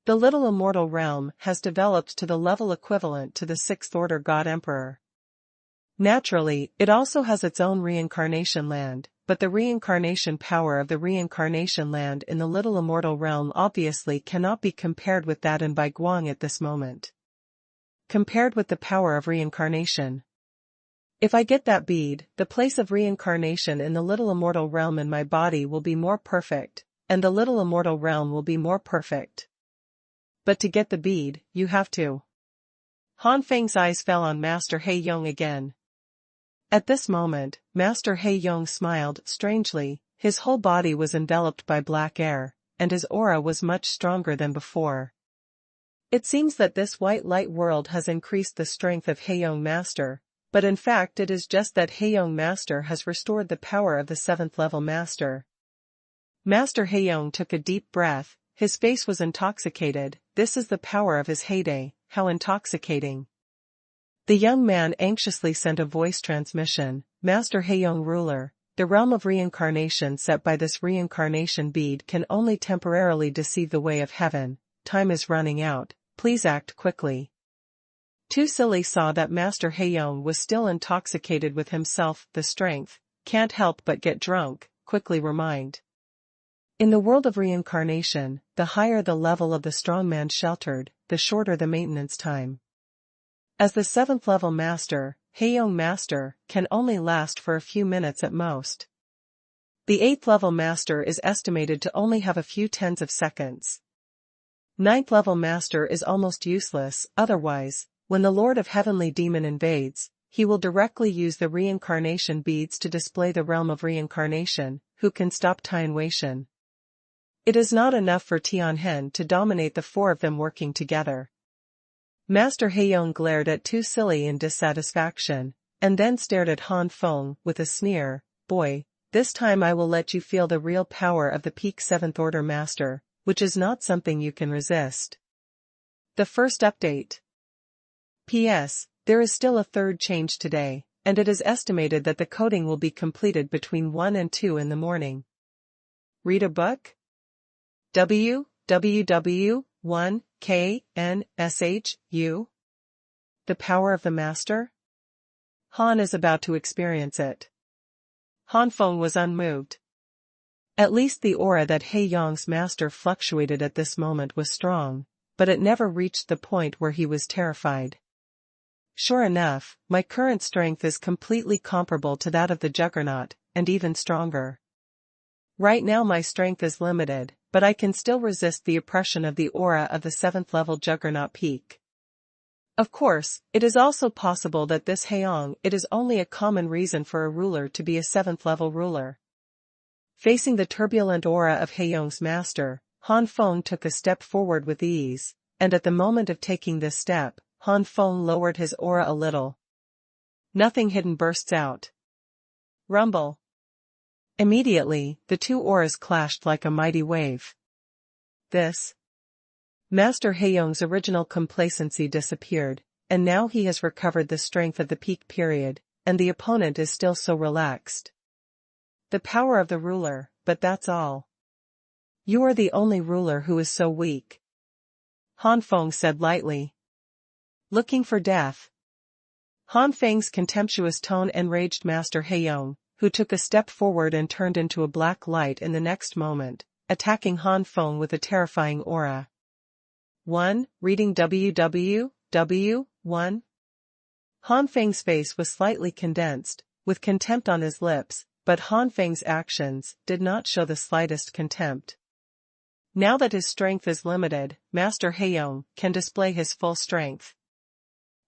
The little immortal realm has developed to the level equivalent to the 6th order God Emperor. Naturally, it also has its own reincarnation land, but the reincarnation power of the reincarnation land in the little immortal realm obviously cannot be compared with that in Baiguang at this moment. Compared with the power of reincarnation. If I get that bead, the place of reincarnation in the little immortal realm in my body will be more perfect, and the little immortal realm will be more perfect. But to get the bead, you have to. Han Feng's eyes fell on Master Heiyong again. At this moment, Master Heiyong smiled strangely. His whole body was enveloped by black air, and his aura was much stronger than before. It seems that this white light world has increased the strength of Heiyong Master, but in fact it is just that Heiyong Master has restored the power of the 7th level Master. Master Heiyong took a deep breath. His face was intoxicated. This is the power of his heyday, how intoxicating. The young man anxiously sent a voice transmission, Master Heiyong ruler, the realm of reincarnation set by this reincarnation bead can only temporarily deceive the way of heaven. Time is running out, please act quickly. Tu Silly saw that Master Heiyong was still intoxicated with himself, the strength, can't help but get drunk, quickly remind. In the world of reincarnation, the higher the level of the strongman sheltered, the shorter the maintenance time. As the 7th level master, Heiyong Master can only last for a few minutes at most. The 8th level master is estimated to only have a few tens of seconds. 9th level master is almost useless, otherwise, when the Lord of Heavenly Demon invades, he will directly use the reincarnation beads to display the realm of reincarnation, who can stop time Wei-shen. It is not enough for Tianhen to dominate the four of them working together. Master Heiyong glared at Tu Silly in dissatisfaction, and then stared at Han Feng with a sneer. Boy, this time I will let you feel the real power of the peak 7th Order Master, which is not something you can resist. The first update. P.S. There is still a third change today, and it is estimated that the coding will be completed between 1 and 2 in the morning. Read a book? www.1KNSHU? The power of the Master? Han is about to experience it. Han Feng was unmoved. At least the aura that Heiyong's master fluctuated at this moment was strong, but it never reached the point where he was terrified. Sure enough, my current strength is completely comparable to that of the Juggernaut, and even stronger. Right now my strength is limited, but I can still resist the oppression of the aura of the 7th level Juggernaut peak. Of course, it is also possible that this Heiyong it is only a common reason for a ruler to be a 7th level ruler. Facing the turbulent aura of Heiyong's master, Han Feng took a step forward with ease, and at the moment of taking this step, Han Feng lowered his aura a little. Nothing hidden bursts out. Rumble. Immediately, the two auras clashed like a mighty wave. This. Master Heiyong's original complacency disappeared, and now he has recovered the strength of the peak period, and the opponent is still so relaxed. The power of the ruler, but that's all. You are the only ruler who is so weak. Han Feng said lightly. Looking for death. Han Feng's contemptuous tone enraged Master Heiyong, who took a step forward and turned into a black light in the next moment, attacking Han Feng with a terrifying aura. 1. Reading www.1. Han Feng's face was slightly condensed, with contempt on his lips, but Han Feng's actions did not show the slightest contempt. Now that his strength is limited, Master Heiyong can display his full strength.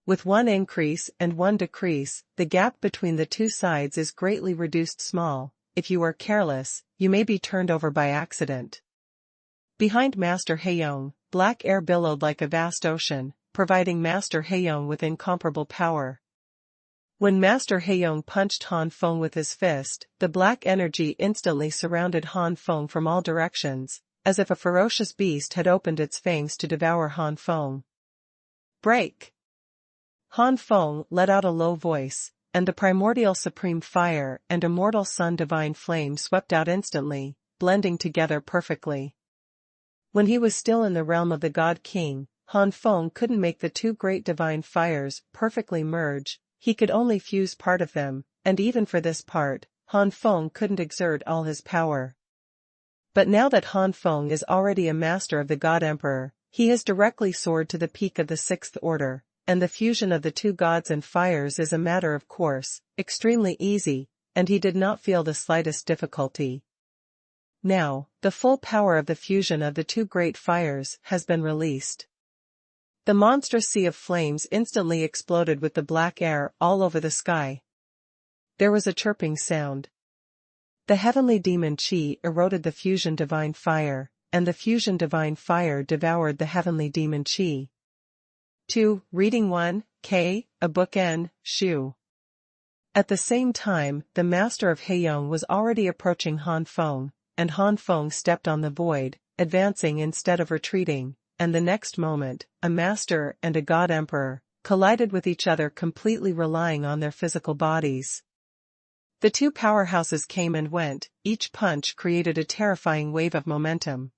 With one increase and one decrease, the gap between the two sides is greatly reduced small. If you are careless, you may be turned over by accident. Behind Master Heiyong, black air billowed like a vast ocean, providing Master Heiyong with incomparable power. When Master Heiyong punched Han Feng with his fist, the black energy instantly surrounded Han Feng from all directions, as if a ferocious beast had opened its fangs to devour Han Feng. Break! Han Feng let out a low voice, and the primordial supreme fire and immortal sun divine flame swept out instantly, blending together perfectly. When he was still in the realm of the God King, Han Feng couldn't make the two great divine fires perfectly merge, he could only fuse part of them, and even for this part, Han Feng couldn't exert all his power. But now that Han Feng is already a master of the God Emperor, he has directly soared to the peak of the 6th order, and the fusion of the two gods and fires is a matter of course, extremely easy, and he did not feel the slightest difficulty. Now, the full power of the fusion of the two great fires has been released. The monstrous sea of flames instantly exploded with the black air all over the sky. There was a chirping sound. The heavenly demon Chi eroded the fusion divine fire, and the fusion divine fire devoured the heavenly demon Chi. 2. Reading 1, K, a bookend, Shu. At the same time, the master of Heiyong was already approaching Han Feng, and Han Feng stepped on the void, advancing instead of retreating, and the next moment, a master and a god emperor collided with each other, completely relying on their physical bodies. The two powerhouses came and went, each punch created a terrifying wave of momentum.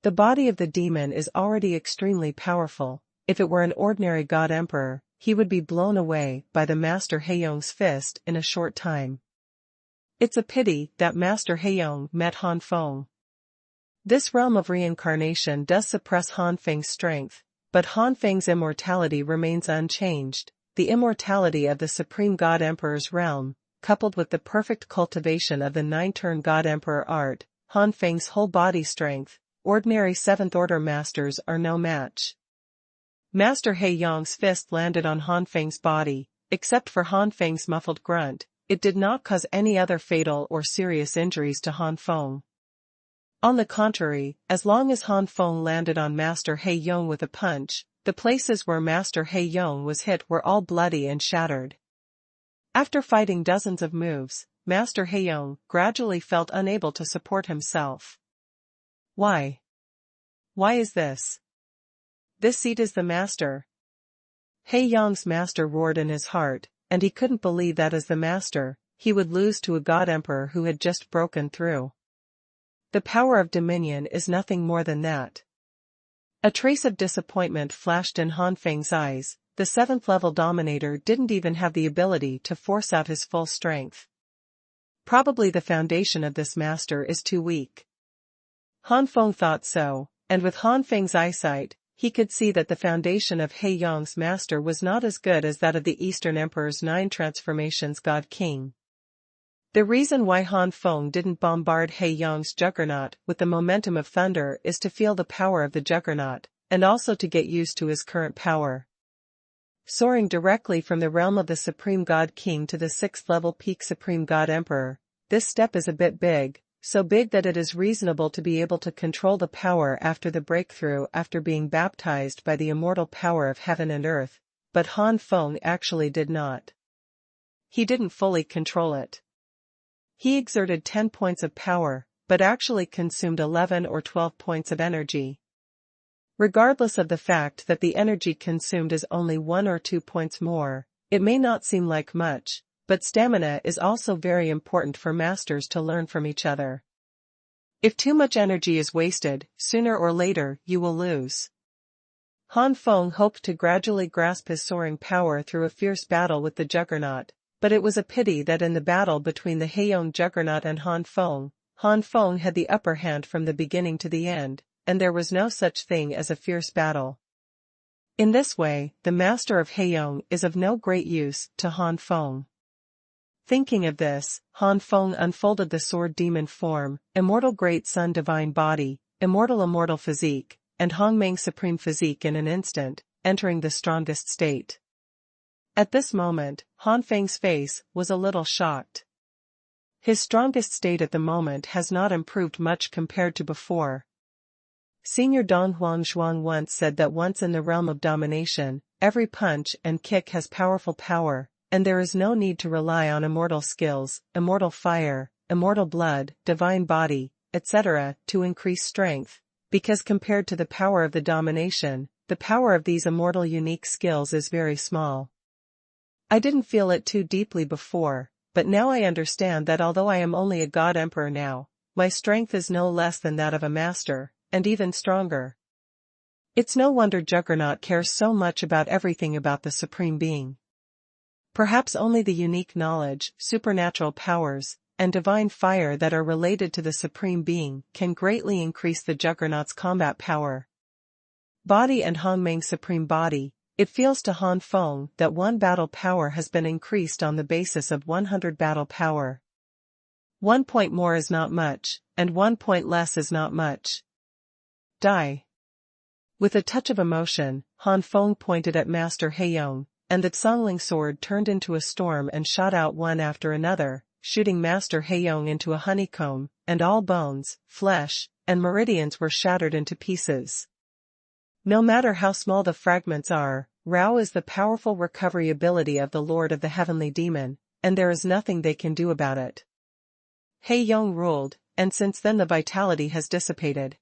The body of the demon is already extremely powerful. If it were an ordinary god emperor, he would be blown away by the Master Heiyong's fist in a short time. It's a pity that Master Heiyong met Han Feng. This realm of reincarnation does suppress Han Feng's strength, but Han Feng's immortality remains unchanged. The immortality of the Supreme God Emperor's realm, coupled with the perfect cultivation of the 9-turn God Emperor art, Han Feng's whole body strength, ordinary 7th order masters are no match. Master Heiyong's fist landed on Han Feng's body, except for Han Feng's muffled grunt, it did not cause any other fatal or serious injuries to Han Feng. On the contrary, as long as Han Feng landed on Master He Yong with a punch, the places where Master He Yong was hit were all bloody and shattered. After fighting dozens of moves, Master He Yong gradually felt unable to support himself. Why? Why is this? This seat is the master. He Yong's master roared in his heart, and he couldn't believe that as the master, he would lose to a god emperor who had just broken through. The power of dominion is nothing more than that. A trace of disappointment flashed in Han Feng's eyes. The 7th level dominator didn't even have the ability to force out his full strength. Probably the foundation of this master is too weak. Han Feng thought so, and with Han Feng's eyesight, he could see that the foundation of He Yong's master was not as good as that of the Eastern Emperor's 9 transformations God King. The reason why Han Feng didn't bombard He Yong's juggernaut with the momentum of thunder is to feel the power of the juggernaut, and also to get used to his current power. Soaring directly from the realm of the Supreme God King to the 6th level peak Supreme God Emperor, this step is a bit big, so big that it is reasonable to be able to control the power after the breakthrough after being baptized by the immortal power of heaven and earth, but Han Feng actually did not. He didn't fully control it. He exerted 10 points of power, but actually consumed 11 or 12 points of energy. Regardless of the fact that the energy consumed is only 1 or 2 points more, it may not seem like much, but stamina is also very important for masters to learn from each other. If too much energy is wasted, sooner or later you will lose. Han Feng hoped to gradually grasp his soaring power through a fierce battle with the Juggernaut, but it was a pity that in the battle between the Heiyong Juggernaut and Han Feng had the upper hand from the beginning to the end, and there was no such thing as a fierce battle. In this way, the master of Heiyong is of no great use to Han Feng. Thinking of this, Han Feng unfolded the sword demon form, immortal great sun divine body, immortal physique, and Hongmeng supreme physique in an instant, entering the strongest state. At this moment, Han Feng's face was a little shocked. His strongest state at the moment has not improved much compared to before. Senior Dong Xuanhuan once said that once in the realm of domination, every punch and kick has powerful power, and there is no need to rely on immortal skills, immortal fire, immortal blood, divine body, etc. to increase strength, because compared to the power of the domination, the power of these immortal unique skills is very small. I didn't feel it too deeply before, but now I understand that although I am only a god emperor now, my strength is no less than that of a master, and even stronger. It's no wonder Juggernaut cares so much about everything about the Supreme Being. Perhaps only the unique knowledge, supernatural powers, and divine fire that are related to the Supreme Being can greatly increase the Juggernaut's combat power. Body and Hongmeng Supreme Body, it feels to Han Feng that 1 battle power has been increased on the basis of 100 battle power. 1 point more is not much, and 1 point less is not much. Die. With a touch of emotion, Han Feng pointed at Master Heiyong, and the Tsongling sword turned into a storm and shot out one after another, shooting Master Heiyong into a honeycomb, and all bones, flesh, and meridians were shattered into pieces. No matter how small the fragments are, Rao is the powerful recovery ability of the Lord of the Heavenly Demon, and there is nothing they can do about it. Heiyong ruled, and since then the vitality has dissipated.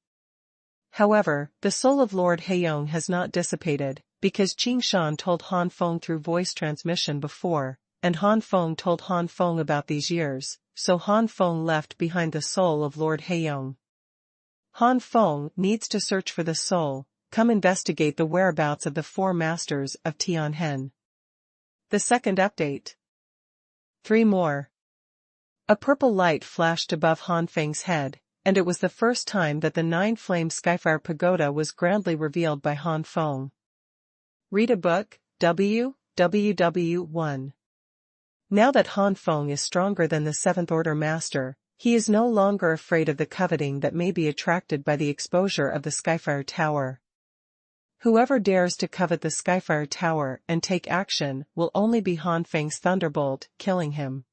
However, the soul of Lord Heiyong has not dissipated, because Qing Shan told Han Feng through voice transmission before, and Han Feng told Han Feng about these years, so Han Feng left behind the soul of Lord Heiyong. Han Feng needs to search for the soul, come investigate the whereabouts of the 4 masters of Tianhen. The second update. 3 more. A purple light flashed above Han Feng's head, and it was the first time that the Nine Flame Skyfire Pagoda was grandly revealed by Han Feng. Read a book, www.1. Now that Han Feng is stronger than the 7th Order Master, he is no longer afraid of the coveting that may be attracted by the exposure of the Skyfire Tower. Whoever dares to covet the Skyfire Tower and take action will only be Han Feng's thunderbolt, killing him.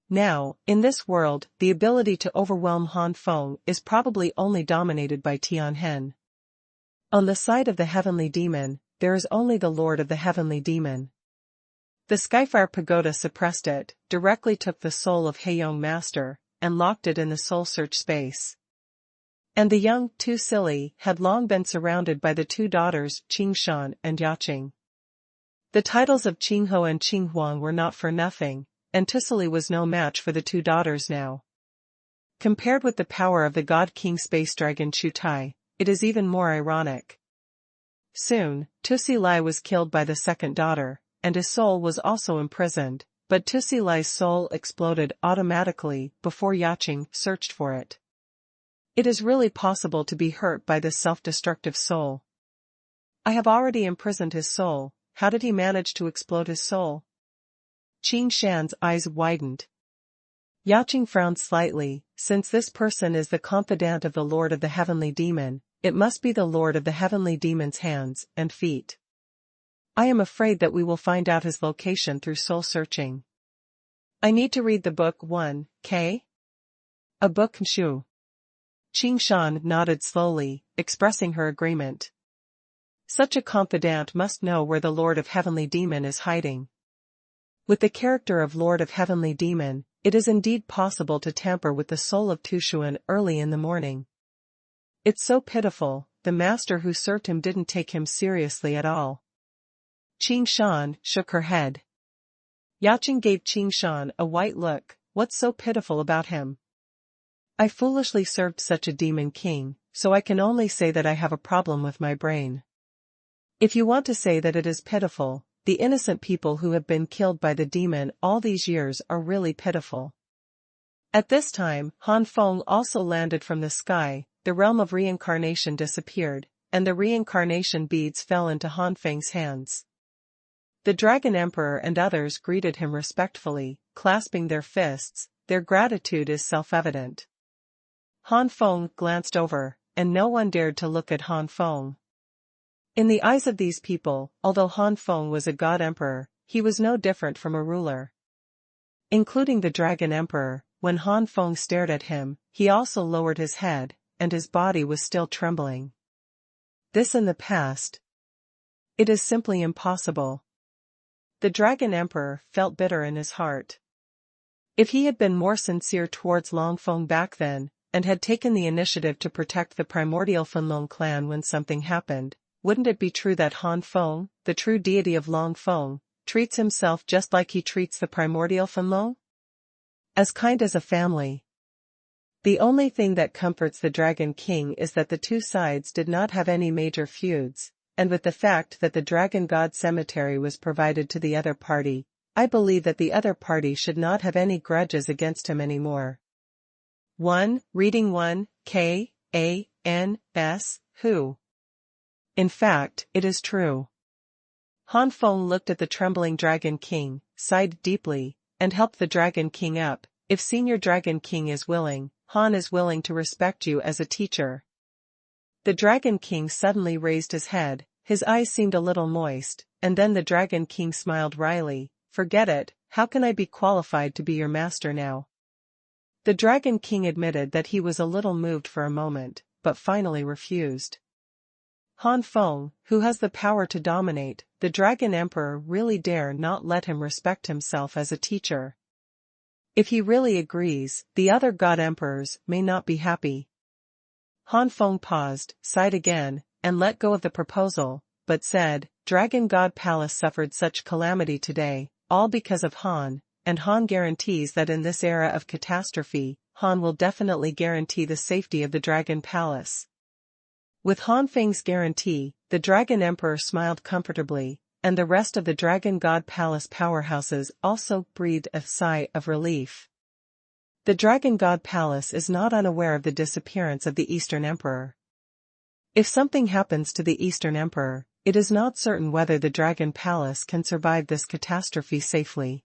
Now, in this world, the ability to overwhelm Han Feng is probably only dominated by Tianhen. On the side of the heavenly demon, there is only the Lord of the heavenly demon. The Skyfire Pagoda suppressed it, directly took the soul of Heiyong Master, and locked it in the soul search space. And the young, too silly, had long been surrounded by the two daughters, Qingshan and Yaqing. The titles of Qingho and Qinghuang were not for nothing, and Tusili was no match for the two daughters now. Compared with the power of the God King Space Dragon Chutai, it is even more ironic. Soon, Tusili was killed by the second daughter, and his soul was also imprisoned, but Tusili's soul exploded automatically before Yaqing searched for it. It is really possible to be hurt by this self-destructive soul. I have already imprisoned his soul. How did he manage to explode his soul? Qing Shan's eyes widened. Yaqing frowned slightly. Since this person is the confidant of the Lord of the Heavenly Demon, it must be the Lord of the Heavenly Demon's hands and feet. I am afraid that we will find out his location through soul searching. I need to read the book 1K? A book Shu. Qing Shan nodded slowly, expressing her agreement. Such a confidant must know where the Lord of Heavenly Demon is hiding. With the character of Lord of Heavenly Demon, it is indeed possible to tamper with the soul of Xuanhuan early in the morning. It's so pitiful, the master who served him didn't take him seriously at all. Qing Shan shook her head. Yaqing gave Qing Shan a white look. What's so pitiful about him? I foolishly served such a demon king, so I can only say that I have a problem with my brain. If you want to say that it is pitiful, the innocent people who have been killed by the demon all these years are really pitiful. At this time, Han Feng also landed from the sky, the realm of reincarnation disappeared, and the reincarnation beads fell into Han Feng's hands. The Dragon Emperor and others greeted him respectfully, clasping their fists. Their gratitude is self-evident. Han Feng glanced over, and no one dared to look at Han Feng. In the eyes of these people, although Han Feng was a god emperor, he was no different from a ruler. Including the Dragon Emperor, when Han Feng stared at him, he also lowered his head, and his body was still trembling. This in the past. It is simply impossible. The Dragon Emperor felt bitter in his heart. If he had been more sincere towards Long Feng back then, and had taken the initiative to protect the primordial Fenlong clan when something happened, wouldn't it be true that Han Feng, the true deity of Long Feng, treats himself just like he treats the primordial Fenlong? As kind as a family. The only thing that comforts the Dragon King is that the two sides did not have any major feuds, and with the fact that the Dragon God Cemetery was provided to the other party, I believe that the other party should not have any grudges against him anymore. Reading 1K.A.N.S. Who? In fact, it is true. Han Feng looked at the trembling Dragon King, sighed deeply, and helped the Dragon King up. If Senior Dragon King is willing, Han is willing to respect you as a teacher. The Dragon King suddenly raised his head, his eyes seemed a little moist, and then the Dragon King smiled wryly. Forget it, how can I be qualified to be your master now? The Dragon King admitted that he was a little moved for a moment, but finally refused. Han Feng, who has the power to dominate, the Dragon Emperor really dare not let him respect himself as a teacher. If he really agrees, the other God Emperors may not be happy. Han Feng paused, sighed again, and let go of the proposal, but said, Dragon God Palace suffered such calamity today, all because of Han, and Han guarantees that in this era of catastrophe, Han will definitely guarantee the safety of the Dragon Palace. With Han Feng's guarantee, the Dragon Emperor smiled comfortably, and the rest of the Dragon God Palace powerhouses also breathed a sigh of relief. The Dragon God Palace is not unaware of the disappearance of the Eastern Emperor. If something happens to the Eastern Emperor, it is not certain whether the Dragon Palace can survive this catastrophe safely.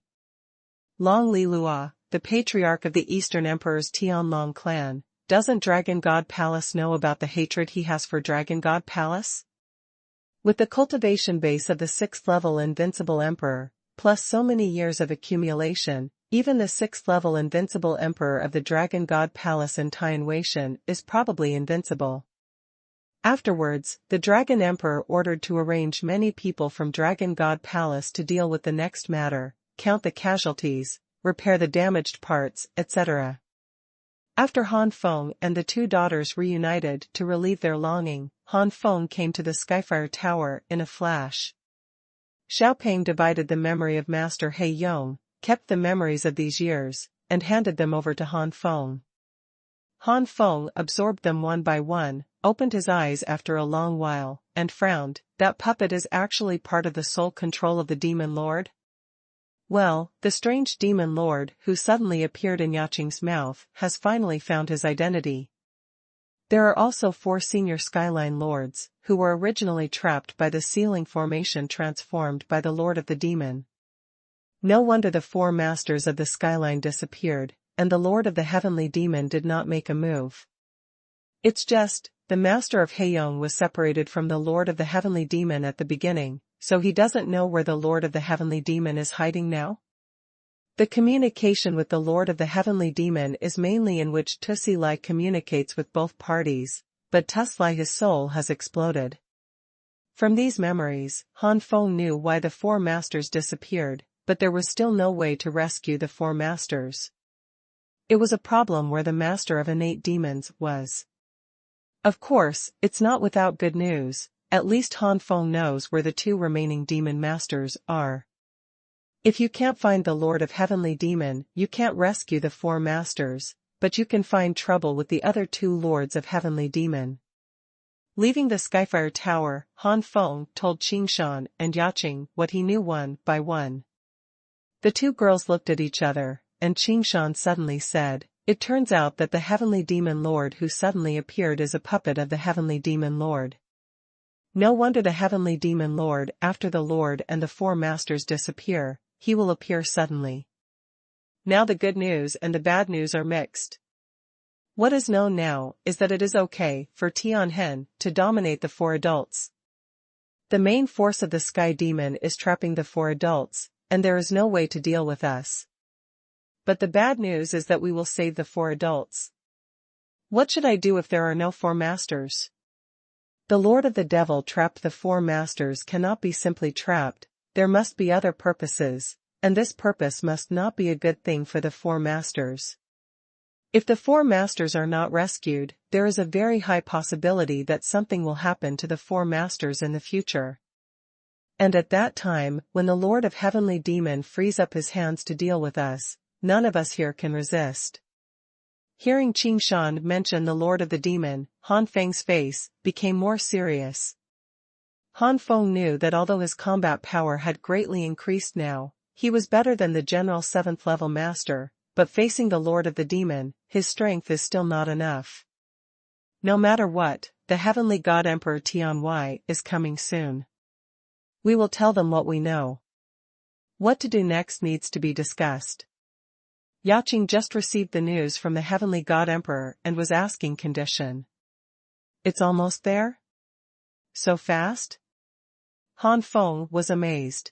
Long Li Lua, the patriarch of the Eastern Emperor's Tianlong clan, doesn't Dragon God Palace know about the hatred he has for Dragon God Palace? With the cultivation base of the 6th level Invincible Emperor, plus so many years of accumulation, even the 6th level Invincible Emperor of the Dragon God Palace in Xuanhuan is probably invincible. Afterwards, the Dragon Emperor ordered to arrange many people from Dragon God Palace to deal with the next matter, count the casualties, repair the damaged parts, etc. After Han Feng and the two daughters reunited to relieve their longing, Han Feng came to the Skyfire Tower in a flash. Xiaopeng divided the memory of Master He Yong, kept the memories of these years, and handed them over to Han Feng. Han Feng absorbed them one by one, opened his eyes after a long while, and frowned. That puppet is actually part of the soul control of the Demon Lord? Well, the strange Demon Lord who suddenly appeared in Yaqing's mouth has finally found his identity. There are also 4 senior Skyline Lords, who were originally trapped by the ceiling formation transformed by the Lord of the Demon. No wonder the 4 masters of the Skyline disappeared, and the Lord of the Heavenly Demon did not make a move. It's just, the Master of Heiyong was separated from the Lord of the Heavenly Demon at the beginning, so he doesn't know where the Lord of the Heavenly Demon is hiding now? The communication with the Lord of the Heavenly Demon is mainly in which Tussi Lai communicates with both parties, but Tussi Lai his soul has exploded. From these memories, Han Feng knew why the 4 masters disappeared, but there was still no way to rescue the 4 masters. It was a problem where the Master of Innate Demons was. Of course, it's not without good news. At least Han Feng knows where the 2 remaining demon masters are. If you can't find the Lord of Heavenly Demon, you can't rescue the 4 masters, but you can find trouble with the other 2 Lords of Heavenly Demon. Leaving the Skyfire Tower, Han Feng told Qingshan and Yaqing what he knew one by one. The 2 girls looked at each other, and Qingshan suddenly said, "It turns out that the Heavenly Demon Lord who suddenly appeared is a puppet of the Heavenly Demon Lord. No wonder the Heavenly Demon Lord, after the Lord and the 4 masters disappear, he will appear suddenly." Now the good news and the bad news are mixed. What is known now is that it is okay for Tianhen to dominate the 4 adults. The main force of the Sky Demon is trapping the 4 adults, and there is no way to deal with us. But the bad news is that we will save the 4 adults. What should I do if there are no 4 masters? The Lord of the Devil trapped the 4 masters cannot be simply trapped, there must be other purposes, and this purpose must not be a good thing for the 4 masters. If the 4 masters are not rescued, there is a very high possibility that something will happen to the 4 masters in the future. And at that time, when the Lord of Heavenly Demon frees up his hands to deal with us, none of us here can resist. Hearing Qingshan mention the Lord of the Demon, Han Feng's face became more serious. Han Feng knew that although his combat power had greatly increased now, he was better than the general 7th level master, but facing the Lord of the Demon, his strength is still not enough. No matter what, the Heavenly God Emperor Tianwei is coming soon. We will tell them what we know. What to do next needs to be discussed. Yaqing just received the news from the Heavenly God Emperor and was asking condition. It's almost there? So fast? Han Feng was amazed.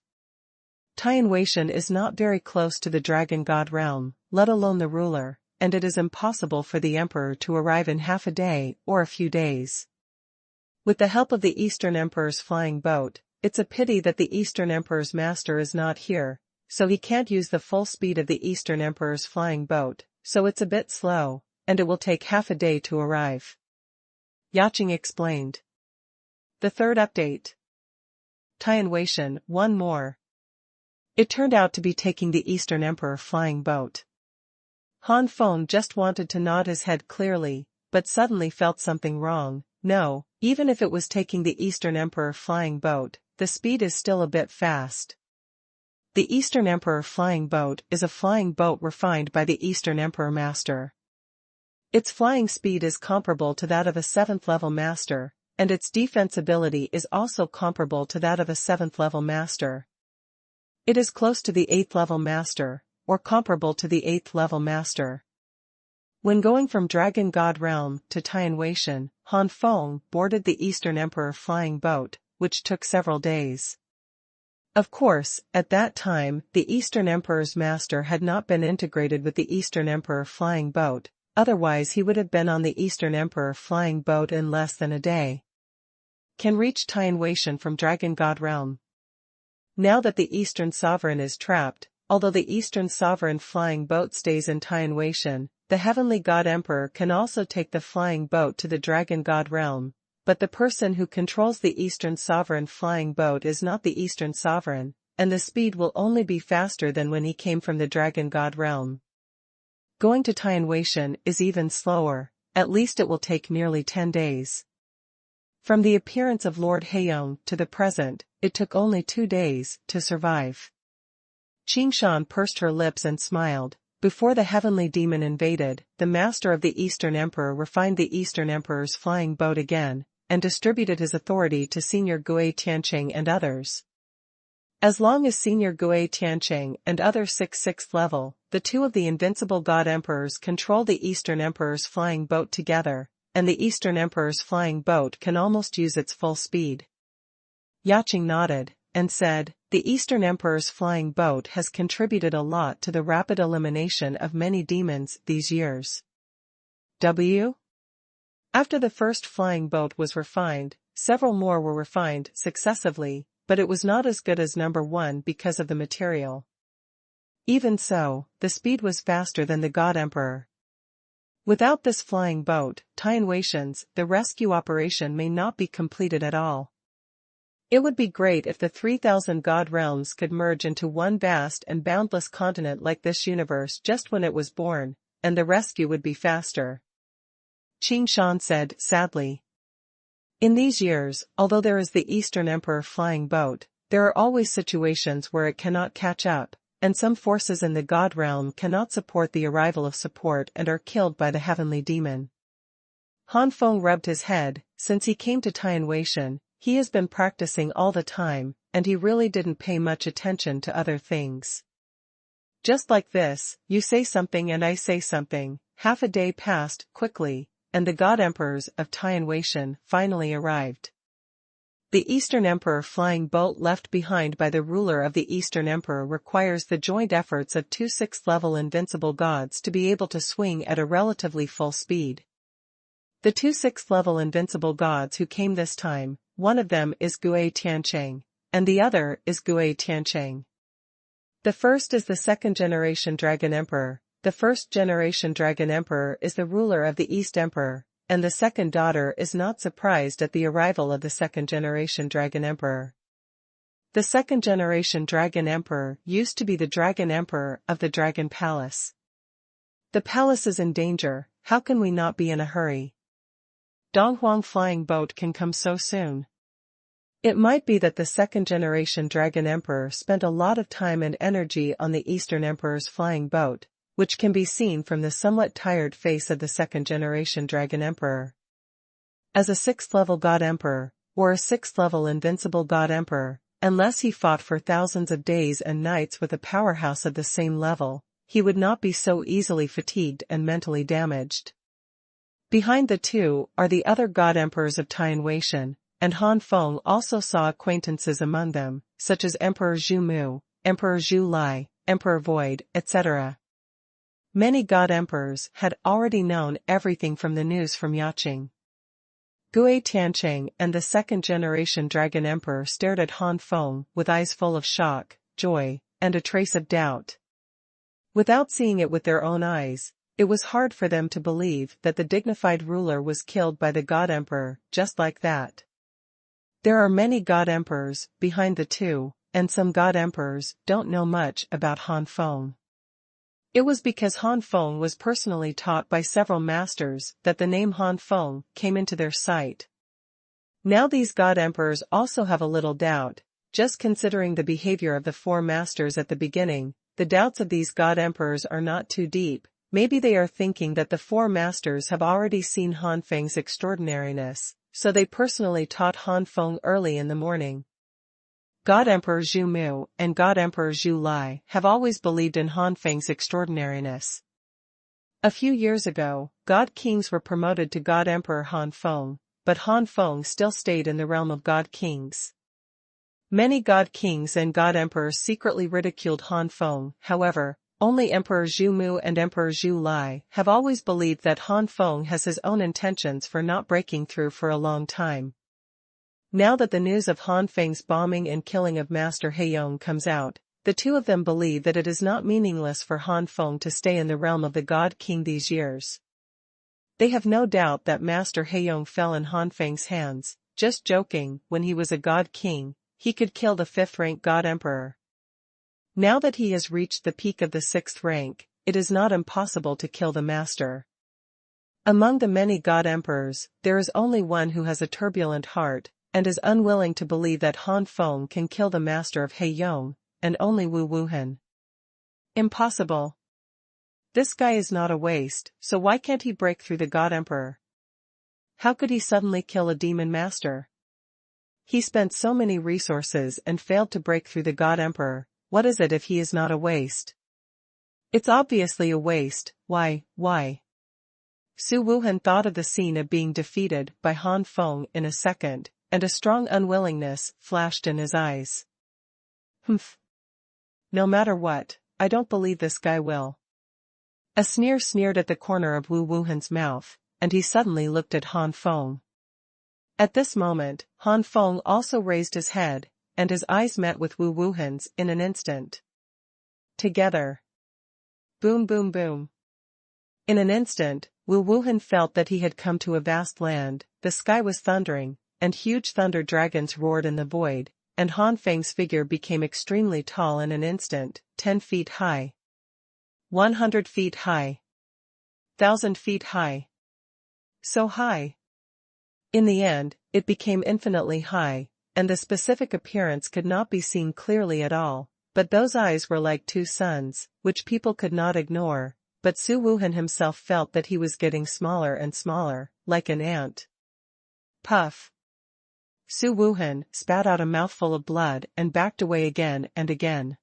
Tianwei is not very close to the Dragon God realm, let alone the ruler, and it is impossible for the Emperor to arrive in half a day or a few days. With the help of the Eastern Emperor's flying boat, it's a pity that the Eastern Emperor's master is not here, so he can't use the full speed of the Eastern Emperor's flying boat, so it's a bit slow, and it will take half a day to arrive. Yaqing explained. The third update. Tianwei, one more. It turned out to be taking the Eastern Emperor flying boat. Han Feng just wanted to nod his head clearly, but suddenly felt something wrong. No, even if it was taking the Eastern Emperor flying boat, the speed is still a bit fast. The Eastern Emperor flying boat is a flying boat refined by the Eastern Emperor Master. Its flying speed is comparable to that of a 7th level master, and its defense ability is also comparable to that of a 7th level master. It is close to the 8th level master, or comparable to the 8th level master. When going from Dragon God Realm to Tianwei, Han Feng boarded the Eastern Emperor flying boat, which took several days. Of course, at that time, the Eastern Emperor's master had not been integrated with the Eastern Emperor flying boat, otherwise he would have been on the Eastern Emperor flying boat in less than a day. Can reach Tianwei from Dragon God Realm. Now that the Eastern Sovereign is trapped, although the Eastern Sovereign flying boat stays in Tianwei, the Heavenly God Emperor can also take the flying boat to the Dragon God Realm, but the person who controls the Eastern Sovereign flying boat is not the Eastern Sovereign, and the speed will only be faster than when he came from the Dragon God Realm. Going to Tianwei is even slower, at least it will take nearly 10 days. From the appearance of Lord Heiyong to the present, it took only 2 days to survive. Qingshan pursed her lips and smiled. Before the heavenly demon invaded, the master of the Eastern Emperor refined the Eastern Emperor's flying boat again, and distributed his authority to Senior Gui Tianqing and others. As long as Senior Gui Tianqing and other 6th level, the two of the invincible God Emperors control the Eastern Emperor's flying boat together, and the Eastern Emperor's flying boat can almost use its full speed. Yaqing nodded, and said, the Eastern Emperor's flying boat has contributed a lot to the rapid elimination of many demons these years. After the first flying boat was refined, several more were refined successively, but it was not as good as number 1 because of the material. Even so, the speed was faster than the God Emperor. Without this flying boat, Tianwei, the rescue operation may not be completed at all. It would be great if the 3,000 God realms could merge into one vast and boundless continent like this universe just when it was born, and the rescue would be faster. Qingshan said sadly. In these years, although there is the Eastern Emperor flying boat, there are always situations where it cannot catch up, and some forces in the God realm cannot support the arrival of support and are killed by the heavenly demon. Han Feng rubbed his head. Since he came to Tianwei, he has been practicing all the time, and he really didn't pay much attention to other things. Just like this, you say something and I say something, half a day passed quickly, and the God Emperors of Tianwei finally arrived. The Eastern Emperor flying boat left behind by the ruler of the Eastern Emperor requires the joint efforts of 2 6th-level invincible gods to be able to swing at a relatively full speed. The 2 6th-level invincible gods who came this time, one of them is Gui Tianqing, and the other is Gui Tianqing. The first is the second-generation Dragon Emperor. The first-generation Dragon Emperor is the ruler of the East Emperor, and the second daughter is not surprised at the arrival of the second-generation Dragon Emperor. The second-generation Dragon Emperor used to be the Dragon Emperor of the Dragon Palace. The palace is in danger, how can we not be in a hurry? Donghuang flying boat can come so soon. It might be that the second-generation Dragon Emperor spent a lot of time and energy on the Eastern Emperor's flying boat, which can be seen from the somewhat tired face of the second-generation Dragon Emperor. As a 6th-level God Emperor, or a 6th-level invincible God Emperor, unless he fought for thousands of days and nights with a powerhouse of the same level, he would not be so easily fatigued and mentally damaged. Behind the two are the other God Emperors of Tianwei, and Han Feng also saw acquaintances among them, such as Emperor Zhu Mu, Emperor Zhu Lai, Emperor Void, etc. Many God Emperors had already known everything from the news from Yaqing. Gui Tianqing and the second-generation Dragon Emperor stared at Han Feng with eyes full of shock, joy, and a trace of doubt. Without seeing it with their own eyes, it was hard for them to believe that the dignified ruler was killed by the God Emperor, just like that. There are many God Emperors behind the two, and some God Emperors don't know much about Han Feng. It was because Han Feng was personally taught by several masters that the name Han Feng came into their sight. Now these God Emperors also have a little doubt, just considering the behavior of the 4 masters at the beginning. The doubts of these God Emperors are not too deep. Maybe they are thinking that the 4 masters have already seen Han Feng's extraordinariness, so they personally taught Han Feng early in the morning. God Emperor Zhu Mu and God Emperor Zhu Lai have always believed in Han Feng's extraordinariness. A few years ago, God Kings were promoted to God Emperor Han Feng, but Han Feng still stayed in the realm of God Kings. Many God Kings and God Emperors secretly ridiculed Han Feng, however, only Emperor Zhu Mu and Emperor Zhu Lai have always believed that Han Feng has his own intentions for not breaking through for a long time. Now that the news of Han Feng's bombing and killing of Master Heiyong comes out, the two of them believe that it is not meaningless for Han Feng to stay in the realm of the God King these years. They have no doubt that Master Heiyong fell in Han Feng's hands, just joking, when he was a God King, he could kill the 5th-rank God Emperor. Now that he has reached the peak of the 6th rank, it is not impossible to kill the Master. Among the many God Emperors, there is only one who has a turbulent heart, and is unwilling to believe that Han Feng can kill the Master of Heiyong, and only Wu Wuhan. Impossible. This guy is not a waste, so why can't he break through the God Emperor? How could he suddenly kill a demon master? He spent so many resources and failed to break through the God Emperor. What is it if he is not a waste? It's obviously a waste. Why? Su Wuhan thought of the scene of being defeated by Han Feng in a second, and a strong unwillingness flashed in his eyes. Humph. No matter what, I don't believe this guy will. A sneer sneered at the corner of Wu Wuhan's mouth, and he suddenly looked at Han Feng. At this moment, Han Feng also raised his head, and his eyes met with Wu Wuhan's in an instant. Together. Boom boom boom. In an instant, Wu Wuhan felt that he had come to a vast land, the sky was thundering, and huge thunder dragons roared in the void, and Han Feng's figure became extremely tall in an instant, 10 feet high. 100 feet high. 1,000 feet high. So high. In the end, it became infinitely high, and the specific appearance could not be seen clearly at all, but those eyes were like two suns, which people could not ignore, but Su Wuhan himself felt that he was getting smaller and smaller, like an ant. Puff. Su Wuhan spat out a mouthful of blood and backed away again and again.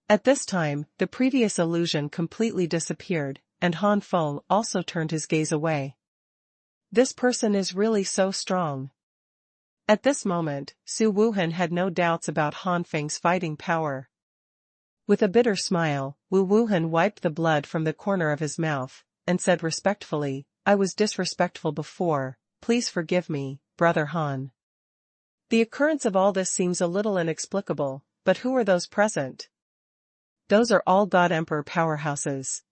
At this time, the previous illusion completely disappeared, and Han Feng also turned his gaze away. This person is really so strong. At this moment, Su Wuhan had no doubts about Han Feng's fighting power. With a bitter smile, Wu Wuhan wiped the blood from the corner of his mouth, and said respectfully, "I was disrespectful before, please forgive me, Brother Han." The occurrence of all this seems a little inexplicable, but who are those present? Those are all God Emperor powerhouses.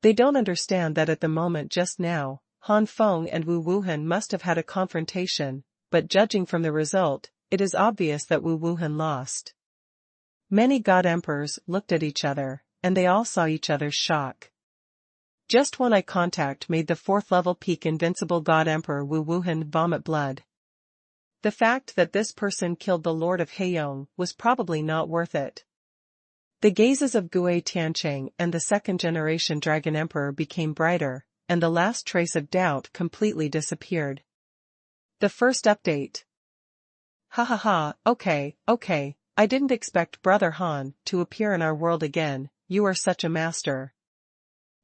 They don't understand that at the moment just now, Han Feng and Wu Wuhan must have had a confrontation, but judging from the result, it is obvious that Wu Wuhan lost. Many God Emperors looked at each other, and they all saw each other's shock. Just one eye contact made the 4th-level peak invincible God Emperor Wu Wuhan vomit blood. The fact that this person killed the Lord of Heiyong was probably not worth it. The gazes of Gui Tiancheng and the 2nd-generation Dragon Emperor became brighter, and the last trace of doubt completely disappeared. The first update. Ha ha ha, okay, I didn't expect Brother Han to appear in our world again, you are such a master.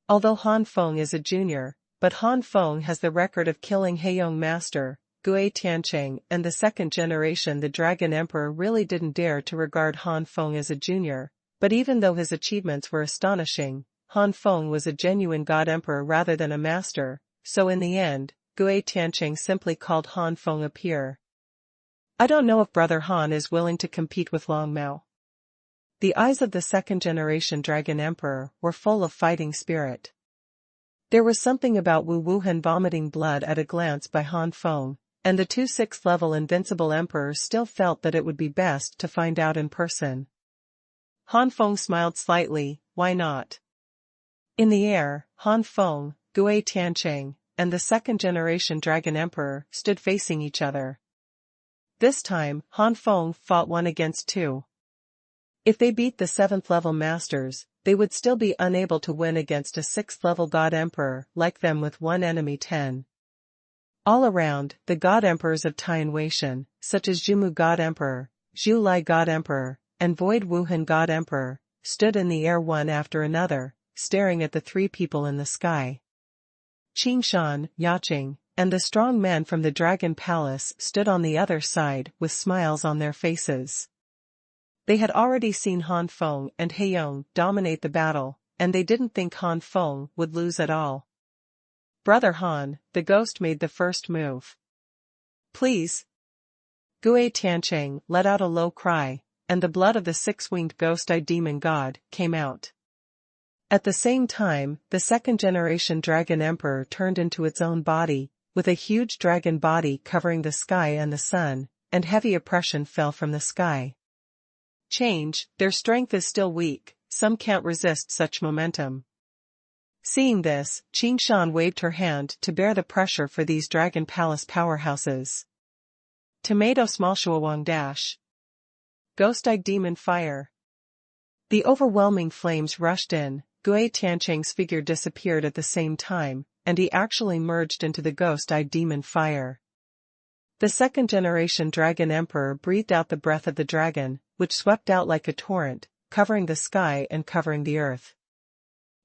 Although Han Feng is a junior, but Han Feng has the record of killing Heiyong Master, Gui Tiancheng, and the 2nd-generation the Dragon Emperor really didn't dare to regard Han Feng as a junior, but even though his achievements were astonishing, Han Feng was a genuine God Emperor rather than a master, so in the end, Gui Tiancheng simply called Han Feng a peer. I don't know if Brother Han is willing to compete with Long Mao. The eyes of the 2nd-generation Dragon Emperor were full of fighting spirit. There was something about Wu Wuhan vomiting blood at a glance by Han Feng, and the two 6th-level invincible emperors still felt that it would be best to find out in person. Han Feng smiled slightly, why not? In the air, Han Feng, Gui Tiancheng, and the 2nd-generation Dragon Emperor stood facing each other. This time, Han Feng fought 1 against 2. If they beat the 7th-level masters, they would still be unable to win against a 6th-level God Emperor like them with 1 enemy 10. All around, the God Emperors of Tai and Weishan, such as Zhumu God Emperor, Zhu Lai God Emperor, and Void Wuhan God Emperor, stood in the air one after another, staring at the 3 people in the sky. Qingshan, Yaqing, and the strong men from the Dragon Palace stood on the other side with smiles on their faces. They had already seen Han Feng and Heiyong dominate the battle, and they didn't think Han Feng would lose at all. "Brother Han," the ghost made the first move. "Please." Gue Tiancheng let out a low cry, and the blood of the six-winged ghost-eyed demon god came out. At the same time, the second-generation Dragon Emperor turned into its own body, with a huge dragon body covering the sky and the sun, and heavy oppression fell from the sky. "Change, their strength is still weak, some can't resist such momentum." Seeing this, Qin Shan waved her hand to bear the pressure for these Dragon Palace powerhouses. Tomato small Xuanhuan dash. Ghost-eyed demon fire. The overwhelming flames rushed in. Gue Tiancheng's figure disappeared at the same time, and he actually merged into the ghost-eyed demon fire. The second-generation Dragon Emperor breathed out the breath of the dragon, which swept out like a torrent, covering the sky and covering the earth.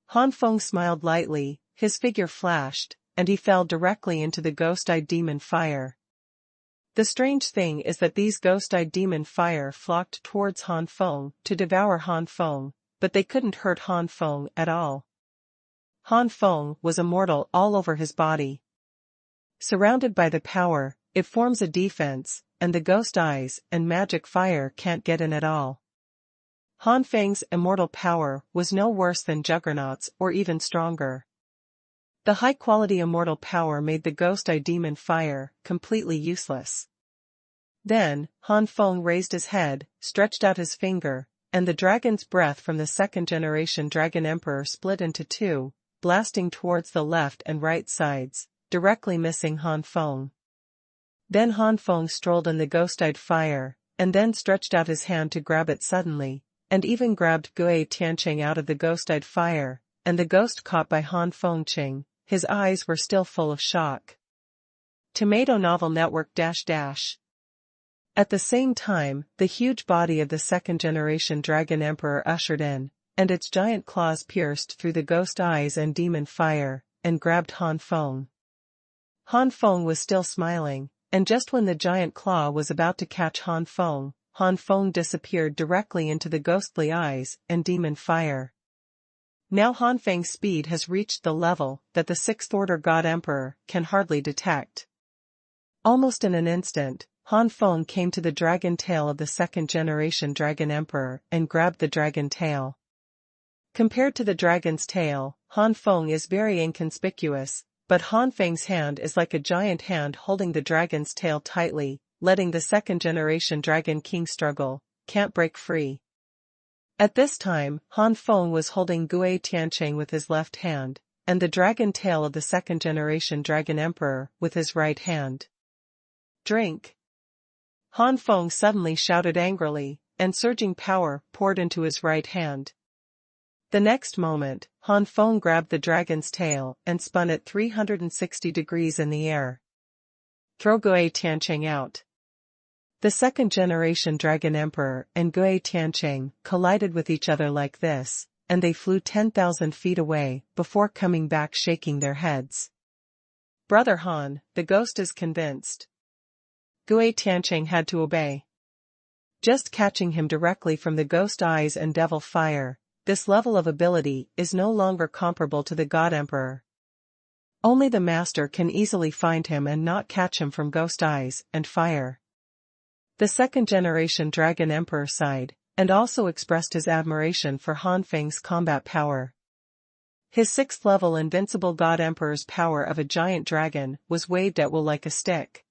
Han Feng smiled lightly, his figure flashed, and he fell directly into the ghost-eyed demon fire. The strange thing is that these ghost-eyed demon fire flocked towards Han Feng to devour Han Feng, but they couldn't hurt Han Feng at all. Han Feng was immortal all over his body. Surrounded by the power, it forms a defense, and the ghost eyes and magic fire can't get in at all. Han Feng's immortal power was no worse than Juggernaut's or even stronger. The high-quality immortal power made the ghost-eyed demon fire completely useless. Then, Han Feng raised his head, stretched out his finger, and the dragon's breath from the second-generation Dragon Emperor split into two, blasting towards the left and right sides, directly missing Han Feng. Then Han Feng strolled in the ghost-eyed fire, and then stretched out his hand to grab it suddenly, and even grabbed Gue Tiancheng out of the ghost-eyed fire, and the ghost caught by Han Feng. His eyes were still full of shock. Tomato Novel Network --. At the same time, the huge body of the second-generation Dragon Emperor ushered in, and its giant claws pierced through the ghost eyes and demon fire, and grabbed Han Feng. Han Feng was still smiling, and just when the giant claw was about to catch Han Feng disappeared directly into the ghostly eyes and demon fire. Now Han Feng's speed has reached the level that the Sixth-Order God Emperor can hardly detect. Almost in an instant, Han Feng came to the dragon tail of the second-generation Dragon Emperor and grabbed the dragon tail. Compared to the dragon's tail, Han Feng is very inconspicuous, but Han Feng's hand is like a giant hand holding the dragon's tail tightly, letting the second-generation Dragon King struggle, can't break free. At this time, Han Feng was holding Gue Tiancheng with his left hand, and the dragon tail of the second-generation Dragon Emperor with his right hand. "Drink!" Han Feng suddenly shouted angrily, and surging power poured into his right hand. The next moment, Han Feng grabbed the dragon's tail and spun it 360 degrees in the air. "Throw Gue Tiancheng out." The second-generation Dragon Emperor and Gue Tiancheng collided with each other like this, and they flew 10,000 feet away before coming back shaking their heads. "Brother Han, the ghost is convinced." Gue Tiancheng had to obey. Just catching him directly from the ghost eyes and devil fire, this level of ability is no longer comparable to the God Emperor. Only the master can easily find him and not catch him from ghost eyes and fire. The second-generation Dragon Emperor sighed, and also expressed his admiration for Han Feng's combat power. His sixth-level invincible God Emperor's power of a giant dragon was waved at will like a stick.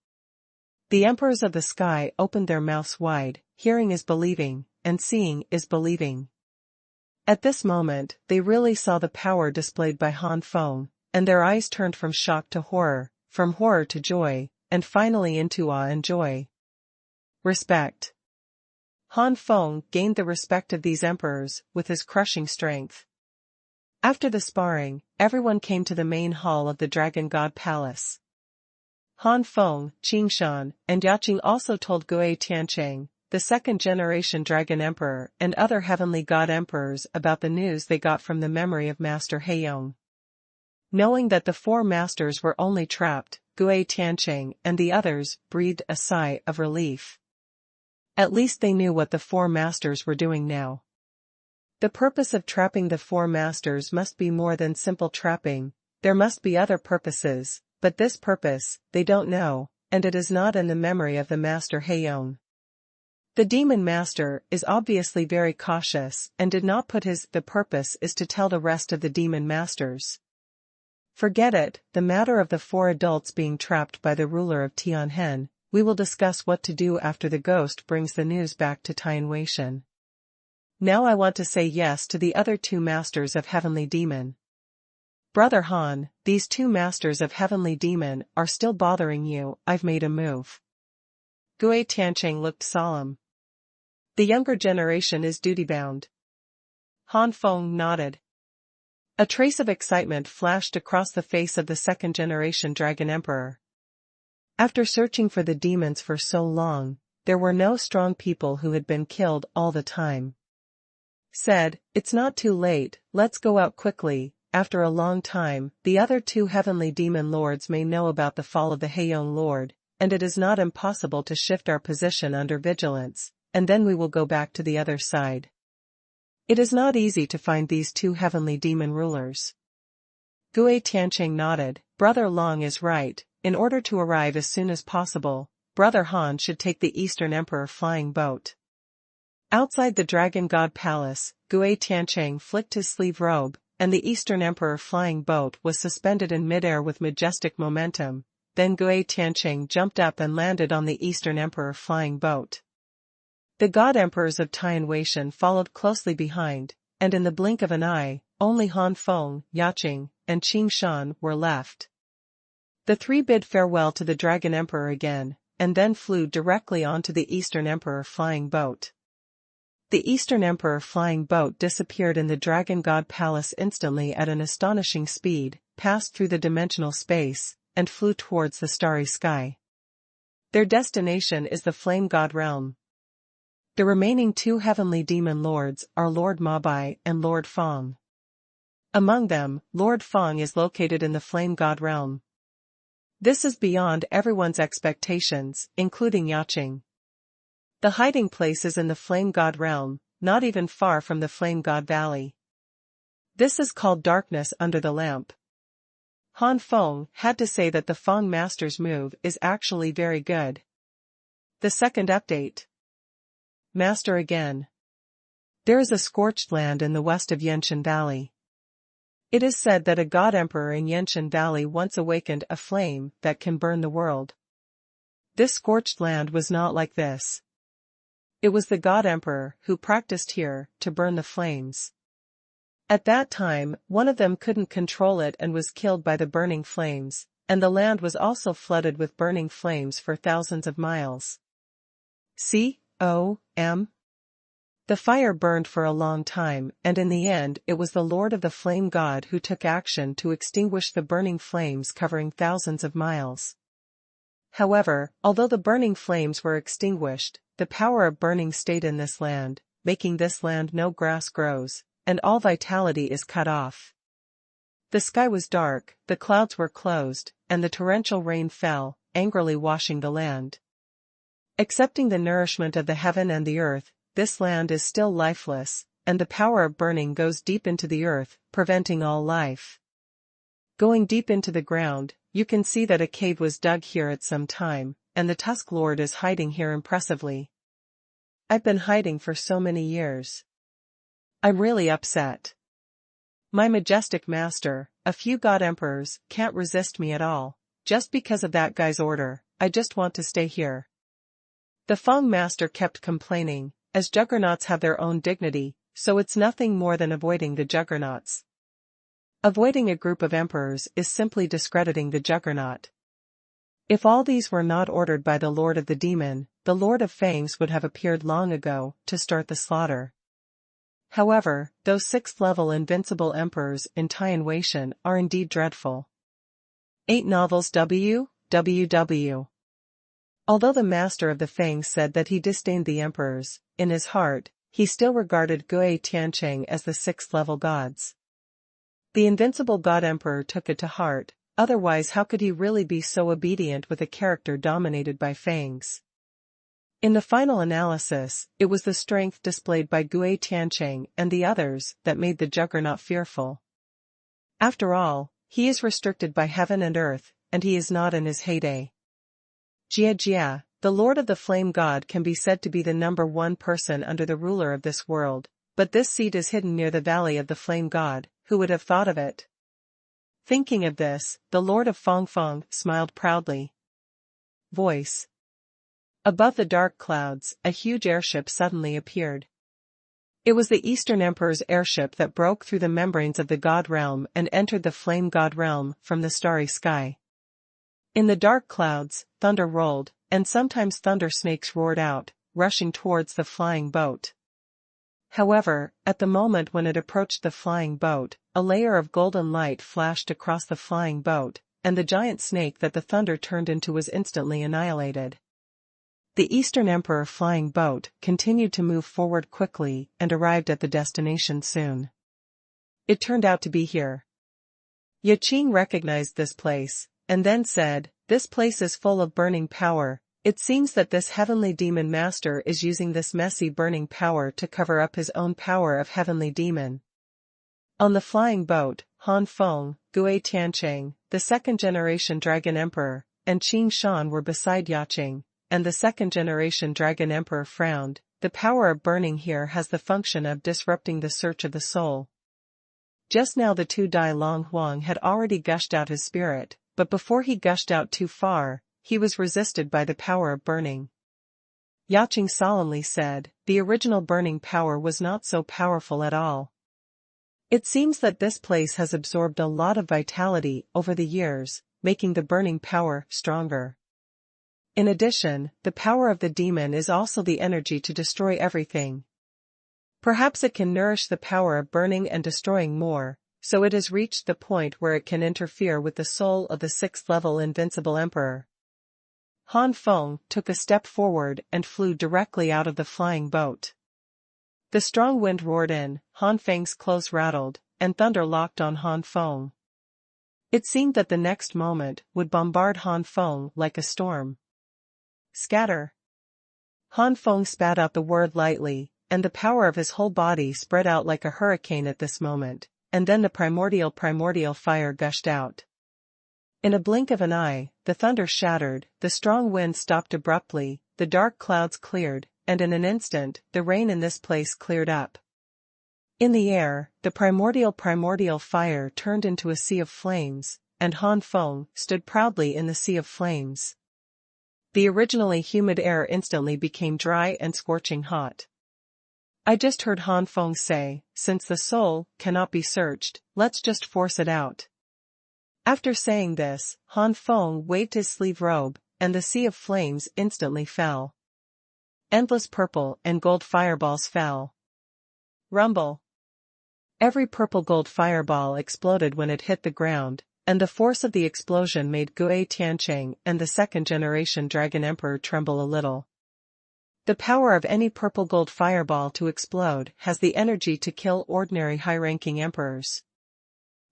The emperors of the sky opened their mouths wide, hearing is believing, and seeing is believing. At this moment, they really saw the power displayed by Han Feng, and their eyes turned from shock to horror, from horror to joy, and finally into awe and joy. Respect. Han Feng gained the respect of these emperors with his crushing strength. After the sparring, everyone came to the main hall of the Dragon God Palace. Han Feng, Qin Shan, and Yaqing also told Gue Tiancheng, the second-generation Dragon Emperor and other heavenly God Emperors about the news they got from the memory of Master Heiyong. Knowing that the four masters were only trapped, Gui Tianqing and the others breathed a sigh of relief. At least they knew what the four masters were doing now. The purpose of trapping the four masters must be more than simple trapping, there must be other purposes, but this purpose, they don't know, and it is not in the memory of the master Heiyong. The demon master is obviously very cautious and did not put the purpose is to tell the rest of the demon masters. Forget it, the matter of the four adults being trapped by the ruler of Tianhen, we will discuss what to do after the ghost brings the news back to Tianwei. Now I want to say yes to the other two masters of Heavenly Demon. Brother Han, these two masters of Heavenly Demon are still bothering you, I've made a move. Gui Tianqing looked solemn. The younger generation is duty-bound. Han Feng nodded. A trace of excitement flashed across the face of the second-generation Dragon Emperor. After searching for the demons for so long, there were no strong people who had been killed all the time. Said, it's not too late, let's go out quickly. After a long time, the other two heavenly demon lords may know about the fall of the Heiyong Lord, and it is not impossible to shift our position under vigilance, and then we will go back to the other side. It is not easy to find these two heavenly demon rulers. Gui Tianqing nodded, Brother Long is right, in order to arrive as soon as possible, Brother Han should take the Eastern Emperor flying boat. Outside the Dragon God Palace, Gui Tianqing flicked his sleeve robe, and the Eastern Emperor flying boat was suspended in midair with majestic momentum. Then Gui Tianqing jumped up and landed on the Eastern Emperor flying boat. The God Emperors of Tianwei followed closely behind, and in the blink of an eye, only Han Feng, Yaqing, and Qing Shan were left. The three bid farewell to the Dragon Emperor again, and then flew directly onto the Eastern Emperor flying boat. The Eastern Emperor flying boat disappeared in the Dragon God Palace instantly at an astonishing speed, passed through the dimensional space, and flew towards the starry sky. Their destination is the Flame God Realm. The remaining two heavenly demon lords are Lord Ma Bai and Lord Feng. Among them, Lord Feng is located in the Flame God Realm. This is beyond everyone's expectations, including Yaqing. The hiding place is in the Flame God Realm, not even far from the Flame God Valley. This is called darkness under the lamp. Han Feng had to say that the Feng Master's move is actually very good. The second update. Master again. There is a scorched land in the west of Yenshan Valley. It is said that a God Emperor in Yenshan Valley once awakened a flame that can burn the world. This scorched land was not like this. It was the God Emperor who practiced here to burn the flames. At that time, one of them couldn't control it and was killed by the burning flames, and the land was also flooded with burning flames for thousands of miles. C.O.M. The fire burned for a long time, and in the end it was the Lord of the Flame God who took action to extinguish the burning flames covering thousands of miles. However, although the burning flames were extinguished, the power of burning stayed in this land, making this land no grass grows, and all vitality is cut off. The sky was dark, the clouds were closed, and the torrential rain fell, angrily washing the land. Accepting the nourishment of the heaven and the earth, this land is still lifeless, and the power of burning goes deep into the earth, preventing all life. Going deep into the ground, you can see that a cave was dug here at some time, and the Tusk Lord is hiding here impressively. I've been hiding for so many years. I'm really upset. My majestic master, a few God Emperors, can't resist me at all, just because of that guy's order, I just want to stay here. The Feng Master kept complaining, as juggernauts have their own dignity, so it's nothing more than avoiding the juggernauts. Avoiding a group of emperors is simply discrediting the juggernaut. If all these were not ordered by the Lord of the Demon, the Lord of Fangs would have appeared long ago to start the slaughter. However, those 6th-level invincible emperors in Tianwei are indeed dreadful. 8 novels www. Although the Master of the Fangs said that he disdained the emperors, in his heart, he still regarded Gui Tianqing as the 6th-level gods. The invincible God Emperor took it to heart, otherwise how could he really be so obedient with a character dominated by fangs? In the final analysis, it was the strength displayed by Gui Tiancheng and the others that made the juggernaut fearful. After all, he is restricted by heaven and earth, and he is not in his heyday. Jia Jia, the Lord of the Flame God, can be said to be the number one person under the ruler of this world, but this seat is hidden near the valley of the Flame God. Who would have thought of it? Thinking of this, the Lord of Han Feng smiled proudly. Voice. Above the dark clouds, a huge airship suddenly appeared. It was the Eastern Emperor's airship that broke through the membranes of the God realm and entered the Flame God realm from the starry sky. In the dark clouds, thunder rolled, and sometimes thunder snakes roared out, rushing towards the flying boat. However, at the moment when it approached the flying boat, a layer of golden light flashed across the flying boat, and the giant snake that the thunder turned into was instantly annihilated. The Eastern Emperor flying boat continued to move forward quickly and arrived at the destination soon. It turned out to be here. Yaqing recognized this place, and then said, "This place is full of burning power. It seems that this heavenly demon master is using this messy burning power to cover up his own power of heavenly demon." On the flying boat, Han Feng, Gui Tiancheng, the second-generation Dragon Emperor, and Qing Shan were beside Yaqing, and the second-generation Dragon Emperor frowned. The power of burning here has the function of disrupting the search of the soul. Just now the two Dai Long Huang had already gushed out his spirit, but before he gushed out too far, he was resisted by the power of burning. Yaqing solemnly said, "The original burning power was not so powerful at all. It seems that this place has absorbed a lot of vitality over the years, making the burning power stronger. In addition, the power of the demon is also the energy to destroy everything. Perhaps it can nourish the power of burning and destroying more, so it has reached the point where it can interfere with the soul of the sixth-level invincible emperor." Han Feng took a step forward and flew directly out of the flying boat. The strong wind roared in, Han Feng's clothes rattled, and thunder locked on Han Feng. It seemed that the next moment would bombard Han Feng like a storm. Scatter. Han Feng spat out the word lightly, and the power of his whole body spread out like a hurricane at this moment, and then the primordial fire gushed out. In a blink of an eye, the thunder shattered, the strong wind stopped abruptly, the dark clouds cleared, and in an instant, the rain in this place cleared up. In the air, the primordial fire turned into a sea of flames, and Han Feng stood proudly in the sea of flames. The originally humid air instantly became dry and scorching hot. I just heard Han Feng say, "Since the soul cannot be searched, let's just force it out." After saying this, Han Feng waved his sleeve robe, and the sea of flames instantly fell. Endless purple and gold fireballs fell. Rumble. Every purple-gold fireball exploded when it hit the ground, and the force of the explosion made Gui Tiancheng and the second-generation Dragon Emperor tremble a little. The power of any purple-gold fireball to explode has the energy to kill ordinary high-ranking emperors.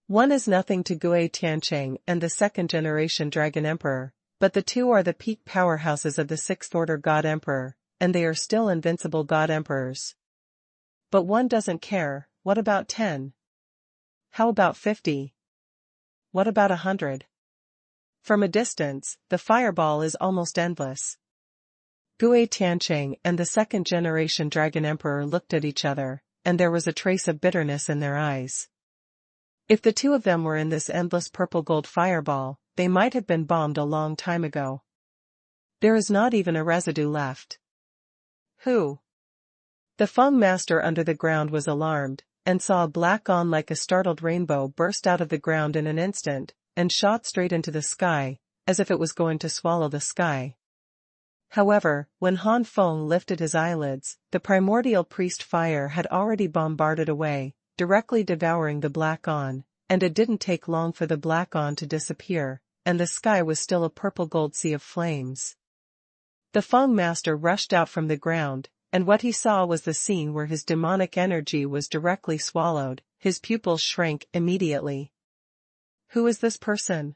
One is nothing to Gui Tiancheng and the second-generation Dragon Emperor, but the two are the peak powerhouses of the sixth-order God Emperor, and they are still invincible God Emperors. But one doesn't care. What about 10? How about 50? What about 100? From a distance, the fireball is almost endless. Gui Tiancheng and the second-generation Dragon Emperor looked at each other, and there was a trace of bitterness in their eyes. If the two of them were in this endless purple-gold fireball, they might have been bombed a long time ago. There is not even a residue left. Who? The Feng master under the ground was alarmed, and saw a black on like a startled rainbow burst out of the ground in an instant, and shot straight into the sky, as if it was going to swallow the sky. However, when Han Feng lifted his eyelids, the primordial priest fire had already bombarded away, directly devouring the black on, and it didn't take long for the black on to disappear, and the sky was still a purple-gold sea of flames. The Feng master rushed out from the ground, and what he saw was the scene where his demonic energy was directly swallowed. His pupils shrank immediately. Who is this person?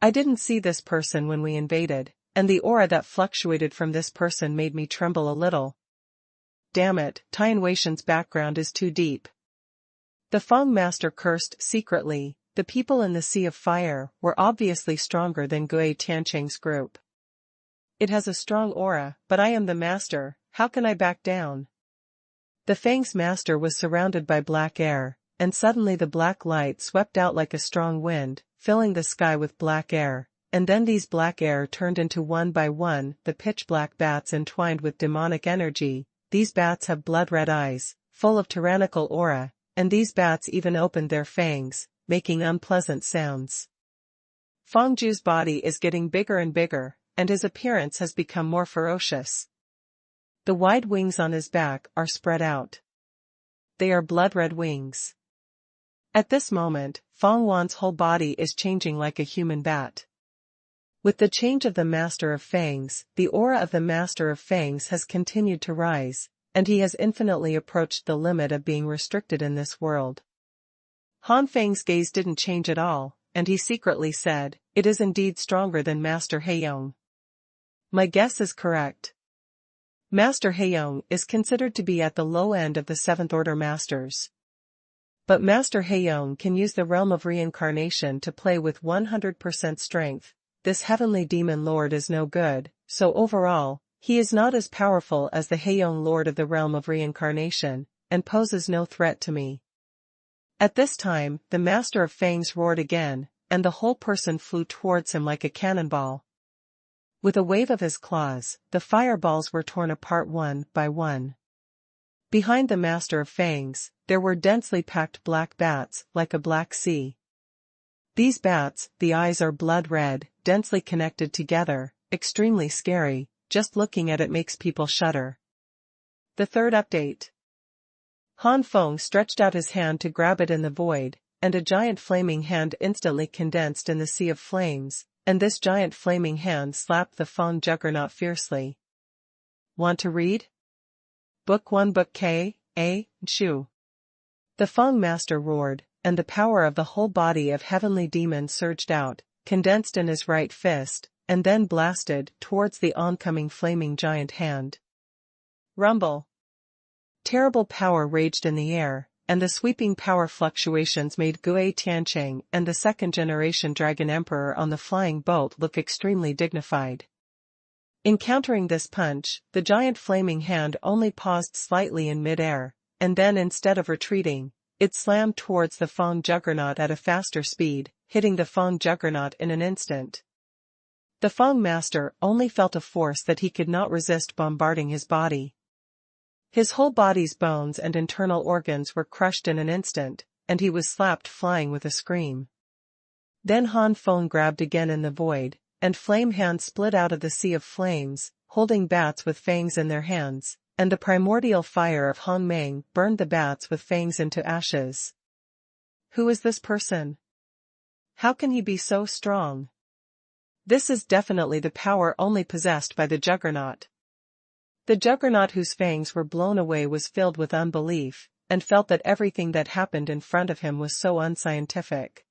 I didn't see this person when we invaded, and the aura that fluctuated from this person made me tremble a little. Damn it, Tianwei background is too deep. The Feng master cursed secretly. The people in the Sea of Fire were obviously stronger than Gui Tiancheng's group. It has a strong aura, but I am the master, how can I back down? The Feng's master was surrounded by black air, and suddenly the black light swept out like a strong wind, filling the sky with black air, and then these black air turned into one by one the pitch-black bats entwined with demonic energy. These bats have blood-red eyes, full of tyrannical aura, and these bats even opened their fangs, making unpleasant sounds. Feng Zhu's body is getting bigger and bigger, and his appearance has become more ferocious. The wide wings on his back are spread out. They are blood-red wings. At this moment, Feng Wan's whole body is changing like a human bat. With the change of the Master of Fangs, the aura of the Master of Fangs has continued to rise, and he has infinitely approached the limit of being restricted in this world. Han Feng's gaze didn't change at all, and he secretly said, "It is indeed stronger than Master Heiyong." My guess is correct. Master Heiyong is considered to be at the low end of the 7th Order Masters. But Master Heiyong can use the realm of reincarnation to play with 100% strength. This heavenly demon lord is no good, so overall, he is not as powerful as the Heiyong lord of the realm of reincarnation, and poses no threat to me. At this time, the Master of Fangs roared again, and the whole person flew towards him like a cannonball. With a wave of his claws, the fireballs were torn apart one by one. Behind the Master of Fangs, there were densely packed black bats, like a black sea. These bats, the eyes are blood red, densely connected together, extremely scary, just looking at it makes people shudder. The third update. Han Feng stretched out his hand to grab it in the void, and a giant flaming hand instantly condensed in the sea of flames, and this giant flaming hand slapped the Feng juggernaut fiercely. Want to read? Book 1 Book K, A, Shu. The Feng master roared, and the power of the whole body of heavenly demon surged out, condensed in his right fist, and then blasted towards the oncoming flaming giant hand. Rumble. Terrible power raged in the air, and the sweeping power fluctuations made Gui Tiancheng and the second-generation Dragon Emperor on the flying boat look extremely dignified. Encountering this punch, the giant flaming hand only paused slightly in mid-air, and then instead of retreating, it slammed towards the Feng juggernaut at a faster speed, hitting the Feng juggernaut in an instant. The Feng master only felt a force that he could not resist bombarding his body. His whole body's bones and internal organs were crushed in an instant, and he was slapped flying with a scream. Then Han Feng grabbed again in the void, and flame hands split out of the sea of flames, holding bats with fangs in their hands, and the primordial fire of Hong Meng burned the bats with fangs into ashes. Who is this person? How can he be so strong? This is definitely the power only possessed by the Juggernaut. The Juggernaut whose fangs were blown away was filled with unbelief, and felt that everything that happened in front of him was so unscientific.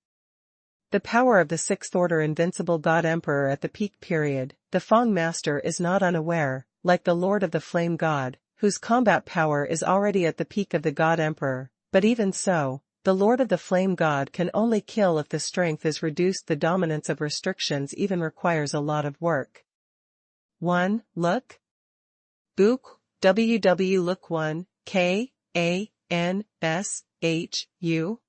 The power of the Sixth Order Invincible God Emperor at the peak period, the Feng Master is not unaware, like the Lord of the Flame God, whose combat power is already at the peak of the God Emperor, but even so, the Lord of the Flame God can only kill if the strength is reduced. The dominance of restrictions even requires a lot of work. 1. Look. Book, WW Look 1, K, A, N, S, H, U.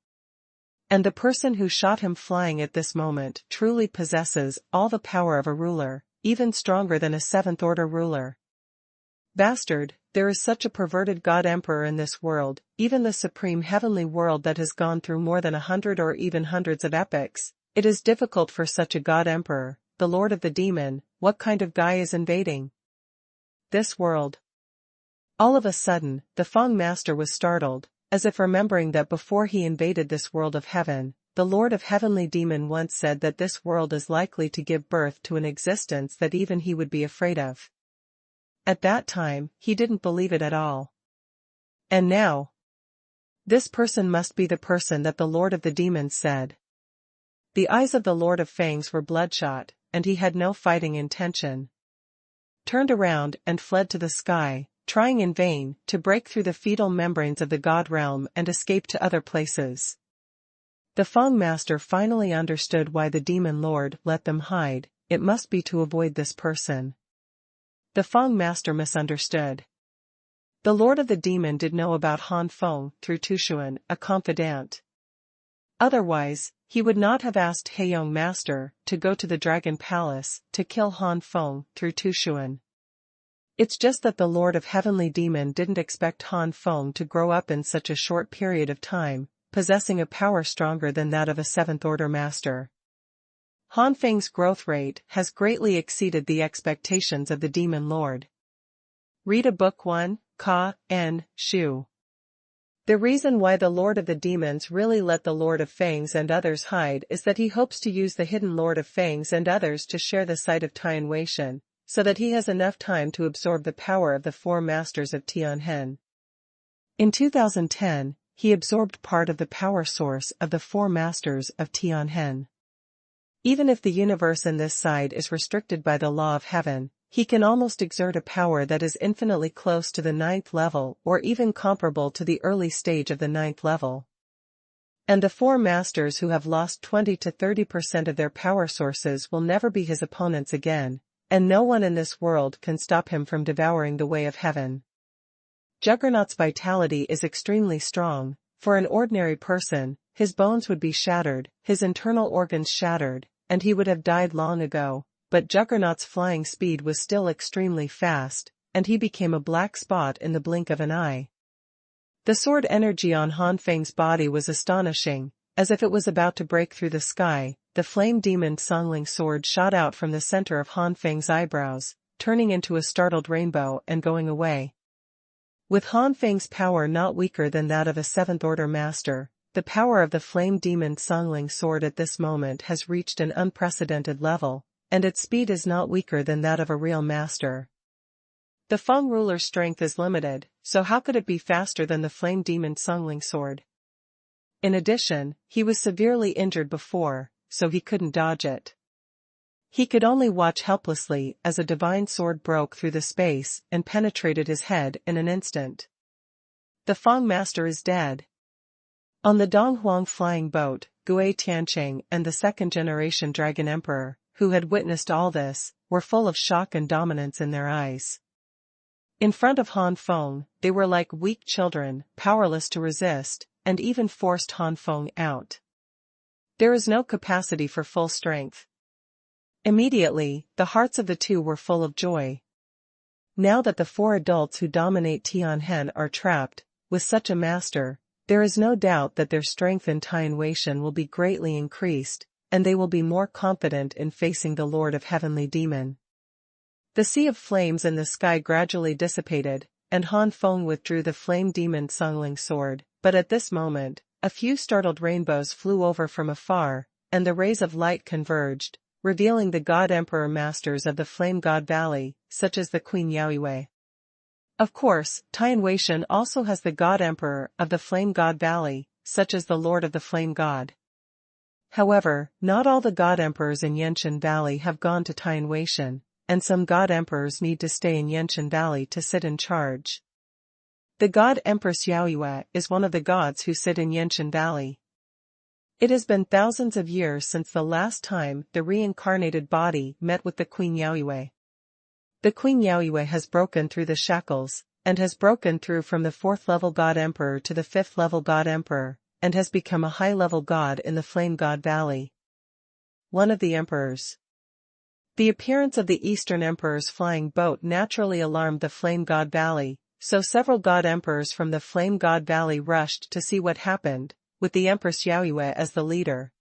And the person who shot him flying at this moment truly possesses all the power of a ruler, even stronger than a Seventh Order ruler. Bastard, there is such a perverted God Emperor in this world, even the supreme heavenly world that has gone through more than 100 or even hundreds of epochs. It is difficult for such a God Emperor, the Lord of the Demon. What kind of guy is invading this world? All of a sudden, the Feng Master was startled, as if remembering that before he invaded this world of heaven, the Lord of Heavenly Demon once said that this world is likely to give birth to an existence that even he would be afraid of. At that time, he didn't believe it at all. And now, this person must be the person that the Lord of the Demons said. The eyes of the Lord of Fangs were bloodshot, and he had no fighting intention. Turned around and fled to the sky, trying in vain to break through the fetal membranes of the god realm and escape to other places. The Feng master finally understood why the demon lord let them hide. It must be to avoid this person. The Feng master misunderstood. The lord of the demon did know about Han Feng through Xuanhuan, a confidant. Otherwise, he would not have asked Heiyong master to go to the dragon palace to kill Han Feng through Xuanhuan. It's just that the lord of heavenly demon didn't expect Han Feng to grow up in such a short period of time, possessing a power stronger than that of a seventh-order master. Han Feng's growth rate has greatly exceeded the expectations of the demon lord. Read a book 1, Ka, N, Shu. The reason why the Lord of the Demons really let the Lord of Fangs and others hide is that he hopes to use the hidden Lord of Fangs and others to share the sight of Tianwei, so that he has enough time to absorb the power of the four masters of Tianhen. In 2010, he absorbed part of the power source of the four masters of Tianhen. Even if the universe in this side is restricted by the law of heaven, he can almost exert a power that is infinitely close to the 9th level or even comparable to the early stage of the 9th level. And the four masters who have lost 20 to 30% of their power sources will never be his opponents again, and no one in this world can stop him from devouring the way of heaven. Juggernaut's vitality is extremely strong. For an ordinary person, his bones would be shattered, his internal organs shattered, and he would have died long ago. But Juggernaut's flying speed was still extremely fast, and he became a black spot in the blink of an eye. The sword energy on Han Feng's body was astonishing. As if it was about to break through the sky, the flame demon Songling sword shot out from the center of Han Feng's eyebrows, turning into a startled rainbow and going away. With Han Feng's power not weaker than that of a 7th-order master, the power of the flame demon Songling sword at this moment has reached an unprecedented level, and its speed is not weaker than that of a real master. The Feng ruler's strength is limited, so how could it be faster than the flame demon Songling sword? In addition, he was severely injured before, so he couldn't dodge it. He could only watch helplessly as a divine sword broke through the space and penetrated his head in an instant. The Feng master is dead. On the Donghuang flying boat, Gui Tianqing and the second-generation Dragon Emperor, who had witnessed all this, were full of shock and dominance in their eyes. In front of Han Feng, they were like weak children, powerless to resist, and even forced Han Feng out. There is no capacity for full strength. Immediately, the hearts of the two were full of joy. Now that the four adults who dominate Tianhen are trapped, with such a master, there is no doubt that their strength in Tianwei will be greatly increased, and they will be more confident in facing the Lord of Heavenly Demon. The sea of flames in the sky gradually dissipated, and Han Feng withdrew the flame demon Songling sword, but at this moment, a few startled rainbows flew over from afar, and the rays of light converged, revealing the God Emperor masters of the Flame God Valley, such as the Queen Yaoyue. Of course, Tianwei also has the God Emperor of the Flame God Valley, such as the Lord of the Flame God. However, not all the God Emperors in Yenshan Valley have gone to Tianwei, and some God Emperors need to stay in Yenshan Valley to sit in charge. The God Empress Yaoyue is one of the gods who sit in Yenshan Valley. It has been thousands of years since the last time the reincarnated body met with the Queen Yaoyue. The Queen Yaoyue has broken through the shackles, and has broken through from the 4th-level God Emperor to the 5th-level God Emperor, and has become a high-level god in the Flame God Valley. One of the emperors. The appearance of the Eastern Emperor's flying boat naturally alarmed the Flame God Valley, so several God Emperors from the Flame God Valley rushed to see what happened, with the Empress Yaoyue as the leader.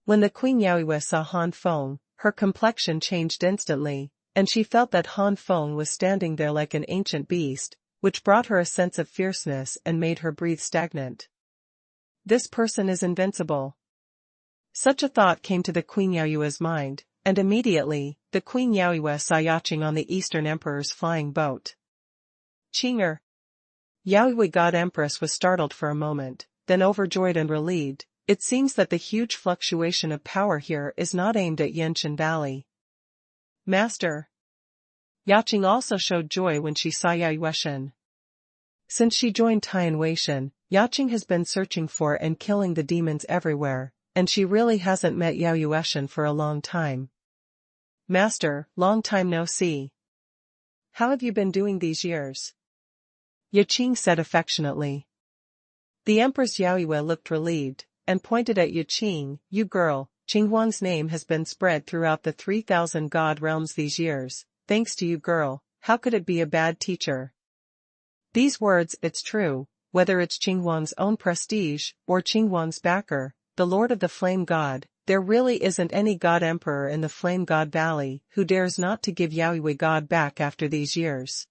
When the Queen Yaoyue saw Han Feng, her complexion changed instantly, and she felt that Han Feng was standing there like an ancient beast, which brought her a sense of fierceness and made her breathe stagnant. This person is invincible. Such a thought came to the Queen Yaoyue's mind, and immediately, the Queen Yaoyue saw Yaching on the Eastern Emperor's flying boat. Qinger. Yaoyue God Empress was startled for a moment, then overjoyed and relieved, It seems that the huge fluctuation of power here is not aimed at Yanshan Valley. Master. Yaqing also showed joy when she saw Yao Yueshan. Since she joined Tianweishan, Yaqing has been searching for and killing the demons everywhere, and she really hasn't met Yao Yueshan for a long time. Master, long time no see. How have you been doing these years? Yaqing said affectionately. The Empress Yao Yue looked relieved, and pointed at Yaqing. You girl, Qinghuang's name has been spread throughout the 3,000 god realms these years. Thanks to you girl, how could it be a bad teacher? These words, it's true, whether it's Qinghuang's own prestige, or Qinghuang's backer, the Lord of the Flame God, there really isn't any God Emperor in the Flame God Valley who dares not to give Yao Yue God back after these years.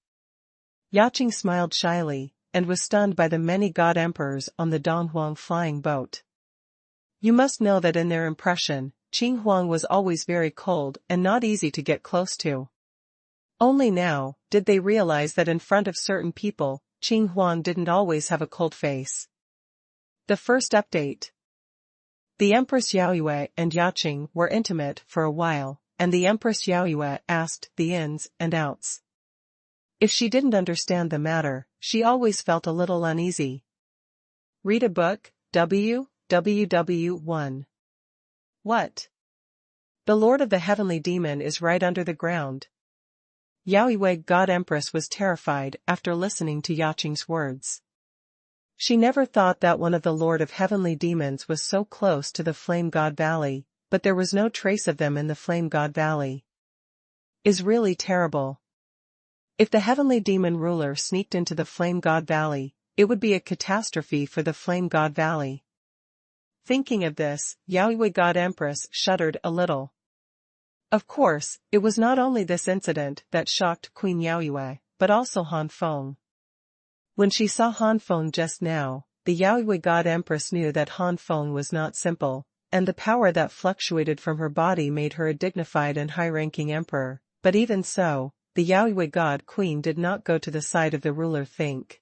Yaqing smiled shyly, and was stunned by the many God Emperors on the Donghuang flying boat. You must know that in their impression, Qinghuang was always very cold and not easy to get close to. Only now, did they realize that in front of certain people, Qinghuang didn't always have a cold face. The first update. The Empress Yao Yue and Yaqing were intimate for a while, and the Empress Yao Yue asked the ins and outs. If she didn't understand the matter, she always felt a little uneasy. Read a book, www.1. What? The Lord of the Heavenly Demon is right under the ground. Yao Yue God Empress was terrified after listening to Yaqing's words. She never thought that one of the Lord of Heavenly Demons was so close to the Flame God Valley, but there was no trace of them in the Flame God Valley. Is really terrible. If the Heavenly Demon ruler sneaked into the Flame God Valley, it would be a catastrophe for the Flame God Valley. Thinking of this, Yao Yue God Empress shuddered a little. Of course, it was not only this incident that shocked Queen Yao Yue, but also Han Feng. When she saw Han Feng just now, the Yao Yue God Empress knew that Han Feng was not simple, and the power that fluctuated from her body made her a dignified and high-ranking emperor, but even so, the Yao Yue God Queen did not go to the side of the ruler think.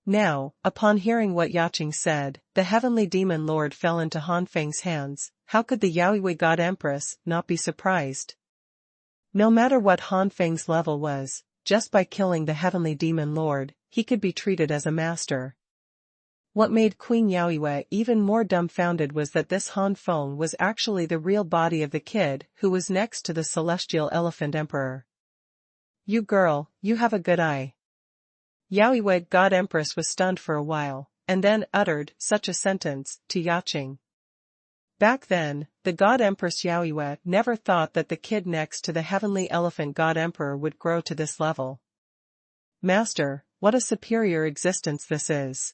Now, upon hearing what Yaqing said, the Heavenly Demon Lord fell into Han Feng's hands. How could the Yao Yue God Empress not be surprised? No matter what Han Feng's level was, just by killing the Heavenly Demon Lord, he could be treated as a master. What made Queen Yao Yue even more dumbfounded was that this Han Feng was actually the real body of the kid who was next to the Celestial Elephant Emperor. You girl, you have a good eye. Yao Yue God Empress was stunned for a while, and then uttered such a sentence to Yaqing. Back then, the God Empress Yao Yue never thought that the kid next to the Heavenly Elephant God Emperor would grow to this level. Master, what a superior existence this is.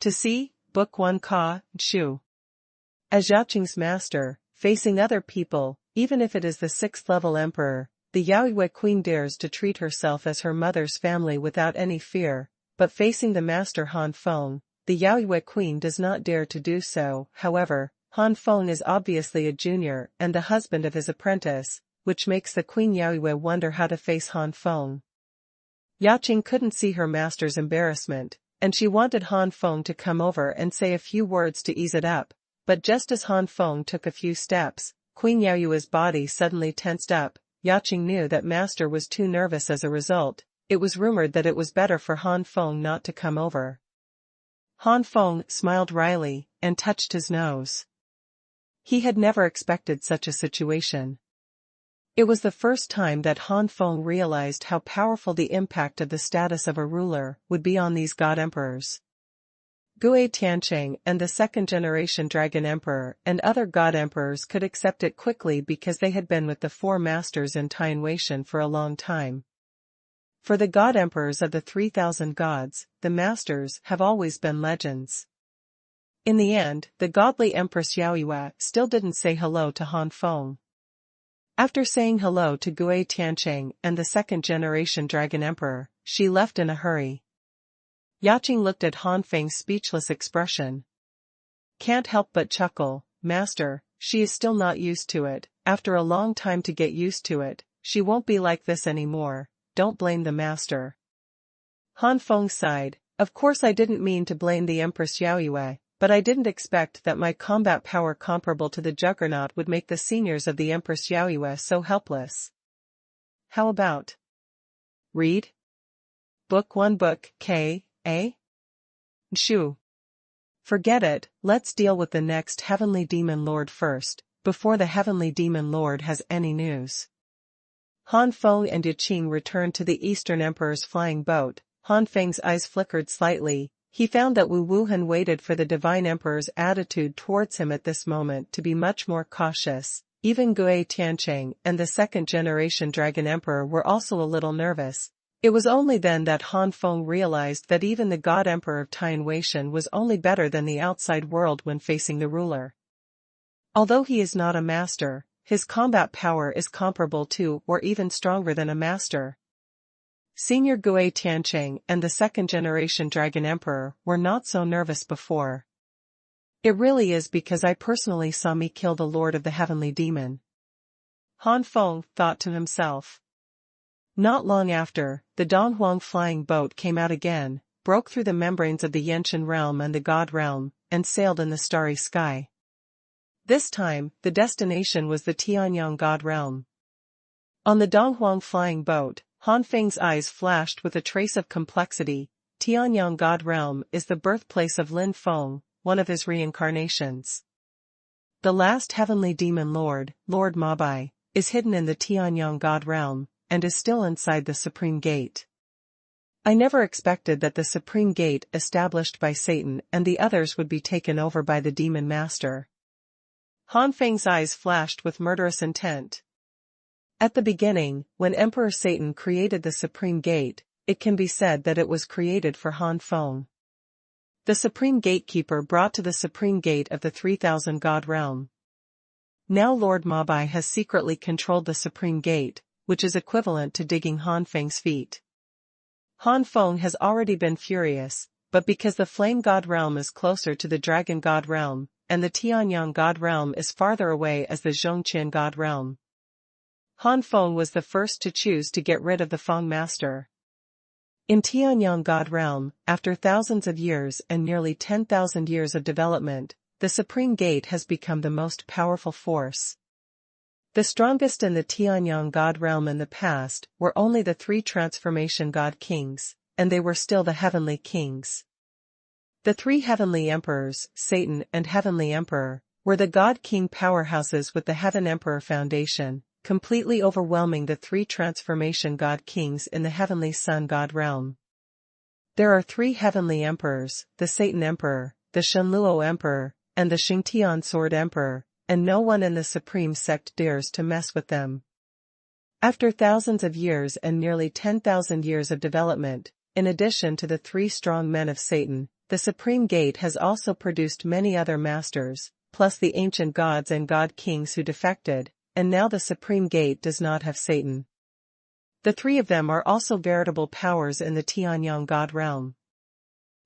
To see, Book 1 Ka, Shu. As Yaqing's master, facing other people, even if it is the 6th level emperor, the Yao Yue Queen dares to treat herself as her mother's family without any fear, but facing the master Han Feng, the Yao Yue Queen does not dare to do so. However, Han Feng is obviously a junior and the husband of his apprentice, which makes the Queen Yao Yue wonder how to face Han Feng. Yaqing couldn't see her master's embarrassment, and she wanted Han Feng to come over and say a few words to ease it up, but just as Han Feng took a few steps, Queen Yao Yue's body suddenly tensed up. Yaqing knew that master was too nervous as a result. It was rumored that it was better for Han Feng not to come over. Han Feng smiled wryly and touched his nose. He had never expected such a situation. It was the first time that Han Feng realized how powerful the impact of the status of a ruler would be on these god emperors. Gui Tiancheng and the second-generation Dragon Emperor and other god emperors could accept it quickly because they had been with the 4 masters in Tianweishan for a long time. For the god emperors of the 3,000 gods, the masters have always been legends. In the end, the godly Empress Yao Yue still didn't say hello to Han Feng. After saying hello to Gui Tiancheng and the second-generation Dragon Emperor, she left in a hurry. Yaqing looked at Han Feng's speechless expression. Can't help but chuckle, Master, she is still not used to it. After a long time to get used to it, she won't be like this anymore. Don't blame the master. Han Feng sighed. Of course I didn't mean to blame the Empress Yao Yue, but but I didn't expect that my combat power comparable to the Juggernaut would make the seniors of the Empress Yaoyue so helpless. How about? Read? Book 1 Book K, eh? Shoo. Forget it, let's deal with the next Heavenly Demon Lord first, before the Heavenly Demon Lord has any news. Han Feng and Yuqing returned to the Eastern Emperor's flying boat. Han Feng's eyes flickered slightly. He found that Wu Wuhan waited for the Divine Emperor's attitude towards him at this moment to be much more cautious. Even Gui Tiancheng and the second-generation Dragon Emperor were also a little nervous. It was only then that Han Feng realized that even the God Emperor of Tian Weishan was only better than the outside world when facing the ruler. Although he is not a master, his combat power is comparable to or even stronger than a master. Senior Gui Tiancheng and the second-generation Dragon Emperor were not so nervous before. It really is because I personally saw me kill the Lord of the Heavenly Demon. Han Feng thought to himself. Not long after, the Donghuang flying boat came out again, broke through the membranes of the Yenshan realm and the God realm, and sailed in the starry sky. This time, the destination was the Tianyang God realm. On the Donghuang flying boat, Han Feng's eyes flashed with a trace of complexity. Tianyang God realm is the birthplace of Lin Feng, one of his reincarnations. The last Heavenly Demon Lord, Lord Ma Bai, is hidden in the Tianyang God realm, and is still inside the Supreme Gate. I never expected that the Supreme Gate established by Satan and the others would be taken over by the Demon Master. Han Feng's eyes flashed with murderous intent. At the beginning, when Emperor Satan created the Supreme Gate, it can be said that it was created for Han Feng. The Supreme Gatekeeper brought to the Supreme Gate of the 3000 God realm. Now Lord Ma Bai has secretly controlled the Supreme Gate, which is equivalent to digging Han Feng's feet. Han Feng has already been furious, but because the Flame God realm is closer to the Dragon God realm, and the Tianyang God realm is farther away as the Zhongqian God realm, Han Feng was the first to choose to get rid of the Feng Master. In Tianyang God realm, after thousands of years and nearly 10,000 years of development, the Supreme Gate has become the most powerful force. The strongest in the Tianyang God realm in the past were only the 3 transformation God kings, and they were still the heavenly kings. The 3 heavenly emperors, Satan and Heavenly Emperor, were the God King powerhouses with the Heaven Emperor Foundation, completely overwhelming the 3 transformation God kings in the Heavenly Sun God realm. There are 3 heavenly emperors, the Satan Emperor, the Shenluo Emperor, and the Xingtian Sword Emperor, and no one in the Supreme Sect dares to mess with them. After thousands of years and nearly 10,000 years of development, in addition to the 3 strong men of Satan, the Supreme Gate has also produced many other masters, plus the ancient gods and god kings who defected, and now the Supreme Gate does not have Satan. The 3 of them are also veritable powers in the Tianyang God realm.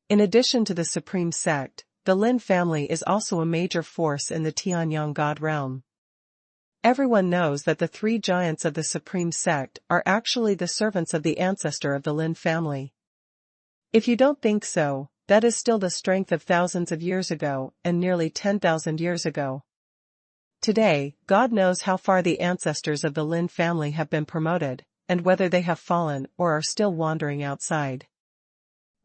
In addition to the Supreme Sect, the Lin family is also a major force in the Tianyang God realm. Everyone knows that the 3 giants of the Supreme Sect are actually the servants of the ancestor of the Lin family. If you don't think so, that is still the strength of thousands of years ago and nearly 10,000 years ago. Today, God knows how far the ancestors of the Lin family have been promoted, and whether they have fallen or are still wandering outside.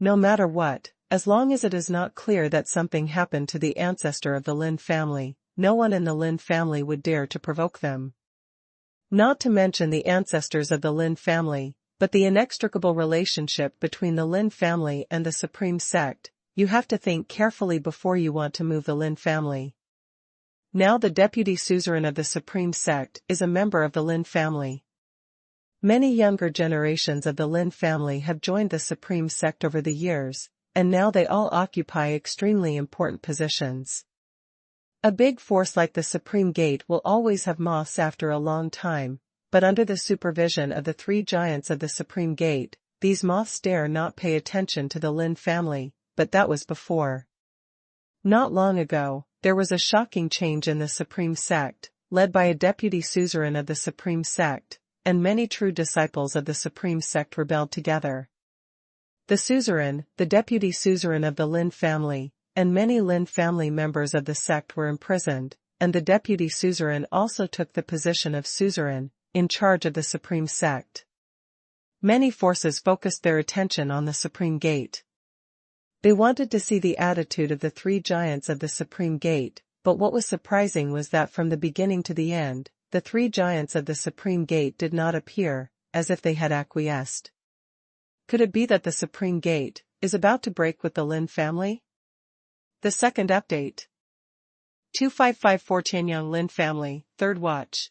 No matter what, as long as it is not clear that something happened to the ancestor of the Lin family, no one in the Lin family would dare to provoke them. Not to mention the ancestors of the Lin family, but the inextricable relationship between the Lin family and the Supreme Sect, you have to think carefully before you want to move the Lin family. Now the deputy suzerain of the Supreme Sect is a member of the Lin family. Many younger generations of the Lin family have joined the Supreme Sect over the years, and now they all occupy extremely important positions. A big force like the Supreme Gate will always have moths after a long time, but under the supervision of the 3 giants of the Supreme Gate, these moths dare not pay attention to the Lin family, but that was before. Not long ago, there was a shocking change in the Supreme Sect, led by a deputy suzerain of the Supreme Sect, and many true disciples of the Supreme Sect rebelled together. The suzerain, the deputy suzerain of the Lin family, and many Lin family members of the sect were imprisoned, and the deputy suzerain also took the position of suzerain, in charge of the supreme sect. Many forces focused their attention on the supreme gate. They wanted to see the attitude of the three giants of the supreme gate, but what was surprising was that from the beginning to the end, the three giants of the supreme gate did not appear, as if they had acquiesced. Could it be that the supreme gate is about to break with the Lin family? The second update. 2554 Tianyang Lin family, third watch.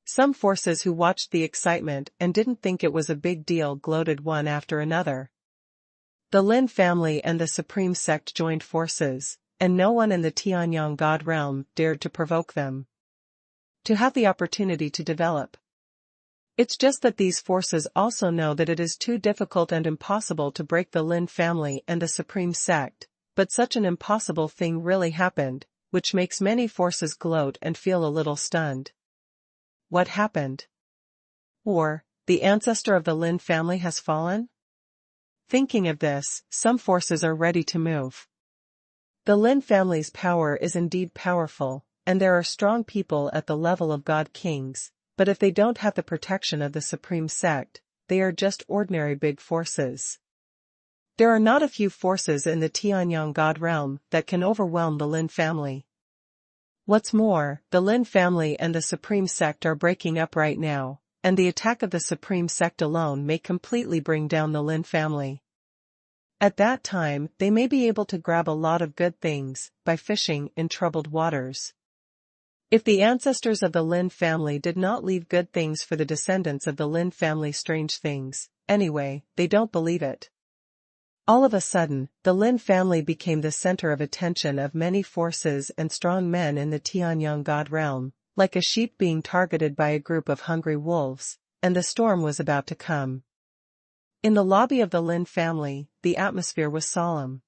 Some forces who watched the excitement and didn't think it was a big deal gloated one after another. The Lin family and the supreme sect joined forces, and no one in the Tianyang God realm dared to provoke them. To have the opportunity to develop. It's just that these forces also know that it is too difficult and impossible to break the Lin family and the supreme sect, but such an impossible thing really happened, which makes many forces gloat and feel a little stunned. What happened? Or, the ancestor of the Lin family has fallen? Thinking of this, some forces are ready to move. The Lin family's power is indeed powerful, and there are strong people at the level of God kings, but if they don't have the protection of the supreme sect, they are just ordinary big forces. There are not a few forces in the Tianyang God realm that can overwhelm the Lin family. What's more, the Lin family and the supreme sect are breaking up right now, and the attack of the supreme sect alone may completely bring down the Lin family. At that time, they may be able to grab a lot of good things by fishing in troubled waters. If the ancestors of the Lin family did not leave good things for the descendants of the Lin family, strange things, anyway, they don't believe it. All of a sudden, the Lin family became the center of attention of many forces and strong men in the Tianyang God realm, like a sheep being targeted by a group of hungry wolves, and the storm was about to come. In the lobby of the Lin family, the atmosphere was solemn.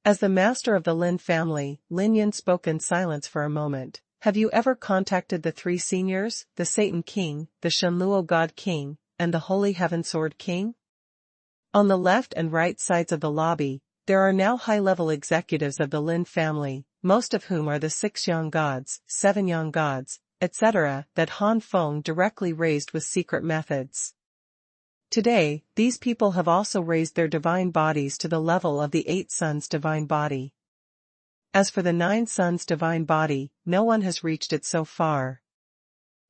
As the master of the Lin family, Lin Yun spoke in silence for a moment. Have you ever contacted the three seniors, the Satan King, the Shenluo God King, and the Holy Heaven Sword King? On the left and right sides of the lobby, there are now high-level executives of the Lin family, most of whom are the 6 young gods, 7 young gods, etc., that Han Feng directly raised with secret methods. Today, these people have also raised their divine bodies to the level of the 8 sons' divine body. As for the 9 sons' divine body, no one has reached it so far.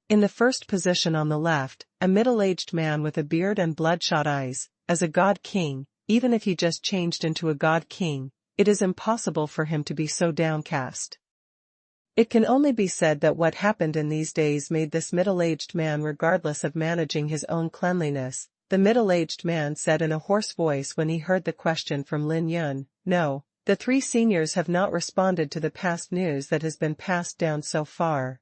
In the first position on the left, a middle-aged man with a beard and bloodshot eyes, as a god king, even if he just changed into a god king, it is impossible for him to be so downcast. It can only be said that what happened in these days made this middle-aged man regardless of managing his own cleanliness. The middle-aged man said in a hoarse voice when he heard the question from Lin Yun, "No, the 3 seniors have not responded to the past news that has been passed down so far.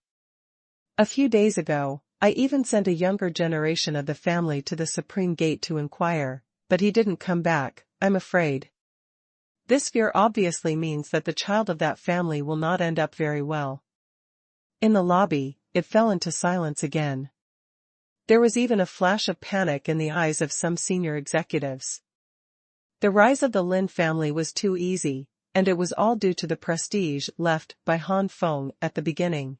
A few days ago, I even sent a younger generation of the family to the Supreme Gate to inquire, but he didn't come back, I'm afraid." This fear obviously means that the child of that family will not end up very well. In the lobby, it fell into silence again. There was even a flash of panic in the eyes of some senior executives. The rise of the Lin family was too easy, and it was all due to the prestige left by Han Feng at the beginning.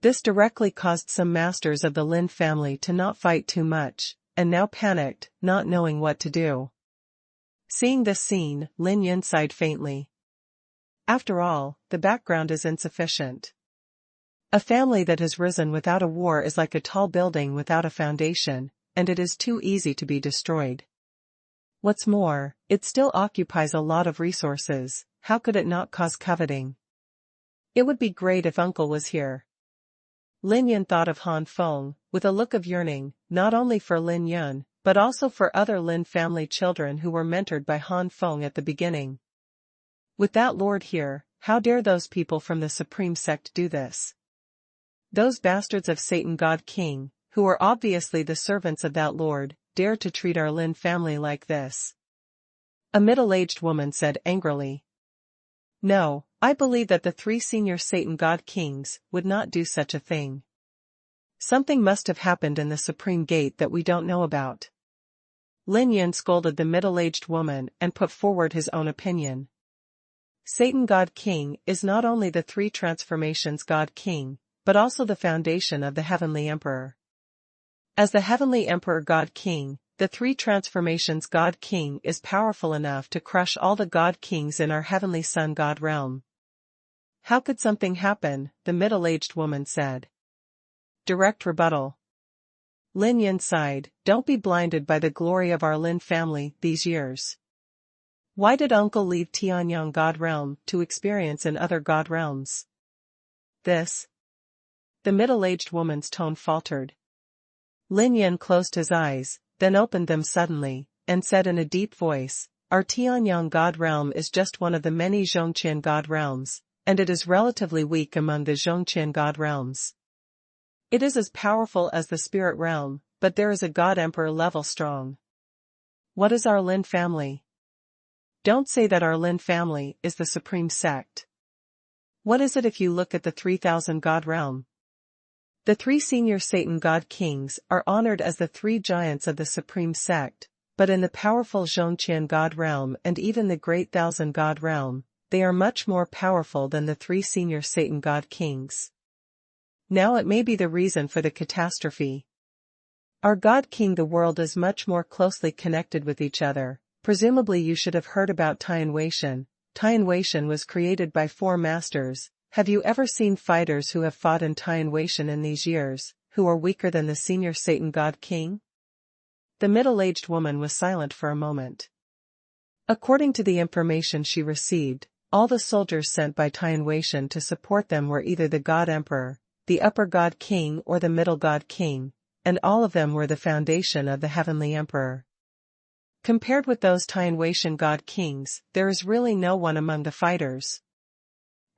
This directly caused some masters of the Lin family to not fight too much, and now panicked, not knowing what to do. Seeing this scene, Lin Yun sighed faintly. After all, the background is insufficient. A family that has risen without a war is like a tall building without a foundation, and it is too easy to be destroyed. What's more, it still occupies a lot of resources. How could it not cause coveting? It would be great if Uncle was here. Lin Yun thought of Han Feng, with a look of yearning, not only for Lin Yun, but also for other Lin family children who were mentored by Han Feng at the beginning. With that lord here, how dare those people from the Supreme Sect do this? Those bastards of Satan God King, who are obviously the servants of that lord, dare to treat our Lin family like this. A middle-aged woman said angrily. No, I believe that the 3 senior Satan God Kings would not do such a thing. Something must have happened in the Supreme Gate that we don't know about. Lin Yun scolded the middle-aged woman and put forward his own opinion. Satan God King is not only the three transformations God King, but also the foundation of the Heavenly Emperor. As the Heavenly Emperor God King, the three transformations God King is powerful enough to crush all the God Kings in our Heavenly Sun God realm. How could something happen? The middle-aged woman said. Direct rebuttal. Lin Yin sighed, don't be blinded by the glory of our Lin family these years. Why did Uncle leave Tianyang God realm to experience in other God realms? This. The middle-aged woman's tone faltered. Lin Yin closed his eyes, then opened them suddenly, and said in a deep voice, our Tianyang God realm is just one of the many Zhongqian God realms, and it is relatively weak among the Zhongqian God realms. It is as powerful as the spirit realm, but there is a God Emperor level strong. What is our Lin family? Don't say that our Lin family is the supreme sect. What is it if you look at the 3000 God realm? The three senior Satan God Kings are honored as the three giants of the supreme sect, but in the powerful Zhongqian God realm and even the great Thousand God realm, they are much more powerful than the three senior Satan God Kings. Now it may be the reason for the catastrophe. Our God King, the world is much more closely connected with each other. Presumably you should have heard about Tianweishan. Tianweishan was created by four masters. Have you ever seen fighters who have fought in Tianweishan in these years, who are weaker than the senior Satan God King? The middle-aged woman was silent for a moment. According to the information she received, all the soldiers sent by Tianweishan to support them were either the God Emperor, the Upper God King or the Middle God King, and all of them were the foundation of the Heavenly Emperor. Compared with those Tianweishan God Kings, there is really no one among the fighters.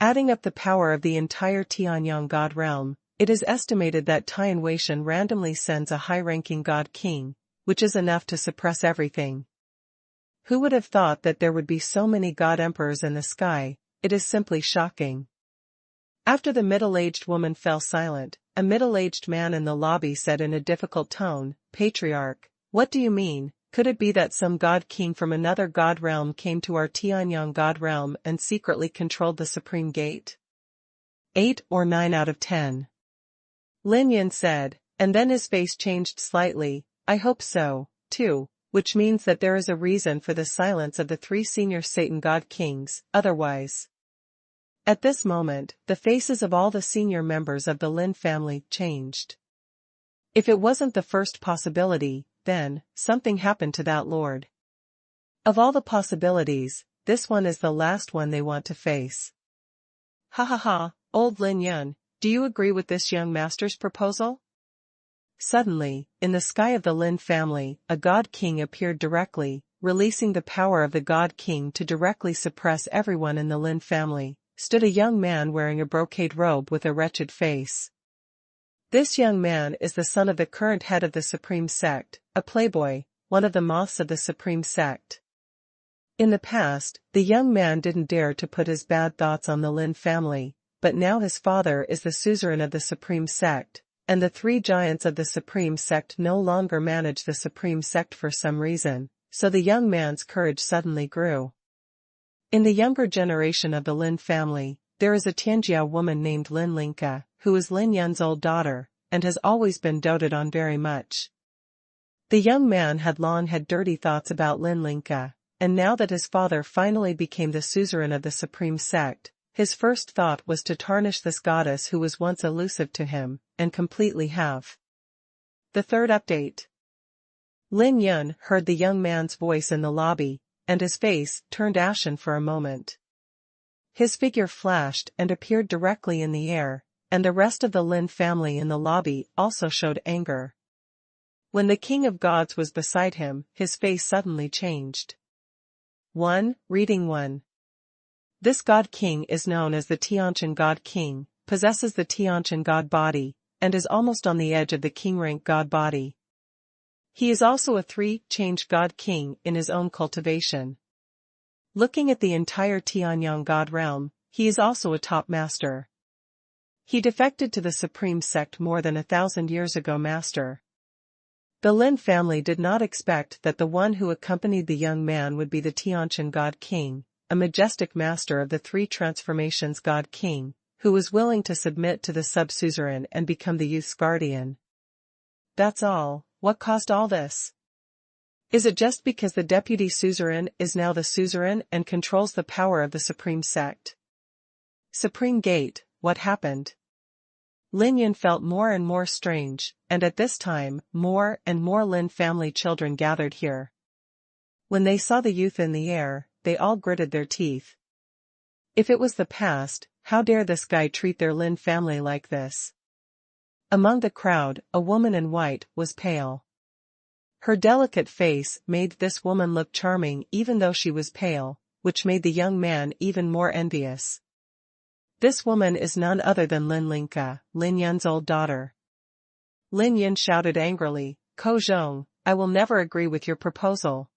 Adding up the power of the entire Tianyang God realm, it is estimated that Tianweishan randomly sends a high-ranking God King, which is enough to suppress everything. Who would have thought that there would be so many God Emperors in the sky? It is simply shocking. After the middle-aged woman fell silent, a middle-aged man in the lobby said in a difficult tone, Patriarch, what do you mean? Could it be that some God King from another God realm came to our Tianyang God realm and secretly controlled the Supreme Gate? 8 or 9 out of 10. Lin Yin said, and then his face changed slightly, I hope so, too, which means that there is a reason for the silence of the three senior Satan God Kings, otherwise. At this moment, the faces of all the senior members of the Lin family changed. If it wasn't the first possibility, then, something happened to that lord. Of all the possibilities, this one is the last one they want to face. Ha ha ha, old Lin Yun, do you agree with this young master's proposal? Suddenly, in the sky of the Lin family, a God King appeared directly, releasing the power of the God King to directly suppress everyone in the Lin family. Stood a young man wearing a brocade robe with a wretched face. This young man is the son of the current head of the Supreme Sect, a playboy, one of the moths of the Supreme Sect. In the past, the young man didn't dare to put his bad thoughts on the Lin family, but now his father is the suzerain of the Supreme Sect, and the three giants of the Supreme Sect no longer manage the Supreme Sect for some reason, so the young man's courage suddenly grew. In the younger generation of the Lin family, there is a Tianjia woman named Lin Linka, who is Lin Yun's old daughter, and has always been doted on very much. The young man had long had dirty thoughts about Lin Linka, and now that his father finally became the suzerain of the Supreme Sect, his first thought was to tarnish this goddess who was once elusive to him, and completely have. The third update. Lin Yun heard the young man's voice in the lobby, and his face turned ashen for a moment. His figure flashed and appeared directly in the air, and the rest of the Lin family in the lobby also showed anger. When the King of Gods was beside him, his face suddenly changed. 1. Reading 1. This God King is known as the Tianqian God King, possesses the Tianqian God body, and is almost on the edge of the King rank God body. He is also a three-change God King in his own cultivation. Looking at the entire Tianyang God realm, he is also a top master. He defected to the Supreme Sect more than 1,000 years ago. Master. The Lin family did not expect that the one who accompanied the young man would be the Tianqian God King, a majestic master of the three transformations God King, who was willing to submit to the sub-suzerain and become the youth's guardian. That's all. What caused all this? Is it just because the deputy suzerain is now the suzerain and controls the power of the supreme sect? Supreme Gate, what happened? Lin Yun felt more and more strange, and at this time, more and more Lin family children gathered here. When they saw the youth in the air, they all gritted their teeth. If it was the past, how dare this guy treat their Lin family like this? Among the crowd, a woman in white was pale. Her delicate face made this woman look charming even though she was pale, which made the young man even more envious. This woman is none other than Lin Linka, Lin Yun's old daughter. Lin Yun shouted angrily, "Ko Zhong, I will never agree with your proposal."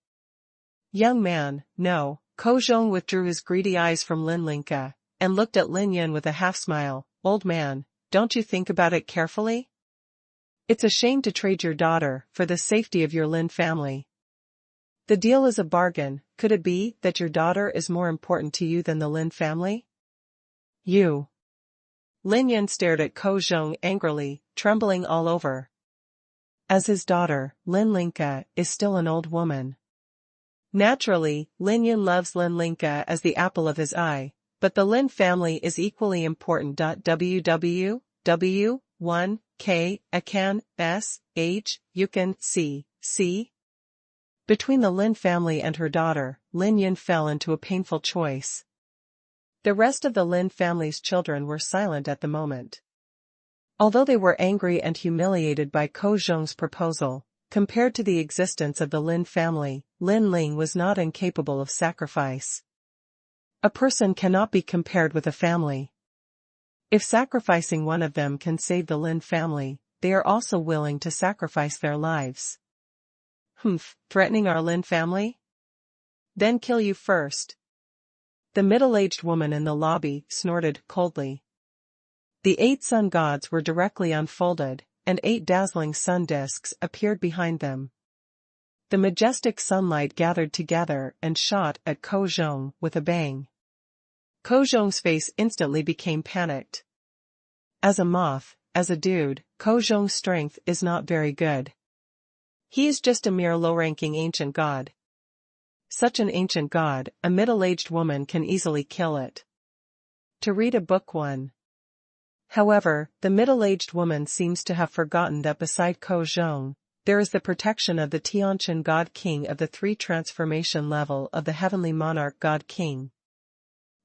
Young man, no. Ko Zhong withdrew his greedy eyes from Lin Linka, and looked at Lin Yun with a half-smile. Old man, don't you think about it carefully? It's a shame to trade your daughter for the safety of your Lin family. The deal is a bargain. Could it be that your daughter is more important to you than the Lin family? You. Lin Yun stared at Ko Zhong angrily, trembling all over. As his daughter, Lin Linka is still an old woman. Naturally, Lin Yun loves Lin Linka as the apple of his eye, but the Lin family is equally important. WWW 1K Akan S you can see. Between the Lin family and her daughter, Lin Yun fell into a painful choice. The rest of the Lin family's children were silent at the moment. Although they were angry and humiliated by Ko Zhong's proposal, compared to the existence of the Lin family, Lin Ling was not incapable of sacrifice. A person cannot be compared with a family. If sacrificing one of them can save the Lin family, they are also willing to sacrifice their lives. Threatening our Lin family? Then kill you first. The middle-aged woman in the lobby snorted coldly. The 8 sun gods were directly unfolded, and 8 dazzling sun discs appeared behind them. The majestic sunlight gathered together and shot at Ko Zhong with a bang. Ko Zhong's face instantly became panicked. As a moth, as a dude, Ko Zhong's strength is not very good. He is just a mere low-ranking ancient god. Such an ancient god, a middle-aged woman can easily kill it. To read a book 1. However, the middle-aged woman seems to have forgotten that beside Ko Zhong, there is the protection of the Tianqian God King of the 3 transformation level of the Heavenly Monarch God King.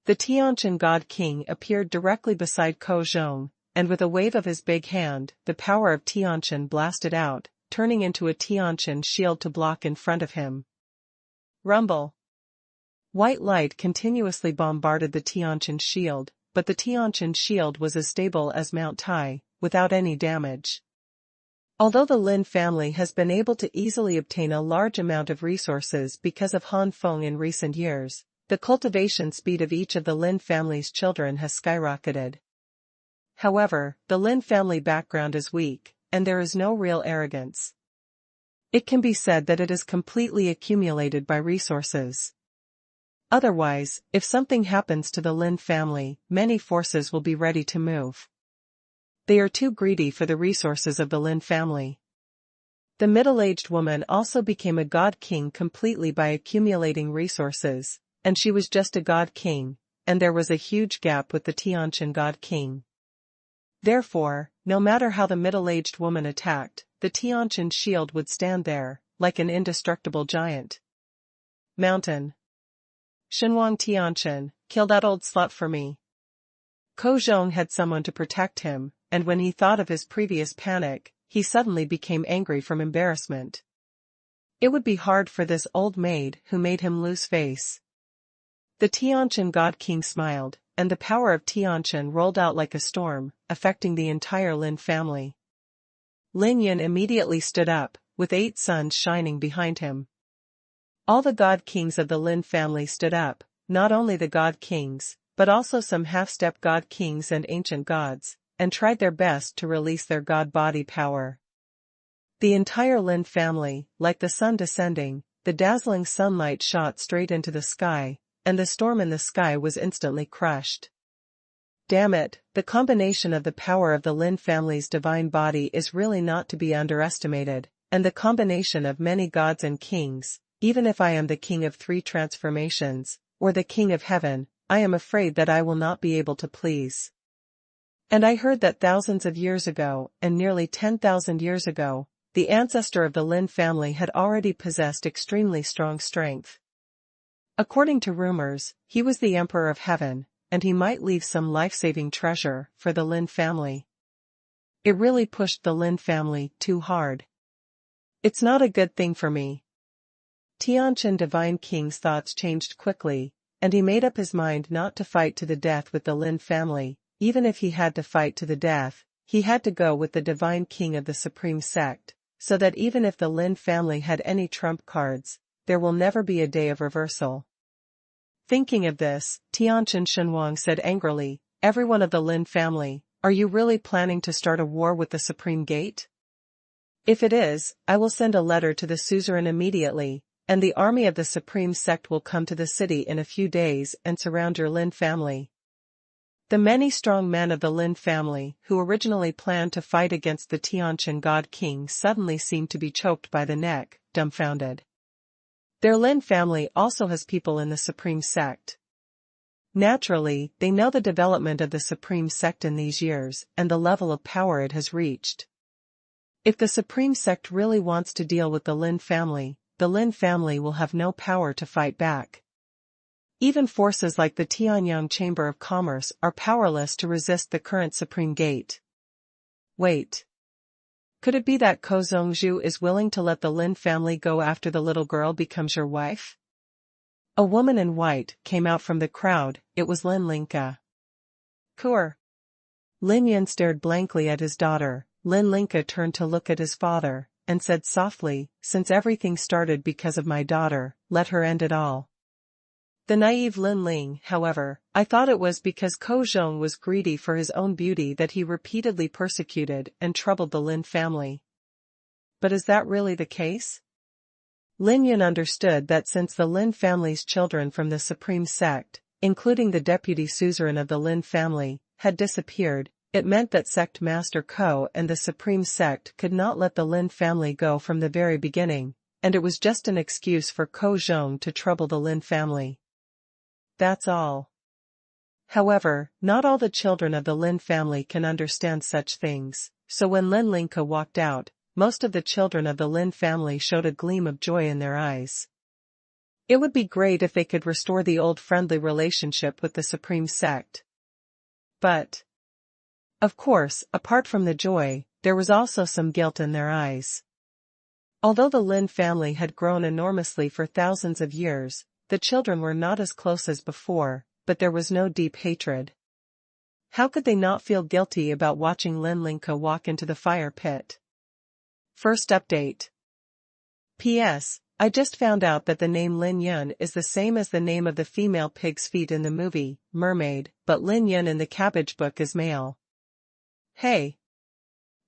The Tianqian God King appeared directly beside Ko Zhong, and with a wave of his big hand, the power of Tianqian blasted out, turning into a Tianqian shield to block in front of him. Rumble. White light continuously bombarded the Tianqian shield, but the Tianqian shield was as stable as Mount Tai, without any damage. Although the Lin family has been able to easily obtain a large amount of resources because of Han Feng in recent years, the cultivation speed of each of the Lin family's children has skyrocketed. However, the Lin family background is weak, and there is no real arrogance. It can be said that it is completely accumulated by resources. Otherwise, if something happens to the Lin family, many forces will be ready to move. They are too greedy for the resources of the Lin family. The middle-aged woman also became a god king completely by accumulating resources, and she was just a god king, and there was a huge gap with the Tianqian god king. Therefore, no matter how the middle-aged woman attacked, the Tianqian shield would stand there, like an indestructible giant. Mountain. Xuanhuan Tianqian, kill that old slut for me. Ko Zhong had someone to protect him, and when he thought of his previous panic, he suddenly became angry from embarrassment. It would be hard for this old maid who made him lose face. The Tianqian God King smiled, and the power of Tianqian rolled out like a storm, affecting the entire Lin family. Lin Yun immediately stood up, with 8 suns shining behind him. All the god kings of the Lin family stood up, not only the god kings, but also some half-step god kings and ancient gods, and tried their best to release their god body power. The entire Lin family, like the sun descending, the dazzling sunlight shot straight into the sky, and the storm in the sky was instantly crushed. Damn it, the combination of the power of the Lin family's divine body is really not to be underestimated, and the combination of many gods and kings, even if I am the king of 3 transformations, or the king of heaven, I am afraid that I will not be able to please. And I heard that thousands of years ago, and nearly 10,000 years ago, the ancestor of the Lin family had already possessed extremely strong strength. According to rumors, he was the emperor of heaven, and he might leave some life-saving treasure for the Lin family. It really pushed the Lin family too hard. It's not a good thing for me. Tianqian Divine King's thoughts changed quickly, and he made up his mind not to fight to the death with the Lin family. Even if he had to fight to the death, he had to go with the Divine King of the Supreme Sect, so that even if the Lin family had any trump cards, there will never be a day of reversal. Thinking of this, Tianqian Xuanhuan said angrily, "Everyone of the Lin family, are you really planning to start a war with the Supreme Gate? If it is, I will send a letter to the suzerain immediately, and the army of the Supreme Sect will come to the city in a few days and surround your Lin family." The many strong men of the Lin family who originally planned to fight against the Tianqian God King suddenly seemed to be choked by the neck, dumbfounded. Their Lin family also has people in the Supreme Sect. Naturally, they know the development of the Supreme Sect in these years and the level of power it has reached. If the Supreme Sect really wants to deal with the Lin family will have no power to fight back. Even forces like the Tianyang Chamber of Commerce are powerless to resist the current Supreme Gate. Wait. Could it be that Ko Zhongzhu is willing to let the Lin family go after the little girl becomes your wife? A woman in white came out from the crowd. It was Lin Linka. Kur. Lin Yun stared blankly at his daughter. Lin Linka turned to look at his father, and said softly, "Since everything started because of my daughter, let her end it all." The naive Lin Ling, however, I thought it was because Ko Zhong was greedy for his own beauty that he repeatedly persecuted and troubled the Lin family. But is that really the case? Lin Yun understood that since the Lin family's children from the Supreme Sect, including the deputy suzerain of the Lin family, had disappeared, it meant that Sect Master Ko and the Supreme Sect could not let the Lin family go from the very beginning, and it was just an excuse for Ko Zhong to trouble the Lin family. That's all. However, not all the children of the Lin family can understand such things, so when Lin Linka walked out, most of the children of the Lin family showed a gleam of joy in their eyes. It would be great if they could restore the old friendly relationship with the Supreme Sect. But, of course, apart from the joy, there was also some guilt in their eyes. Although the Lin family had grown enormously for thousands of years, the children were not as close as before, but there was no deep hatred. How could they not feel guilty about watching Lin Linka walk into the fire pit? First update. P.S. I just found out that the name Lin Yun is the same as the name of the female pig's feet in the movie, Mermaid, but Lin Yun in the Cabbage Book is male. Hey.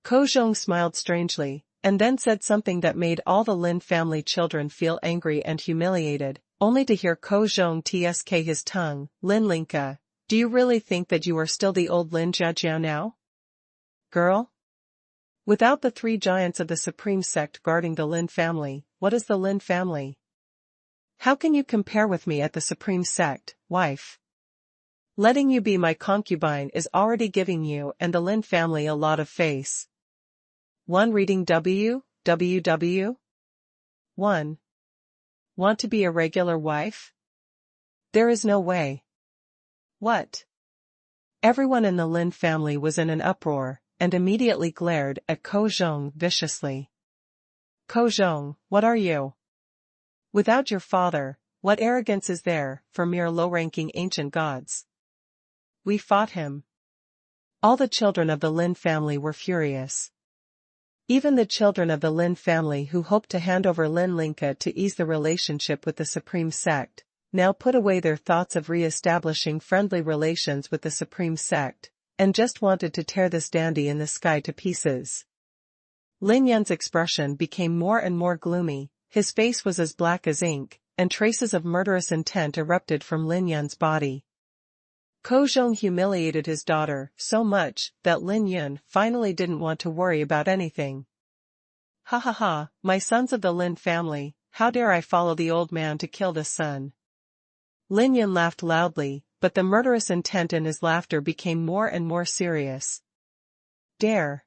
Ko Zhong smiled strangely, and then said something that made all the Lin family children feel angry and humiliated, only to hear Ko Zhong tsk his tongue. Lin Linka, do you really think that you are still the old Lin Jiajiao now? Girl? Without the 3 giants of the Supreme Sect guarding the Lin family, what is the Lin family? How can you compare with me at the Supreme Sect, wife? Letting you be my concubine is already giving you and the Lin family a lot of face. 1 reading www. 1. Want to be a regular wife? There is no way. What? Everyone in the Lin family was in an uproar, and immediately glared at Ko Zhong viciously. Ko Zhong, what are you? Without your father, what arrogance is there for mere low-ranking ancient gods? We fought him. All the children of the Lin family were furious. Even the children of the Lin family who hoped to hand over Lin Linka to ease the relationship with the Supreme Sect, now put away their thoughts of re-establishing friendly relations with the Supreme Sect, and just wanted to tear this dandy in the sky to pieces. Lin Yun's expression became more and more gloomy, his face was as black as ink, and traces of murderous intent erupted from Lin Yun's body. Ko Zhong humiliated his daughter so much that Lin Yun finally didn't want to worry about anything. Ha ha ha, my sons of the Lin family, how dare I follow the old man to kill the son? Lin Yun laughed loudly, but the murderous intent in his laughter became more and more serious. Dare?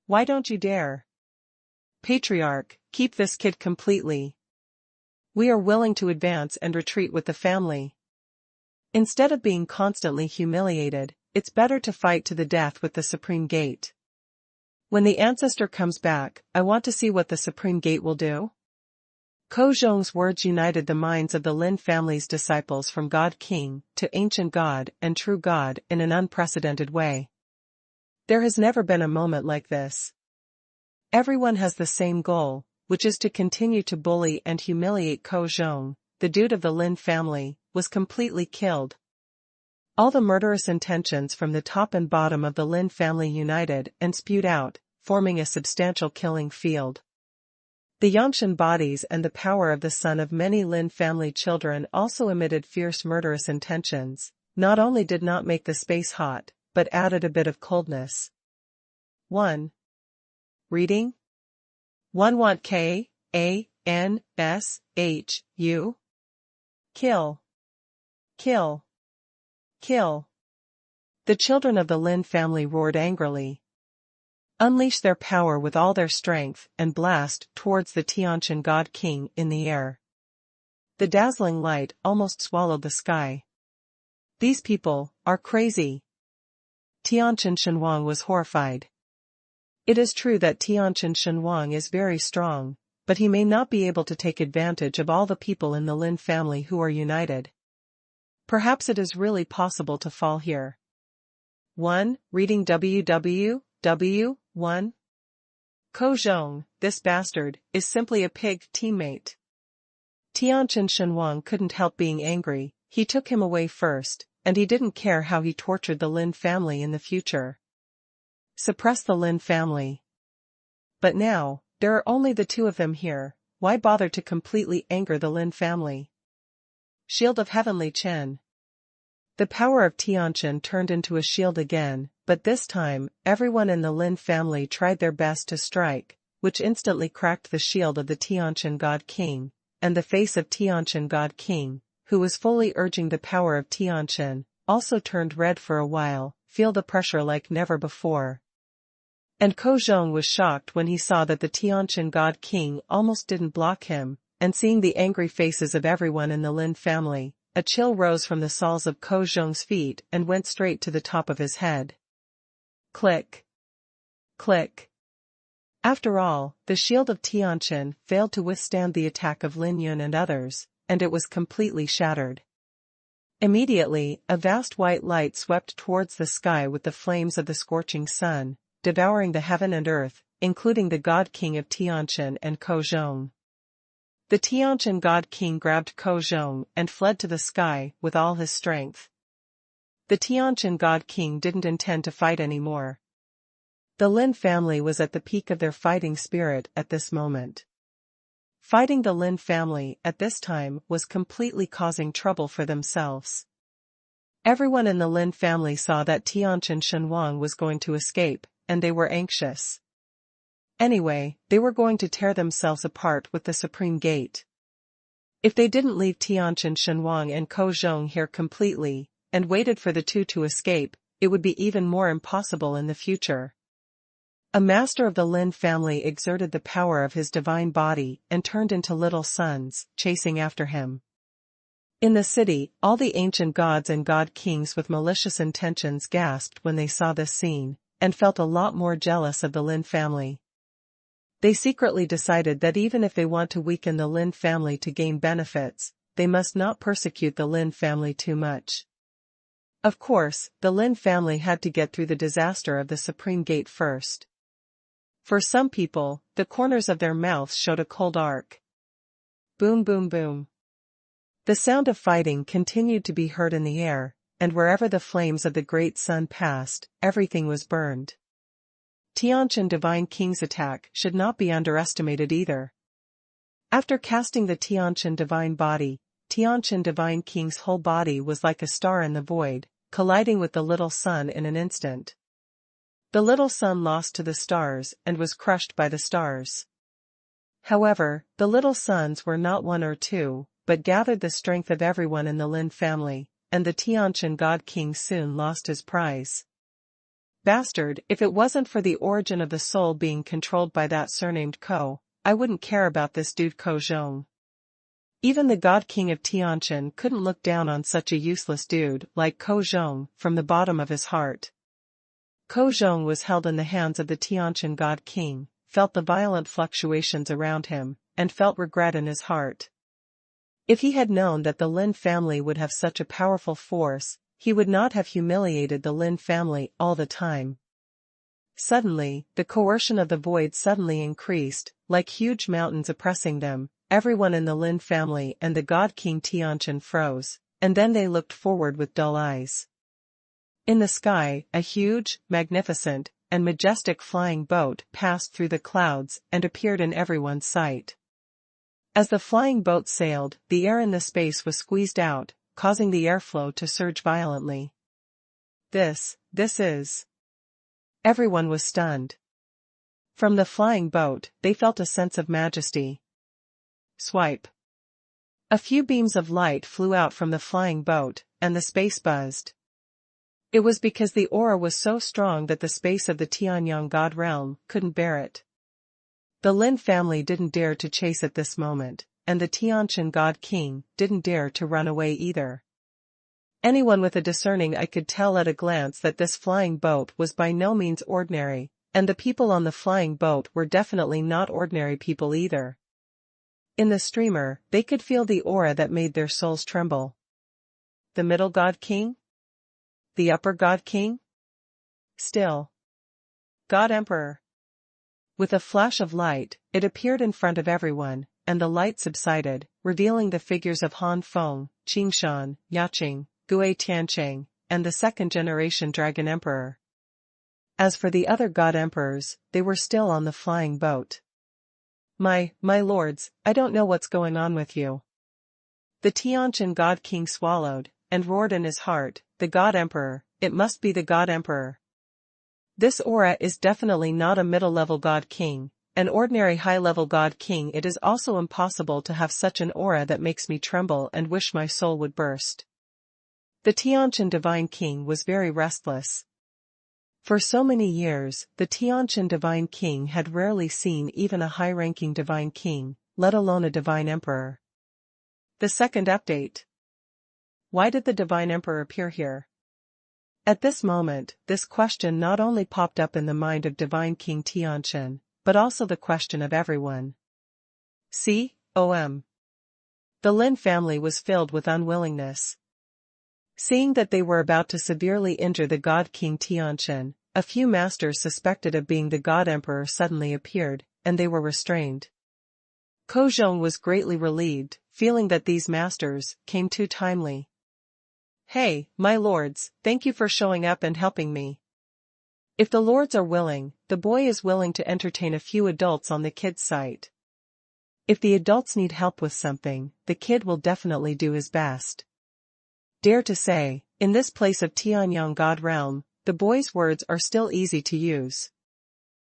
Why don't you dare? Patriarch, keep this kid completely. We are willing to advance and retreat with the family. Instead of being constantly humiliated, it's better to fight to the death with the Supreme Gate. When the ancestor comes back, I want to see what the Supreme Gate will do. Ko Zhong's words united the minds of the Lin family's disciples from God King to Ancient God and True God in an unprecedented way. There has never been a moment like this. Everyone has the same goal, which is to continue to bully and humiliate Ko Zhong. The dude of the Lin family was completely killed. All the murderous intentions from the top and bottom of the Lin family united and spewed out, forming a substantial killing field. The Yangshan bodies and the power of the son of many Lin family children also emitted fierce murderous intentions, not only did not make the space hot, but added a bit of coldness. 1. Reading? 1 want K, A, N, S, H, U? Kill. Kill. Kill. The children of the Lin family roared angrily. Unleash their power with all their strength and blast towards the Tianqian God King in the air. The dazzling light almost swallowed the sky. These people are crazy. Tianqian Xuanhuan was horrified. It is true that Tianqian Xuanhuan is very strong, but he may not be able to take advantage of all the people in the Lin family who are united. Perhaps it is really possible to fall here. 1. Reading www. 1. Ko Zhong, this bastard, is simply a pig teammate. Tianqian Xuanhuan couldn't help being angry. He took him away first, and he didn't care how he tortured the Lin family in the future. Suppress the Lin family. But now, there are only the two of them here. Why bother to completely anger the Lin family? Shield of Heavenly Chen. The power of Tianqian turned into a shield again, but this time, everyone in the Lin family tried their best to strike, which instantly cracked the shield of the Tianqian God King, and the face of Tianqian God King, who was fully urging the power of Tianqian, also turned red for a while, feel the pressure like never before. And Ko Zhong was shocked when he saw that the Tianqian God King almost didn't block him, and seeing the angry faces of everyone in the Lin family, a chill rose from the soles of Ko Zhong's feet and went straight to the top of his head. Click. Click. After all, the shield of Tianqian failed to withstand the attack of Lin Yun and others, and it was completely shattered. Immediately, a vast white light swept towards the sky with the flames of the scorching sun, devouring the heaven and earth, including the God King of Tianqian and Ko Zhong. The Tianqian God King grabbed Ko Zhong and fled to the sky with all his strength. The Tianqian God King didn't intend to fight anymore. The Lin family was at the peak of their fighting spirit at this moment. Fighting the Lin family at this time was completely causing trouble for themselves. Everyone in the Lin family saw that Tianqian Xuanhuan was going to escape, and they were anxious. Anyway, they were going to tear themselves apart with the Supreme Gate. If they didn't leave Tianqian Xuanhuan and Ko Zhong here completely, and waited for the two to escape, it would be even more impossible in the future. A master of the Lin family exerted the power of his divine body and turned into little suns, chasing after him. In the city, all the ancient gods and god kings with malicious intentions gasped when they saw this scene, and felt a lot more jealous of the Lin family. They secretly decided that even if they want to weaken the Lin family to gain benefits, they must not persecute the Lin family too much. Of course, the Lin family had to get through the disaster of the Supreme Gate first. For some people, the corners of their mouths showed a cold arc. Boom boom boom. The sound of fighting continued to be heard in the air, and wherever the flames of the great sun passed, everything was burned. Tianqian Divine King's attack should not be underestimated either. After casting the Tianqian divine body, Tianqian divine king's whole body was like a star in the void, colliding with the little sun in an instant. The little sun lost to the stars and was crushed by the stars. However, the little suns were not one or two, but gathered the strength of everyone in the Lin family, and the Tianqian god king soon lost his prize. Bastard, if it wasn't for the origin of the soul being controlled by that surnamed Ko, I wouldn't care about this dude Ko Zhong. Even the god king of Tianqian couldn't look down on such a useless dude like Ko Zhong from the bottom of his heart. Ko Zhong was held in the hands of the Tianqian god king, felt the violent fluctuations around him, and felt regret in his heart. If he had known that the Lin family would have such a powerful force, he would not have humiliated the Lin family all the time. Suddenly, the coercion of the void suddenly increased, like huge mountains oppressing them. Everyone in the Lin family and the god king Tianqian froze, and then they looked forward with dull eyes. In the sky, a huge, magnificent, and majestic flying boat passed through the clouds and appeared in everyone's sight. As the flying boat sailed, the air in the space was squeezed out, causing the airflow to surge violently. This is... Everyone was stunned. From the flying boat, they felt a sense of majesty. Swipe. A few beams of light flew out from the flying boat, and the space buzzed. It was because the aura was so strong that the space of the Tianyang god realm couldn't bear it. The Lin family didn't dare to chase at this moment, and the Tianqian god king didn't dare to run away either. Anyone with a discerning eye could tell at a glance that this flying boat was by no means ordinary, and the people on the flying boat were definitely not ordinary people either. In the streamer, they could feel the aura that made their souls tremble. The middle god king? The upper god king? Still. God Emperor. With a flash of light, it appeared in front of everyone, and the light subsided, revealing the figures of Han Feng, Qingshan, Yaqing, Gui Tiancheng, and the second-generation Dragon Emperor. As for the other god emperors, they were still on the flying boat. My lords, I don't know what's going on with you. The Tianqian god king swallowed, and roared in his heart, the god emperor, it must be the god emperor. This aura is definitely not a middle-level god king, an ordinary high-level god king. It is also impossible to have such an aura that makes me tremble and wish my soul would burst. The Tianqian divine king was very restless. For so many years, the Tianqian divine king had rarely seen even a high-ranking divine king, let alone a divine emperor. The second update. Why did the divine emperor appear here? At this moment, this question not only popped up in the mind of divine king Tianqian, but also the question of everyone. The Lin family was filled with unwillingness. Seeing that they were about to severely injure the god king Tianqian, a few masters suspected of being the god emperor suddenly appeared, and they were restrained. Ko Zhong was greatly relieved, feeling that these masters came too timely. Hey, my lords, thank you for showing up and helping me. If the lords are willing, the boy is willing to entertain a few adults on the kid's site. If the adults need help with something, the kid will definitely do his best. Dare to say, in this place of Tianyang God realm, the boy's words are still easy to use.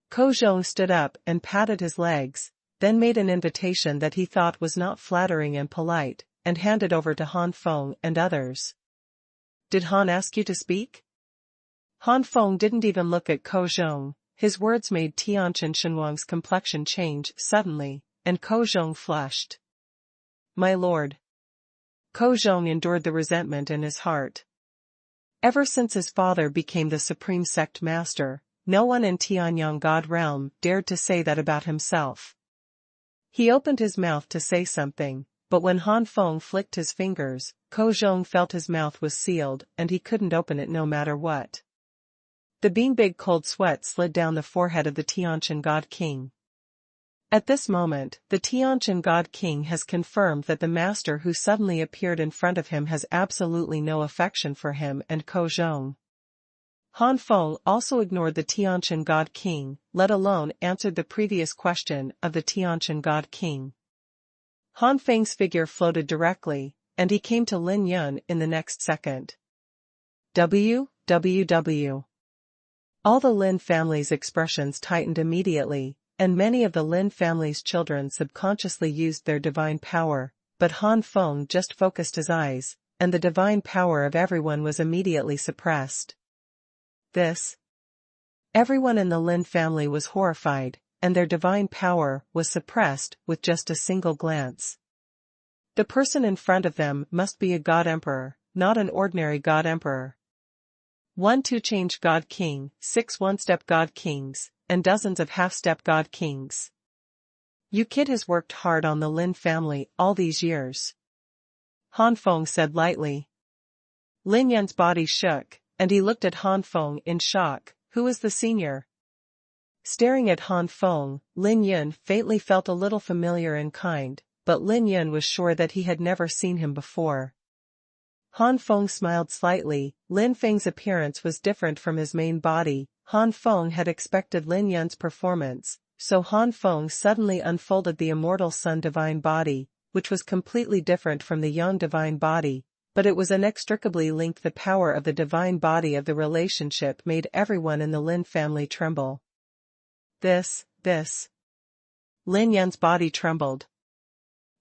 Ko Zhong stood up and patted his legs, then made an invitation that he thought was not flattering and polite, and handed over to Han Feng and others. Did Han ask you to speak? Han Feng didn't even look at Ko Zhong. His words made Tianqian Xuanhuan's complexion change suddenly, and Ko Zhong flushed. My lord. Ko Zhong endured the resentment in his heart. Ever since his father became the supreme sect master, no one in Tianyang God realm dared to say that about himself. He opened his mouth to say something, but when Han Feng flicked his fingers, Ko Zhong felt his mouth was sealed and he couldn't open it no matter what. The big cold sweat slid down the forehead of the Tianqian God King. At this moment, the Tianqian God King has confirmed that the master who suddenly appeared in front of him has absolutely no affection for him and Ko Zhong. Han Feng also ignored the Tianqian God King, let alone answered the previous question of the Tianqian God King. Han Feng's figure floated directly, and he came to Lin Yun in the next second. WWW. All the Lin family's expressions tightened immediately, and many of the Lin family's children subconsciously used their divine power, but Han Feng just focused his eyes, and the divine power of everyone was immediately suppressed. This. Everyone in the Lin family was horrified, and their divine power was suppressed with just a single glance. The person in front of them must be a God Emperor, not an ordinary God Emperor. 1-2 change God King, 6 one-step God Kings, and dozens of half-step God Kings. You kid has worked hard on the Lin family all these years. Han Feng said lightly. Lin Yun's body shook, and he looked at Han Feng in shock. Who is the senior? Staring at Han Feng, Lin Yun faintly felt a little familiar and kind, but Lin Yun was sure that he had never seen him before. Han Feng smiled slightly. Lin Feng's appearance was different from his main body. Han Feng had expected Lin Yun's performance, so Han Feng suddenly unfolded the immortal Sun divine body, which was completely different from the Yang divine body, but it was inextricably linked. The power of the divine body of the relationship made everyone in the Lin family tremble. This. Lin Yun's body trembled.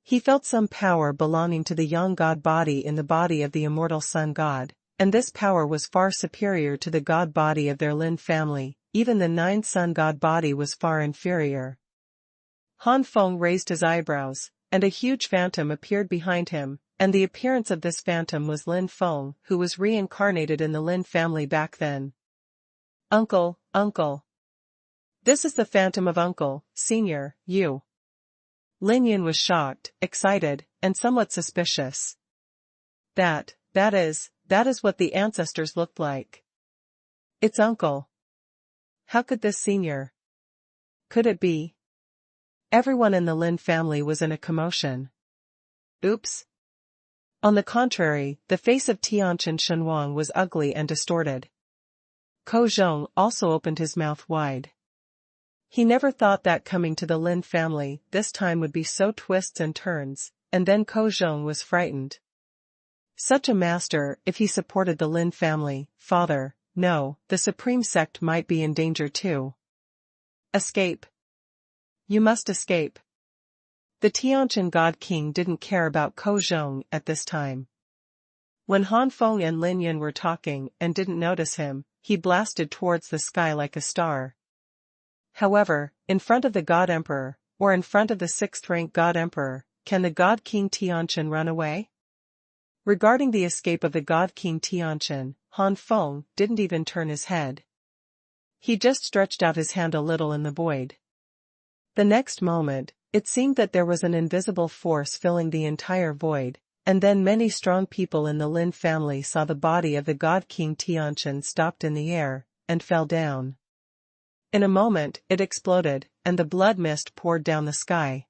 He felt some power belonging to the Yang God body in the body of the immortal Sun God, and this power was far superior to the God body of their Lin family. Even the Nine Sun God body was far inferior. Han Feng raised his eyebrows, and a huge phantom appeared behind him, and the appearance of this phantom was Lin Feng, who was reincarnated in the Lin family back then. Uncle. This is the phantom of Uncle, Senior, you. Lin Yun was shocked, excited, and somewhat suspicious. That is what the ancestors looked like. It's Uncle. How could this senior? Could it be? Everyone in the Lin family was in a commotion. Oops. On the contrary, the face of Tianqian Xuanhuan was ugly and distorted. Ko Zhong also opened his mouth wide. He never thought that coming to the Lin family this time would be so twists and turns, and then Ko Zhong was frightened. Such a master, if he supported the Lin family, father, no, the supreme sect might be in danger too. Escape. You must escape. The Tianqian God King didn't care about Ko Zhong at this time. When Han Feng and Lin Yun were talking and didn't notice him, he blasted towards the sky like a star. However, in front of the God Emperor, or in front of the 6th-rank God Emperor, can the God King Tianqian run away? Regarding the escape of the God King Tianqian, Han Feng didn't even turn his head. He just stretched out his hand a little in the void. The next moment, it seemed that there was an invisible force filling the entire void, and then many strong people in the Lin family saw the body of the God King Tianqian stopped in the air, and fell down. In a moment, it exploded, and the blood mist poured down the sky.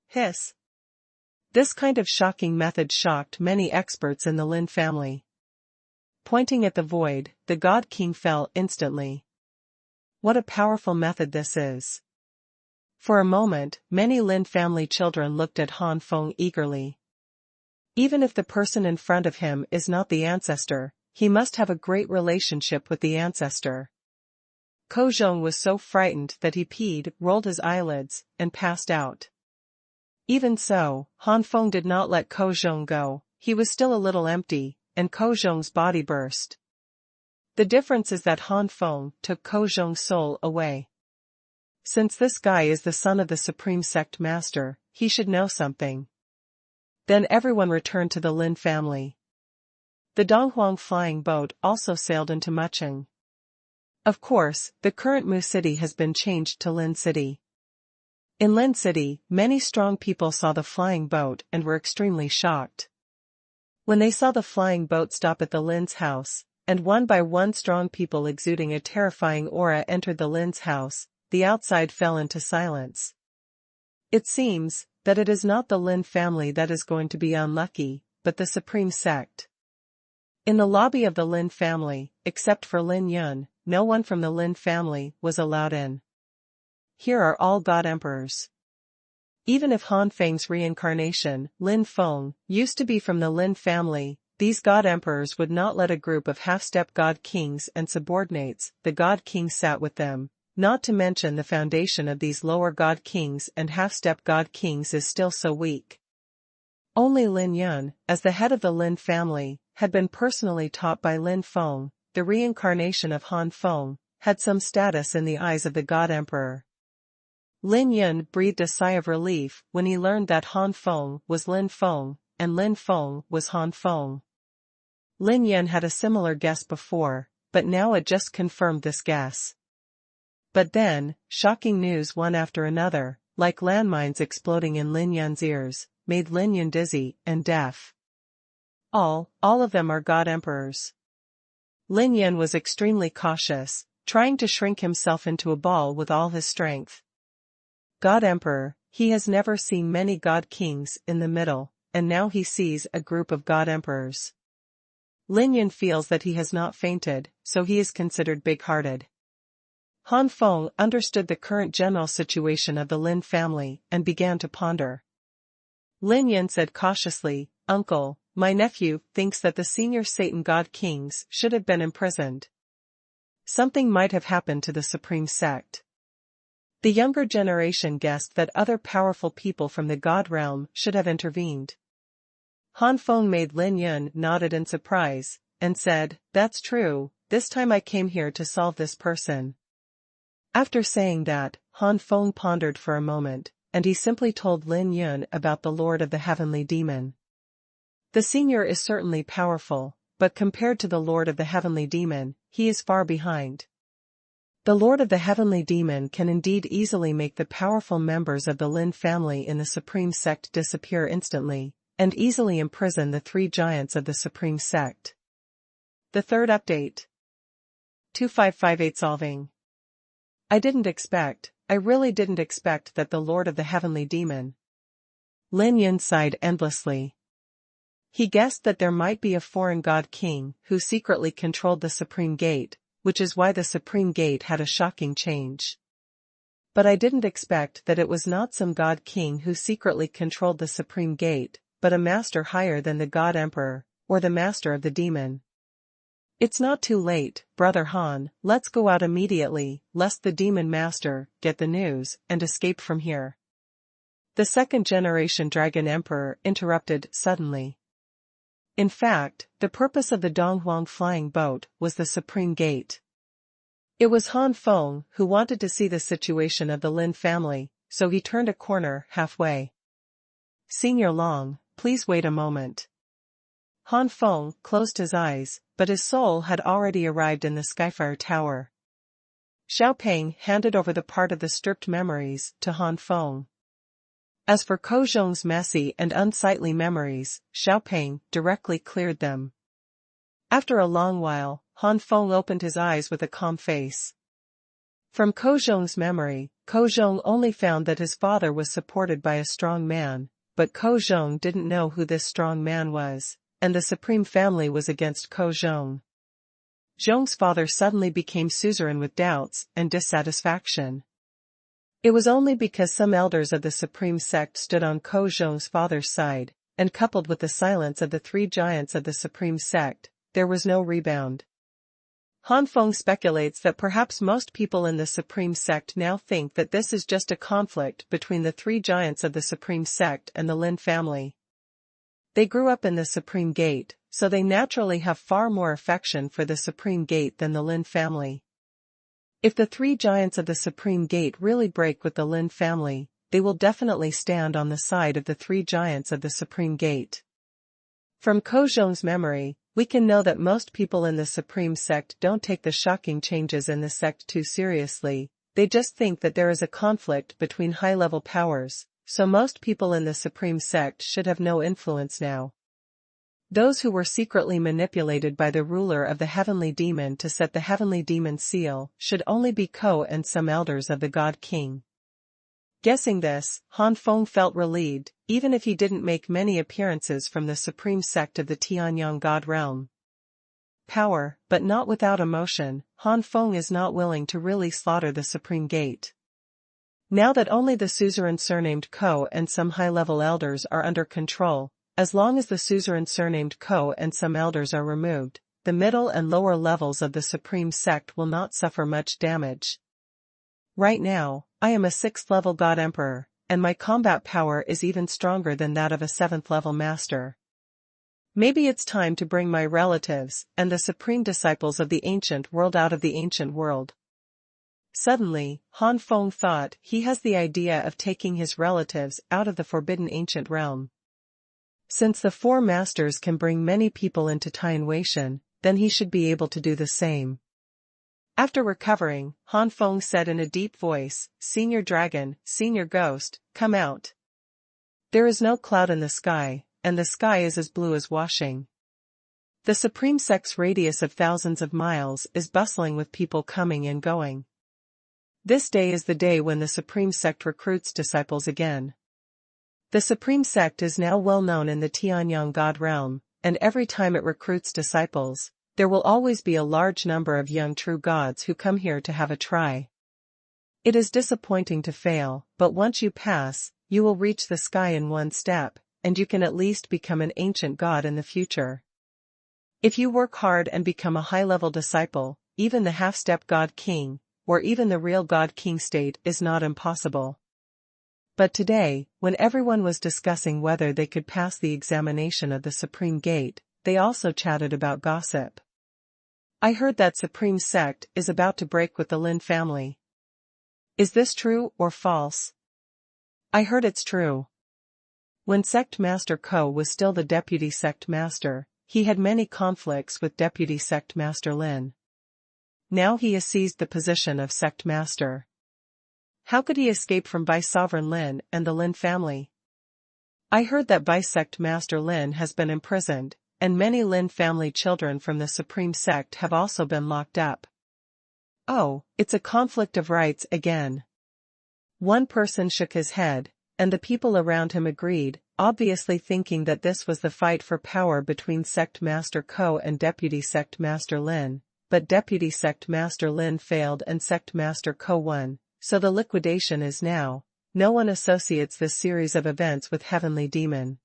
Hiss. This kind of shocking method shocked many experts in the Lin family. Pointing at the void, the God King fell instantly. What a powerful method this is. For a moment, many Lin family children looked at Han Feng eagerly. Even if the person in front of him is not the ancestor, he must have a great relationship with the ancestor. Ko Zhong was so frightened that he peed, rolled his eyelids, and passed out. Even so, Han Feng did not let Ko Zhong go. He was still a little empty, and Ko Zhong's body burst. The difference is that Han Feng took Ko Zhong's soul away. Since this guy is the son of the Supreme Sect Master, he should know something. Then everyone returned to the Lin family. The Donghuang flying boat also sailed into Mucheng. Of course, the current Mu City has been changed to Lin City. In Lin City, many strong people saw the flying boat and were extremely shocked. When they saw the flying boat stop at the Lin's house, and one by one strong people exuding a terrifying aura entered the Lin's house, the outside fell into silence. It seems that it is not the Lin family that is going to be unlucky, but the Supreme Sect. In the lobby of the Lin family, except for Lin Yun, no one from the Lin family was allowed in. Here are all God Emperors. Even if Han Feng's reincarnation, Lin Feng, used to be from the Lin family, these god emperors would not let a group of half-step god kings and subordinates, the god kings sat with them. Not to mention the foundation of these lower god kings and half-step god kings is still so weak. Only Lin Yun, as the head of the Lin family, had been personally taught by Lin Feng. The reincarnation of Han Feng had some status in the eyes of the god emperor. Lin Yun breathed a sigh of relief when he learned that Han Feng was Lin Feng, and Lin Feng was Han Feng. Lin Yun had a similar guess before, but now it just confirmed this guess. But then, shocking news one after another, like landmines exploding in Lin Yun's ears, made Lin Yun dizzy and deaf. All of them are god emperors. Lin Yun was extremely cautious, trying to shrink himself into a ball with all his strength. God Emperor, he has never seen many god kings in the middle, and now he sees a group of god emperors. Lin Yun feels that he has not fainted, so he is considered big-hearted. Han Feng understood the current general situation of the Lin family and began to ponder. Lin Yun said cautiously, "Uncle, my nephew thinks that the senior Satan god kings should have been imprisoned. Something might have happened to the supreme sect." The younger generation guessed that other powerful people from the god realm should have intervened. Han Feng made Lin Yun nodded in surprise, and said, "That's true, this time I came here to solve this person." After saying that, Han Feng pondered for a moment, and he simply told Lin Yun about the Lord of the Heavenly Demon. The senior is certainly powerful, but compared to the Lord of the Heavenly Demon, he is far behind. The Lord of the Heavenly Demon can indeed easily make the powerful members of the Lin family in the Supreme Sect disappear instantly, and easily imprison the three giants of the Supreme Sect. The third update. 2558 Solving. I really didn't expect that the Lord of the Heavenly Demon. Lin Yun sighed endlessly. He guessed that there might be a foreign god king who secretly controlled the Supreme Gate, which is why the Supreme Gate had a shocking change. But I didn't expect that it was not some god king who secretly controlled the Supreme Gate, but a master higher than the God Emperor, or the master of the demon. It's not too late, Brother Han, let's go out immediately, lest the demon master get the news and escape from here. The second-generation Dragon Emperor interrupted suddenly. In fact, the purpose of the Donghuang flying boat was the Supreme Gate. It was Han Feng who wanted to see the situation of the Lin family, so he turned a corner halfway. Senior Long, please wait a moment. Han Feng closed his eyes, but his soul had already arrived in the Skyfire Tower. Xiaopeng handed over the part of the stripped memories to Han Feng. As for Ko Zhong's messy and unsightly memories, Xiaopeng directly cleared them. After a long while, Han Feng opened his eyes with a calm face. From Ko Zhong's memory, Ko Zhong only found that his father was supported by a strong man, but Ko Zhong didn't know who this strong man was, and the Supreme Family was against Ko Zhong. Zhong's father suddenly became suzerain with doubts and dissatisfaction. It was only because some elders of the Supreme Sect stood on Ko Zhong's father's side, and coupled with the silence of the three giants of the Supreme Sect, there was no rebound. Han Feng speculates that perhaps most people in the Supreme Sect now think that this is just a conflict between the three giants of the Supreme Sect and the Lin family. They grew up in the Supreme Gate, so they naturally have far more affection for the Supreme Gate than the Lin family. If the three giants of the Supreme Gate really break with the Lin family, they will definitely stand on the side of the three giants of the Supreme Gate. From Ko Zhong's memory, we can know that most people in the Supreme Sect don't take the shocking changes in the sect too seriously, they just think that there is a conflict between high-level powers, so most people in the Supreme Sect should have no influence now. Those who were secretly manipulated by the ruler of the Heavenly Demon to set the Heavenly Demon's seal should only be Ko and some elders of the God King. Guessing this, Han Feng felt relieved, even if he didn't make many appearances from the Supreme Sect of the Tianyang God Realm. Power, but not without emotion, Han Feng is not willing to really slaughter the Supreme Gate. Now that only the suzerain surnamed Ko and some high-level elders are under control, as long as the suzerain surnamed Ko and some elders are removed, the middle and lower levels of the supreme sect will not suffer much damage. Right now, I am a 6th-level God Emperor, and my combat power is even stronger than that of a 7th-level master. Maybe it's time to bring my relatives and the supreme disciples of the ancient world out of the ancient world. Suddenly, Han Feng thought he has the idea of taking his relatives out of the forbidden ancient realm. Since the 4 masters can bring many people into Tianwei, then he should be able to do the same. After recovering, Han Feng said in a deep voice, "Senior Dragon, Senior Ghost, come out. There is no cloud in the sky, and the sky is as blue as washing. The Supreme Sect's radius of thousands of miles is bustling with people coming and going. This day is the day when the Supreme Sect recruits disciples again. The Supreme Sect is now well known in the Tianyang God realm, and every time it recruits disciples, there will always be a large number of young true gods who come here to have a try. It is disappointing to fail, but once you pass, you will reach the sky in one step, and you can at least become an ancient god in the future. If you work hard and become a high-level disciple, even the half-step God King, or even the real God King state is not impossible." But today, when everyone was discussing whether they could pass the examination of the Supreme Gate, they also chatted about gossip. "I heard that Supreme Sect is about to break with the Lin family. Is this true or false?" "I heard it's true. When Sect Master Ko was still the Deputy Sect Master, he had many conflicts with Deputy Sect Master Lin. Now he has seized the position of Sect Master. How could he escape from Vice-Sovereign Lin and the Lin family? I heard that Vice-Sect Master Lin has been imprisoned, and many Lin family children from the Supreme Sect have also been locked up." "Oh, it's a conflict of rights again." One person shook his head, and the people around him agreed, obviously thinking that this was the fight for power between Sect Master Ko and Deputy Sect Master Lin. But Deputy Sect Master Lin failed and Sect Master Ko won, so the liquidation is now. No one associates this series of events with Heavenly Demon.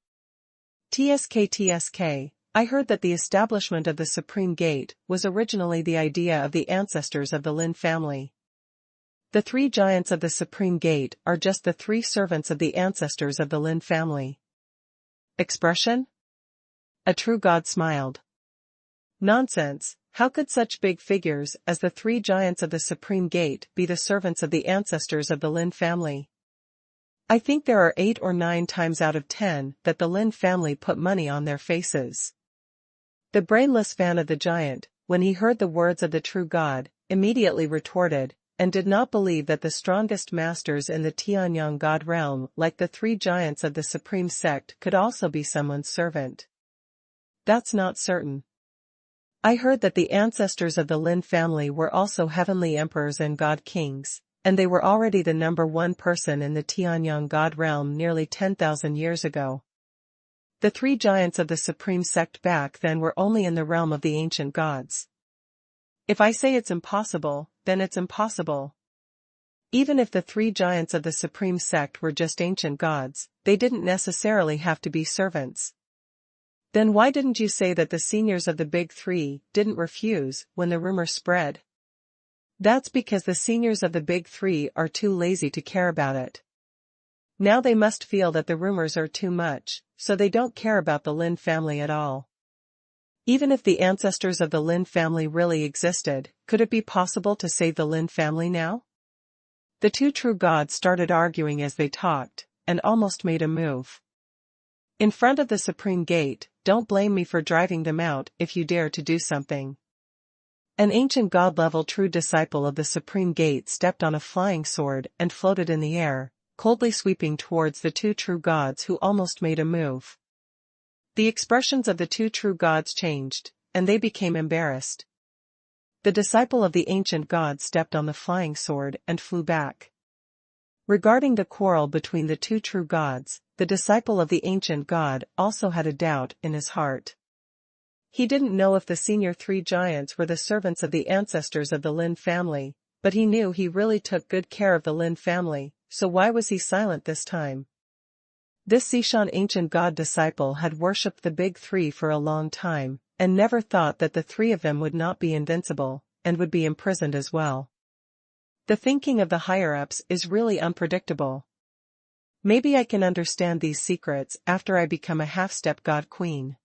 TSK, I heard that the establishment of the Supreme Gate was originally the idea of the ancestors of the Lin family. The 3 giants of the Supreme Gate are just the 3 servants of the ancestors of the Lin family. Expression? A true god smiled. Nonsense. How could such big figures as the 3 giants of the Supreme Gate be the servants of the ancestors of the Lin family? I think there are 8 or 9 times out of 10 that the Lin family put money on their faces. The brainless fan of the giant, when he heard the words of the true god, immediately retorted, and did not believe that the strongest masters in the Tianyang God realm like the 3 giants of the Supreme Sect could also be someone's servant. That's not certain. I heard that the ancestors of the Lin family were also heavenly emperors and god kings, and they were already the number 1 person in the Tianyang God realm nearly 10,000 years ago. The 3 giants of the Supreme Sect back then were only in the realm of the ancient gods. If I say it's impossible, then it's impossible. Even if the 3 giants of the Supreme Sect were just ancient gods, they didn't necessarily have to be servants. Then why didn't you say that the seniors of the Big 3 didn't refuse when the rumor spread? That's because the seniors of the Big 3 are too lazy to care about it. Now they must feel that the rumors are too much, so they don't care about the Lin family at all. Even if the ancestors of the Lin family really existed, could it be possible to save the Lin family now? The 2 true gods started arguing as they talked, and almost made a move. In front of the Supreme Gate, don't blame me for driving them out if you dare to do something. An ancient god-level true disciple of the Supreme Gate stepped on a flying sword and floated in the air, coldly sweeping towards the 2 true gods who almost made a move. The expressions of the 2 true gods changed, and they became embarrassed. The disciple of the ancient god stepped on the flying sword and flew back. Regarding the quarrel between the 2 true gods, the disciple of the ancient god also had a doubt in his heart. He didn't know if the senior 3 giants were the servants of the ancestors of the Lin family, but he knew he really took good care of the Lin family, so why was he silent this time? This Zishan ancient god disciple had worshipped the big three for a long time, and never thought that the three of them would not be invincible, and would be imprisoned as well. The thinking of the higher-ups is really unpredictable. Maybe I can understand these secrets after I become a half-step god queen.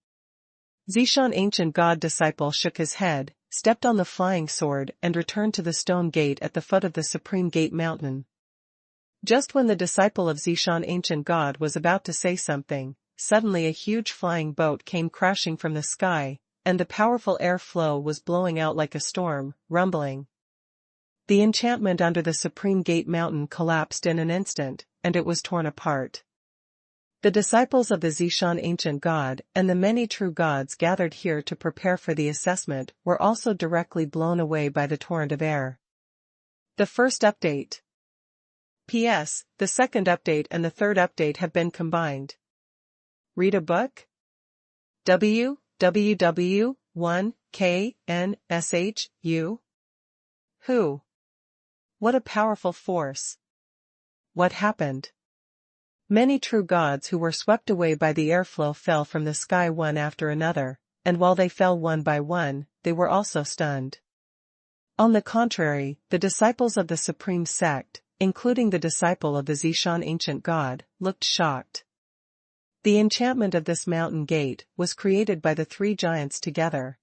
Zishan ancient god disciple shook his head, stepped on the flying sword and returned to the stone gate at the foot of the supreme gate mountain. Just when the disciple of Zishan ancient god was about to say something, suddenly a huge flying boat came crashing from the sky, and the powerful air flow was blowing out like a storm, rumbling. The enchantment under the supreme gate mountain collapsed in an instant, and it was torn apart. The disciples of the Zishan ancient god and the many true gods gathered here to prepare for the assessment were also directly blown away by the torrent of air. The first update. P.S. The second update and the third update have been combined. Read a book? www.1KNSHU? Who? What a powerful force. What happened? Many true gods who were swept away by the airflow fell from the sky one after another, and while they fell one by one, they were also stunned. On the contrary, the disciples of the supreme sect, including the disciple of the Zishan ancient god, looked shocked. The enchantment of this mountain gate was created by the three giants together.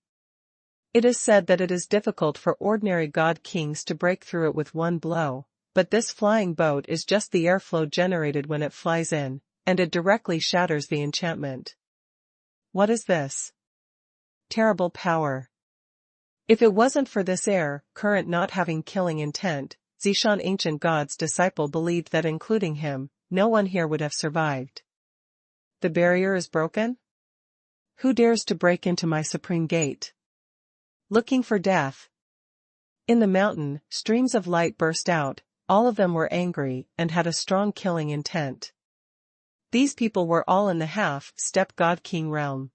It is said that it is difficult for ordinary god kings to break through it with one blow, but this flying boat is just the airflow generated when it flies in, and it directly shatters the enchantment. What is this? Terrible power. If it wasn't for this air current not having killing intent, Zishan ancient god's disciple believed that including him, no one here would have survived. The barrier is broken? Who dares to break into my supreme gate? Looking for death. In the mountain, streams of light burst out, all of them were angry and had a strong killing intent. These people were all in the half-step god king realm.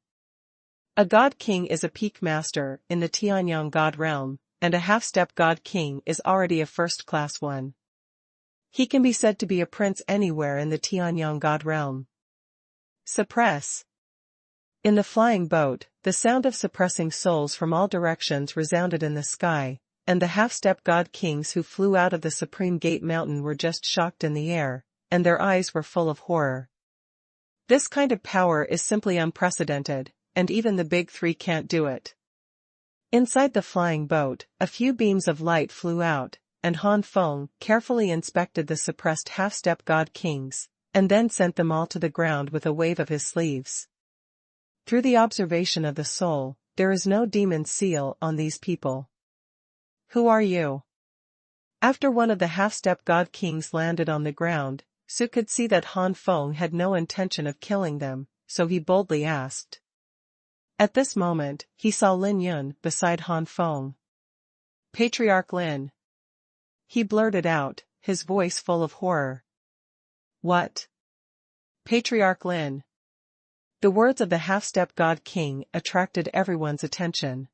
A god king is a peak master in the Tianyang god realm, and a half-step god king is already a first-class one. He can be said to be a prince anywhere in the Tianyang god realm. Suppress. In the flying boat, the sound of suppressing souls from all directions resounded in the sky, and the half-step god kings who flew out of the supreme gate mountain were just shocked in the air, and their eyes were full of horror. This kind of power is simply unprecedented, and even the big three can't do it. Inside the flying boat, a few beams of light flew out, and Han Feng carefully inspected the suppressed half-step god kings, and then sent them all to the ground with a wave of his sleeves. Through the observation of the soul, there is no demon seal on these people. Who are you? After one of the half-step god kings landed on the ground, Su could see that Han Feng had no intention of killing them, so he boldly asked. At this moment, he saw Lin Yun beside Han Feng. Patriarch Lin. He blurted out, his voice full of horror. What? Patriarch Lin. The words of the half-step god king attracted everyone's attention.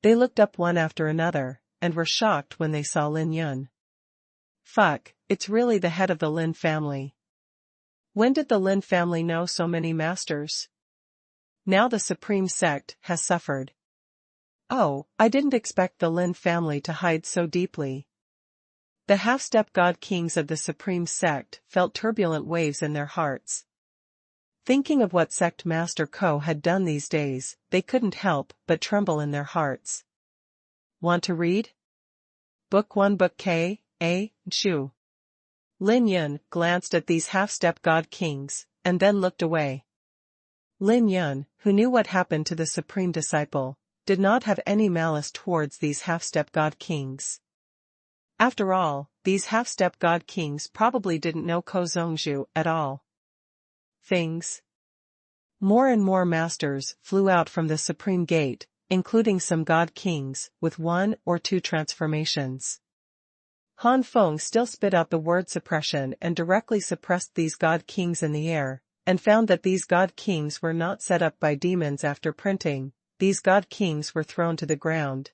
They looked up one after another, and were shocked when they saw Lin Yun. Fuck, it's really the head of the Lin family. When did the Lin family know so many masters? Now the supreme sect has suffered. Oh, I didn't expect the Lin family to hide so deeply. The half-step god kings of the supreme sect felt turbulent waves in their hearts. Thinking of what sect Master Ko had done these days, they couldn't help but tremble in their hearts. Want to read? Book 1 Book K, A, Shu. Lin Yun glanced at these half-step god kings, and then looked away. Lin Yun, who knew what happened to the supreme disciple, did not have any malice towards these half-step god kings. After all, these half-step god kings probably didn't know Ko Zongzhu at all. Things. More and more masters flew out from the supreme gate, including some god kings, with 1 or 2 transformations. Han Feng still spit out the word suppression and directly suppressed these god kings in the air, and found that these god kings were not set up by demons after printing, these god kings were thrown to the ground.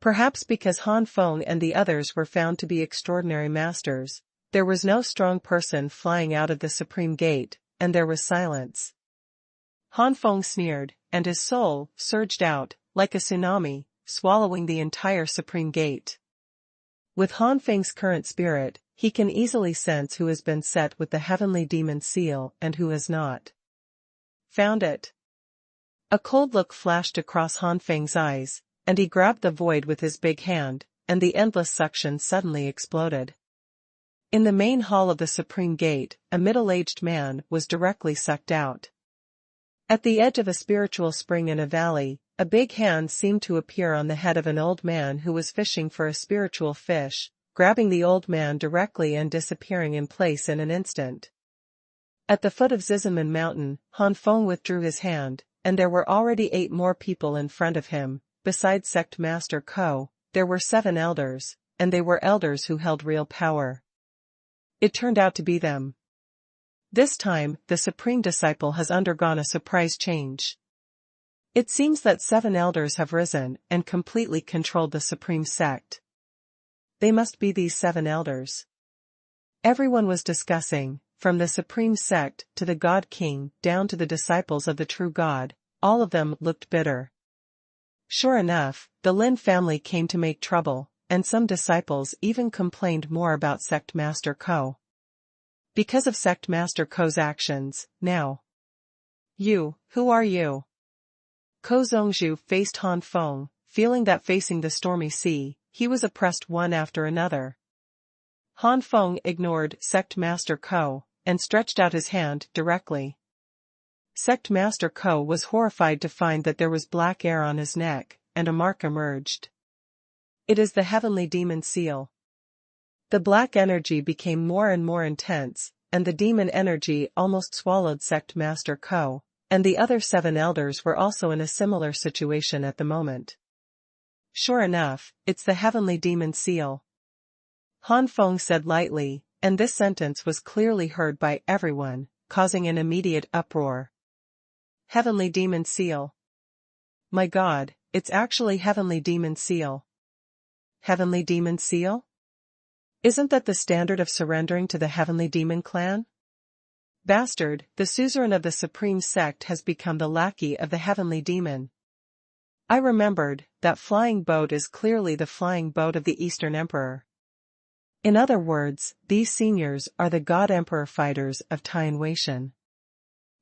Perhaps because Han Feng and the others were found to be extraordinary masters, There was no strong person flying out of the supreme gate, and there was silence. Han Feng sneered, and his soul surged out, like a tsunami, swallowing the entire supreme gate. With Han Feng's current spirit, he can easily sense who has been set with the heavenly demon seal and who has not. Found it. A cold look flashed across Han Feng's eyes, and he grabbed the void with his big hand, and the endless suction suddenly exploded. In the main hall of the supreme gate, a middle-aged man was directly sucked out. At the edge of a spiritual spring in a valley, a big hand seemed to appear on the head of an old man who was fishing for a spiritual fish, grabbing the old man directly and disappearing in place in an instant. At the foot of Zizaman Mountain, Han Feng withdrew his hand, and there were already 8 more people in front of him. Besides Sect Master Ko, there were 7 elders, and they were elders who held real power. It turned out to be them. This time, the Supreme Disciple has undergone a surprise change. It seems that 7 elders have risen and completely controlled the Supreme Sect. They must be these 7 elders. Everyone was discussing, from the Supreme Sect to the God King down to the disciples of the true God, all of them looked bitter. Sure enough, the Lin family came to make trouble, and some disciples even complained more about Sect Master Ko. Because of Sect Master Ko's actions, now. You, who are you? Ko Zongzhu faced Han Feng, feeling that facing the stormy sea, he was oppressed one after another. Han Feng ignored Sect Master Ko, and stretched out his hand directly. Sect Master Ko was horrified to find that there was black air on his neck, and a mark emerged. It is the heavenly demon seal. The black energy became more and more intense, and the demon energy almost swallowed Sect Master Ko, and the other 7 elders were also in a similar situation at the moment. Sure enough, it's the heavenly demon seal. Han Feng said lightly, and this sentence was clearly heard by everyone, causing an immediate uproar. Heavenly demon seal. My God, it's actually heavenly demon seal. Heavenly demon seal? Isn't that the standard of surrendering to the heavenly demon clan? Bastard, the suzerain of the supreme sect has become the lackey of the heavenly demon. I remembered, that flying boat is clearly the flying boat of the Eastern Emperor. In other words, these seniors are the God Emperor fighters of Tian Weishan.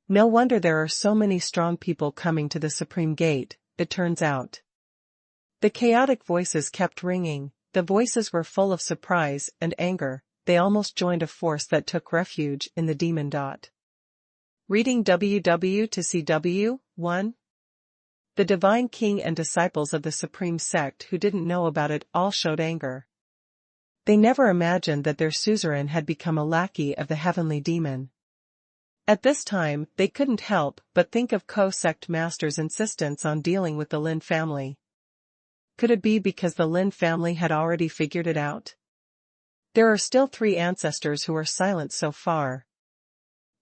No wonder there are so many strong people coming to the Supreme Gate, it turns out. The chaotic voices kept ringing, the voices were full of surprise and anger, they almost joined a force that took refuge in the demon dot. Reading WW to CW, 1. The Divine King and disciples of the Supreme Sect who didn't know about it all showed anger. They never imagined that their suzerain had become a lackey of the heavenly demon. At this time, they couldn't help but think of Ko Sect Master's insistence on dealing with the Lin family. Could it be because the Lin family had already figured it out? There are still 3 ancestors who are silent so far.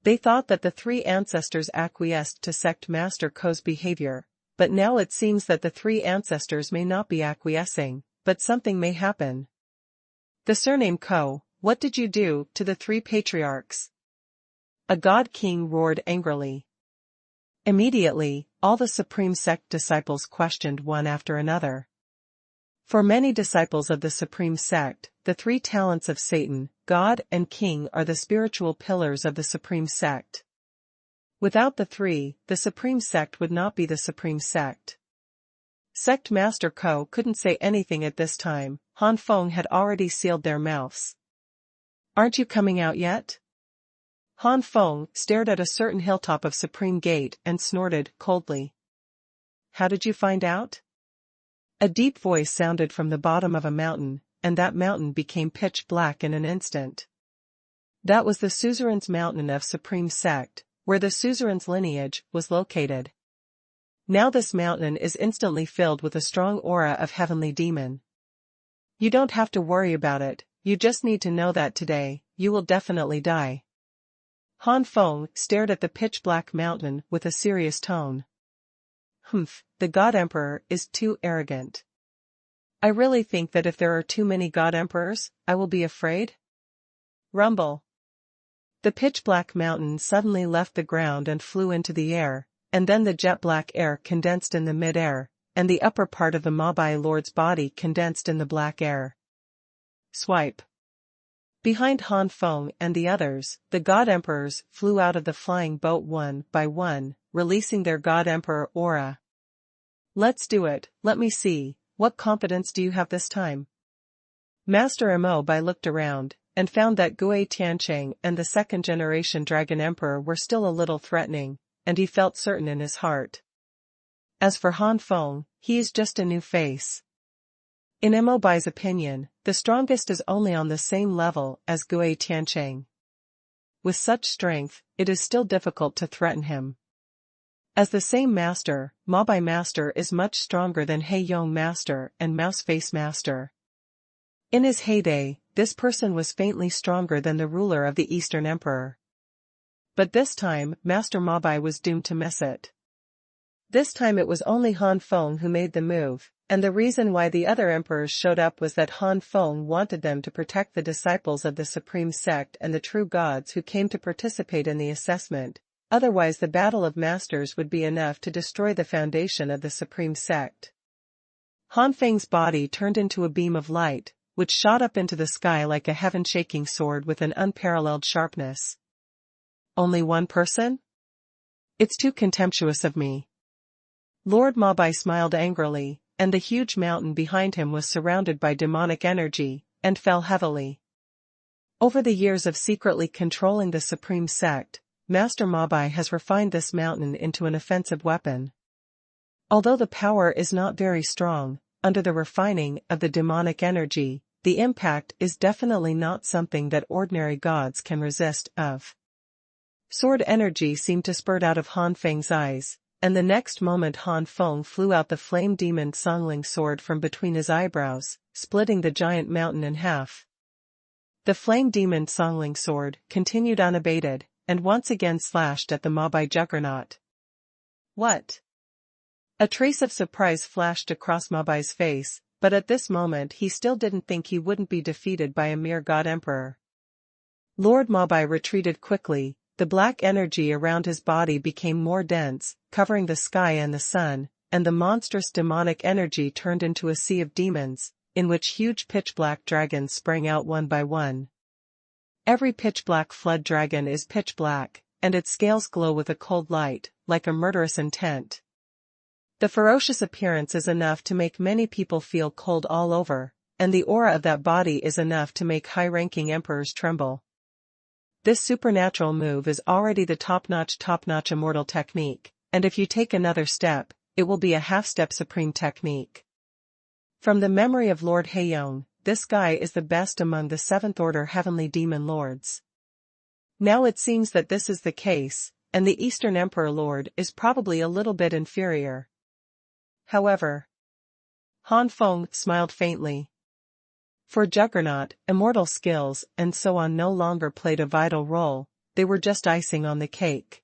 They thought that the 3 ancestors acquiesced to Sect Master Ko's behavior, but now it seems that the 3 ancestors may not be acquiescing, but something may happen. The surname Ko, what did you do to the 3 patriarchs? A God King roared angrily. Immediately, all the Supreme Sect disciples questioned one after another. For many disciples of the Supreme Sect, the 3 talents of Satan, God and King are the spiritual pillars of the Supreme Sect. Without the 3, the Supreme Sect would not be the Supreme Sect. Sect Master Ko couldn't say anything at this time, Han Feng had already sealed their mouths. Aren't you coming out yet? Han Feng stared at a certain hilltop of Supreme Gate and snorted coldly. How did you find out? A deep voice sounded from the bottom of a mountain, and that mountain became pitch black in an instant. That was the suzerain's mountain of Supreme Sect, where the suzerain's lineage was located. Now this mountain is instantly filled with a strong aura of heavenly demon. You don't have to worry about it, you just need to know that today, you will definitely die. Han Feng stared at the pitch-black mountain with a serious tone. The God Emperor is too arrogant. I really think that if there are too many God Emperors, I will be afraid? Rumble. The pitch-black mountain suddenly left the ground and flew into the air, and then the jet-black air condensed in the mid-air, and the upper part of the Mabai Lord's body condensed in the black air. Swipe. Behind Han Feng and the others, the God Emperors flew out of the flying boat one by one, releasing their God Emperor aura. Let's do it, let me see, what confidence do you have this time? Master Mo Bai looked around, and found that Gui Tiancheng and the second-generation Dragon Emperor were still a little threatening, and he felt certain in his heart. As for Han Feng, he is just a new face. In Mo Bai's opinion, the strongest is only on the same level as Gui Tiancheng. With such strength, it is still difficult to threaten him. As the same master, Ma Bai Master is much stronger than He Yong Master and Mouse Face Master. In his heyday, this person was faintly stronger than the ruler of the Eastern Emperor. But this time, Master Ma Bai was doomed to miss it. This time it was only Han Feng who made the move, and the reason why the other emperors showed up was that Han Feng wanted them to protect the disciples of the Supreme Sect and the true gods who came to participate in the assessment, otherwise the battle of masters would be enough to destroy the foundation of the Supreme Sect. Han Feng's body turned into a beam of light, which shot up into the sky like a heaven-shaking sword with an unparalleled sharpness. Only one person? It's too contemptuous of me. Lord Ma Bai smiled angrily, and the huge mountain behind him was surrounded by demonic energy, and fell heavily. Over the years of secretly controlling the Supreme Sect, Master Ma Bai has refined this mountain into an offensive weapon. Although the power is not very strong, under the refining of the demonic energy, the impact is definitely not something that ordinary gods can resist of. Sword energy seemed to spurt out of Han Feng's eyes, and the next moment Han Feng flew out the flame demon Songling sword from between his eyebrows, splitting the giant mountain in half. The flame demon Songling sword continued unabated, and once again slashed at the Ma Bai juggernaut. What? A trace of surprise flashed across Ma Bai's face, but at this moment he still didn't think he wouldn't be defeated by a mere God Emperor. Lord Ma Bai retreated quickly. The black energy around his body became more dense, covering the sky and the sun, and the monstrous demonic energy turned into a sea of demons, in which huge pitch-black dragons sprang out one by one. Every pitch-black flood dragon is pitch-black, and its scales glow with a cold light, like a murderous intent. The ferocious appearance is enough to make many people feel cold all over, and the aura of that body is enough to make high-ranking emperors tremble. This supernatural move is already the top-notch immortal technique, and if you take another step, it will be a half-step supreme technique. From the memory of Lord Heiyong, this guy is the best among the seventh-order heavenly demon lords. Now it seems that this is the case, and the Eastern Emperor Lord is probably a little bit inferior. However, Han Feng smiled faintly. For Juggernaut, immortal skills and so on no longer played a vital role, they were just icing on the cake.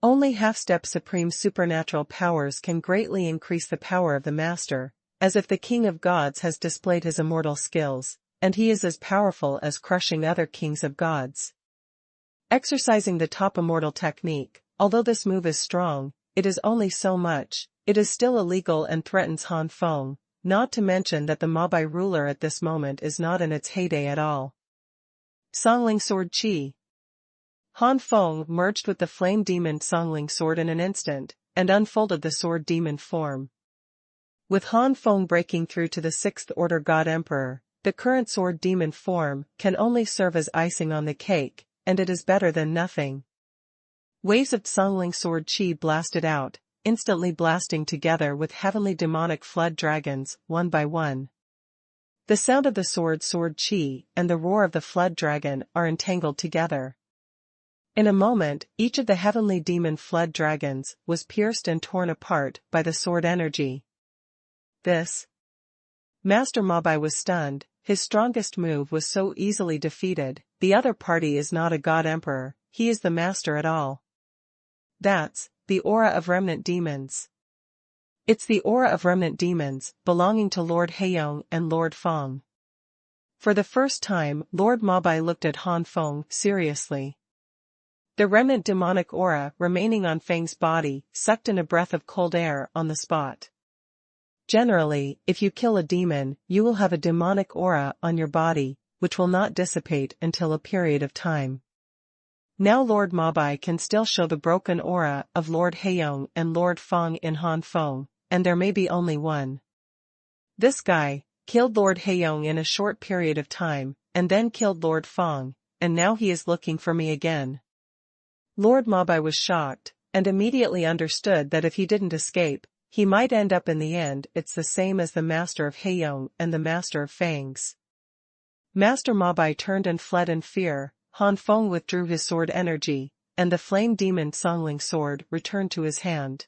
Only half-step supreme supernatural powers can greatly increase the power of the master, as if the King of Gods has displayed his immortal skills, and he is as powerful as crushing other kings of gods. Exercising the top immortal technique, although this move is strong, it is only so much, it is still illegal and threatens Han Feng. Not to mention that the Ma Bai ruler at this moment is not in its heyday at all. Songling Sword Chi. Han Feng merged with the flame demon Songling sword in an instant, and unfolded the sword demon form. With Han Feng breaking through to the sixth-order God Emperor, the current sword demon form can only serve as icing on the cake, and it is better than nothing. Waves of Songling Sword Chi blasted out, instantly blasting together with heavenly demonic flood dragons, one by one. The sound of the sword Chi and the roar of the flood dragon are entangled together. In a moment, each of the heavenly demon flood dragons was pierced and torn apart by the sword energy. This. Master Ma Bai was stunned, his strongest move was so easily defeated. The other party is not a God Emperor, he is the master at all. That's the aura of remnant demons. It's the aura of remnant demons, belonging to Lord Heiyong and Lord Feng. For the first time, Lord Mabai looked at Han Feng seriously. The remnant demonic aura remaining on Feng's body sucked in a breath of cold air on the spot. Generally, if you kill a demon, you will have a demonic aura on your body, which will not dissipate until a period of time. Now Lord Mabai can still show the broken aura of Lord Haiyong and Lord Feng in Han Feng, and there may be only one. This guy killed Lord Haiyong in a short period of time, and then killed Lord Feng, and now he is looking for me again. Lord Mabai was shocked, and immediately understood that if he didn't escape, he might end up in the end. It's the same as the Master of Haiyong and the Master of Fangs. Master Mabai turned and fled in fear. Han Feng withdrew his sword energy, and the flame demon Songling sword returned to his hand.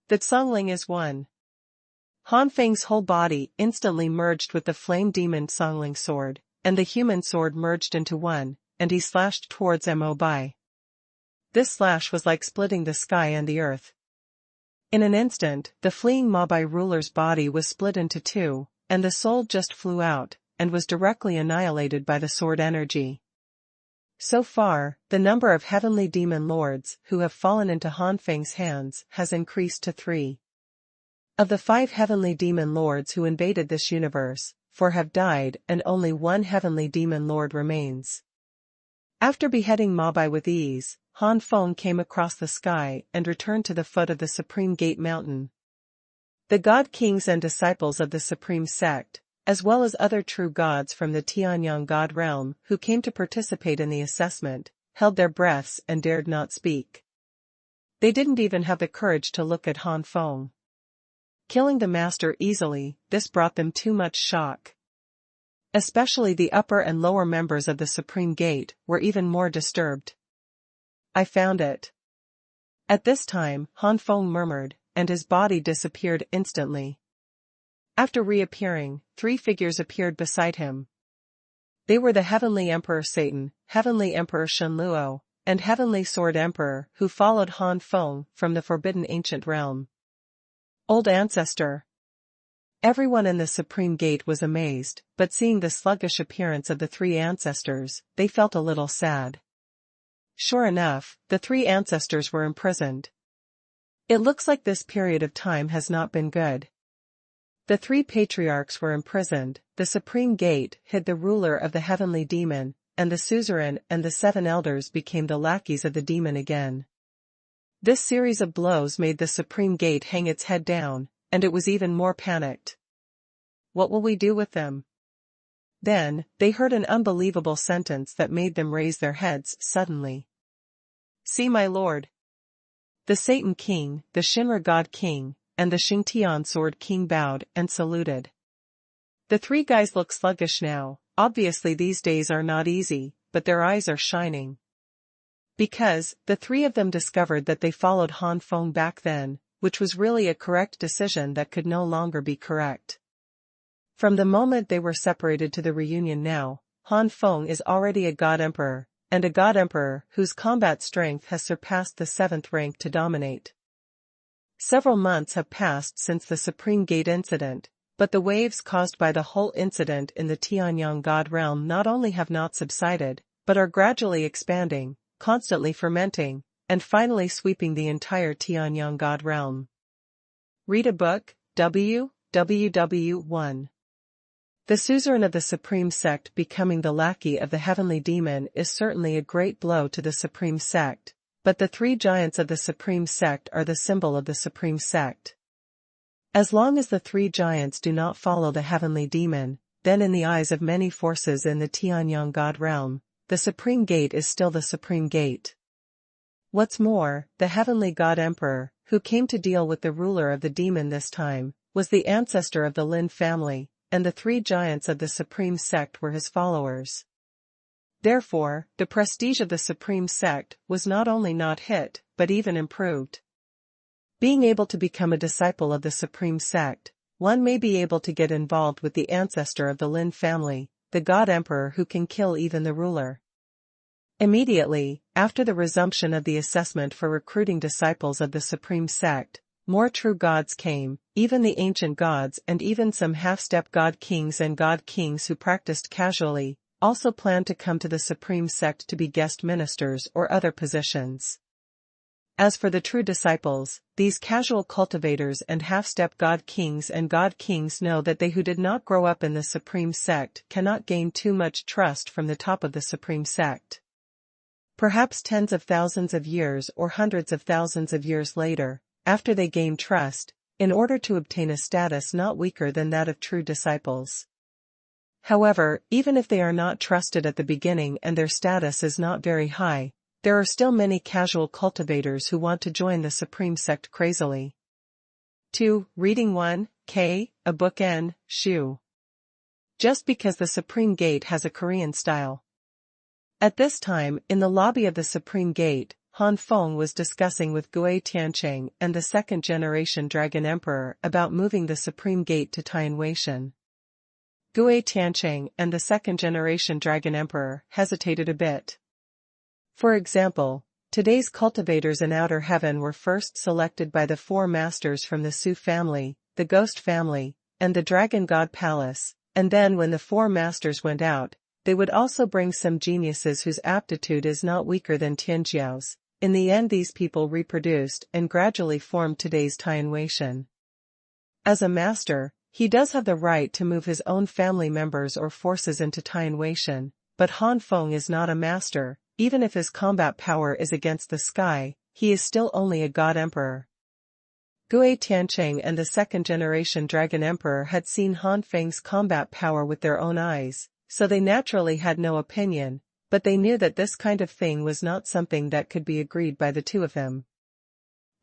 That Songling is one. Han Feng's whole body instantly merged with the flame demon Songling sword, and the human sword merged into one, and he slashed towards Mo Bai. This slash was like splitting the sky and the earth. In an instant, the fleeing Mabai ruler's body was split into two, and the soul just flew out, and was directly annihilated by the sword energy. So far, the number of heavenly demon lords who have fallen into Han Feng's hands has increased to 3. Of the 5 heavenly demon lords who invaded this universe, 4 have died and only 1 heavenly demon lord remains. After beheading Mabai with ease, Han Feng came across the sky and returned to the foot of the Supreme Gate Mountain. The God Kings and disciples of the Supreme Sect, as well as other true gods from the Tianyang God realm who came to participate in the assessment, held their breaths and dared not speak. They didn't even have the courage to look at Han Feng. Killing the master easily, this brought them too much shock. Especially the upper and lower members of the Supreme Gate were even more disturbed. I found it. At this time, Han Feng murmured, and his body disappeared instantly. After reappearing, 3 figures appeared beside him. They were the Heavenly Emperor Satan, Heavenly Emperor Shenluo, and Heavenly Sword Emperor who followed Han Feng from the Forbidden Ancient Realm. Old Ancestor. Everyone in the Supreme Gate was amazed, but seeing the sluggish appearance of the 3 ancestors, they felt a little sad. Sure enough, the 3 ancestors were imprisoned. It looks like this period of time has not been good. The 3 patriarchs were imprisoned, the Supreme Gate hid the ruler of the heavenly demon, and the suzerain and the 7 elders became the lackeys of the demon again. This series of blows made the Supreme Gate hang its head down, and it was even more panicked. What will we do with them? Then, they heard an unbelievable sentence that made them raise their heads suddenly. See my lord. The Satan King, the Shinra God King, and the Xingtian Sword King bowed and saluted. The 3 guys look sluggish now. Obviously these days are not easy, but their eyes are shining. Because, the 3 of them discovered that they followed Han Feng back then, which was really a correct decision that could no longer be correct. From the moment they were separated to the reunion now, Han Feng is already a God Emperor, and a God Emperor whose combat strength has surpassed the 7th rank to dominate. Several months have passed since the Supreme Gate incident, but the waves caused by the whole incident in the Tianyang God realm not only have not subsided, but are gradually expanding, constantly fermenting, and finally sweeping the entire Tianyang God realm. Read a book, www.1. The suzerain of the Supreme Sect becoming the lackey of the heavenly demon is certainly a great blow to the Supreme Sect, but the 3 giants of the Supreme Sect are the symbol of the Supreme Sect. As long as the 3 giants do not follow the heavenly demon, then in the eyes of many forces in the Tianyang God realm, the Supreme Gate is still the Supreme Gate. What's more, the Heavenly God Emperor, who came to deal with the ruler of the demon this time, was the ancestor of the Lin family, and the 3 giants of the Supreme Sect were his followers. Therefore, the prestige of the Supreme Sect was not only not hit, but even improved. Being able to become a disciple of the Supreme Sect, one may be able to get involved with the ancestor of the Lin family, the God Emperor who can kill even the ruler. Immediately, after the resumption of the assessment for recruiting disciples of the Supreme Sect, more true gods came, even the ancient gods and even some half-step god kings and god kings who practiced casually, also planned to come to the supreme sect to be guest ministers or other positions. As for the true disciples, these casual cultivators and half-step god kings know that they who did not grow up in the supreme sect cannot gain too much trust from the top of the supreme sect. Perhaps tens of thousands of years or hundreds of thousands of years later, after they gain trust, in order to obtain a status not weaker than that of true disciples. However, even if they are not trusted at the beginning and their status is not very high, there are still many casual cultivators who want to join the supreme sect crazily. 2. Reading 1, K, a book N, Shu. Just because the Supreme Gate has a Korean style. At this time, in the lobby of the Supreme Gate, Han Feng was discussing with Gui Tiancheng and the second-generation Dragon Emperor about moving the Supreme Gate to Tianwei. Gui Tiancheng and the second-generation Dragon Emperor hesitated a bit. For example, today's cultivators in outer heaven were first selected by the four masters from the Su family, the Ghost family, and the Dragon God Palace, and then when the four masters went out, they would also bring some geniuses whose aptitude is not weaker than Tianjiao's. In the end, these people reproduced and gradually formed today's Tianwei. As a master, he does have the right to move his own family members or forces into Tianwei, but Han Feng is not a master. Even if his combat power is against the sky, he is still only a god emperor. Gui Tiancheng and the second-generation Dragon Emperor had seen Han Feng's combat power with their own eyes, so they naturally had no opinion, but they knew that this kind of thing was not something that could be agreed by the two of them.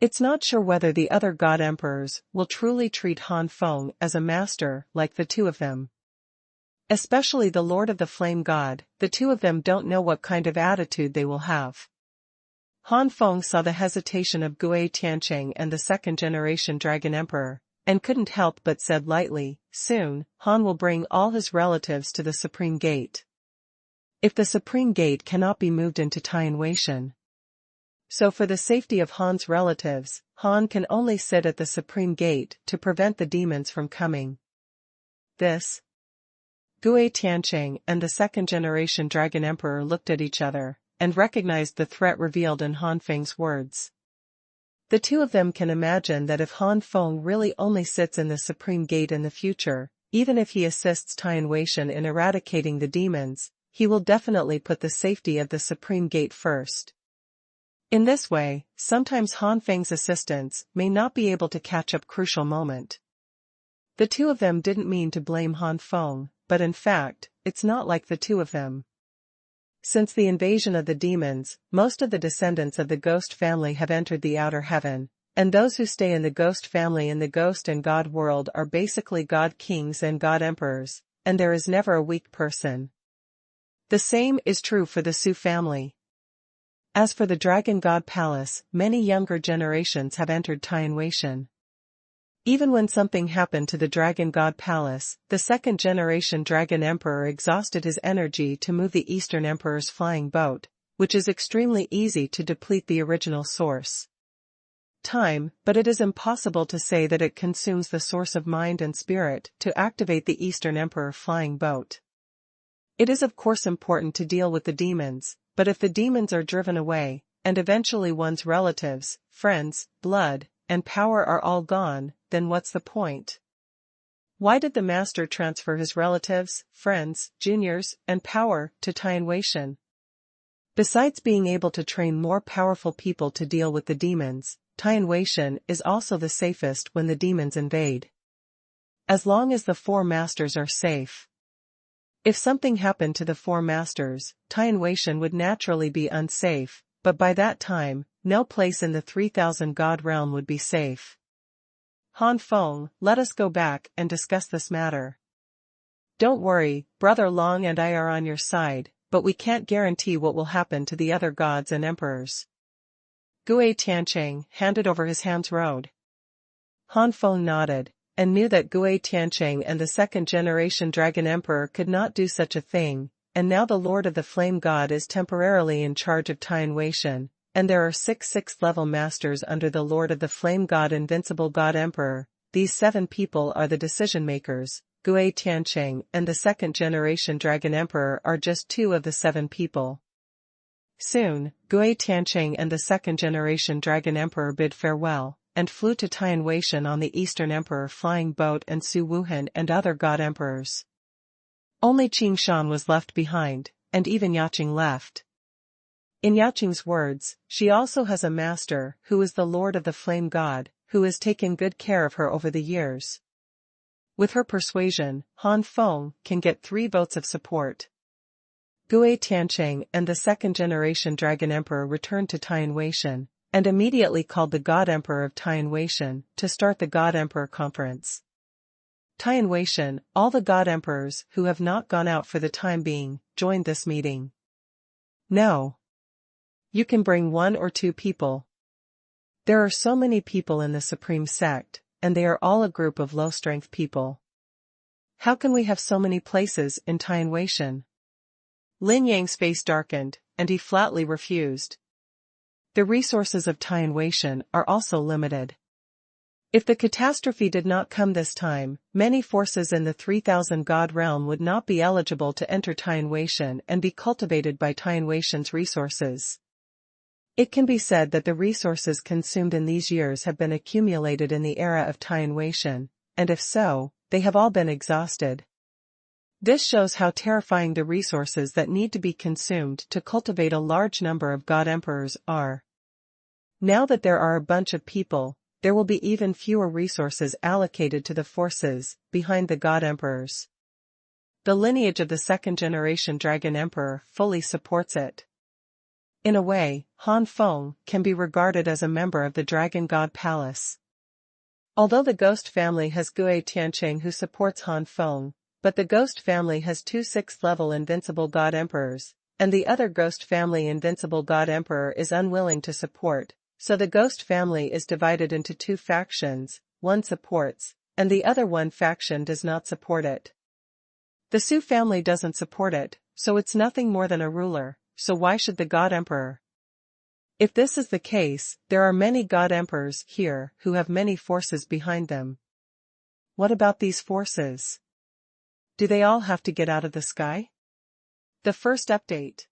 It's not sure whether the other god emperors will truly treat Han Feng as a master like the two of them. Especially the Lord of the Flame God, the two of them don't know what kind of attitude they will have. Han Feng saw the hesitation of Gui Tiancheng and the second-generation Dragon Emperor, and couldn't help but said lightly, "Soon, Han will bring all his relatives to the Supreme Gate. If the Supreme Gate cannot be moved into Tianwei, so for the safety of Han's relatives, Han can only sit at the Supreme Gate to prevent the demons from coming." This. Gui Tiancheng and the second-generation Dragon Emperor looked at each other, and recognized the threat revealed in Han Feng's words. The two of them can imagine that if Han Feng really only sits in the Supreme Gate in the future, even if he assists Tianwei in eradicating the demons, he will definitely put the safety of the Supreme Gate first. In this way, sometimes Han Feng's assistants may not be able to catch up crucial moment. The two of them didn't mean to blame Han Feng, but in fact, it's not like the two of them. Since the invasion of the demons, most of the descendants of the Ghost family have entered the outer heaven, and those who stay in the Ghost family in the Ghost and God world are basically God kings and God emperors, and there is never a weak person. The same is true for the Su family. As for the Dragon God Palace, many younger generations have entered Tianwei. Even when something happened to the Dragon God Palace, the second-generation Dragon Emperor exhausted his energy to move the Eastern Emperor's flying boat, which is extremely easy to deplete the original source. Time, but it is impossible to say that it consumes the source of mind and spirit to activate the Eastern Emperor flying boat. It is of course important to deal with the demons, but if the demons are driven away, and eventually one's relatives, friends, blood, and power are all gone, then what's the point? Why did the master transfer his relatives, friends, juniors, and power to Tianwei? Besides being able to train more powerful people to deal with the demons, Tianwei is also the safest when the demons invade. As long as the four masters are safe. If something happened to the four masters, Tianwei would naturally be unsafe, but by that time, no place in the 3000 God realm would be safe. Han Feng, let us go back and discuss this matter. Don't worry, Brother Long and I are on your side, but we can't guarantee what will happen to the other gods and emperors. Gui Tiancheng handed over his hands road. Han Feng nodded, and knew that Gui Tiancheng and the second-generation Dragon Emperor could not do such a thing, and now the Lord of the Flame God is temporarily in charge of Tianwei, and there are 6 6th-level masters under the Lord of the Flame God Invincible God Emperor. These 7 people are the decision-makers. Gui Tiancheng and the second-generation Dragon Emperor are just 2 of the 7 people. Soon, Gui Tiancheng and the second-generation Dragon Emperor bid farewell, and flew to Tianweishan on the Eastern Emperor flying boat and Xuanhuan and other God Emperors. Only Qing Shan was left behind, and even Yaqing left. In Yaqing's words, she also has a master who is the Lord of the Flame God, who has taken good care of her over the years. With her persuasion, Han Feng can get 3 votes of support. Gui Tiancheng and the second-generation Dragon Emperor returned to Tianweishan, and immediately called the God Emperor of Tianweishan to start the God Emperor Conference. Tianweishan, all the God Emperors who have not gone out for the time being, joined this meeting. No. You can bring 1 or 2 people. There are so many people in the Supreme Sect, and they are all a group of low-strength people. How can we have so many places in Tianweishan? Lin Yang's face darkened, and he flatly refused. The resources of Tianweishan are also limited. If the catastrophe did not come this time, many forces in the 3000 God realm would not be eligible to enter Tianweishan and be cultivated by Tianweishan's resources. It can be said that the resources consumed in these years have been accumulated in the era of Tianweishan, and if so, they have all been exhausted. This shows how terrifying the resources that need to be consumed to cultivate a large number of God Emperors are. Now that there are a bunch of people, there will be even fewer resources allocated to the forces behind the God Emperors. The lineage of the second-generation Dragon Emperor fully supports it. In a way, Han Feng can be regarded as a member of the Dragon God Palace. Although the Ghost family has Gui Tiancheng who supports Han Feng, but the Ghost family has 2 6th-level Invincible God Emperors, and the other Ghost family Invincible God Emperor is unwilling to support, so the Ghost family is divided into 2 factions, one supports, and the other one faction does not support it. The Su family doesn't support it, so it's nothing more than a ruler, so why should the God Emperor? If this is the case, there are many God Emperors here who have many forces behind them. What about these forces? Do they all have to get out of the sky? The first update.